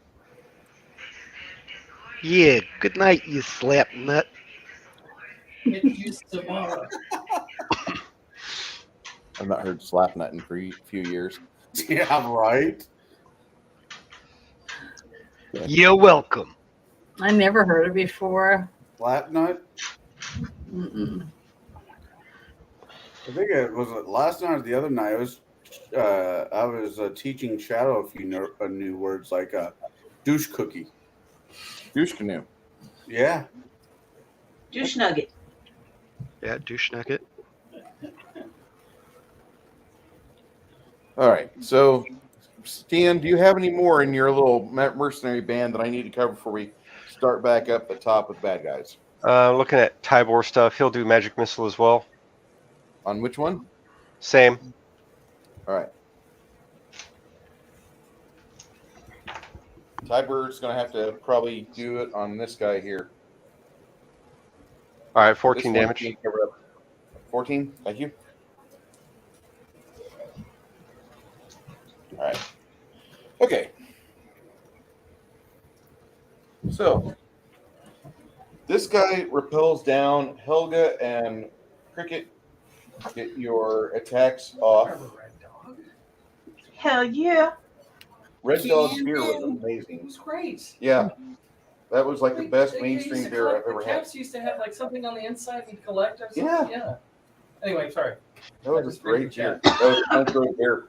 Yeah, good night, you slap nut. It used to I've not heard slap nut in a few years. Yeah, right. You're welcome. I never heard it before. Slap nut? Mm-mm. I think it was last night or the other night. I was teaching Shadow a few new words like douche cookie. Douche canoe. Yeah. Douche nugget. Yeah, douche nugget. All right. So, Stan, do you have any more in your little mercenary band that I need to cover before we start back up the top with bad guys? Looking at Tybor stuff, he'll do magic missile as well. On which one? Same. All right. Tyber's going to have to probably do it on this guy here. All right, This 14 one damage. can cover up. 14. Thank you. All right. Okay. So this guy repels down. Helga and Cricket, get your attacks off. Hell yeah. Red Dog's beer was It amazing. was great. Yeah, that was like the best They mainstream used to beer I've collect- ever the had. caps used to have like something on the inside you'd collect or something. Yeah. Yeah. Anyway, sorry. That was a great beer. That was Plank Road beer.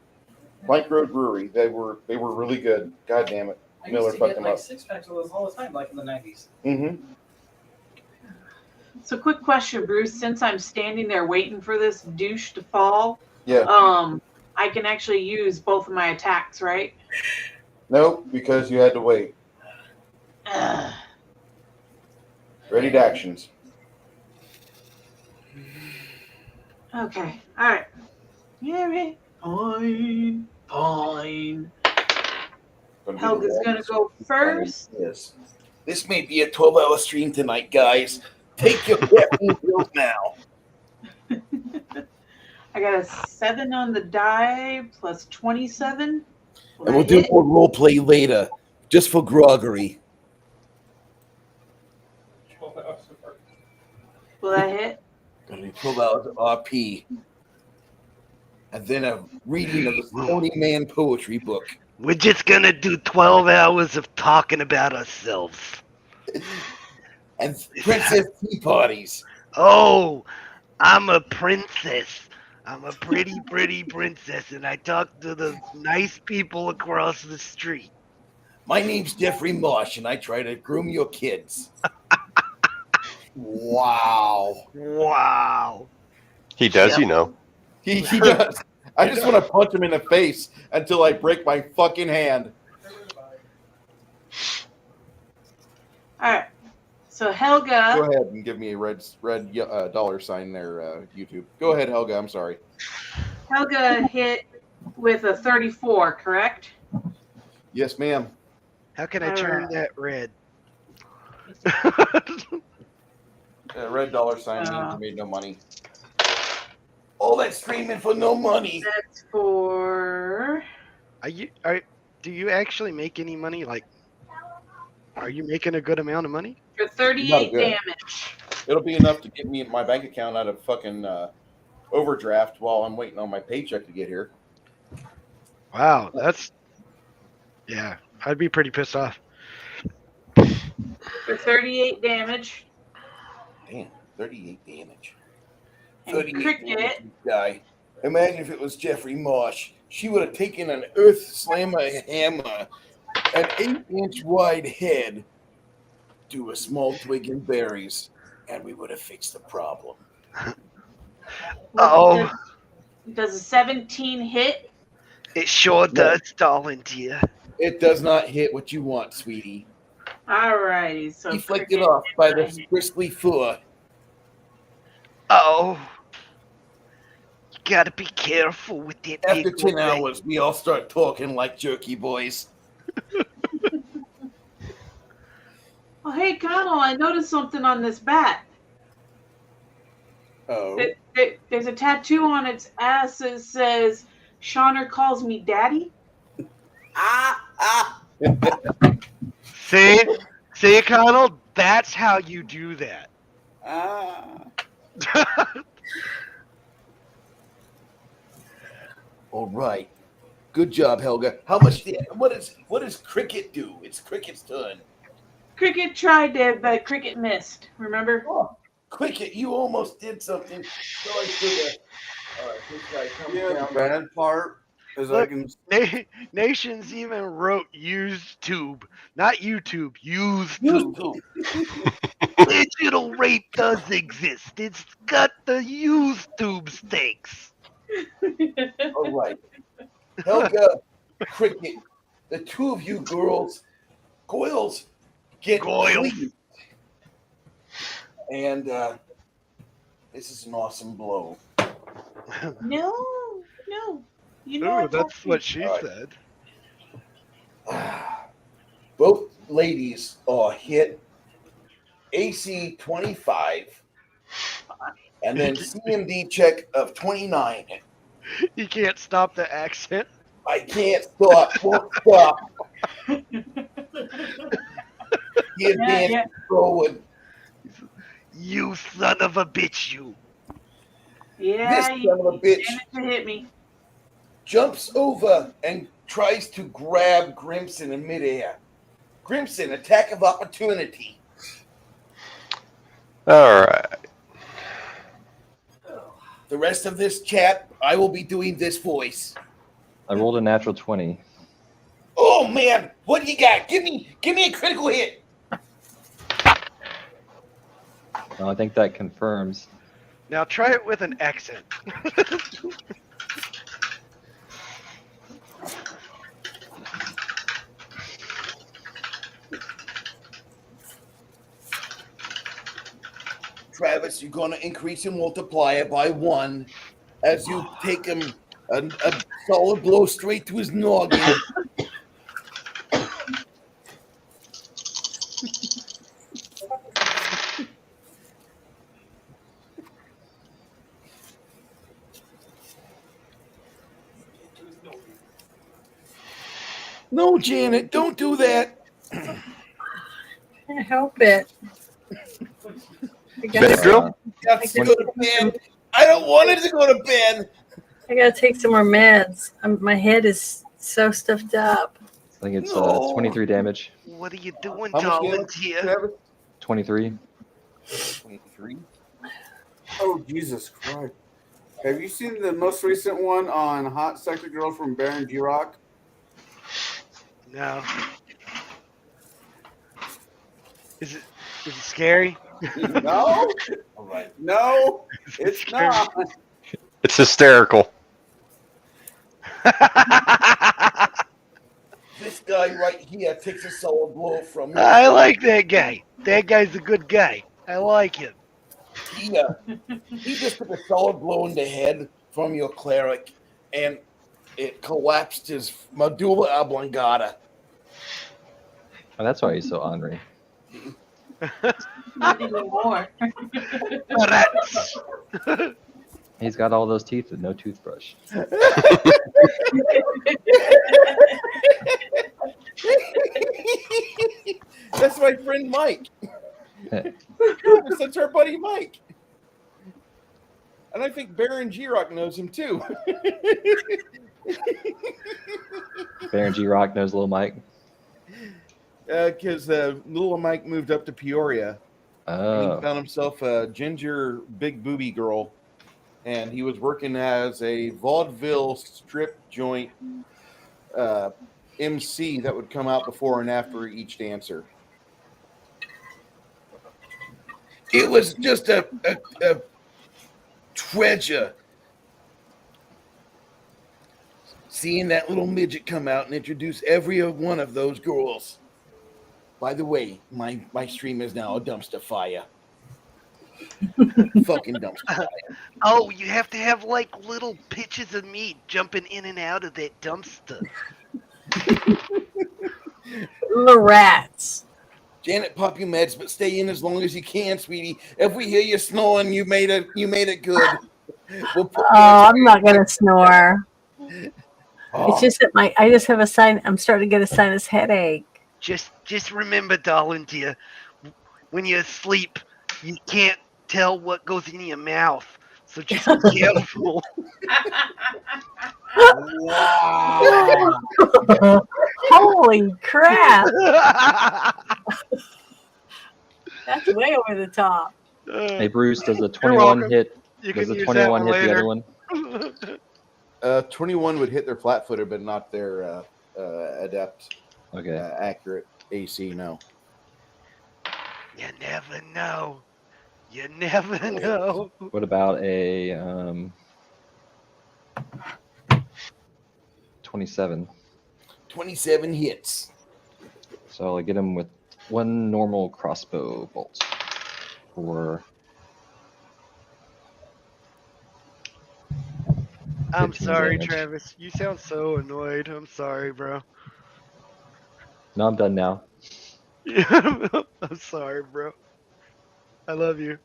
Plank Road Brewery. They were really good. God damn it. I Miller used to fucked get them like up. 6-packs of those all the time, like in the 90s. Mm-hmm. So quick question, Bruce. Since I'm standing there waiting for this douche to fall, Yeah. I can actually use both of my attacks, right? Nope, because you had to wait. Ready to actions. Okay. All right. Yeah, right. Fine. Fine. Helga's gonna go first. Yes. This may be a 12-hour stream tonight, guys. Take your caffeine pills now. I got a 7 on the die plus 27. And we'll do more role play later, just for groggery. Will that hit? Gonna be 12 hours of RP. And then a reading of the Stony Man poetry book. We're just gonna do 12 hours of talking about ourselves. And princess tea parties. Oh, I'm a princess. I'm a pretty princess, and I talk to the nice people across the street. My name's Jeffrey Marsh, and I try to groom your kids. Wow. Wow. He does, you know. He does. I just want to punch him in the face until I break my fucking hand. All right. So Helga. Go ahead and give me a red dollar sign there, YouTube. Go ahead, Helga. I'm sorry. Helga hit with a 34, correct? Yes, ma'am. How can I turn that red? Red dollar sign means you made no money. All that streaming for no money. That's for. Do you actually make any money? Like, are you making a good amount of money? For 38 damage. It'll be enough to get me my bank account out of fucking overdraft while I'm waiting on my paycheck to get here. Wow, that's. Yeah, I'd be pretty pissed off. For 38 damage. Damn, 38 damage. And 38 Cricket. damage, guy. Imagine if it was Jeffrey Marsh. She would have taken an earth slammer hammer, an 8-inch wide head, to a small twig and berries, and we would have fixed the problem. Oh. Does a 17 hit? It sure does, darling dear. It does not hit what you want, sweetie. Alrighty, so Deflected off by the bristly fur. Oh. You gotta be careful with that. After big 10 boy. hours, we all start talking like jerky boys. Oh, hey, Connell, I noticed something on this bat. Oh. There's a tattoo on its ass that says, Shauner calls me daddy. See, Connell? That's how you do that. All right. Good job, Helga. How much? What does Cricket do? It's Cricket's turn. Cricket tried to, but Cricket missed. Remember? Oh, Cricket, you almost did something. So I should have. All right, this guy comes down. The bad part is Look, I can. Nations even wrote use tube, not YouTube. Use tube. Digital rape does exist. It's got the used tube steaks. All right. Helga, Cricket, the two of you girls, get pleased. And this is an awesome blow. No. You know I That's what she said. Both ladies are hit AC 25 and then CMD check of 29. You can't stop the accent. I can't stop. Won't stop. He advanced forward. You son of a bitch, you. Yeah, This son of a bitch managed to hit me. jumps over and tries to grab Grimson in midair. Grimson, attack of opportunity. All right. The rest of this chat, I will be doing this voice. I rolled a natural 20. Oh man, what do you got? Give me a critical hit. I think that confirms. Now try it with an accent. Travis, you're going to increase your multiplier by 1 as you take him a solid blow straight to his noggin. No, Janet, don't do that. Can't help it. I Benadryl? Got to go to bed. I don't want it to go to bed. I gotta take some more meds. My head is so stuffed up. I think it's 23 damage. What are you doing, How much darling damage, dear? Travis? 23. 23. Oh, Jesus Christ. Have you seen the most recent one on Hot Sector Girl from Baron G-Rock? No. Is it scary? No. All right. No, it's not. It's hysterical. This guy right here takes a solid blow from me. I like that guy. That guy's a good guy. I like him. He just took a solid blow in the head from your cleric, and it collapsed his medulla oblongata. Oh, that's why he's so ornery. Not even more. He's got all those teeth with no toothbrush. That's my friend Mike. That's our buddy Mike. And I think Baron G-Rock knows him too. Baron G-Rock knows Little Mike. Because little Mike moved up to Peoria. And Oh. he found himself a ginger big booby girl. And he was working as a vaudeville strip joint MC that would come out before and after each dancer. It was just a treasure seeing that little midget come out and introduce every one of those girls. By the way, my stream is now a dumpster fire. Fucking dumpster fire. Oh, you have to have like little pitches of meat jumping in and out of that dumpster. The rats. Janet, pop your meds, but stay in as long as you can, sweetie. If we hear you snoring, you made it good. We'll put I'm not gonna snore. Oh. It's just that I just have I'm starting to get a sinus headache. Just remember, darling dear, when you're asleep, you can't tell what goes in your mouth. So just be careful. Wow. Holy crap! That's way over the top. Hey, Bruce, does a You're 21 welcome. hit? You Does can a use 21 that hit the one other later. one? 21 would hit their flat-footed, but not their adept. Okay. Accurate AC, no. You never know. You never know. What about a 27? 27 hits. So I'll get him with one normal crossbow bolt for. I'm 15 sorry, damage. Travis. You sound so annoyed. I'm sorry, bro. No, I'm done now. I'm sorry, bro. I love you.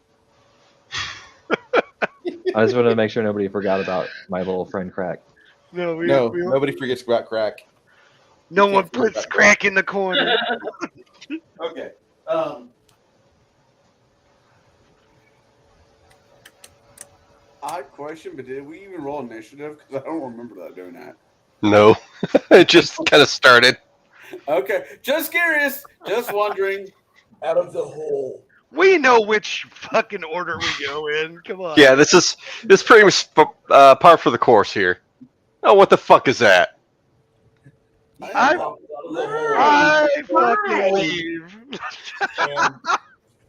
I just wanted to make sure nobody forgot about my little friend Crack. No, Nobody forgets about Crack. No You one can't forget puts about Crack in the corner. Okay. Odd question, but did we even roll initiative? Because I don't remember that doing that. No, it just kind of started. Okay, just curious, just wondering. Out of the hole. We know which fucking order we go in. Come on. Yeah, this pretty much par for the course here. Oh, what the fuck is that? I fucking leave. And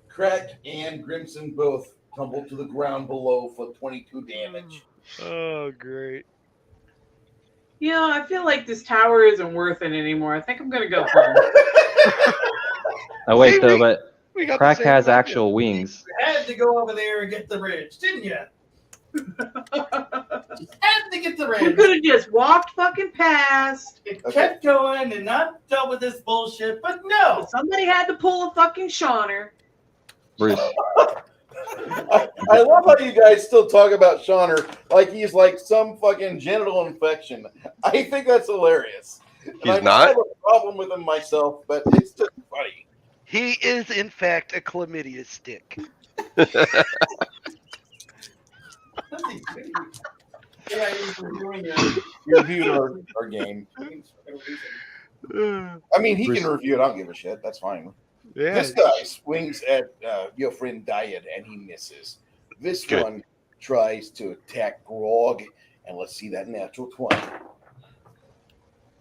Crack and Grimson both tumble to the ground below for 22 damage. Oh, great. I feel like this tower isn't worth it anymore. I think I'm gonna go home. Oh wait, though, but we got the Crack same has idea. actual wings. You had to go over there and get the bridge, didn't you? Just had to get the We bridge. could have just walked fucking past. It kept going and not dealt with this bullshit, but no. Somebody had to pull a fucking Shawner. Bruce. I love how you guys still talk about Shawner like he's like some fucking genital infection. I think that's hilarious. And I not? have a problem with him myself, but it's just funny. He is, in fact, a chlamydia stick. Yeah, he's reviewing your We reviewed our game. I mean, he can review it. I don't give a shit. That's fine. Yeah. This guy swings at your friend Dyad and he misses. This Good. one tries to attack Grog, and let's see that natural 20.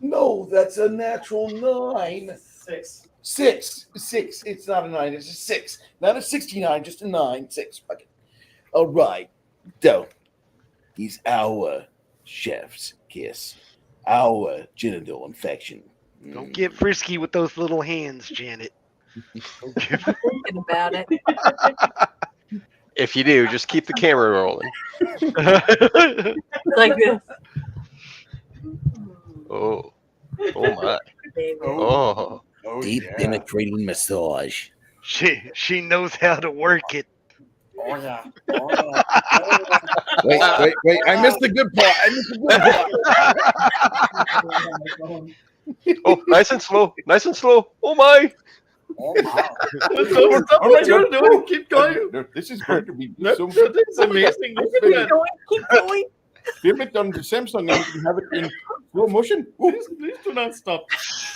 No, that's a natural 9. 6. 6. It's not a 9, it's a 6. Not a 69, just a 9. 6. Fucking. All right. So, he's our chef's kiss. Our genital infection. Don't get frisky with those little hands, Janet. Thinking about it. If you do, just keep the camera rolling. Like this. Oh my. Baby. Oh. Deep penetrating massage. She knows how to work it. Oh, yeah. Wait. I missed the good part. Oh, nice and slow. Nice and slow. Oh my. Stop what you're doing. Keep going. This is going to be so That's amazing. Keep going. Keep going. Film it on the Samsung and we can have it in slow motion. Please do not stop.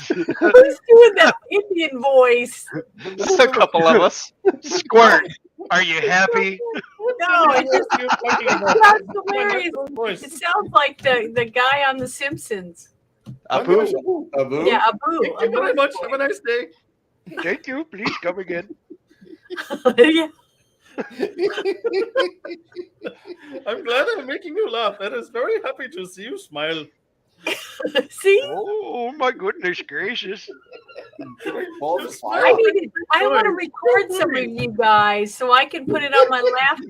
Who's doing that Indian voice? Just a couple of us. Squirt, are you happy? No, it sounds hilarious. It sounds like the guy on The Simpsons. Abu? Abu? Yeah, Abu. Thank you very much. Have a nice day. Thank you. Please come again. Yeah. I'm glad I'm making you laugh. That is very happy to see you smile. See? Oh my goodness gracious. I want to record some of you guys so I can put it on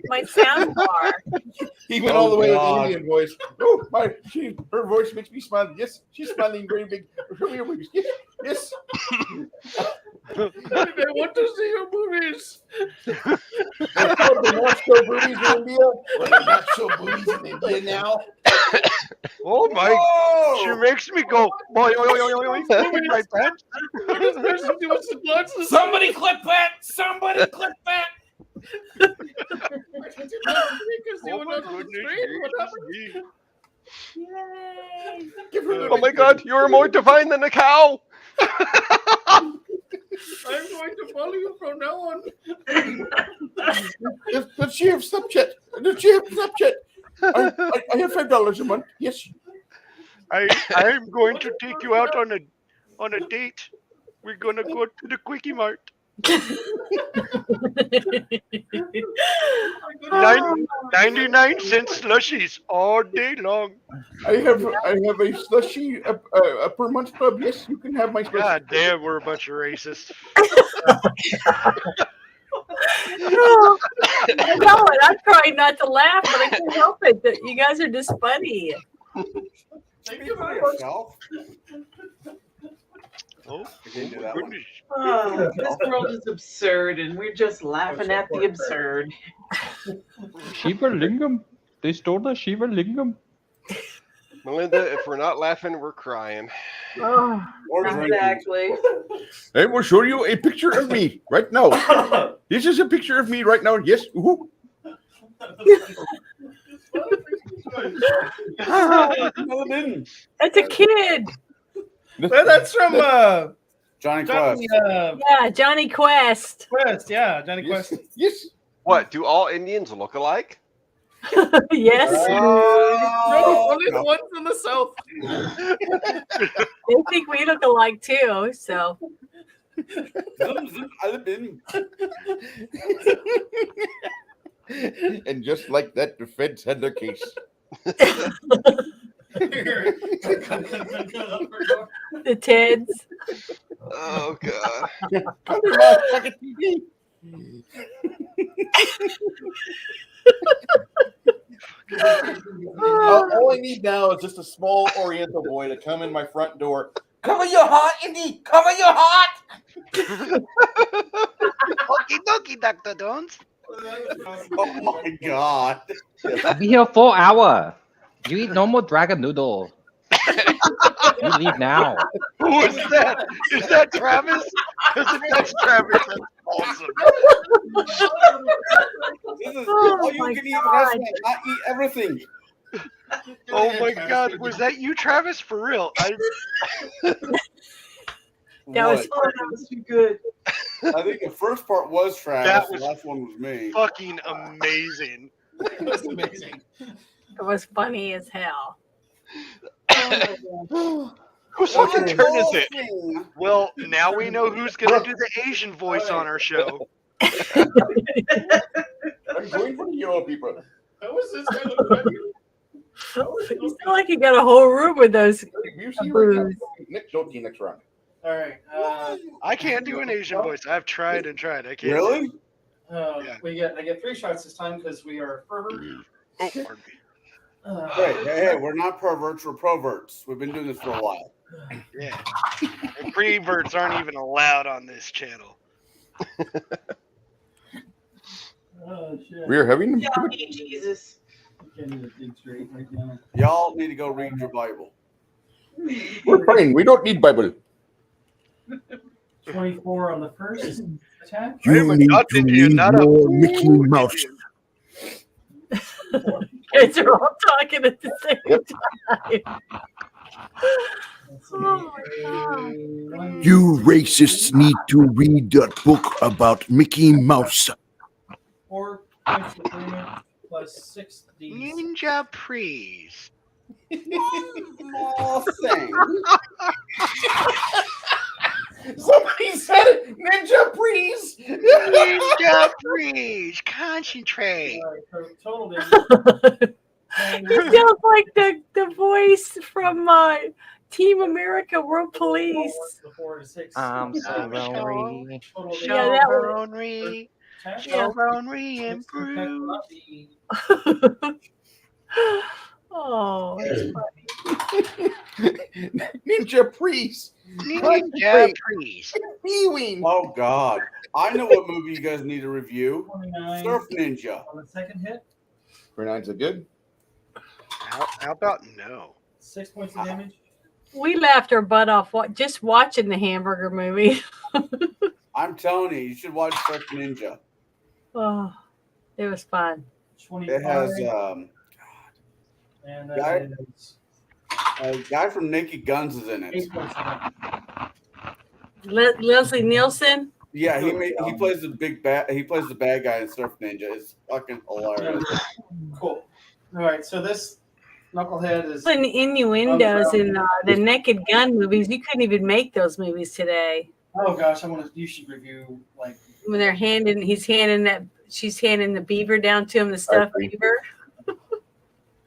my sound bar. He went all the way with the Indian voice. Oh, her voice makes me smile. Yes, she's smiling very big. Show me your movies. Yes. I want to see your movies. They not show boobies in India. Well, they not show boobies in India now. Oh my! Whoa! She makes me go. Boy, right back. Somebody clip that! Somebody clip that! Oh my goodness gracious. Yay. Oh my god, you're more divine than a cow. I'm going to follow you from now on. Does she have Snapchat? Does she have Snapchat? I have $5 a month. Yes. I'm going to take you out on a date. We're gonna go to the Quickie Mart. Oh, 99 cent slushies all day long. I have a slushy per month club. Yes, you can have my slushy. God damn, we're a bunch of racists. oh, I know it. I'm trying not to laugh, but I can't help it. That you guys are just funny. Speak for yourself. Oh, You can do that one. goodness. Oh, this world is absurd, and we're just laughing at the absurd. Shiva Lingam. They stole the Shiva Lingam. Melinda, if we're not laughing, we're crying. Oh, Exactly. I will show you a picture of me right now. This is a picture of me right now. Yes. Woohoo. that's a kid. Well, that's from Johnny Quest. Johnny Yeah, Johnny Quest. Quest. Yeah, Johnny Quest. Yes. What? Do all Indians look alike? Yes. No, only the ones in the south. They think we look alike too. So And just like that, the feds had their case. the Teds. Oh god. All I need now is just a small Oriental boy to come in my front door. Cover your heart, Indy. Cover your heart. Okie dokie, Dr. Jones. Oh my god. I'll be here 4 hours. You eat no more dragon noodle. You leave now. Who is that? Is that Travis? Because if that's Travis, that's awesome. This is Oh all you my can eat God. restaurant, not eat everything. Oh my God, was that you, Travis? For real? That was What? fun. That must be good. I think the first part was Travis. That was the last one was me. fucking amazing. That's amazing. It was funny as hell. Whose fucking turn is it? Well, now we know who's gonna do the Asian voice on our show. I'm going for the yellow people. How was this guy looking at you? You sound like you got a whole room with those You see right now. booze. Next joking next round. All right. I can't do an Asian voice. I've tried and tried. I can't. Really? Yeah. I get 3 shots this time because we are fervor. Oh, pardon me. Hey, we're not perverts, we're proverts. We've been doing this for a while. Yeah. And preverts aren't even allowed on this channel. Oh shit. We are having Jesus. I can't even think straight right now. Y'all need to go read your Bible. We're fine. We don't need Bible. 24 on the first attack. I am a Dutch Indian, not a Mickey Mouse. Kids are all talking at the same time. Oh my God. You racists need to read that book about Mickey Mouse. 4 points of damage plus 6 d. Ninja priest. One more thing. Somebody said it. Ninja priest. Ninja priest. Concentrate. All right, so total damage. He sounds like the voice from Team America World Police. The 4 to 6. I'm so lonely. Total damage. Yeah, that was- Lonely. Attack. So lonely and Next attack will blue. not be- Oh, that's funny. Ninja priest. Ninja priest. Ewing. Oh God. I know what movie you guys need to review. 29 Surf Ninja. on the second hit. 29's a good. How about no? 6 points of damage. We laughed our butt off just watching the hamburger movie. I'm telling you, you should watch Surf Ninja. Oh, it was fun. 25. It has and guy- that is a guy from Naked Guns is in 8 it. points of damage. Leslie Nielsen. Yeah, he plays the bad guy in Surf Ninja. It's fucking hilarious. Cool. All right, so this knucklehead is. And innuendos in the Naked Gun movies. You couldn't even make those movies today. Oh gosh, you should review like When she's handing the beaver down to him, the stuffed beaver.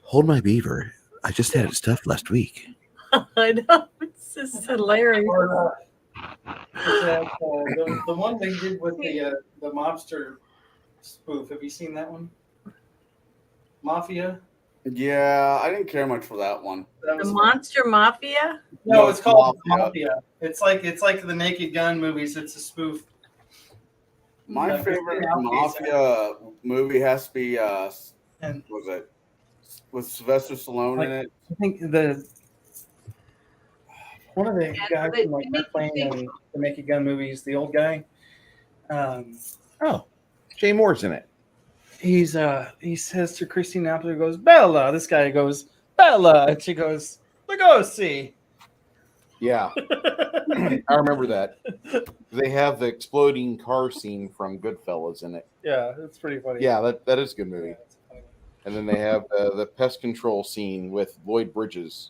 Hold my beaver. I just had it stuffed last week. I know, it's just hilarious. Or, the one they did with the mobster spoof. Have you seen that one? Mafia. Yeah, I didn't care much for that one. The Monster Mafia? No, it's called Mafia. It's like the Naked Gun movies. It's a spoof. My favorite Mafia movie has to be was it with Sylvester Stallone in it? I think one of the guys from like playing in the Naked Gun movies, the old guy. Jay Moore's in it. He says to Christine Applegate, goes, Bella. This guy goes, Bella. And she goes, Lugosi. Yeah. I remember that. They have the exploding car scene from Goodfellas in it. Yeah, it's pretty funny. Yeah, that is a good movie. And then they have the pest control scene with Lloyd Bridges.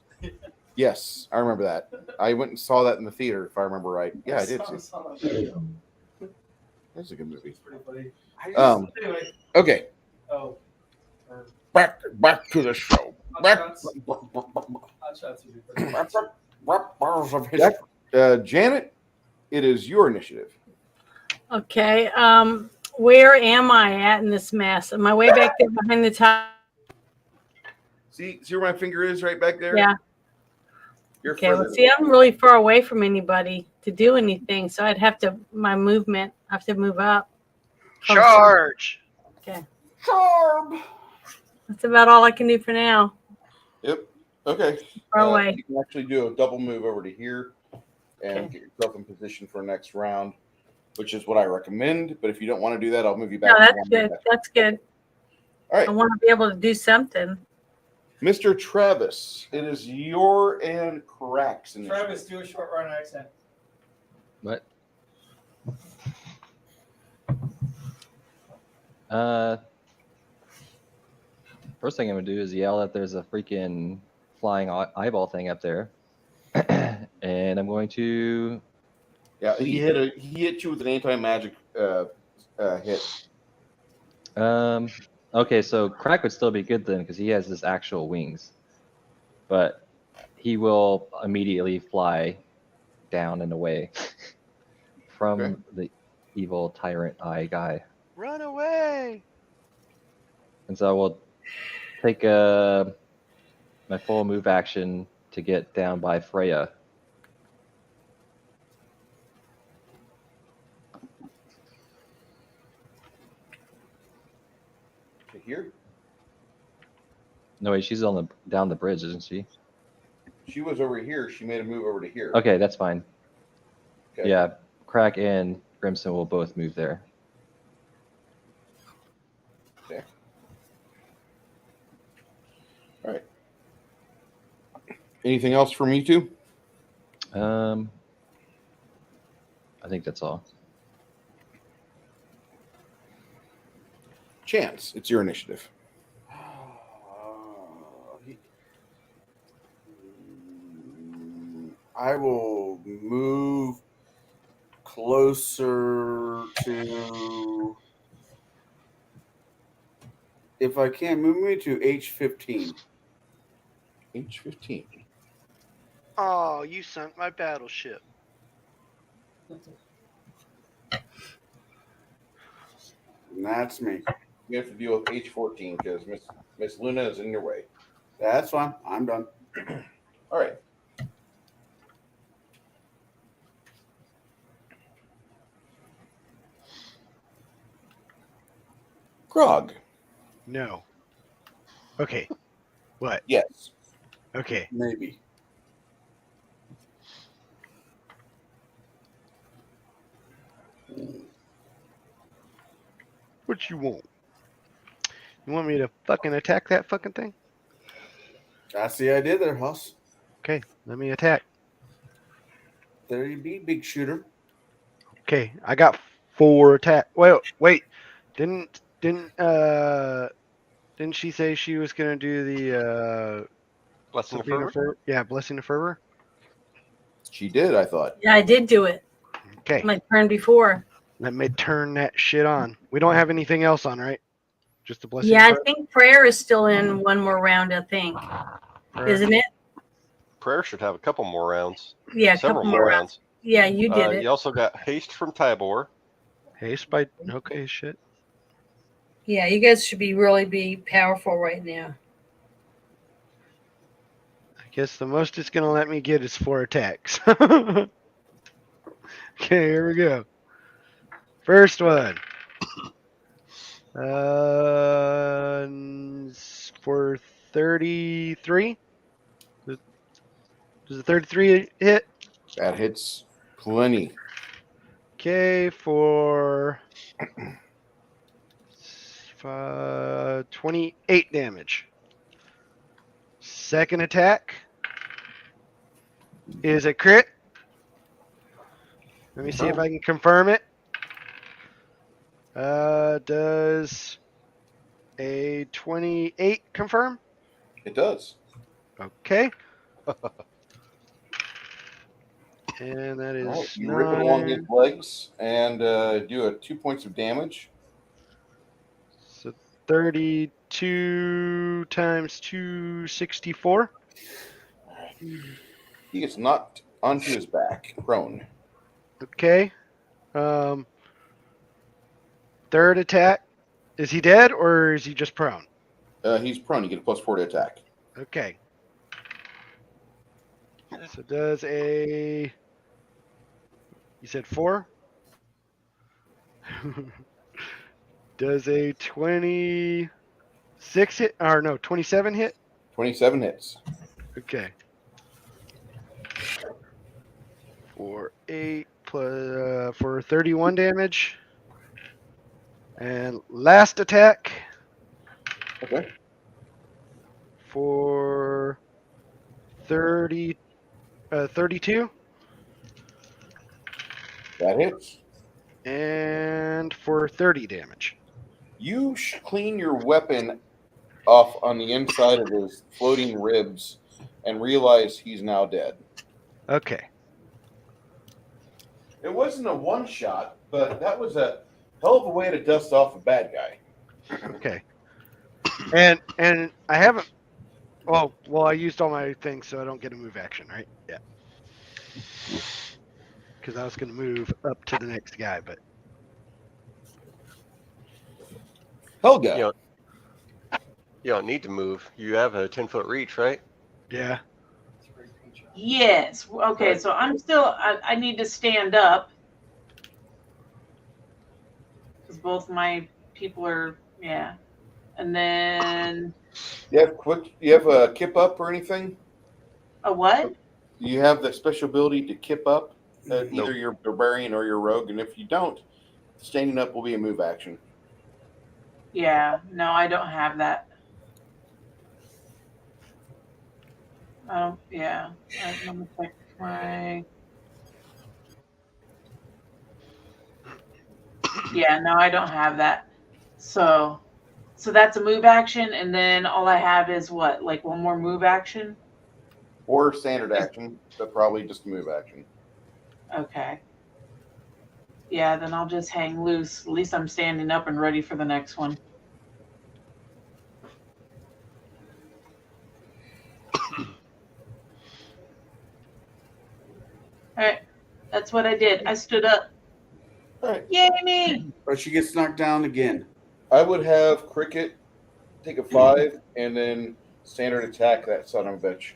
Yes, I remember that. I went and saw that in the theater, if I remember right. Yeah, I did too. That's a good movie. It's pretty funny. Anyway. Okay. Oh. Back to the show. Janet, it is your initiative. Okay. Where am I at in this mess? Am I way back there behind the top? See where my finger is right back there? Yeah. You're Okay. Well, see, I'm really far away from anybody to do anything, so I'd have to I have to move up. Charge. Okay. Charm. That's about all I can do for now. Yep. Okay. Far away. You can actually do a double move over to here and get yourself in position for next round, which is what I recommend. But if you don't want to do that, I'll move you back. No, that's good. That's good. All right. I want to be able to do something. Mr. Travis, it is your and Crack's initiative. Travis, do a short run accent. What? First thing I'm gonna do is yell that there's a freaking flying eyeball thing up there, and I'm going to. Yeah, he hit you with an anti-magic hit. Okay, so Crack would still be good then because he has his actual wings, but he will immediately fly down and away from the evil tyrant eye guy. Run away! And so I will take my full move action to get down by Freya. To here? No, wait, she's on down the bridge, isn't she? She was over here. She made a move over to here. Okay, that's fine. Okay. Yeah, Crack and Grimson will both move there. Okay. All right. Anything else from you two? I think that's all. Chance, it's your initiative. I will move closer to. If I can, move me to H15. H15. Oh, you sunk my battleship. And that's me. You have to deal with H14 because Miss Luna is in your way. That's fine. I'm done. All right. Grog. No. Okay. What? Yes. Okay. Maybe. What you want? You want me to fucking attack that fucking thing? That's the idea there, Huss. Okay, let me attack. There you be, big shooter. Okay, I got 4 attack. Well, wait. Didn't she say she was gonna do the Blessing of Sabina Fervor? Yeah, Blessing of Fervor. She did, I thought. Yeah, I did do it. Okay. My turn before. Let me turn that shit on. We don't have anything else on, right? Just the blessing. Yeah, I prayer? think prayer is still in one more round, I think. Prayer. Isn't it? Prayer should have a couple more rounds. Yeah, a Several couple more rounds. Yeah, you did it. You also got haste from Tybor. Haste by okay, shit. Yeah, you guys should really be powerful right now. I guess the most it's gonna let me get is 4 attacks. Okay, here we go. First one. For 33. Does the 33 hit? That hits plenty. Okay, for 28 damage. Second attack is a crit. Let me see if I can confirm it. Does a 28 confirm? It does. Okay. And that is All right, you rip it along his legs and do a 2 points of damage. So 32 times 264. He gets knocked onto his back, prone. Okay. Third attack. Is he dead or is he just prone? He's prone. You get a +4 to attack. Okay. So does a... You said 4? Does a 26 hit? Or no, 27 hit? 27 hits. Okay. For 8 plus for 31 damage. And last attack. Okay. For 32. That hits. And for 30 damage. You clean your weapon off on the inside of his floating ribs and realize he's now dead. Okay. It wasn't a one shot, but that was a hell of a way to dust off a bad guy. Okay. And I haven't. Well, I used all my things, so I don't get a move action, right? Yeah. Because I was going to move up to the next guy, but Helga. You don't need to move. You have a 10-foot reach, right? yeah. Yes. Okay, so I'm still, I need to stand up. Because both my people are, yeah. And then. You have a kip up or anything? A what? You have the special ability to kip up, either your barbarian or your rogue, and if you don't, standing up will be a move action. Yeah, no, I don't have that. Yeah. Let me check my. Yeah, no, I don't have that. So that's a move action, and then all I have is what, like one more move action? Or standard action, but probably just a move action. Okay. Yeah, then I'll just hang loose. At least I'm standing up and ready for the next one. All right, that's what I did. I stood up. All right. Yay me! But she gets knocked down again. I would have Cricket take a 5 and then standard attack that son of a bitch.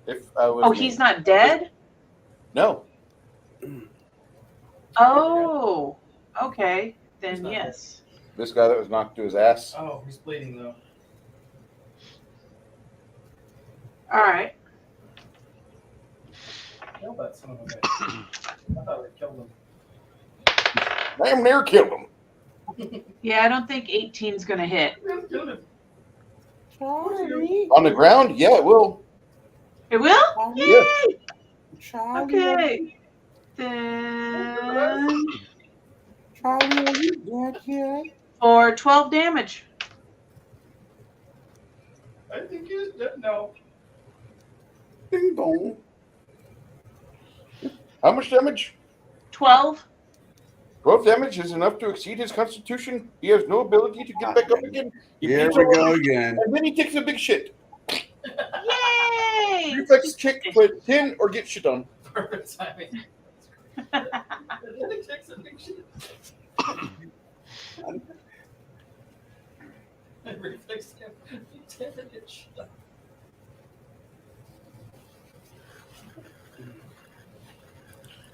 If I was. Oh, he's not dead? No. Oh, okay. Then yes. This guy that was knocked to his ass. Oh, he's bleeding though. All right. Kill that son of a bitch. I thought we killed him. Damn near killed him. Yeah, I don't think 18's gonna hit. On the ground? Yeah, it will. It will? Yeah. Yay! Okay. Then Charlie, are you dead yet? for 12 damage. I think he's dead. No. Ding dong. How much damage? 12. 12 damage is enough to exceed his constitution. He has no ability to get back up again. He Here beats we all go of you, again. And then he takes a big shit. Yay! Reflex kick, put 10 or get shit on. Perfect timing. Reflex him.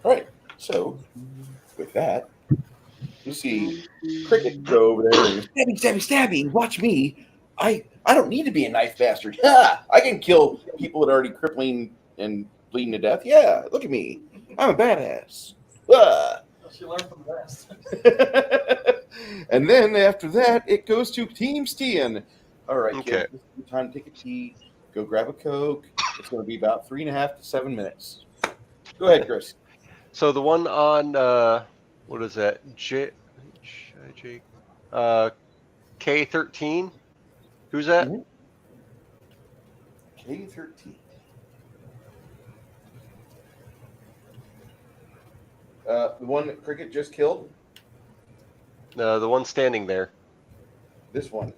All right. So, with that, you see Cricket go over there and stabby, stabby, stabby. Watch me. I don't need to be a knife bastard. Ha! I can kill people that are already crippling and bleeding to death. Yeah, look at me. I'm a badass. Ah. She learned from the rest. And then after that, it goes to Team Stian. All right, Okay. kids, this is your time to take a pee. Go grab a Coke. It's going to be about 3.5 to 7 minutes. Go ahead, Chris. So the one on what is that? K13. Who's that? K13. The one that Cricket just killed? The one standing there. This one.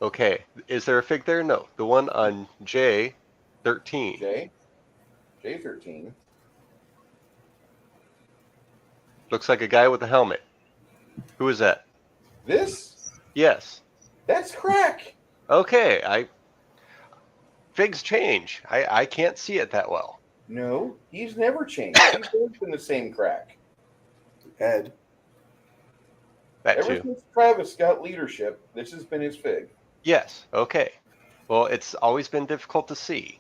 Okay. Is there a fig there? No. The one on J13. J13. Looks like a guy with a helmet. Who is that? This? Yes. That's Crack. Okay. Figs change. I can't see it that well. No, he's never changed. He's always been the same Crack. Ed. That Ever too. since Travis got leadership, this has been his Fig. Yes. Okay. Well, it's always been difficult to see.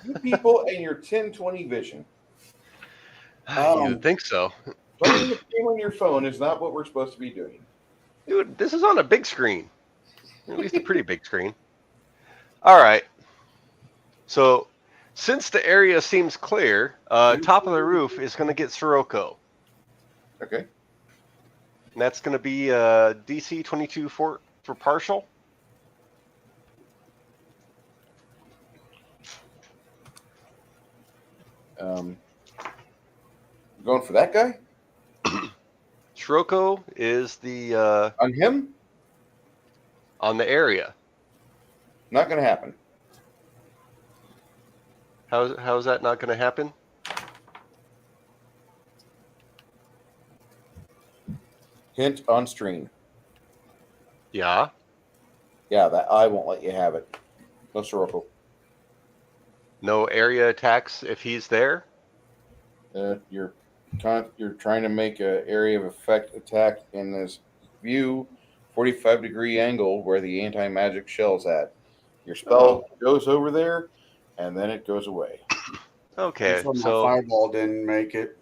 You people and your 1020 vision. You would think so. Playing the game on your phone is not what we're supposed to be doing. Dude, this is on a big screen. At least a pretty big screen. All right. So, since the area seems clear, top of the roof is going to get Sirocco. Okay. And that's going to be DC 22 for partial. Going for that guy? Sirocco is the on him? On the area. Not going to happen. How is that not going to happen? Hint on stream. Yeah. Yeah, that I won't let you have it. No Sirocco. No area attacks if he's there? You're trying to make an area of effect attack in this view 45-degree angle where the anti-magic shell's at. Your spell goes over there, and then it goes away. Okay, so Fireball didn't make it.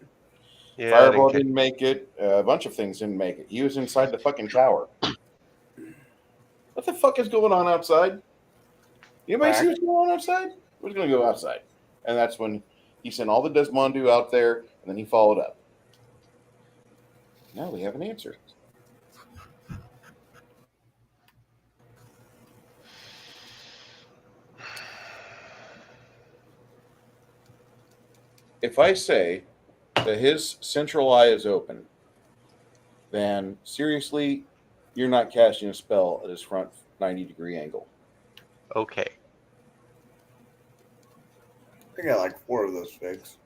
Yeah, Fireball didn't make it. A bunch of things didn't make it. He was inside the fucking tower. What the fuck is going on outside? Anybody see what's going on outside? We're going to go outside. And that's when he sent all the Desmondu out there, and then he followed up. Now we have an answer. If I say that his central eye is open, then seriously, you're not casting a spell at his front 90-degree angle. Okay. I got like 4 of those figs.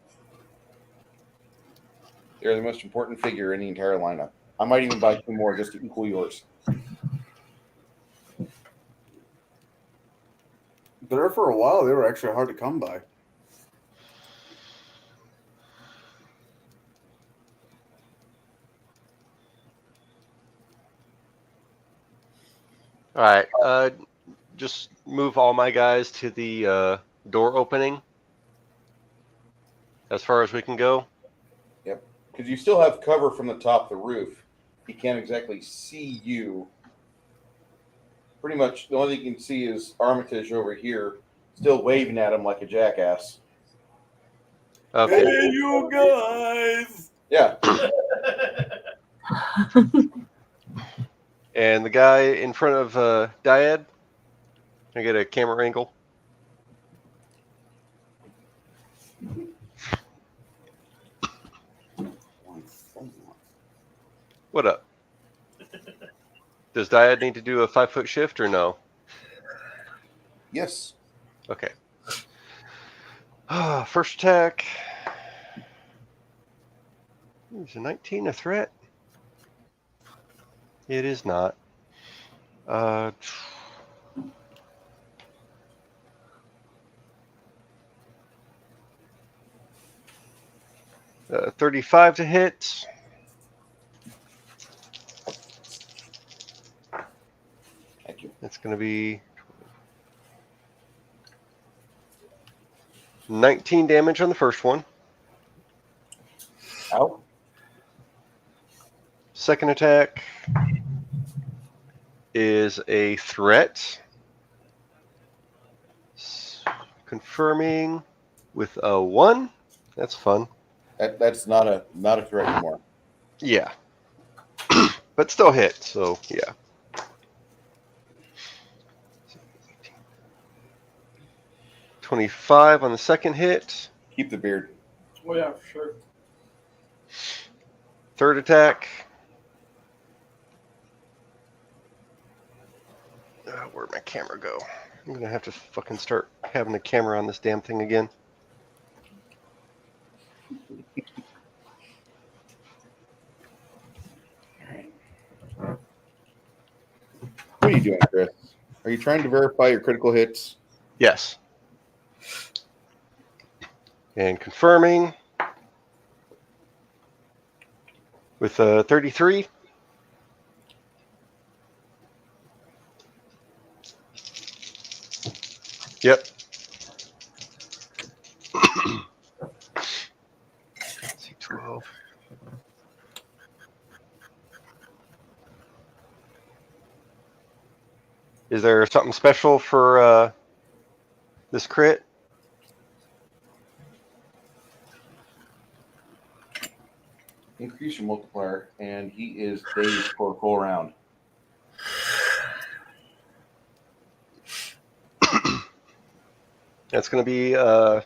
They're the most important figure in the entire lineup. I might even buy 2 more just to equal yours. There for a while, they were actually hard to come by. All right. Just move all my guys to the door opening as far as we can go. Yep. Because you still have cover from the top of the roof. He can't exactly see you. Pretty much the only thing you can see is Armitage over here, still waving at him like a jackass. Okay. Hey, you guys! Yeah. And the guy in front of Dyad, can I get a camera angle? What up? Does Dyad need to do a 5-foot shift or no? Yes. Okay. First attack. Is a 19 a threat? It is not. 35 to hit. Thank you. That's going to be 19 damage on the first one. Out. Second attack is a threat. Confirming with a 1. That's fun. That's not a threat anymore. Yeah. But still hit, so yeah. 25 on the second hit. Keep the beard. Oh yeah, for sure. Third attack. Where'd my camera go? I'm gonna have to fucking start having the camera on this damn thing again. What are you doing, Chris? Are you trying to verify your critical hits? Yes. And confirming with a 33. Yep. Let's see, 12. Is there something special for this crit? Increase your multiplier, and he is dazed for a full round. That's going to be at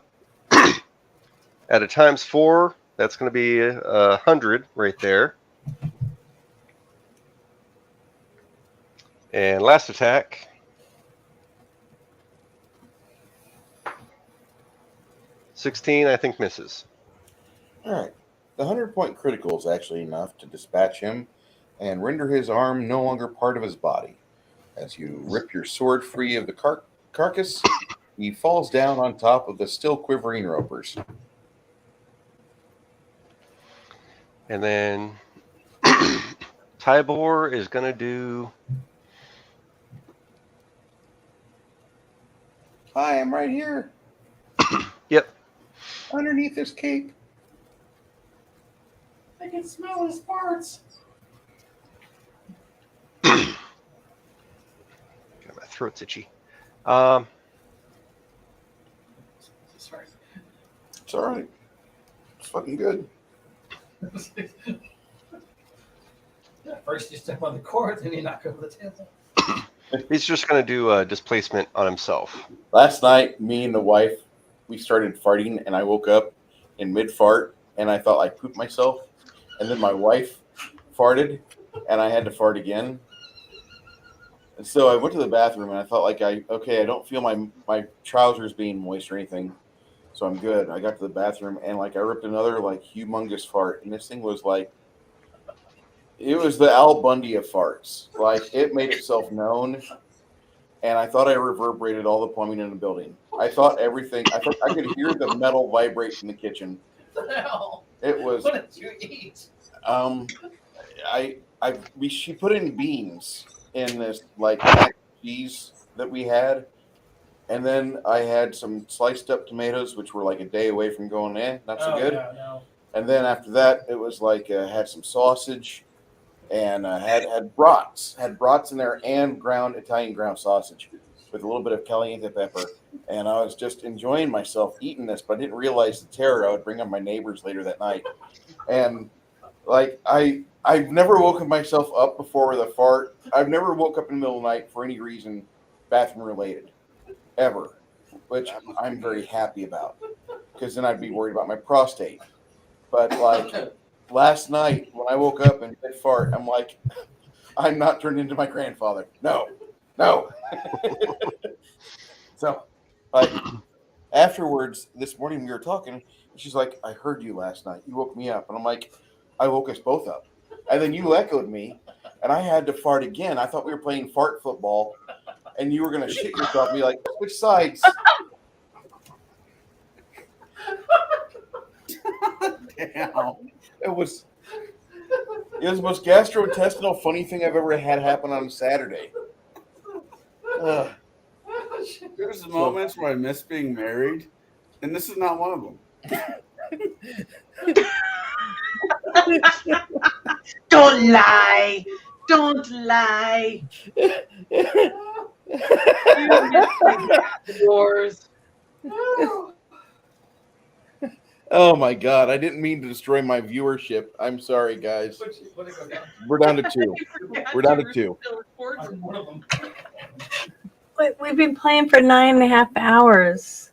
a times 4. That's going to be 100 right there. And last attack. $16, I think, misses. All right. The 100-point critical is actually enough to dispatch him and render his arm no longer part of his body. As you rip your sword free of the carcass, he falls down on top of the still quivering ropers. And then Tybor is going to do... Hi, I'm right here. Yep. Underneath this cape. I can smell his farts. God, my throat's itchy. Sorry. It's all right. It's fucking good. First you step on the cord, then you knock over the table. He's just going to do displacement on himself. Last night, me and the wife, we started farting, and I woke up in mid-fart, and I thought I pooped myself. And then my wife farted, and I had to fart again. And so I went to the bathroom, and I felt like I don't feel my trousers being moist or anything, so I'm good. I got to the bathroom, and I ripped another humongous fart, and this thing was it was the Al Bundy of farts. It made itself known, and I thought I reverberated all the plumbing in the building. I thought everything. I thought I could hear the metal vibrate from the kitchen. What the hell? It was. What did you eat? She put in beans in this mac and cheese that we had, and then I had some sliced up tomatoes, which were a day away from going not so good. Yeah, no. And then after that, it was had some sausage. And had brats in there and ground Italian ground sausage with a little bit of caliente pepper. And I was just enjoying myself eating this, but I didn't realize the terror I would bring on my neighbors later that night. And I've never woken myself up before with a fart. I've never woke up in the middle of the night for any reason bathroom related, ever, which I'm very happy about, because then I'd be worried about my prostate. But last night, when I woke up and did fart, I'm like, I'm not turned into my grandfather. No. So, like, afterwards, this morning we were talking, and she's like, I heard you last night. You woke me up. And I'm like, I woke us both up. And then you echoed me, and I had to fart again. I thought we were playing fart football, and you were going to shit yourself and be like, switch sides. Damn. It was the most gastrointestinal funny thing I've ever had happen on Saturday. There's moments where I miss being married, and this is not one of them. Don't lie. Don't lie. Yours. Oh my God! I didn't mean to destroy my viewership. I'm sorry, guys. We're down to 2. We're down to 2. We've been playing for 9.5 hours.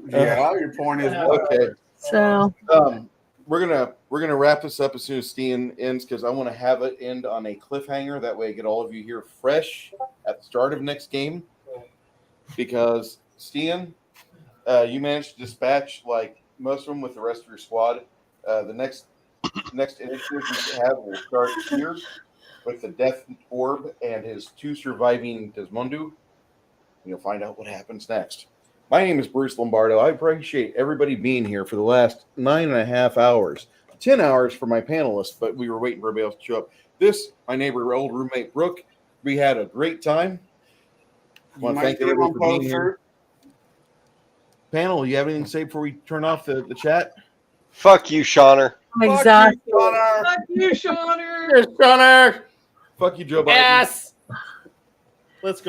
Yeah, your point is Okay. So we're gonna wrap this up as soon as Steven ends because I want to have it end on a cliffhanger. That way, I get all of you here fresh at the start of next game. Because Steven, you managed to dispatch like most of them with the rest of your squad. The next initiative we have will start here with the Death Orb and his 2 surviving Desmondu. You'll find out what happens next. My name is Bruce Lombardo. I appreciate everybody being here for the last 9.5 hours. 10 hours for my panelists, but we were waiting for everybody else to show up. This, my neighbor, old roommate Brooke. We had a great time. I want to thank everybody for being here. Panel, you have anything to say before we turn off the chat? Fuck you, Shauner. I'm exhausted. Fuck you, Shauner. Here's Connor. Fuck you, Joe Biden. Yes. Let's go.